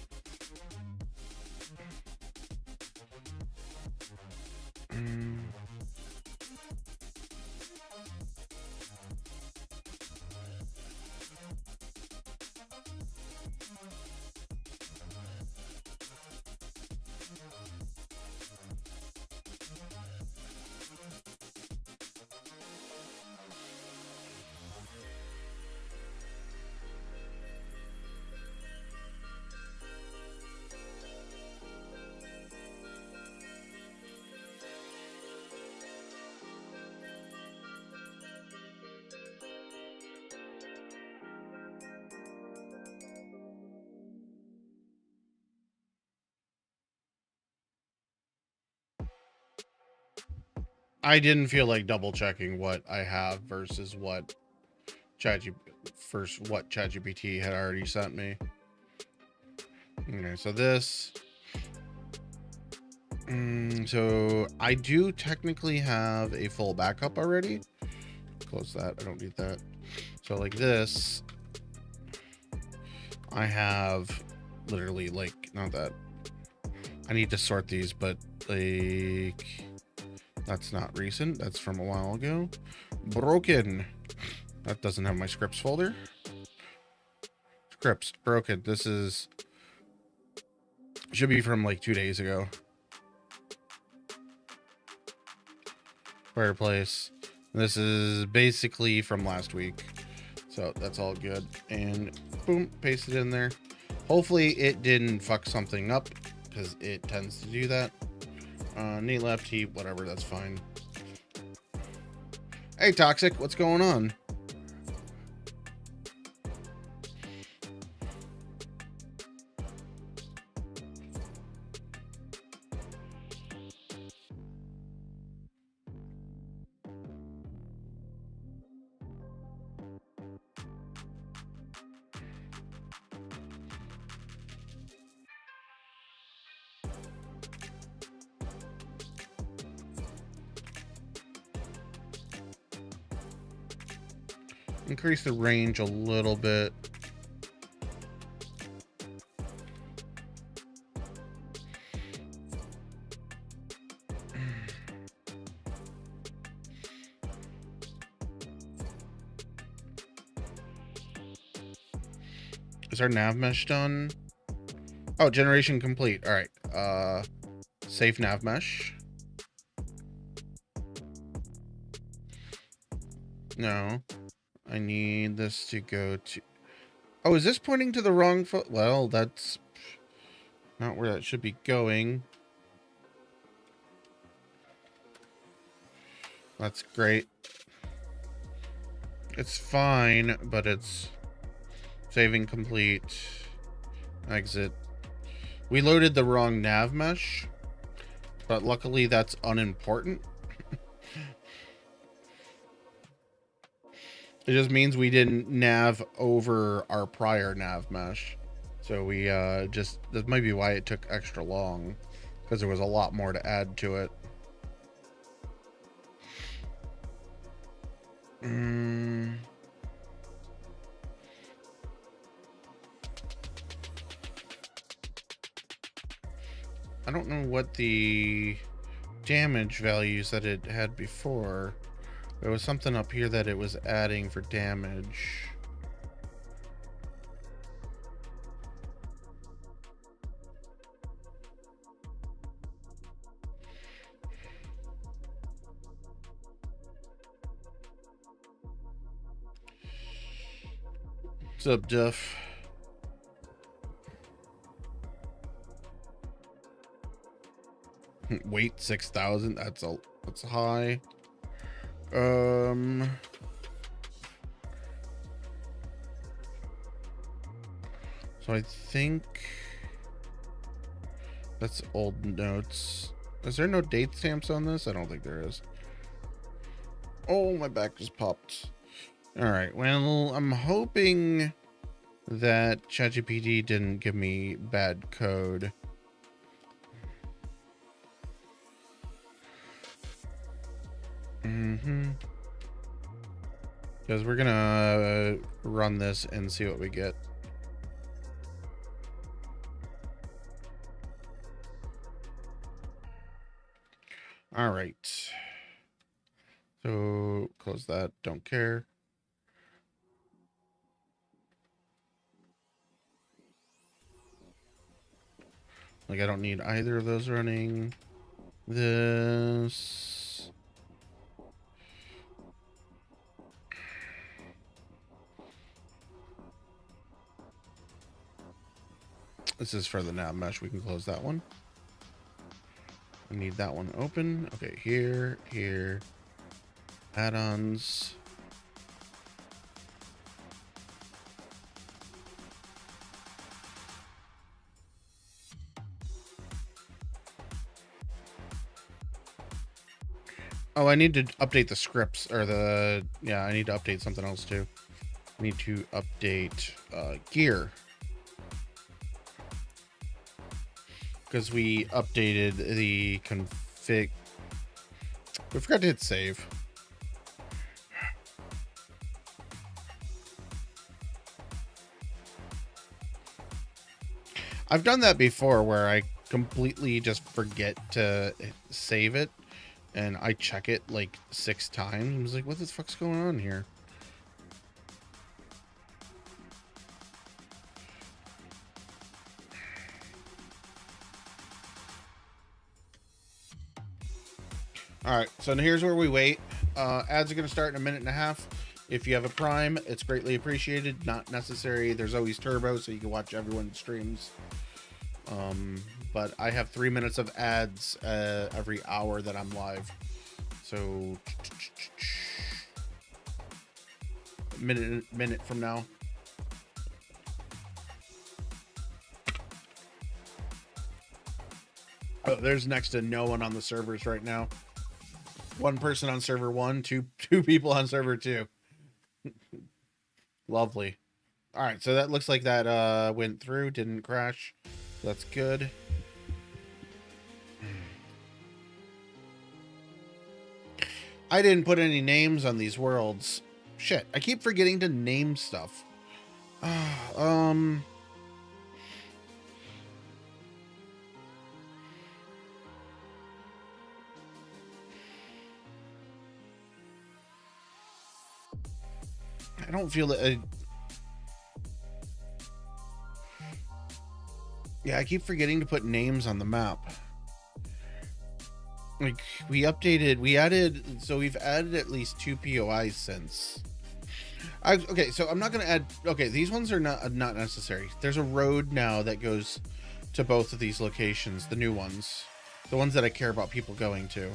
I didn't feel like double checking what I have versus what ChatGPT had already sent me. Okay, so this. So I do technically have a full backup already. Close that. I don't need that. So like this, I have literally like, not that. I need to sort these, but like, that's not recent. That's from a while ago. Broken. That doesn't have my scripts folder. Scripts. Broken. This is... should be from like 2 days ago. Fireplace. This is basically from last week. So that's all good. And boom, paste it in there. Hopefully it didn't fuck something up, because it tends to do that. Knee left heat, whatever, that's fine. Hey Toxic, what's going on? Increase the range a little bit. Is our nav mesh done? Oh, generation complete. All right. Safe nav mesh. No. I need this to go to... Oh, is this pointing to the wrong well, that's not where that should be going. That's great. It's fine, but it's saving complete. Exit. We loaded the wrong nav mesh, but luckily that's unimportant. It just means we didn't nav over our prior nav mesh. So we just, that might be why it took extra long, because there was a lot more to add to it. I don't know what the damage values that it had before. There was something up here that it was adding for damage. What's up, Duff? Weight 6,000. That's high. So I think that's old notes. Is there no date stamps on this? I don't think there is. Oh, my back just popped. All right. Well, I'm hoping that ChatGPT didn't give me bad code. Because we're gonna run this and see what we get. All right. So close that. Don't care. Like, I don't need either of those running. This. This is for the nav mesh. We can close that one. We need that one open. Okay, here. Add-ons. Oh, I need to update the scripts, or the... Yeah, I need to update something else too. I need to update gear. Because we updated the config. We forgot to hit save. I've done that before where I completely just forget to save it. And I check it like 6 times. I was like, what the fuck's going on here? All right, so here's where we wait. Ads are going to start in a minute and a half. If you have a Prime, it's greatly appreciated. Not necessary. There's always Turbo, so you can watch everyone's streams. But I have 3 minutes of ads every hour that I'm live. So, minute from now. Oh, there's next to no one on the servers right now. 1 person on server 1, two people on server 2. Lovely. All right, so that looks like that went through, didn't crash. That's good. I didn't put any names on these worlds. Shit, I keep forgetting to name stuff. I don't feel that. Yeah, I keep forgetting to put names on the map. Like, we updated, we added, so we've added at least 2 POIs since. Okay, so I'm not gonna add, okay, these ones are not necessary. There's a road now that goes to both of these locations, the new ones. The ones that I care about people going to.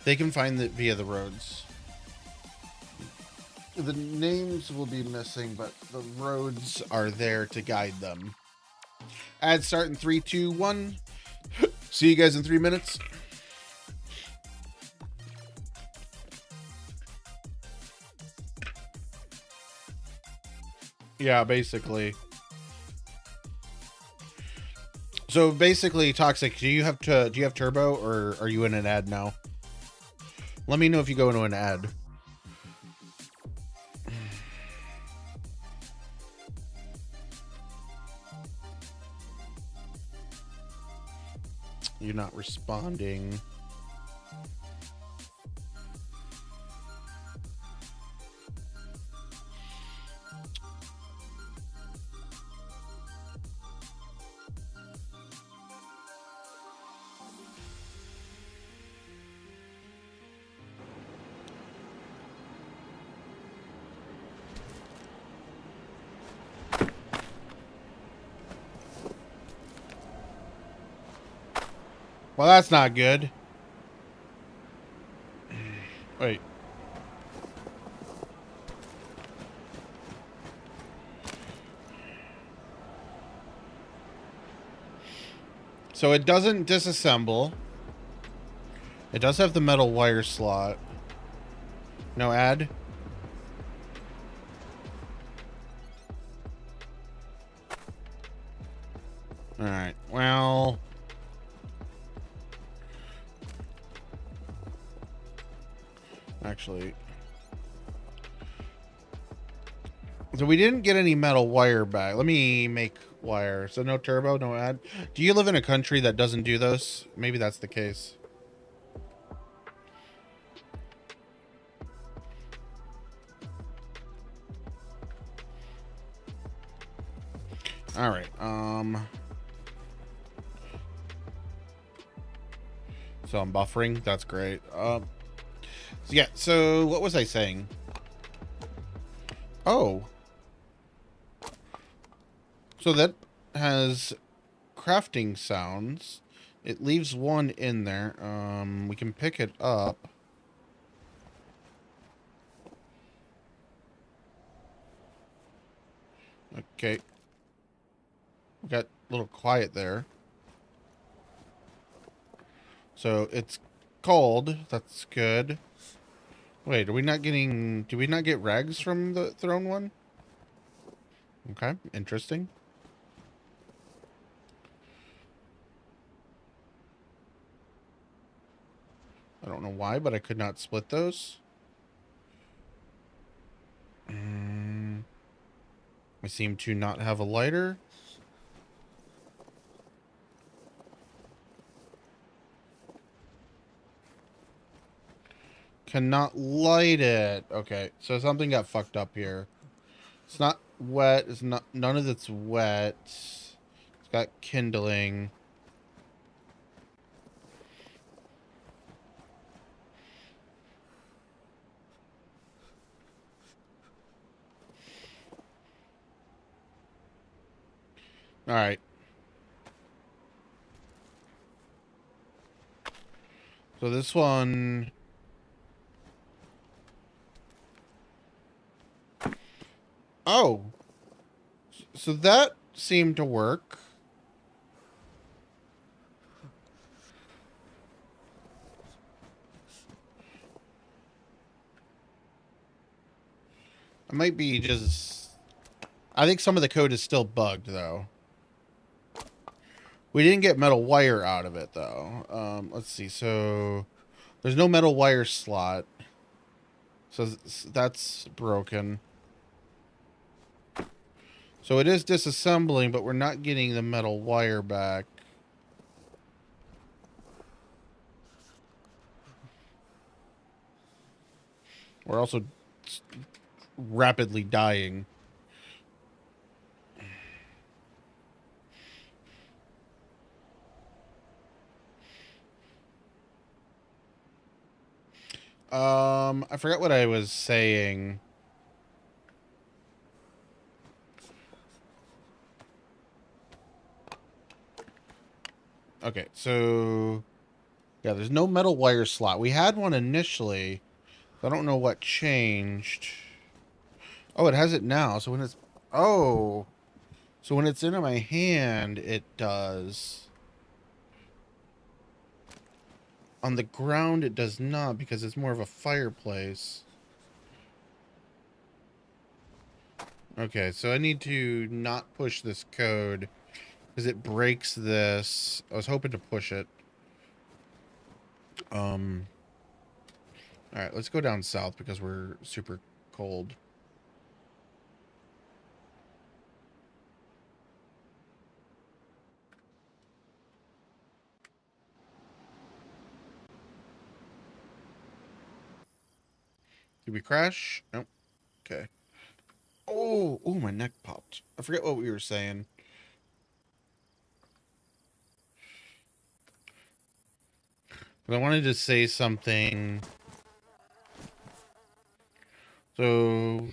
They can find it via the roads. The names will be missing, but the roads are there to guide them. Ads start in 3, 2, 1. See you guys in 3 minutes. Yeah, basically. So basically, Toxic, do you have turbo, or are you in an ad now? Let me know if you go into an ad. You're not responding. Well, that's not good. Wait. So it doesn't disassemble. It does have the metal wire slot. No ad. All right. Well, actually, so we didn't get any metal wire back. Let me make wire. So no turbo, no ad. Do you live in a country that doesn't do those? Maybe that's the case. All right. So I'm buffering. That's great. So yeah. So what was I saying? Oh. So that has crafting sounds. It leaves one in there. We can pick it up. Okay. Got a little quiet there. So it's cold. That's good. Wait, are we not getting... Did we not get rags from the throne one? Okay, interesting. I don't know why, but I could not split those. I seem to not have a lighter. Cannot light it. Okay, so something got fucked up here. It's not wet. It's not... None of it's wet. It's got kindling. All right. So this one... Oh. So that seemed to work. I might be just... I think some of the code is still bugged, though. We didn't get metal wire out of it, though. Let's see. So there's no metal wire slot. So that's broken. So it is disassembling, but we're not getting the metal wire back. We're also rapidly dying. I forgot what I was saying. Okay, so yeah, there's no metal wire slot. We had one initially. I don't know what changed. Oh, it has it now. So when it's so when it's in my hand, it does. On the ground, it does not because it's more of a fireplace. Okay, so I need to not push this code because it breaks this. I was hoping to push it. All right, let's go down south because we're super cold. Did we crash? Nope. Okay. Oh, my neck popped. I forget what we were saying. But I wanted to say something. So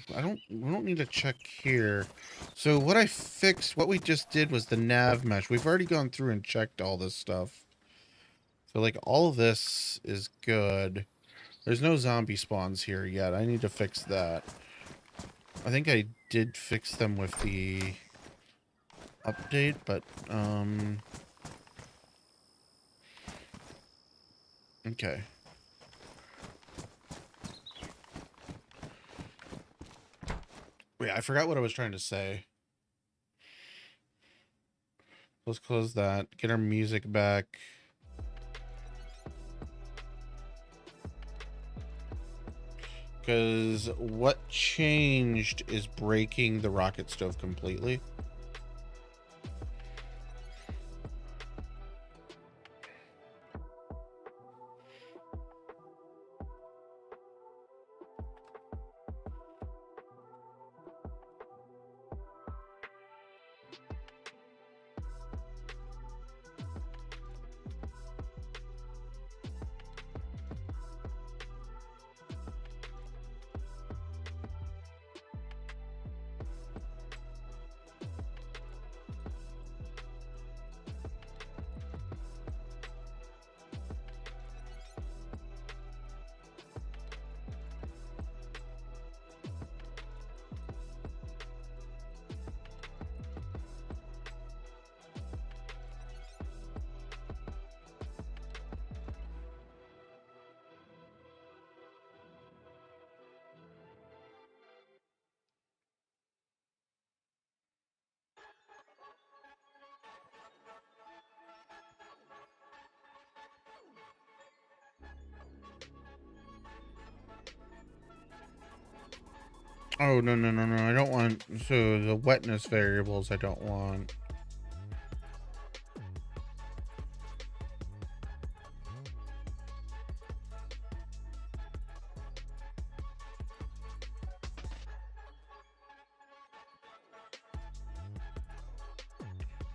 we don't need to check here. So what we just did was the nav mesh. We've already gone through and checked all this stuff. So like all of this is good. There's no zombie spawns here yet. I need to fix that. I think I did fix them with the update, but okay. Wait, I forgot what I was trying to say. Let's close that. Get our music back. Because what changed is breaking the rocket stove completely. Oh, no, no, no, no. I don't want... So, the wetness variables I don't want.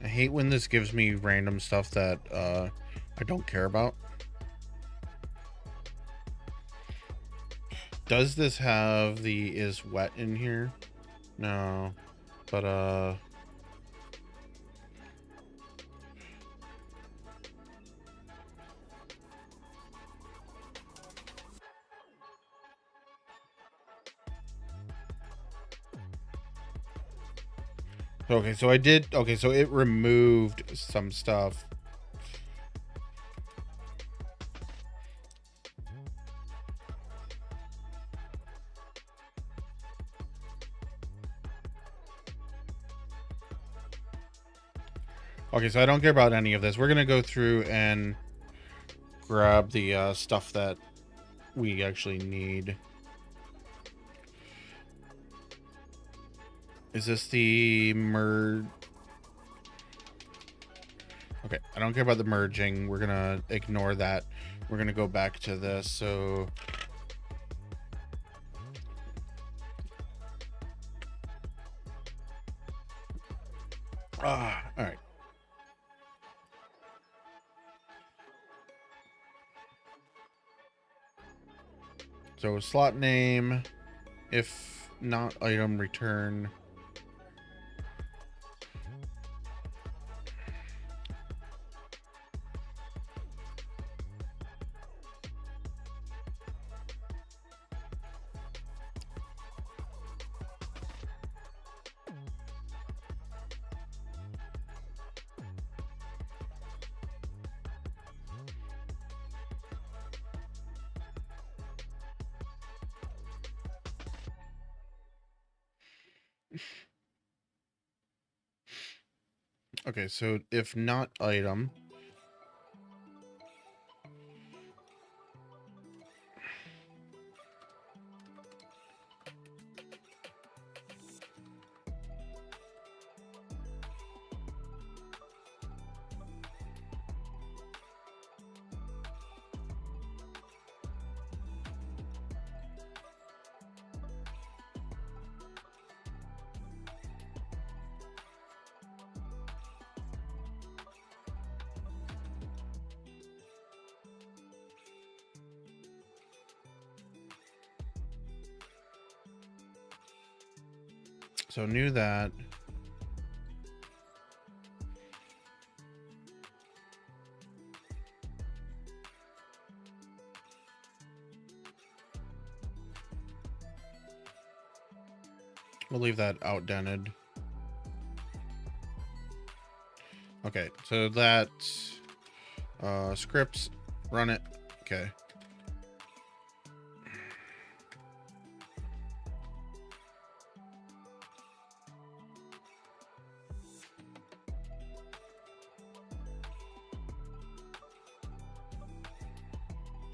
I hate when this gives me random stuff that I don't care about. Does this have the is wet in here? No. But okay, so I did okay, so it removed some stuff. Okay, so I don't care about any of this. We're gonna go through and grab the stuff that we actually need. Is this the merge? Okay, I don't care about the merging. We're gonna ignore that. We're gonna go back to this. So all right. So slot name, if not item, return. Okay, so if not item. So knew that. We'll leave that outdented. Okay, so that scripts, run it. Okay.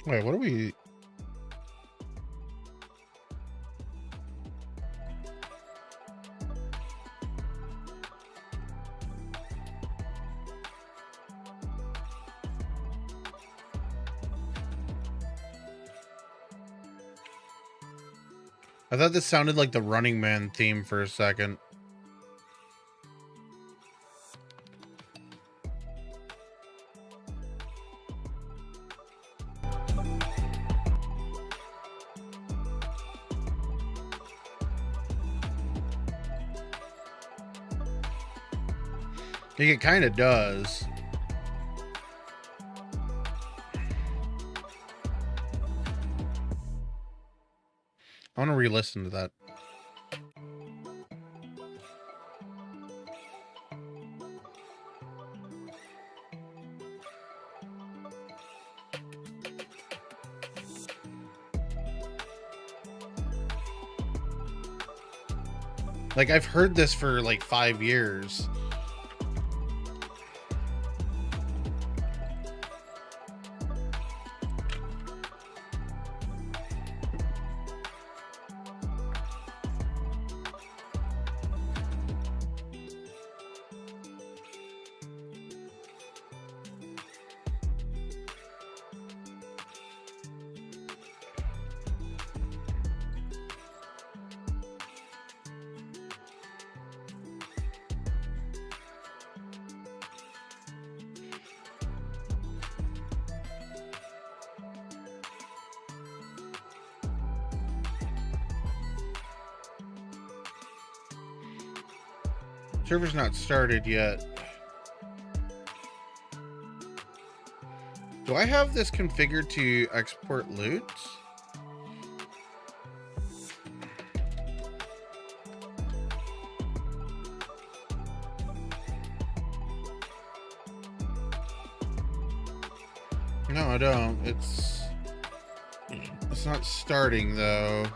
Wait, what are we? I thought this sounded like the Running Man theme for a second. I think it kind of does. I want to re-listen to that. Like, I've heard this for like 5 years. Server's not started yet. Do I have this configured to export loot? No, I don't. It's not starting though.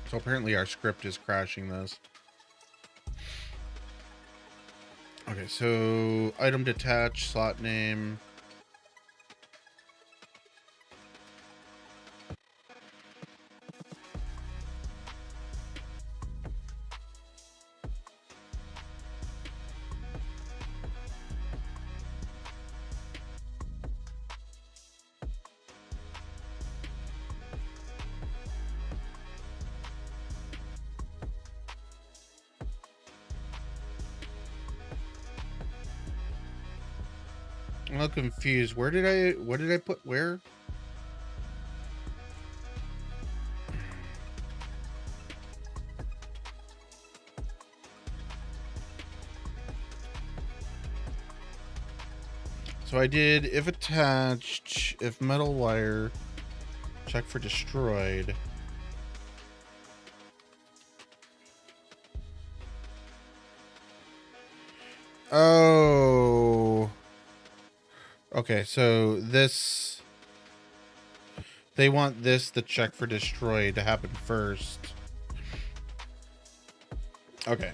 So apparently our script is crashing this. Okay, so item detach, slot name. I'm a little confused. What did I put where? So I did if attached, if metal wire, check for destroyed. Oh. Okay, so this... They want this, the check for destroyed, to happen first. Okay.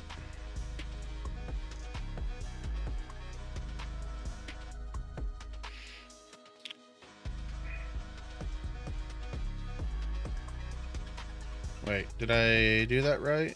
Wait, did I do that right?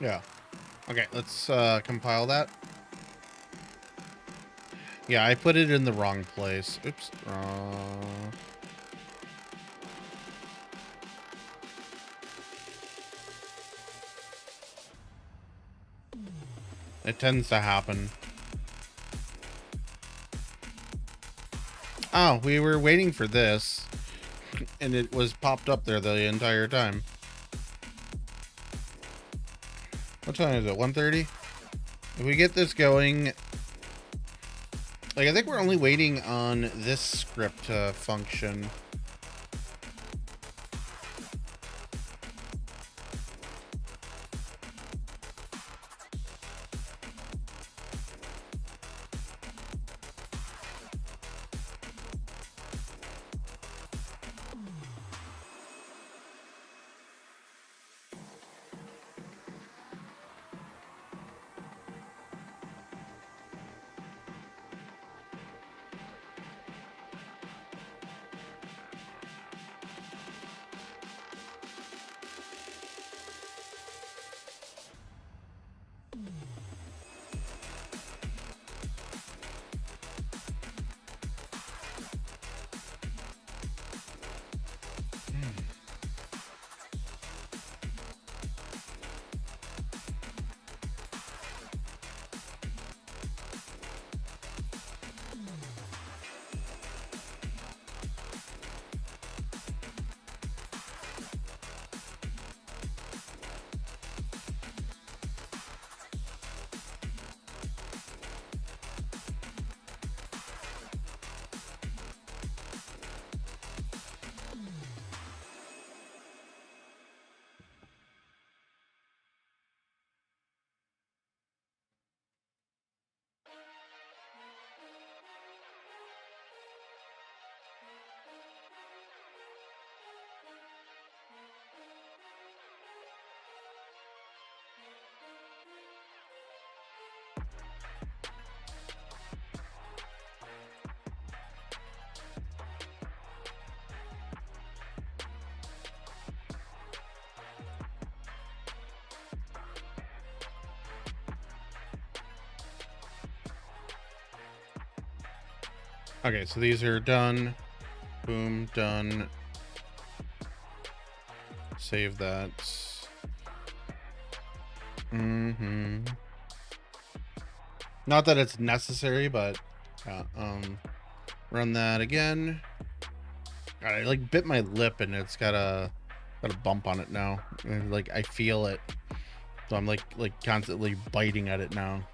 Yeah. Okay, let's compile that. Yeah, I put it in the wrong place. Oops. It tends to happen. Oh, we were waiting for this, and it was popped up there the entire time. What time is it? 1:30? If we get this going... Like, I think we're only waiting on this script to function. Okay, so these are done. Boom, done. Save that. Not that it's necessary, but run that again. I like bit my lip and it's got a bump on it now. And like I feel it. So I'm like constantly biting at it now.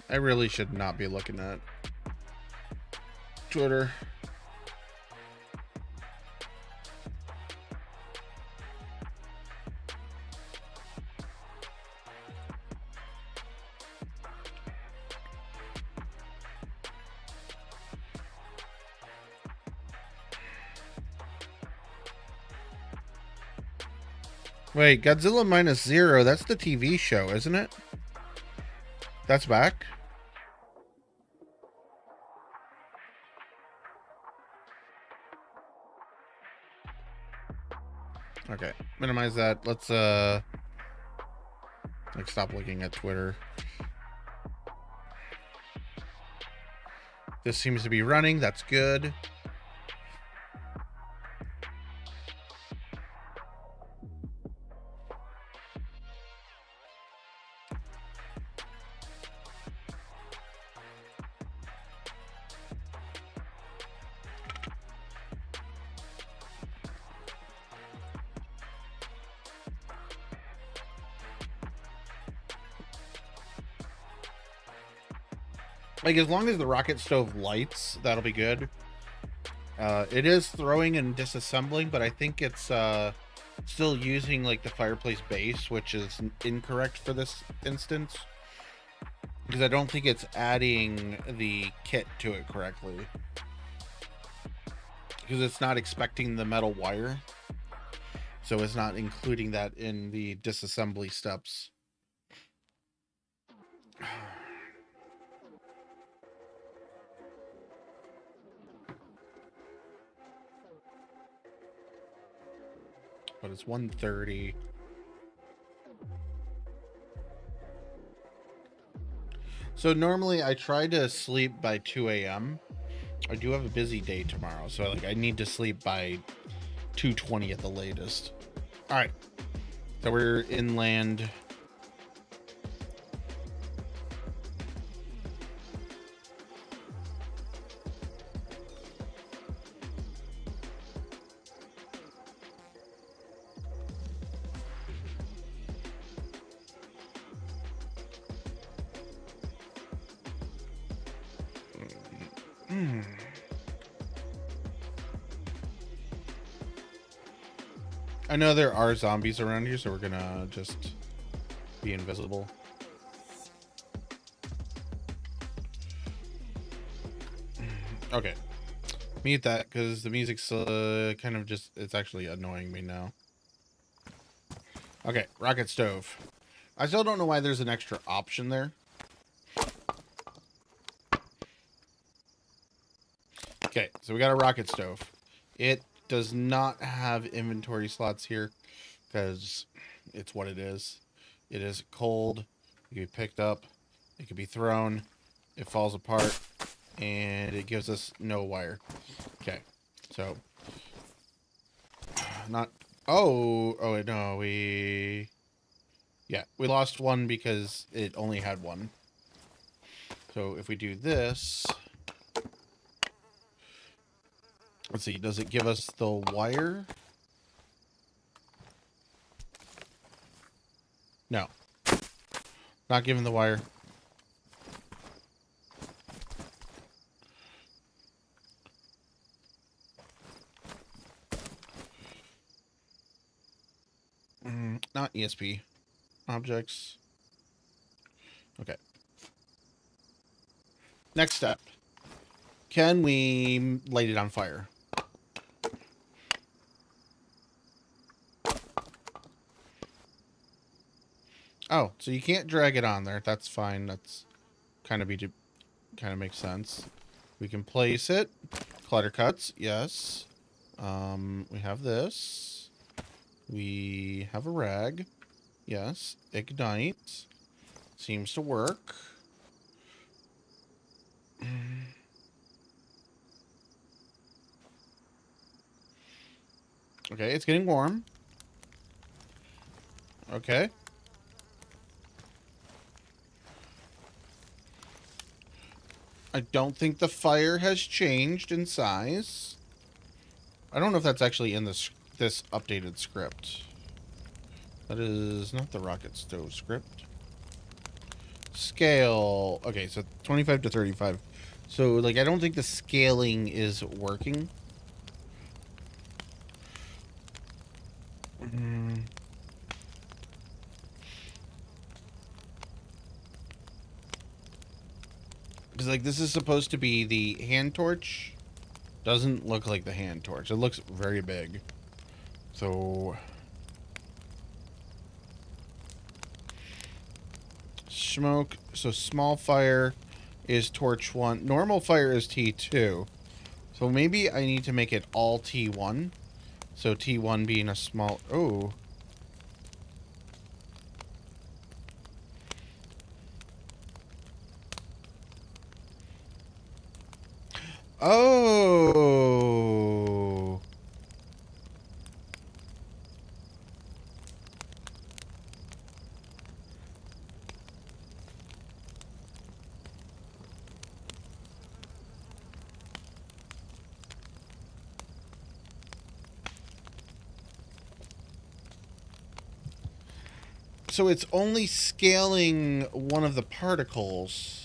I really should not be looking at Twitter. Wait, Godzilla Minus Zero, that's the TV show, isn't it? That's back? Okay, minimize that. Let's like stop looking at Twitter. This seems to be running, that's good. Like, as long as the rocket stove lights, that'll be good. It is throwing and disassembling, but I think it's still using, like, the fireplace base, which is incorrect for this instance. Because I don't think it's adding the kit to it correctly. Because it's not expecting the metal wire. So it's not including that in the disassembly steps. But it's 1:30. So normally I try to sleep by 2 a.m. I do have a busy day tomorrow, so like I need to sleep by 2:20 at the latest. All right, so we're inland. I know there are zombies around here, so we're gonna just be invisible. Okay. Mute that, because the music's kind of just, it's actually annoying me now. Okay, rocket stove. I still don't know why there's an extra option there. Okay, so we got a rocket stove. It does not have inventory slots here because it's what it is. It is cold. It can be picked up. It can be thrown. It falls apart. And it gives us no wire. Okay, so not. Oh, no, we lost one because it only had one. So if we do this. Let's see, does it give us the wire? No. Not giving the wire. Not ESP. Objects. Okay. Next step. Can we light it on fire? Oh, so you can't drag it on there. That's fine. That's kind of makes sense. We can place it. Clutter cuts, yes. We have this. We have a rag. Yes. Ignite. Seems to work. Okay, it's getting warm. Okay. I don't think the fire has changed in size. I don't know if that's actually in this updated script. That is not the rocket stove script. Scale. Okay, so 25 to 35. So, like, I don't think the scaling is working. Because, like, this is supposed to be the hand torch. Doesn't look like the hand torch. It looks very big. So... smoke. So, small fire is torch 1. Normal fire is T2. So, maybe I need to make it all T1. So, T1 being a small... Oh... Oh. So it's only scaling one of the particles.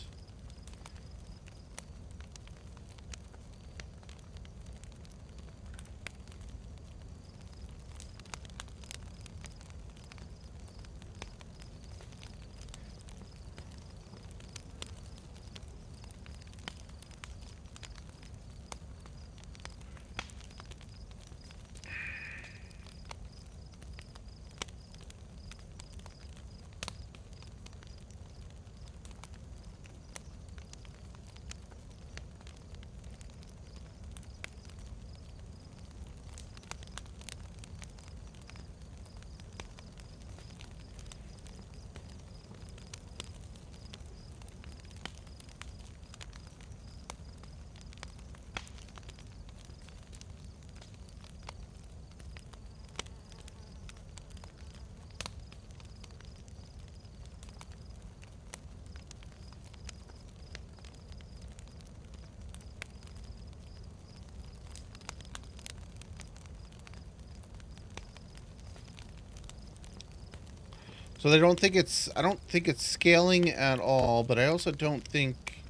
So I don't think it's scaling at all, but I also don't think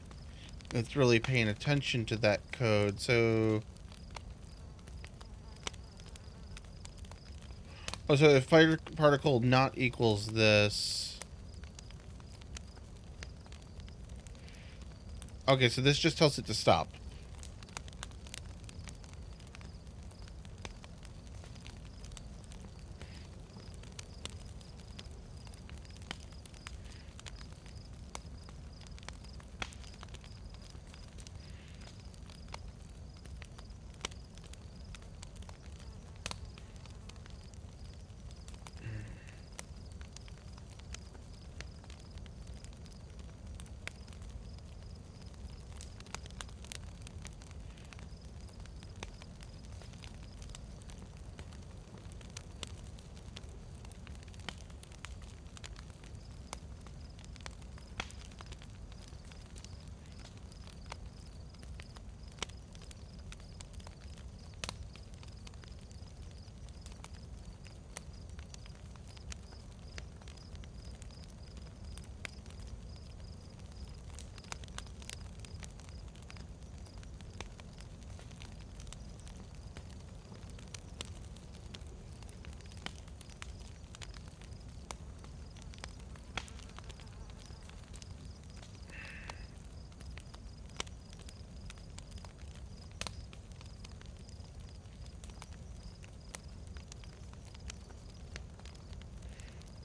it's really paying attention to that code. So so if fire particle not equals this. Okay, so this just tells it to stop.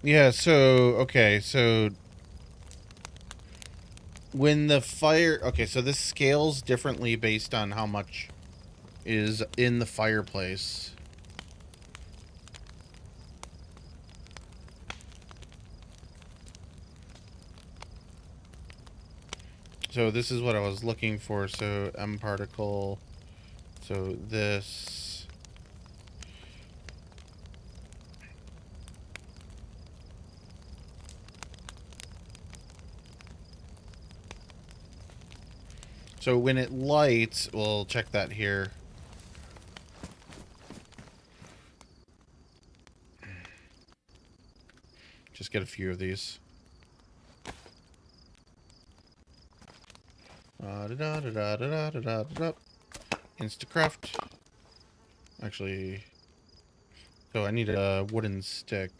Yeah, so okay, so when the fire, okay, so this scales differently based on how much is in the fireplace. So this is what I was looking for. So M particle, so this. So when it lights, we'll check that here. Just get a few of these. Instacraft. Actually, so I need a wooden stick.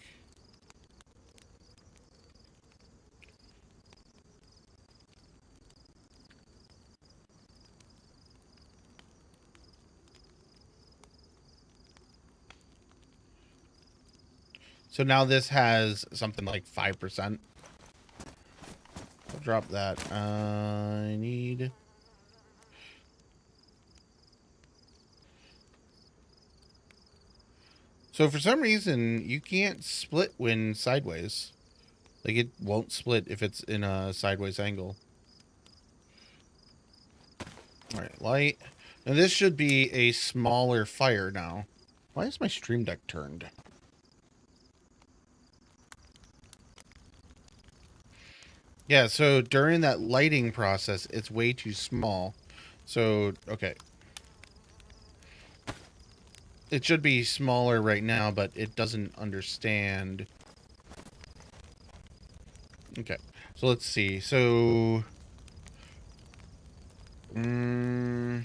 So now this has something like 5%. I'll drop that. I need... So for some reason, you can't split when sideways. Like, it won't split if it's in a sideways angle. Alright, light. Now this should be a smaller fire now. Why is my stream deck turned? Yeah, so during that lighting process, it's way too small. So, okay. It should be smaller right now, but it doesn't understand. Okay, so let's see. So, I'm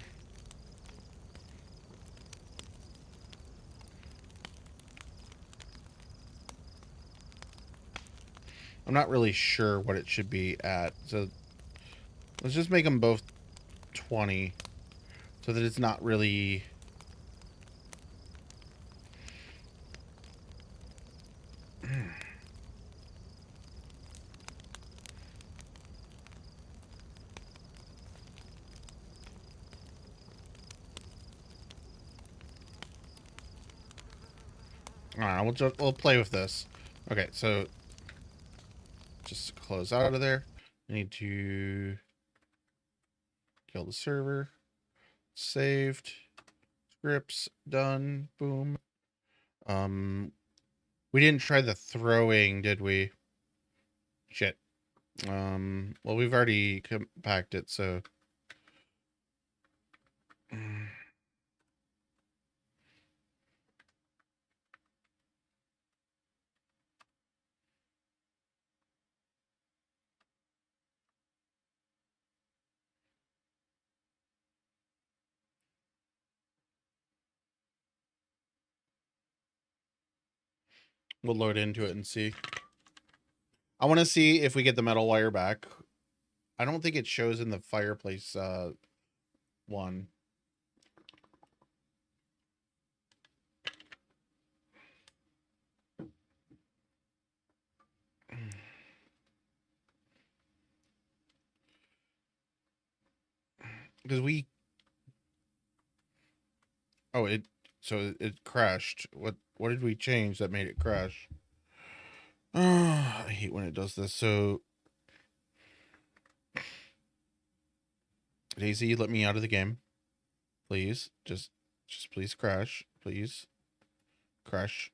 not really sure what it should be at. So let's just make them both 20 so that it's not really... Alright, we'll play with this. Okay, so just close out of there. I need to kill the server. Saved. Scripts done. Boom. We didn't try the throwing, did we? Shit. Well, we've already compacted it, so... We'll load into it and see. I want to see if we get the metal wire back. I don't think it shows in the fireplace one. Because we... Oh, it crashed. What did we change that made it crash? I hate when it does this. So, DayZ, let me out of the game, please. Just please crash, please. Crash.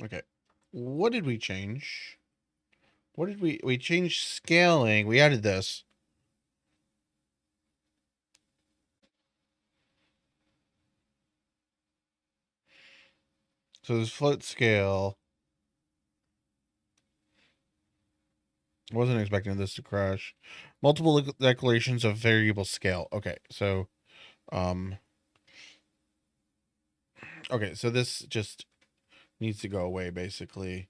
Okay. What did we change? What did we changed scaling? We added this. So this float scale. I wasn't expecting this to crash. Multiple declarations of variable scale. Okay, so okay, so this just needs to go away basically.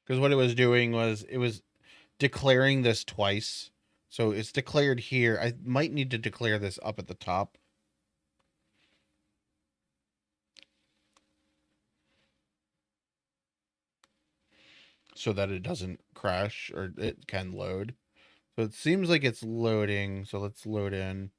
Because what it was doing was it was declaring this twice. So it's declared here. I might need to declare this up at the top. so that it doesn't crash or it can load. So it seems like it's loading. So let's load in.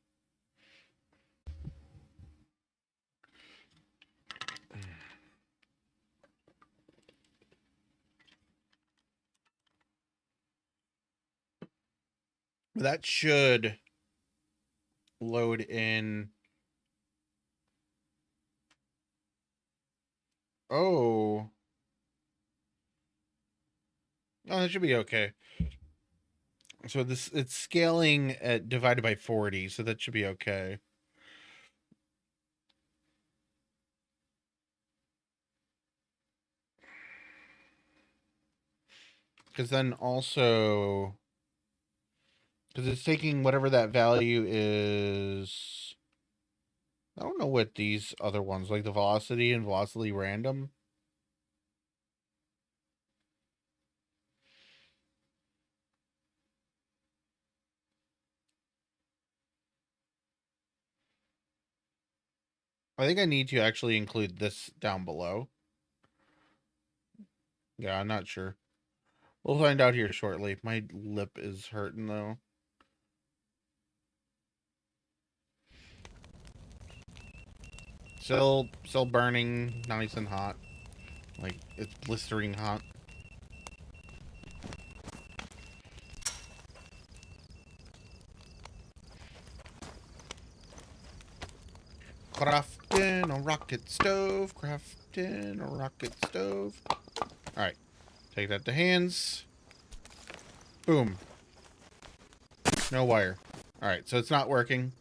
That should load in. Oh. Oh, that should be okay. So this, it's scaling at divided by 40, so that should be okay. Because then also, because it's taking whatever that value is. I don't know what these other ones, like the velocity and velocity random. I think I need to actually include this down below. Yeah, I'm not sure. We'll find out here shortly. My lip is hurting though. Still burning nice and hot. Like, it's blistering hot. Crafting a rocket stove. Crafting a rocket stove. Alright. Take that to hands. Boom. No wire. Alright, so it's not working.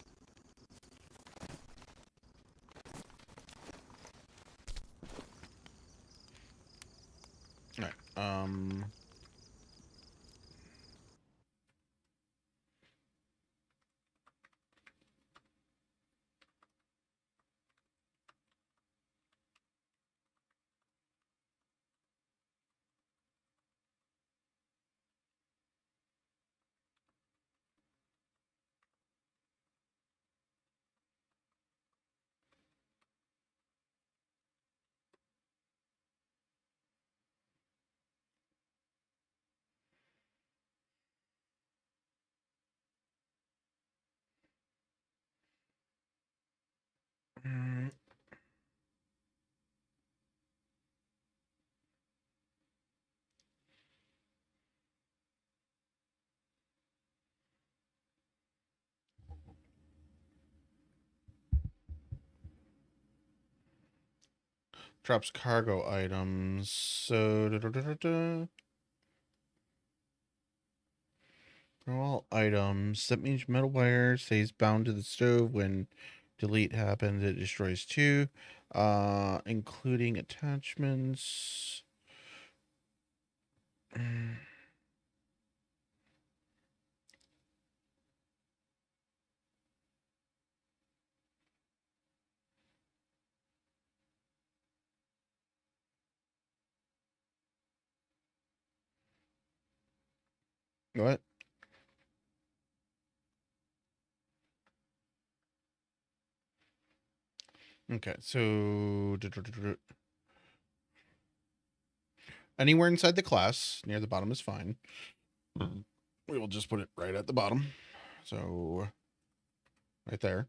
Alright, drops cargo items. So, for all items, that means metal wire stays bound to the stove when delete happens. It destroys two, including attachments. What? Okay, so anywhere inside the class near the bottom is fine. We will just put it right at the bottom. So right there.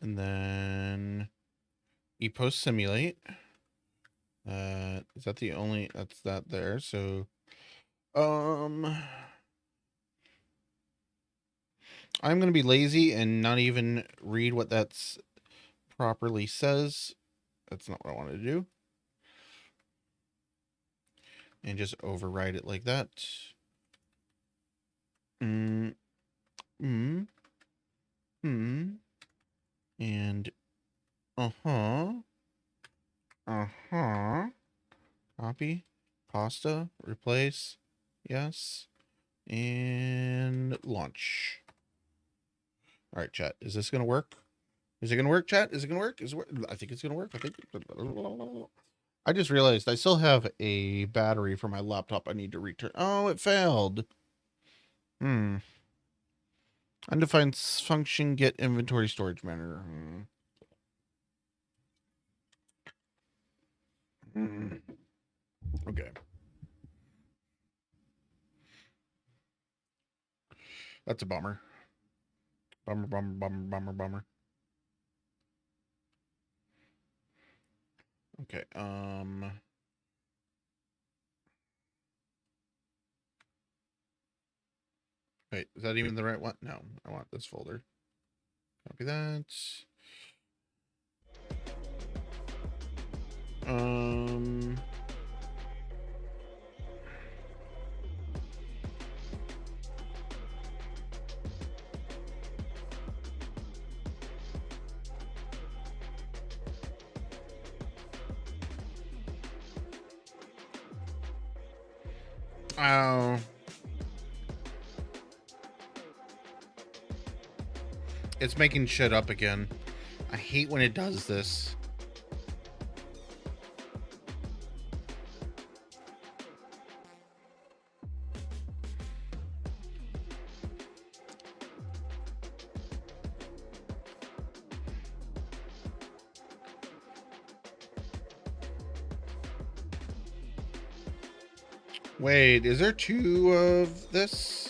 And then epost simulate. Is that the only, that's that there. So I'm going to be lazy and not even read what that's properly says. That's not what I want to do. And just override it like that. And copy, pasta, replace, yes, and launch. All right, chat. Is this gonna work? Is it gonna work, chat? Is it gonna work? Is it work? I think it's gonna work. I just realized I still have a battery for my laptop I need to return. Oh, it failed. Undefined function, get inventory storage manager. Okay. That's a bummer. Bummer. Okay, wait, is that even the right one? No, I want this folder. Copy that. Oh. It's making shit up again. I hate when it does this. Wait, is there two of this?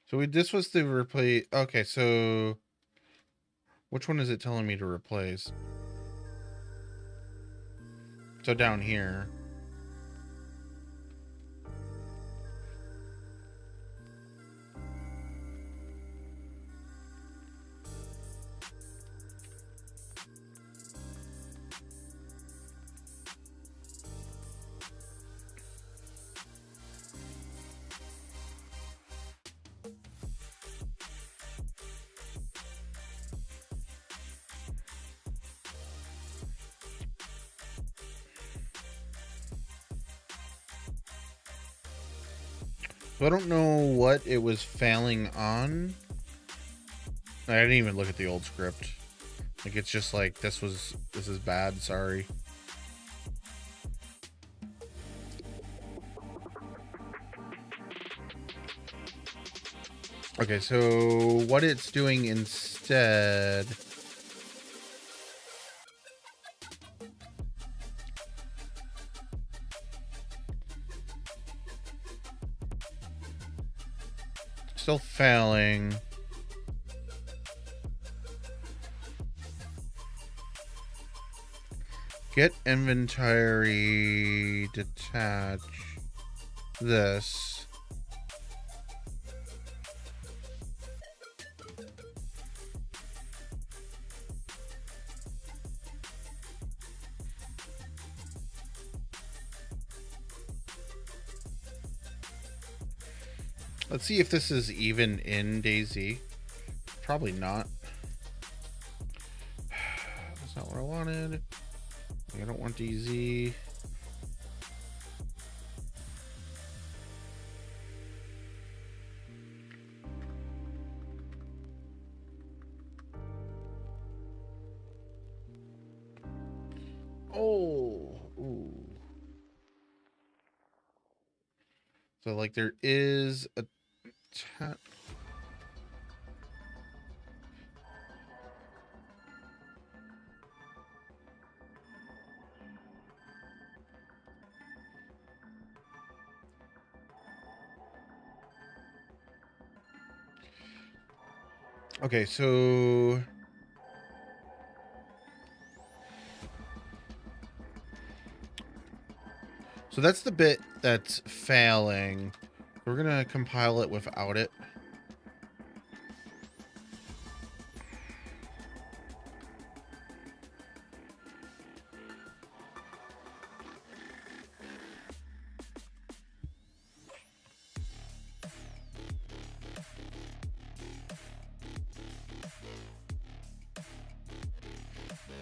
So this was to replace. Okay, so which one is it telling me to replace? So down here. So I don't know what it was failing on. I didn't even look at the old script. Like, it's just like, this is bad, sorry. Okay, so what it's doing instead... Still failing. Get inventory, detach this. Let's see if this is even in DayZ. Probably not. That's not what I wanted. I don't want DayZ. Oh. Ooh. So like there is a okay, so that's the bit that's failing. We're gonna compile it without it.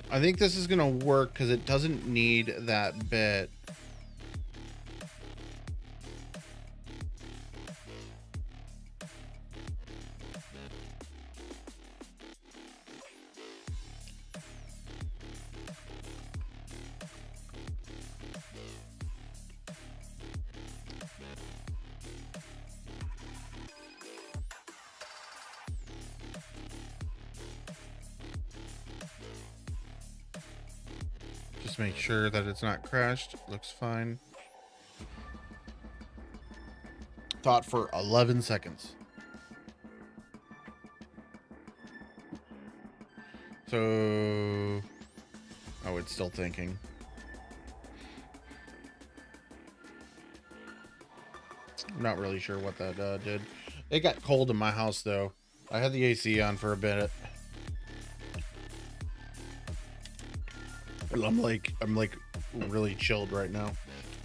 I think this is gonna work because it doesn't need that bit. Just make sure that it's not crashed. Looks fine. Thought for 11 seconds. So, oh, it's still thinking. I'm not really sure what that did. It got cold in my house though. I had the AC on for a bit. I'm like really chilled right now.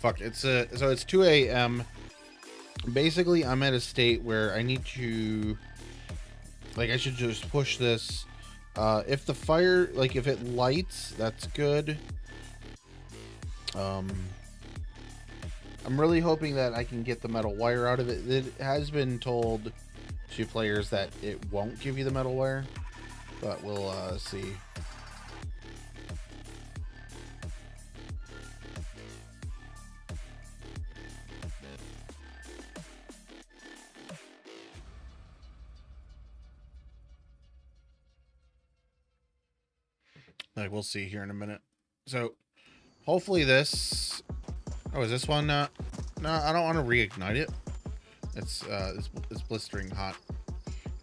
Fuck, so it's 2 a.m. Basically, I'm at a state where I need to, like, I should just push this. If the fire, like, if it lights, that's good. I'm really hoping that I can get the metal wire out of it. It has been told to players that it won't give you the metal wire, but we'll see. Like, we'll see here in a minute. So hopefully this, oh, is this one no, I don't want to reignite it. It's blistering hot.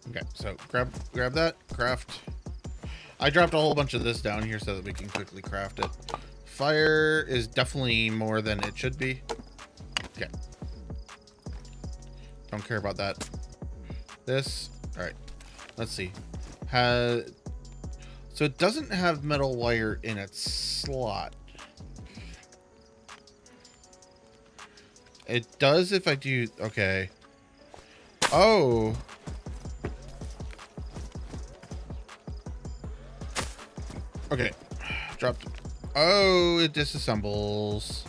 Okay, so grab that, craft. I dropped a whole bunch of this down here so that we can quickly craft it. Fire is definitely more than it should be. Okay, don't care about that. This, all right, let's see. So it doesn't have metal wire in its slot. It does if I do, okay. Oh. Okay, dropped it. Oh, it disassembles.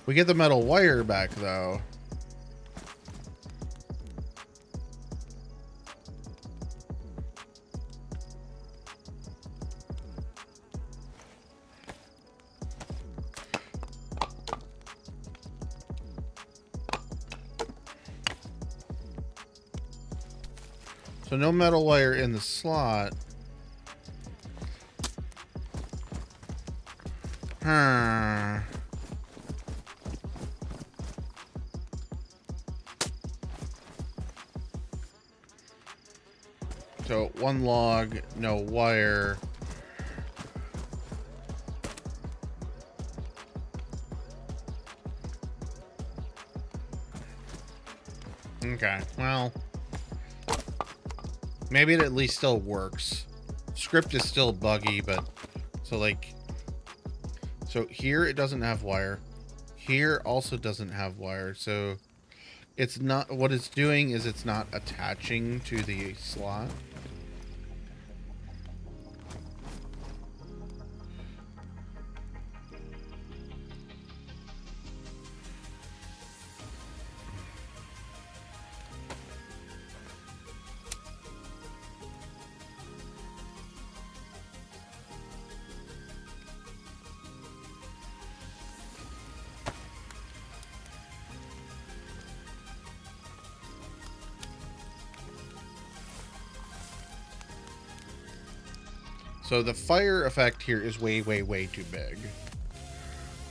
We get the metal wire back though. So no metal wire in the slot. Huh. So one log, no wire. Okay, well, maybe it at least still works. Script is still buggy, but so like, so here it doesn't have wire. Here also doesn't have wire. So it's not, what it's doing is it's not attaching to the slot. So the fire effect here is way, way, way too big.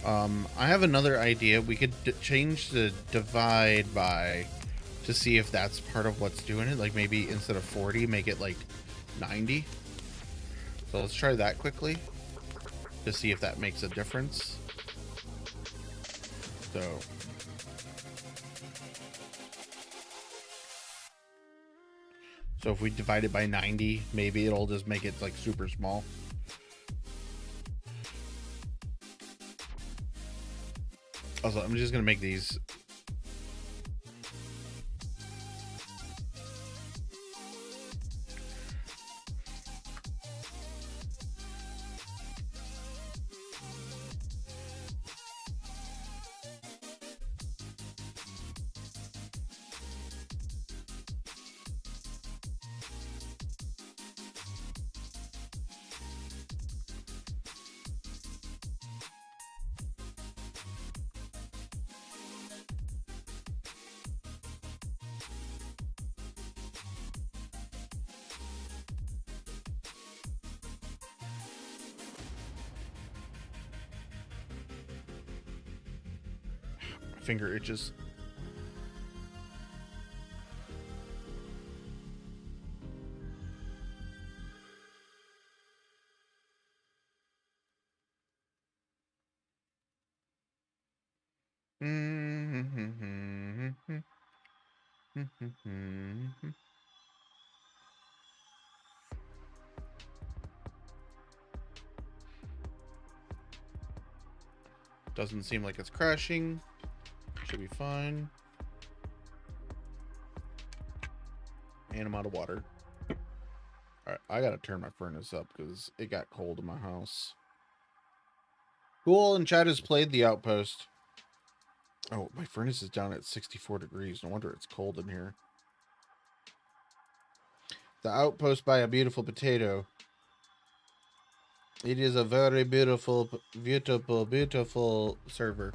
I have another idea. We could change the divide by to see if that's part of what's doing it. Like maybe instead of 40, make it like 90. So let's try that quickly to see if that makes a difference. So if we divide it by 90, maybe it'll just make it like super small. Also, I'm just gonna make these. finger itches. Doesn't seem like it's crashing. Should be fine. And I'm out of water. Alright, I gotta turn my furnace up because it got cold in my house. Who all in chat has played the Outpost? Oh, my furnace is down at 64 degrees. No wonder it's cold in here. The Outpost by a Beautiful Potato. It is a very beautiful, beautiful server.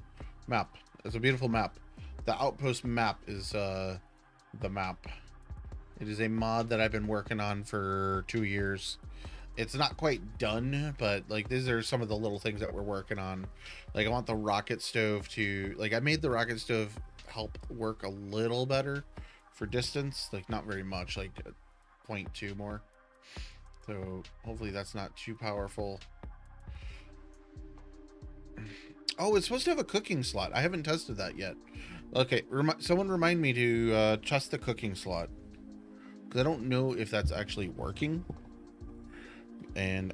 Map. It's a beautiful map. The Outpost map is the map. It is a mod that I've been working on for 2 years. It's not quite done, but like these are some of the little things that we're working on. Like I want the rocket stove to, like I made the rocket stove help work a little better for distance, like not very much, like 0.2 more. So hopefully that's not too powerful. Oh, it's supposed to have a cooking slot. I haven't tested that yet. Okay, someone remind me to test the cooking slot. Because I don't know if that's actually working. And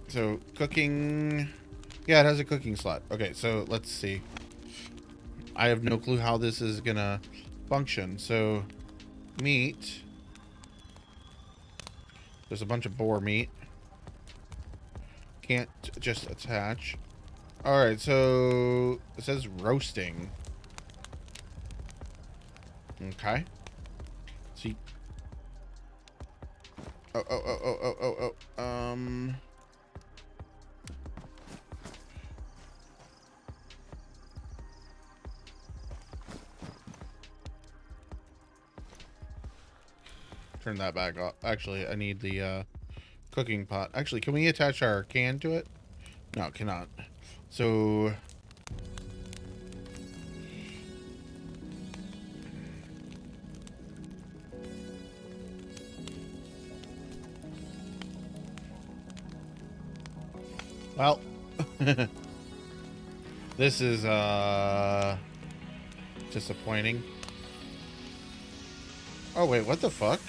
so cooking, yeah, it has a cooking slot. Okay, so let's see. I have no clue how this is gonna function. So meat, there's a bunch of boar meat, can't just attach. All right, so it says roasting. Okay, see. Turn that back off. Actually, I need the cooking pot. Actually, can we attach our can to it? No, it cannot. So well, this is disappointing. Oh wait, what the fuck?